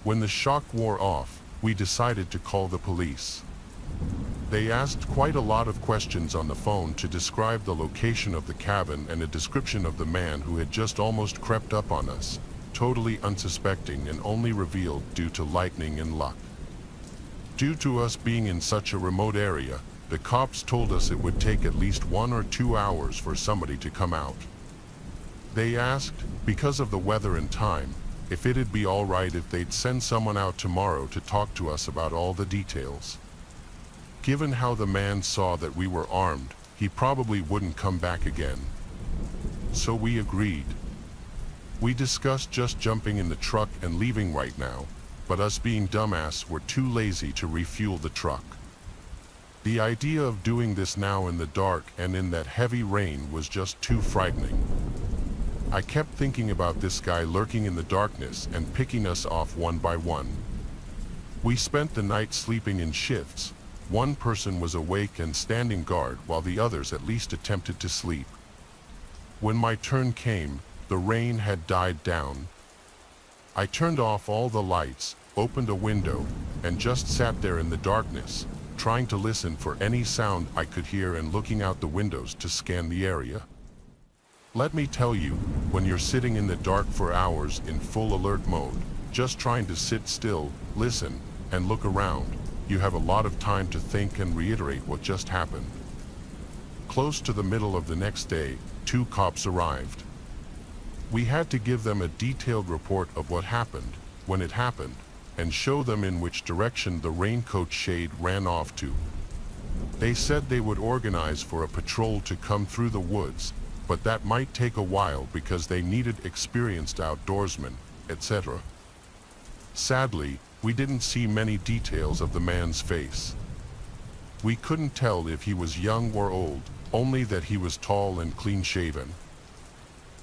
When the shock wore off, we decided to call the police. They asked quite a lot of questions on the phone to describe the location of the cabin and a description of the man who had just almost crept up on us, totally unsuspecting and only revealed due to lightning and luck. Due to us being in such a remote area, the cops told us it would take at least 1 or 2 hours for somebody to come out. They asked, because of the weather and time, if it'd be all right if they'd send someone out tomorrow to talk to us about all the details. Given how the man saw that we were armed, he probably wouldn't come back again. So we agreed. We discussed just jumping in the truck and leaving right now, but us being dumbass were too lazy to refuel the truck. The idea of doing this now in the dark and in that heavy rain was just too frightening. I kept thinking about this guy lurking in the darkness and picking us off one by one. We spent the night sleeping in shifts. One person was awake and standing guard while the others at least attempted to sleep. When my turn came, the rain had died down. I turned off all the lights, opened a window, and just sat there in the darkness, trying to listen for any sound I could hear and looking out the windows to scan the area. Let me tell you, when you're sitting in the dark for hours in full alert mode, just trying to sit still, listen, and look around, you have a lot of time to think and reiterate what just happened. Close to the middle of the next day, 2 cops arrived. We had to give them a detailed report of what happened, when it happened, and show them in which direction the raincoat shade ran off to. They said they would organize for a patrol to come through the woods, but that might take a while because they needed experienced outdoorsmen, etc. Sadly, we didn't see many details of the man's face. We couldn't tell if he was young or old, only that he was tall and clean-shaven.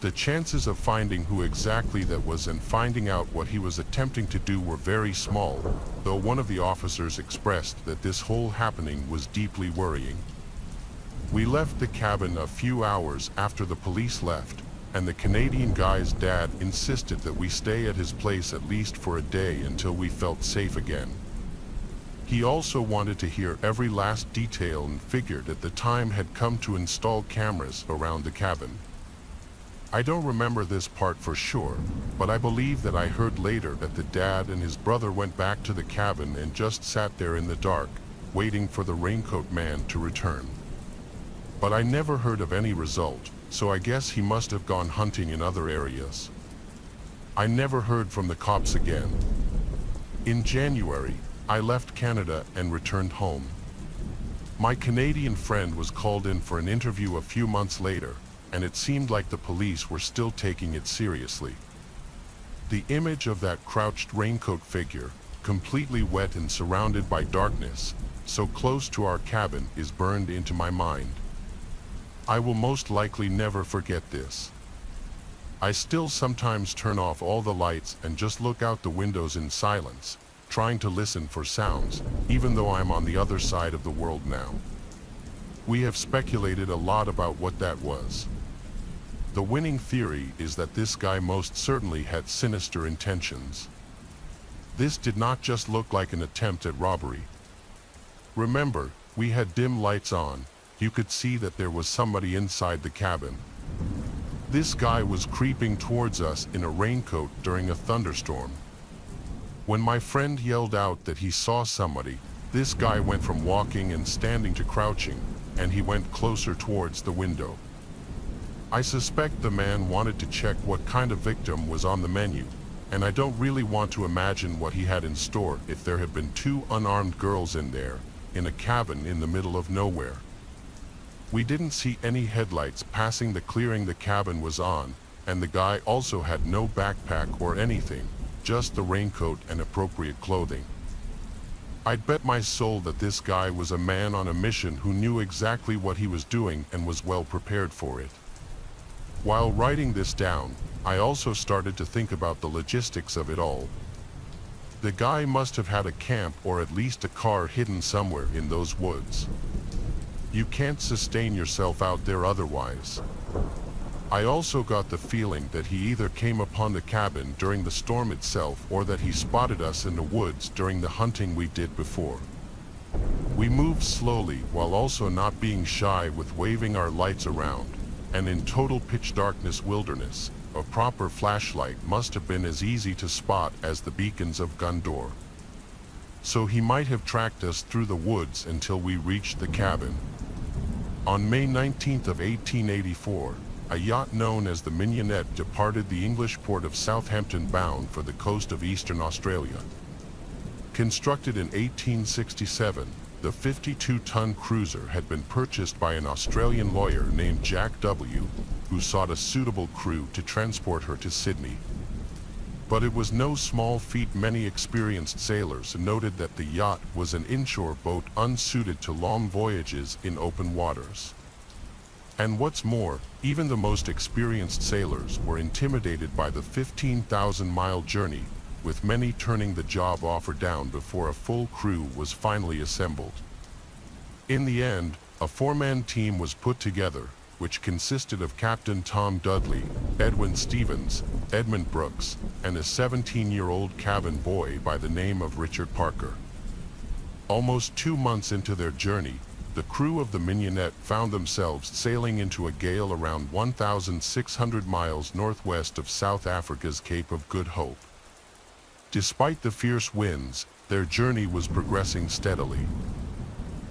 The chances of finding who exactly that was and finding out what he was attempting to do were very small, though one of the officers expressed that this whole happening was deeply worrying. We left the cabin a few hours after the police left, and the Canadian guy's dad insisted that we stay at his place at least for a day until we felt safe again. He also wanted to hear every last detail and figured that the time had come to install cameras around the cabin. I don't remember this part for sure, but I believe that I heard later that the dad and his brother went back to the cabin and just sat there in the dark, waiting for the raincoat man to return. But I never heard of any result, so I guess he must have gone hunting in other areas. I never heard from the cops again. In January, I left Canada and returned home. My Canadian friend was called in for an interview a few months later, and it seemed like the police were still taking it seriously. The image of that crouched raincoat figure, completely wet and surrounded by darkness, so close to our cabin, is burned into my mind. I will most likely never forget this. I still sometimes turn off all the lights and just look out the windows in silence, trying to listen for sounds, even though I'm on the other side of the world now. We have speculated a lot about what that was. The winning theory is that this guy most certainly had sinister intentions. This did not just look like an attempt at robbery. Remember, we had dim lights on. You could see that there was somebody inside the cabin. This guy was creeping towards us in a raincoat during a thunderstorm. When my friend yelled out that he saw somebody, this guy went from walking and standing to crouching, and he went closer towards the window. I suspect the man wanted to check what kind of victim was on the menu, and I don't really want to imagine what he had in store if there had been two unarmed girls in there, in a cabin in the middle of nowhere. We didn't see any headlights passing the clearing the cabin was on, and the guy also had no backpack or anything, just the raincoat and appropriate clothing. I'd bet my soul that this guy was a man on a mission who knew exactly what he was doing and was well prepared for it. While writing this down, I also started to think about the logistics of it all. The guy must have had a camp or at least a car hidden somewhere in those woods. You can't sustain yourself out there otherwise. I also got the feeling that he either came upon the cabin during the storm itself or that he spotted us in the woods during the hunting we did before. We moved slowly while also not being shy with waving our lights around, and in total pitch darkness wilderness, a proper flashlight must have been as easy to spot as the beacons of Gondor. So he might have tracked us through the woods until we reached the cabin. On May 19th of 1884, a yacht known as the Mignonette departed the English port of Southampton bound for the coast of eastern Australia. Constructed in 1867, the 52-ton cruiser had been purchased by an Australian lawyer named Jack W., who sought a suitable crew to transport her to Sydney. But it was no small feat. Many experienced sailors noted that the yacht was an inshore boat unsuited to long voyages in open waters. And what's more, even the most experienced sailors were intimidated by the 15,000-mile journey, with many turning the job offer down before a full crew was finally assembled. In the end, a four-man team was put together, which consisted of Captain Tom Dudley, Edwin Stevens, Edmund Brooks, and a 17-year-old cabin boy by the name of Richard Parker. Almost 2 months into their journey, the crew of the Mignonette found themselves sailing into a gale around 1,600 miles northwest of South Africa's Cape of Good Hope. Despite the fierce winds, their journey was progressing steadily.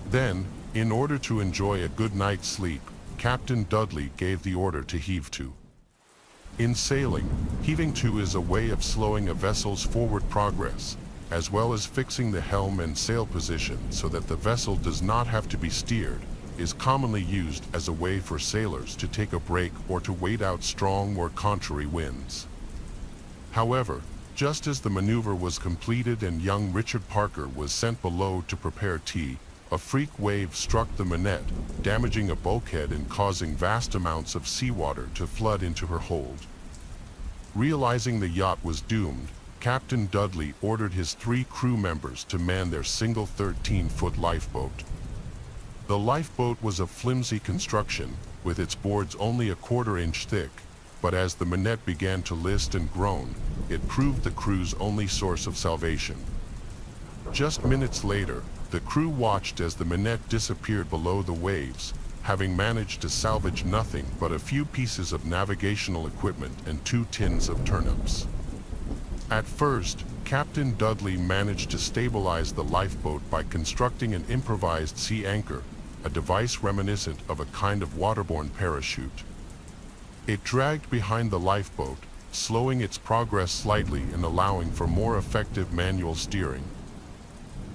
Then, in order to enjoy a good night's sleep, Captain Dudley gave the order to heave to. In sailing, heaving to is a way of slowing a vessel's forward progress, as well as fixing the helm and sail position so that the vessel does not have to be steered, is commonly used as a way for sailors to take a break or to wait out strong or contrary winds. However, just as the maneuver was completed and young Richard Parker was sent below to prepare tea, a freak wave struck the Mignonette, damaging a bulkhead and causing vast amounts of seawater to flood into her hold. Realizing the yacht was doomed, Captain Dudley ordered his 3 crew members to man their single 13-foot lifeboat. The lifeboat was of flimsy construction, with its boards only a quarter-inch thick, but as the minette began to list and groan, it proved the crew's only source of salvation. Just minutes later, the crew watched as the minette disappeared below the waves, having managed to salvage nothing but a few pieces of navigational equipment and 2 tins of turnips. At first, Captain Dudley managed to stabilize the lifeboat by constructing an improvised sea anchor, a device reminiscent of a kind of waterborne parachute. It dragged behind the lifeboat, slowing its progress slightly and allowing for more effective manual steering.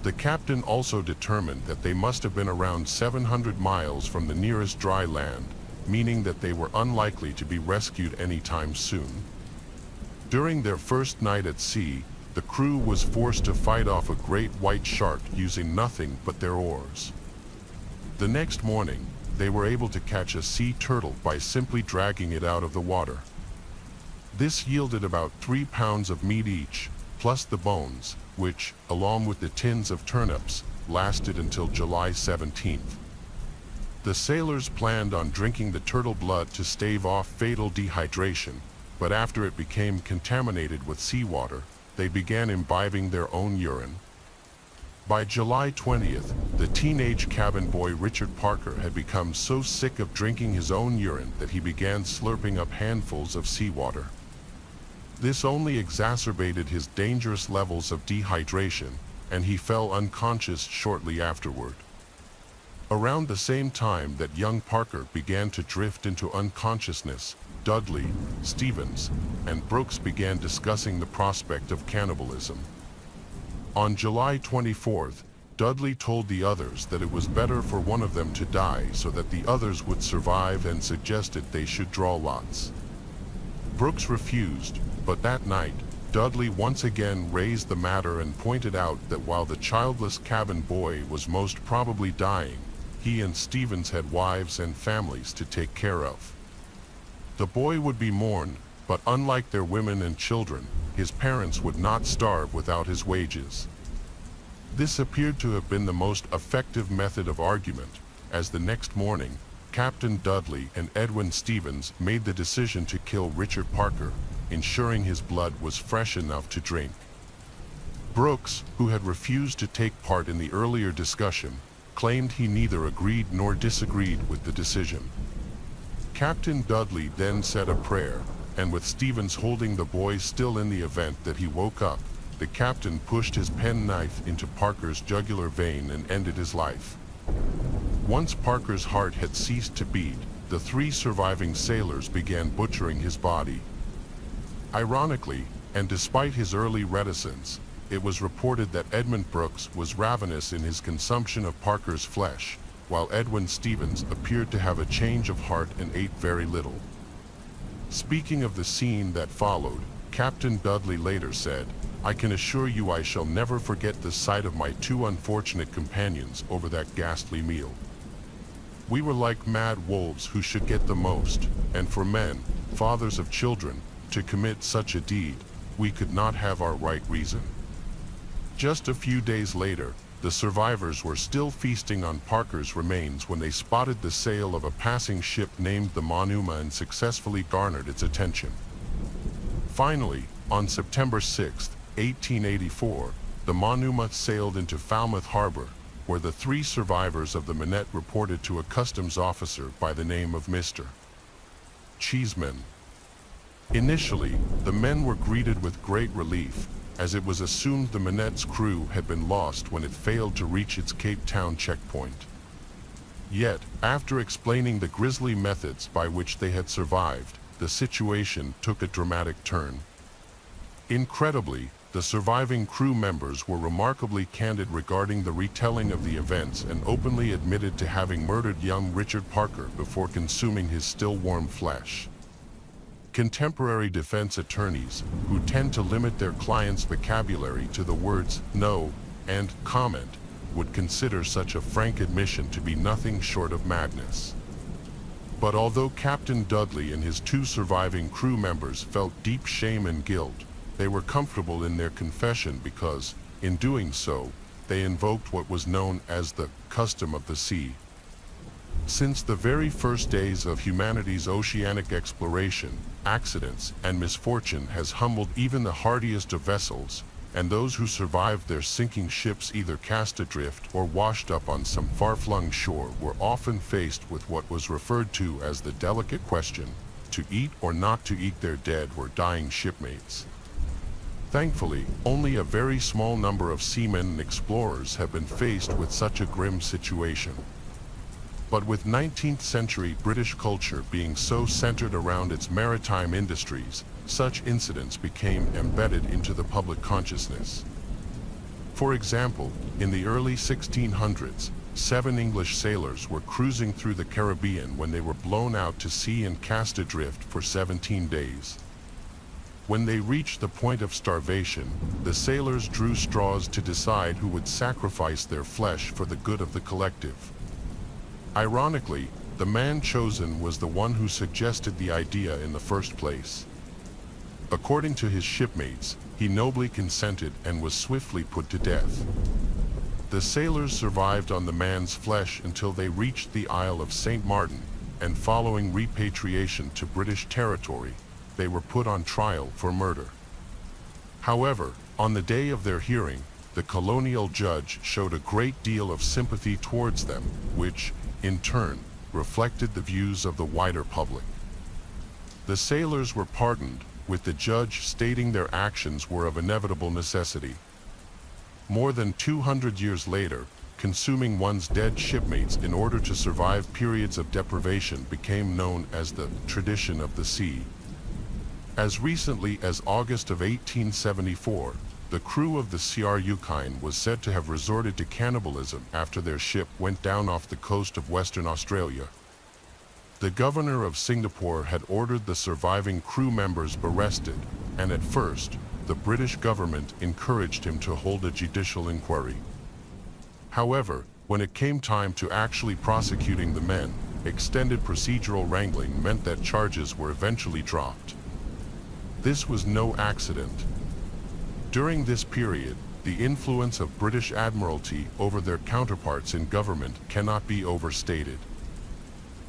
The captain also determined that they must have been around 700 miles from the nearest dry land, meaning that they were unlikely to be rescued anytime soon. During their first night at sea, the crew was forced to fight off a great white shark using nothing but their oars. The next morning, they were able to catch a sea turtle by simply dragging it out of the water. This yielded about 3 pounds of meat each, plus the bones, which, along with the tins of turnips, lasted until July 17th. The sailors planned on drinking the turtle blood to stave off fatal dehydration, but after it became contaminated with seawater, they began imbibing their own urine. By July 20th, the teenage cabin boy Richard Parker had become so sick of drinking his own urine that he began slurping up handfuls of seawater. This only exacerbated his dangerous levels of dehydration, and he fell unconscious shortly afterward. Around the same time that young Parker began to drift into unconsciousness, Dudley, Stevens, and Brooks began discussing the prospect of cannibalism. On July 24th, Dudley told the others that it was better for one of them to die so that the others would survive and suggested they should draw lots. Brooks refused, but that night, Dudley once again raised the matter and pointed out that while the childless cabin boy was most probably dying, he and Stevens had wives and families to take care of. The boy would be mourned, but unlike their women and children, his parents would not starve without his wages. This appeared to have been the most effective method of argument, as the next morning, Captain Dudley and Edwin Stevens made the decision to kill Richard Parker, ensuring his blood was fresh enough to drink. Brooks, who had refused to take part in the earlier discussion, claimed he neither agreed nor disagreed with the decision. Captain Dudley then said a prayer, and with Stevens holding the boy still in the event that he woke up, the captain pushed his penknife into Parker's jugular vein and ended his life. Once Parker's heart had ceased to beat, the 3 surviving sailors began butchering his body. Ironically, and despite his early reticence, it was reported that Edmund Brooks was ravenous in his consumption of Parker's flesh, while Edwin Stevens appeared to have a change of heart and ate very little. Speaking of the scene that followed, Captain Dudley later said, "I can assure you I shall never forget the sight of my 2 unfortunate companions over that ghastly meal. We were like mad wolves who should get the most, and for men, fathers of children, to commit such a deed, we could not have our right reason." Just a few days later, the survivors were still feasting on Parker's remains when they spotted the sail of a passing ship named the Monuma and successfully garnered its attention. Finally, on September 6, 1884, the Monuma sailed into Falmouth Harbor, where the 3 survivors of the minette reported to a customs officer by the name of Mr. Cheeseman. Initially, the men were greeted with great relief, as it was assumed the minette's crew had been lost when it failed to reach its Cape Town checkpoint. Yet, after explaining the grisly methods by which they had survived, the situation took a dramatic turn. Incredibly, the surviving crew members were remarkably candid regarding the retelling of the events and openly admitted to having murdered young Richard Parker before consuming his still warm flesh. Contemporary defense attorneys, who tend to limit their clients' vocabulary to the words "no" and "comment," would consider such a frank admission to be nothing short of madness. But although Captain Dudley and his 2 surviving crew members felt deep shame and guilt, they were comfortable in their confession because, in doing so, they invoked what was known as the custom of the sea. Since the very first days of humanity's oceanic exploration, accidents and misfortune has humbled even the hardiest of vessels, and those who survived their sinking ships either cast adrift or washed up on some far-flung shore were often faced with what was referred to as the delicate question, to eat or not to eat their dead or dying shipmates. Thankfully, only a very small number of seamen and explorers have been faced with such a grim situation. But with 19th century British culture being so centered around its maritime industries, such incidents became embedded into the public consciousness. For example, in the early 1600s, 7 English sailors were cruising through the Caribbean when they were blown out to sea and cast adrift for 17 days. When they reached the point of starvation, the sailors drew straws to decide who would sacrifice their flesh for the good of the collective. Ironically, the man chosen was the one who suggested the idea in the first place. According to his shipmates, he nobly consented and was swiftly put to death. The sailors survived on the man's flesh until they reached the Isle of St. Martin, and following repatriation to British territory, they were put on trial for murder. However, on the day of their hearing, the colonial judge showed a great deal of sympathy towards them, which, in turn, reflected the views of the wider public. The sailors were pardoned, with the judge stating their actions were of inevitable necessity. More than 200 years later, consuming one's dead shipmates in order to survive periods of deprivation became known as the tradition of the sea. As recently as August of 1874, the crew of the CR Yukon was said to have resorted to cannibalism after their ship went down off the coast of Western Australia. The governor of Singapore had ordered the surviving crew members arrested, and at first, the British government encouraged him to hold a judicial inquiry. However, when it came time to actually prosecuting the men, extended procedural wrangling meant that charges were eventually dropped. This was no accident. During this period, the influence of British Admiralty over their counterparts in government cannot be overstated.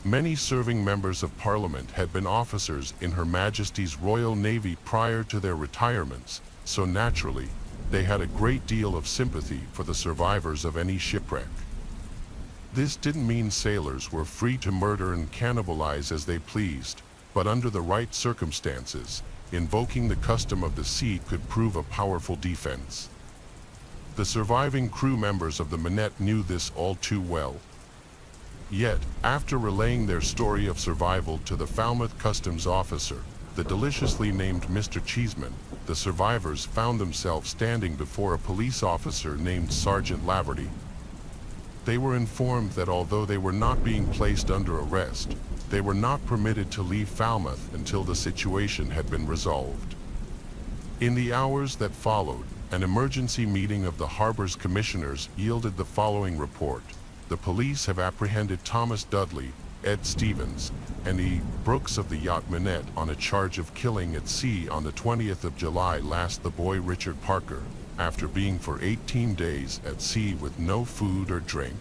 Many serving members of Parliament had been officers in Her Majesty's Royal Navy prior to their retirements, so naturally, they had a great deal of sympathy for the survivors of any shipwreck. This didn't mean sailors were free to murder and cannibalize as they pleased, but under the right circumstances, invoking the custom of the sea could prove a powerful defense. The surviving crew members of the Minette knew this all too well. Yet, after relaying their story of survival to the Falmouth customs officer, the deliciously named Mr. Cheeseman, the survivors found themselves standing before a police officer named Sergeant Laverty. They were informed that although they were not being placed under arrest, they were not permitted to leave Falmouth until the situation had been resolved. In the hours that followed, an emergency meeting of the harbor's commissioners yielded the following report. The police have apprehended Thomas Dudley, Ed Stevens, and E. Brooks of the yacht Minette on a charge of killing at sea on the 20th of July last the boy Richard Parker, after being for 18 days at sea with no food or drink.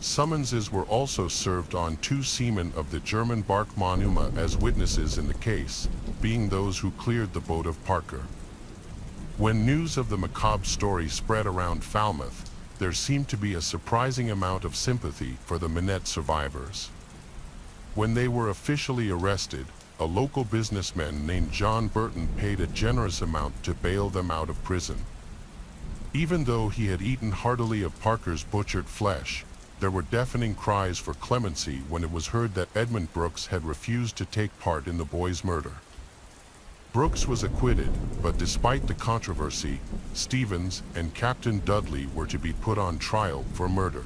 Summonses were also served on 2 seamen of the German bark Monuma as witnesses in the case, being those who cleared the boat of Parker. When news of the macabre story spread around Falmouth, there seemed to be a surprising amount of sympathy for the Minette survivors. When they were officially arrested, a local businessman named John Burton paid a generous amount to bail them out of prison. Even though he had eaten heartily of Parker's butchered flesh, there were deafening cries for clemency when it was heard that Edmund Brooks had refused to take part in the boy's murder. Brooks was acquitted, but despite the controversy, Stevens and Captain Dudley were to be put on trial for murder.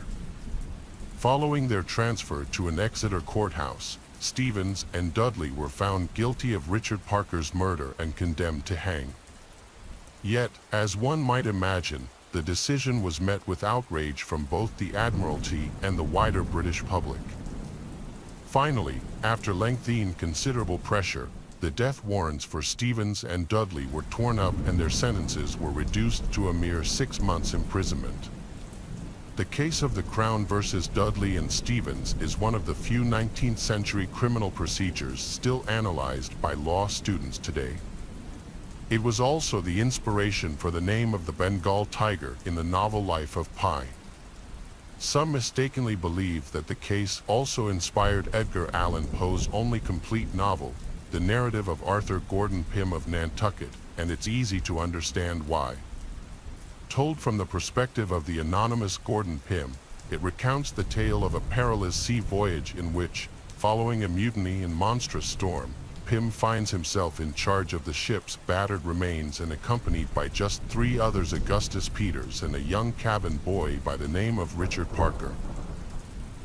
Following their transfer to an Exeter courthouse, Stevens and Dudley were found guilty of Richard Parker's murder and condemned to hang. Yet, as one might imagine, the decision was met with outrage from both the Admiralty and the wider British public. Finally, after lengthy and considerable pressure, the death warrants for Stevens and Dudley were torn up and their sentences were reduced to a mere 6 months' imprisonment. The case of the Crown versus Dudley and Stevens is one of the few 19th century criminal procedures still analyzed by law students today. It was also the inspiration for the name of the Bengal tiger in the novel Life of Pi. Some mistakenly believe that the case also inspired Edgar Allan Poe's only complete novel, The Narrative of Arthur Gordon Pym of Nantucket, and it's easy to understand why. Told from the perspective of the anonymous Gordon Pym, it recounts the tale of a perilous sea voyage in which, following a mutiny and monstrous storm, Pym finds himself in charge of the ship's battered remains and accompanied by just 3 others: Augustus Peters and a young cabin boy by the name of Richard Parker.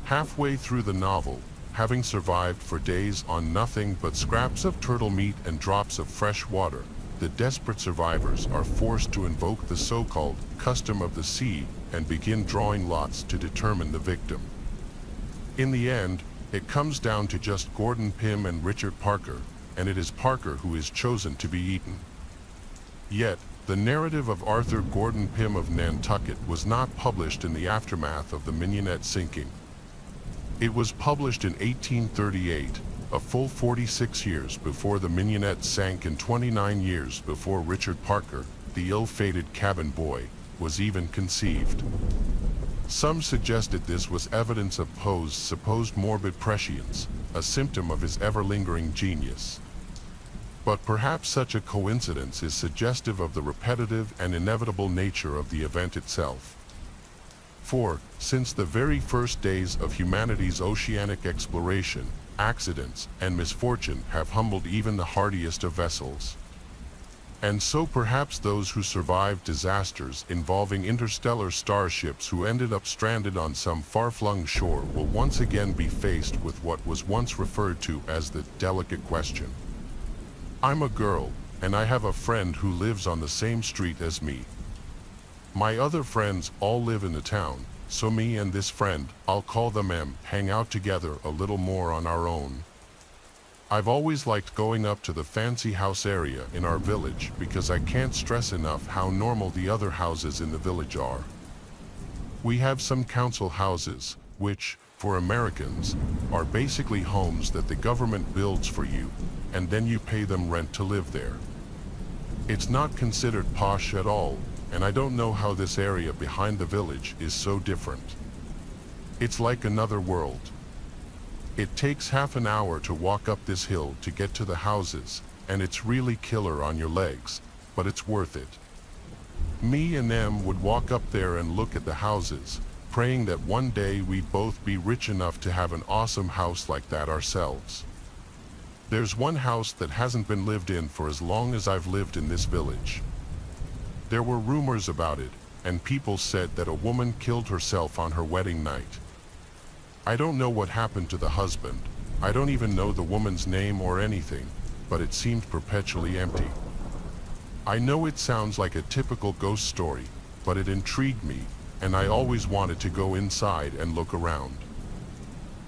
Halfway through the novel, having survived for days on nothing but scraps of turtle meat and drops of fresh water, the desperate survivors are forced to invoke the so-called custom of the sea and begin drawing lots to determine the victim. In the end, it comes down to just Gordon Pym and Richard Parker, and it is Parker who is chosen to be eaten. Yet, the narrative of Arthur Gordon Pym of Nantucket was not published in the aftermath of the Mignonette sinking. It was published in 1838, a full 46 years before the Mignonette sank and 29 years before Richard Parker, the ill-fated cabin boy, was even conceived. Some suggested this was evidence of Poe's supposed morbid prescience, a symptom of his ever-lingering genius. But perhaps such a coincidence is suggestive of the repetitive and inevitable nature of the event itself. For, since the very first days of humanity's oceanic exploration, accidents and misfortune have humbled even the hardiest of vessels. And so perhaps those who survived disasters involving interstellar starships who ended up stranded on some far-flung shore will once again be faced with what was once referred to as the delicate question. I'm a girl, and I have a friend who lives on the same street as me. My other friends all live in the town, so me and this friend, I'll call them M, hang out together a little more on our own. I've always liked going up to the fancy house area in our village because I can't stress enough how normal the other houses in the village are. We have some council houses, which, for Americans, are basically homes that the government builds for you, and then you pay them rent to live there. It's not considered posh at all, and I don't know how this area behind the village is so different. It's like another world. It takes half an hour to walk up this hill to get to the houses, and it's really killer on your legs, but it's worth it. Me and them would walk up there and look at the houses, praying that one day we'd both be rich enough to have an awesome house like that ourselves. There's one house that hasn't been lived in for as long as I've lived in this village. There were rumors about it, and people said that a woman killed herself on her wedding night. I don't know what happened to the husband. I don't even know the woman's name or anything, but it seemed perpetually empty. I know it sounds like a typical ghost story, but it intrigued me, and I always wanted to go inside and look around.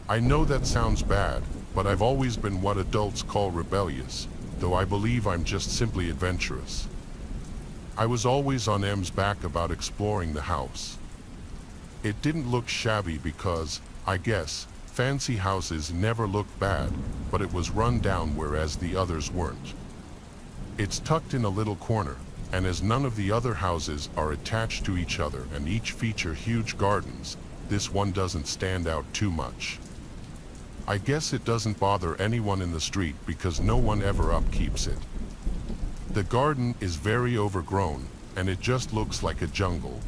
I know that sounds bad, but I've always been what adults call rebellious, though I believe I'm just simply adventurous. I was always on M's back about exploring the house. It didn't look shabby because, I guess, fancy houses never look bad, but it was run down whereas the others weren't. It's tucked in a little corner, and as none of the other houses are attached to each other and each feature huge gardens, this one doesn't stand out too much. I guess it doesn't bother anyone in the street because no one ever upkeeps it. The garden is very overgrown, and it just looks like a jungle.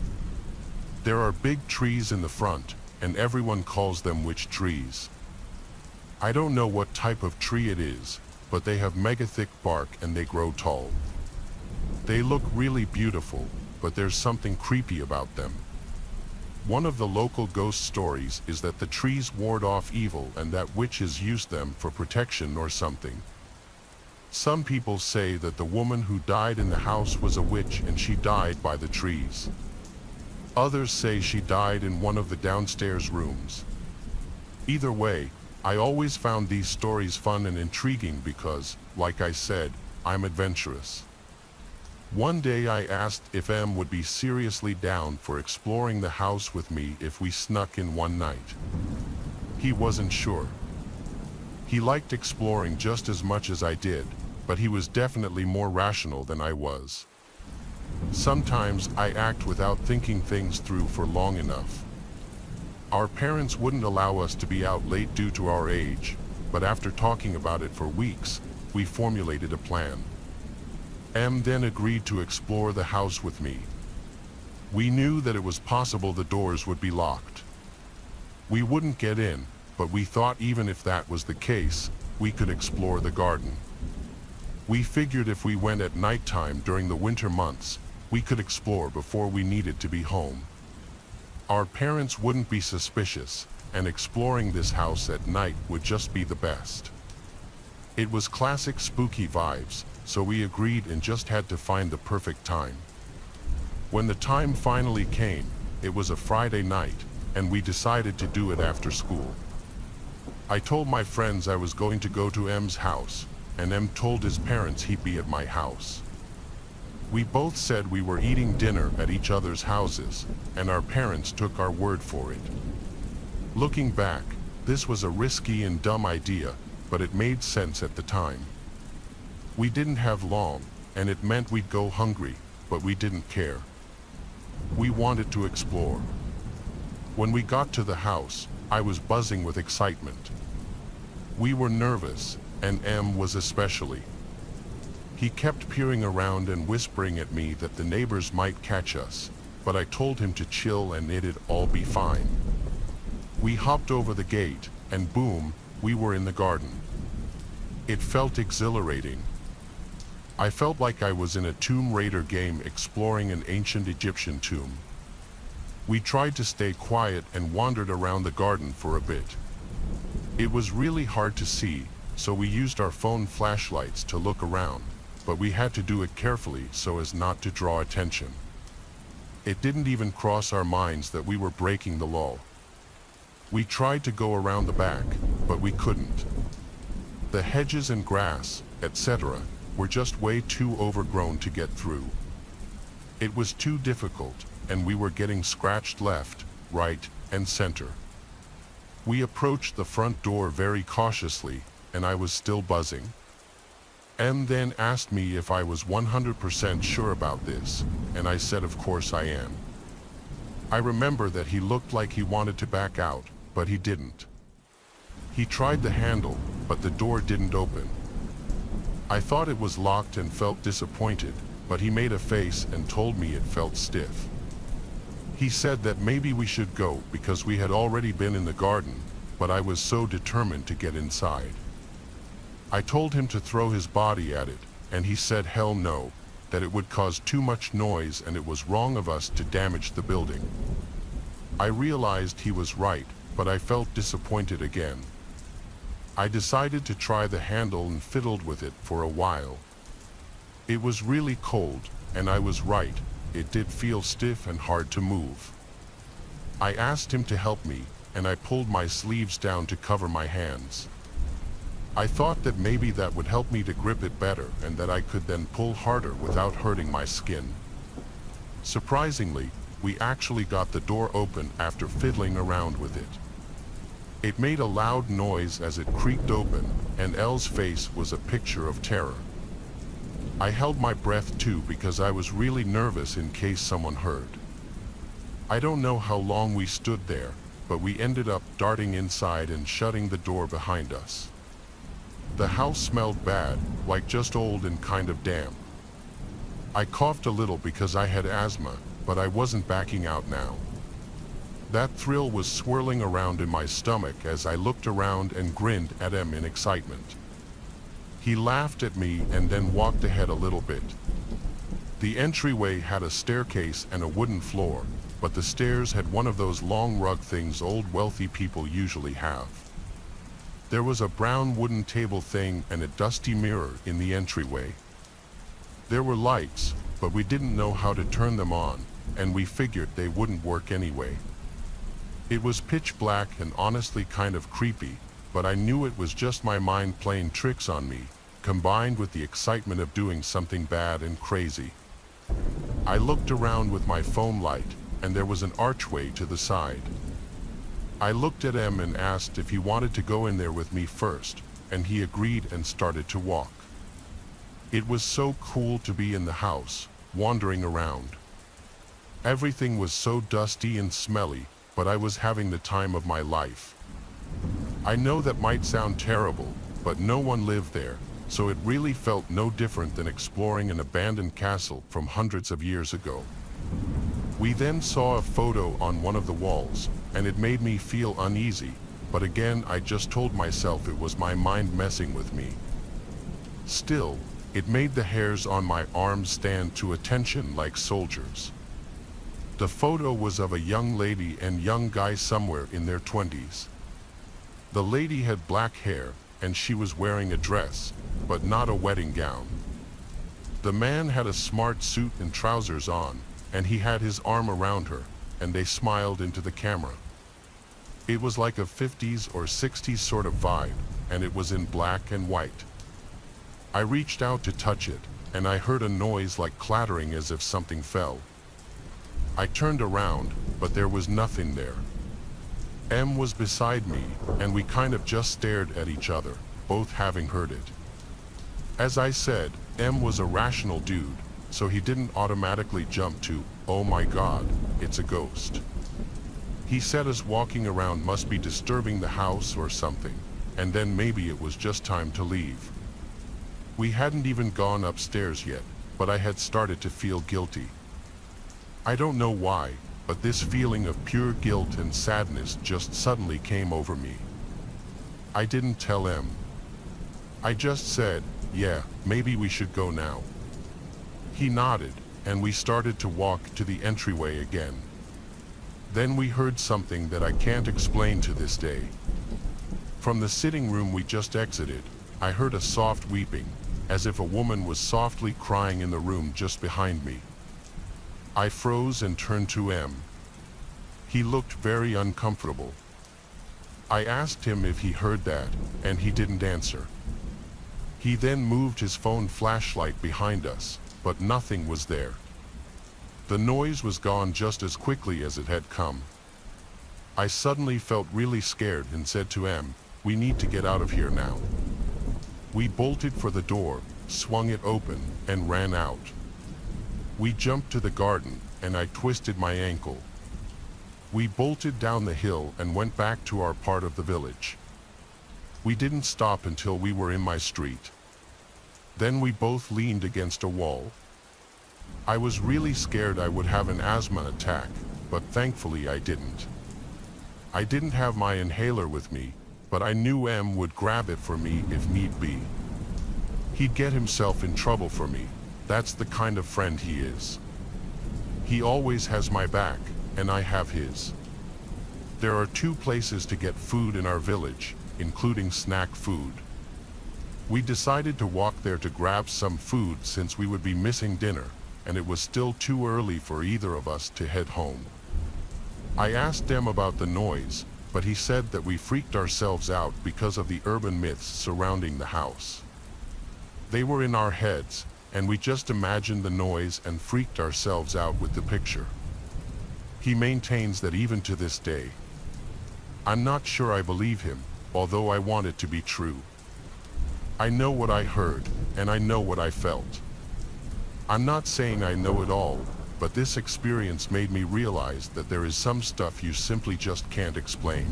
There are big trees in the front, and everyone calls them witch trees. I don't know what type of tree it is, but they have mega thick bark and they grow tall. They look really beautiful, but there's something creepy about them. One of the local ghost stories is that the trees ward off evil and that witches use them for protection or something. Some people say that the woman who died in the house was a witch and she died by the trees. Others say she died in one of the downstairs rooms. Either way, I always found these stories fun and intriguing because, like I said, I'm adventurous. One day I asked if Em would be seriously down for exploring the house with me if we snuck in one night. He wasn't sure. He liked exploring just as much as I did, but he was definitely more rational than I was. Sometimes I act without thinking things through for long enough. Our parents wouldn't allow us to be out late due to our age, but after talking about it for weeks, we formulated a plan. Em then agreed to explore the house with me. We knew that it was possible the doors would be locked. We wouldn't get in, but we thought even if that was the case, we could explore the garden. We figured if we went at nighttime during the winter months, we could explore before we needed to be home. Our parents wouldn't be suspicious, and exploring this house at night would just be the best. It was classic spooky vibes, so we agreed and just had to find the perfect time. When the time finally came, it was a Friday night, and we decided to do it after school. I told my friends I was going to go to Em's house, and Em told his parents he'd be at my house. We both said we were eating dinner at each other's houses, and our parents took our word for it. Looking back, this was a risky and dumb idea, but it made sense at the time. We didn't have long, and it meant we'd go hungry, but we didn't care. We wanted to explore. When we got to the house, I was buzzing with excitement. We were nervous, and Em was especially. He kept peering around and whispering at me that the neighbors might catch us, but I told him to chill and it'd all be fine. We hopped over the gate, and boom, we were in the garden. It felt exhilarating. I felt like I was in a Tomb Raider game exploring an ancient Egyptian tomb. We tried to stay quiet and wandered around the garden for a bit. It was really hard to see, so we used our phone flashlights to look around, but we had to do it carefully so as not to draw attention. It didn't even cross our minds that we were breaking the law. We tried to go around the back, but we couldn't. The hedges and grass, etc., were just way too overgrown to get through. It was too difficult, and we were getting scratched left, right, and center. We approached the front door very cautiously, and I was still buzzing. Em then asked me if I was 100% sure about this, and I said of course I am. I remember that he looked like he wanted to back out, but he didn't. He tried the handle, but the door didn't open. I thought it was locked and felt disappointed, but he made a face and told me it felt stiff. He said that maybe we should go because we had already been in the garden, but I was so determined to get inside. I told him to throw his body at it, and he said hell no, that it would cause too much noise and it was wrong of us to damage the building. I realized he was right, but I felt disappointed again. I decided to try the handle and fiddled with it for a while. It was really cold, and I was right, it did feel stiff and hard to move. I asked him to help me, and I pulled my sleeves down to cover my hands. I thought that maybe that would help me to grip it better and that I could then pull harder without hurting my skin. Surprisingly, we actually got the door open after fiddling around with it. It made a loud noise as it creaked open, and Elle's face was a picture of terror. I held my breath too because I was really nervous in case someone heard. I don't know how long we stood there, but we ended up darting inside and shutting the door behind us. The house smelled bad, like just old and kind of damp. I coughed a little because I had asthma, but I wasn't backing out now. That thrill was swirling around in my stomach as I looked around and grinned at him in excitement. He laughed at me and then walked ahead a little bit. The entryway had a staircase and a wooden floor, but the stairs had one of those long rug things old wealthy people usually have. There was a brown wooden table thing and a dusty mirror in the entryway. There were lights, but we didn't know how to turn them on, and we figured they wouldn't work anyway. It was pitch black and honestly kind of creepy, but I knew it was just my mind playing tricks on me, combined with the excitement of doing something bad and crazy. I looked around with my phone light, and there was an archway to the side. I looked at M and asked if he wanted to go in there with me first, and he agreed and started to walk. It was so cool to be in the house, wandering around. Everything was so dusty and smelly, but I was having the time of my life. I know that might sound terrible, but no one lived there, so it really felt no different than exploring an abandoned castle from hundreds of years ago. We then saw a photo on one of the walls, and it made me feel uneasy, but again I just told myself it was my mind messing with me. Still, it made the hairs on my arms stand to attention like soldiers. The photo was of a young lady and young guy somewhere in their 20s. The lady had black hair, and she was wearing a dress, but not a wedding gown. The man had a smart suit and trousers on, and he had his arm around her, and they smiled into the camera. It was like a 50s or 60s sort of vibe, and it was in black and white. I reached out to touch it, and I heard a noise like clattering as if something fell. I turned around, but there was nothing there. M was beside me, and we kind of just stared at each other, both having heard it. As I said, M was a rational dude, so he didn't automatically jump to, "Oh my God, it's a ghost." He said us walking around must be disturbing the house or something, and then maybe it was just time to leave. We hadn't even gone upstairs yet, but I had started to feel guilty. I don't know why, but this feeling of pure guilt and sadness just suddenly came over me. I didn't tell M. I just said, "Yeah, maybe we should go now." He nodded, and we started to walk to the entryway again. Then we heard something that I can't explain to this day. From the sitting room we just exited, I heard a soft weeping, as if a woman was softly crying in the room just behind me. I froze and turned to M. He looked very uncomfortable. I asked him if he heard that, and he didn't answer. He then moved his phone flashlight behind us, but nothing was there. The noise was gone just as quickly as it had come. I suddenly felt really scared and said to M, "We need to get out of here now." We bolted for the door, swung it open, and ran out. We jumped to the garden, and I twisted my ankle. We bolted down the hill and went back to our part of the village. We didn't stop until we were in my street. Then we both leaned against a wall. I was really scared I would have an asthma attack, but thankfully I didn't. I didn't have my inhaler with me, but I knew M would grab it for me if need be. He'd get himself in trouble for me. That's the kind of friend he is. He always has my back, and I have his. There are 2 places to get food in our village, including snack food. We decided to walk there to grab some food since we would be missing dinner, and it was still too early for either of us to head home. I asked them about the noise, but he said that we freaked ourselves out because of the urban myths surrounding the house. They were in our heads, and we just imagined the noise and freaked ourselves out with the picture. He maintains that even to this day. I'm not sure I believe him, although I want it to be true. I know what I heard, and I know what I felt. I'm not saying I know it all, but this experience made me realize that there is some stuff you simply just can't explain.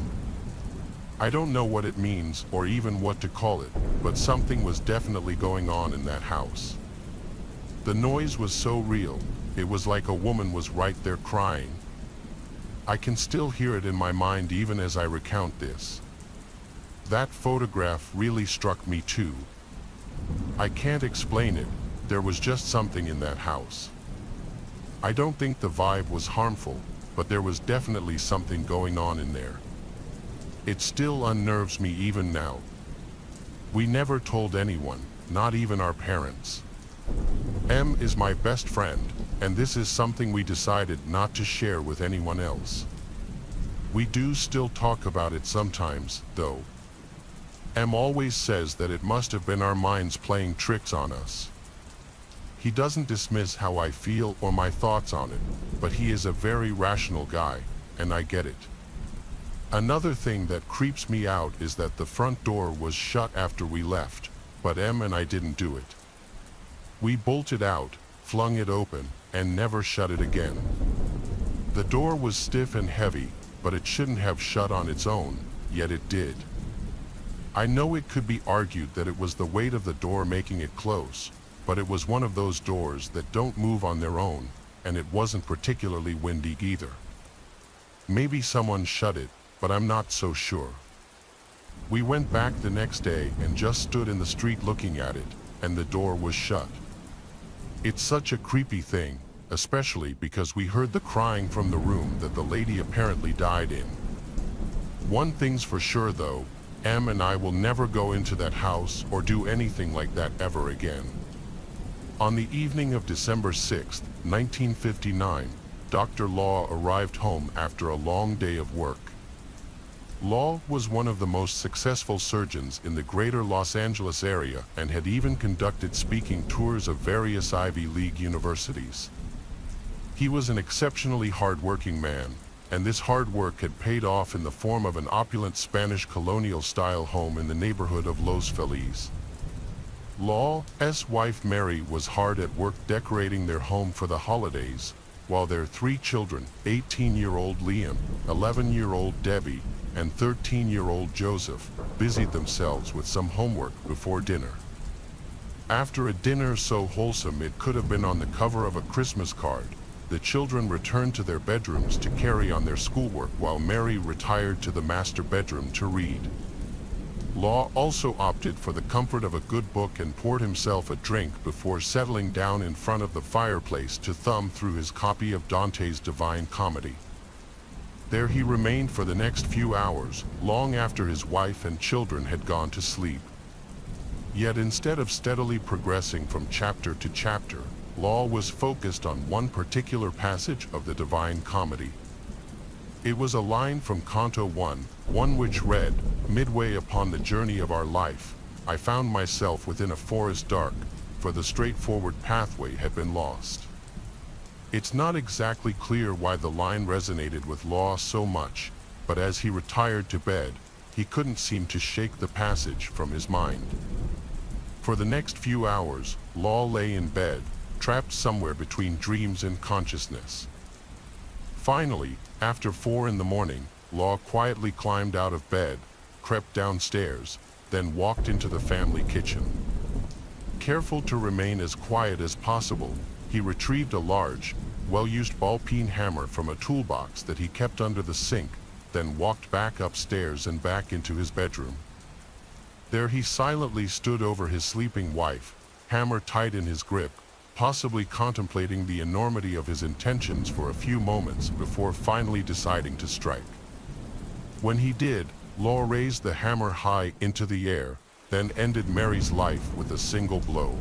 I don't know what it means or even what to call it, but something was definitely going on in that house. The noise was so real, it was like a woman was right there crying. I can still hear it in my mind even as I recount this. That photograph really struck me too. I can't explain it, there was just something in that house. I don't think the vibe was harmful, but there was definitely something going on in there. It still unnerves me even now. We never told anyone, not even our parents. M is my best friend, and this is something we decided not to share with anyone else. We do still talk about it sometimes, though. M always says that it must have been our minds playing tricks on us. He doesn't dismiss how I feel or my thoughts on it, but he is a very rational guy, and I get it. Another thing that creeps me out is that the front door was shut after we left, but Em and I didn't do it. We bolted out, flung it open, and never shut it again. The door was stiff and heavy, but it shouldn't have shut on its own, yet it did. I know it could be argued that it was the weight of the door making it close, but it was one of those doors that don't move on their own, and it wasn't particularly windy either. Maybe someone shut it, but I'm not so sure. We went back the next day and just stood in the street looking at it, and the door was shut. It's such a creepy thing, especially because we heard the crying from the room that the lady apparently died in. One thing's for sure though, Em and I will never go into that house or do anything like that ever again. On the evening of December 6, 1959, Dr. Law arrived home after a long day of work. Law was one of the most successful surgeons in the greater Los Angeles area and had even conducted speaking tours of various Ivy League universities. He was an exceptionally hard-working man, and this hard work had paid off in the form of an opulent Spanish colonial-style home in the neighborhood of Los Feliz. Law's wife Mary was hard at work decorating their home for the holidays, while their three children, 18-year-old Liam, 11-year-old Debbie, and 13-year-old Joseph, busied themselves with some homework before dinner. After a dinner so wholesome it could have been on the cover of a Christmas card, the children returned to their bedrooms to carry on their schoolwork while Mary retired to the master bedroom to read. Law also opted for the comfort of a good book and poured himself a drink before settling down in front of the fireplace to thumb through his copy of Dante's Divine Comedy. There he remained for the next few hours, long after his wife and children had gone to sleep. Yet instead of steadily progressing from chapter to chapter, Law was focused on one particular passage of the Divine Comedy. It was a line from Canto 1, which read, "Midway upon the journey of our life, I found myself within a forest dark, for the straightforward pathway had been lost." It's not exactly clear why the line resonated with Law so much, but as he retired to bed, he couldn't seem to shake the passage from his mind. For the next few hours, Law lay in bed, trapped somewhere between dreams and consciousness. Finally, after 4 in the morning, Law quietly climbed out of bed, crept downstairs, then walked into the family kitchen. Careful to remain as quiet as possible, he retrieved a large, well-used ball-peen hammer from a toolbox that he kept under the sink, then walked back upstairs and back into his bedroom. There he silently stood over his sleeping wife, hammer tight in his grip, possibly contemplating the enormity of his intentions for a few moments before finally deciding to strike. When he did, Law raised the hammer high into the air, then ended Mary's life with a single blow.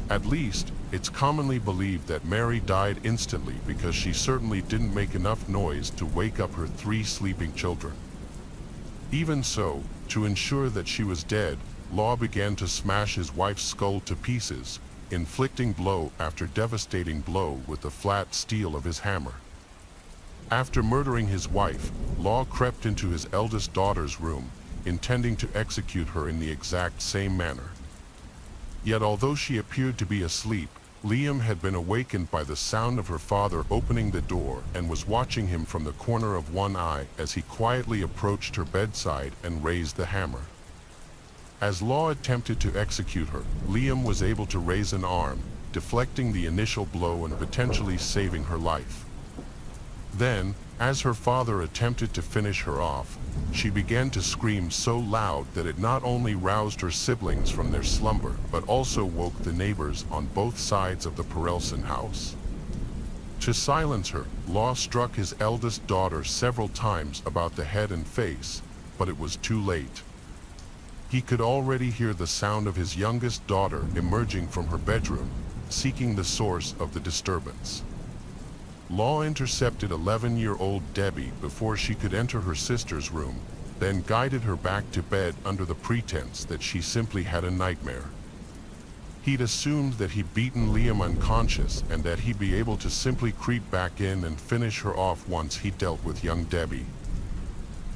At least, it's commonly believed that Mary died instantly because she certainly didn't make enough noise to wake up her 3 sleeping children. Even so, to ensure that she was dead, Law began to smash his wife's skull to pieces, inflicting blow after devastating blow with the flat steel of his hammer. After murdering his wife, Law crept into his eldest daughter's room, intending to execute her in the exact same manner. Yet although she appeared to be asleep, Liam had been awakened by the sound of her father opening the door and was watching him from the corner of one eye as he quietly approached her bedside and raised the hammer. As Law attempted to execute her, Liam was able to raise an arm, deflecting the initial blow and potentially saving her life. Then, as her father attempted to finish her off, she began to scream so loud that it not only roused her siblings from their slumber, but also woke the neighbors on both sides of the Perelson house. To silence her, Law struck his eldest daughter several times about the head and face, but it was too late. He could already hear the sound of his youngest daughter emerging from her bedroom, seeking the source of the disturbance. Law intercepted 11-year-old Debbie before she could enter her sister's room, then guided her back to bed under the pretense that she simply had a nightmare. He'd assumed that he'd beaten Liam unconscious and that he'd be able to simply creep back in and finish her off once he dealt with young Debbie.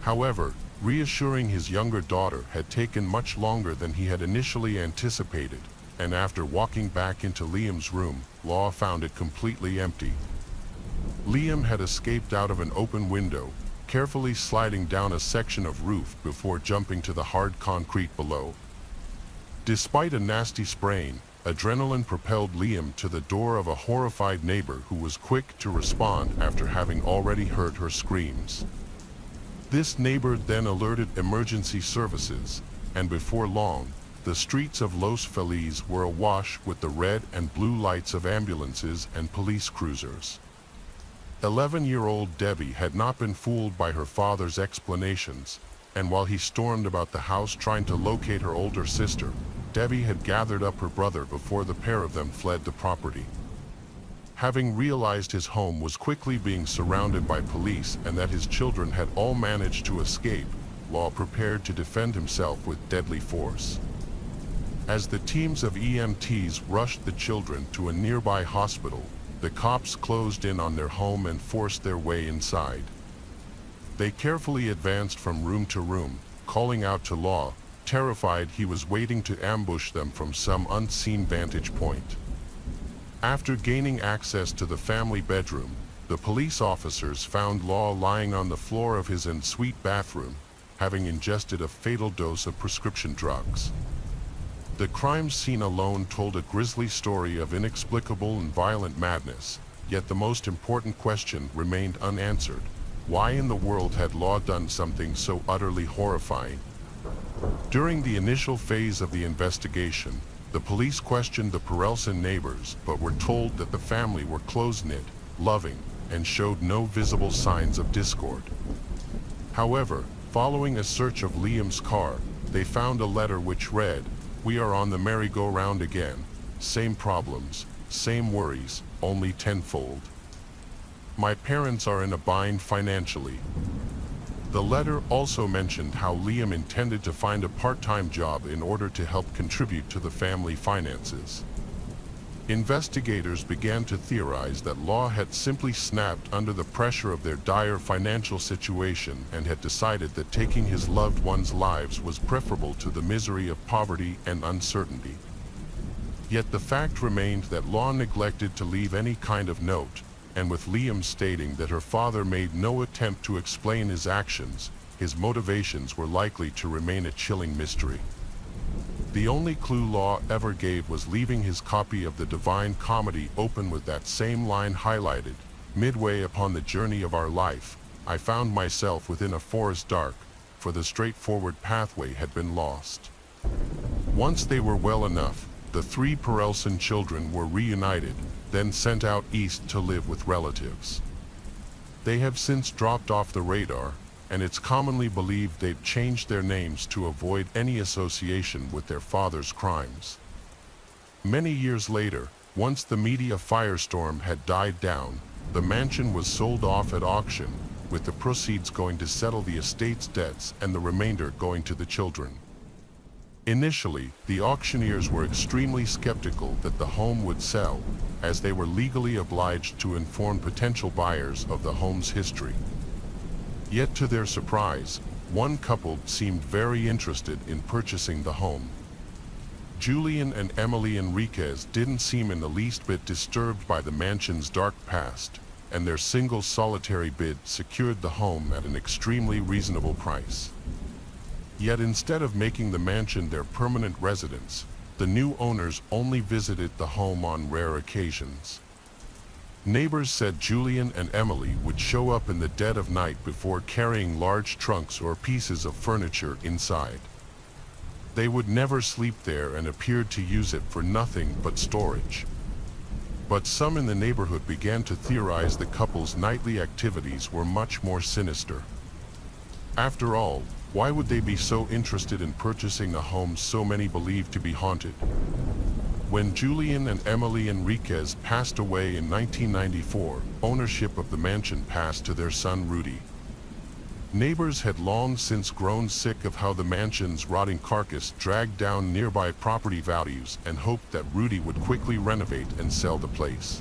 However, reassuring his younger daughter had taken much longer than he had initially anticipated, and after walking back into Liam's room, Law found it completely empty. Liam had escaped out of an open window, carefully sliding down a section of roof before jumping to the hard concrete below. Despite a nasty sprain, adrenaline propelled Liam to the door of a horrified neighbor who was quick to respond after having already heard her screams. This neighbor then alerted emergency services, and before long, the streets of Los Feliz were awash with the red and blue lights of ambulances and police cruisers. 11-year-old Debbie had not been fooled by her father's explanations, and while he stormed about the house trying to locate her older sister, Debbie had gathered up her brother before the pair of them fled the property. Having realized his home was quickly being surrounded by police and that his children had all managed to escape, Law prepared to defend himself with deadly force. As the teams of EMTs rushed the children to a nearby hospital, the cops closed in on their home and forced their way inside. They carefully advanced from room to room, calling out to Law, terrified he was waiting to ambush them from some unseen vantage point. After gaining access to the family bedroom, the police officers found Law lying on the floor of his ensuite bathroom, having ingested a fatal dose of prescription drugs. The crime scene alone told a grisly story of inexplicable and violent madness, yet the most important question remained unanswered. Why in the world had Law done something so utterly horrifying? During the initial phase of the investigation, the police questioned the Perelson neighbors but were told that the family were close-knit, loving, and showed no visible signs of discord. However, following a search of Liam's car, they found a letter which read, "We are on the merry-go-round again. Same problems, same worries, only tenfold. My parents are in a bind financially." The letter also mentioned how Liam intended to find a part-time job in order to help contribute to the family finances. Investigators began to theorize that Law had simply snapped under the pressure of their dire financial situation and had decided that taking his loved ones' lives was preferable to the misery of poverty and uncertainty. Yet the fact remained that Law neglected to leave any kind of note, and with Liam stating that her father made no attempt to explain his actions, his motivations were likely to remain a chilling mystery. The only clue Law ever gave was leaving his copy of the Divine Comedy open with that same line highlighted, "Midway upon the journey of our life, I found myself within a forest dark, for the straightforward pathway had been lost." Once they were well enough, the three Perelson children were reunited, then sent out east to live with relatives. They have since dropped off the radar, and it's commonly believed they've changed their names to avoid any association with their father's crimes. Many years later, once the media firestorm had died down, the mansion was sold off at auction, with the proceeds going to settle the estate's debts and the remainder going to the children. Initially, the auctioneers were extremely skeptical that the home would sell, as they were legally obliged to inform potential buyers of the home's history. Yet to their surprise, one couple seemed very interested in purchasing the home. Julian and Emily Enriquez didn't seem in the least bit disturbed by the mansion's dark past, and their single solitary bid secured the home at an extremely reasonable price. Yet instead of making the mansion their permanent residence, the new owners only visited the home on rare occasions. Neighbors said Julian and Emily would show up in the dead of night before carrying large trunks or pieces of furniture inside. They would never sleep there and appeared to use it for nothing but storage. But some in the neighborhood began to theorize the couple's nightly activities were much more sinister. After all, why would they be so interested in purchasing a home so many believed to be haunted? When Julian and Emily Enriquez passed away in 1994, ownership of the mansion passed to their son Rudy. Neighbors had long since grown sick of how the mansion's rotting carcass dragged down nearby property values and hoped that Rudy would quickly renovate and sell the place.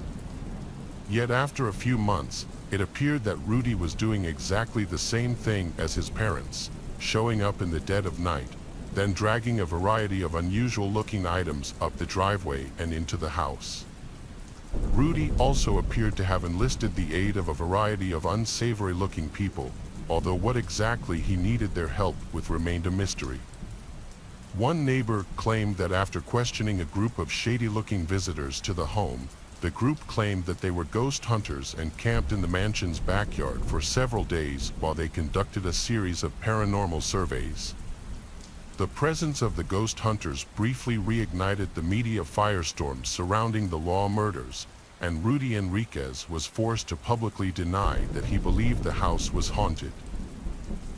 Yet after a few months, it appeared that Rudy was doing exactly the same thing as his parents, showing up in the dead of night, then dragging a variety of unusual-looking items up the driveway and into the house. Rudy also appeared to have enlisted the aid of a variety of unsavory-looking people, although what exactly he needed their help with remained a mystery. One neighbor claimed that after questioning a group of shady-looking visitors to the home, the group claimed that they were ghost hunters and camped in the mansion's backyard for several days while they conducted a series of paranormal surveys. The presence of the ghost hunters briefly reignited the media firestorm surrounding the Law murders, and Rudy Enriquez was forced to publicly deny that he believed the house was haunted.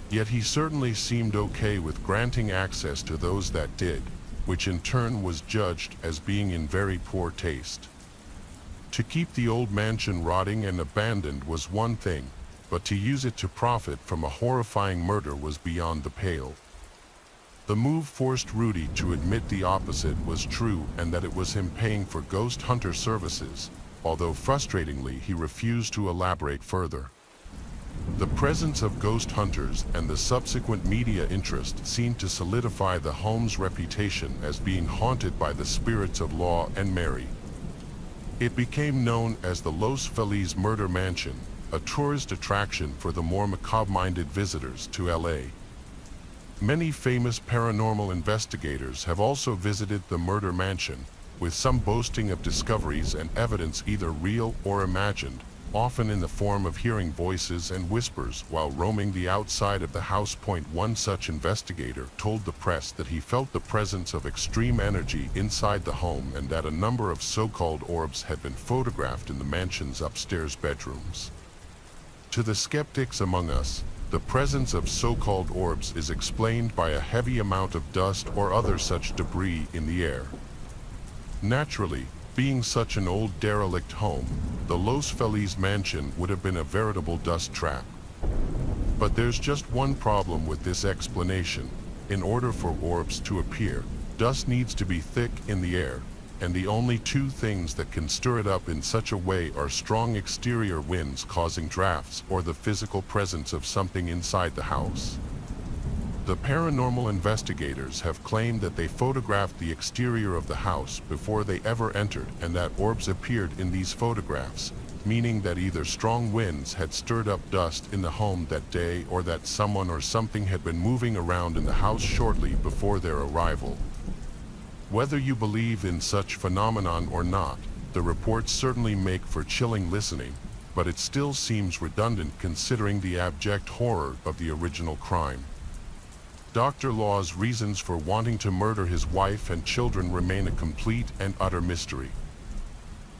Yet he certainly seemed okay with granting access to those that did, which in turn was judged as being in very poor taste. To keep the old mansion rotting and abandoned was one thing, but to use it to profit from a horrifying murder was beyond the pale. The move forced Rudy to admit the opposite was true and that it was him paying for ghost hunter services, although frustratingly he refused to elaborate further. The presence of ghost hunters and the subsequent media interest seemed to solidify the home's reputation as being haunted by the spirits of Law and Mary. It became known as the Los Feliz Murder Mansion, a tourist attraction for the more macabre-minded visitors to LA. Many famous paranormal investigators have also visited the murder mansion, with some boasting of discoveries and evidence either real or imagined, often in the form of hearing voices and whispers while roaming the outside of the house. One such investigator told the press that he felt the presence of extreme energy inside the home and that a number of so-called orbs had been photographed in the mansion's upstairs bedrooms. To the skeptics among us, the presence of so-called orbs is explained by a heavy amount of dust or other such debris in the air. Naturally, being such an old derelict home, the Los Feliz mansion would have been a veritable dust trap. But there's just one problem with this explanation. In order for orbs to appear, dust needs to be thick in the air, and the only two things that can stir it up in such a way are strong exterior winds causing drafts or the physical presence of something inside the house. The paranormal investigators have claimed that they photographed the exterior of the house before they ever entered and that orbs appeared in these photographs, meaning that either strong winds had stirred up dust in the home that day or that someone or something had been moving around in the house shortly before their arrival. Whether you believe in such phenomenon or not, the reports certainly make for chilling listening, but it still seems redundant considering the abject horror of the original crime. Dr. Law's reasons for wanting to murder his wife and children remain a complete and utter mystery.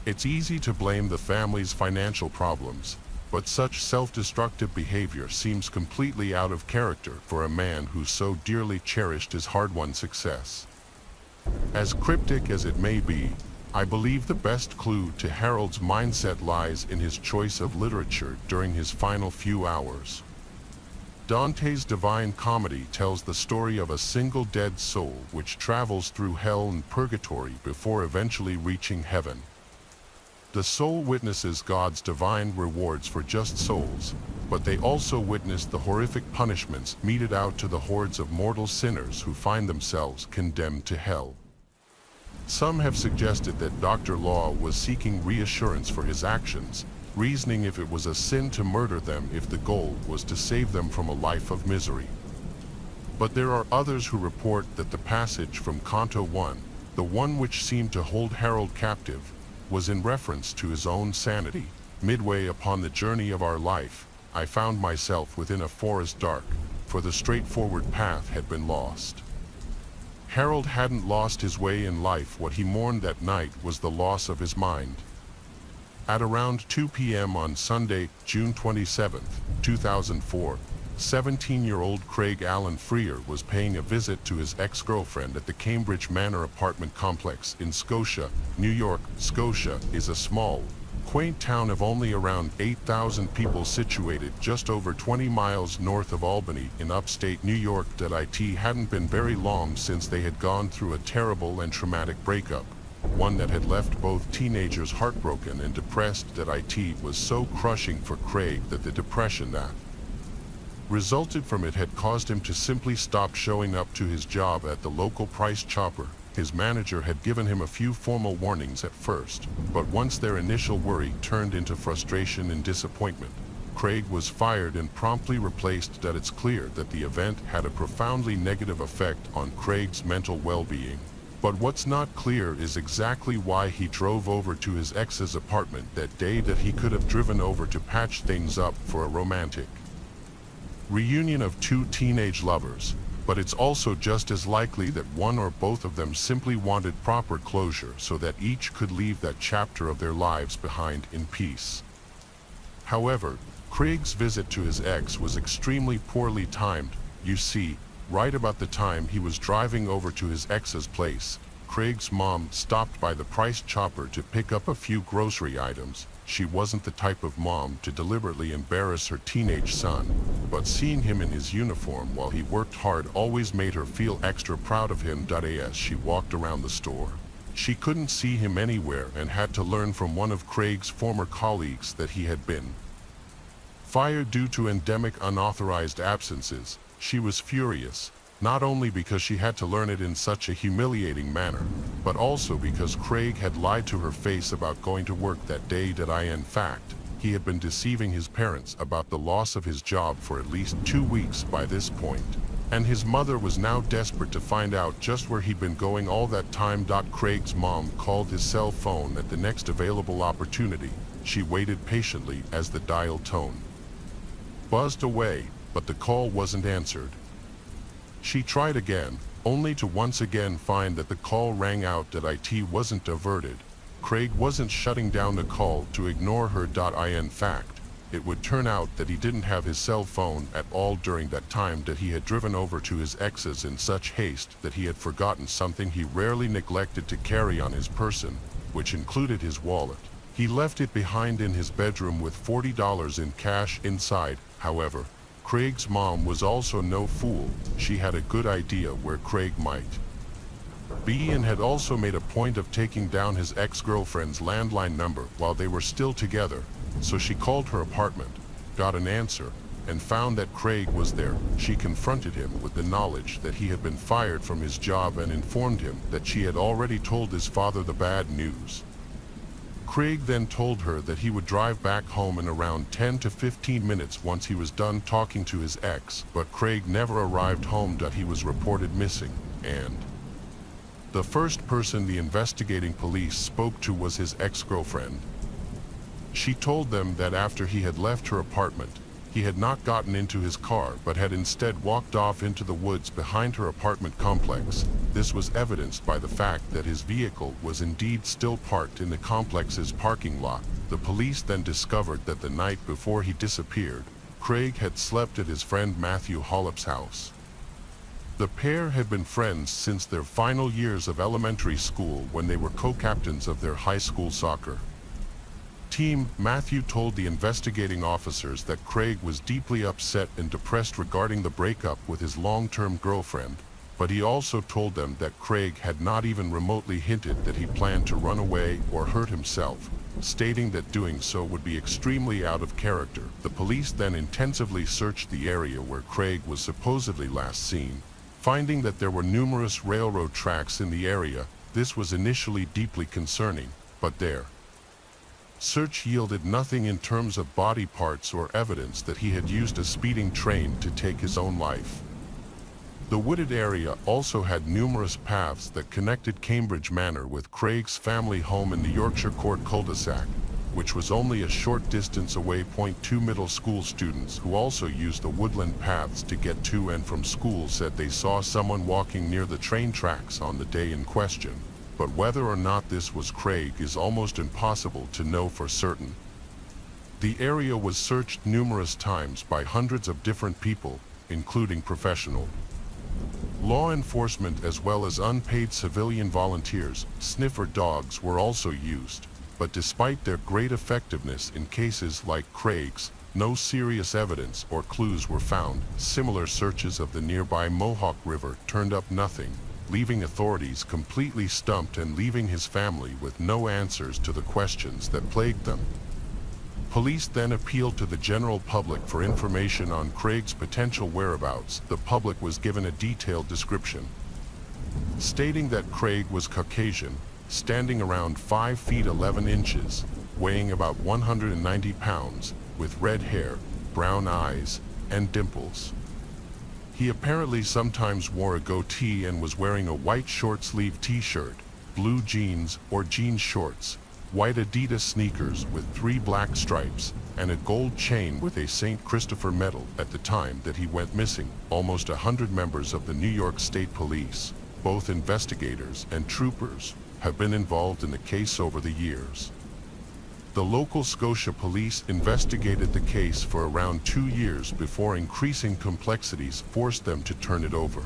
It's easy to blame the family's financial problems, but such self-destructive behavior seems completely out of character for a man who so dearly cherished his hard-won success. As cryptic as it may be, I believe the best clue to Harold's mindset lies in his choice of literature during his final few hours. Dante's Divine Comedy tells the story of a single dead soul which travels through hell and purgatory before eventually reaching heaven. The soul witnesses God's divine rewards for just souls, but they also witness the horrific punishments meted out to the hordes of mortal sinners who find themselves condemned to hell. Some have suggested that Dr. Law was seeking reassurance for his actions, reasoning if it was a sin to murder them if the goal was to save them from a life of misery. But there are others who report that the passage from Canto 1, the one which seemed to hold Harold captive, was in reference to his own sanity. Midway upon the journey of our life, I found myself within a forest dark, for the straightforward path had been lost. Harold hadn't lost his way in life. What he mourned that night was the loss of his mind. At around 2 p.m. on Sunday, June 27, 2004, 17-year-old Craig Allen Freer was paying a visit to his ex-girlfriend at the Cambridge Manor apartment complex in Scotia, New York. Scotia is a small, quaint town of only around 8,000 people situated just over 20 miles north of Albany in upstate New York, it hadn't been very long since they had gone through a terrible and traumatic breakup, one that had left both teenagers heartbroken and depressed. It was so crushing for Craig that the depression that resulted from it had caused him to simply stop showing up to his job at the local price chopper. His manager had given him a few formal warnings at first, but once their initial worry turned into frustration and disappointment, Craig was fired and promptly replaced. It's clear that the event had a profoundly negative effect on Craig's mental well-being. But what's not clear is exactly why he drove over to his ex's apartment that day. That he could have driven over to patch things up for a romantic reunion of two teenage lovers, but it's also just as likely that one or both of them simply wanted proper closure so that each could leave that chapter of their lives behind in peace. However, Craig's visit to his ex was extremely poorly timed. You see, right about the time he was driving over to his ex's place, Craig's mom stopped by the price chopper to pick up a few grocery items. She wasn't the type of mom to deliberately embarrass her teenage son, but seeing him in his uniform while he worked hard always made her feel extra proud of him. As she walked around the store, she couldn't see him anywhere and had to learn from one of Craig's former colleagues that he had been fired due to endemic unauthorized absences. She was furious, not only because she had to learn it in such a humiliating manner, but also because Craig had lied to her face about going to work that day. In fact, he had been deceiving his parents about the loss of his job for at least 2 weeks by this point, and his mother was now desperate to find out just where he'd been going all that time. Craig's mom called his cell phone at the next available opportunity. She waited patiently as the dial tone buzzed away, but the call wasn't answered. She tried again, only to once again find that the call rang out. It wasn't diverted. Craig wasn't shutting down the call to ignore her. In fact, it would turn out that he didn't have his cell phone at all during that time. That he had driven over to his ex's in such haste that he had forgotten something he rarely neglected to carry on his person, which included his wallet. He left it behind in his bedroom with $40 in cash inside. However, Craig's mom was also no fool. She had a good idea where Craig might be and had also made a point of taking down his ex-girlfriend's landline number while they were still together. So she called her apartment, got an answer, and found that Craig was there. She confronted him with the knowledge that he had been fired from his job and informed him that she had already told his father the bad news. Craig then told her that he would drive back home in around 10 to 15 minutes once he was done talking to his ex, but Craig never arrived home. He was reported missing, and the first person the investigating police spoke to was his ex-girlfriend. She told them that after he had left her apartment, he had not gotten into his car but had instead walked off into the woods behind her apartment complex. This was evidenced by the fact that his vehicle was indeed still parked in the complex's parking lot. The police then discovered that the night before he disappeared, Craig had slept at his friend Matthew Hollop's house. The pair had been friends since their final years of elementary school when they were co-captains of their high school soccer team. Matthew told the investigating officers that Craig was deeply upset and depressed regarding the breakup with his long-term girlfriend, but he also told them that Craig had not even remotely hinted that he planned to run away or hurt himself, stating that doing so would be extremely out of character. The police then intensively searched the area where Craig was supposedly last seen, finding that there were numerous railroad tracks in the area. This was initially deeply concerning, but their search yielded nothing in terms of body parts or evidence that he had used a speeding train to take his own life. The wooded area also had numerous paths that connected Cambridge Manor with Craig's family home in the Yorkshire Court cul-de-sac, which was only a short distance away. 2 middle school students who also used the woodland paths to get to and from school said they saw someone walking near the train tracks on the day in question, but whether or not this was Craig is almost impossible to know for certain. The area was searched numerous times by hundreds of different people, including professional law enforcement as well as unpaid civilian volunteers. Sniffer dogs were also used. but despite their great effectiveness in cases like Craig's, no serious evidence or clues were found. Similar searches of the nearby Mohawk River turned up nothing, leaving authorities completely stumped and leaving his family with no answers to the questions that plagued them. Police then appealed to the general public for information on Craig's potential whereabouts. The public was given a detailed description, stating that Craig was Caucasian, standing around 5 feet 11 inches, weighing about 190 pounds, with red hair, brown eyes, and dimples. He apparently sometimes wore a goatee and was wearing a white short-sleeved t-shirt, blue jeans or jean shorts, white Adidas sneakers with 3 black stripes, and a gold chain with a St. Christopher medal. At the time that he went missing, almost 100 members of the New York State Police, both investigators and troopers, have been involved in the case over the years. The local Scotia police investigated the case for around 2 years before increasing complexities forced them to turn it over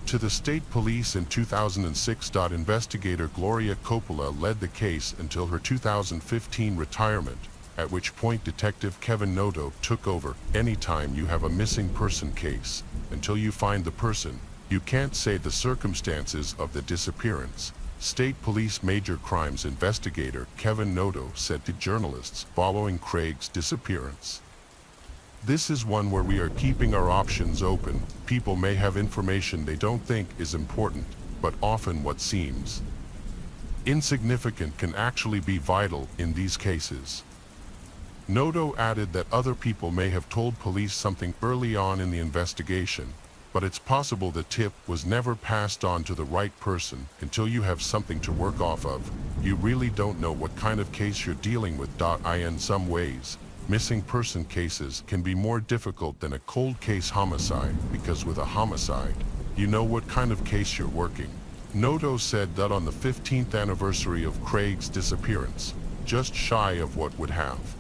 to the state police in 2006. Investigator Gloria Coppola led the case until her 2015 retirement, at which point Detective Kevin Noto took over. Anytime you have a missing person case, until you find the person, you can't say the circumstances of the disappearance. State Police Major Crimes Investigator Kevin Noto said to journalists following Craig's disappearance, "This is one where we are keeping our options open. People may have information they don't think is important, but often what seems insignificant can actually be vital in these cases." Noto added that other people may have told police something early on in the investigation, but it's possible the tip was never passed on to the right person. Until you have something to work off of, you really don't know what kind of case you're dealing with. In some ways, missing person cases can be more difficult than a cold case homicide, because with a homicide, you know what kind of case you're working. Noto said that on the 15th anniversary of Craig's disappearance, just shy of what would have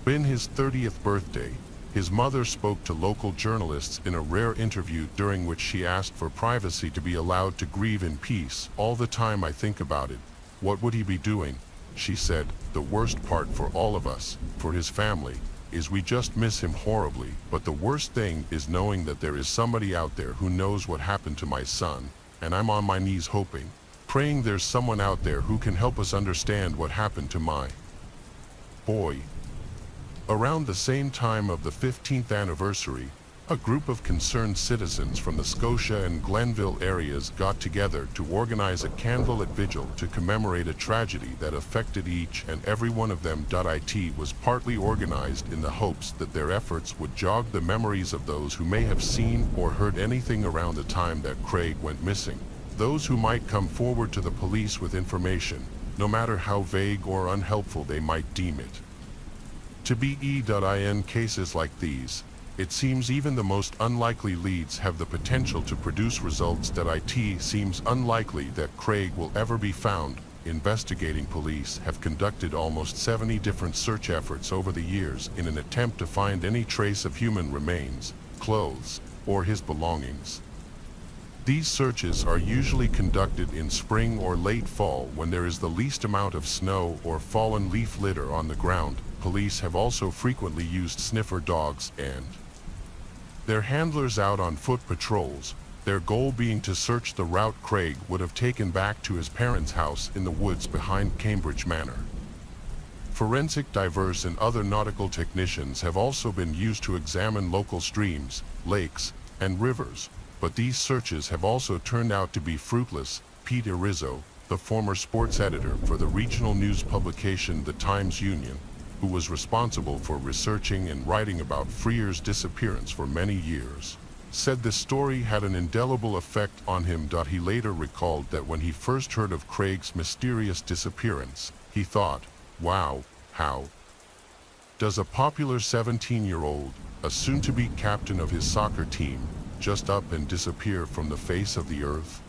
been his 30th birthday, his mother spoke to local journalists in a rare interview during which she asked for privacy to be allowed to grieve in peace. "All the time I think about it. What would he be doing?" she said. "The worst part for all of us, for his family, is we just miss him horribly. But the worst thing is knowing that there is somebody out there who knows what happened to my son, and I'm on my knees hoping, praying there's someone out there who can help us understand what happened to my boy." Around the same time of the 15th anniversary, a group of concerned citizens from the Scotia and Glenville areas got together to organize a candlelit vigil to commemorate a tragedy that affected each and every one of them. It was partly organized in the hopes that their efforts would jog the memories of those who may have seen or heard anything around the time that Craig went missing. Those who might come forward to the police with information, no matter how vague or unhelpful they might deem it to be. In cases like these, it seems even the most unlikely leads have the potential to produce results. It seems unlikely that Craig will ever be found. Investigating police have conducted almost 70 different search efforts over the years in an attempt to find any trace of human remains, clothes, or his belongings. These searches are usually conducted in spring or late fall when there is the least amount of snow or fallen leaf litter on the ground. Police have also frequently used sniffer dogs and their handlers out on foot patrols, their goal being to search the route Craig would have taken back to his parents' house in the woods behind Cambridge Manor. Forensic divers and other nautical technicians have also been used to examine local streams, lakes, and rivers, but these searches have also turned out to be fruitless. Pete Irizzo, the former sports editor for the regional news publication The Times-Union, who was responsible for researching and writing about Freer's disappearance for many years, said the story had an indelible effect on him. He later recalled that when he first heard of Craig's mysterious disappearance, he thought, "Wow, how does a popular 17-year-old, a soon-to-be captain of his soccer team, just up and disappear from the face of the earth?"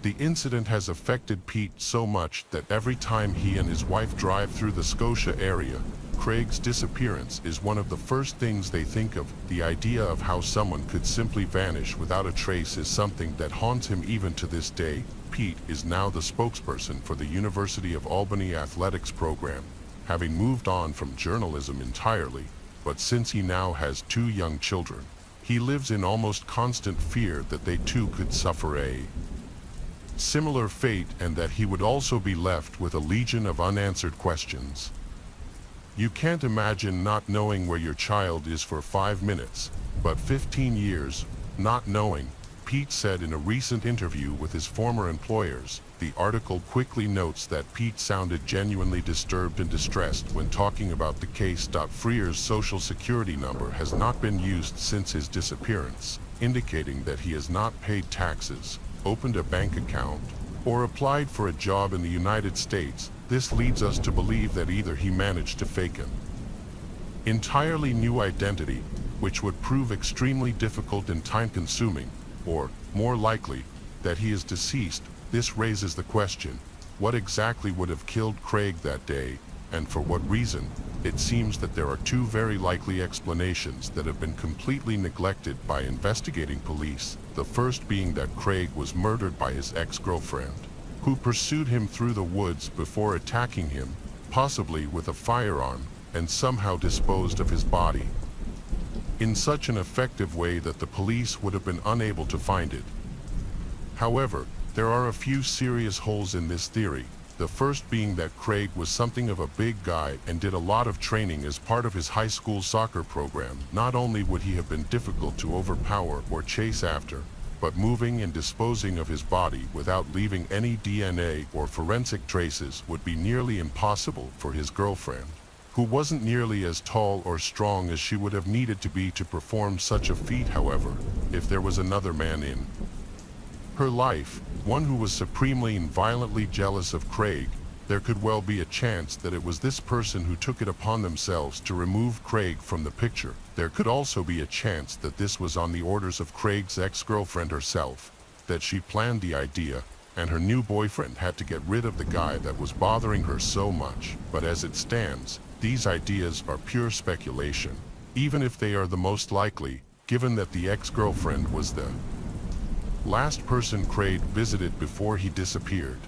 The incident has affected Pete so much that every time he and his wife drive through the Scotia area, Craig's disappearance is one of the first things they think of. The idea of how someone could simply vanish without a trace is something that haunts him even to this day. Pete is now the spokesperson for the University of Albany athletics program, having moved on from journalism entirely, but since he now has 2 young children, he lives in almost constant fear that they too could suffer a similar fate and that he would also be left with a legion of unanswered questions. You can't imagine not knowing where your child is for 5 minutes, but 15 years, not knowing, Pete said in a recent interview with his former employers. The article quickly notes that Pete sounded genuinely disturbed and distressed when talking about the case. Freer's social security number has not been used since his disappearance, indicating that he has not paid taxes, opened a bank account, or applied for a job in the United States. This leads us to believe that either he managed to fake an entirely new identity, which would prove extremely difficult and time-consuming, or, more likely, that he is deceased. This raises the question, what exactly would have killed Craig that day, and for what reason? It seems that there are 2 very likely explanations that have been completely neglected by investigating police, the first being that Craig was murdered by his ex-girlfriend, who pursued him through the woods before attacking him, possibly with a firearm, and somehow disposed of his body in such an effective way that the police would have been unable to find it. However, there are a few serious holes in this theory, the first being that Craig was something of a big guy and did a lot of training as part of his high school soccer program. Not only would he have been difficult to overpower or chase after, but moving and disposing of his body without leaving any DNA or forensic traces would be nearly impossible for his girlfriend, who wasn't nearly as tall or strong as she would have needed to be to perform such a feat. However, if there was another man in her life, one who was supremely and violently jealous of Craig, there could well be a chance that it was this person who took it upon themselves to remove Craig from the picture. There could also be a chance that this was on the orders of Craig's ex-girlfriend herself, that she planned the idea, and her new boyfriend had to get rid of the guy that was bothering her so much. But as it stands, these ideas are pure speculation, even if they are the most likely, given that the ex-girlfriend was the last person Craig visited before he disappeared.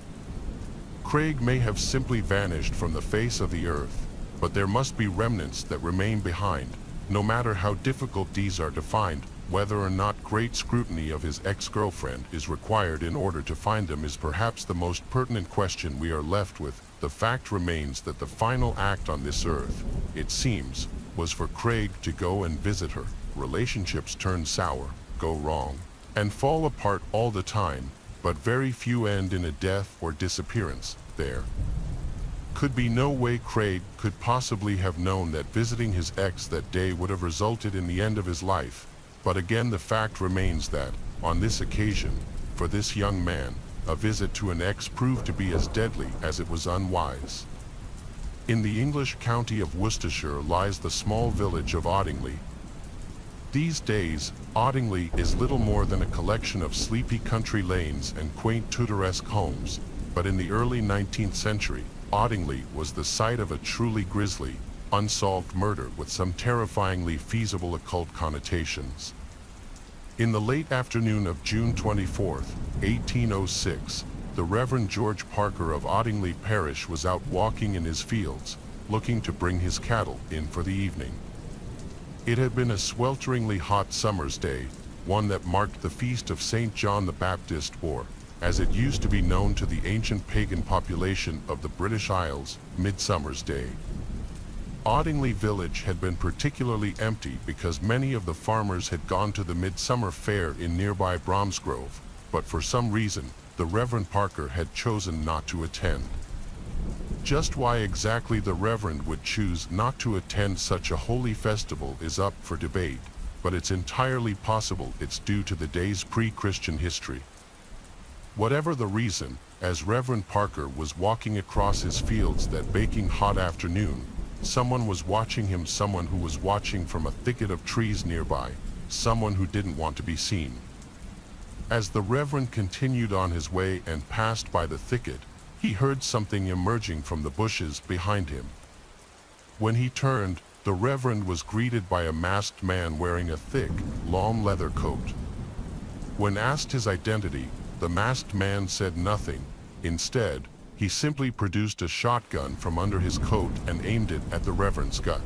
Craig may have simply vanished from the face of the earth, but there must be remnants that remain behind. No matter how difficult these are to find, whether or not great scrutiny of his ex-girlfriend is required in order to find them is perhaps the most pertinent question we are left with. The fact remains that the final act on this earth, it seems, was for Craig to go and visit her. Relationships turn sour, go wrong, and fall apart all the time, but very few end in a death or disappearance. There could be no way Craig could possibly have known that visiting his ex that day would have resulted in the end of his life. But again, the fact remains that, on this occasion, for this young man, a visit to an ex proved to be as deadly as it was unwise. In the English county of Worcestershire lies the small village of Audingley. These days, Audingley is little more than a collection of sleepy country lanes and quaint Tudoresque homes, but in the early 19th century, Audingley was the site of a truly grisly, unsolved murder with some terrifyingly feasible occult connotations. In the late afternoon of June 24, 1806, the Reverend George Parker of Audingley Parish was out walking in his fields, looking to bring his cattle in for the evening. It had been a swelteringly hot summer's day, one that marked the feast of St. John the Baptist, or, as it used to be known to the ancient pagan population of the British Isles, Midsummer's Day. Audingley village had been particularly empty because many of the farmers had gone to the midsummer fair in nearby Bromsgrove, but for some reason, the Reverend Parker had chosen not to attend. Just why exactly the Reverend would choose not to attend such a holy festival is up for debate, but it's entirely possible it's due to the day's pre-Christian history. Whatever the reason, as Reverend Parker was walking across his fields that baking hot afternoon, someone was watching him, someone who was watching from a thicket of trees nearby, someone who didn't want to be seen. As the Reverend continued on his way and passed by the thicket, he heard something emerging from the bushes behind him. When he turned, the Reverend was greeted by a masked man wearing a thick, long leather coat. When asked his identity, the masked man said nothing. Instead, he simply produced a shotgun from under his coat and aimed it at the Reverend's gut.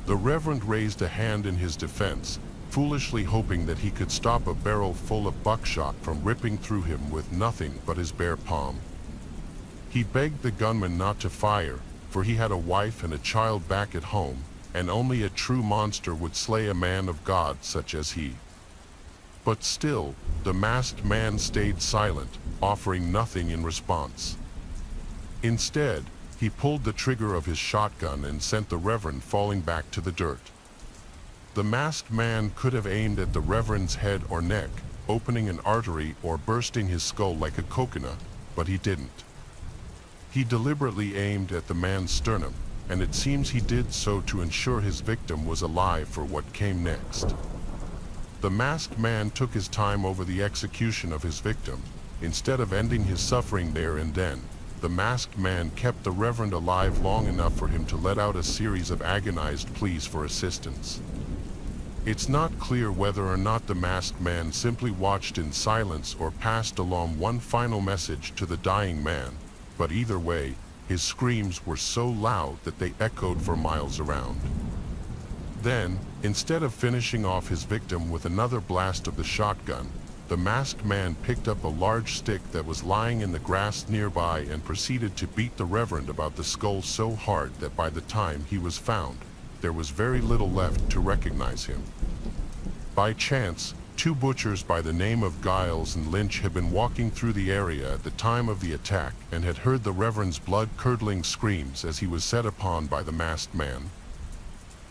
The Reverend raised a hand in his defense, foolishly hoping that he could stop a barrel full of buckshot from ripping through him with nothing but his bare palm. He begged the gunman not to fire, for he had a wife and a child back at home, and only a true monster would slay a man of God such as he. But still, the masked man stayed silent, offering nothing in response. Instead, he pulled the trigger of his shotgun and sent the Reverend falling back to the dirt. The masked man could have aimed at the Reverend's head or neck, opening an artery or bursting his skull like a coconut, but he didn't. He deliberately aimed at the man's sternum, and it seems he did so to ensure his victim was alive for what came next. The masked man took his time over the execution of his victim. Instead of ending his suffering there and then, the masked man kept the Reverend alive long enough for him to let out a series of agonized pleas for assistance. It's not clear whether or not the masked man simply watched in silence or passed along one final message to the dying man, but either way, his screams were so loud that they echoed for miles around. Then, instead of finishing off his victim with another blast of the shotgun, the masked man picked up a large stick that was lying in the grass nearby and proceeded to beat the Reverend about the skull so hard that by the time he was found, there was very little left to recognize him. By chance, two butchers by the name of Giles and Lynch had been walking through the area at the time of the attack and had heard the Reverend's blood-curdling screams as he was set upon by the masked man.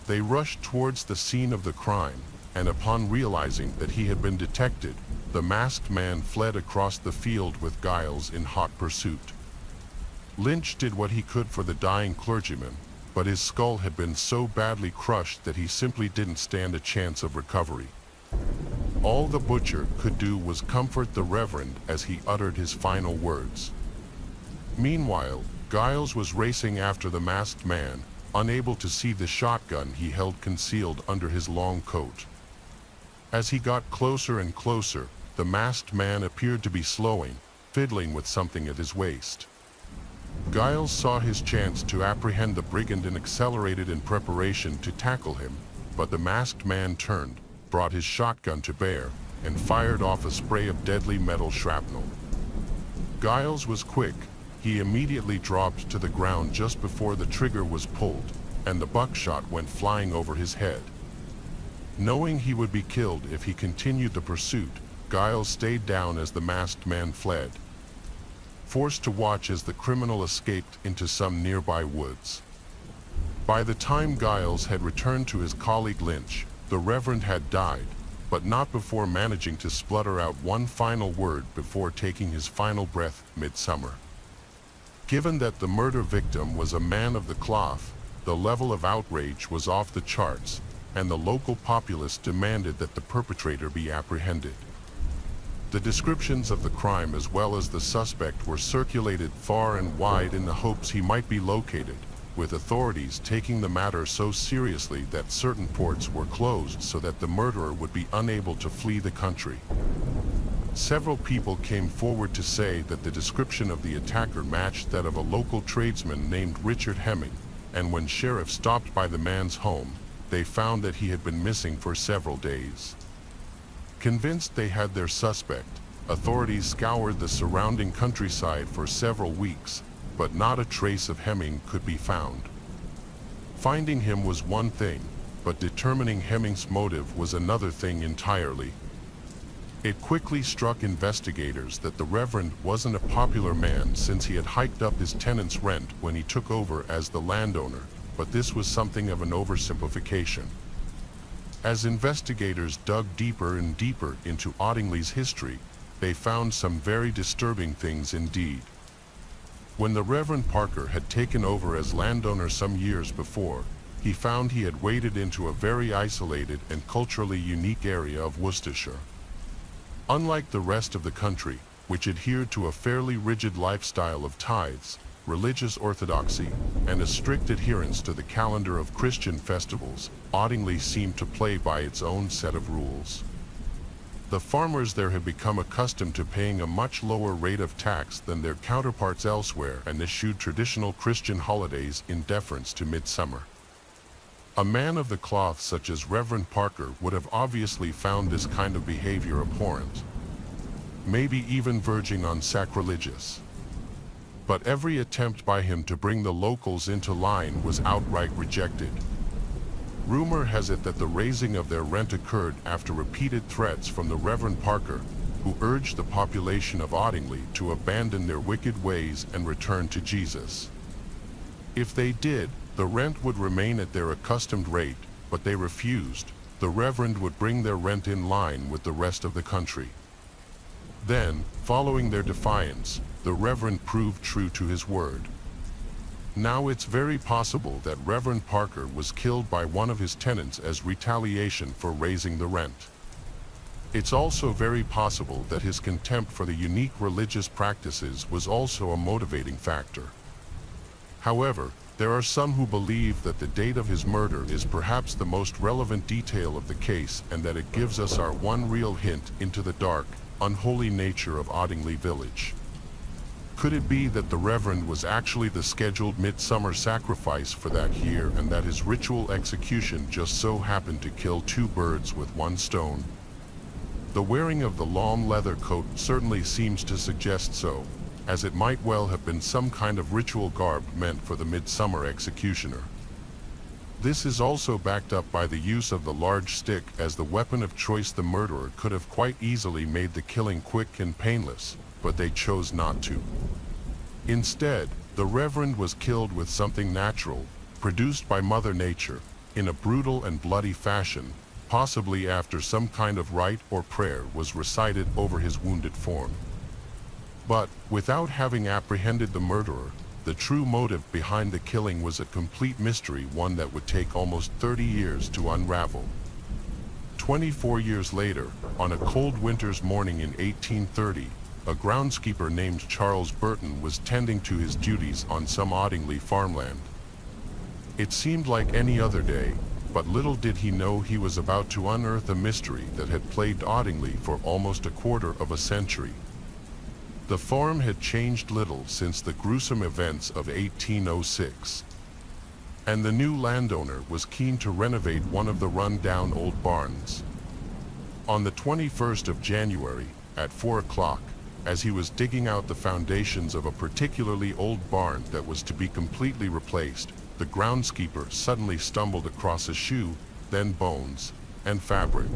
They rushed towards the scene of the crime, and upon realizing that he had been detected, the masked man fled across the field with Giles in hot pursuit. Lynch did what he could for the dying clergyman, but his skull had been so badly crushed that he simply didn't stand a chance of recovery. All the butcher could do was comfort the Reverend as he uttered his final words. Meanwhile, Giles was racing after the masked man, unable to see the shotgun he held concealed under his long coat. As he got closer and closer, the masked man appeared to be slowing, fiddling with something at his waist. Giles saw his chance to apprehend the brigand and accelerated in preparation to tackle him, but the masked man turned, brought his shotgun to bear, and fired off a spray of deadly metal shrapnel. Giles was quick. He immediately dropped to the ground just before the trigger was pulled, and the buckshot went flying over his head. Knowing he would be killed if he continued the pursuit, Giles stayed down as the masked man fled, forced to watch as the criminal escaped into some nearby woods. By the time Giles had returned to his colleague Lynch, the Reverend had died, but not before managing to splutter out one final word before taking his final breath midsummer. Given that the murder victim was a man of the cloth, the level of outrage was off the charts, and the local populace demanded that the perpetrator be apprehended. The descriptions of the crime as well as the suspect were circulated far and wide in the hopes he might be located, with authorities taking the matter so seriously that certain ports were closed so that the murderer would be unable to flee the country. Several people came forward to say that the description of the attacker matched that of a local tradesman named Richard Hemming, and when sheriffs stopped by the man's home, they found that he had been missing for several days. Convinced they had their suspect, authorities scoured the surrounding countryside for several weeks, but not a trace of Hemming could be found. Finding him was one thing, but determining Hemming's motive was another thing entirely. It quickly struck investigators that the Reverend wasn't a popular man since he had hiked up his tenant's rent when he took over as the landowner, but this was something of an oversimplification. As investigators dug deeper and deeper into Ottingley's history, they found some very disturbing things indeed. When the Reverend Parker had taken over as landowner some years before, he found he had waded into a very isolated and culturally unique area of Worcestershire. Unlike the rest of the country, which adhered to a fairly rigid lifestyle of tithes, religious orthodoxy, and a strict adherence to the calendar of Christian festivals, Audingley seemed to play by its own set of rules. The farmers there had become accustomed to paying a much lower rate of tax than their counterparts elsewhere and eschewed traditional Christian holidays in deference to midsummer. A man of the cloth such as Reverend Parker would have obviously found this kind of behavior abhorrent, maybe even verging on sacrilegious. But every attempt by him to bring the locals into line was outright rejected. Rumor has it that the raising of their rent occurred after repeated threats from the Reverend Parker, who urged the population of Audingley to abandon their wicked ways and return to Jesus. If they did, the rent would remain at their accustomed rate, but they refused. The Reverend would bring their rent in line with the rest of the country. Then, following their defiance, the Reverend proved true to his word. Now it's very possible that Reverend Parker was killed by one of his tenants as retaliation for raising the rent. It's also very possible that his contempt for the unique religious practices was also a motivating factor. However, there are some who believe that the date of his murder is perhaps the most relevant detail of the case and that it gives us our one real hint into the dark, unholy nature of Audingley Village. Could it be that the Reverend was actually the scheduled midsummer sacrifice for that year and that his ritual execution just so happened to kill two birds with one stone? The wearing of the long leather coat certainly seems to suggest so, as it might well have been some kind of ritual garb meant for the midsummer executioner. This is also backed up by the use of the large stick as the weapon of choice. The murderer could have quite easily made the killing quick and painless, but they chose not to. Instead, the Reverend was killed with something natural, produced by Mother Nature, in a brutal and bloody fashion, possibly after some kind of rite or prayer was recited over his wounded form. But, without having apprehended the murderer, the true motive behind the killing was a complete mystery, one that would take almost 30 years to unravel. 24 years later, on a cold winter's morning in 1830, a groundskeeper named Charles Burton was tending to his duties on some Audingley farmland. It seemed like any other day, but little did he know he was about to unearth a mystery that had plagued Audingley for almost a quarter of a century. The farm had changed little since the gruesome events of 1806, and the new landowner was keen to renovate one of the run-down old barns. On the 21st of January, at 4 o'clock, as he was digging out the foundations of a particularly old barn that was to be completely replaced, the groundskeeper suddenly stumbled across a shoe, then bones, and fabric.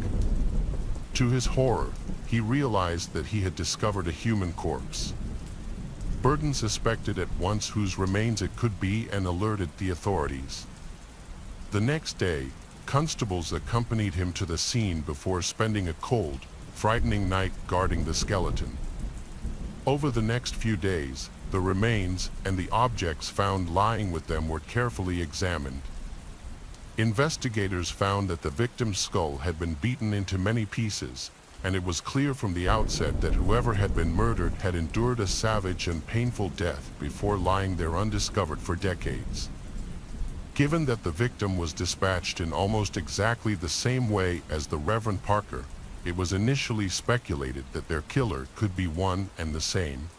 To his horror, he realized that he had discovered a human corpse. Burton suspected at once whose remains it could be and alerted the authorities. The next day, constables accompanied him to the scene before spending a cold, frightening night guarding the skeleton. Over the next few days, the remains and the objects found lying with them were carefully examined. Investigators found that the victim's skull had been beaten into many pieces, and it was clear from the outset that whoever had been murdered had endured a savage and painful death before lying there undiscovered for decades. Given that the victim was dispatched in almost exactly the same way as the Reverend Parker, it was initially speculated that their killer could be one and the same.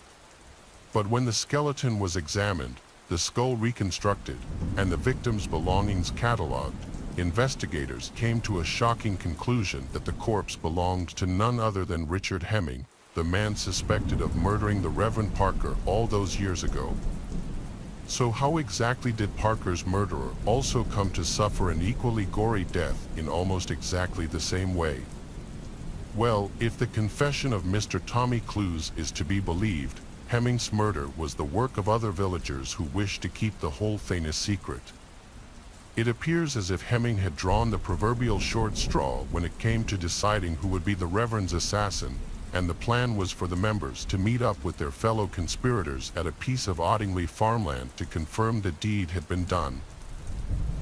But when the skeleton was examined, the skull reconstructed, and the victim's belongings catalogued, investigators came to a shocking conclusion that the corpse belonged to none other than Richard Hemming, the man suspected of murdering the Reverend Parker all those years ago. So how exactly did Parker's murderer also come to suffer an equally gory death in almost exactly the same way? Well, if the confession of Mr. Tommy Clues is to be believed, Hemming's murder was the work of other villagers who wished to keep the whole thing a secret. It appears as if Hemming had drawn the proverbial short straw when it came to deciding who would be the Reverend's assassin, and the plan was for the members to meet up with their fellow conspirators at a piece of Audingley farmland to confirm the deed had been done.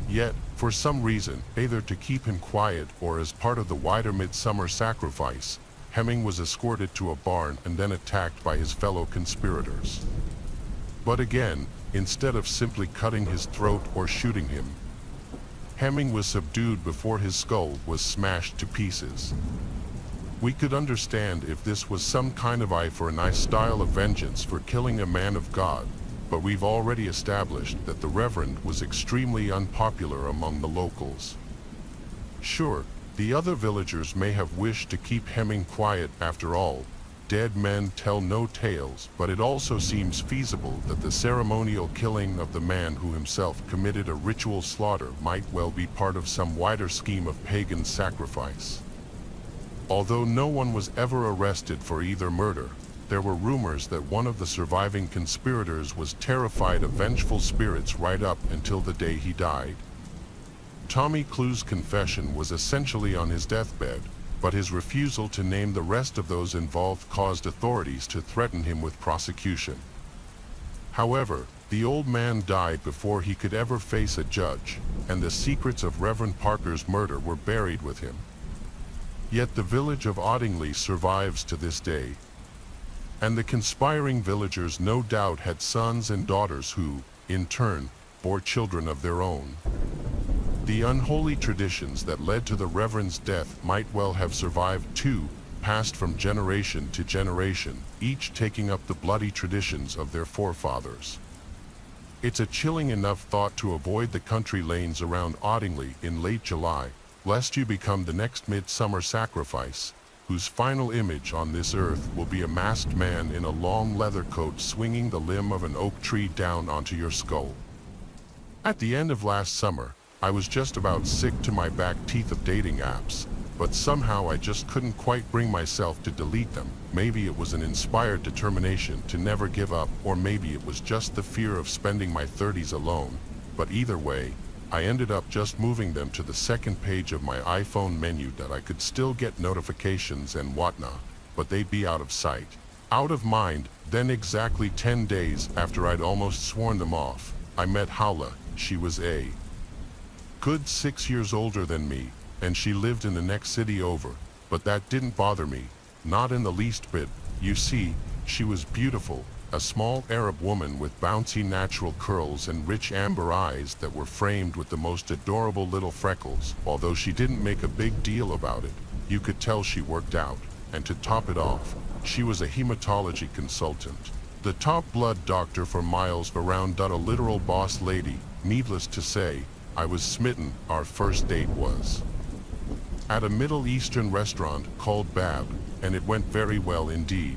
Yet, for some reason, either to keep him quiet or as part of the wider midsummer sacrifice, Hemming was escorted to a barn and then attacked by his fellow conspirators. But again, instead of simply cutting his throat or shooting him, Hemming was subdued before his skull was smashed to pieces. We could understand if this was some kind of eye for an eye style of vengeance for killing a man of God, but we've already established that the Reverend was extremely unpopular among the locals. Sure, the other villagers may have wished to keep Hemming quiet after all. Dead men tell no tales, but it also seems feasible that the ceremonial killing of the man who himself committed a ritual slaughter might well be part of some wider scheme of pagan sacrifice. Although no one was ever arrested for either murder, there were rumors that one of the surviving conspirators was terrified of vengeful spirits right up until the day he died. Tommy Clue's confession was essentially on his deathbed, but his refusal to name the rest of those involved caused authorities to threaten him with prosecution. However, the old man died before he could ever face a judge, and the secrets of Reverend Parker's murder were buried with him. Yet the village of Audingley survives to this day, and the conspiring villagers no doubt had sons and daughters who, in turn, bore children of their own. The unholy traditions that led to the Reverend's death might well have survived too, passed from generation to generation, each taking up the bloody traditions of their forefathers. It's a chilling enough thought to avoid the country lanes around Audingley in late July, lest you become the next midsummer sacrifice, whose final image on this earth will be a masked man in a long leather coat swinging the limb of an oak tree down onto your skull. At the end of last summer, I was just about sick to my back teeth of dating apps, but somehow I just couldn't quite bring myself to delete them. Maybe it was an inspired determination to never give up, or maybe it was just the fear of spending my 30s alone. But either way, I ended up just moving them to the second page of my iPhone menu that I could still get notifications and whatnot, but they'd be out of sight, out of mind. Then exactly 10 days after I'd almost sworn them off, I met Howla. She was a good 6 years older than me, and she lived in the next city over, but that didn't bother me, not in the least bit. You see, she was beautiful, a small Arab woman with bouncy natural curls and rich amber eyes that were framed with the most adorable little freckles. Although she didn't make a big deal about it, you could tell she worked out, and to top it off, she was a hematology consultant, the top blood doctor for miles around. A literal boss lady. Needless to say, I was smitten. Our first date was at a Middle Eastern restaurant called Bab, and it went very well indeed.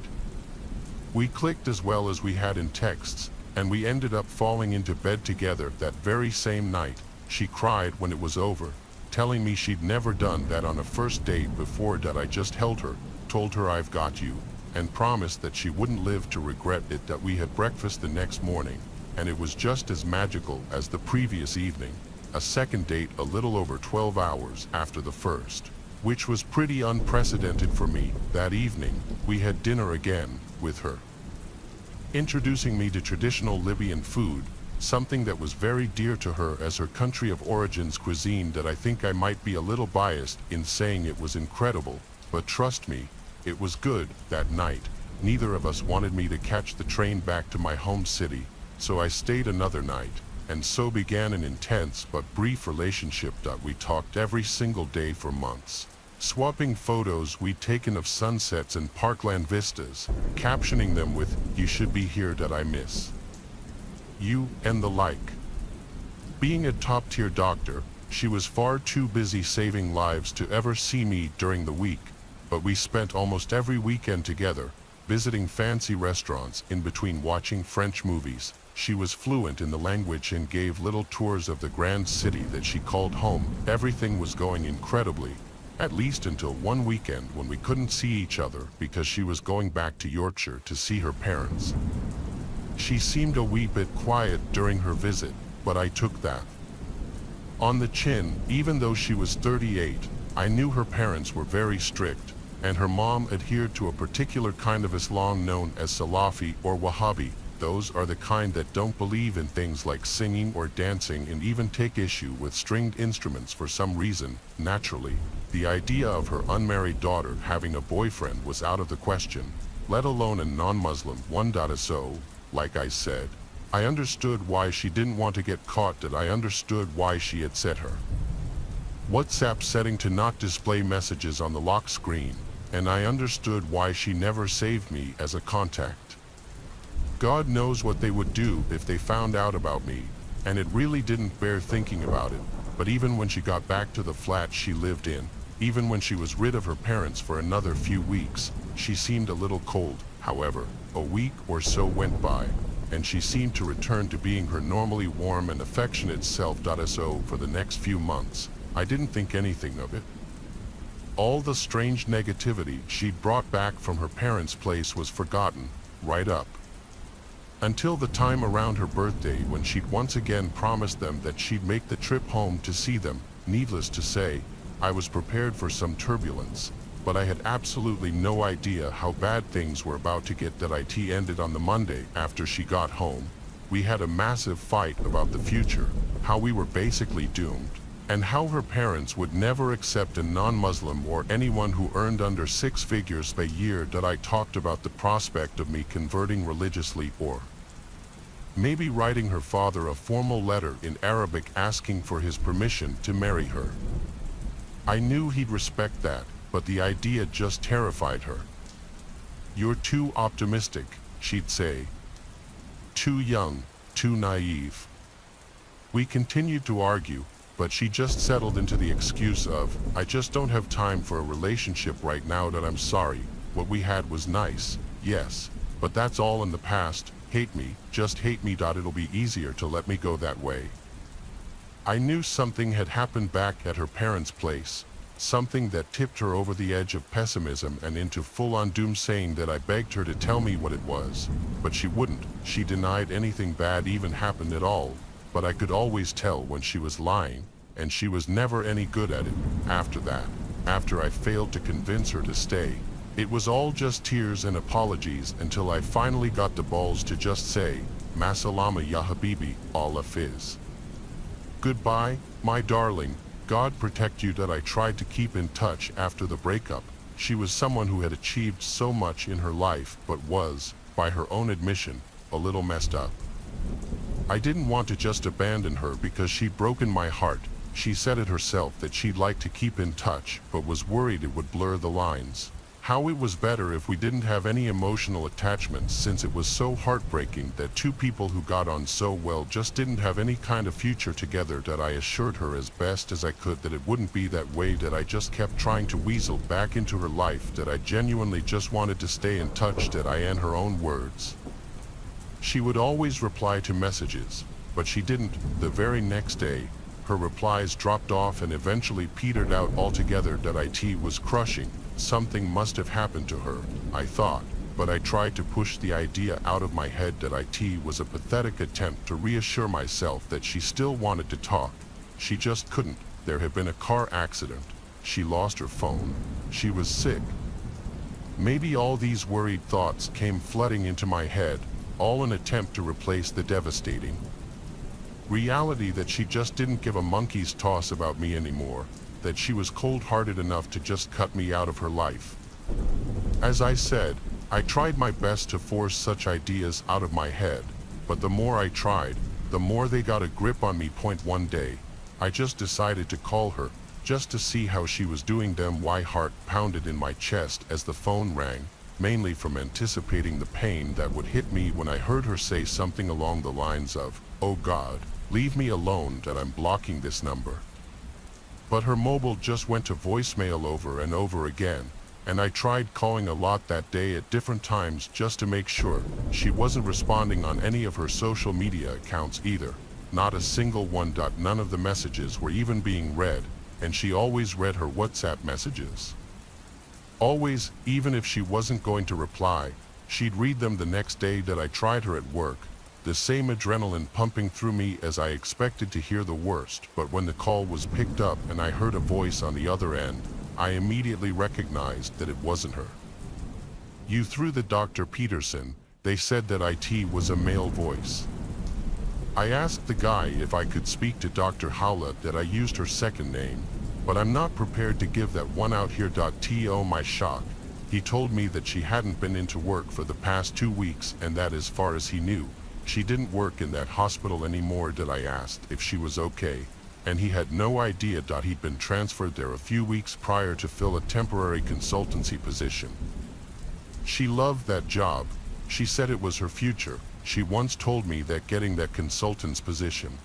We clicked as well as we had in texts, and we ended up falling into bed together that very same night. She cried when it was over, telling me she'd never done that on a first date before. That I just held her, told her I've got you, and promised that she wouldn't live to regret it. That we had breakfast the next morning, and it was just as magical as the previous evening. A second date a little over 12 hours after the first, which was pretty unprecedented for me. That evening, we had dinner again, with her introducing me to traditional Libyan food, something that was very dear to her as her country of origin's cuisine. That I think I might be a little biased in saying it was incredible, but trust me, it was good. That night, neither of us wanted me to catch the train back to my home city, so I stayed another night. And so began an intense but brief relationship. We talked every single day for months, swapping photos we'd taken of sunsets and parkland vistas, captioning them with, "You should be here. That I miss you," and the like. Being a top-tier doctor, she was far too busy saving lives to ever see me during the week, but we spent almost every weekend together, visiting fancy restaurants in between watching French movies. She was fluent in the language and gave little tours of the grand city that she called home. Everything was going incredibly, at least until one weekend when we couldn't see each other because she was going back to Yorkshire to see her parents. She seemed a wee bit quiet during her visit, but I took that on the chin. Even though she was 38, I knew her parents were very strict, and her mom adhered to a particular kind of Islam known as Salafi or Wahhabi. Those are the kind that don't believe in things like singing or dancing and even take issue with stringed instruments for some reason. Naturally, the idea of her unmarried daughter having a boyfriend was out of the question, let alone a non-Muslim one. So, like I said, I understood why she didn't want to get caught, that I understood why she had set her WhatsApp setting to not display messages on the lock screen, and I understood why she never saved me as a contact. God knows what they would do if they found out about me, and it really didn't bear thinking about it, but even when she got back to the flat she lived in, even when she was rid of her parents for another few weeks, she seemed a little cold. However, a week or so went by, and she seemed to return to being her normally warm and affectionate self. So for the next few months, I didn't think anything of it. All the strange negativity she'd brought back from her parents' place was forgotten, right up until the time around her birthday, when she'd once again promised them that she'd make the trip home to see them. Needless to say, I was prepared for some turbulence, but I had absolutely no idea how bad things were about to get. That it ended on the Monday after she got home. We had a massive fight about the future, how we were basically doomed, and how her parents would never accept a non-Muslim or anyone who earned under 6 figures a year. That I talked about the prospect of me converting religiously, or maybe writing her father a formal letter in Arabic asking for his permission to marry her. I knew he'd respect that, but the idea just terrified her. "You're too optimistic," she'd say. "Too young, too naive." We continued to argue, but she just settled into the excuse of, "I just don't have time for a relationship right now. That I'm sorry, what we had was nice, yes, but that's all in the past. Hate me, just hate me. It'll be easier to let me go that way." I knew something had happened back at her parents' place, something that tipped her over the edge of pessimism and into full-on doomsaying. That I begged her to tell me what it was, but she wouldn't. She denied anything bad even happened at all, but I could always tell when she was lying, and she was never any good at it. After that, after I failed to convince her to stay, it was all just tears and apologies until I finally got the balls to just say, "Masalama ya habibi, Allah fiz. Goodbye, my darling, God protect you." That I tried to keep in touch after the breakup. She was someone who had achieved so much in her life, but was, by her own admission, a little messed up. I didn't want to just abandon her because she'd broken my heart. She said it herself that she'd like to keep in touch, but was worried it would blur the lines. How it was better if we didn't have any emotional attachments, since it was so heartbreaking that two people who got on so well just didn't have any kind of future together. That I assured her as best as I could that it wouldn't be that way. That I just kept trying to weasel back into her life. That I genuinely just wanted to stay in touch. That I, in her own words, she would always reply to messages, but she didn't. The very next day, her replies dropped off and eventually petered out altogether. That it was crushing. Something must have happened to her, I thought, but I tried to push the idea out of my head. That it was a pathetic attempt to reassure myself that she still wanted to talk. She just couldn't. There had been a car accident. She lost her phone. She was sick. Maybe all these worried thoughts came flooding into my head, all an attempt to replace the devastating reality that she just didn't give a monkey's toss about me anymore, that she was cold-hearted enough to just cut me out of her life. As I said, I tried my best to force such ideas out of my head, but the more I tried, the more they got a grip on me. One day, I just decided to call her, just to see how she was doing. My heart pounded in my chest as the phone rang, mainly from anticipating the pain that would hit me when I heard her say something along the lines of, "Oh God, leave me alone, that I'm blocking this number." But her mobile just went to voicemail over and over again, and I tried calling a lot that day at different times just to make sure. She wasn't responding on any of her social media accounts either, not a single one. None of the messages were even being read, and she always read her WhatsApp messages. Always, even if she wasn't going to reply, she'd read them the next day. That I tried her at work, the same adrenaline pumping through me as I expected to hear the worst. But when the call was picked up and I heard a voice on the other end, I immediately recognized that it wasn't her. "You through the Dr. Peterson," they said. That it was a male voice. I asked the guy if I could speak to Dr. Howla. That I used her second name, but I'm not prepared to give that one out here. To my shock, he told me that she hadn't been into work for the past 2 weeks, and that as far as he knew, She didn't work in that hospital anymore. I asked if she was okay, and he had no idea that he'd been transferred there a few weeks prior to fill a temporary consultancy position. She loved that job. She said it was her future. She once told me that getting that consultant's position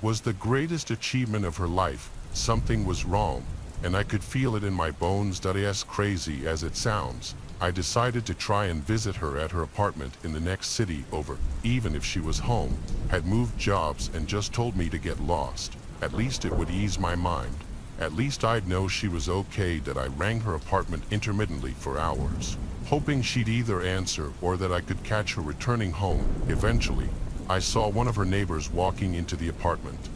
was the greatest achievement of her life. Something was wrong, and I could feel it in my bones. As crazy as it sounds, I decided to try and visit her at her apartment in the next city over, even if she was home, had moved jobs and just told me to get lost. At least it would ease my mind. At least I'd know she was okay. That I rang her apartment intermittently for hours, hoping she'd either answer or that I could catch her returning home. Eventually, I saw one of her neighbors walking into the apartment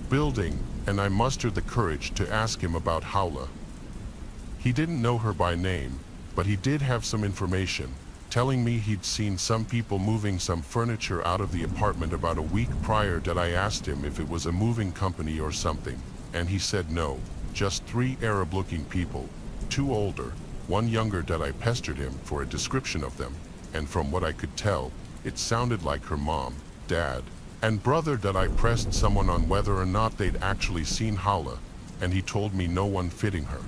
building, and I mustered the courage to ask him about Howla. He didn't know her by name, but he did have some information, telling me he'd seen some people moving some furniture out of the apartment about a week prior. That I asked him if it was a moving company or something, and he said no, just 3 Arab-looking people, 2 older, 1 younger. That I pestered him for a description of them, and from what I could tell, it sounded like her mom, dad, and brother. That I pressed someone on whether or not they'd actually seen Howla, and he told me no one fitting her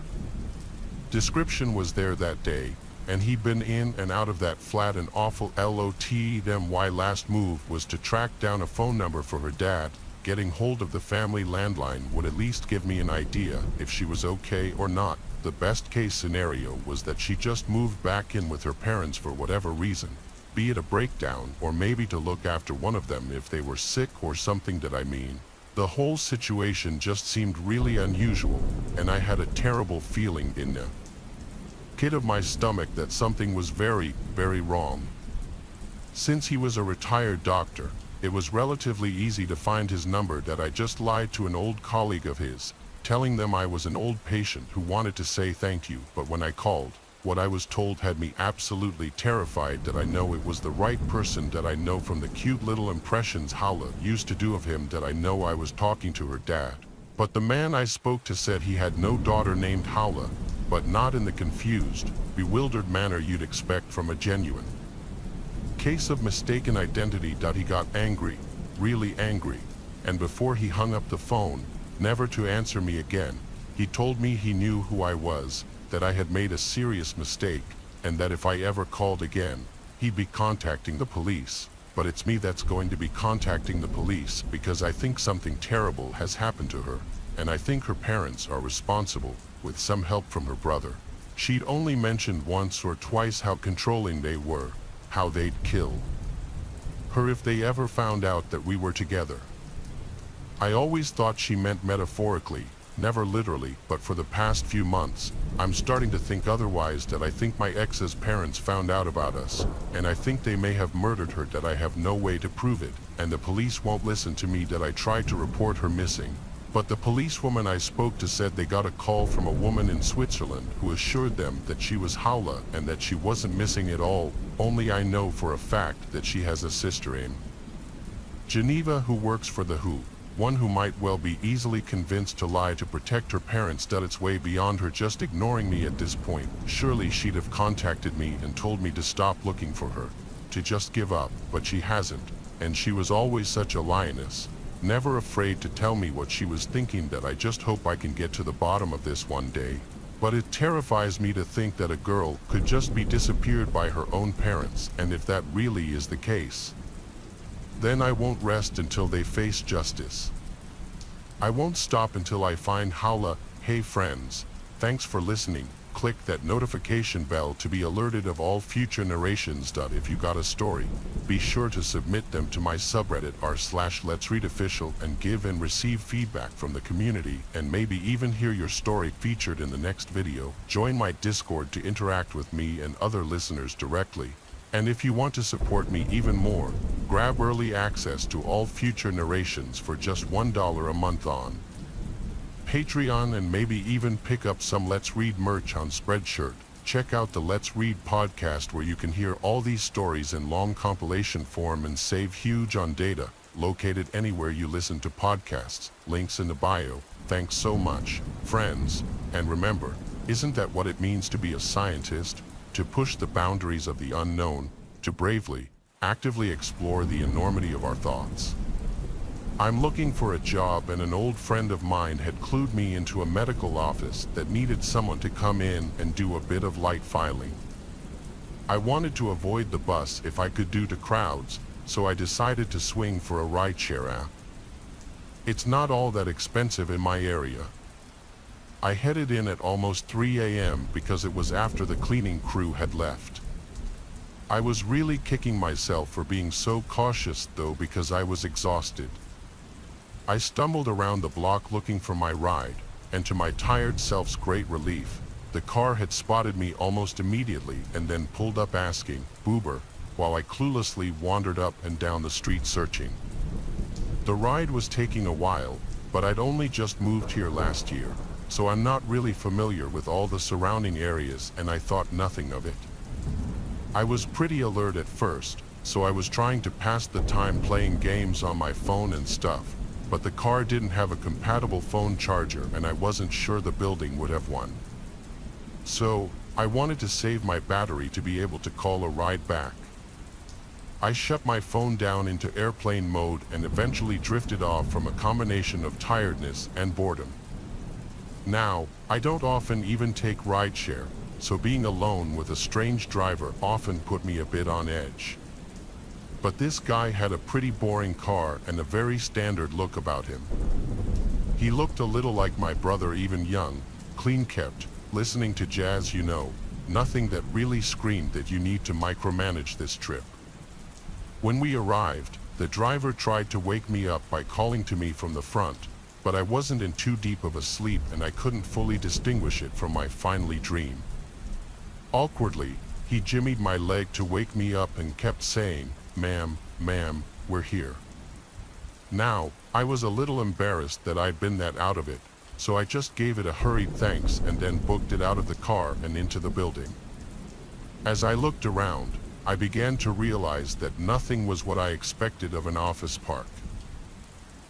description was there that day, and he'd been in and out of that flat an awful lot. My last move was to track down a phone number for her dad. Getting hold of the family landline would at least give me an idea if she was okay or not. The best case scenario was that she just moved back in with her parents for whatever reason, be it a breakdown or maybe to look after one of them if they were sick or something. That I mean, the whole situation just seemed really unusual, and I had a terrible feeling in the pit of my stomach that something was very, very wrong. Since he was a retired doctor, it was relatively easy to find his number. That I just lied to an old colleague of his, telling them I was an old patient who wanted to say thank you. But when I called, what I was told had me absolutely terrified. That I know it was the right person. That I know from the cute little impressions Howla used to do of him. That I know I was talking to her dad. But the man I spoke to said he had no daughter named Howla, but not in the confused, bewildered manner you'd expect from a genuine case of mistaken identity. He got angry, really angry, and before he hung up the phone, never to answer me again, he told me he knew who I was, that I had made a serious mistake, and that if I ever called again, he'd be contacting the police. But it's me that's going to be contacting the police, because I think something terrible has happened to her, and I think her parents are responsible, with some help from her brother. She'd only mentioned once or twice how controlling they were, how they'd kill her if they ever found out that we were together. I always thought she meant metaphorically, never literally, but for the past few months, I'm starting to think otherwise. That I think my ex's parents found out about us, and I think they may have murdered her. That I have no way to prove it, and the police won't listen to me. That I tried to report her missing, but the policewoman I spoke to said they got a call from a woman in Switzerland who assured them that she was Howla and that she wasn't missing at all. Only I know for a fact that she has a sister in Geneva who works for the WHO, one who might well be easily convinced to lie to protect her parents. That it's way beyond her just ignoring me at this point. Surely she'd have contacted me and told me to stop looking for her, to just give up, but she hasn't, and she was always such a lioness, never afraid to tell me what she was thinking. That I just hope I can get to the bottom of this one day. But it terrifies me to think that a girl could just be disappeared by her own parents, and if that really is the case, then I won't rest until they face justice. I won't stop until I find Howla. Hey friends, thanks for listening. Click that notification bell to be alerted of all future narrations. If you got a story, be sure to submit them to my subreddit r/letsreadofficial and give and receive feedback from the community, and maybe even hear your story featured in the next video. Join my Discord to interact with me and other listeners directly. And if you want to support me even more, grab early access to all future narrations for just $1 a month on Patreon, and maybe even pick up some Let's Read merch on Spreadshirt. Check out the Let's Read podcast, where you can hear all these stories in long compilation form and save huge on data, located anywhere you listen to podcasts. Links in the bio. Thanks so much, friends. And remember, isn't that what it means to be a scientist? To push the boundaries of the unknown, to bravely actively explore the enormity of our thoughts. I'm looking for a job, and an old friend of mine had clued me into a medical office that needed someone to come in and do a bit of light filing. I wanted to avoid the bus if I could due to crowds, so I decided to swing for a rideshare app. It's not all that expensive in my area. I headed in at almost 3 a.m. because it was after the cleaning crew had left. I was really kicking myself for being so cautious though, because I was exhausted. I stumbled around the block looking for my ride, and to my tired self's great relief, the car had spotted me almost immediately and then pulled up asking, "Boober," while I cluelessly wandered up and down the street searching. The ride was taking a while, but I'd only just moved here last year, so I'm not really familiar with all the surrounding areas, and I thought nothing of it. I was pretty alert at first, so I was trying to pass the time playing games on my phone and stuff, but the car didn't have a compatible phone charger and I wasn't sure the building would have one. So, I wanted to save my battery to be able to call a ride back. I shut my phone down into airplane mode and eventually drifted off from a combination of tiredness and boredom. Now, I don't often even take rideshare, so being alone with a strange driver often put me a bit on edge. But this guy had a pretty boring car and a very standard look about him. He looked a little like my brother, even young, clean-kept, listening to jazz, nothing that really screamed that you need to micromanage this trip. When we arrived, the driver tried to wake me up by calling to me from the front, but I wasn't in too deep of a sleep and I couldn't fully distinguish it from my finally dream. Awkwardly, he jimmied my leg to wake me up and kept saying, ma'am, we're here." Now, I was a little embarrassed that I'd been that out of it, so I just gave it a hurried thanks and then booked it out of the car and into the building. As I looked around, I began to realize that nothing was what I expected of an office park.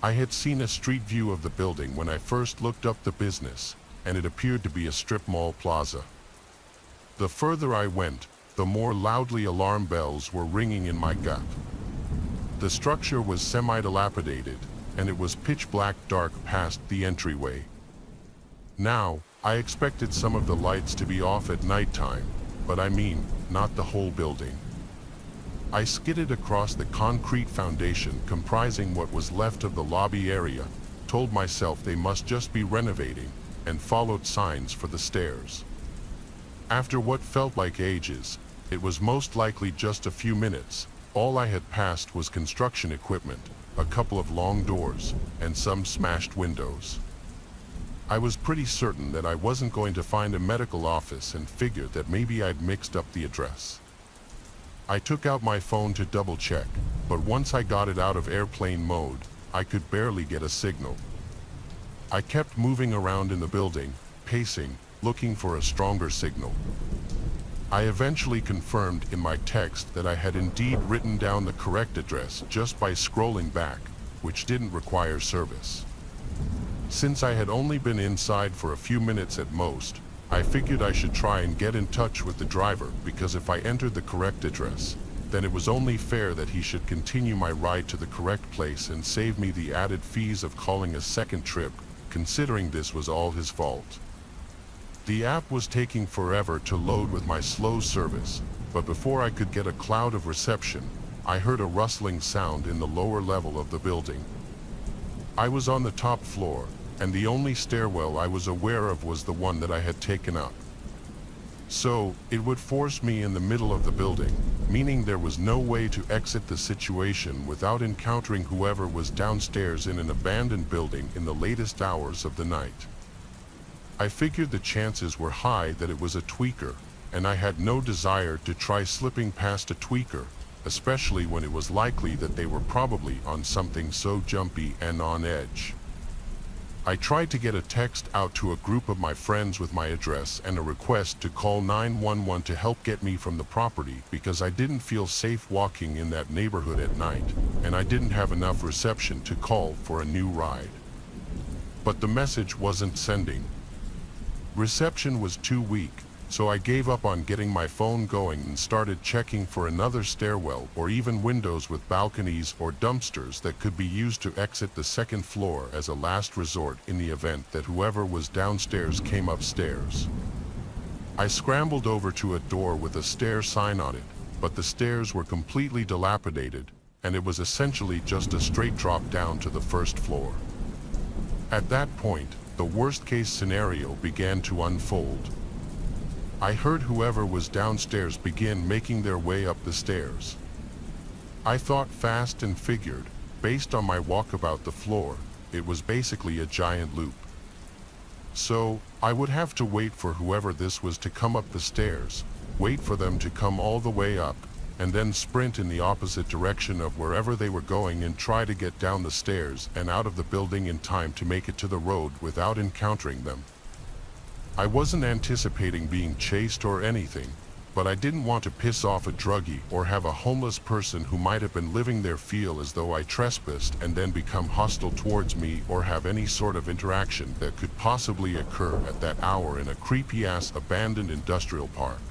I had seen a street view of the building when I first looked up the business, and it appeared to be a strip mall plaza. The further I went, the more loudly alarm bells were ringing in my gut. The structure was semi-dilapidated, and it was pitch black dark past the entryway. Now, I expected some of the lights to be off at nighttime, but I mean, not the whole building. I skidded across the concrete foundation comprising what was left of the lobby area, told myself they must just be renovating, and followed signs for the stairs. After what felt like ages, it was most likely just a few minutes. All I had passed was construction equipment, a couple of long doors, and some smashed windows. I was pretty certain that I wasn't going to find a medical office and figured that maybe I'd mixed up the address. I took out my phone to double check, but once I got it out of airplane mode, I could barely get a signal. I kept moving around in the building, pacing, looking for a stronger signal. I eventually confirmed in my text that I had indeed written down the correct address just by scrolling back, which didn't require service. Since I had only been inside for a few minutes at most, I figured I should try and get in touch with the driver, because if I entered the correct address, then it was only fair that he should continue my ride to the correct place and save me the added fees of calling a second trip, considering this was all his fault. The app was taking forever to load with my slow service, but before I could get a cloud of reception, I heard a rustling sound in the lower level of the building. I was on the top floor, and the only stairwell I was aware of was the one that I had taken up. So, it would force me in the middle of the building, meaning there was no way to exit the situation without encountering whoever was downstairs in an abandoned building in the latest hours of the night. I figured the chances were high that it was a tweaker, and I had no desire to try slipping past a tweaker, especially when it was likely that they were probably on something so jumpy and on edge. I tried to get a text out to a group of my friends with my address and a request to call 911 to help get me from the property, because I didn't feel safe walking in that neighborhood at night, and I didn't have enough reception to call for a new ride. But the message wasn't sending. Reception was too weak, So I gave up on getting my phone going and started checking for another stairwell or even windows with balconies or dumpsters that could be used to exit the second floor as a last resort in the event that whoever was downstairs came upstairs. I scrambled over to a door with a stair sign on it, but the stairs were completely dilapidated, and it was essentially just a straight drop down to the first floor. At that point, the worst-case scenario began to unfold. I heard whoever was downstairs begin making their way up the stairs. I thought fast and figured, based on my walkabout the floor, it was basically a giant loop. So, I would have to wait for whoever this was to come up the stairs, wait for them to come all the way up, and then sprint in the opposite direction of wherever they were going and try to get down the stairs and out of the building in time to make it to the road without encountering them. I wasn't anticipating being chased or anything, but I didn't want to piss off a druggie or have a homeless person who might have been living there feel as though I trespassed and then become hostile towards me or have any sort of interaction that could possibly occur at that hour in a creepy-ass abandoned industrial park.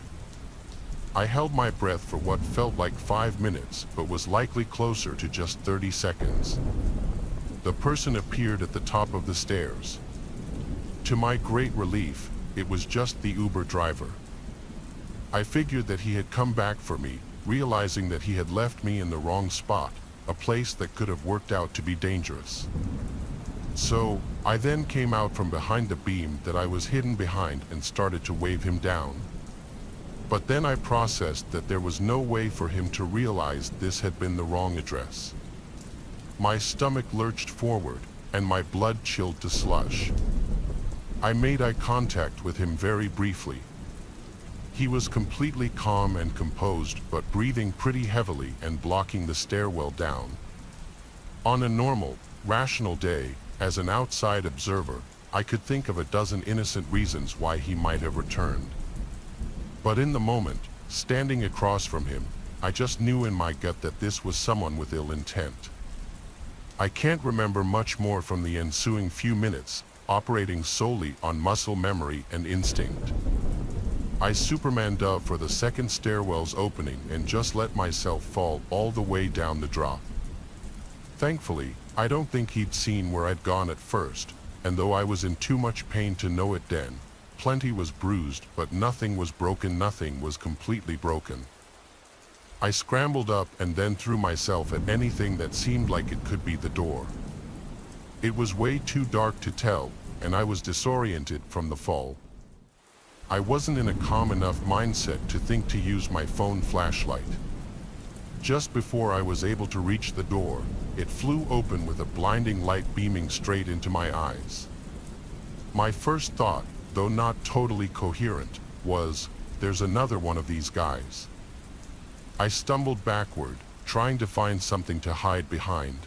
I held my breath for what felt like 5 minutes, but was likely closer to just 30 seconds. The person appeared at the top of the stairs. To my great relief, it was just the Uber driver. I figured that he had come back for me, realizing that he had left me in the wrong spot, a place that could have worked out to be dangerous. So, I then came out from behind the beam that I was hidden behind and started to wave him down. But then I processed that there was no way for him to realize this had been the wrong address. My stomach lurched forward, and my blood chilled to slush. I made eye contact with him very briefly. He was completely calm and composed, but breathing pretty heavily and blocking the stairwell down. On a normal, rational day, as an outside observer, I could think of a dozen innocent reasons why he might have returned. But in the moment, standing across from him, I just knew in my gut that this was someone with ill intent. I can't remember much more from the ensuing few minutes, operating solely on muscle memory and instinct. I Supermaned up for the second stairwell's opening and just let myself fall all the way down the drop. Thankfully, I don't think he'd seen where I'd gone at first, and though I was in too much pain to know it then, plenty was bruised, but nothing was broken, nothing was completely broken. I scrambled up and then threw myself at anything that seemed like it could be the door. It was way too dark to tell, and I was disoriented from the fall. I wasn't in a calm enough mindset to think to use my phone flashlight. Just before I was able to reach the door, it flew open with a blinding light beaming straight into my eyes. My first thought, though not totally coherent, was, there's another one of these guys. I stumbled backward, trying to find something to hide behind.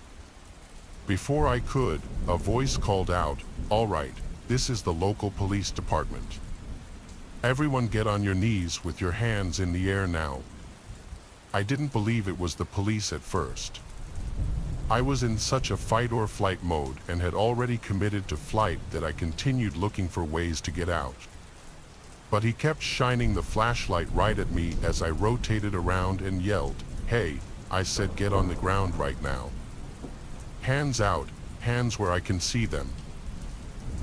Before I could, a voice called out, "All right, this is the local police department. Everyone get on your knees with your hands in the air now." I didn't believe it was the police at first. I was in such a fight or flight mode and had already committed to flight that I continued looking for ways to get out. But he kept shining the flashlight right at me as I rotated around and yelled, "Hey," I said, "get on the ground right now. Hands out, hands where I can see them."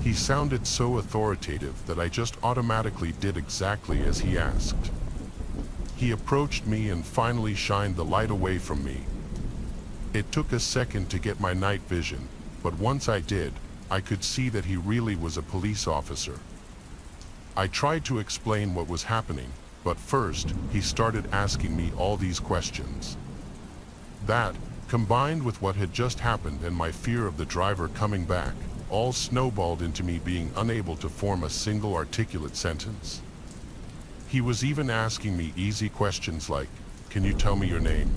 He sounded so authoritative that I just automatically did exactly as he asked. He approached me and finally shined the light away from me. It took a second to get my night vision, but once I did, I could see that he really was a police officer. I tried to explain what was happening, but first, he started asking me all these questions. That, combined with what had just happened and my fear of the driver coming back, all snowballed into me being unable to form a single articulate sentence. He was even asking me easy questions like, "Can you tell me your name?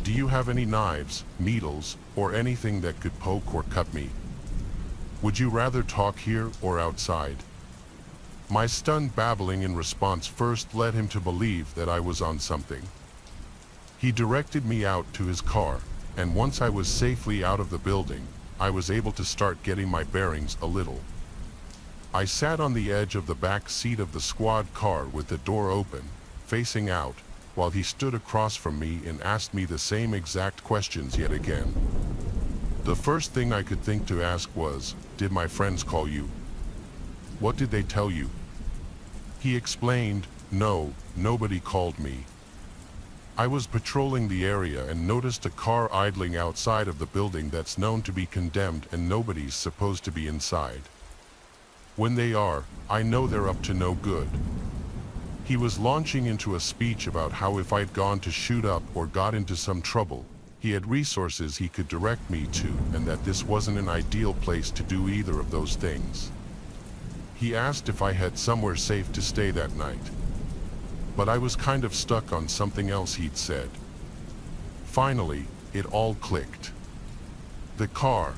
Do you have any knives, needles, or anything that could poke or cut me? Would you rather talk here or outside?" My stunned babbling in response first led him to believe that I was on something. He directed me out to his car, and once I was safely out of the building, I was able to start getting my bearings a little. I sat on the edge of the back seat of the squad car with the door open, facing out, while he stood across from me and asked me the same exact questions yet again. The first thing I could think to ask was, "Did my friends call you? What did they tell you?" He explained, "No, nobody called me. I was patrolling the area and noticed a car idling outside of the building that's known to be condemned and nobody's supposed to be inside. When they are, I know they're up to no good." He was launching into a speech about how if I'd gone to shoot up or got into some trouble, he had resources he could direct me to, and that this wasn't an ideal place to do either of those things. He asked if I had somewhere safe to stay that night. But I was kind of stuck on something else he'd said. Finally, it all clicked. The car.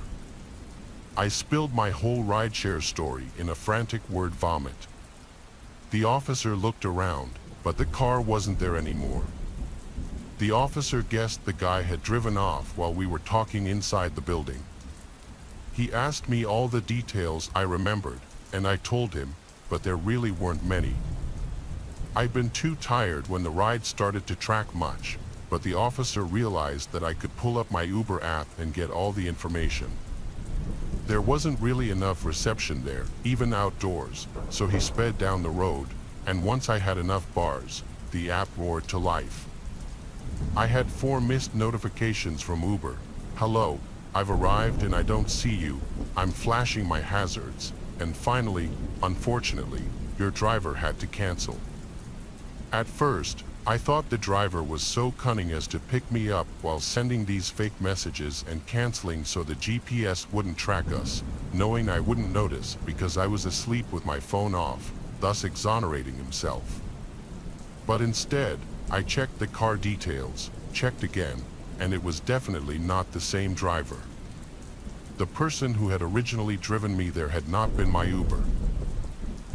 I spilled my whole rideshare story in a frantic word vomit. The officer looked around, but the car wasn't there anymore. The officer guessed the guy had driven off while we were talking inside the building. He asked me all the details I remembered, and I told him, but there really weren't many. I'd been too tired when the ride started to track much, but the officer realized that I could pull up my Uber app and get all the information. There wasn't really enough reception there, even outdoors, so he sped down the road, and once I had enough bars, the app roared to life. I had 4 missed notifications from Uber. "Hello, I've arrived and I don't see you. I'm flashing my hazards." And finally, "Unfortunately, your driver had to cancel." At first, I thought the driver was so cunning as to pick me up while sending these fake messages and canceling so the GPS wouldn't track us, knowing I wouldn't notice because I was asleep with my phone off, thus exonerating himself. But instead, I checked the car details, checked again, and it was definitely not the same driver. The person who had originally driven me there had not been my Uber.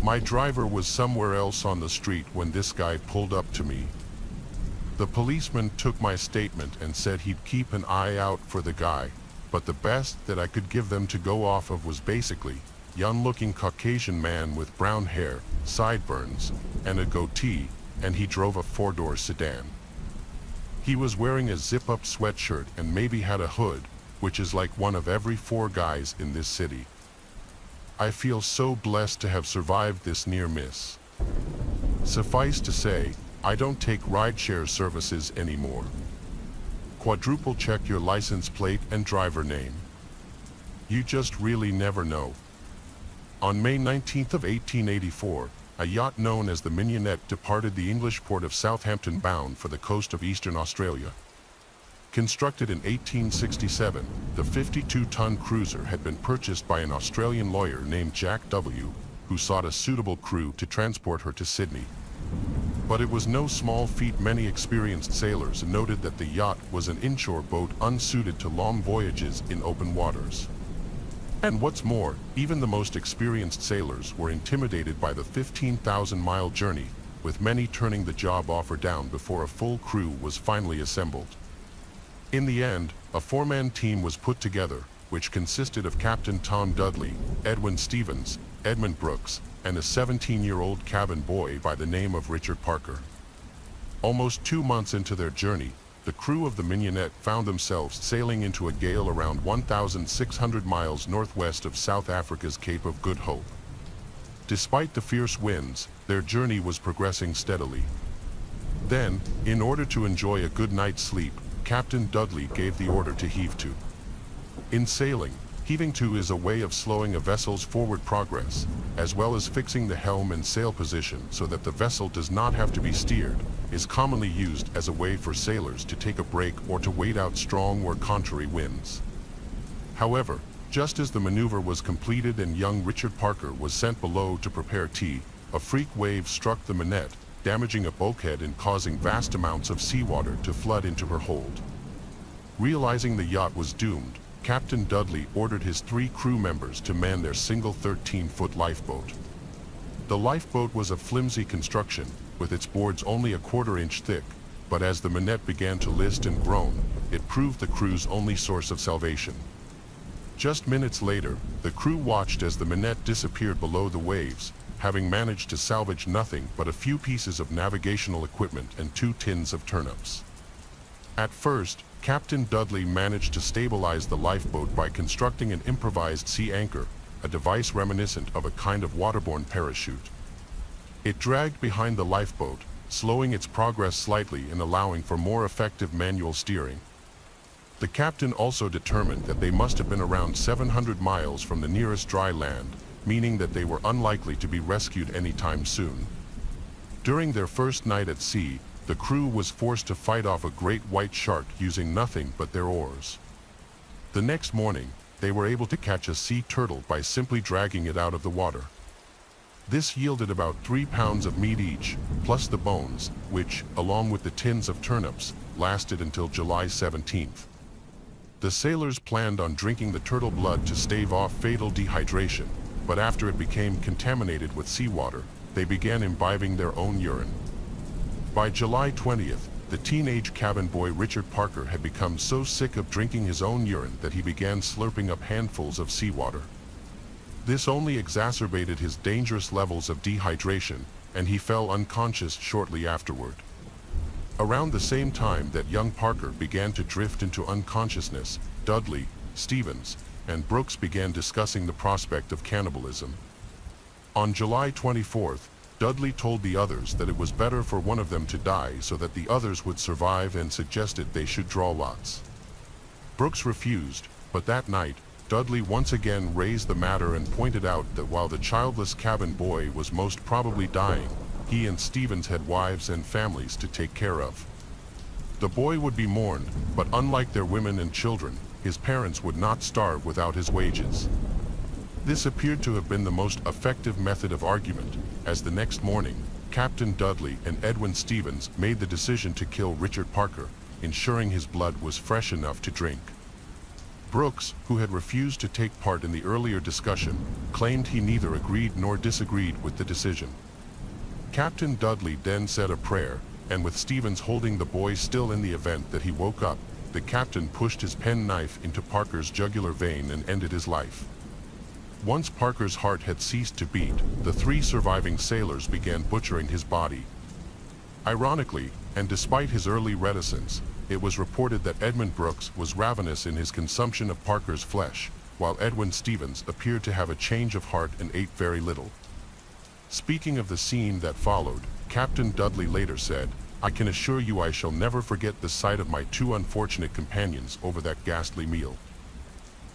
My driver was somewhere else on the street when this guy pulled up to me. The policeman took my statement and said he'd keep an eye out for the guy, but the best that I could give them to go off of was basically young-looking Caucasian man with brown hair, sideburns, and a goatee, and he drove a 4-door sedan. He was wearing a zip-up sweatshirt and maybe had a hood, which is like one of every 4 guys in this city. I feel so blessed to have survived this near miss. Suffice to say, I don't take rideshare services anymore. Quadruple check your license plate and driver name. You just really never know. On May 19th of 1884, a yacht known as the Mignonette departed the English port of Southampton bound for the coast of eastern Australia. Constructed in 1867, the 52-ton cruiser had been purchased by an Australian lawyer named Jack W., who sought a suitable crew to transport her to Sydney. But it was no small feat. Many experienced sailors noted that the yacht was an inshore boat unsuited to long voyages in open waters. And what's more, even the most experienced sailors were intimidated by the 15,000-mile journey, with many turning the job offer down before a full crew was finally assembled. In the end, a 4-man team was put together, which consisted of Captain Tom Dudley, Edwin Stevens, Edmund Brooks, and a 17-year-old cabin boy by the name of Richard Parker. Almost 2 months into their journey, the crew of the Mignonette found themselves sailing into a gale around 1,600 miles northwest of South Africa's Cape of Good Hope. Despite the fierce winds, their journey was progressing steadily. Then, in order to enjoy a good night's sleep, Captain Dudley gave the order to heave to. In sailing, heaving to is a way of slowing a vessel's forward progress, as well as fixing the helm and sail position so that the vessel does not have to be steered, is commonly used as a way for sailors to take a break or to wait out strong or contrary winds. However, just as the maneuver was completed and young Richard Parker was sent below to prepare tea, a freak wave struck the Minette, damaging a bulkhead and causing vast amounts of seawater to flood into her hold. Realizing the yacht was doomed, Captain Dudley ordered his 3 crew members to man their single 13-foot lifeboat. The lifeboat was of flimsy construction, with its boards only a 1/4 inch thick, but as the Minette began to list and groan, it proved the crew's only source of salvation. Just minutes later, the crew watched as the Minette disappeared below the waves, having managed to salvage nothing but a few pieces of navigational equipment and 2 tins of turnips. At first, Captain Dudley managed to stabilize the lifeboat by constructing an improvised sea anchor, a device reminiscent of a kind of waterborne parachute. It dragged behind the lifeboat, slowing its progress slightly and allowing for more effective manual steering. The captain also determined that they must have been around 700 miles from the nearest dry land, meaning that they were unlikely to be rescued anytime soon. During their first night at sea, the crew was forced to fight off a great white shark using nothing but their oars. The next morning, they were able to catch a sea turtle by simply dragging it out of the water. This yielded about 3 pounds of meat each, plus the bones, which, along with the tins of turnips, lasted until July 17th. The sailors planned on drinking the turtle blood to stave off fatal dehydration, but after it became contaminated with seawater, they began imbibing their own urine. By July 20th, the teenage cabin boy Richard Parker had become so sick of drinking his own urine that he began slurping up handfuls of seawater. This only exacerbated his dangerous levels of dehydration, and he fell unconscious shortly afterward. Around the same time that young Parker began to drift into unconsciousness, Dudley, Stevens, and Brooks began discussing the prospect of cannibalism. On July 24th, Dudley told the others that it was better for one of them to die so that the others would survive and suggested they should draw lots. Brooks refused, but that night, Dudley once again raised the matter and pointed out that while the childless cabin boy was most probably dying, he and Stevens had wives and families to take care of. The boy would be mourned, but unlike their women and children, his parents would not starve without his wages. This appeared to have been the most effective method of argument, as the next morning, Captain Dudley and Edwin Stevens made the decision to kill Richard Parker, ensuring his blood was fresh enough to drink. Brooks, who had refused to take part in the earlier discussion, claimed he neither agreed nor disagreed with the decision. Captain Dudley then said a prayer, and with Stevens holding the boy still in the event that he woke up, the captain pushed his penknife into Parker's jugular vein and ended his life. Once Parker's heart had ceased to beat, the 3 surviving sailors began butchering his body. Ironically, and despite his early reticence, it was reported that Edmund Brooks was ravenous in his consumption of Parker's flesh, while Edwin Stevens appeared to have a change of heart and ate very little. Speaking of the scene that followed, Captain Dudley later said, "I can assure you I shall never forget the sight of my 2 unfortunate companions over that ghastly meal.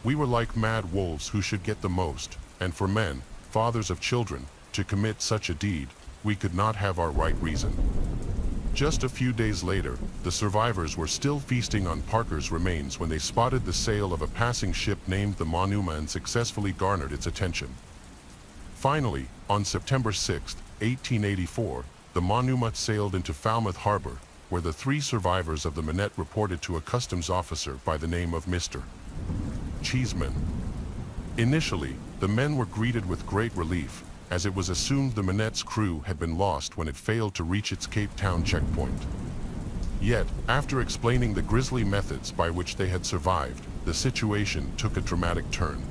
We were like mad wolves who should get the most, and for men, fathers of children, to commit such a deed, we could not have our right reason." Just a few days later, the survivors were still feasting on Parker's remains when they spotted the sail of a passing ship named the Monuma and successfully garnered its attention. Finally, on September 6, 1884, the Monuma sailed into Falmouth Harbor, where the 3 survivors of the Minette reported to a customs officer by the name of Mr. Cheeseman. Initially, the men were greeted with great relief, as it was assumed the Minette's crew had been lost when it failed to reach its Cape Town checkpoint. Yet, after explaining the grisly methods by which they had survived, the situation took a dramatic turn.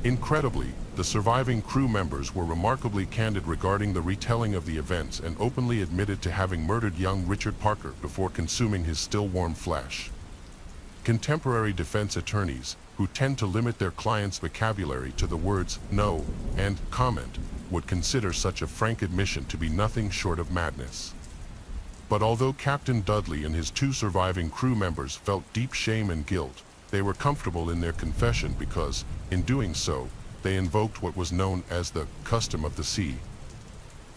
Incredibly, the surviving crew members were remarkably candid regarding the retelling of the events and openly admitted to having murdered young Richard Parker before consuming his still-warm flesh. Contemporary defense attorneys, who tend to limit their clients' vocabulary to the words "no" and "comment," would consider such a frank admission to be nothing short of madness. But although Captain Dudley and his 2 surviving crew members felt deep shame and guilt, they were comfortable in their confession because, in doing so, they invoked what was known as the custom of the sea.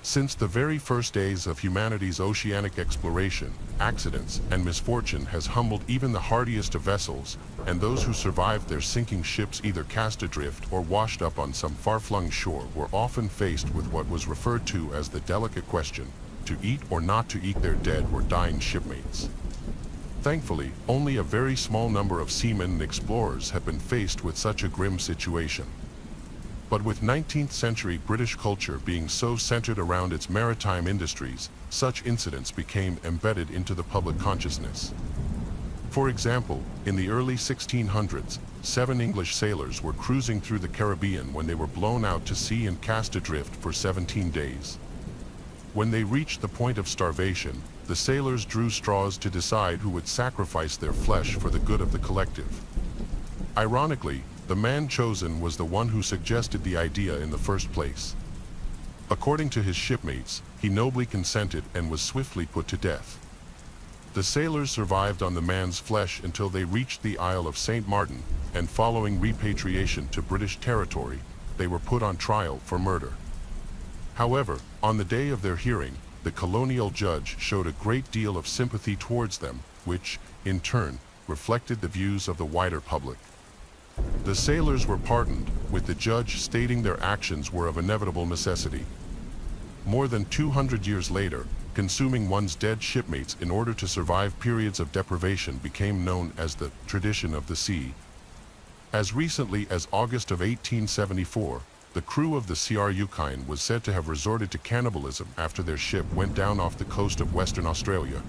Since the very first days of humanity's oceanic exploration, accidents and misfortune has humbled even the hardiest of vessels, and those who survived their sinking ships either cast adrift or washed up on some far-flung shore were often faced with what was referred to as the delicate question, to eat or not to eat their dead or dying shipmates. Thankfully, only a very small number of seamen and explorers have been faced with such a grim situation. But with 19th century British culture being so centered around its maritime industries, such incidents became embedded into the public consciousness. For example, in the early 1600s, 7 English sailors were cruising through the Caribbean when they were blown out to sea and cast adrift for 17 days. When they reached the point of starvation, the sailors drew straws to decide who would sacrifice their flesh for the good of the collective. Ironically, the man chosen was the one who suggested the idea in the first place. According to his shipmates, he nobly consented and was swiftly put to death. The sailors survived on the man's flesh until they reached the Isle of St. Martin, and following repatriation to British territory, they were put on trial for murder. However, on the day of their hearing, the colonial judge showed a great deal of sympathy towards them, which, in turn, reflected the views of the wider public. The sailors were pardoned, with the judge stating their actions were of inevitable necessity. More than 200 years later, consuming one's dead shipmates in order to survive periods of deprivation became known as the tradition of the sea. As recently as August of 1874, the crew of the CR Yukon was said to have resorted to cannibalism after their ship went down off the coast of Western Australia.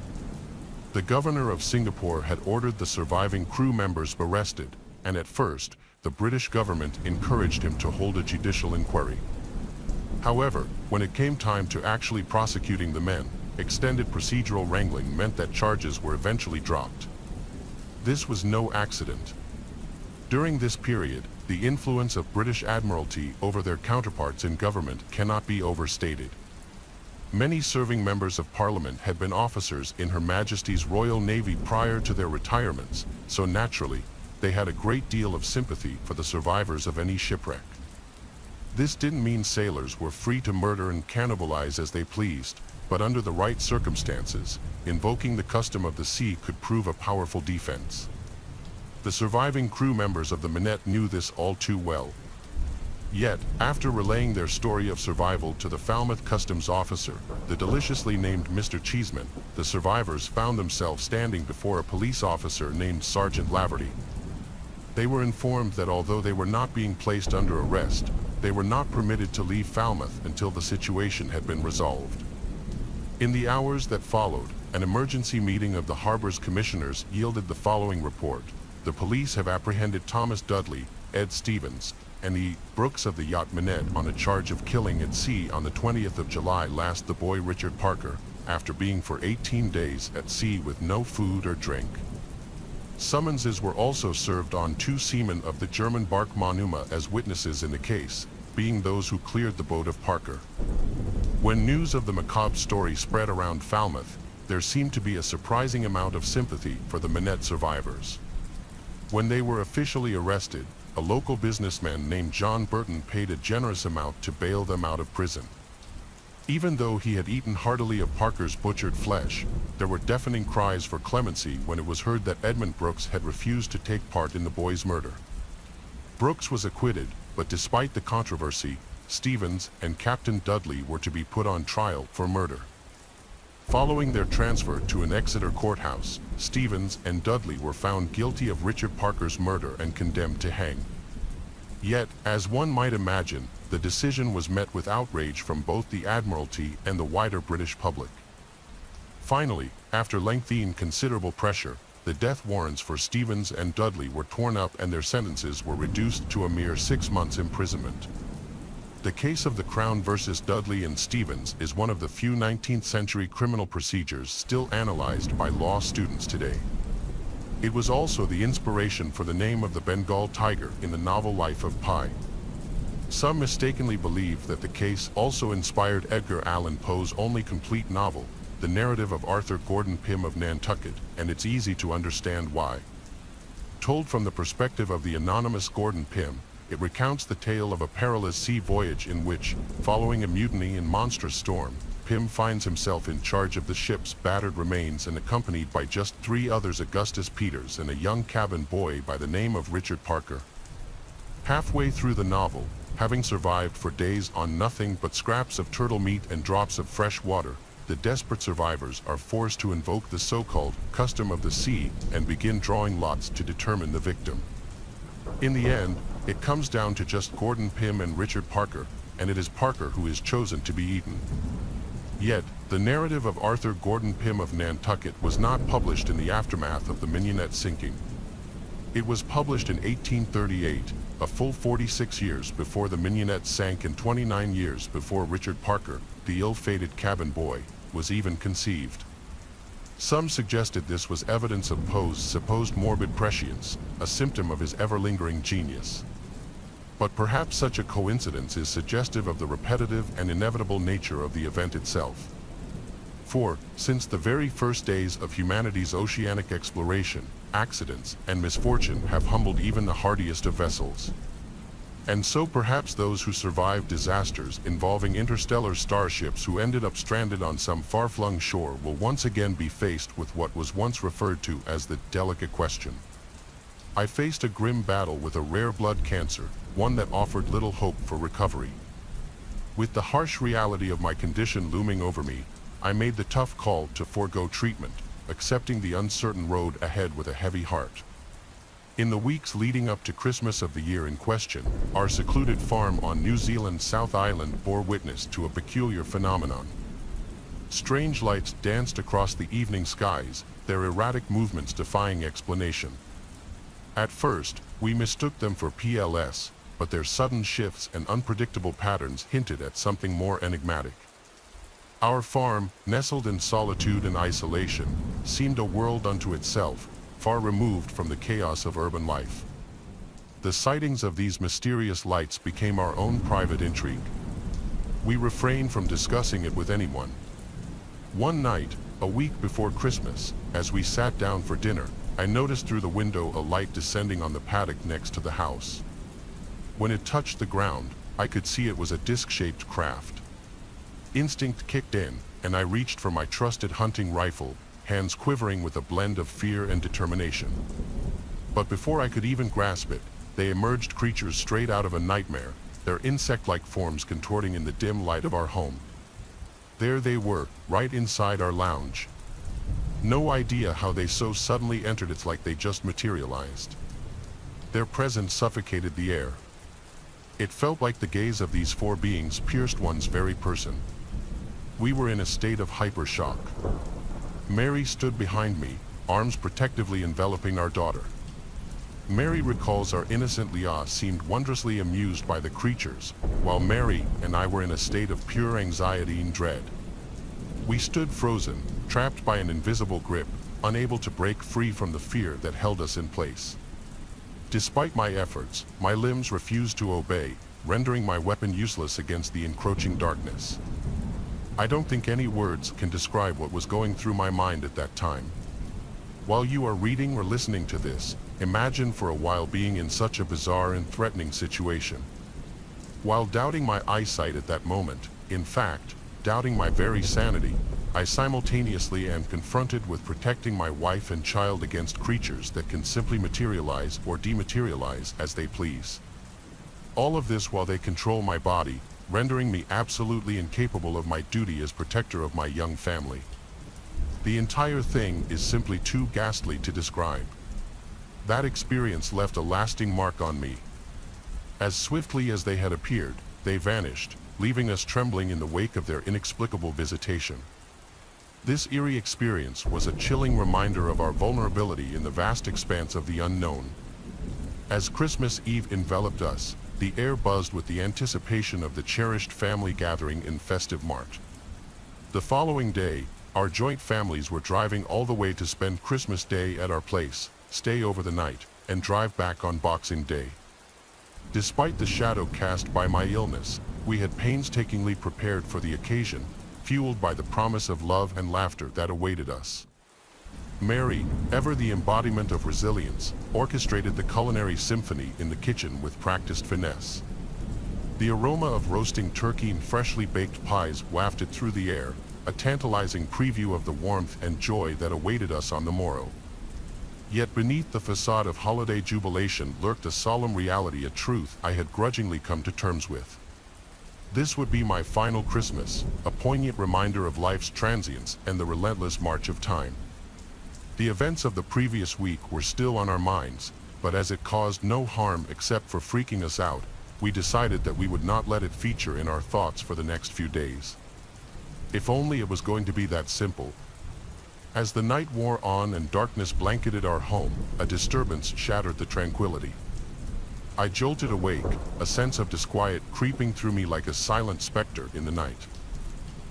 The governor of Singapore had ordered the surviving crew members arrested, and at first, the British government encouraged him to hold a judicial inquiry. However, when it came time to actually prosecuting the men, extended procedural wrangling meant that charges were eventually dropped. This was no accident. During this period, the influence of British Admiralty over their counterparts in government cannot be overstated. Many serving members of Parliament had been officers in Her Majesty's Royal Navy prior to their retirements, so naturally, they had a great deal of sympathy for the survivors of any shipwreck. This didn't mean sailors were free to murder and cannibalize as they pleased, but under the right circumstances, invoking the custom of the sea could prove a powerful defense. The surviving crew members of the Minette knew this all too well. Yet, after relaying their story of survival to the Falmouth customs officer, the deliciously named Mr. Cheeseman, the survivors found themselves standing before a police officer named Sergeant Laverty. They were informed that although they were not being placed under arrest, they were not permitted to leave Falmouth until the situation had been resolved. In the hours that followed, an emergency meeting of the harbor's commissioners yielded the following report. The police have apprehended Thomas Dudley, Ed Stevens, and the Brooks of the yacht Minette on a charge of killing at sea on the 20th of July last the boy Richard Parker, after being for 18 days at sea with no food or drink. Summonses were also served on 2 seamen of the German bark Monuma as witnesses in the case, being those who cleared the boat of Parker. When news of the macabre story spread around Falmouth, there seemed to be a surprising amount of sympathy for the Minette survivors. When they were officially arrested, a local businessman named John Burton paid a generous amount to bail them out of prison. Even though he had eaten heartily of Parker's butchered flesh, there were deafening cries for clemency when it was heard that Edmund Brooks had refused to take part in the boy's murder. Brooks was acquitted, but despite the controversy, Stevens and Captain Dudley were to be put on trial for murder. Following their transfer to an Exeter courthouse, Stevens and Dudley were found guilty of Richard Parker's murder and condemned to hang. Yet, as one might imagine, the decision was met with outrage from both the Admiralty and the wider British public. Finally, after lengthy and considerable pressure, the death warrants for Stevens and Dudley were torn up and their sentences were reduced to a mere 6 months imprisonment. The case of the Crown versus Dudley and Stevens is one of the few 19th century criminal procedures still analyzed by law students today. It was also the inspiration for the name of the Bengal tiger in the novel Life of Pi. Some mistakenly believe that the case also inspired Edgar Allan Poe's only complete novel, The Narrative of Arthur Gordon Pym of Nantucket, and it's easy to understand why. Told from the perspective of the anonymous Gordon Pym, it recounts the tale of a perilous sea voyage in which, following a mutiny and monstrous storm, Pym finds himself in charge of the ship's battered remains and accompanied by just 3 others, Augustus Peters and a young cabin boy by the name of Richard Parker. Halfway through the novel, having survived for days on nothing but scraps of turtle meat and drops of fresh water, the desperate survivors are forced to invoke the so-called custom of the sea and begin drawing lots to determine the victim. In the end, it comes down to just Gordon Pym and Richard Parker, and it is Parker who is chosen to be eaten. Yet, the narrative of Arthur Gordon Pym of Nantucket was not published in the aftermath of the Mignonette sinking. It was published in 1838, a full 46 years before the Mignonette sank and 29 years before Richard Parker, the ill-fated cabin boy, was even conceived. Some suggested this was evidence of Poe's supposed morbid prescience, a symptom of his ever-lingering genius. But perhaps such a coincidence is suggestive of the repetitive and inevitable nature of the event itself. For, since the very first days of humanity's oceanic exploration, accidents and misfortune have humbled even the hardiest of vessels. And so perhaps those who survived disasters involving interstellar starships who ended up stranded on some far-flung shore will once again be faced with what was once referred to as the delicate question. I faced a grim battle with a rare blood cancer, one that offered little hope for recovery. With the harsh reality of my condition looming over me, I made the tough call to forego treatment, accepting the uncertain road ahead with a heavy heart. In the weeks leading up to Christmas of the year in question, our secluded farm on New Zealand's South Island bore witness to a peculiar phenomenon. Strange lights danced across the evening skies, their erratic movements defying explanation. At first, we mistook them for PLS, but their sudden shifts and unpredictable patterns hinted at something more enigmatic. Our farm, nestled in solitude and isolation, seemed a world unto itself, far removed from the chaos of urban life. The sightings of these mysterious lights became our own private intrigue. We refrained from discussing it with anyone. One night, a week before Christmas, as we sat down for dinner, I noticed through the window a light descending on the paddock next to the house. When it touched the ground, I could see it was a disc-shaped craft. Instinct kicked in, and I reached for my trusted hunting rifle, hands quivering with a blend of fear and determination. But before I could even grasp it, they emerged creatures straight out of a nightmare, their insect-like forms contorting in the dim light of our home. There they were, right inside our lounge. No idea how they so suddenly entered. It's like they just materialized. Their presence suffocated the air. It felt like the gaze of these four beings pierced one's very person. We were in a state of hyper-shock. Mary stood behind me, arms protectively enveloping our daughter. Mary recalls our innocent Leah seemed wondrously amused by the creatures, while Mary and I were in a state of pure anxiety and dread. We stood frozen, trapped by an invisible grip, unable to break free from the fear that held us in place. Despite my efforts, my limbs refused to obey, rendering my weapon useless against the encroaching darkness. I don't think any words can describe what was going through my mind at that time. While you are reading or listening to this, imagine for a while being in such a bizarre and threatening situation. While doubting my eyesight at that moment, in fact, doubting my very sanity, I simultaneously am confronted with protecting my wife and child against creatures that can simply materialize or dematerialize as they please. All of this while they control my body, rendering me absolutely incapable of my duty as protector of my young family. The entire thing is simply too ghastly to describe. That experience left a lasting mark on me. As swiftly as they had appeared, they vanished, leaving us trembling in the wake of their inexplicable visitation. This eerie experience was a chilling reminder of our vulnerability in the vast expanse of the unknown. As Christmas Eve enveloped us, the air buzzed with the anticipation of the cherished family gathering in festive March. The following day, our joint families were driving all the way to spend Christmas Day at our place, stay over the night, and drive back on Boxing Day. Despite the shadow cast by my illness, we had painstakingly prepared for the occasion, fueled by the promise of love and laughter that awaited us. Mary, ever the embodiment of resilience, orchestrated the culinary symphony in the kitchen with practiced finesse. The aroma of roasting turkey and freshly baked pies wafted through the air, a tantalizing preview of the warmth and joy that awaited us on the morrow. Yet beneath the facade of holiday jubilation lurked a solemn reality, a truth I had grudgingly come to terms with. This would be my final Christmas, a poignant reminder of life's transience and the relentless march of time. The events of the previous week were still on our minds, but as it caused no harm except for freaking us out, we decided that we would not let it feature in our thoughts for the next few days. If only it was going to be that simple. As the night wore on and darkness blanketed our home, a disturbance shattered the tranquility. I jolted awake, a sense of disquiet creeping through me like a silent specter in the night.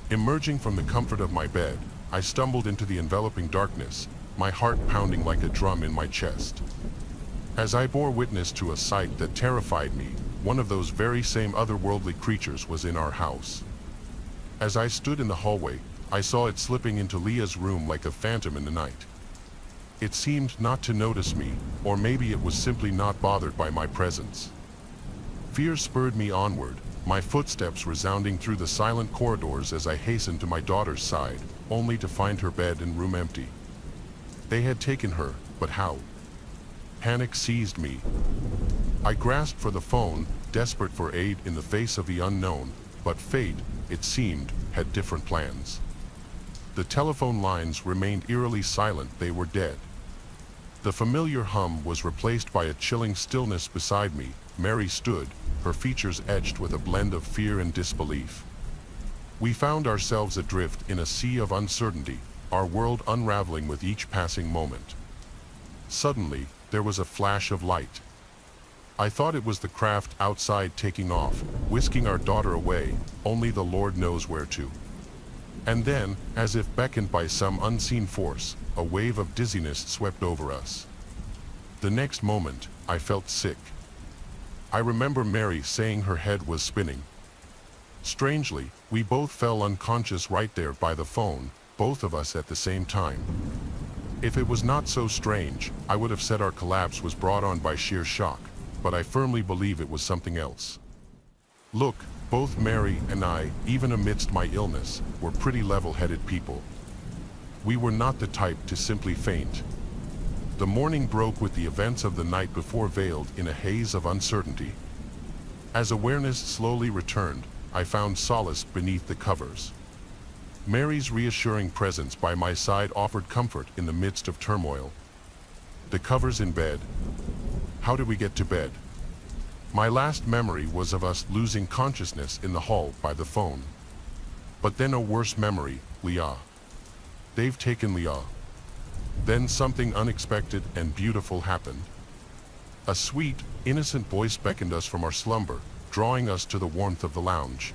Emerging from the comfort of my bed, I stumbled into the enveloping darkness, my heart pounding like a drum in my chest. As I bore witness to a sight that terrified me, one of those very same otherworldly creatures was in our house. As I stood in the hallway, I saw it slipping into Leah's room like a phantom in the night. It seemed not to notice me, or maybe it was simply not bothered by my presence. Fear spurred me onward, my footsteps resounding through the silent corridors as I hastened to my daughter's side, only to find her bed and room empty. They had taken her, but how? Panic seized me. I grasped for the phone, desperate for aid in the face of the unknown, but fate, it seemed, had different plans. The telephone lines remained eerily silent, they were dead. The familiar hum was replaced by a chilling stillness beside me. Mary stood, her features etched with a blend of fear and disbelief. We found ourselves adrift in a sea of uncertainty, our world unraveling with each passing moment. Suddenly, there was a flash of light. I thought it was the craft outside taking off, whisking our daughter away, only the Lord knows where to. And then, as if beckoned by some unseen force, a wave of dizziness swept over us. The next moment, I felt sick. I remember Mary saying her head was spinning. Strangely, we both fell unconscious right there by the phone, both of us at the same time. If it was not so strange, I would have said our collapse was brought on by sheer shock, but I firmly believe it was something else. Look, both Mary and I, even amidst my illness, were pretty level-headed people. We were not the type to simply faint. The morning broke with the events of the night before veiled in a haze of uncertainty. As awareness slowly returned, I found solace beneath the covers. Mary's reassuring presence by my side offered comfort in the midst of turmoil. The covers in bed. How did we get to bed? My last memory was of us losing consciousness in the hall by the phone. But then a worse memory, Leah. They've taken Leah. Then something unexpected and beautiful happened. A sweet, innocent voice beckoned us from our slumber, drawing us to the warmth of the lounge.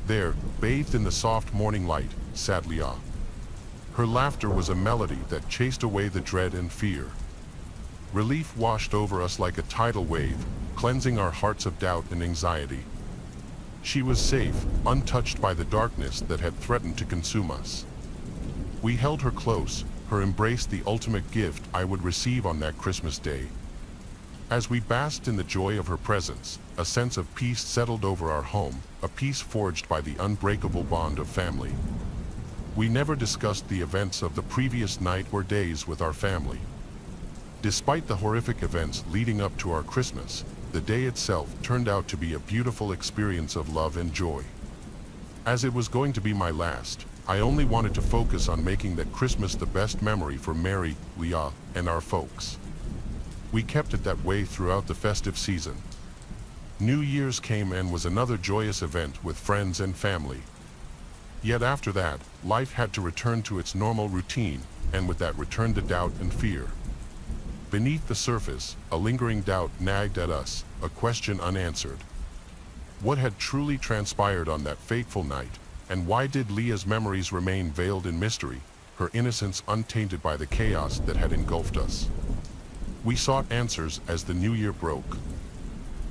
There, bathed in the soft morning light, sat Leah. Her laughter was a melody that chased away the dread and fear. Relief washed over us like a tidal wave, cleansing our hearts of doubt and anxiety. She was safe, untouched by the darkness that had threatened to consume us. We held her close, her embrace the ultimate gift I would receive on that Christmas day. As we basked in the joy of her presence, a sense of peace settled over our home, a peace forged by the unbreakable bond of family. We never discussed the events of the previous night or days with our family. Despite the horrific events leading up to our Christmas, the day itself turned out to be a beautiful experience of love and joy. As it was going to be my last, I only wanted to focus on making that Christmas the best memory for Mary, Leah, and our folks. We kept it that way throughout the festive season. New Year's came and was another joyous event with friends and family. Yet after that, life had to return to its normal routine, and with that returned the doubt and fear. Beneath the surface, a lingering doubt nagged at us, a question unanswered. What had truly transpired on that fateful night, and why did Leah's memories remain veiled in mystery, her innocence untainted by the chaos that had engulfed us? We sought answers as the new year broke.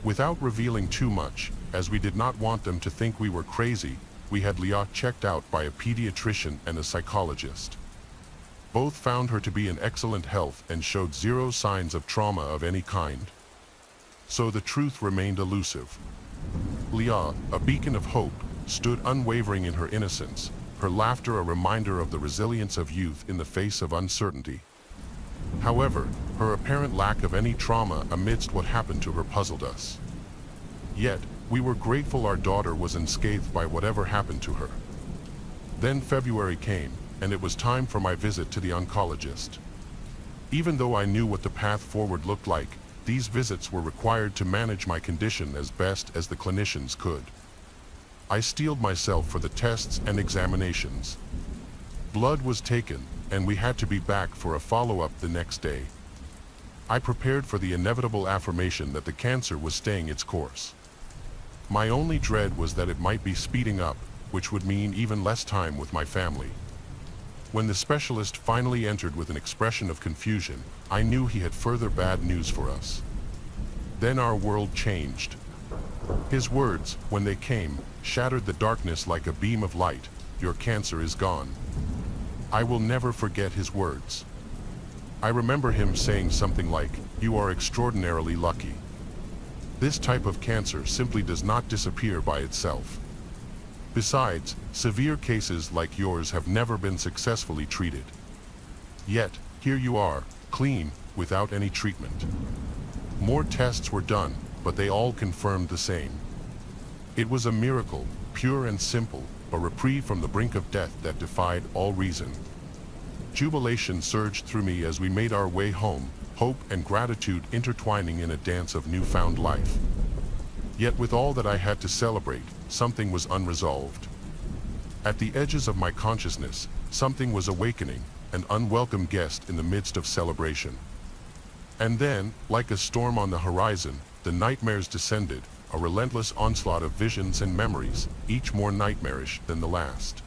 Without revealing too much, as we did not want them to think we were crazy, we had Leah checked out by a pediatrician and a psychologist. Both found her to be in excellent health and showed zero signs of trauma of any kind. So the truth remained elusive. Leah, a beacon of hope, stood unwavering in her innocence, her laughter a reminder of the resilience of youth in the face of uncertainty. However, her apparent lack of any trauma amidst what happened to her puzzled us. Yet, we were grateful our daughter was unscathed by whatever happened to her. Then February came, and it was time for my visit to the oncologist. Even though I knew what the path forward looked like, these visits were required to manage my condition as best as the clinicians could. I steeled myself for the tests and examinations. Blood was taken, and we had to be back for a follow-up the next day. I prepared for the inevitable affirmation that the cancer was staying its course. My only dread was that it might be speeding up, which would mean even less time with my family. When the specialist finally entered with an expression of confusion, I knew he had further bad news for us. Then our world changed. His words, when they came, shattered the darkness like a beam of light. Your cancer is gone. I will never forget his words. I remember him saying something like, "You are extraordinarily lucky. This type of cancer simply does not disappear by itself. Besides, severe cases like yours have never been successfully treated. Yet, here you are, clean, without any treatment." More tests were done, but they all confirmed the same. It was a miracle, pure and simple, a reprieve from the brink of death that defied all reason. Jubilation surged through me as we made our way home, hope and gratitude intertwining in a dance of newfound life. Yet with all that I had to celebrate, something was unresolved. At the edges of my consciousness, something was awakening, an unwelcome guest in the midst of celebration. And then, like a storm on the horizon, the nightmares descended, a relentless onslaught of visions and memories, each more nightmarish than the last.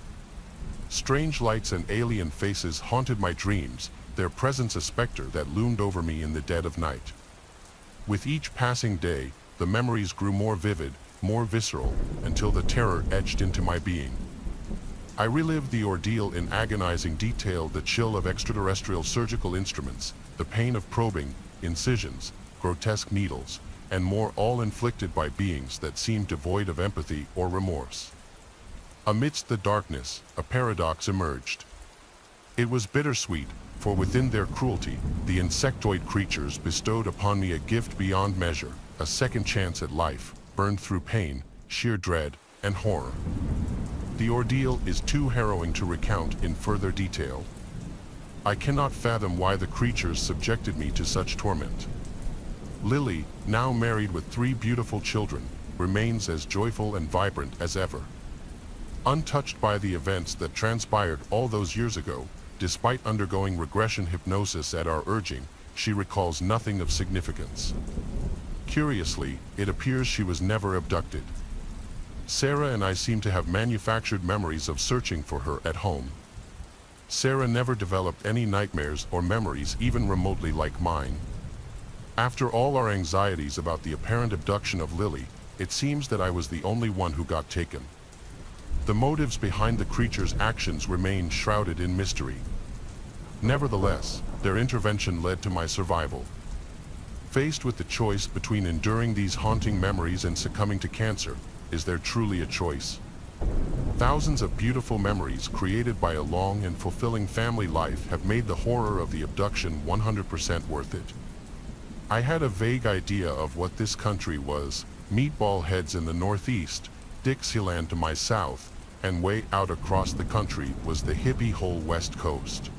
Strange lights and alien faces haunted my dreams, their presence a specter that loomed over me in the dead of night. With each passing day, the memories grew more vivid, more visceral, until the terror etched into my being. I relived the ordeal in agonizing detail, the chill of extraterrestrial surgical instruments, the pain of probing, incisions, grotesque needles, and more, all inflicted by beings that seemed devoid of empathy or remorse. Amidst the darkness, a paradox emerged. It was bittersweet, for within their cruelty, the insectoid creatures bestowed upon me a gift beyond measure, a second chance at life, burned through pain, sheer dread, and horror. The ordeal is too harrowing to recount in further detail. I cannot fathom why the creatures subjected me to such torment. Lily, now married with 3 beautiful children, remains as joyful and vibrant as ever. Untouched by the events that transpired all those years ago, despite undergoing regression hypnosis at our urging, she recalls nothing of significance. Curiously, it appears she was never abducted. Sarah and I seem to have manufactured memories of searching for her at home. Sarah never developed any nightmares or memories even remotely like mine. After all our anxieties about the apparent abduction of Lily, it seems that I was the only one who got taken. The motives behind the creatures' actions remain shrouded in mystery. Nevertheless, their intervention led to my survival. Faced with the choice between enduring these haunting memories and succumbing to cancer, is there truly a choice? Thousands of beautiful memories created by a long and fulfilling family life have made the horror of the abduction 100% worth it. I had a vague idea of what this country was: meatball heads in the northeast, Dixieland to my south, and way out across the country was the hippie whole West Coast.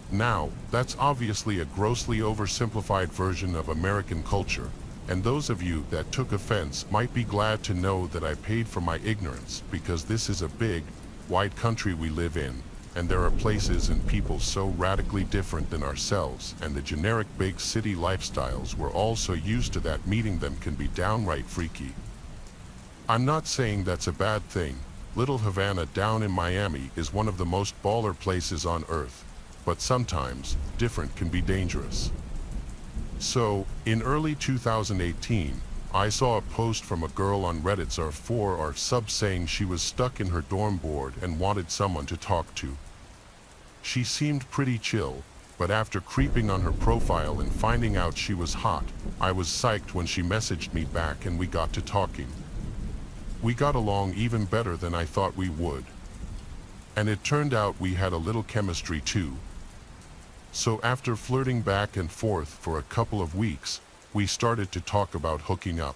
Now, that's obviously a grossly oversimplified version of American culture, and those of you that took offense might be glad to know that I paid for my ignorance, because this is a big, wide country we live in, and there are places and people so radically different than ourselves, and the generic big city lifestyles we're all so used to that meeting them can be downright freaky. I'm not saying that's a bad thing. Little Havana down in Miami is one of the most baller places on earth, but sometimes, different can be dangerous. So, in early 2018, I saw a post from a girl on Reddit's r4 sub saying she was stuck in her dorm board and wanted someone to talk to. She seemed pretty chill, but after creeping on her profile and finding out she was hot, I was psyched when she messaged me back and we got to talking. We got along even better than I thought we would. And it turned out we had a little chemistry too. So after flirting back and forth for a couple of weeks, we started to talk about hooking up.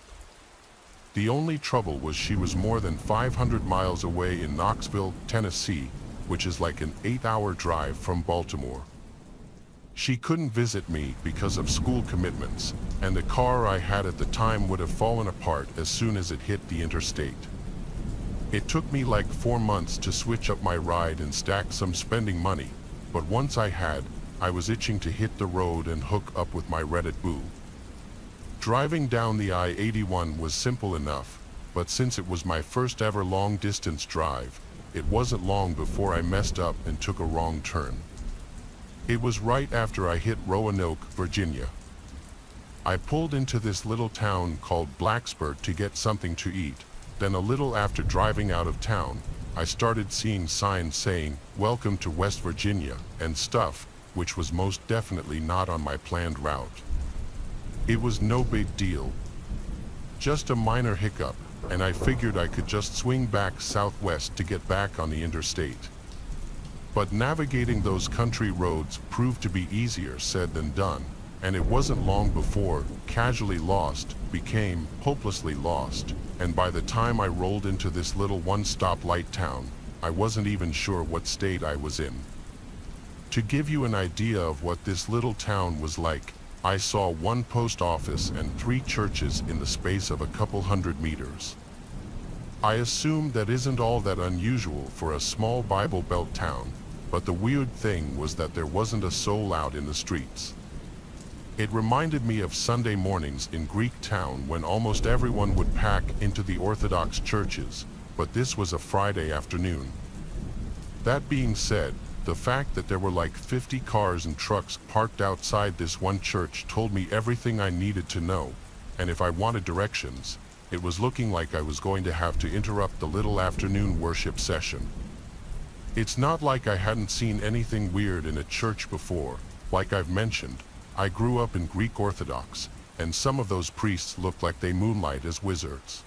The only trouble was she was more than 500 miles away in Knoxville, Tennessee, which is like an 8-hour drive from Baltimore. She couldn't visit me because of school commitments, and the car I had at the time would have fallen apart as soon as it hit the interstate. It took me like 4 months to switch up my ride and stack some spending money, but once I had, I was itching to hit the road and hook up with my Reddit boo. Driving down the I-81 was simple enough, but since it was my first ever long-distance drive, it wasn't long before I messed up and took a wrong turn. It was right after I hit Roanoke, Virginia. I pulled into this little town called Blacksburg to get something to eat. Then a little after driving out of town, I started seeing signs saying, "Welcome to West Virginia," and stuff, which was most definitely not on my planned route. It was no big deal. Just a minor hiccup, and I figured I could just swing back southwest to get back on the interstate. But navigating those country roads proved to be easier said than done, and it wasn't long before casually lost became hopelessly lost, and by the time I rolled into this little one-stop-light town, I wasn't even sure what state I was in. To give you an idea of what this little town was like, I saw one post office and 3 churches in the space of a couple hundred meters. I assume that isn't all that unusual for a small Bible Belt town, but the weird thing was that there wasn't a soul out in the streets. It reminded me of Sunday mornings in Greek town when almost everyone would pack into the Orthodox churches, but this was a Friday afternoon. That being said, the fact that there were like 50 cars and trucks parked outside this one church told me everything I needed to know, and if I wanted directions, it was looking like I was going to have to interrupt the little afternoon worship session. It's not like I hadn't seen anything weird in a church before. Like I've mentioned, I grew up in Greek Orthodox, and some of those priests look like they moonlight as wizards.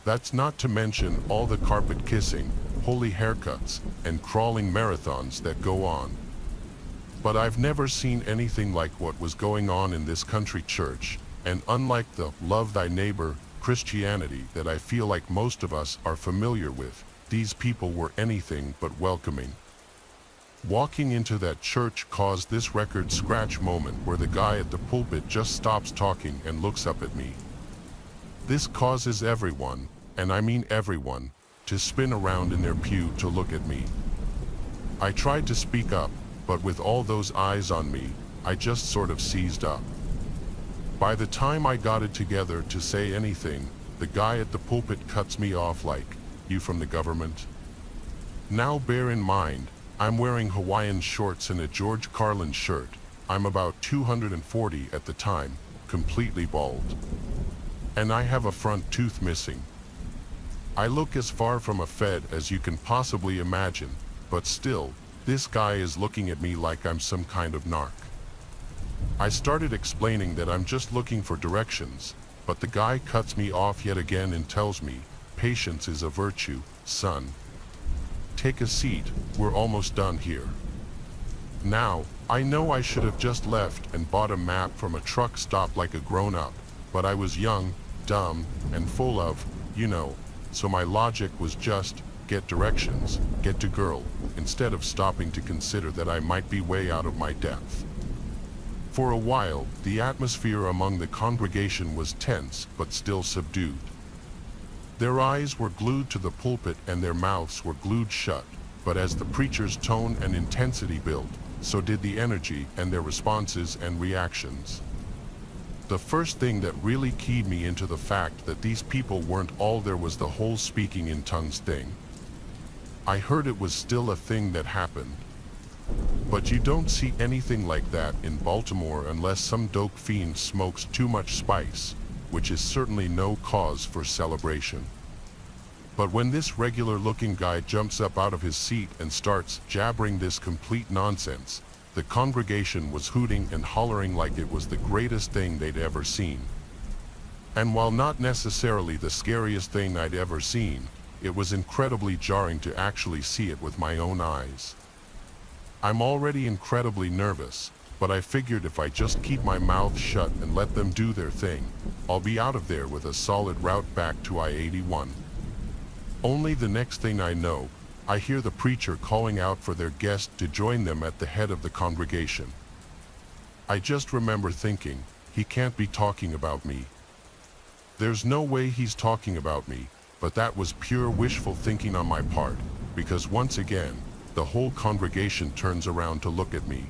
That's not to mention all the carpet kissing, holy haircuts, and crawling marathons that go on. But I've never seen anything like what was going on in this country church, and unlike the love thy neighbor Christianity that I feel like most of us are familiar with, these people were anything but welcoming. Walking into that church caused this record scratch moment where the guy at the pulpit just stops talking and looks up at me. This causes everyone, and I mean everyone, to spin around in their pew to look at me. I tried to speak up, but with all those eyes on me, I just sort of seized up. By the time I got it together to say anything, the guy at the pulpit cuts me off like, "You from the government?" Now bear in mind, I'm wearing Hawaiian shorts and a George Carlin shirt. I'm about 240 at the time, completely bald. And I have a front tooth missing. I look as far from a Fed as you can possibly imagine, but still, this guy is looking at me like I'm some kind of narc. I started explaining that I'm just looking for directions, but the guy cuts me off yet again and tells me, "Patience is a virtue, son. Take a seat, we're almost done here." Now, I know I should have just left and bought a map from a truck stop like a grown-up, but I was young, dumb, and full of, so my logic was just, get directions, get to girl, instead of stopping to consider that I might be way out of my depth. For a while, the atmosphere among the congregation was tense but still subdued. Their eyes were glued to the pulpit and their mouths were glued shut, but as the preacher's tone and intensity built, so did the energy and their responses and reactions. The first thing that really keyed me into the fact that these people weren't all there was the whole speaking in tongues thing. I heard it was still a thing that happened. But you don't see anything like that in Baltimore unless some dope fiend smokes too much spice, which is certainly no cause for celebration. But when this regular-looking guy jumps up out of his seat and starts jabbering this complete nonsense, the congregation was hooting and hollering like it was the greatest thing they'd ever seen. And while not necessarily the scariest thing I'd ever seen, it was incredibly jarring to actually see it with my own eyes. I'm already incredibly nervous, but I figured if I just keep my mouth shut and let them do their thing, I'll be out of there with a solid route back to I-81. Only the next thing I know, I hear the preacher calling out for their guest to join them at the head of the congregation. I just remember thinking, he can't be talking about me. There's no way he's talking about me, but that was pure wishful thinking on my part, because once again, the whole congregation turns around to look at me.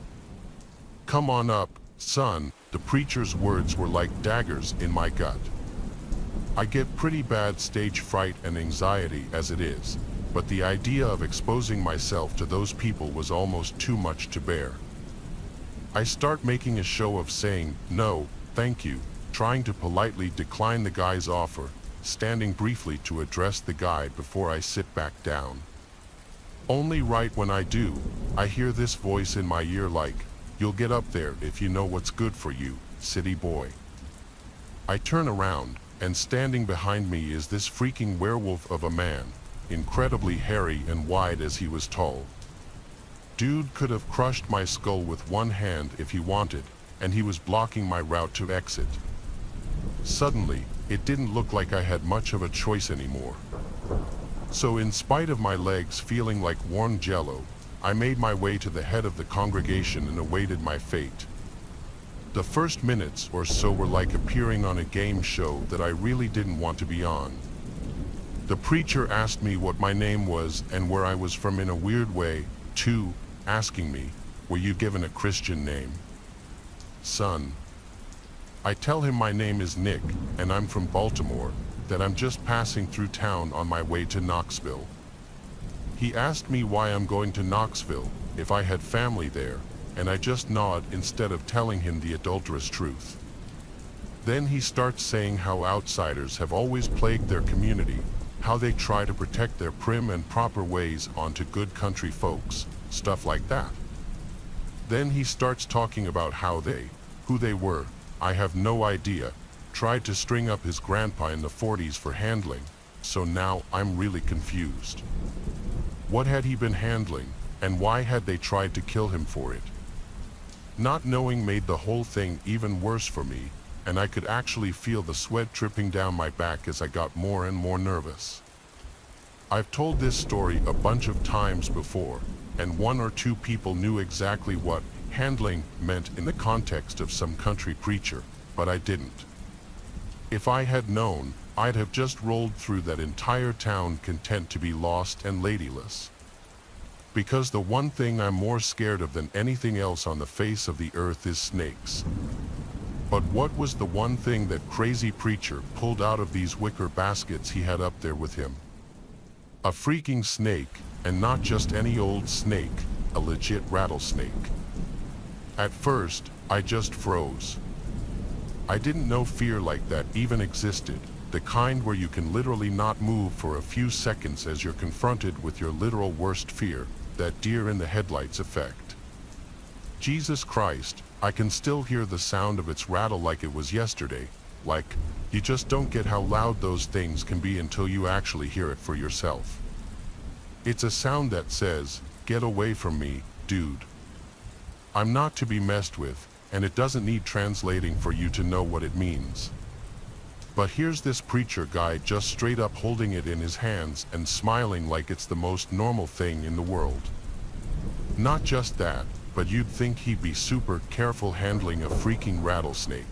"Come on up, son," the preacher's words were like daggers in my gut. I get pretty bad stage fright and anxiety as it is, but the idea of exposing myself to those people was almost too much to bear. I start making a show of saying, "No, thank you," trying to politely decline the guy's offer, standing briefly to address the guy before I sit back down. Only right when I do, I hear this voice in my ear like, "You'll get up there if you know what's good for you, city boy." I turn around, and standing behind me is this freaking werewolf of a man, incredibly hairy and wide as he was tall. Dude could have crushed my skull with one hand if he wanted, and he was blocking my route to exit. Suddenly, it didn't look like I had much of a choice anymore. So in spite of my legs feeling like warm jello, I made my way to the head of the congregation and awaited my fate. The first minutes or so were like appearing on a game show that I really didn't want to be on. The preacher asked me what my name was and where I was from in a weird way, too, asking me, "Were you given a Christian name, son?" I tell him my name is Nick, and I'm from Baltimore, that I'm just passing through town on my way to Knoxville. He asked me why I'm going to Knoxville, if I had family there, and I just nod instead of telling him the adulterous truth. Then he starts saying how outsiders have always plagued their community, how they try to protect their prim and proper ways onto good country folks, stuff like that. Then he starts talking about how they, who they were, I have no idea, tried to string up his grandpa in the 40s for handling, so now I'm really confused. What had he been handling, and why had they tried to kill him for it? Not knowing made the whole thing even worse for me, and I could actually feel the sweat dripping down my back as I got more and more nervous. I've told this story a bunch of times before, and one or two people knew exactly what handling meant in the context of some country preacher, but I didn't. If I had known, I'd have just rolled through that entire town content to be lost and ladyless. Because the one thing I'm more scared of than anything else on the face of the earth is snakes. But what was the one thing that crazy preacher pulled out of these wicker baskets he had up there with him? A freaking snake, and not just any old snake, a legit rattlesnake. At first, I just froze. I didn't know fear like that even existed, the kind where you can literally not move for a few seconds as you're confronted with your literal worst fear, that deer in the headlights effect. Jesus Christ, I can still hear the sound of its rattle like it was yesterday, like, you just don't get how loud those things can be until you actually hear it for yourself. It's a sound that says, "Get away from me, dude." I'm not to be messed with, and it doesn't need translating for you to know what it means. But here's this preacher guy just straight up holding it in his hands and smiling like it's the most normal thing in the world. Not just that, but you'd think he'd be super careful handling a freaking rattlesnake.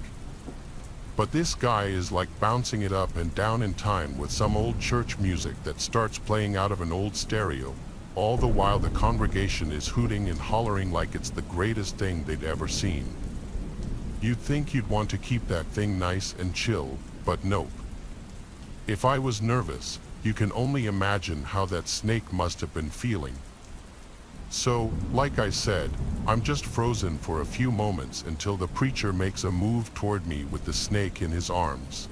But this guy is like bouncing it up and down in time with some old church music that starts playing out of an old stereo, all the while the congregation is hooting and hollering like it's the greatest thing they'd ever seen. You'd think you'd want to keep that thing nice and chill, but nope. If I was nervous, you can only imagine how that snake must have been feeling. So, like I said, I'm just frozen for a few moments until the preacher makes a move toward me with the snake in his arms.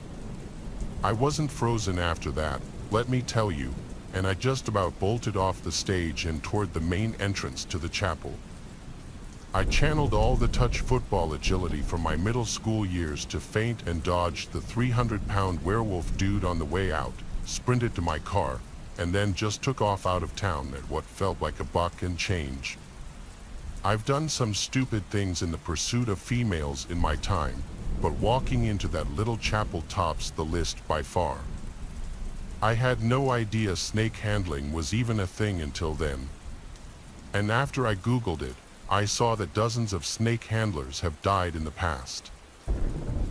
I wasn't frozen after that, let me tell you, and I just about bolted off the stage and toward the main entrance to the chapel. I channeled all the touch football agility from my middle school years to feint and dodge the 300-pound werewolf dude on the way out, sprinted to my car, and then just took off out of town at what felt like a buck and change. I've done some stupid things in the pursuit of females in my time, but walking into that little chapel tops the list by far. I had no idea snake handling was even a thing until then. And after I Googled it, I saw that dozens of snake handlers have died in the past.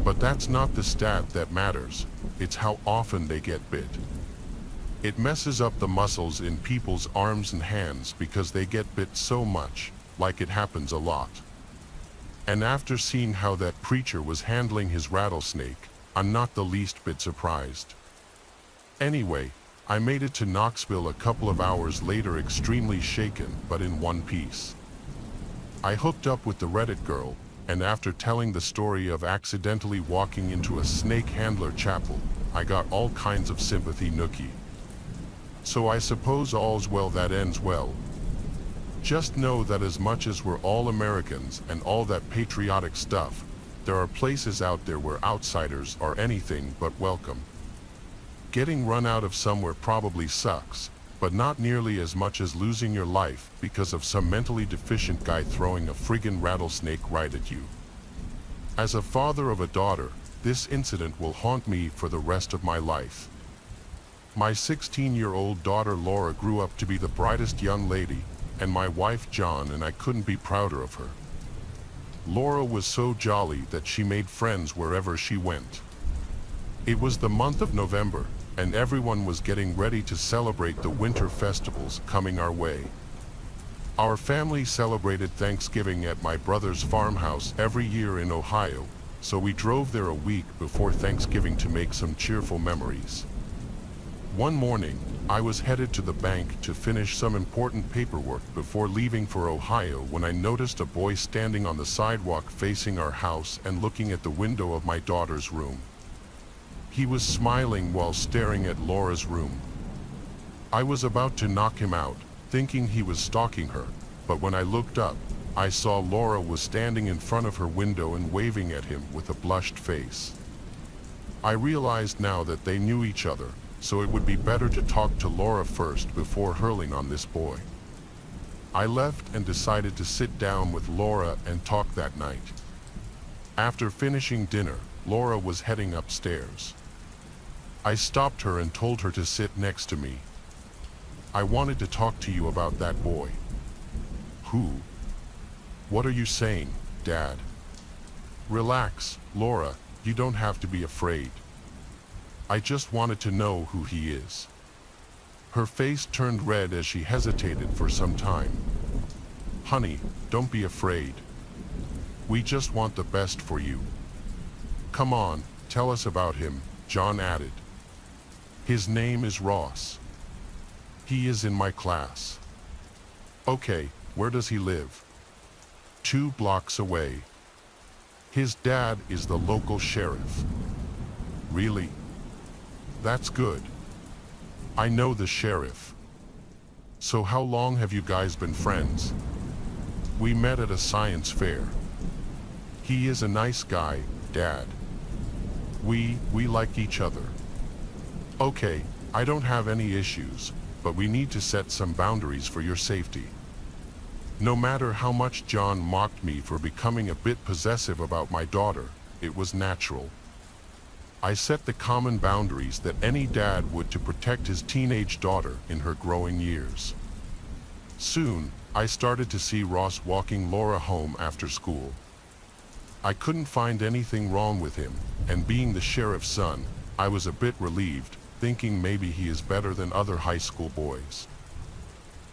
But that's not the stat that matters, it's how often they get bit. It messes up the muscles in people's arms and hands because they get bit so much, like it happens a lot. And after seeing how that preacher was handling his rattlesnake, I'm not the least bit surprised. Anyway, I made it to Knoxville a couple of hours later extremely shaken but in one piece. I hooked up with the Reddit girl, and after telling the story of accidentally walking into a snake handler chapel, I got all kinds of sympathy nookie. So I suppose all's well that ends well. Just know that as much as we're all Americans and all that patriotic stuff, there are places out there where outsiders are anything but welcome. Getting run out of somewhere probably sucks, but not nearly as much as losing your life because of some mentally deficient guy throwing a friggin' rattlesnake right at you. As a father of a daughter, this incident will haunt me for the rest of my life. My 16-year-old daughter Laura grew up to be the brightest young lady, and my wife John and I couldn't be prouder of her. Laura was so jolly that she made friends wherever she went. It was the month of November, and everyone was getting ready to celebrate the winter festivals coming our way. Our family celebrated Thanksgiving at my brother's farmhouse every year in Ohio, so we drove there a week before Thanksgiving to make some cheerful memories. One morning, I was headed to the bank to finish some important paperwork before leaving for Ohio when I noticed a boy standing on the sidewalk facing our house and looking at the window of my daughter's room. He was smiling while staring at Laura's room. I was about to knock him out, thinking he was stalking her, but when I looked up, I saw Laura was standing in front of her window and waving at him with a blushed face. I realized now that they knew each other, so it would be better to talk to Laura first before hurling on this boy. I left and decided to sit down with Laura and talk that night. After finishing dinner, Laura was heading upstairs. I stopped her and told her to sit next to me. I wanted to talk to you about that boy. Who? What are you saying, Dad? Relax, Laura, you don't have to be afraid. I just wanted to know who he is. Her face turned red as she hesitated for some time. Honey, don't be afraid. We just want the best for you. Come on, tell us about him, John added. His name is Ross. He is in my class. Okay, where does he live? 2 blocks away. His dad is the local sheriff. Really? That's good. I know the sheriff. So how long have you guys been friends? We met at a science fair. He is a nice guy, Dad. We like each other. Okay, I don't have any issues, but we need to set some boundaries for your safety. No matter how much John mocked me for becoming a bit possessive about my daughter, it was natural. I set the common boundaries that any dad would to protect his teenage daughter in her growing years. Soon, I started to see Ross walking Laura home after school. I couldn't find anything wrong with him, and being the sheriff's son, I was a bit relieved, thinking maybe he is better than other high school boys.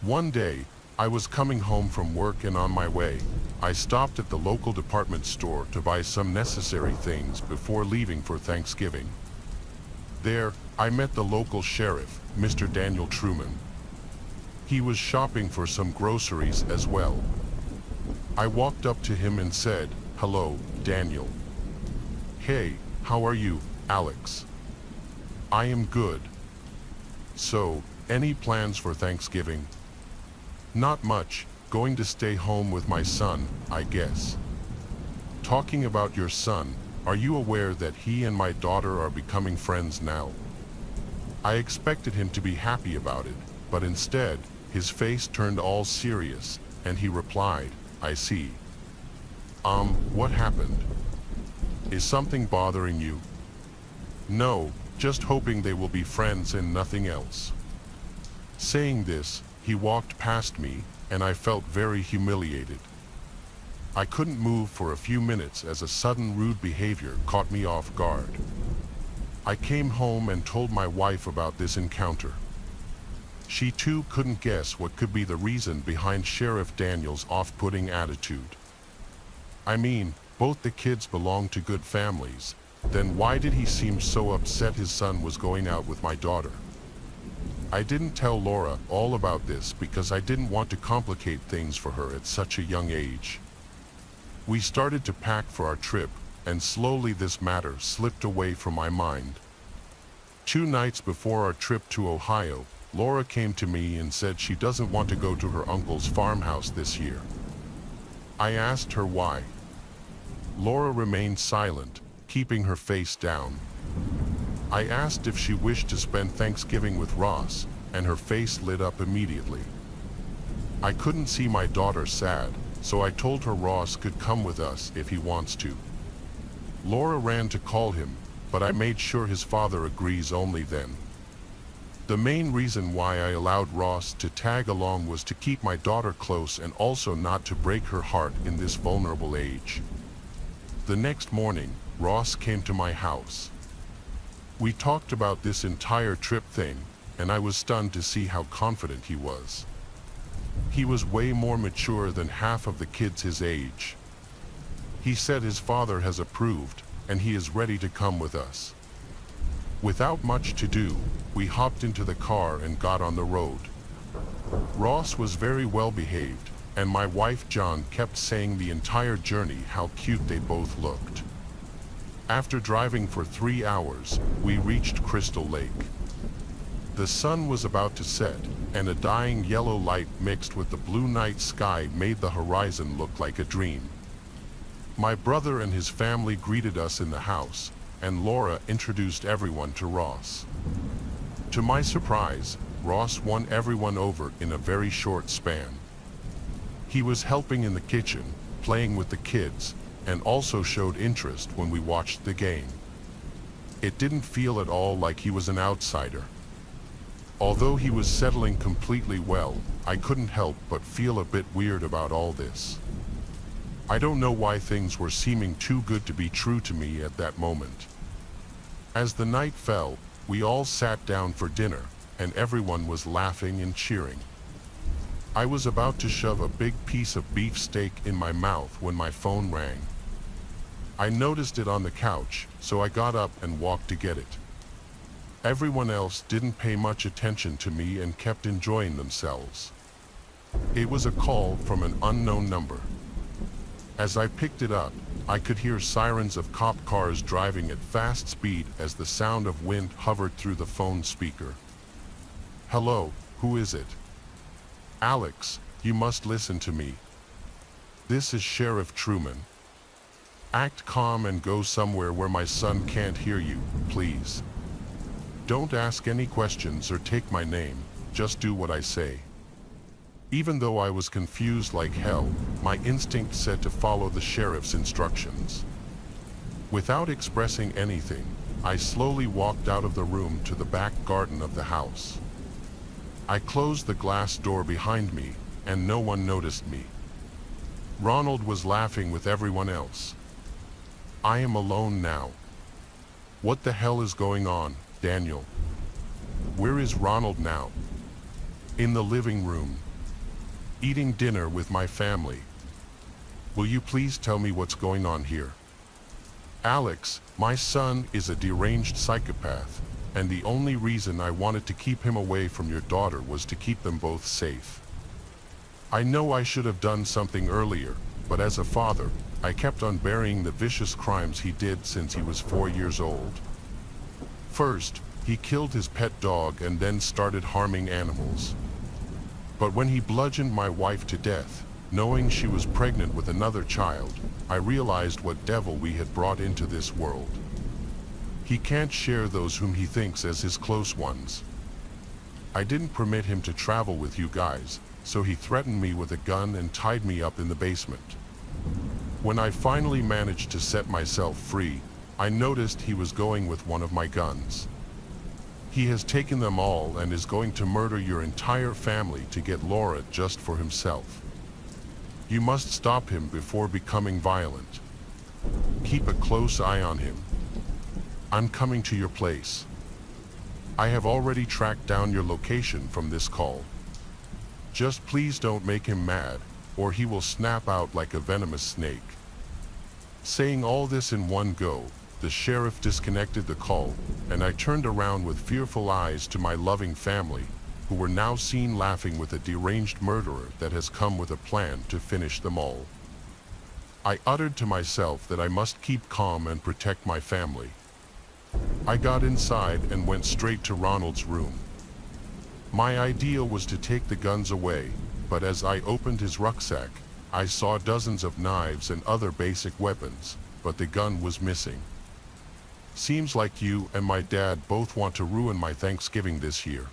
One day, I was coming home from work and on my way, I stopped at the local department store to buy some necessary things before leaving for Thanksgiving. There, I met the local sheriff, Mr. Daniel Truman. He was shopping for some groceries as well. I walked up to him and said, "Hello, Daniel." "Hey, how are you, Alex?" "I am good." "So, any plans for Thanksgiving?" "Not much, going to stay home with my son, I guess." "Talking about your son, are you aware that he and my daughter are becoming friends now?" I expected him to be happy about it, but instead, his face turned all serious, and he replied, "I see." What happened? Is something bothering you?" "No, just hoping they will be friends and nothing else." Saying this, he walked past me, and I felt very humiliated. I couldn't move for a few minutes as a sudden rude behavior caught me off guard. I came home and told my wife about this encounter. She too couldn't guess what could be the reason behind Sheriff Daniel's off-putting attitude. I mean, both the kids belong to good families. Then why did he seem so upset his son was going out with my daughter? I didn't tell Laura all about this because I didn't want to complicate things for her at such a young age. We started to pack for our trip, and slowly this matter slipped away from my mind. 2 nights before our trip to Ohio, Laura came to me and said she doesn't want to go to her uncle's farmhouse this year. I asked her why. Laura remained silent, keeping her face down. I asked if she wished to spend Thanksgiving with Ross, and her face lit up immediately. I couldn't see my daughter sad, so I told her Ross could come with us if he wants to. Laura ran to call him, but I made sure his father agrees only then. The main reason why I allowed Ross to tag along was to keep my daughter close and also not to break her heart in this vulnerable age. The next morning, Ross came to my house. We talked about this entire trip thing, and I was stunned to see how confident he was. He was way more mature than half of the kids his age. He said his father has approved, and he is ready to come with us. Without much to do, we hopped into the car and got on the road. Ross was very well behaved, and my wife John kept saying the entire journey how cute they both looked. After driving for 3 hours, we reached Crystal Lake. The sun was about to set, and a dying yellow light mixed with the blue night sky made the horizon look like a dream. My brother and his family greeted us in the house, and Laura introduced everyone to Ross. To my surprise, Ross won everyone over in a very short span. He was helping in the kitchen, playing with the kids, and also showed interest when we watched the game. It didn't feel at all like he was an outsider. Although he was settling completely well, I couldn't help but feel a bit weird about all this. I don't know why things were seeming too good to be true to me at that moment. As the night fell, we all sat down for dinner, and everyone was laughing and cheering. I was about to shove a big piece of beef steak in my mouth when my phone rang. I noticed it on the couch, so I got up and walked to get it. Everyone else didn't pay much attention to me and kept enjoying themselves. It was a call from an unknown number. As I picked it up, I could hear sirens of cop cars driving at fast speed as the sound of wind hovered through the phone speaker. "Hello, who is it?" "Alex, you must listen to me. This is Sheriff Truman. Act calm and go somewhere where my son can't hear you, please. Don't ask any questions or take my name, just do what I say." Even though I was confused like hell, my instinct said to follow the sheriff's instructions. Without expressing anything, I slowly walked out of the room to the back garden of the house. I closed the glass door behind me, and no one noticed me. Ronald was laughing with everyone else. I am alone now. What the hell is going on, Daniel? Where is Ronald now? In the living room. Eating dinner with my family. Will you please tell me what's going on here? Alex, my son is a deranged psychopath, and the only reason I wanted to keep him away from your daughter was to keep them both safe. I know I should have done something earlier, but as a father, I kept on burying the vicious crimes he did since he was 4 years old. First, he killed his pet dog and then started harming animals. But when he bludgeoned my wife to death, knowing she was pregnant with another child, I realized what devil we had brought into this world. He can't share those whom he thinks as his close ones. I didn't permit him to travel with you guys, so he threatened me with a gun and tied me up in the basement. When I finally managed to set myself free, I noticed he was going with one of my guns. He has taken them all and is going to murder your entire family to get Laura just for himself. You must stop him before becoming violent. Keep a close eye on him. I'm coming to your place. I have already tracked down your location from this call. Just please don't make him mad, or he will snap out like a venomous snake." Saying all this in one go, the sheriff disconnected the call, and I turned around with fearful eyes to my loving family, who were now seen laughing with a deranged murderer that has come with a plan to finish them all. I uttered to myself that I must keep calm and protect my family. I got inside and went straight to Ronald's room. My idea was to take the guns away, but as I opened his rucksack, I saw dozens of knives and other basic weapons, but the gun was missing. "Seems like you and my dad both want to ruin my Thanksgiving this year."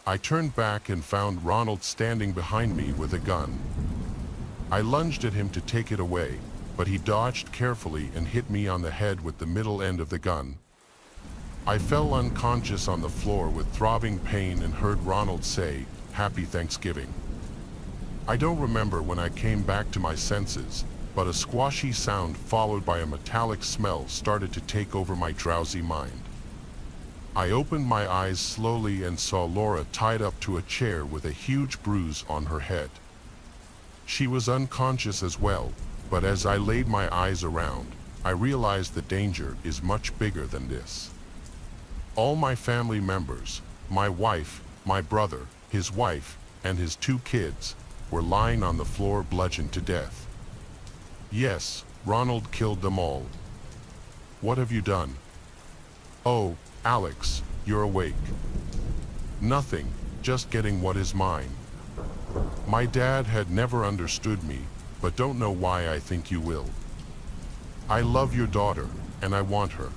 I turned back and found Ronald standing behind me with a gun. I lunged at him to take it away, but he dodged carefully and hit me on the head with the middle end of the gun. I fell unconscious on the floor with throbbing pain and heard Ronald say, "Happy Thanksgiving." I don't remember when I came back to my senses, but a squashy sound followed by a metallic smell started to take over my drowsy mind. I opened my eyes slowly and saw Laura tied up to a chair with a huge bruise on her head. She was unconscious as well, but as I laid my eyes around, I realized the danger is much bigger than this. All my family members, my wife, my brother, his wife, and his 2 kids, were lying on the floor bludgeoned to death. Yes, Ronald killed them all. "What have you done?" "Oh, Alex, you're awake." "Nothing, just getting what is mine." My dad had never understood me, but don't know why I think you will. I love your daughter, and I want her.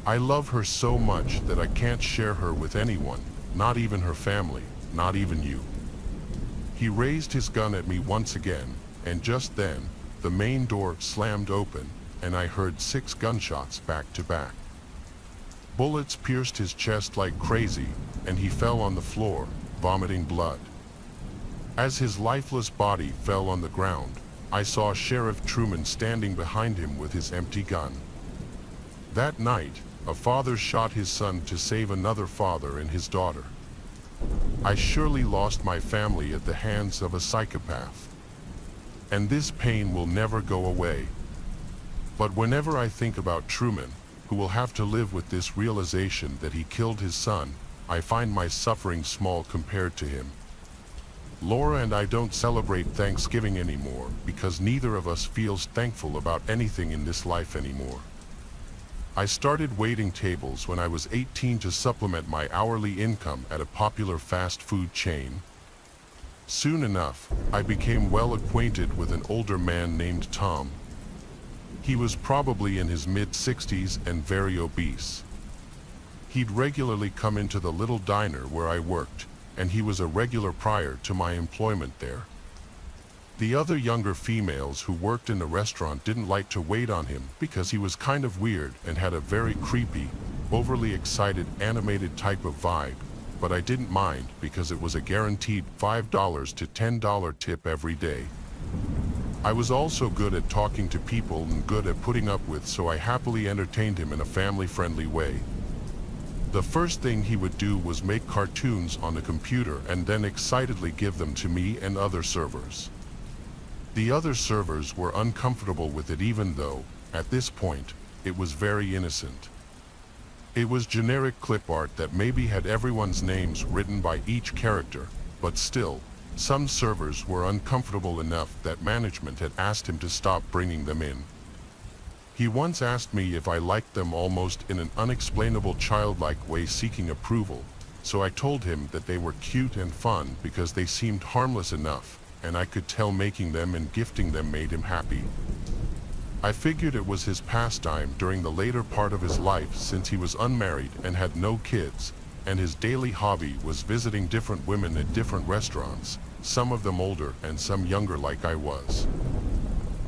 I love her so much that I can't share her with anyone, not even her family, not even you. He raised his gun at me once again, and just then, the main door slammed open, and I heard 6 gunshots back to back. Bullets pierced his chest like crazy, and he fell on the floor, vomiting blood. As his lifeless body fell on the ground, I saw Sheriff Truman standing behind him with his empty gun. That night, a father shot his son to save another father and his daughter. I surely lost my family at the hands of a psychopath. And this pain will never go away. But whenever I think about Truman, who will have to live with this realization that he killed his son, I find my suffering small compared to him. Laura and I don't celebrate Thanksgiving anymore because neither of us feels thankful about anything in this life anymore. I started waiting tables when I was 18 to supplement my hourly income at a popular fast food chain. Soon enough, I became well acquainted with an older man named Tom. He was probably in his mid-60s and very obese. He'd regularly come into the little diner where I worked, and he was a regular prior to my employment there. The other younger females who worked in the restaurant didn't like to wait on him because he was kind of weird and had a very creepy, overly excited, animated type of vibe, but I didn't mind because it was a guaranteed $5 to $10 tip every day. I was also good at talking to people and good at putting up with, so I happily entertained him in a family-friendly way. The first thing he would do was make cartoons on the computer and then excitedly give them to me and other servers. The other servers were uncomfortable with it even though, at this point, it was very innocent. It was generic clip art that maybe had everyone's names written by each character, but still, some servers were uncomfortable enough that management had asked him to stop bringing them in. He once asked me if I liked them almost in an unexplainable childlike way seeking approval, so I told him that they were cute and fun because they seemed harmless enough, and I could tell making them and gifting them made him happy. I figured it was his pastime during the later part of his life since he was unmarried and had no kids, and his daily hobby was visiting different women at different restaurants, some of them older and some younger like I was.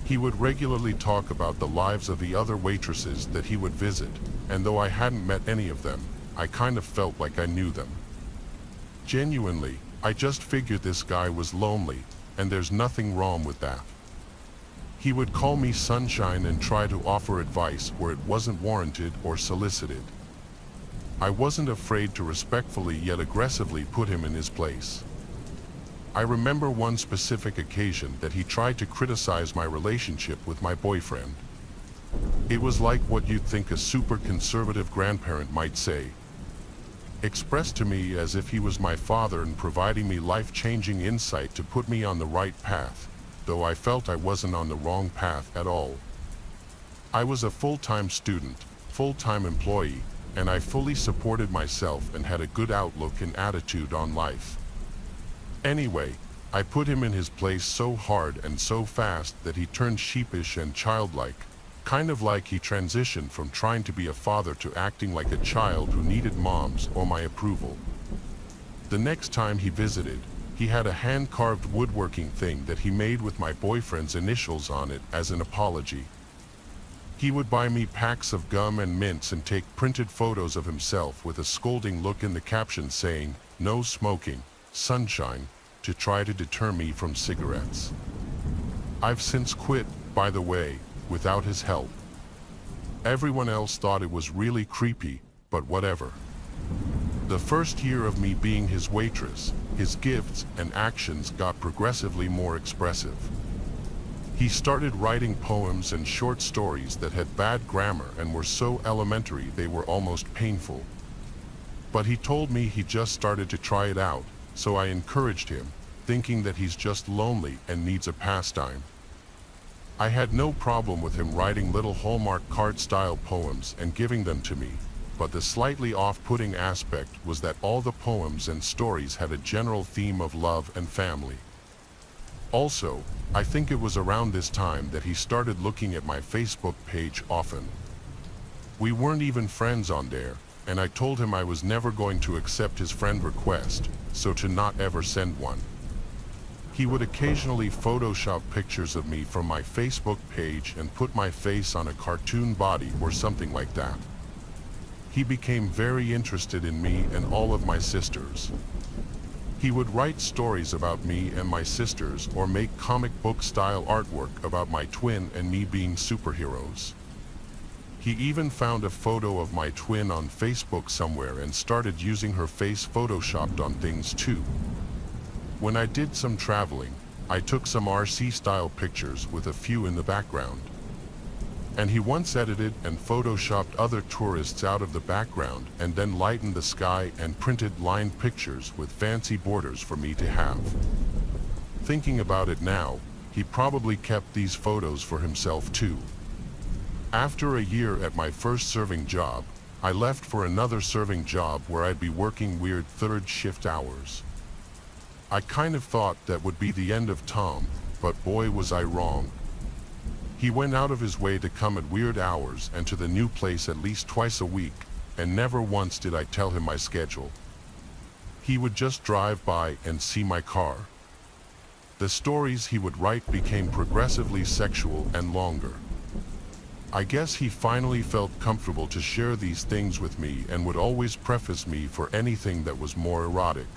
He would regularly talk about the lives of the other waitresses that he would visit, and though I hadn't met any of them, I kind of felt like I knew them. Genuinely, I just figured this guy was lonely, and there's nothing wrong with that. He would call me sunshine and try to offer advice where it wasn't warranted or solicited. I wasn't afraid to respectfully yet aggressively put him in his place. I remember one specific occasion that he tried to criticize my relationship with my boyfriend. It was like what you'd think a super conservative grandparent might say, expressed to me as if he was my father and providing me life-changing insight to put me on the right path, though I felt I wasn't on the wrong path at all. I was a full-time student, full-time employee, and I fully supported myself and had a good outlook and attitude on life. Anyway, I put him in his place so hard and so fast that he turned sheepish and childlike, kind of like he transitioned from trying to be a father to acting like a child who needed mom's or my approval. The next time he visited, he had a hand-carved woodworking thing that he made with my boyfriend's initials on it as an apology. He would buy me packs of gum and mints and take printed photos of himself with a scolding look in the caption saying, "No smoking, sunshine," to try to deter me from cigarettes. I've since quit, by the way, without his help. Everyone else thought it was really creepy, but whatever. The first year of me being his waitress, his gifts and actions got progressively more expressive. He started writing poems and short stories that had bad grammar and were so elementary they were almost painful. But he told me he just started to try it out, so I encouraged him, thinking that he's just lonely and needs a pastime. I had no problem with him writing little Hallmark card-style poems and giving them to me, but the slightly off-putting aspect was that all the poems and stories had a general theme of love and family. Also, I think it was around this time that he started looking at my Facebook page often. We weren't even friends on there, and I told him I was never going to accept his friend request, so to not ever send one. He would occasionally Photoshop pictures of me from my Facebook page and put my face on a cartoon body or something like that. He became very interested in me and all of my sisters. He would write stories about me and my sisters or make comic book style artwork about my twin and me being superheroes. He even found a photo of my twin on Facebook somewhere and started using her face photoshopped on things too. When I did some traveling, I took some RC-style pictures with a few in the background. And he once edited and photoshopped other tourists out of the background and then lightened the sky and printed lined pictures with fancy borders for me to have. Thinking about it now, he probably kept these photos for himself too. After a year at my first serving job, I left for another serving job where I'd be working weird third shift hours. I kind of thought that would be the end of Tom, but boy was I wrong. He went out of his way to come at weird hours and to the new place at least twice a week, and never once did I tell him my schedule. He would just drive by and see my car. The stories he would write became progressively sexual and longer. I guess he finally felt comfortable to share these things with me and would always preface me for anything that was more erotic.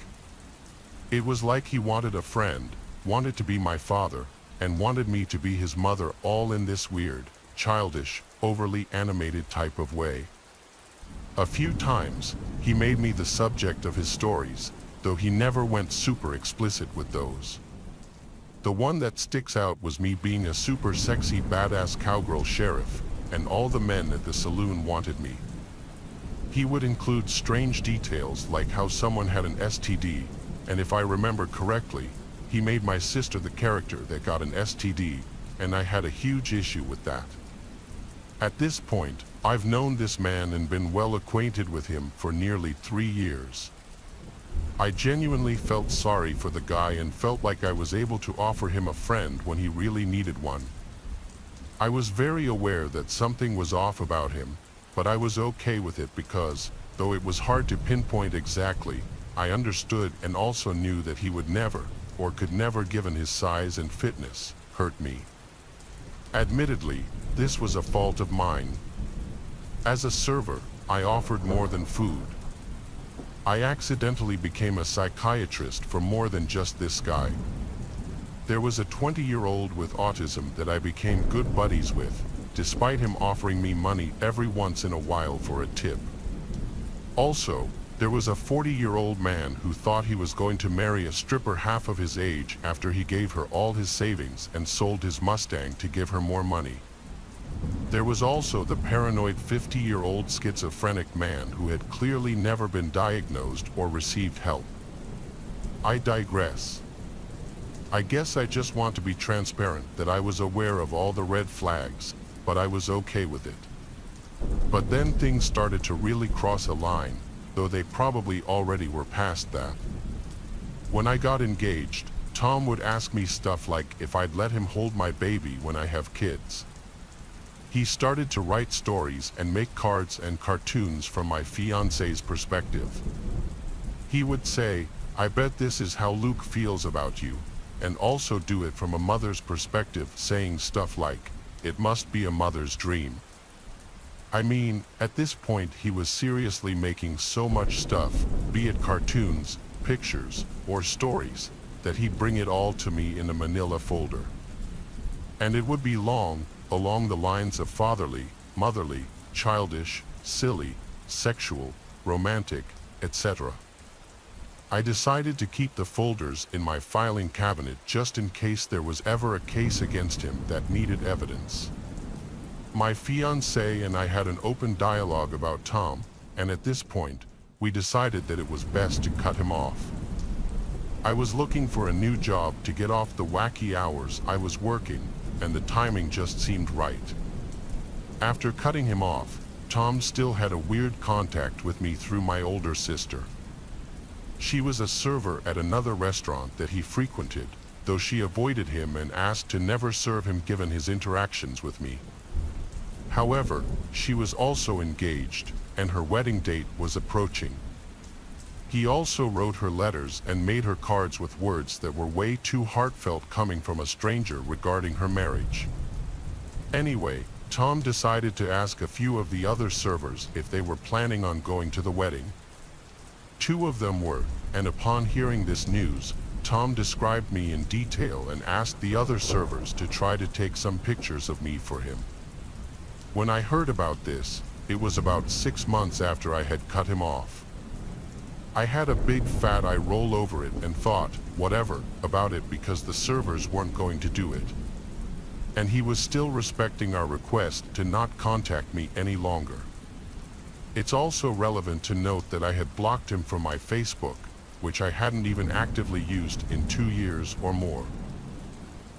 It was like he wanted a friend, wanted to be my father, and wanted me to be his mother, all in this weird, childish, overly animated type of way. A few times, he made me the subject of his stories, though he never went super explicit with those. The one that sticks out was me being a super sexy badass cowgirl sheriff, and all the men at the saloon wanted me. He would include strange details like how someone had an STD, and if I remember correctly, he made my sister the character that got an STD, and I had a huge issue with that. At this point, I've known this man and been well acquainted with him for nearly 3 years. I genuinely felt sorry for the guy and felt like I was able to offer him a friend when he really needed one. I was very aware that something was off about him, but I was okay with it because, though it was hard to pinpoint exactly, I understood and also knew that he would never, or could never given his size and fitness, hurt me. Admittedly, this was a fault of mine. As a server, I offered more than food. I accidentally became a psychiatrist for more than just this guy. There was a 20-year-old with autism that I became good buddies with, despite him offering me money every once in a while for a tip. Also, there was a 40-year-old man who thought he was going to marry a stripper half of his age after he gave her all his savings and sold his Mustang to give her more money. There was also the paranoid 50-year-old schizophrenic man who had clearly never been diagnosed or received help. I digress. I guess I just want to be transparent that I was aware of all the red flags, but I was okay with it. But then things started to really cross a line, though they probably already were past that. When I got engaged, Tom would ask me stuff like if I'd let him hold my baby when I have kids. He started to write stories and make cards and cartoons from my fiancé's perspective. He would say, "I bet this is how Luke feels about you," and also do it from a mother's perspective, saying stuff like, "It must be a mother's dream." I mean, at this point he was seriously making so much stuff, be it cartoons, pictures, or stories, that he'd bring it all to me in a manila folder. And it would be long, along the lines of fatherly, motherly, childish, silly, sexual, romantic, etc. I decided to keep the folders in my filing cabinet just in case there was ever a case against him that needed evidence. My fiancé and I had an open dialogue about Tom, and at this point, we decided that it was best to cut him off. I was looking for a new job to get off the wacky hours I was working, and the timing just seemed right. After cutting him off, Tom still had a weird contact with me through my older sister. She was a server at another restaurant that he frequented, though she avoided him and asked to never serve him given his interactions with me. However, she was also engaged, and her wedding date was approaching. He also wrote her letters and made her cards with words that were way too heartfelt coming from a stranger regarding her marriage. Anyway, Tom decided to ask a few of the other servers if they were planning on going to the wedding. Two of them were, and upon hearing this news, Tom described me in detail and asked the other servers to try to take some pictures of me for him. When I heard about this, it was about 6 months after I had cut him off. I had a big fat eye roll over it and thought, whatever, about it because the servers weren't going to do it. And he was still respecting our request to not contact me any longer. It's also relevant to note that I had blocked him from my Facebook, which I hadn't even actively used in 2 years or more.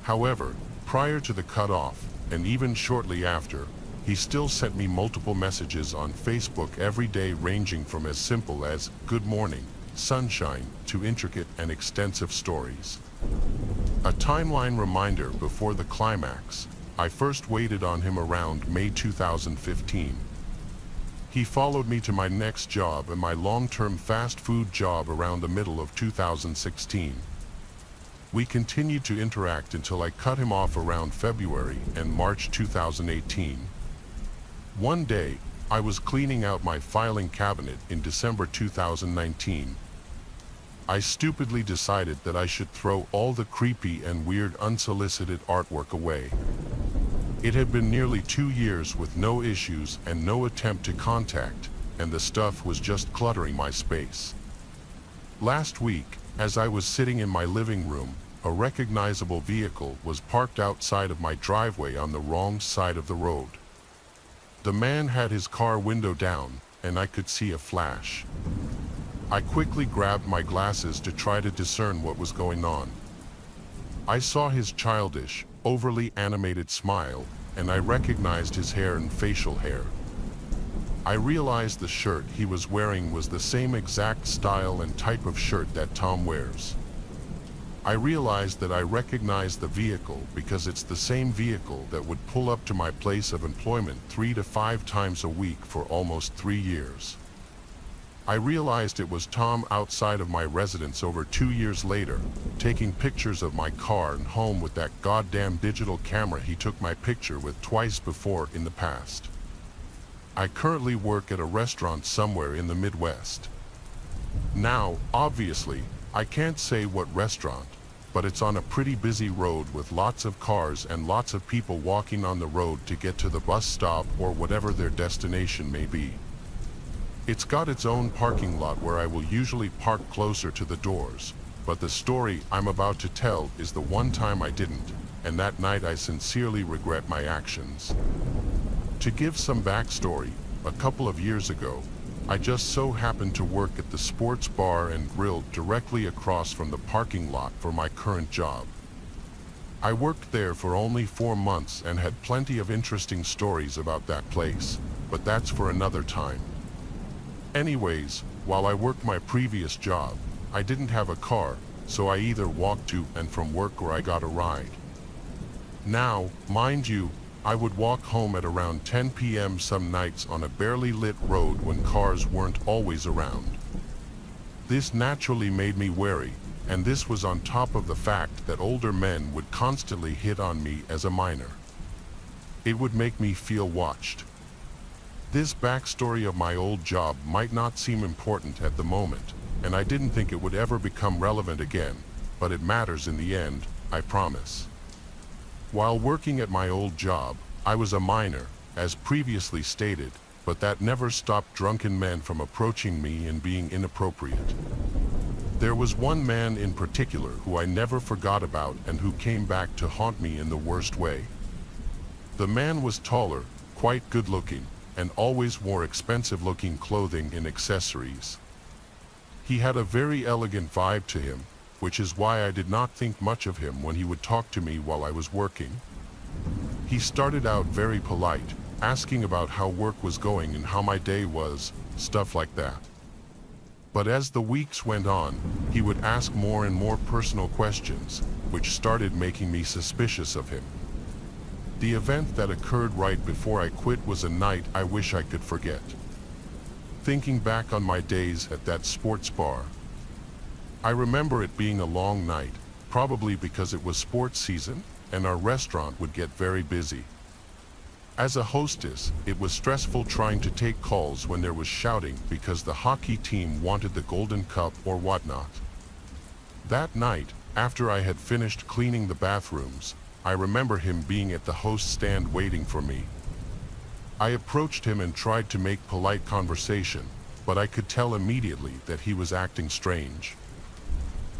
However, prior to the cutoff, and even shortly after, he still sent me multiple messages on Facebook every day ranging from as simple as "Good morning, sunshine" to intricate and extensive stories. A timeline reminder before the climax, I first waited on him around May 2015. He followed me to my next job and my long-term fast food job around the middle of 2016. We continued to interact until I cut him off around February and March 2018. One day, I was cleaning out my filing cabinet in December 2019. I stupidly decided that I should throw all the creepy and weird unsolicited artwork away. It had been nearly 2 years with no issues and no attempt to contact, and the stuff was just cluttering my space. Last week, as I was sitting in my living room, a recognizable vehicle was parked outside of my driveway on the wrong side of the road. The man had his car window down, and I could see a flash. I quickly grabbed my glasses to try to discern what was going on. I saw his childish, overly animated smile, and I recognized his hair and facial hair. I realized the shirt he was wearing was the same exact style and type of shirt that Tom wears. I realized that I recognized the vehicle because it's the same vehicle that would pull up to my place of employment 3 to 5 times a week for almost 3 years. I realized it was Tom outside of my residence over 2 years later, taking pictures of my car and home with that goddamn digital camera he took my picture with twice before in the past. I currently work at a restaurant somewhere in the Midwest. Now, obviously, I can't say what restaurant, but it's on a pretty busy road with lots of cars and lots of people walking on the road to get to the bus stop or whatever their destination may be. It's got its own parking lot where I will usually park closer to the doors, but the story I'm about to tell is the one time I didn't, and that night I sincerely regret my actions. To give some backstory, a couple of years ago, I just so happened to work at the sports bar and grill directly across from the parking lot for my current job. I worked there for only 4 months and had plenty of interesting stories about that place, but that's for another time. Anyways, while I worked my previous job, I didn't have a car, so I either walked to and from work or I got a ride. Now, mind you, I would walk home at around 10 p.m. some nights on a barely lit road when cars weren't always around. This naturally made me wary, and this was on top of the fact that older men would constantly hit on me as a minor. It would make me feel watched. This backstory of my old job might not seem important at the moment, and I didn't think it would ever become relevant again, but it matters in the end, I promise. While working at my old job, I was a minor, as previously stated, but that never stopped drunken men from approaching me and being inappropriate. There was one man in particular who I never forgot about and who came back to haunt me in the worst way. The man was taller, quite good-looking, and always wore expensive-looking clothing and accessories. He had a very elegant vibe to him, which is why I did not think much of him when he would talk to me while I was working. He started out very polite, asking about how work was going and how my day was, stuff like that. But as the weeks went on, he would ask more and more personal questions, which started making me suspicious of him. The event that occurred right before I quit was a night I wish I could forget. Thinking back on my days at that sports bar, I remember it being a long night, probably because it was sports season, and our restaurant would get very busy. As a hostess, it was stressful trying to take calls when there was shouting because the hockey team wanted the Golden Cup or whatnot. That night, after I had finished cleaning the bathrooms, I remember him being at the host stand waiting for me. I approached him and tried to make polite conversation, but I could tell immediately that he was acting strange.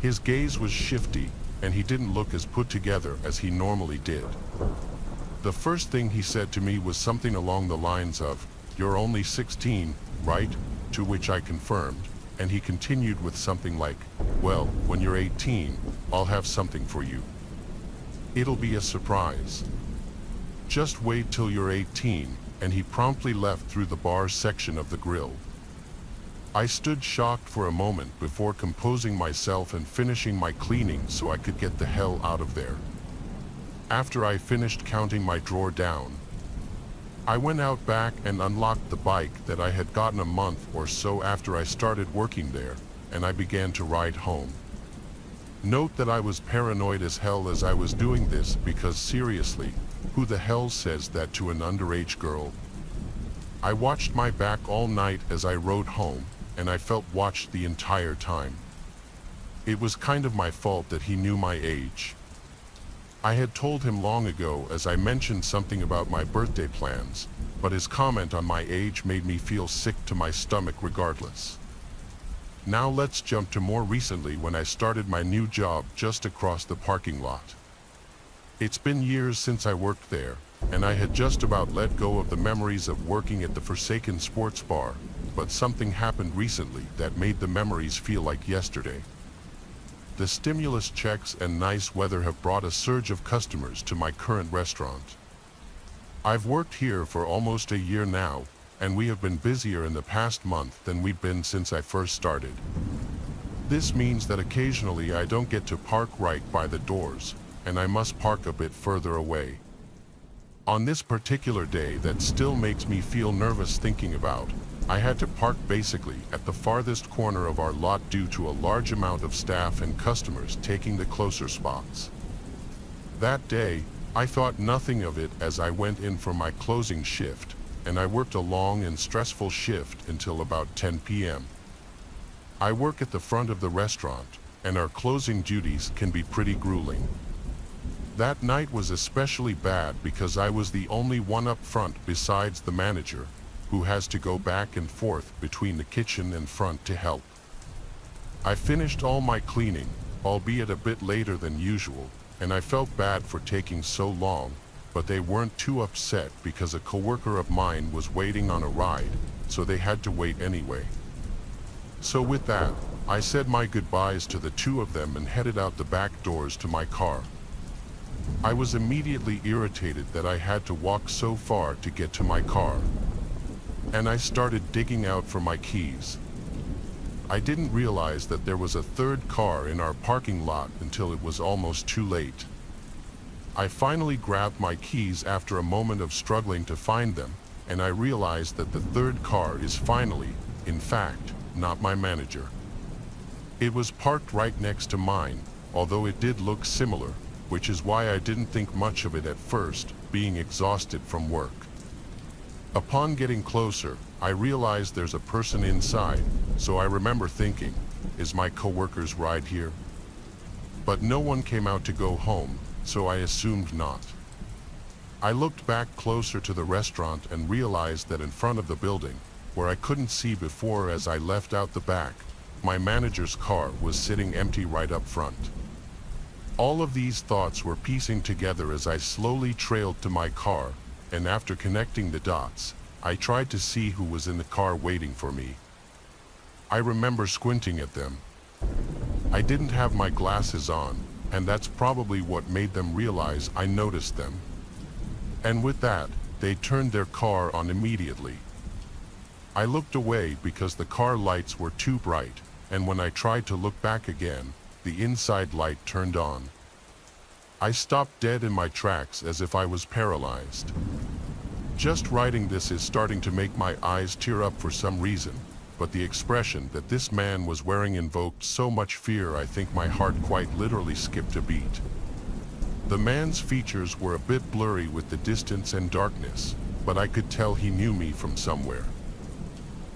His gaze was shifty, and he didn't look as put together as he normally did. The first thing he said to me was something along the lines of, "You're only 16, right?" To which I confirmed, and he continued with something like, "Well, when you're 18, I'll have something for you. It'll be a surprise. Just wait till you're 18, and he promptly left through the bar section of the grill. I stood shocked for a moment before composing myself and finishing my cleaning so I could get the hell out of there. After I finished counting my drawer down, I went out back and unlocked the bike that I had gotten a month or so after I started working there, and I began to ride home. Note that I was paranoid as hell as I was doing this because seriously, who the hell says that to an underage girl? I watched my back all night as I rode home, and I felt watched the entire time. It was kind of my fault that he knew my age. I had told him long ago as I mentioned something about my birthday plans, but his comment on my age made me feel sick to my stomach regardless. Now let's jump to more recently when I started my new job just across the parking lot. It's been years since I worked there, and I had just about let go of the memories of working at the forsaken sports bar, but something happened recently that made the memories feel like yesterday. The stimulus checks and nice weather have brought a surge of customers to my current restaurant. I've worked here for almost a year now, and we have been busier in the past month than we've been since I first started. This means that occasionally I don't get to park right by the doors, and I must park a bit further away. On this particular day that still makes me feel nervous thinking about, I had to park basically at the farthest corner of our lot due to a large amount of staff and customers taking the closer spots. That day, I thought nothing of it as I went in for my closing shift, and I worked a long and stressful shift until about 10 p.m. I work at the front of the restaurant, and our closing duties can be pretty grueling. That night was especially bad because I was the only one up front besides the manager, who has to go back and forth between the kitchen and front to help. I finished all my cleaning, albeit a bit later than usual, and I felt bad for taking so long, but they weren't too upset because a coworker of mine was waiting on a ride, so they had to wait anyway. So with that, I said my goodbyes to the two of them and headed out the back doors to my car. I was immediately irritated that I had to walk so far to get to my car, and I started digging out for my keys. I didn't realize that there was a third car in our parking lot until it was almost too late. I finally grabbed my keys after a moment of struggling to find them, and I realized that the third car is finally, in fact, not my manager. It was parked right next to mine, although it did look similar, which is why I didn't think much of it at first, being exhausted from work. Upon getting closer, I realized there's a person inside, so I remember thinking, is my coworker's ride here? But no one came out to go home, so I assumed not. I looked back closer to the restaurant and realized that in front of the building, where I couldn't see before as I left out the back, my manager's car was sitting empty right up front. All of these thoughts were piecing together as I slowly trailed to my car, and after connecting the dots, I tried to see who was in the car waiting for me. I remember squinting at them. I didn't have my glasses on, and that's probably what made them realize I noticed them. And with that, they turned their car on immediately. I looked away because the car lights were too bright, and when I tried to look back again, the inside light turned on. I stopped dead in my tracks as if I was paralyzed. Just writing this is starting to make my eyes tear up for some reason, but the expression that this man was wearing invoked so much fear I think my heart quite literally skipped a beat. The man's features were a bit blurry with the distance and darkness, but I could tell he knew me from somewhere.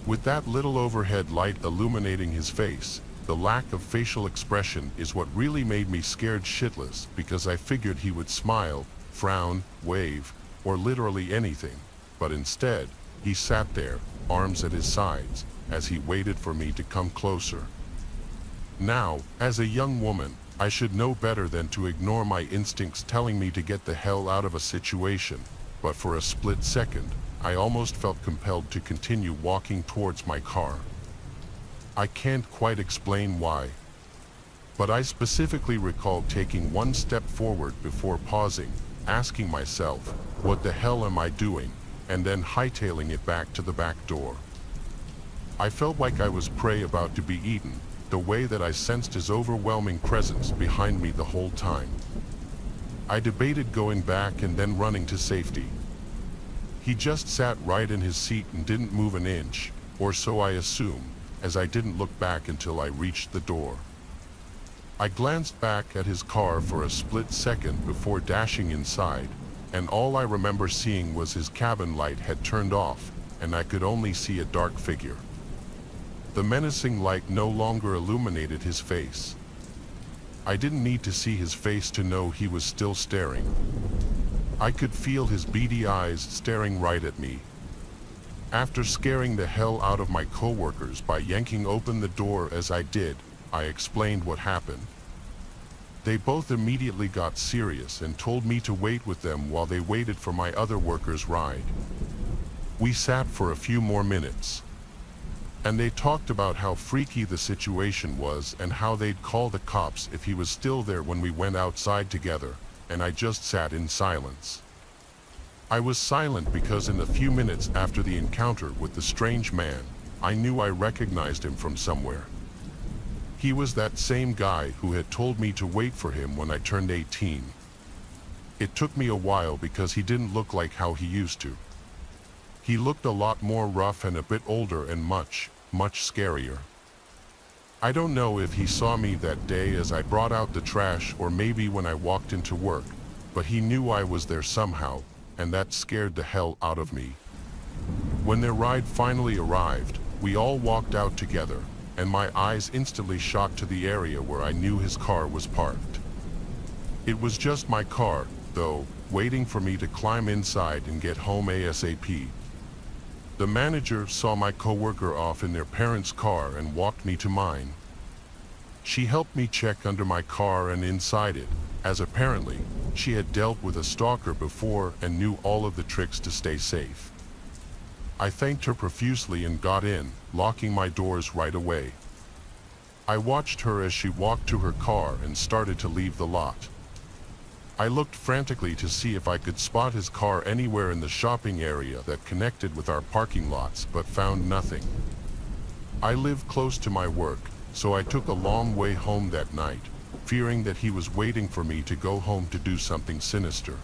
With that little overhead light illuminating his face, the lack of facial expression is what really made me scared shitless because I figured he would smile, frown, wave, or literally anything, but instead, he sat there, arms at his sides, as he waited for me to come closer. Now, as a young woman, I should know better than to ignore my instincts telling me to get the hell out of a situation, but for a split second, I almost felt compelled to continue walking towards my car. I can't quite explain why, but I specifically recall taking one step forward before pausing, asking myself, what the hell am I doing, and then hightailing it back to the back door. I felt like I was prey about to be eaten, the way that I sensed his overwhelming presence behind me the whole time. I debated going back and then running to safety. He just sat right in his seat and didn't move an inch, or so I assume, as I didn't look back until I reached the door. I glanced back at his car for a split second before dashing inside, and all I remember seeing was his cabin light had turned off, and I could only see a dark figure. The menacing light no longer illuminated his face. I didn't need to see his face to know he was still staring. I could feel his beady eyes staring right at me. After scaring the hell out of my coworkers by yanking open the door as I did, I explained what happened. They both immediately got serious and told me to wait with them while they waited for my other workers' ride. We sat for a few more minutes, and they talked about how freaky the situation was and how they'd call the cops if he was still there when we went outside together, and I just sat in silence. I was silent because in the few minutes after the encounter with the strange man, I knew I recognized him from somewhere. He was that same guy who had told me to wait for him when I turned 18. It took me a while because he didn't look like how he used to. He looked a lot more rough and a bit older and much scarier. I don't know if he saw me that day as I brought out the trash or maybe when I walked into work, but he knew I was there somehow, and that scared the hell out of me. When their ride finally arrived, we all walked out together, and my eyes instantly shot to the area where I knew his car was parked. It was just my car, though, waiting for me to climb inside and get home ASAP. The manager saw my coworker off in their parents' car and walked me to mine. She helped me check under my car and inside it, as apparently she had dealt with a stalker before and knew all of the tricks to stay safe. I thanked her profusely and got in, locking my doors right away. I watched her as she walked to her car and started to leave the lot. I looked frantically to see if I could spot his car anywhere in the shopping area that connected with our parking lots, but found nothing. I live close to my work, so I took a long way home that night, fearing that he was waiting for me to go home to do something sinister.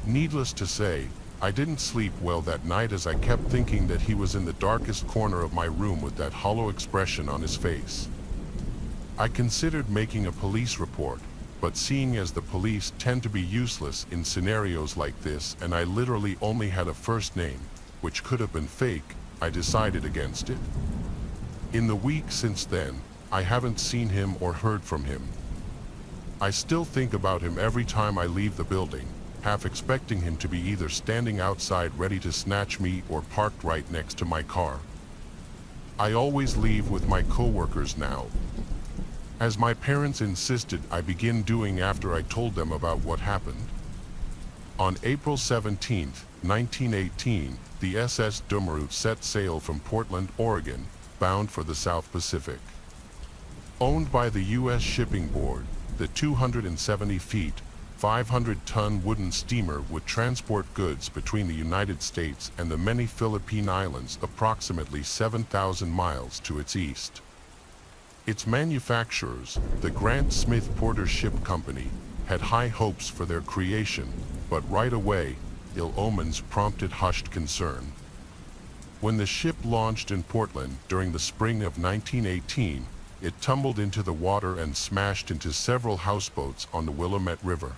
Needless to say, I didn't sleep well that night as I kept thinking that he was in the darkest corner of my room with that hollow expression on his face. I considered making a police report, but seeing as the police tend to be useless in scenarios like this and I literally only had a first name, which could have been fake, I decided against it. In the week since then, I haven't seen him or heard from him. I still think about him every time I leave the building, half expecting him to be either standing outside ready to snatch me or parked right next to my car. I always leave with my coworkers now, as my parents insisted I begin doing after I told them about what happened. On April 17, 1918, the SS Dummeru set sail from Portland, Oregon, bound for the South Pacific. Owned by the U.S. Shipping Board, the 270 feet, 500-ton wooden steamer would transport goods between the United States and the many Philippine islands approximately 7,000 miles to its east. Its manufacturers, the Grant Smith Porter Ship Company, had high hopes for their creation, but right away, ill omens prompted hushed concern. When the ship launched in Portland during the spring of 1918, it tumbled into the water and smashed into several houseboats on the Willamette River.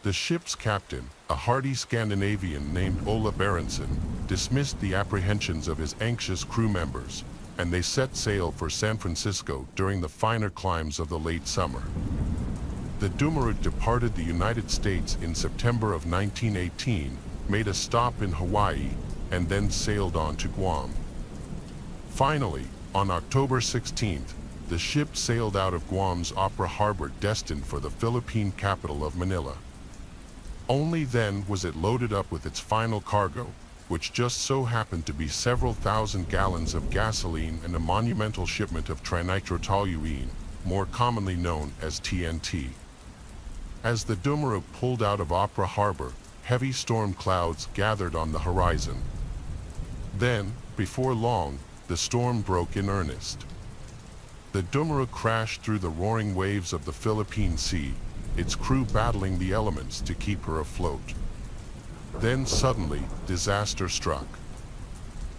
The ship's captain, a hardy Scandinavian named Ola Berenson, dismissed the apprehensions of his anxious crew members, and they set sail for San Francisco during the finer climes of the late summer. The Dummeru departed the United States in September of 1918, made a stop in Hawaii, and then sailed on to Guam. Finally, on October 16th, the ship sailed out of Guam's Opera Harbor destined for the Philippine capital of Manila. Only then was it loaded up with its final cargo, which just so happened to be several thousand gallons of gasoline and a monumental shipment of trinitrotoluene, more commonly known as TNT. As the Dummeru pulled out of Opera Harbor, heavy storm clouds gathered on the horizon. Then, before long, the storm broke in earnest. The Dummeru crashed through the roaring waves of the Philippine Sea, its crew battling the elements to keep her afloat. Then suddenly, disaster struck.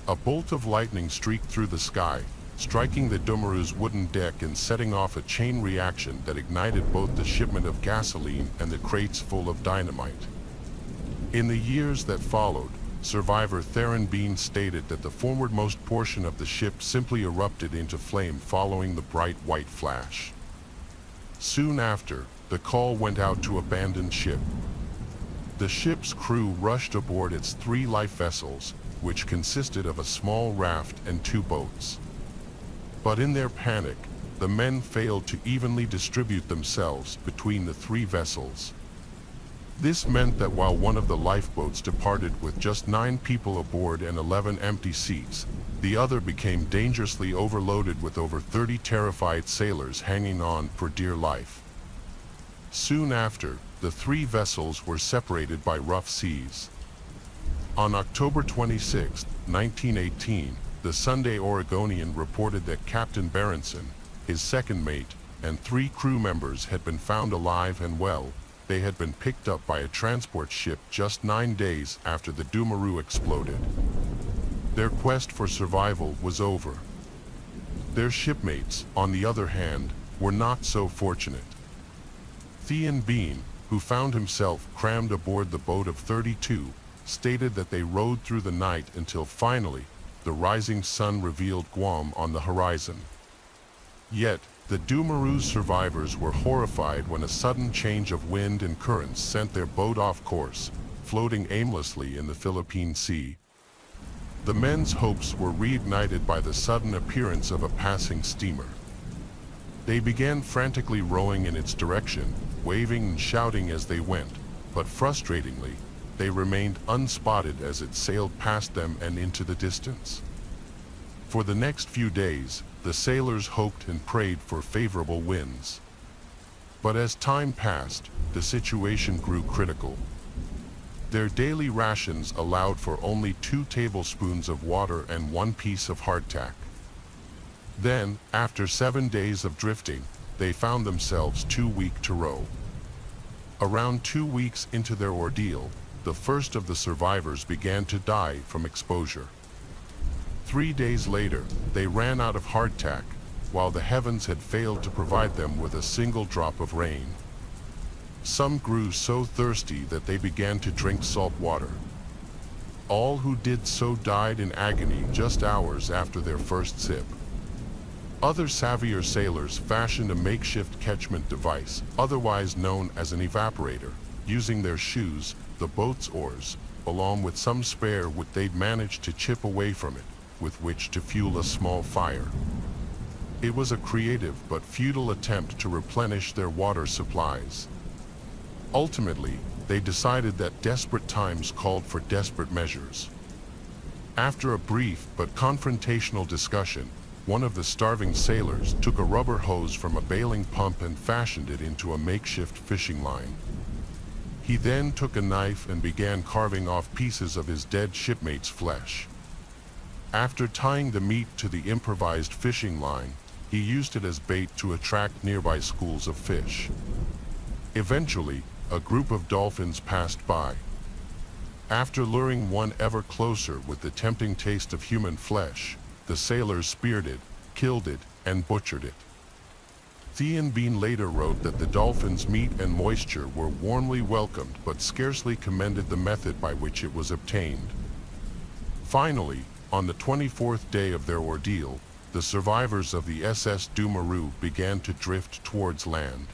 A bolt of lightning streaked through the sky, striking the Dummeru's wooden deck and setting off a chain reaction that ignited both the shipment of gasoline and the crates full of dynamite. In the years that followed, survivor Theron Bean stated that the forwardmost portion of the ship simply erupted into flame following the bright white flash. Soon after, the call went out to abandon ship. The ship's crew rushed aboard its 3 life vessels, which consisted of a small raft and 2 boats. But in their panic, the men failed to evenly distribute themselves between the 3 vessels. This meant that while one of the lifeboats departed with just 9 people aboard and 11 empty seats, the other became dangerously overloaded with over 30 terrified sailors hanging on for dear life. Soon after, the 3 vessels were separated by rough seas. On October 26, 1918, the Sunday Oregonian reported that Captain Berenson, his second mate, and 3 crew members had been found alive and well. They had been picked up by a transport ship just 9 days after the Dummeru exploded. Their quest for survival was over. Their shipmates, on the other hand, were not so fortunate. Theron Bean, who found himself crammed aboard the boat of 32, stated that they rode through the night until finally, the rising sun revealed Guam on the horizon. Yet, the Dummeru's survivors were horrified when a sudden change of wind and currents sent their boat off course, floating aimlessly in the Philippine Sea. The men's hopes were reignited by the sudden appearance of a passing steamer. They began frantically rowing in its direction, waving and shouting as they went, but frustratingly, they remained unspotted as it sailed past them and into the distance. For the next few days, the sailors hoped and prayed for favorable winds. But as time passed, the situation grew critical. Their daily rations allowed for only 2 tablespoons of water and 1 piece of hardtack. Then, after 7 days of drifting, they found themselves too weak to row. Around 2 weeks into their ordeal, the first of the survivors began to die from exposure. 3 days later, they ran out of hardtack, while the heavens had failed to provide them with a single drop of rain. Some grew so thirsty that they began to drink salt water. All who did so died in agony just hours after their first sip. Other savvier sailors fashioned a makeshift catchment device, otherwise known as an evaporator, using their shoes, the boat's oars, along with some spare wood they'd managed to chip away from it, with which to fuel a small fire. It was a creative but futile attempt to replenish their water supplies. Ultimately, they decided that desperate times called for desperate measures. After a brief but confrontational discussion, one of the starving sailors took a rubber hose from a bailing pump and fashioned it into a makeshift fishing line. He then took a knife and began carving off pieces of his dead shipmate's flesh. After tying the meat to the improvised fishing line, he used it as bait to attract nearby schools of fish. Eventually, a group of dolphins passed by. After luring one ever closer with the tempting taste of human flesh, the sailors speared it, killed it, and butchered it. Thean Bean later wrote that the dolphin's meat and moisture were warmly welcomed but scarcely commended the method by which it was obtained. Finally, on the 24th day of their ordeal, the survivors of the SS Dumaru began to drift towards land.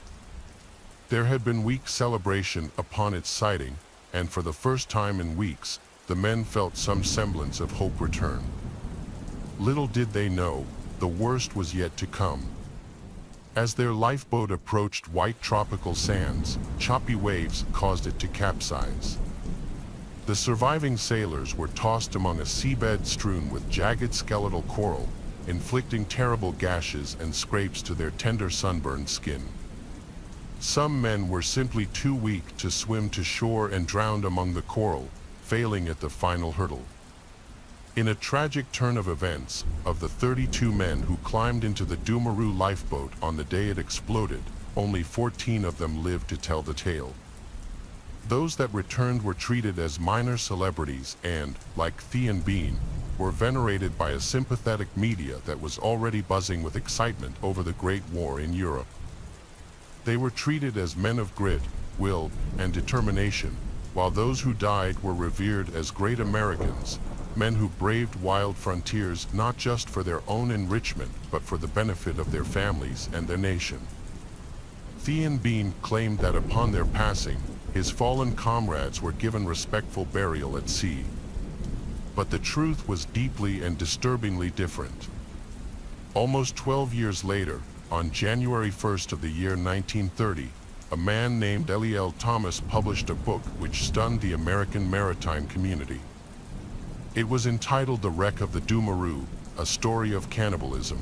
There had been weeks celebration upon its sighting, and for the first time in weeks, the men felt some semblance of hope return. Little did they know, the worst was yet to come. As their lifeboat approached white tropical sands, choppy waves caused it to capsize. The surviving sailors were tossed among a seabed strewn with jagged skeletal coral, inflicting terrible gashes and scrapes to their tender sunburned skin. Some men were simply too weak to swim to shore and drowned among the coral, failing at the final hurdle. In a tragic turn of events, of the 32 men who climbed into the Dumaru lifeboat on the day it exploded, only 14 of them lived to tell the tale. Those that returned were treated as minor celebrities and, like Thean Bean, were venerated by a sympathetic media that was already buzzing with excitement over the Great War in Europe. They were treated as men of grit, will, and determination, while those who died were revered as great Americans, men who braved wild frontiers not just for their own enrichment, but for the benefit of their families and their nation. Thean Bean claimed that upon their passing, his fallen comrades were given respectful burial at sea. But the truth was deeply and disturbingly different. Almost 12 years later, on January 1st of the year 1930, a man named Eliel Thomas published a book which stunned the American maritime community. It was entitled The Wreck of the Dumaru, A Story of Cannibalism.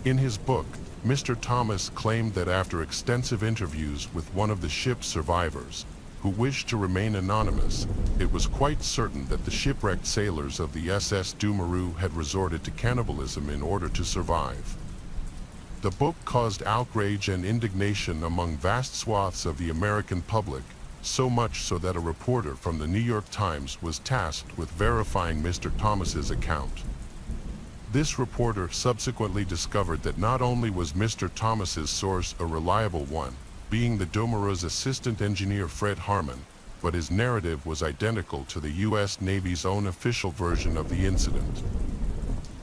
In his book, Mr. Thomas claimed that after extensive interviews with one of the ship's survivors, who wished to remain anonymous, it was quite certain that the shipwrecked sailors of the SS Dumaru had resorted to cannibalism in order to survive. The book caused outrage and indignation among vast swaths of the American public, so much so that a reporter from the New York Times was tasked with verifying Mr. Thomas's account. This reporter subsequently discovered that not only was Mr. Thomas's source a reliable one, being the Dumaru's assistant engineer Fred Harmon, but his narrative was identical to the U.S. Navy's own official version of the incident.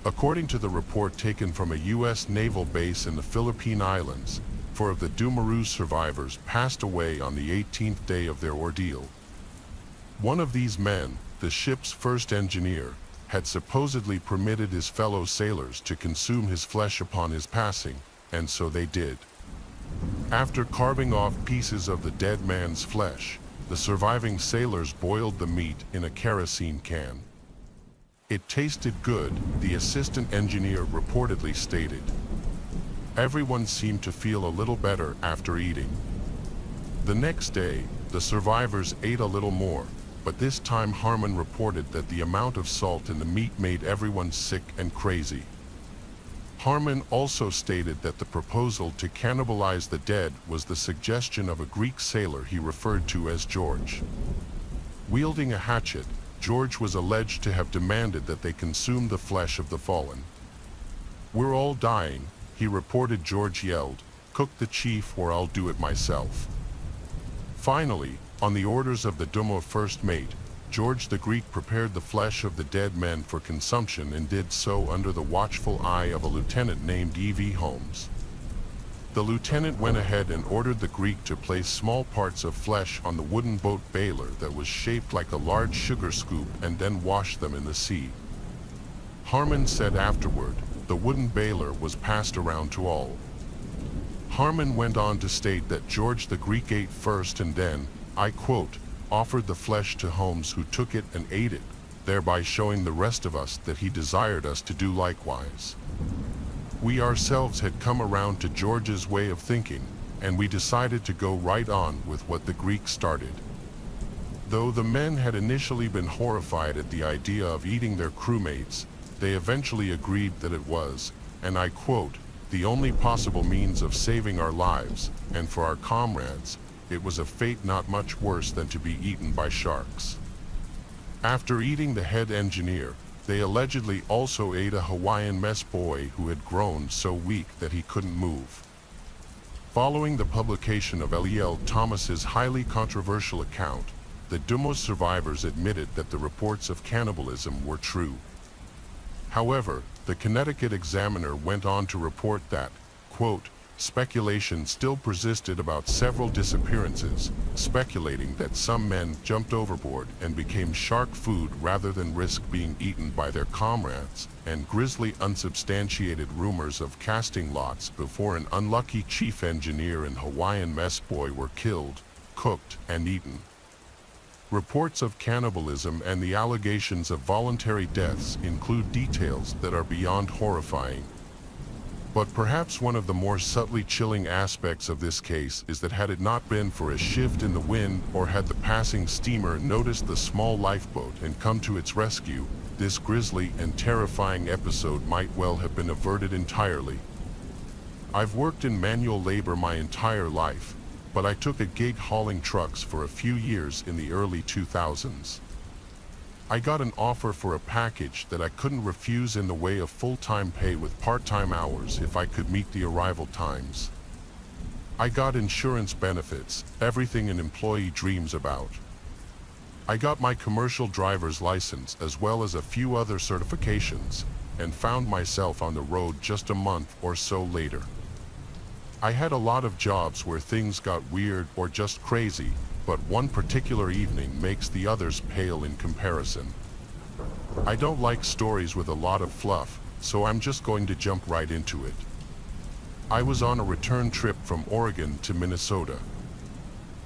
According to the report taken from a U.S. naval base in the Philippine Islands, 4 of the Dumaru survivors passed away on the 18th day of their ordeal. One of these men, the ship's first engineer, had supposedly permitted his fellow sailors to consume his flesh upon his passing, and so they did. After carving off pieces of the dead man's flesh, the surviving sailors boiled the meat in a kerosene can. It tasted good, the assistant engineer reportedly stated. Everyone seemed to feel a little better after eating. The next day, the survivors ate a little more, but this time Harmon reported that the amount of salt in the meat made everyone sick and crazy. Harmon also stated that the proposal to cannibalize the dead was the suggestion of a Greek sailor he referred to as George. Wielding a hatchet, George was alleged to have demanded that they consume the flesh of the fallen. "We're all dying," he reported. George yelled, "Cook the chief or I'll do it myself." Finally, on the orders of the Dumo first mate, George the Greek prepared the flesh of the dead men for consumption and did so under the watchful eye of a lieutenant named E.V. Holmes. The lieutenant went ahead and ordered the Greek to place small parts of flesh on the wooden boat baler that was shaped like a large sugar scoop and then wash them in the sea. Harmon said afterward, the wooden baler was passed around to all. Harmon went on to state that George the Greek ate first and then, I quote, offered the flesh to Holmes, who took it and ate it, thereby showing the rest of us that he desired us to do likewise. We ourselves had come around to George's way of thinking, and we decided to go right on with what the Greek started. Though the men had initially been horrified at the idea of eating their crewmates, they eventually agreed that it was, and I quote, the only possible means of saving our lives, and for our comrades, it was a fate not much worse than to be eaten by sharks. After eating the head engineer, they allegedly also ate a Hawaiian mess boy who had grown so weak that he couldn't move. Following the publication of L.E.L. Thomas's highly controversial account, the Dumos survivors admitted that the reports of cannibalism were true. However, the Connecticut Examiner went on to report that, quote, speculation still persisted about several disappearances, speculating that some men jumped overboard and became shark food rather than risk being eaten by their comrades, and grisly unsubstantiated rumors of casting lots before an unlucky chief engineer and Hawaiian mess boy were killed, cooked, and eaten. Reports of cannibalism and the allegations of voluntary deaths include details that are beyond horrifying. But perhaps one of the more subtly chilling aspects of this case is that had it not been for a shift in the wind, or had the passing steamer noticed the small lifeboat and come to its rescue, this grisly and terrifying episode might well have been averted entirely. I've worked in manual labor my entire life, but I took a gig hauling trucks for a few years in the early 2000s. I got an offer for a package that I couldn't refuse in the way of full-time pay with part-time hours if I could meet the arrival times. I got insurance benefits, everything an employee dreams about. I got my commercial driver's license as well as a few other certifications, and found myself on the road just a month or so later. I had a lot of jobs where things got weird or just crazy, but one particular evening makes the others pale in comparison. I don't like stories with a lot of fluff, so I'm just going to jump right into it. I was on a return trip from Oregon to Minnesota.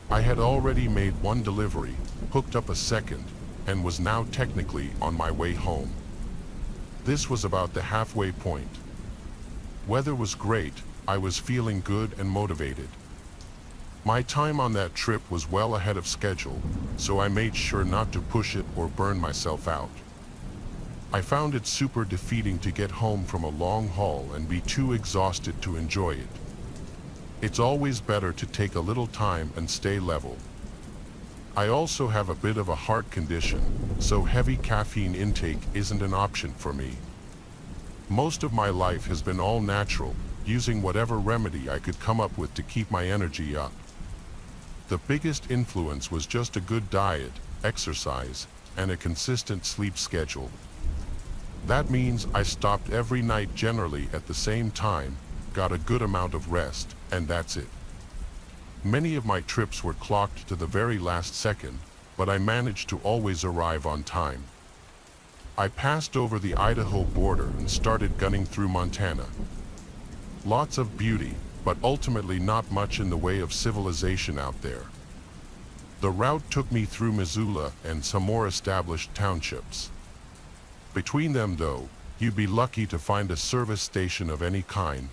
I had already made one delivery, hooked up a second, and was now technically on my way home. This was about the halfway point. Weather was great, I was feeling good and motivated. My time on that trip was well ahead of schedule, so I made sure not to push it or burn myself out. I found it super defeating to get home from a long haul and be too exhausted to enjoy it. It's always better to take a little time and stay level. I also have a bit of a heart condition, so heavy caffeine intake isn't an option for me. Most of my life has been all natural, using whatever remedy I could come up with to keep my energy up. The biggest influence was just a good diet, exercise, and a consistent sleep schedule. That means I stopped every night generally at the same time, got a good amount of rest, and that's it. Many of my trips were clocked to the very last second, but I managed to always arrive on time. I passed over the Idaho border and started gunning through Montana. Lots of beauty, but ultimately not much in the way of civilization out there. The route took me through Missoula and some more established townships. Between them, though, you'd be lucky to find a service station of any kind.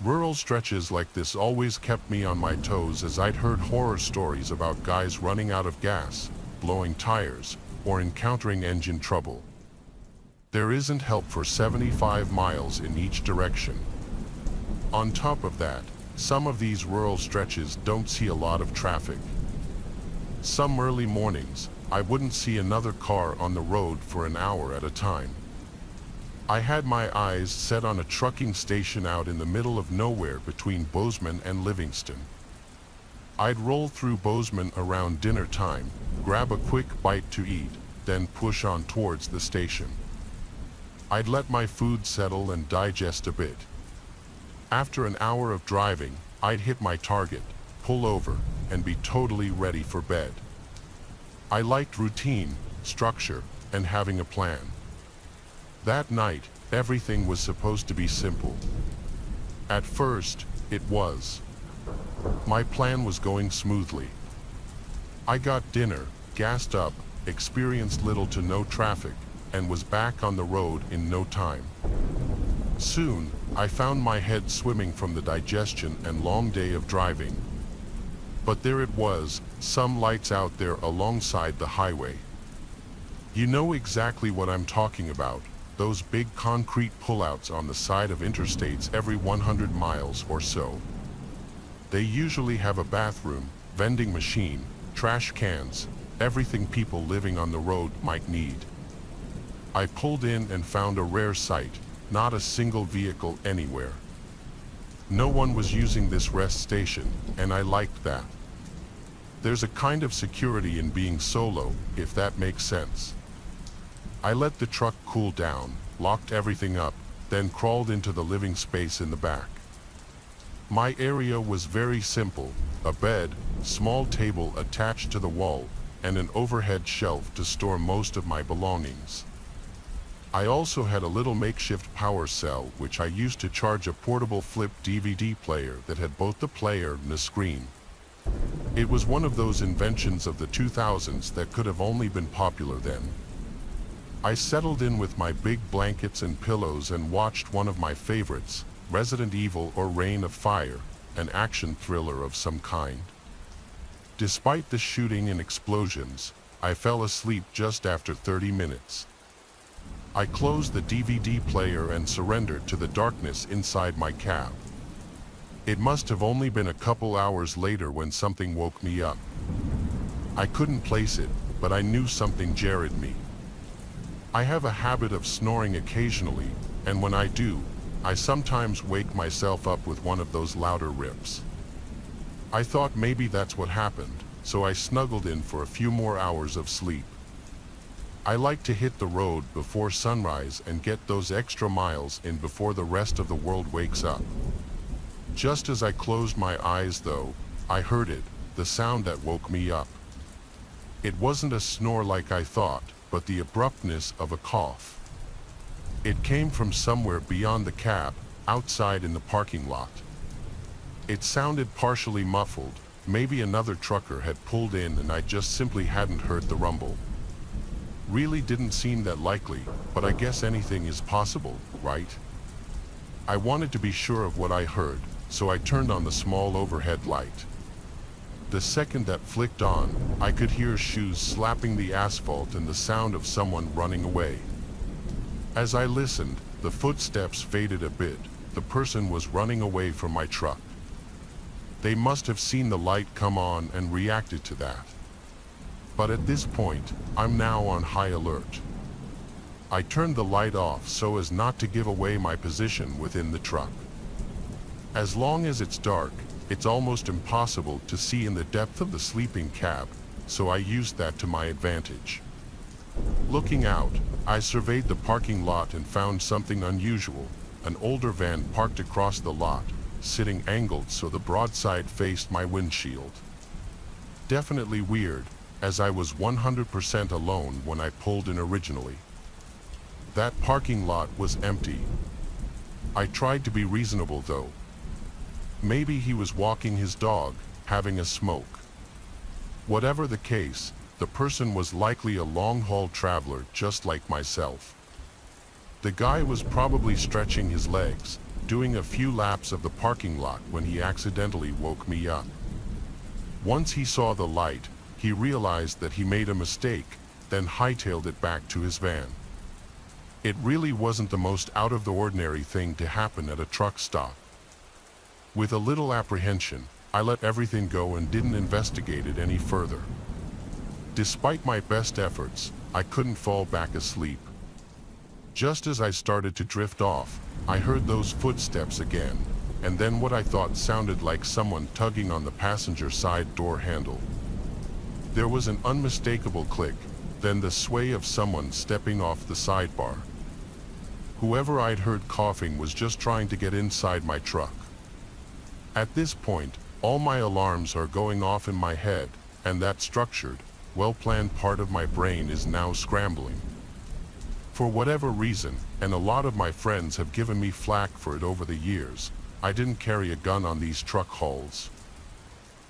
Rural stretches like this always kept me on my toes, as I'd heard horror stories about guys running out of gas, blowing tires, or encountering engine trouble. There isn't help for 75 miles in each direction. On top of that, some of these rural stretches don't see a lot of traffic. Some early mornings, I wouldn't see another car on the road for an hour at a time. I had my eyes set on a trucking station out in the middle of nowhere between Bozeman and Livingston. I'd roll through Bozeman around dinner time, grab a quick bite to eat, then push on towards the station. I'd let my food settle and digest a bit. After an hour of driving, I'd hit my target, pull over, and be totally ready for bed. I liked routine, structure, and having a plan. That night, everything was supposed to be simple. At first, it was. My plan was going smoothly. I got dinner, gassed up, experienced little to no traffic, and was back on the road in no time. Soon, I found my head swimming from the digestion and long day of driving. But there it was, some lights out there alongside the highway. You know exactly what I'm talking about, those big concrete pullouts on the side of interstates every 100 miles or so. They usually have a bathroom, vending machine, trash cans, everything people living on the road might need. I pulled in and found a rare sight, not a single vehicle anywhere. No one was using this rest station, and I liked that. There's a kind of security in being solo, if that makes sense. I let the truck cool down, locked everything up, then crawled into the living space in the back. My area was very simple: a bed, small table attached to the wall, and an overhead shelf to store most of my belongings. I also had a little makeshift power cell which I used to charge a portable flip DVD player that had both the player and a screen. It was one of those inventions of the 2000s that could have only been popular then. I settled in with my big blankets and pillows and watched one of my favorites, Resident Evil or Reign of Fire, an action thriller of some kind. Despite the shooting and explosions, I fell asleep just after 30 minutes. I closed the DVD player and surrendered to the darkness inside my cab. It must have only been a couple hours later when something woke me up. I couldn't place it, but I knew something jarred me. I have a habit of snoring occasionally, and when I do, I sometimes wake myself up with one of those louder rips. I thought maybe that's what happened, so I snuggled in for a few more hours of sleep. I like to hit the road before sunrise and get those extra miles in before the rest of the world wakes up. Just as I closed my eyes, though, I heard it, the sound that woke me up. It wasn't a snore like I thought, but the abruptness of a cough. It came from somewhere beyond the cab, outside in the parking lot. It sounded partially muffled, maybe another trucker had pulled in and I just simply hadn't heard the rumble. Really didn't seem that likely, but I guess anything is possible, right? I wanted to be sure of what I heard, so I turned on the small overhead light. The second that flicked on, I could hear shoes slapping the asphalt and the sound of someone running away. As I listened, the footsteps faded a bit. The person was running away from my truck. They must have seen the light come on and reacted to that. But at this point, I'm now on high alert. I turned the light off so as not to give away my position within the truck. As long as it's dark, it's almost impossible to see in the depth of the sleeping cab, so I used that to my advantage. Looking out, I surveyed the parking lot and found something unusual: an older van parked across the lot, sitting angled so the broadside faced my windshield. Definitely weird, as I was 100% alone when I pulled in originally. That parking lot was empty. I tried to be reasonable though. Maybe he was walking his dog, having a smoke. Whatever the case, the person was likely a long-haul traveler just like myself. The guy was probably stretching his legs, doing a few laps of the parking lot when he accidentally woke me up. Once he saw the light, he realized that he made a mistake, then hightailed it back to his van. It really wasn't the most out-of-the-ordinary thing to happen at a truck stop. With a little apprehension, I let everything go and didn't investigate it any further. Despite my best efforts, I couldn't fall back asleep. Just as I started to drift off, I heard those footsteps again, and then what I thought sounded like someone tugging on the passenger side door handle. There was an unmistakable click, then the sway of someone stepping off the sidebar. Whoever I'd heard coughing was just trying to get inside my truck. At this point, all my alarms are going off in my head, and that structured, well-planned part of my brain is now scrambling. For whatever reason, and a lot of my friends have given me flack for it over the years, I didn't carry a gun on these truck hauls.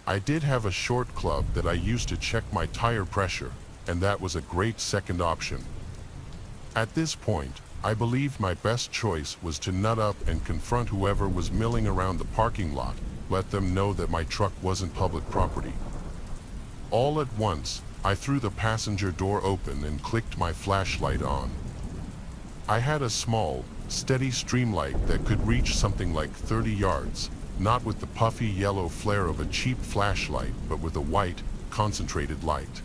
I did have a short club that I used to check my tire pressure, and that was a great second option. At this point, I believed my best choice was to nut up and confront whoever was milling around the parking lot, let them know that my truck wasn't public property. All at once, I threw the passenger door open and clicked my flashlight on. I had a small, steady streamlight that could reach something like 30 yards, not with the puffy yellow flare of a cheap flashlight, but with a white, concentrated light.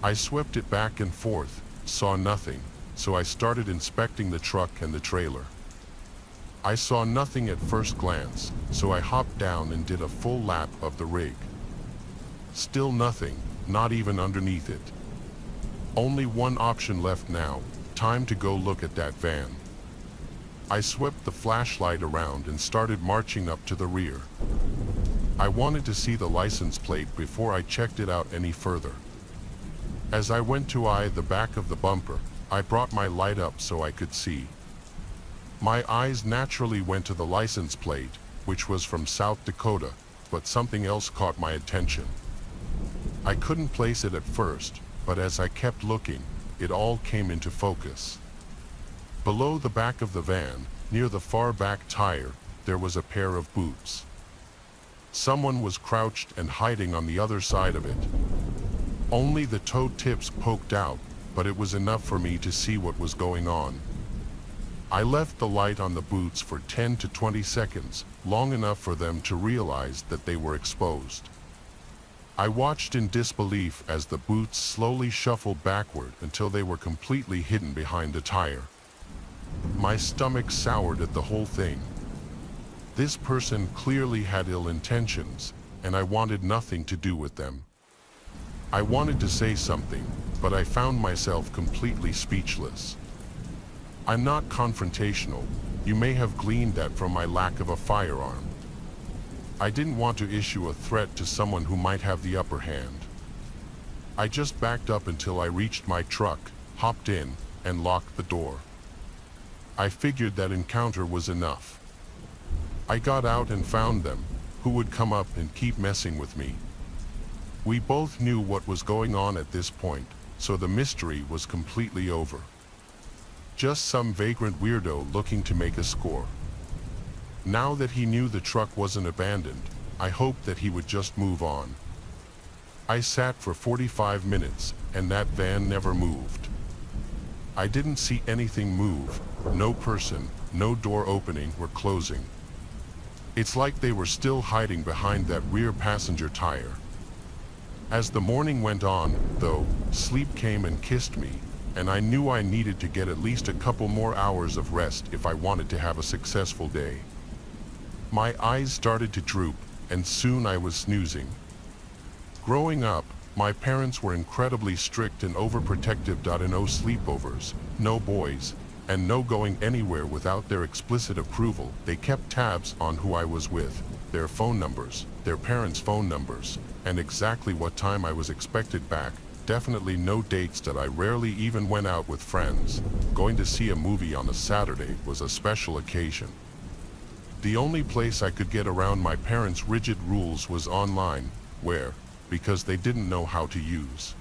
I swept it back and forth, saw nothing, so I started inspecting the truck and the trailer. I saw nothing at first glance, so I hopped down and did a full lap of the rig. Still nothing, not even underneath it. Only one option left now, time to go look at that van. I swept the flashlight around and started marching up to the rear. I wanted to see the license plate before I checked it out any further. As I went to eye the back of the bumper, I brought my light up so I could see. My eyes naturally went to the license plate, which was from South Dakota, but something else caught my attention. I couldn't place it at first, but as I kept looking, it all came into focus. Below the back of the van, near the far back tire, there was a pair of boots. Someone was crouched and hiding on the other side of it. Only the toe tips poked out, but it was enough for me to see what was going on. I left the light on the boots for 10 to 20 seconds, long enough for them to realize that they were exposed. I watched in disbelief as the boots slowly shuffled backward until they were completely hidden behind the tire. My stomach soured at the whole thing. This person clearly had ill intentions, and I wanted nothing to do with them. I wanted to say something, but I found myself completely speechless. I'm not confrontational. You may have gleaned that from my lack of a firearm. I didn't want to issue a threat to someone who might have the upper hand. I just backed up until I reached my truck, hopped in, and locked the door. I figured that encounter was enough. I got out and found them, who would come up and keep messing with me. We both knew what was going on at this point, so the mystery was completely over. Just some vagrant weirdo looking to make a score. Now that he knew the truck wasn't abandoned, I hoped that he would just move on. I sat for 45 minutes, and that van never moved. I didn't see anything move, no person, no door opening or closing. It's like they were still hiding behind that rear passenger tire. As the morning went on, though, sleep came and kissed me, and I knew I needed to get at least a couple more hours of rest if I wanted to have a successful day. My eyes started to droop, and soon I was snoozing. Growing up, my parents were incredibly strict and overprotective. No sleepovers, no boys, and no going anywhere without their explicit approval. They kept tabs on who I was with, their phone numbers, their parents' phone numbers, and exactly what time I was expected back, definitely no dates that I rarely even went out with friends. Going to see a movie on a Saturday was a special occasion. The only place I could get around my parents' rigid rules was online, where, because they didn't know how to use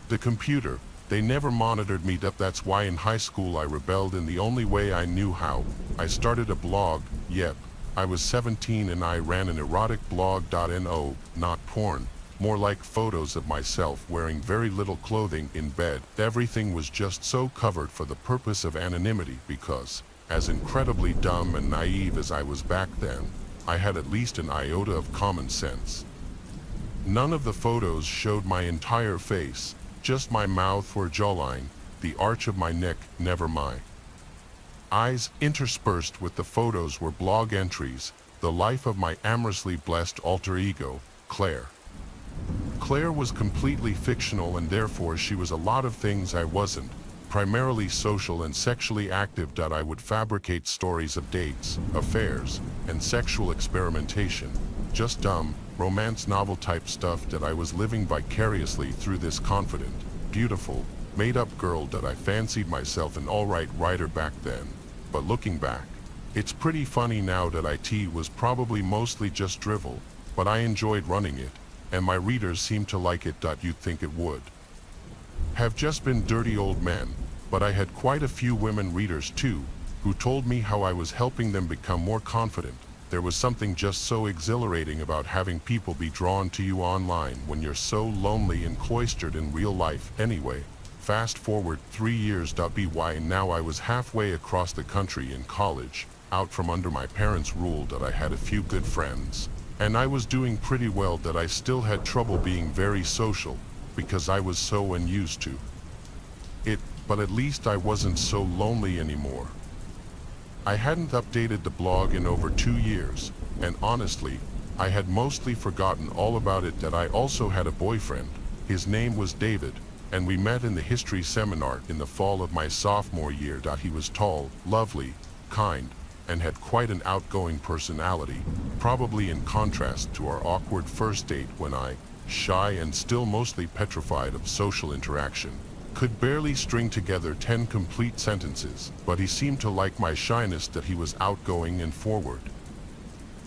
the computer, they never monitored me. That's why in high school I rebelled in the only way I knew how. I started a blog. Yep, I was 17 and I ran an erotic blog.no, not porn. More like photos of myself wearing very little clothing in bed. Everything was just so covered for the purpose of anonymity because, as incredibly dumb and naive as I was back then, I had at least an iota of common sense. None of the photos showed my entire face, just my mouth or jawline, the arch of my neck, never my eyes. Interspersed with the photos were blog entries, the life of my amorously blessed alter ego, Claire. Claire was completely fictional and therefore she was a lot of things I wasn't, primarily social and sexually active. I would fabricate stories of dates, affairs, and sexual experimentation, just dumb, romance novel type stuff that I was living vicariously through this confident, beautiful, made-up girl that I fancied myself an alright writer back then. But looking back, it's pretty funny now that IT was probably mostly just drivel, but I enjoyed running it, and my readers seemed to like it. You'd think it would have just been dirty old men, but I had quite a few women readers too, who told me how I was helping them become more confident. There was something just so exhilarating about having people be drawn to you online when you're so lonely and cloistered in real life. Anyway, fast forward 3 years. By now I was halfway across the country in college, out from under my parents' rule. That I had a few good friends, and I was doing pretty well. That I still had trouble being very social, because I was so unused to it, but at least I wasn't so lonely anymore. I hadn't updated the blog in over 2 years, and honestly, I had mostly forgotten all about it. That I also had a boyfriend. His name was David, and we met in the history seminar in the fall of my sophomore year. He was tall, lovely, kind, and had quite an outgoing personality, probably in contrast to our awkward first date when I, shy and still mostly petrified of social interaction, could barely string together 10 complete sentences, but he seemed to like my shyness. That he was outgoing and forward,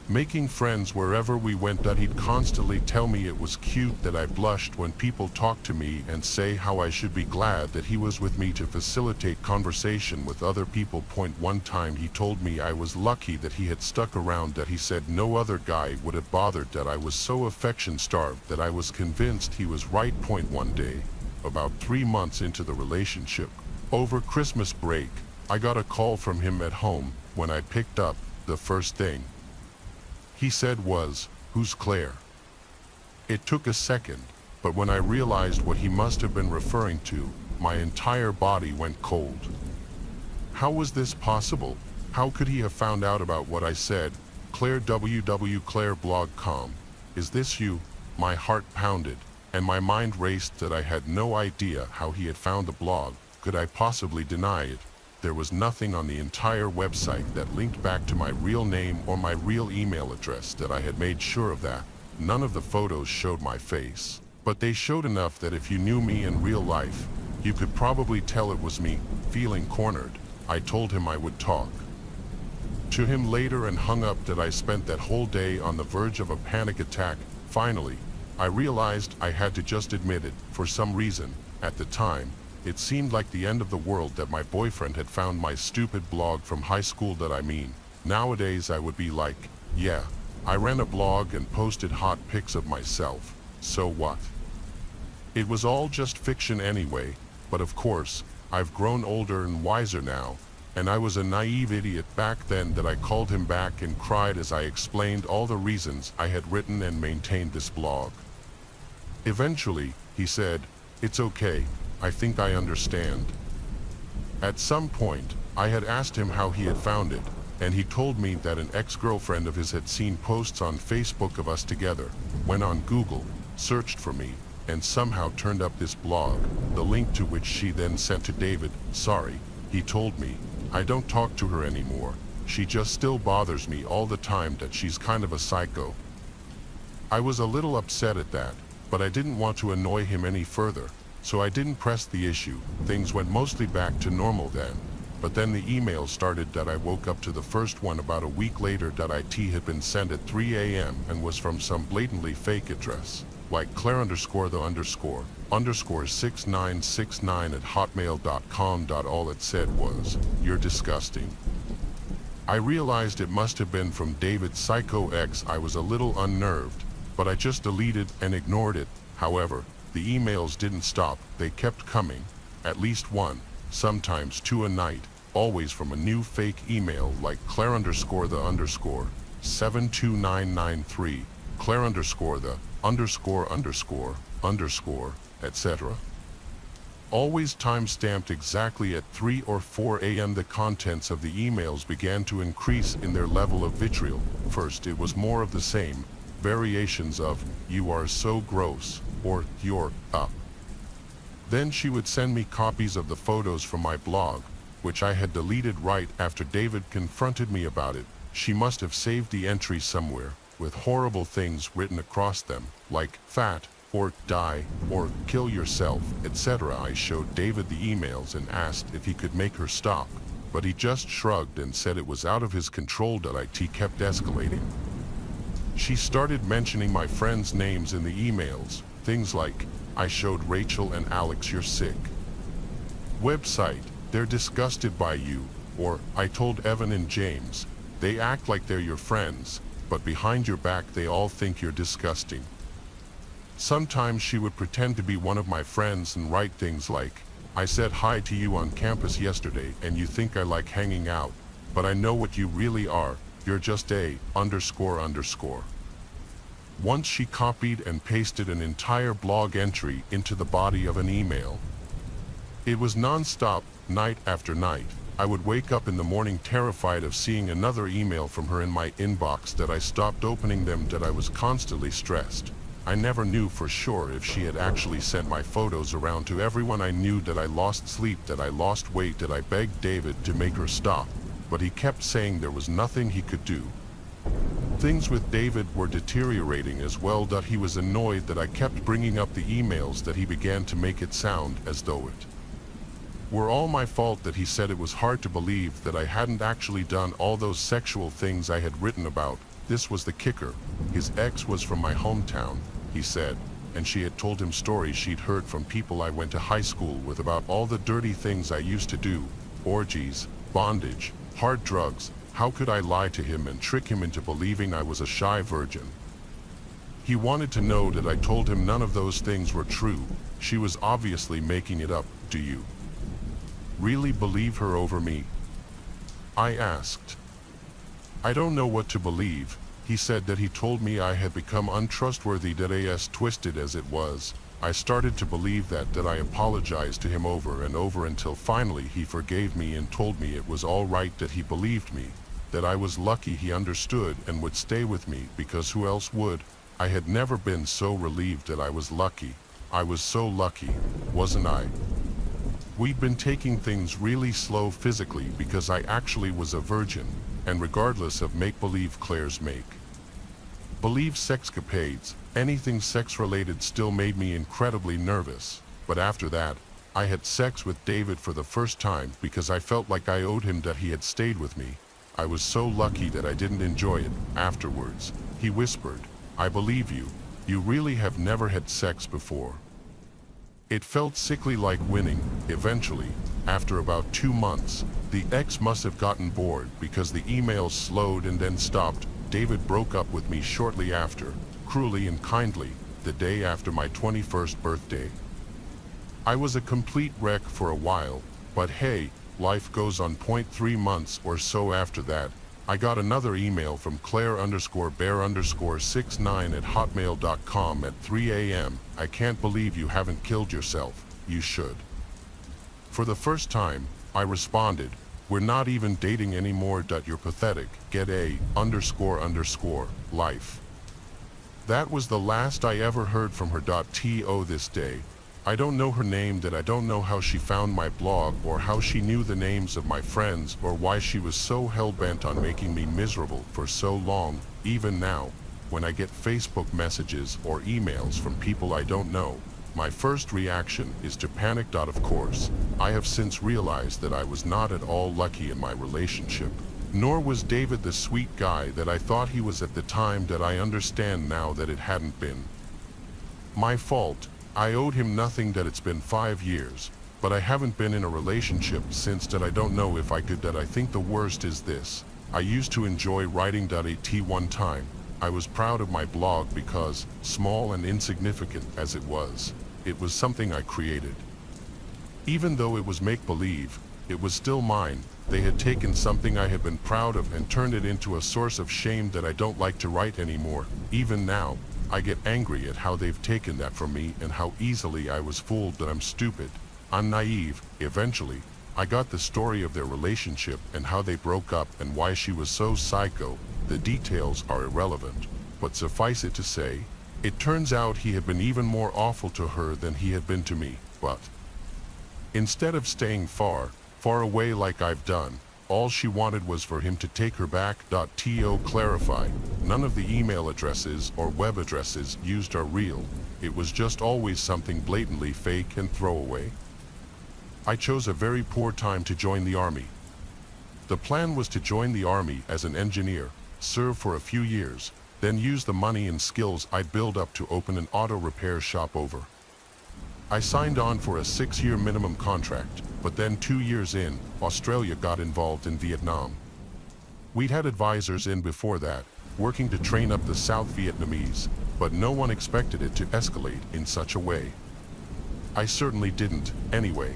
making friends wherever we went. That he'd constantly tell me it was cute that I blushed when people talked to me and say how I should be glad that he was with me to facilitate conversation with other people. One time he told me I was lucky that he had stuck around. That he said no other guy would have bothered. That I was so affection-starved that I was convinced he was right. One day, about 3 months into the relationship, over Christmas break, I got a call from him at home. When I picked up, the first thing he said was, "Who's Claire?" It took a second, but when I realized what he must have been referring to, my entire body went cold. How was this possible? How could he have found out about what I said? Claire, www.claireblog.com. Is this you? My heart pounded, and my mind raced. That I had no idea how he had found the blog. Could I possibly deny it? There was nothing on the entire website that linked back to my real name or my real email address. That I had made sure of that. None of the photos showed my face, but they showed enough that if you knew me in real life, you could probably tell it was me. Feeling cornered, I told him I would talk to him later and hung up. That I spent that whole day on the verge of a panic attack. Finally, I realized I had to just admit it. For some reason, at the time, it seemed like the end of the world that my boyfriend had found my stupid blog from high school. That I mean, nowadays I would be like, yeah, I ran a blog and posted hot pics of myself. So what? It was all just fiction anyway. But of course, I've grown older and wiser now, and I was a naive idiot back then. That I called him back and cried as I explained all the reasons I had written and maintained this blog. Eventually, he said, "It's okay, I think I understand." At some point, I had asked him how he had found it, and he told me that an ex-girlfriend of his had seen posts on Facebook of us together, went on Google, searched for me, and somehow turned up this blog, the link to which she then sent to David. "Sorry," he told me, "I don't talk to her anymore. She just still bothers me all the time. That she's kind of a psycho." I was a little upset at that, but I didn't want to annoy him any further, so I didn't press the issue. Things went mostly back to normal then. But then the email started that I woke up to the first one about a week later that IT had been sent at 3 a.m. and was from some blatantly fake address, like Claire _the__6969 at hotmail.com. All it said was, "You're disgusting." I realized it must have been from David's Psycho X. I was a little unnerved, but I just deleted and ignored it. However, the emails didn't stop. They kept coming, at least one, sometimes two a night, always from a new fake email like Claire _the_72993, Claire _the____, etc. Always time-stamped exactly at 3 or 4 a.m. The contents of the emails began to increase in their level of vitriol. First, it was more of the same, variations of, "You are so gross," or "You're up." Then she would send me copies of the photos from my blog, which I had deleted right after David confronted me about it. She must have saved the entries somewhere, with horrible things written across them, like "fat," or "die," or "kill yourself," etc. I showed David the emails and asked if he could make her stop, but he just shrugged and said it was out of his control. It kept escalating. She started mentioning my friends' names in the emails, things like, "I showed Rachel and Alex you're sick," "Website, they're disgusted by you," or "I told Evan and James, they act like they're your friends, but behind your back they all think you're disgusting." Sometimes she would pretend to be one of my friends and write things like, "I said hi to you on campus yesterday and you think I like hanging out, but I know what you really are, you're just a ___." Once she copied and pasted an entire blog entry into the body of an email. It was non-stop, night after night. I would wake up in the morning terrified of seeing another email from her in my inbox that I stopped opening them. That I was constantly stressed. I never knew for sure if she had actually sent my photos around to everyone I knew. That I lost sleep, that I lost weight, that I begged David to make her stop, but he kept saying there was nothing he could do. Things with David were deteriorating as well. That he was annoyed that I kept bringing up the emails. That he began to make it sound as though it were all my fault. That he said it was hard to believe that I hadn't actually done all those sexual things I had written about. This was the kicker. His ex was from my hometown, he said, and she had told him stories she'd heard from people I went to high school with about all the dirty things I used to do, orgies, bondage, hard drugs. How could I lie to him and trick him into believing I was a shy virgin? He wanted to know that I told him none of those things were true. She was obviously making it up. Do you really believe her over me? I asked. I don't know what to believe. He said that he told me I had become untrustworthy. That as twisted as it was, I started to believe that I apologized to him over and over until finally he forgave me and told me it was all right. That he believed me, that I was lucky he understood and would stay with me, because who else would? I had never been so relieved that I was lucky. I was so lucky, wasn't I? We'd been taking things really slow physically because I actually was a virgin, and regardless of make-believe Claire's make-believe sexcapades, anything sex-related still made me incredibly nervous. But after that, I had sex with David for the first time because I felt like I owed him. That he had stayed with me. I was so lucky that I didn't enjoy it. Afterwards, he whispered, "I believe you. You really have never had sex before." It felt sickly like winning. Eventually, after about 2 months, the ex must have gotten bored because the emails slowed and then stopped. David broke up with me shortly after, cruelly and kindly, the day after my 21st birthday. I was a complete wreck for a while, but hey, life goes on. 3 months or so after that, I got another email from Claire_bear_69 at hotmail.com at 3 a.m. "I can't believe you haven't killed yourself. You should." For the first time, I responded, "We're not even dating anymore. You're pathetic. Get a ___ life." That was the last I ever heard from her. To this day, I don't know her name. That I don't know how she found my blog, or how she knew the names of my friends, or why she was so hell-bent on making me miserable for so long. Even now, when I get Facebook messages or emails from people I don't know, my first reaction is to panic. Of course, I have since realized that I was not at all lucky in my relationship. Nor was David the sweet guy that I thought he was at the time. That I understand now that it hadn't been my fault. I owed him nothing. That it's been 5 years, but I haven't been in a relationship since. That I don't know if I could. That I think the worst is this. I used to enjoy writing. At one time, I was proud of my blog because, small and insignificant as it was something I created. Even though it was make-believe, it was still mine. They had taken something I had been proud of and turned it into a source of shame that I don't like to write anymore. Even now, I get angry at how they've taken that from me and how easily I was fooled. That I'm stupid. I'm naive. Eventually, I got the story of their relationship and how they broke up and why she was so psycho. The details are irrelevant, but suffice it to say, it turns out he had been even more awful to her than he had been to me. But instead of staying far away like I've done, all she wanted was for him to take her back. To clarify, none of the email addresses or web addresses used are real. It was just always something blatantly fake and throwaway. I chose a very poor time to join the army. The plan was to join the army as an engineer, serve for a few years, then use the money and skills I'd build up to open an auto repair shop over. I signed on for a 6-year minimum contract, but then 2 years in, Australia got involved in Vietnam. We'd had advisors in before that, working to train up the South Vietnamese, but no one expected it to escalate in such a way. I certainly didn't, anyway.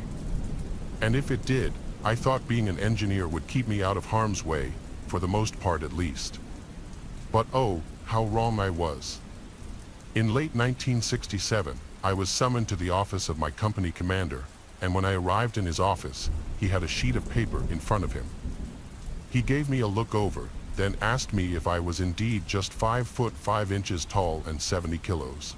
And if it did, I thought being an engineer would keep me out of harm's way, for the most part at least. But oh, how wrong I was. In late 1967, I was summoned to the office of my company commander, and when I arrived in his office, he had a sheet of paper in front of him. He gave me a look over, then asked me if I was indeed just 5 foot 5 inches tall and 70 kilos.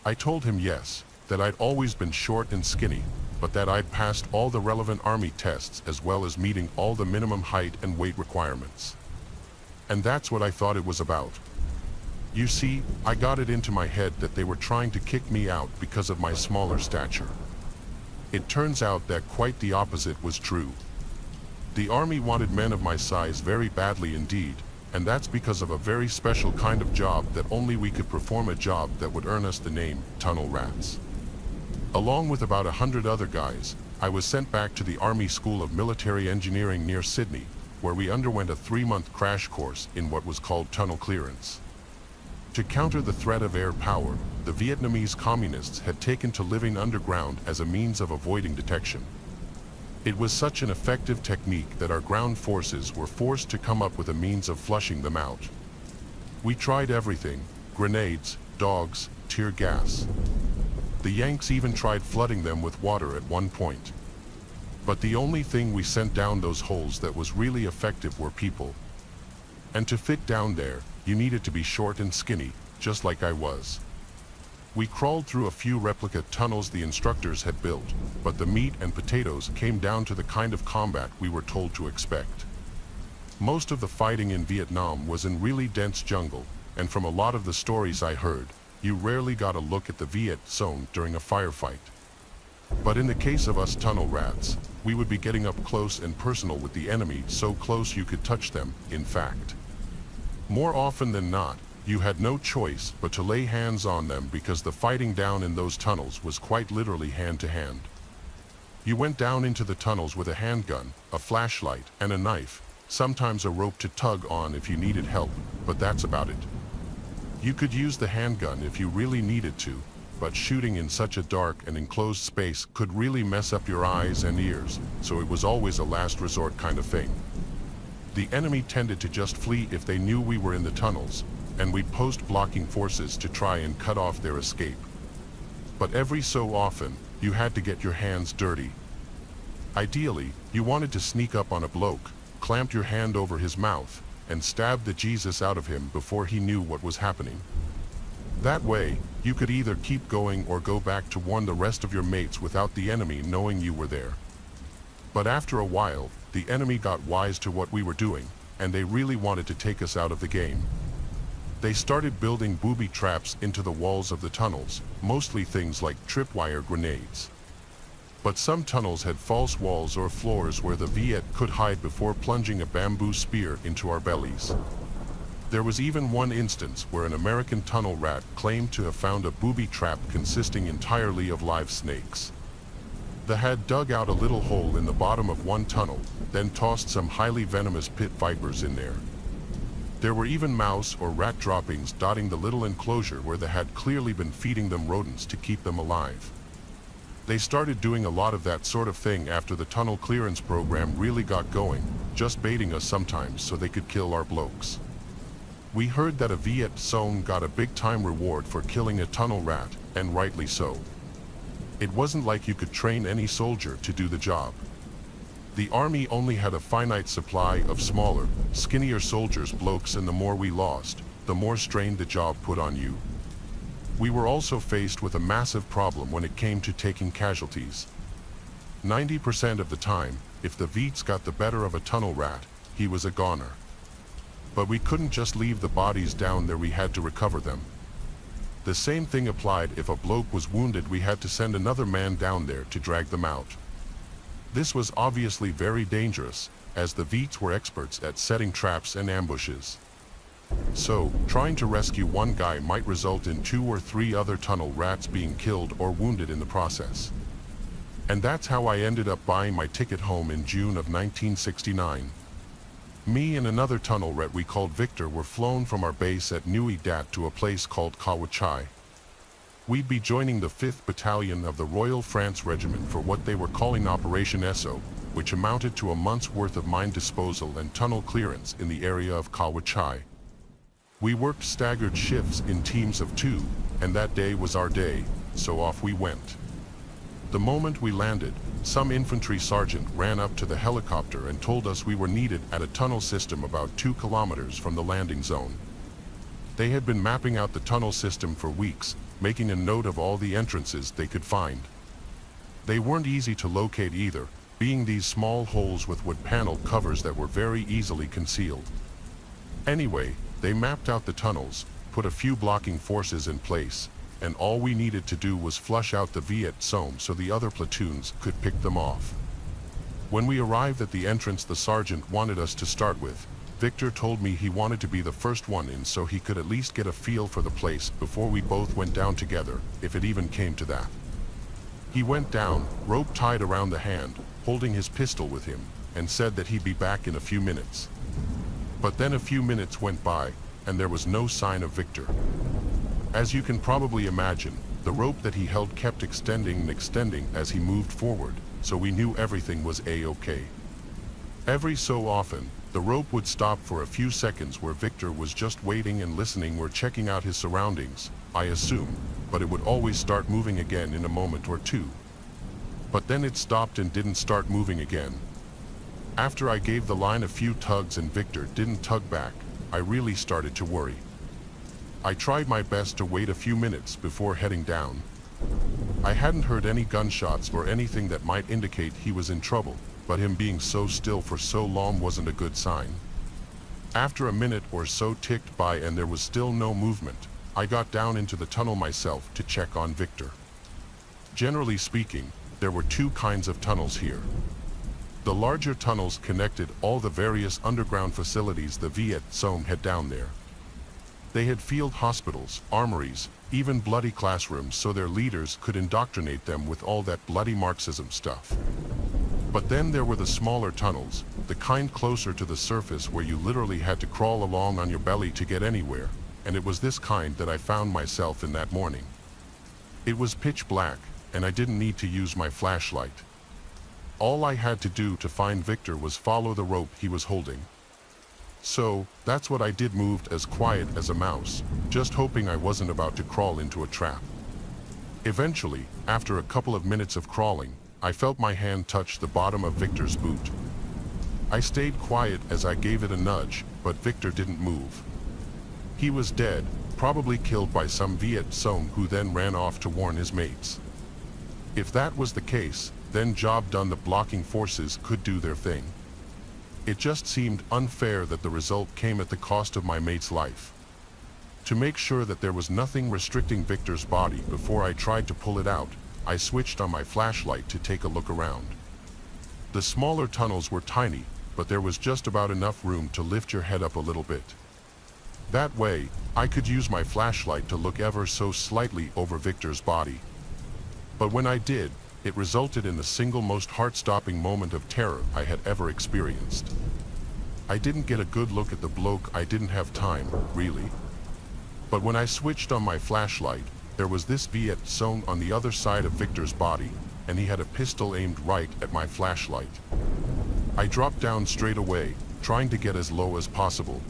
I told him yes, that I'd always been short and skinny, but that I'd passed all the relevant army tests as well as meeting all the minimum height and weight requirements. And that's what I thought it was about. You see, I got it into my head that they were trying to kick me out because of my smaller stature. It turns out that quite the opposite was true. The army wanted men of my size very badly indeed, and that's because of a very special kind of job that only we could perform, a job that would earn us the name tunnel rats. Along with about 100 other guys, I was sent back to the Army School of Military Engineering near Sydney, where we underwent a 3-month crash course in what was called tunnel clearance. To counter the threat of air power, the Vietnamese communists had taken to living underground as a means of avoiding detection. It was such an effective technique that our ground forces were forced to come up with a means of flushing them out. We tried everything: grenades, dogs, tear gas. The Yanks even tried flooding them with water at one point. But the only thing we sent down those holes that was really effective were people. And to fit down there, you needed to be short and skinny, just like I was. We crawled through a few replica tunnels the instructors had built, but the meat and potatoes came down to the kind of combat we were told to expect. Most of the fighting in Vietnam was in really dense jungle, and from a lot of the stories I heard, you rarely got a look at the Viet Zone during a firefight. But in the case of us tunnel rats, we would be getting up close and personal with the enemy, so close you could touch them, in fact. More often than not, you had no choice but to lay hands on them because the fighting down in those tunnels was quite literally hand-to-hand. You went down into the tunnels with a handgun, a flashlight, and a knife, sometimes a rope to tug on if you needed help, but that's about it. You could use the handgun if you really needed to, but shooting in such a dark and enclosed space could really mess up your eyes and ears, so it was always a last resort kind of thing. The enemy tended to just flee if they knew we were in the tunnels, and we'd post blocking forces to try and cut off their escape. But every so often, you had to get your hands dirty. Ideally, you wanted to sneak up on a bloke, clamp your hand over his mouth, and stab the Jesus out of him before he knew what was happening. That way, you could either keep going or go back to warn the rest of your mates without the enemy knowing you were there. But after a while, the enemy got wise to what we were doing, and they really wanted to take us out of the game. They started building booby traps into the walls of the tunnels, mostly things like tripwire grenades. But some tunnels had false walls or floors where the Viet could hide before plunging a bamboo spear into our bellies. There was even one instance where an American tunnel rat claimed to have found a booby trap consisting entirely of live snakes. The had dug out a little hole in the bottom of one tunnel, then tossed some highly venomous pit vipers in there. There were even mouse or rat droppings dotting the little enclosure where they had clearly been feeding them rodents to keep them alive. They started doing a lot of that sort of thing after the tunnel clearance program really got going, just baiting us sometimes so they could kill our blokes. We heard that a Viet Cong got a big-time reward for killing a tunnel rat, and rightly so. It wasn't like you could train any soldier to do the job. The army only had a finite supply of smaller, skinnier soldiers blokes, and the more we lost, the more strain the job put on you. We were also faced with a massive problem when it came to taking casualties. 90% of the time, if the Viets got the better of a tunnel rat, he was a goner. But we couldn't just leave the bodies down there, we had to recover them. The same thing applied if a bloke was wounded, we had to send another man down there to drag them out. This was obviously very dangerous, as the Viets were experts at setting traps and ambushes. So, trying to rescue one guy might result in 2 or 3 other tunnel rats being killed or wounded in the process. And that's how I ended up buying my ticket home in June of 1969. Me and another tunnel rat we called Victor were flown from our base at Nui Dat to a place called Kawachai. We'd be joining the 5th Battalion of the Royal France Regiment for what they were calling Operation Esso, which amounted to a month's worth of mine disposal and tunnel clearance in the area of Kawachai. We worked staggered shifts in teams of 2, and that day was our day, so off we went. The moment we landed, some infantry sergeant ran up to the helicopter and told us we were needed at a tunnel system about 2 kilometers from the landing zone. They had been mapping out the tunnel system for weeks, making a note of all the entrances they could find. They weren't easy to locate either, being these small holes with wood panel covers that were very easily concealed. Anyway, they mapped out the tunnels, put a few blocking forces in place, and all we needed to do was flush out the Viet Cong so the other platoons could pick them off. When we arrived at the entrance the sergeant wanted us to start with, Victor told me he wanted to be the first one in so he could at least get a feel for the place before we both went down together, if it even came to that. He went down, rope tied around the hand, holding his pistol with him, and said that he'd be back in a few minutes. But then a few minutes went by, and there was no sign of Victor. As you can probably imagine, the rope that he held kept extending and extending as he moved forward, so we knew everything was A-okay. Every so often, the rope would stop for a few seconds where Victor was just waiting and listening or checking out his surroundings, I assume, but it would always start moving again in a moment or two. But then it stopped and didn't start moving again. After I gave the line a few tugs and Victor didn't tug back, I really started to worry. I tried my best to wait a few minutes before heading down. I hadn't heard any gunshots or anything that might indicate he was in trouble, but him being so still for so long wasn't a good sign. After a minute or so ticked by and there was still no movement, I got down into the tunnel myself to check on Victor. Generally speaking, there were 2 kinds of tunnels here. The larger tunnels connected all the various underground facilities the Viet Cong had down there. They had field hospitals, armories, even bloody classrooms so their leaders could indoctrinate them with all that bloody Marxism stuff. But then there were the smaller tunnels, the kind closer to the surface where you literally had to crawl along on your belly to get anywhere, and it was this kind that I found myself in that morning. It was pitch black, and I didn't need to use my flashlight. All I had to do to find Victor was follow the rope he was holding. So, that's what I did, moved as quiet as a mouse, just hoping I wasn't about to crawl into a trap. Eventually, after a couple of minutes of crawling, I felt my hand touch the bottom of Victor's boot. I stayed quiet as I gave it a nudge, but Victor didn't move. He was dead, probably killed by some Viet Cong who then ran off to warn his mates. If that was the case, then job done, the blocking forces could do their thing. It just seemed unfair that the result came at the cost of my mate's life. To make sure that there was nothing restricting Victor's body before I tried to pull it out, I switched on my flashlight to take a look around. The smaller tunnels were tiny, but there was just about enough room to lift your head up a little bit. That way, I could use my flashlight to look ever so slightly over Victor's body. But when I did, it resulted in the single most heart-stopping moment of terror I had ever experienced. I didn't get a good look at the bloke. I didn't have time, really. But when I switched on my flashlight, there was this Viet zone on the other side of Victor's body, and he had a pistol aimed right at my flashlight. I dropped down straight away, trying to get as low as possible.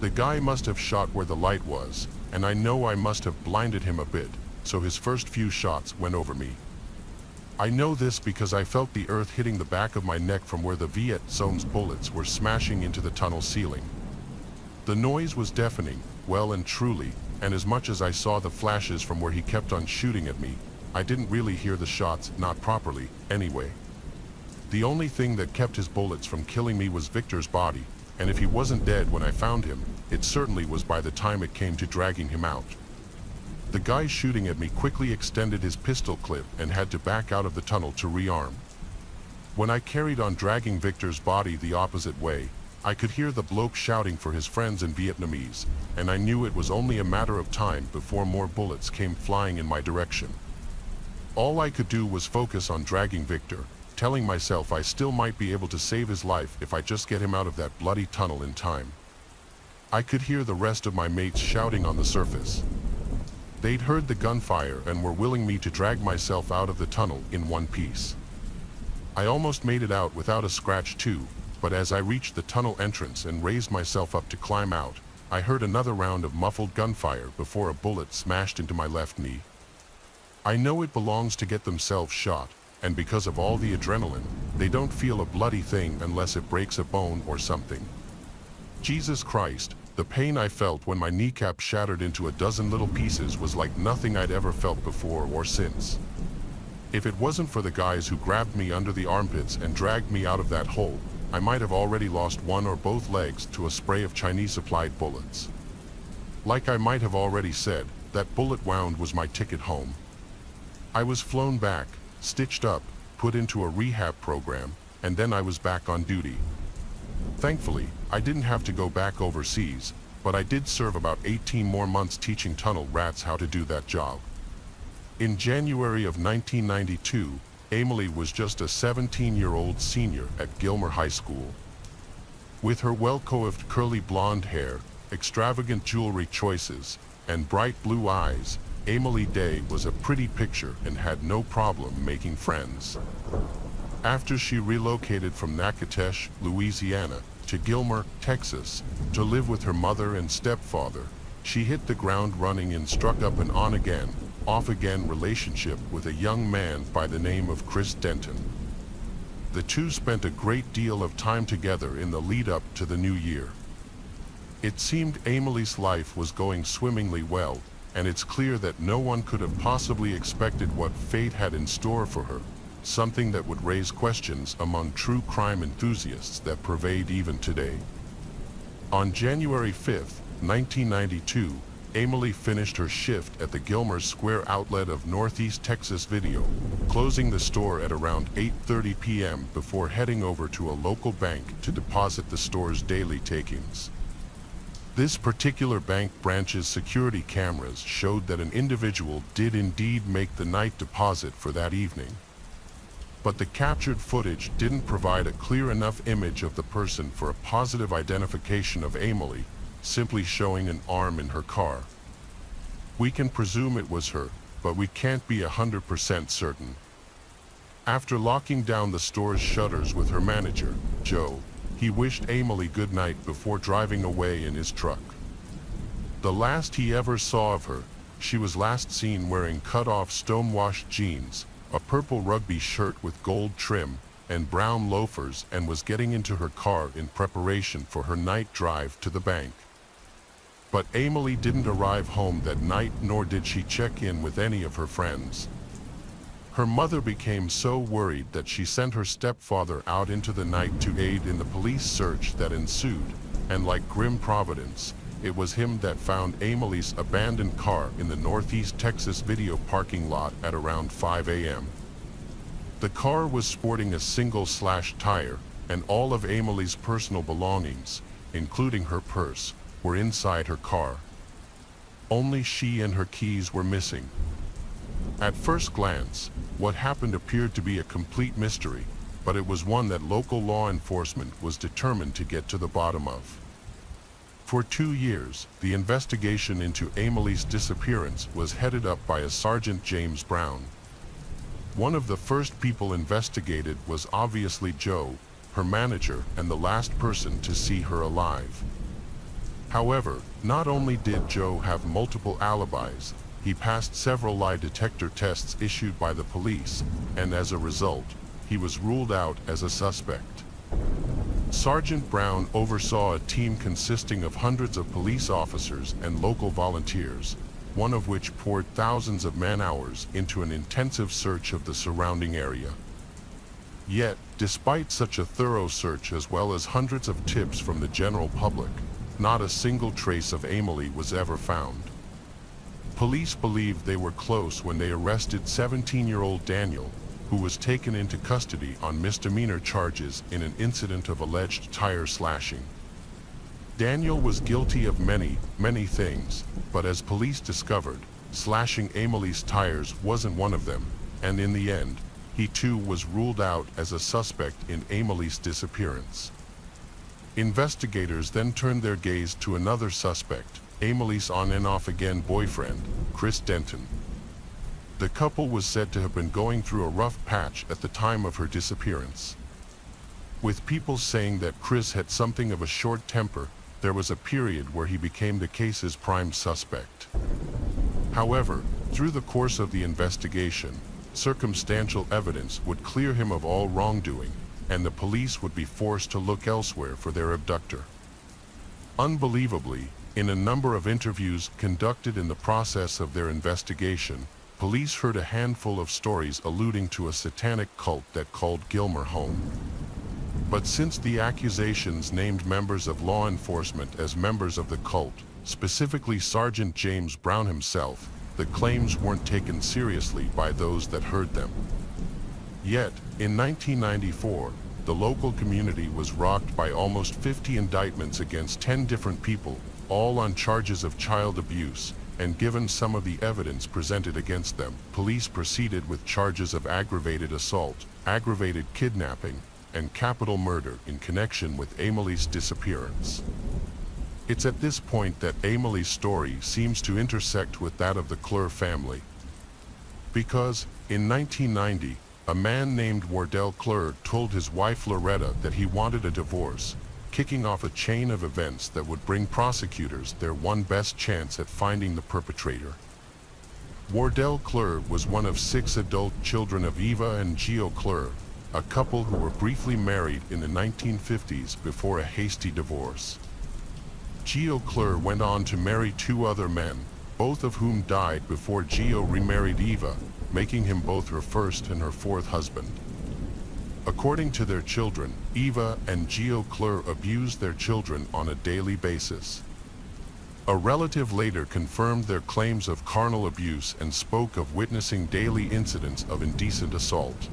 The guy must have shot where the light was, and I know I must have blinded him a bit, so his first few shots went over me. I know this because I felt the earth hitting the back of my neck from where the Viet zone's bullets were smashing into the tunnel ceiling. The noise was deafening, well and truly, and as much as I saw the flashes from where he kept on shooting at me, I didn't really hear the shots, not properly, anyway. The only thing that kept his bullets from killing me was Victor's body, and if he wasn't dead when I found him, it certainly was by the time it came to dragging him out. The guy shooting at me quickly extended his pistol clip and had to back out of the tunnel to rearm. When I carried on dragging Victor's body the opposite way, I could hear the bloke shouting for his friends in Vietnamese, and I knew it was only a matter of time before more bullets came flying in my direction. All I could do was focus on dragging Victor, telling myself I still might be able to save his life if I just get him out of that bloody tunnel in time. I could hear the rest of my mates shouting on the surface. They'd heard the gunfire and were willing me to drag myself out of the tunnel in one piece. I almost made it out without a scratch too, but as I reached the tunnel entrance and raised myself up to climb out, I heard another round of muffled gunfire before a bullet smashed into my left knee. I know it belongs to get themselves shot, and because of all the adrenaline, they don't feel a bloody thing unless it breaks a bone or something. Jesus Christ, the pain I felt when my kneecap shattered into a dozen little pieces was like nothing I'd ever felt before or since. If it wasn't for the guys who grabbed me under the armpits and dragged me out of that hole, I might have already lost one or both legs to a spray of Chinese-supplied bullets. Like I might have already said, that bullet wound was my ticket home. I was flown back, stitched up, put into a rehab program, and then I was back on duty. Thankfully, I didn't have to go back overseas, but I did serve about 18 more months teaching tunnel rats how to do that job. In January of 1992, Emily was just a 17-year-old senior at Gilmer High School. With her well-coiffed curly blonde hair, extravagant jewelry choices, and bright blue eyes, Emily Day was a pretty picture and had no problem making friends. After she relocated from Natchitoches, Louisiana, to Gilmer, Texas, to live with her mother and stepfather, she hit the ground running and struck up an on-again, off-again relationship with a young man by the name of Chris Denton. The two spent a great deal of time together in the lead-up to the new year. It seemed Emily's life was going swimmingly well, and it's clear that no one could have possibly expected what fate had in store for her, something that would raise questions among true crime enthusiasts that pervade even today. On January 5, 1992, Emily finished her shift at the Gilmer Square outlet of Northeast Texas Video, closing the store at around 8:30 p.m. before heading over to a local bank to deposit the store's daily takings. This particular bank branch's security cameras showed that an individual did indeed make the night deposit for that evening. But the captured footage didn't provide a clear enough image of the person for a positive identification of Emily, simply showing an arm in her car. We can presume it was her, but we can't be 100% certain. After locking down the store's shutters with her manager, Joe, he wished Emily good night before driving away in his truck. The last he ever saw of her, she was last seen wearing cut-off stonewashed jeans, a purple rugby shirt with gold trim, and brown loafers, and was getting into her car in preparation for her night drive to the bank. But Emily didn't arrive home that night, nor did she check in with any of her friends. Her mother became so worried that she sent her stepfather out into the night to aid in the police search that ensued, and like grim providence, it was him that found Emily's abandoned car in the Northeast Texas video parking lot at around 5 a.m. The car was sporting a single slash tire, and all of Emily's personal belongings, including her purse, were inside her car. Only she and her keys were missing. At first glance, what happened appeared to be a complete mystery, but it was one that local law enforcement was determined to get to the bottom of. For 2 years, the investigation into Emily's disappearance was headed up by a Sergeant James Brown. One of the first people investigated was obviously Joe, her manager and the last person to see her alive. However, not only did Joe have multiple alibis, he passed several lie detector tests issued by the police, and as a result, he was ruled out as a suspect. Sergeant Brown oversaw a team consisting of hundreds of police officers and local volunteers, one of which poured thousands of man-hours into an intensive search of the surrounding area. Yet, despite such a thorough search as well as hundreds of tips from the general public, not a single trace of Emily was ever found. Police believed they were close when they arrested 17-year-old Daniel, who was taken into custody on misdemeanor charges in an incident of alleged tire slashing. Daniel was guilty of many things, but as police discovered, slashing Emily's tires wasn't one of them, and in the end, he too was ruled out as a suspect in Emily's disappearance. Investigators then turned their gaze to another suspect, Emily's on and off again boyfriend, Chris Denton. The couple was said to have been going through a rough patch at the time of her disappearance. With people saying that Chris had something of a short temper, there was a period where he became the case's prime suspect. However, through the course of the investigation, circumstantial evidence would clear him of all wrongdoing, and the police would be forced to look elsewhere for their abductor. Unbelievably, in a number of interviews conducted in the process of their investigation, police heard a handful of stories alluding to a satanic cult that called Gilmer home. But since the accusations named members of law enforcement as members of the cult, specifically Sergeant James Brown himself, the claims weren't taken seriously by those that heard them. Yet, in 1994, the local community was rocked by almost 50 indictments against 10 different people, all on charges of child abuse, and given some of the evidence presented against them, police proceeded with charges of aggravated assault, aggravated kidnapping, and capital murder in connection with Emily's disappearance. It's at this point that Emily's story seems to intersect with that of the Clure family. Because, in 1990, a man named Wardell Clure told his wife Loretta that he wanted a divorce, kicking off a chain of events that would bring prosecutors their one best chance at finding the perpetrator. Wardell Clure was one of 6 adult children of Eva and Geo Clure, a couple who were briefly married in the 1950s before a hasty divorce. Geo Clure went on to marry 2 other men, both of whom died before Geo remarried Eva, making him both her first and her 4th husband. According to their children, Eva and Geo Clure abused their children on a daily basis. A relative later confirmed their claims of carnal abuse and spoke of witnessing daily incidents of indecent assault.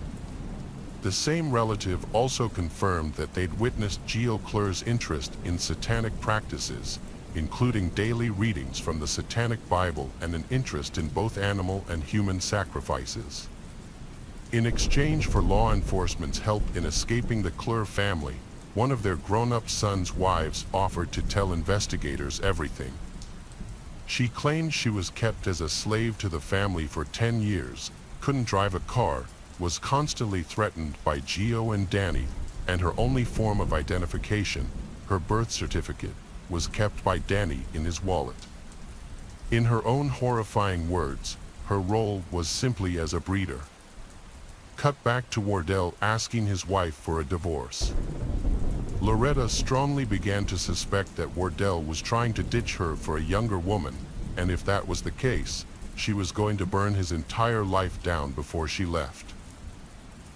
The same relative also confirmed that they'd witnessed Geo Clure's interest in satanic practices, including daily readings from the Satanic Bible and an interest in both animal and human sacrifices. In exchange for law enforcement's help in escaping the Clure family, one of their grown-up sons' wives offered to tell investigators everything. She claimed she was kept as a slave to the family for 10 years, couldn't drive a car, was constantly threatened by Geo and Danny, and her only form of identification, her birth certificate, was kept by Danny in his wallet. In her own horrifying words, her role was simply as a breeder. Cut back to Wardell asking his wife for a divorce. Loretta strongly began to suspect that Wardell was trying to ditch her for a younger woman, and if that was the case, she was going to burn his entire life down before she left.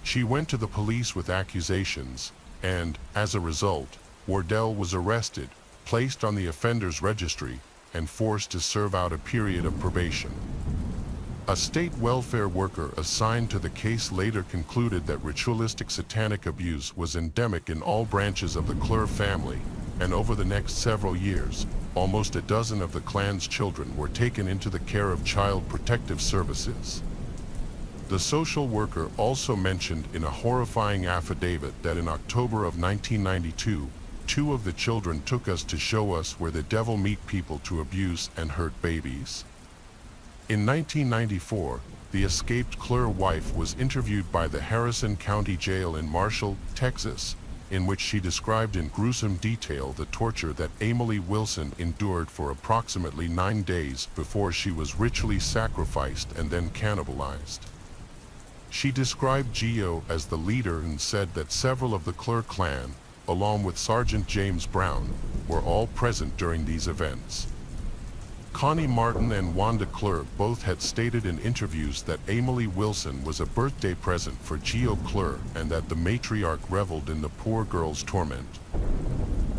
She went to the police with accusations, and, as a result, Wardell was arrested, placed on the offender's registry, and forced to serve out a period of probation. A state welfare worker assigned to the case later concluded that ritualistic satanic abuse was endemic in all branches of the Clure family, and over the next several years, almost a dozen of the clan's children were taken into the care of Child Protective Services. The social worker also mentioned in a horrifying affidavit that in October of 1992, 2 of the children took us to show us where the devil meet people to abuse and hurt babies. In 1994, the escaped Clure wife was interviewed by the Harrison County Jail in Marshall, Texas, in which she described in gruesome detail the torture that Emily Wilson endured for approximately 9 days before she was ritually sacrificed and then cannibalized. She described Geo as the leader and said that several of the Clure clan, along with Sergeant James Brown, were all present during these events. Connie Martin and Wanda Clure both had stated in interviews that Emily Wilson was a birthday present for Geo Clure and that the matriarch reveled in the poor girl's torment.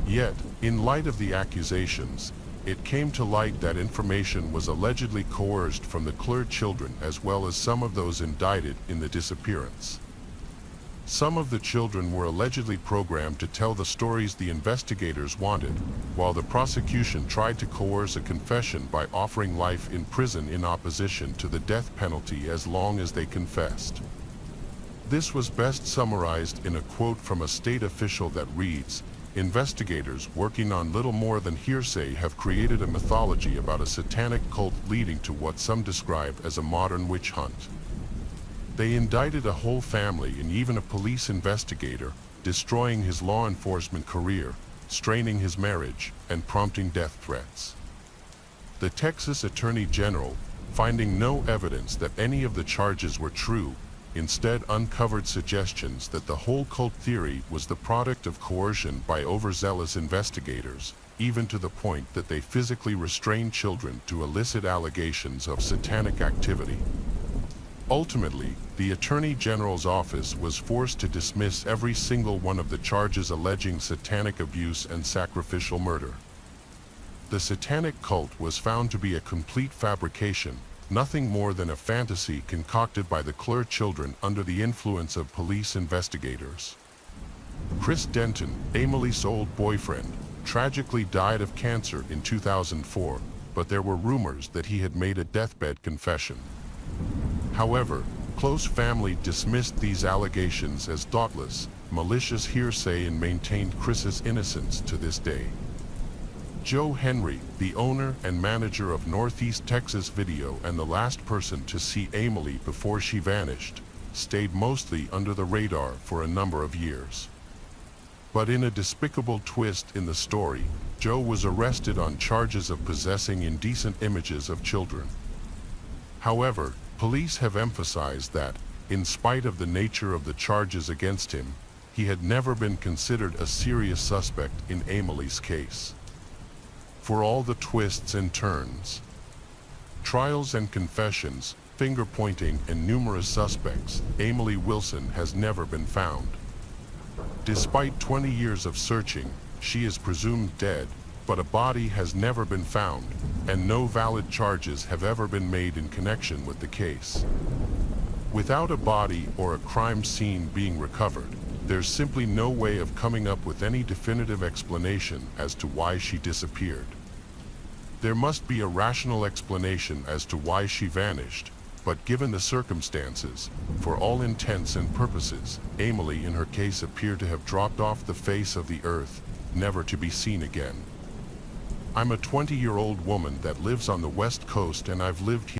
Yet, in light of the accusations, it came to light that information was allegedly coerced from the Clure children as well as some of those indicted in the disappearance. Some of the children were allegedly programmed to tell the stories the investigators wanted, while the prosecution tried to coerce a confession by offering life in prison in opposition to the death penalty as long as they confessed. This was best summarized in a quote from a state official that reads, "Investigators working on little more than hearsay have created a mythology about a satanic cult leading to what some describe as a modern witch hunt." They indicted a whole family and even a police investigator, destroying his law enforcement career, straining his marriage, and prompting death threats. The Texas Attorney General, finding no evidence that any of the charges were true, instead uncovered suggestions that the whole cult theory was the product of coercion by overzealous investigators, even to the point that they physically restrained children to elicit allegations of satanic activity. Ultimately, the Attorney General's office was forced to dismiss every single one of the charges alleging satanic abuse and sacrificial murder. The satanic cult was found to be a complete fabrication, nothing more than a fantasy concocted by the Clure children under the influence of police investigators. Chris Denton, Emily's old boyfriend, tragically died of cancer in 2004, but there were rumors that he had made a deathbed confession. However, close family dismissed these allegations as thoughtless, malicious hearsay and maintained Chris's innocence to this day. Joe Henry, the owner and manager of Northeast Texas Video and the last person to see Emily before she vanished, stayed mostly under the radar for a number of years. But in a despicable twist in the story, Joe was arrested on charges of possessing indecent images of children. However, police have emphasized that, in spite of the nature of the charges against him, he had never been considered a serious suspect in Emily's case. For all the twists and turns, trials and confessions, finger-pointing and numerous suspects, Emily Wilson has never been found. Despite 20 years of searching, she is presumed dead, but a body has never been found, and no valid charges have ever been made in connection with the case. Without a body or a crime scene being recovered, there's simply no way of coming up with any definitive explanation as to why she disappeared. There must be a rational explanation as to why she vanished, but given the circumstances, for all intents and purposes, Emily in her case appeared to have dropped off the face of the earth, never to be seen again. I'm a 20-year-old woman that lives on the West Coast and I've lived here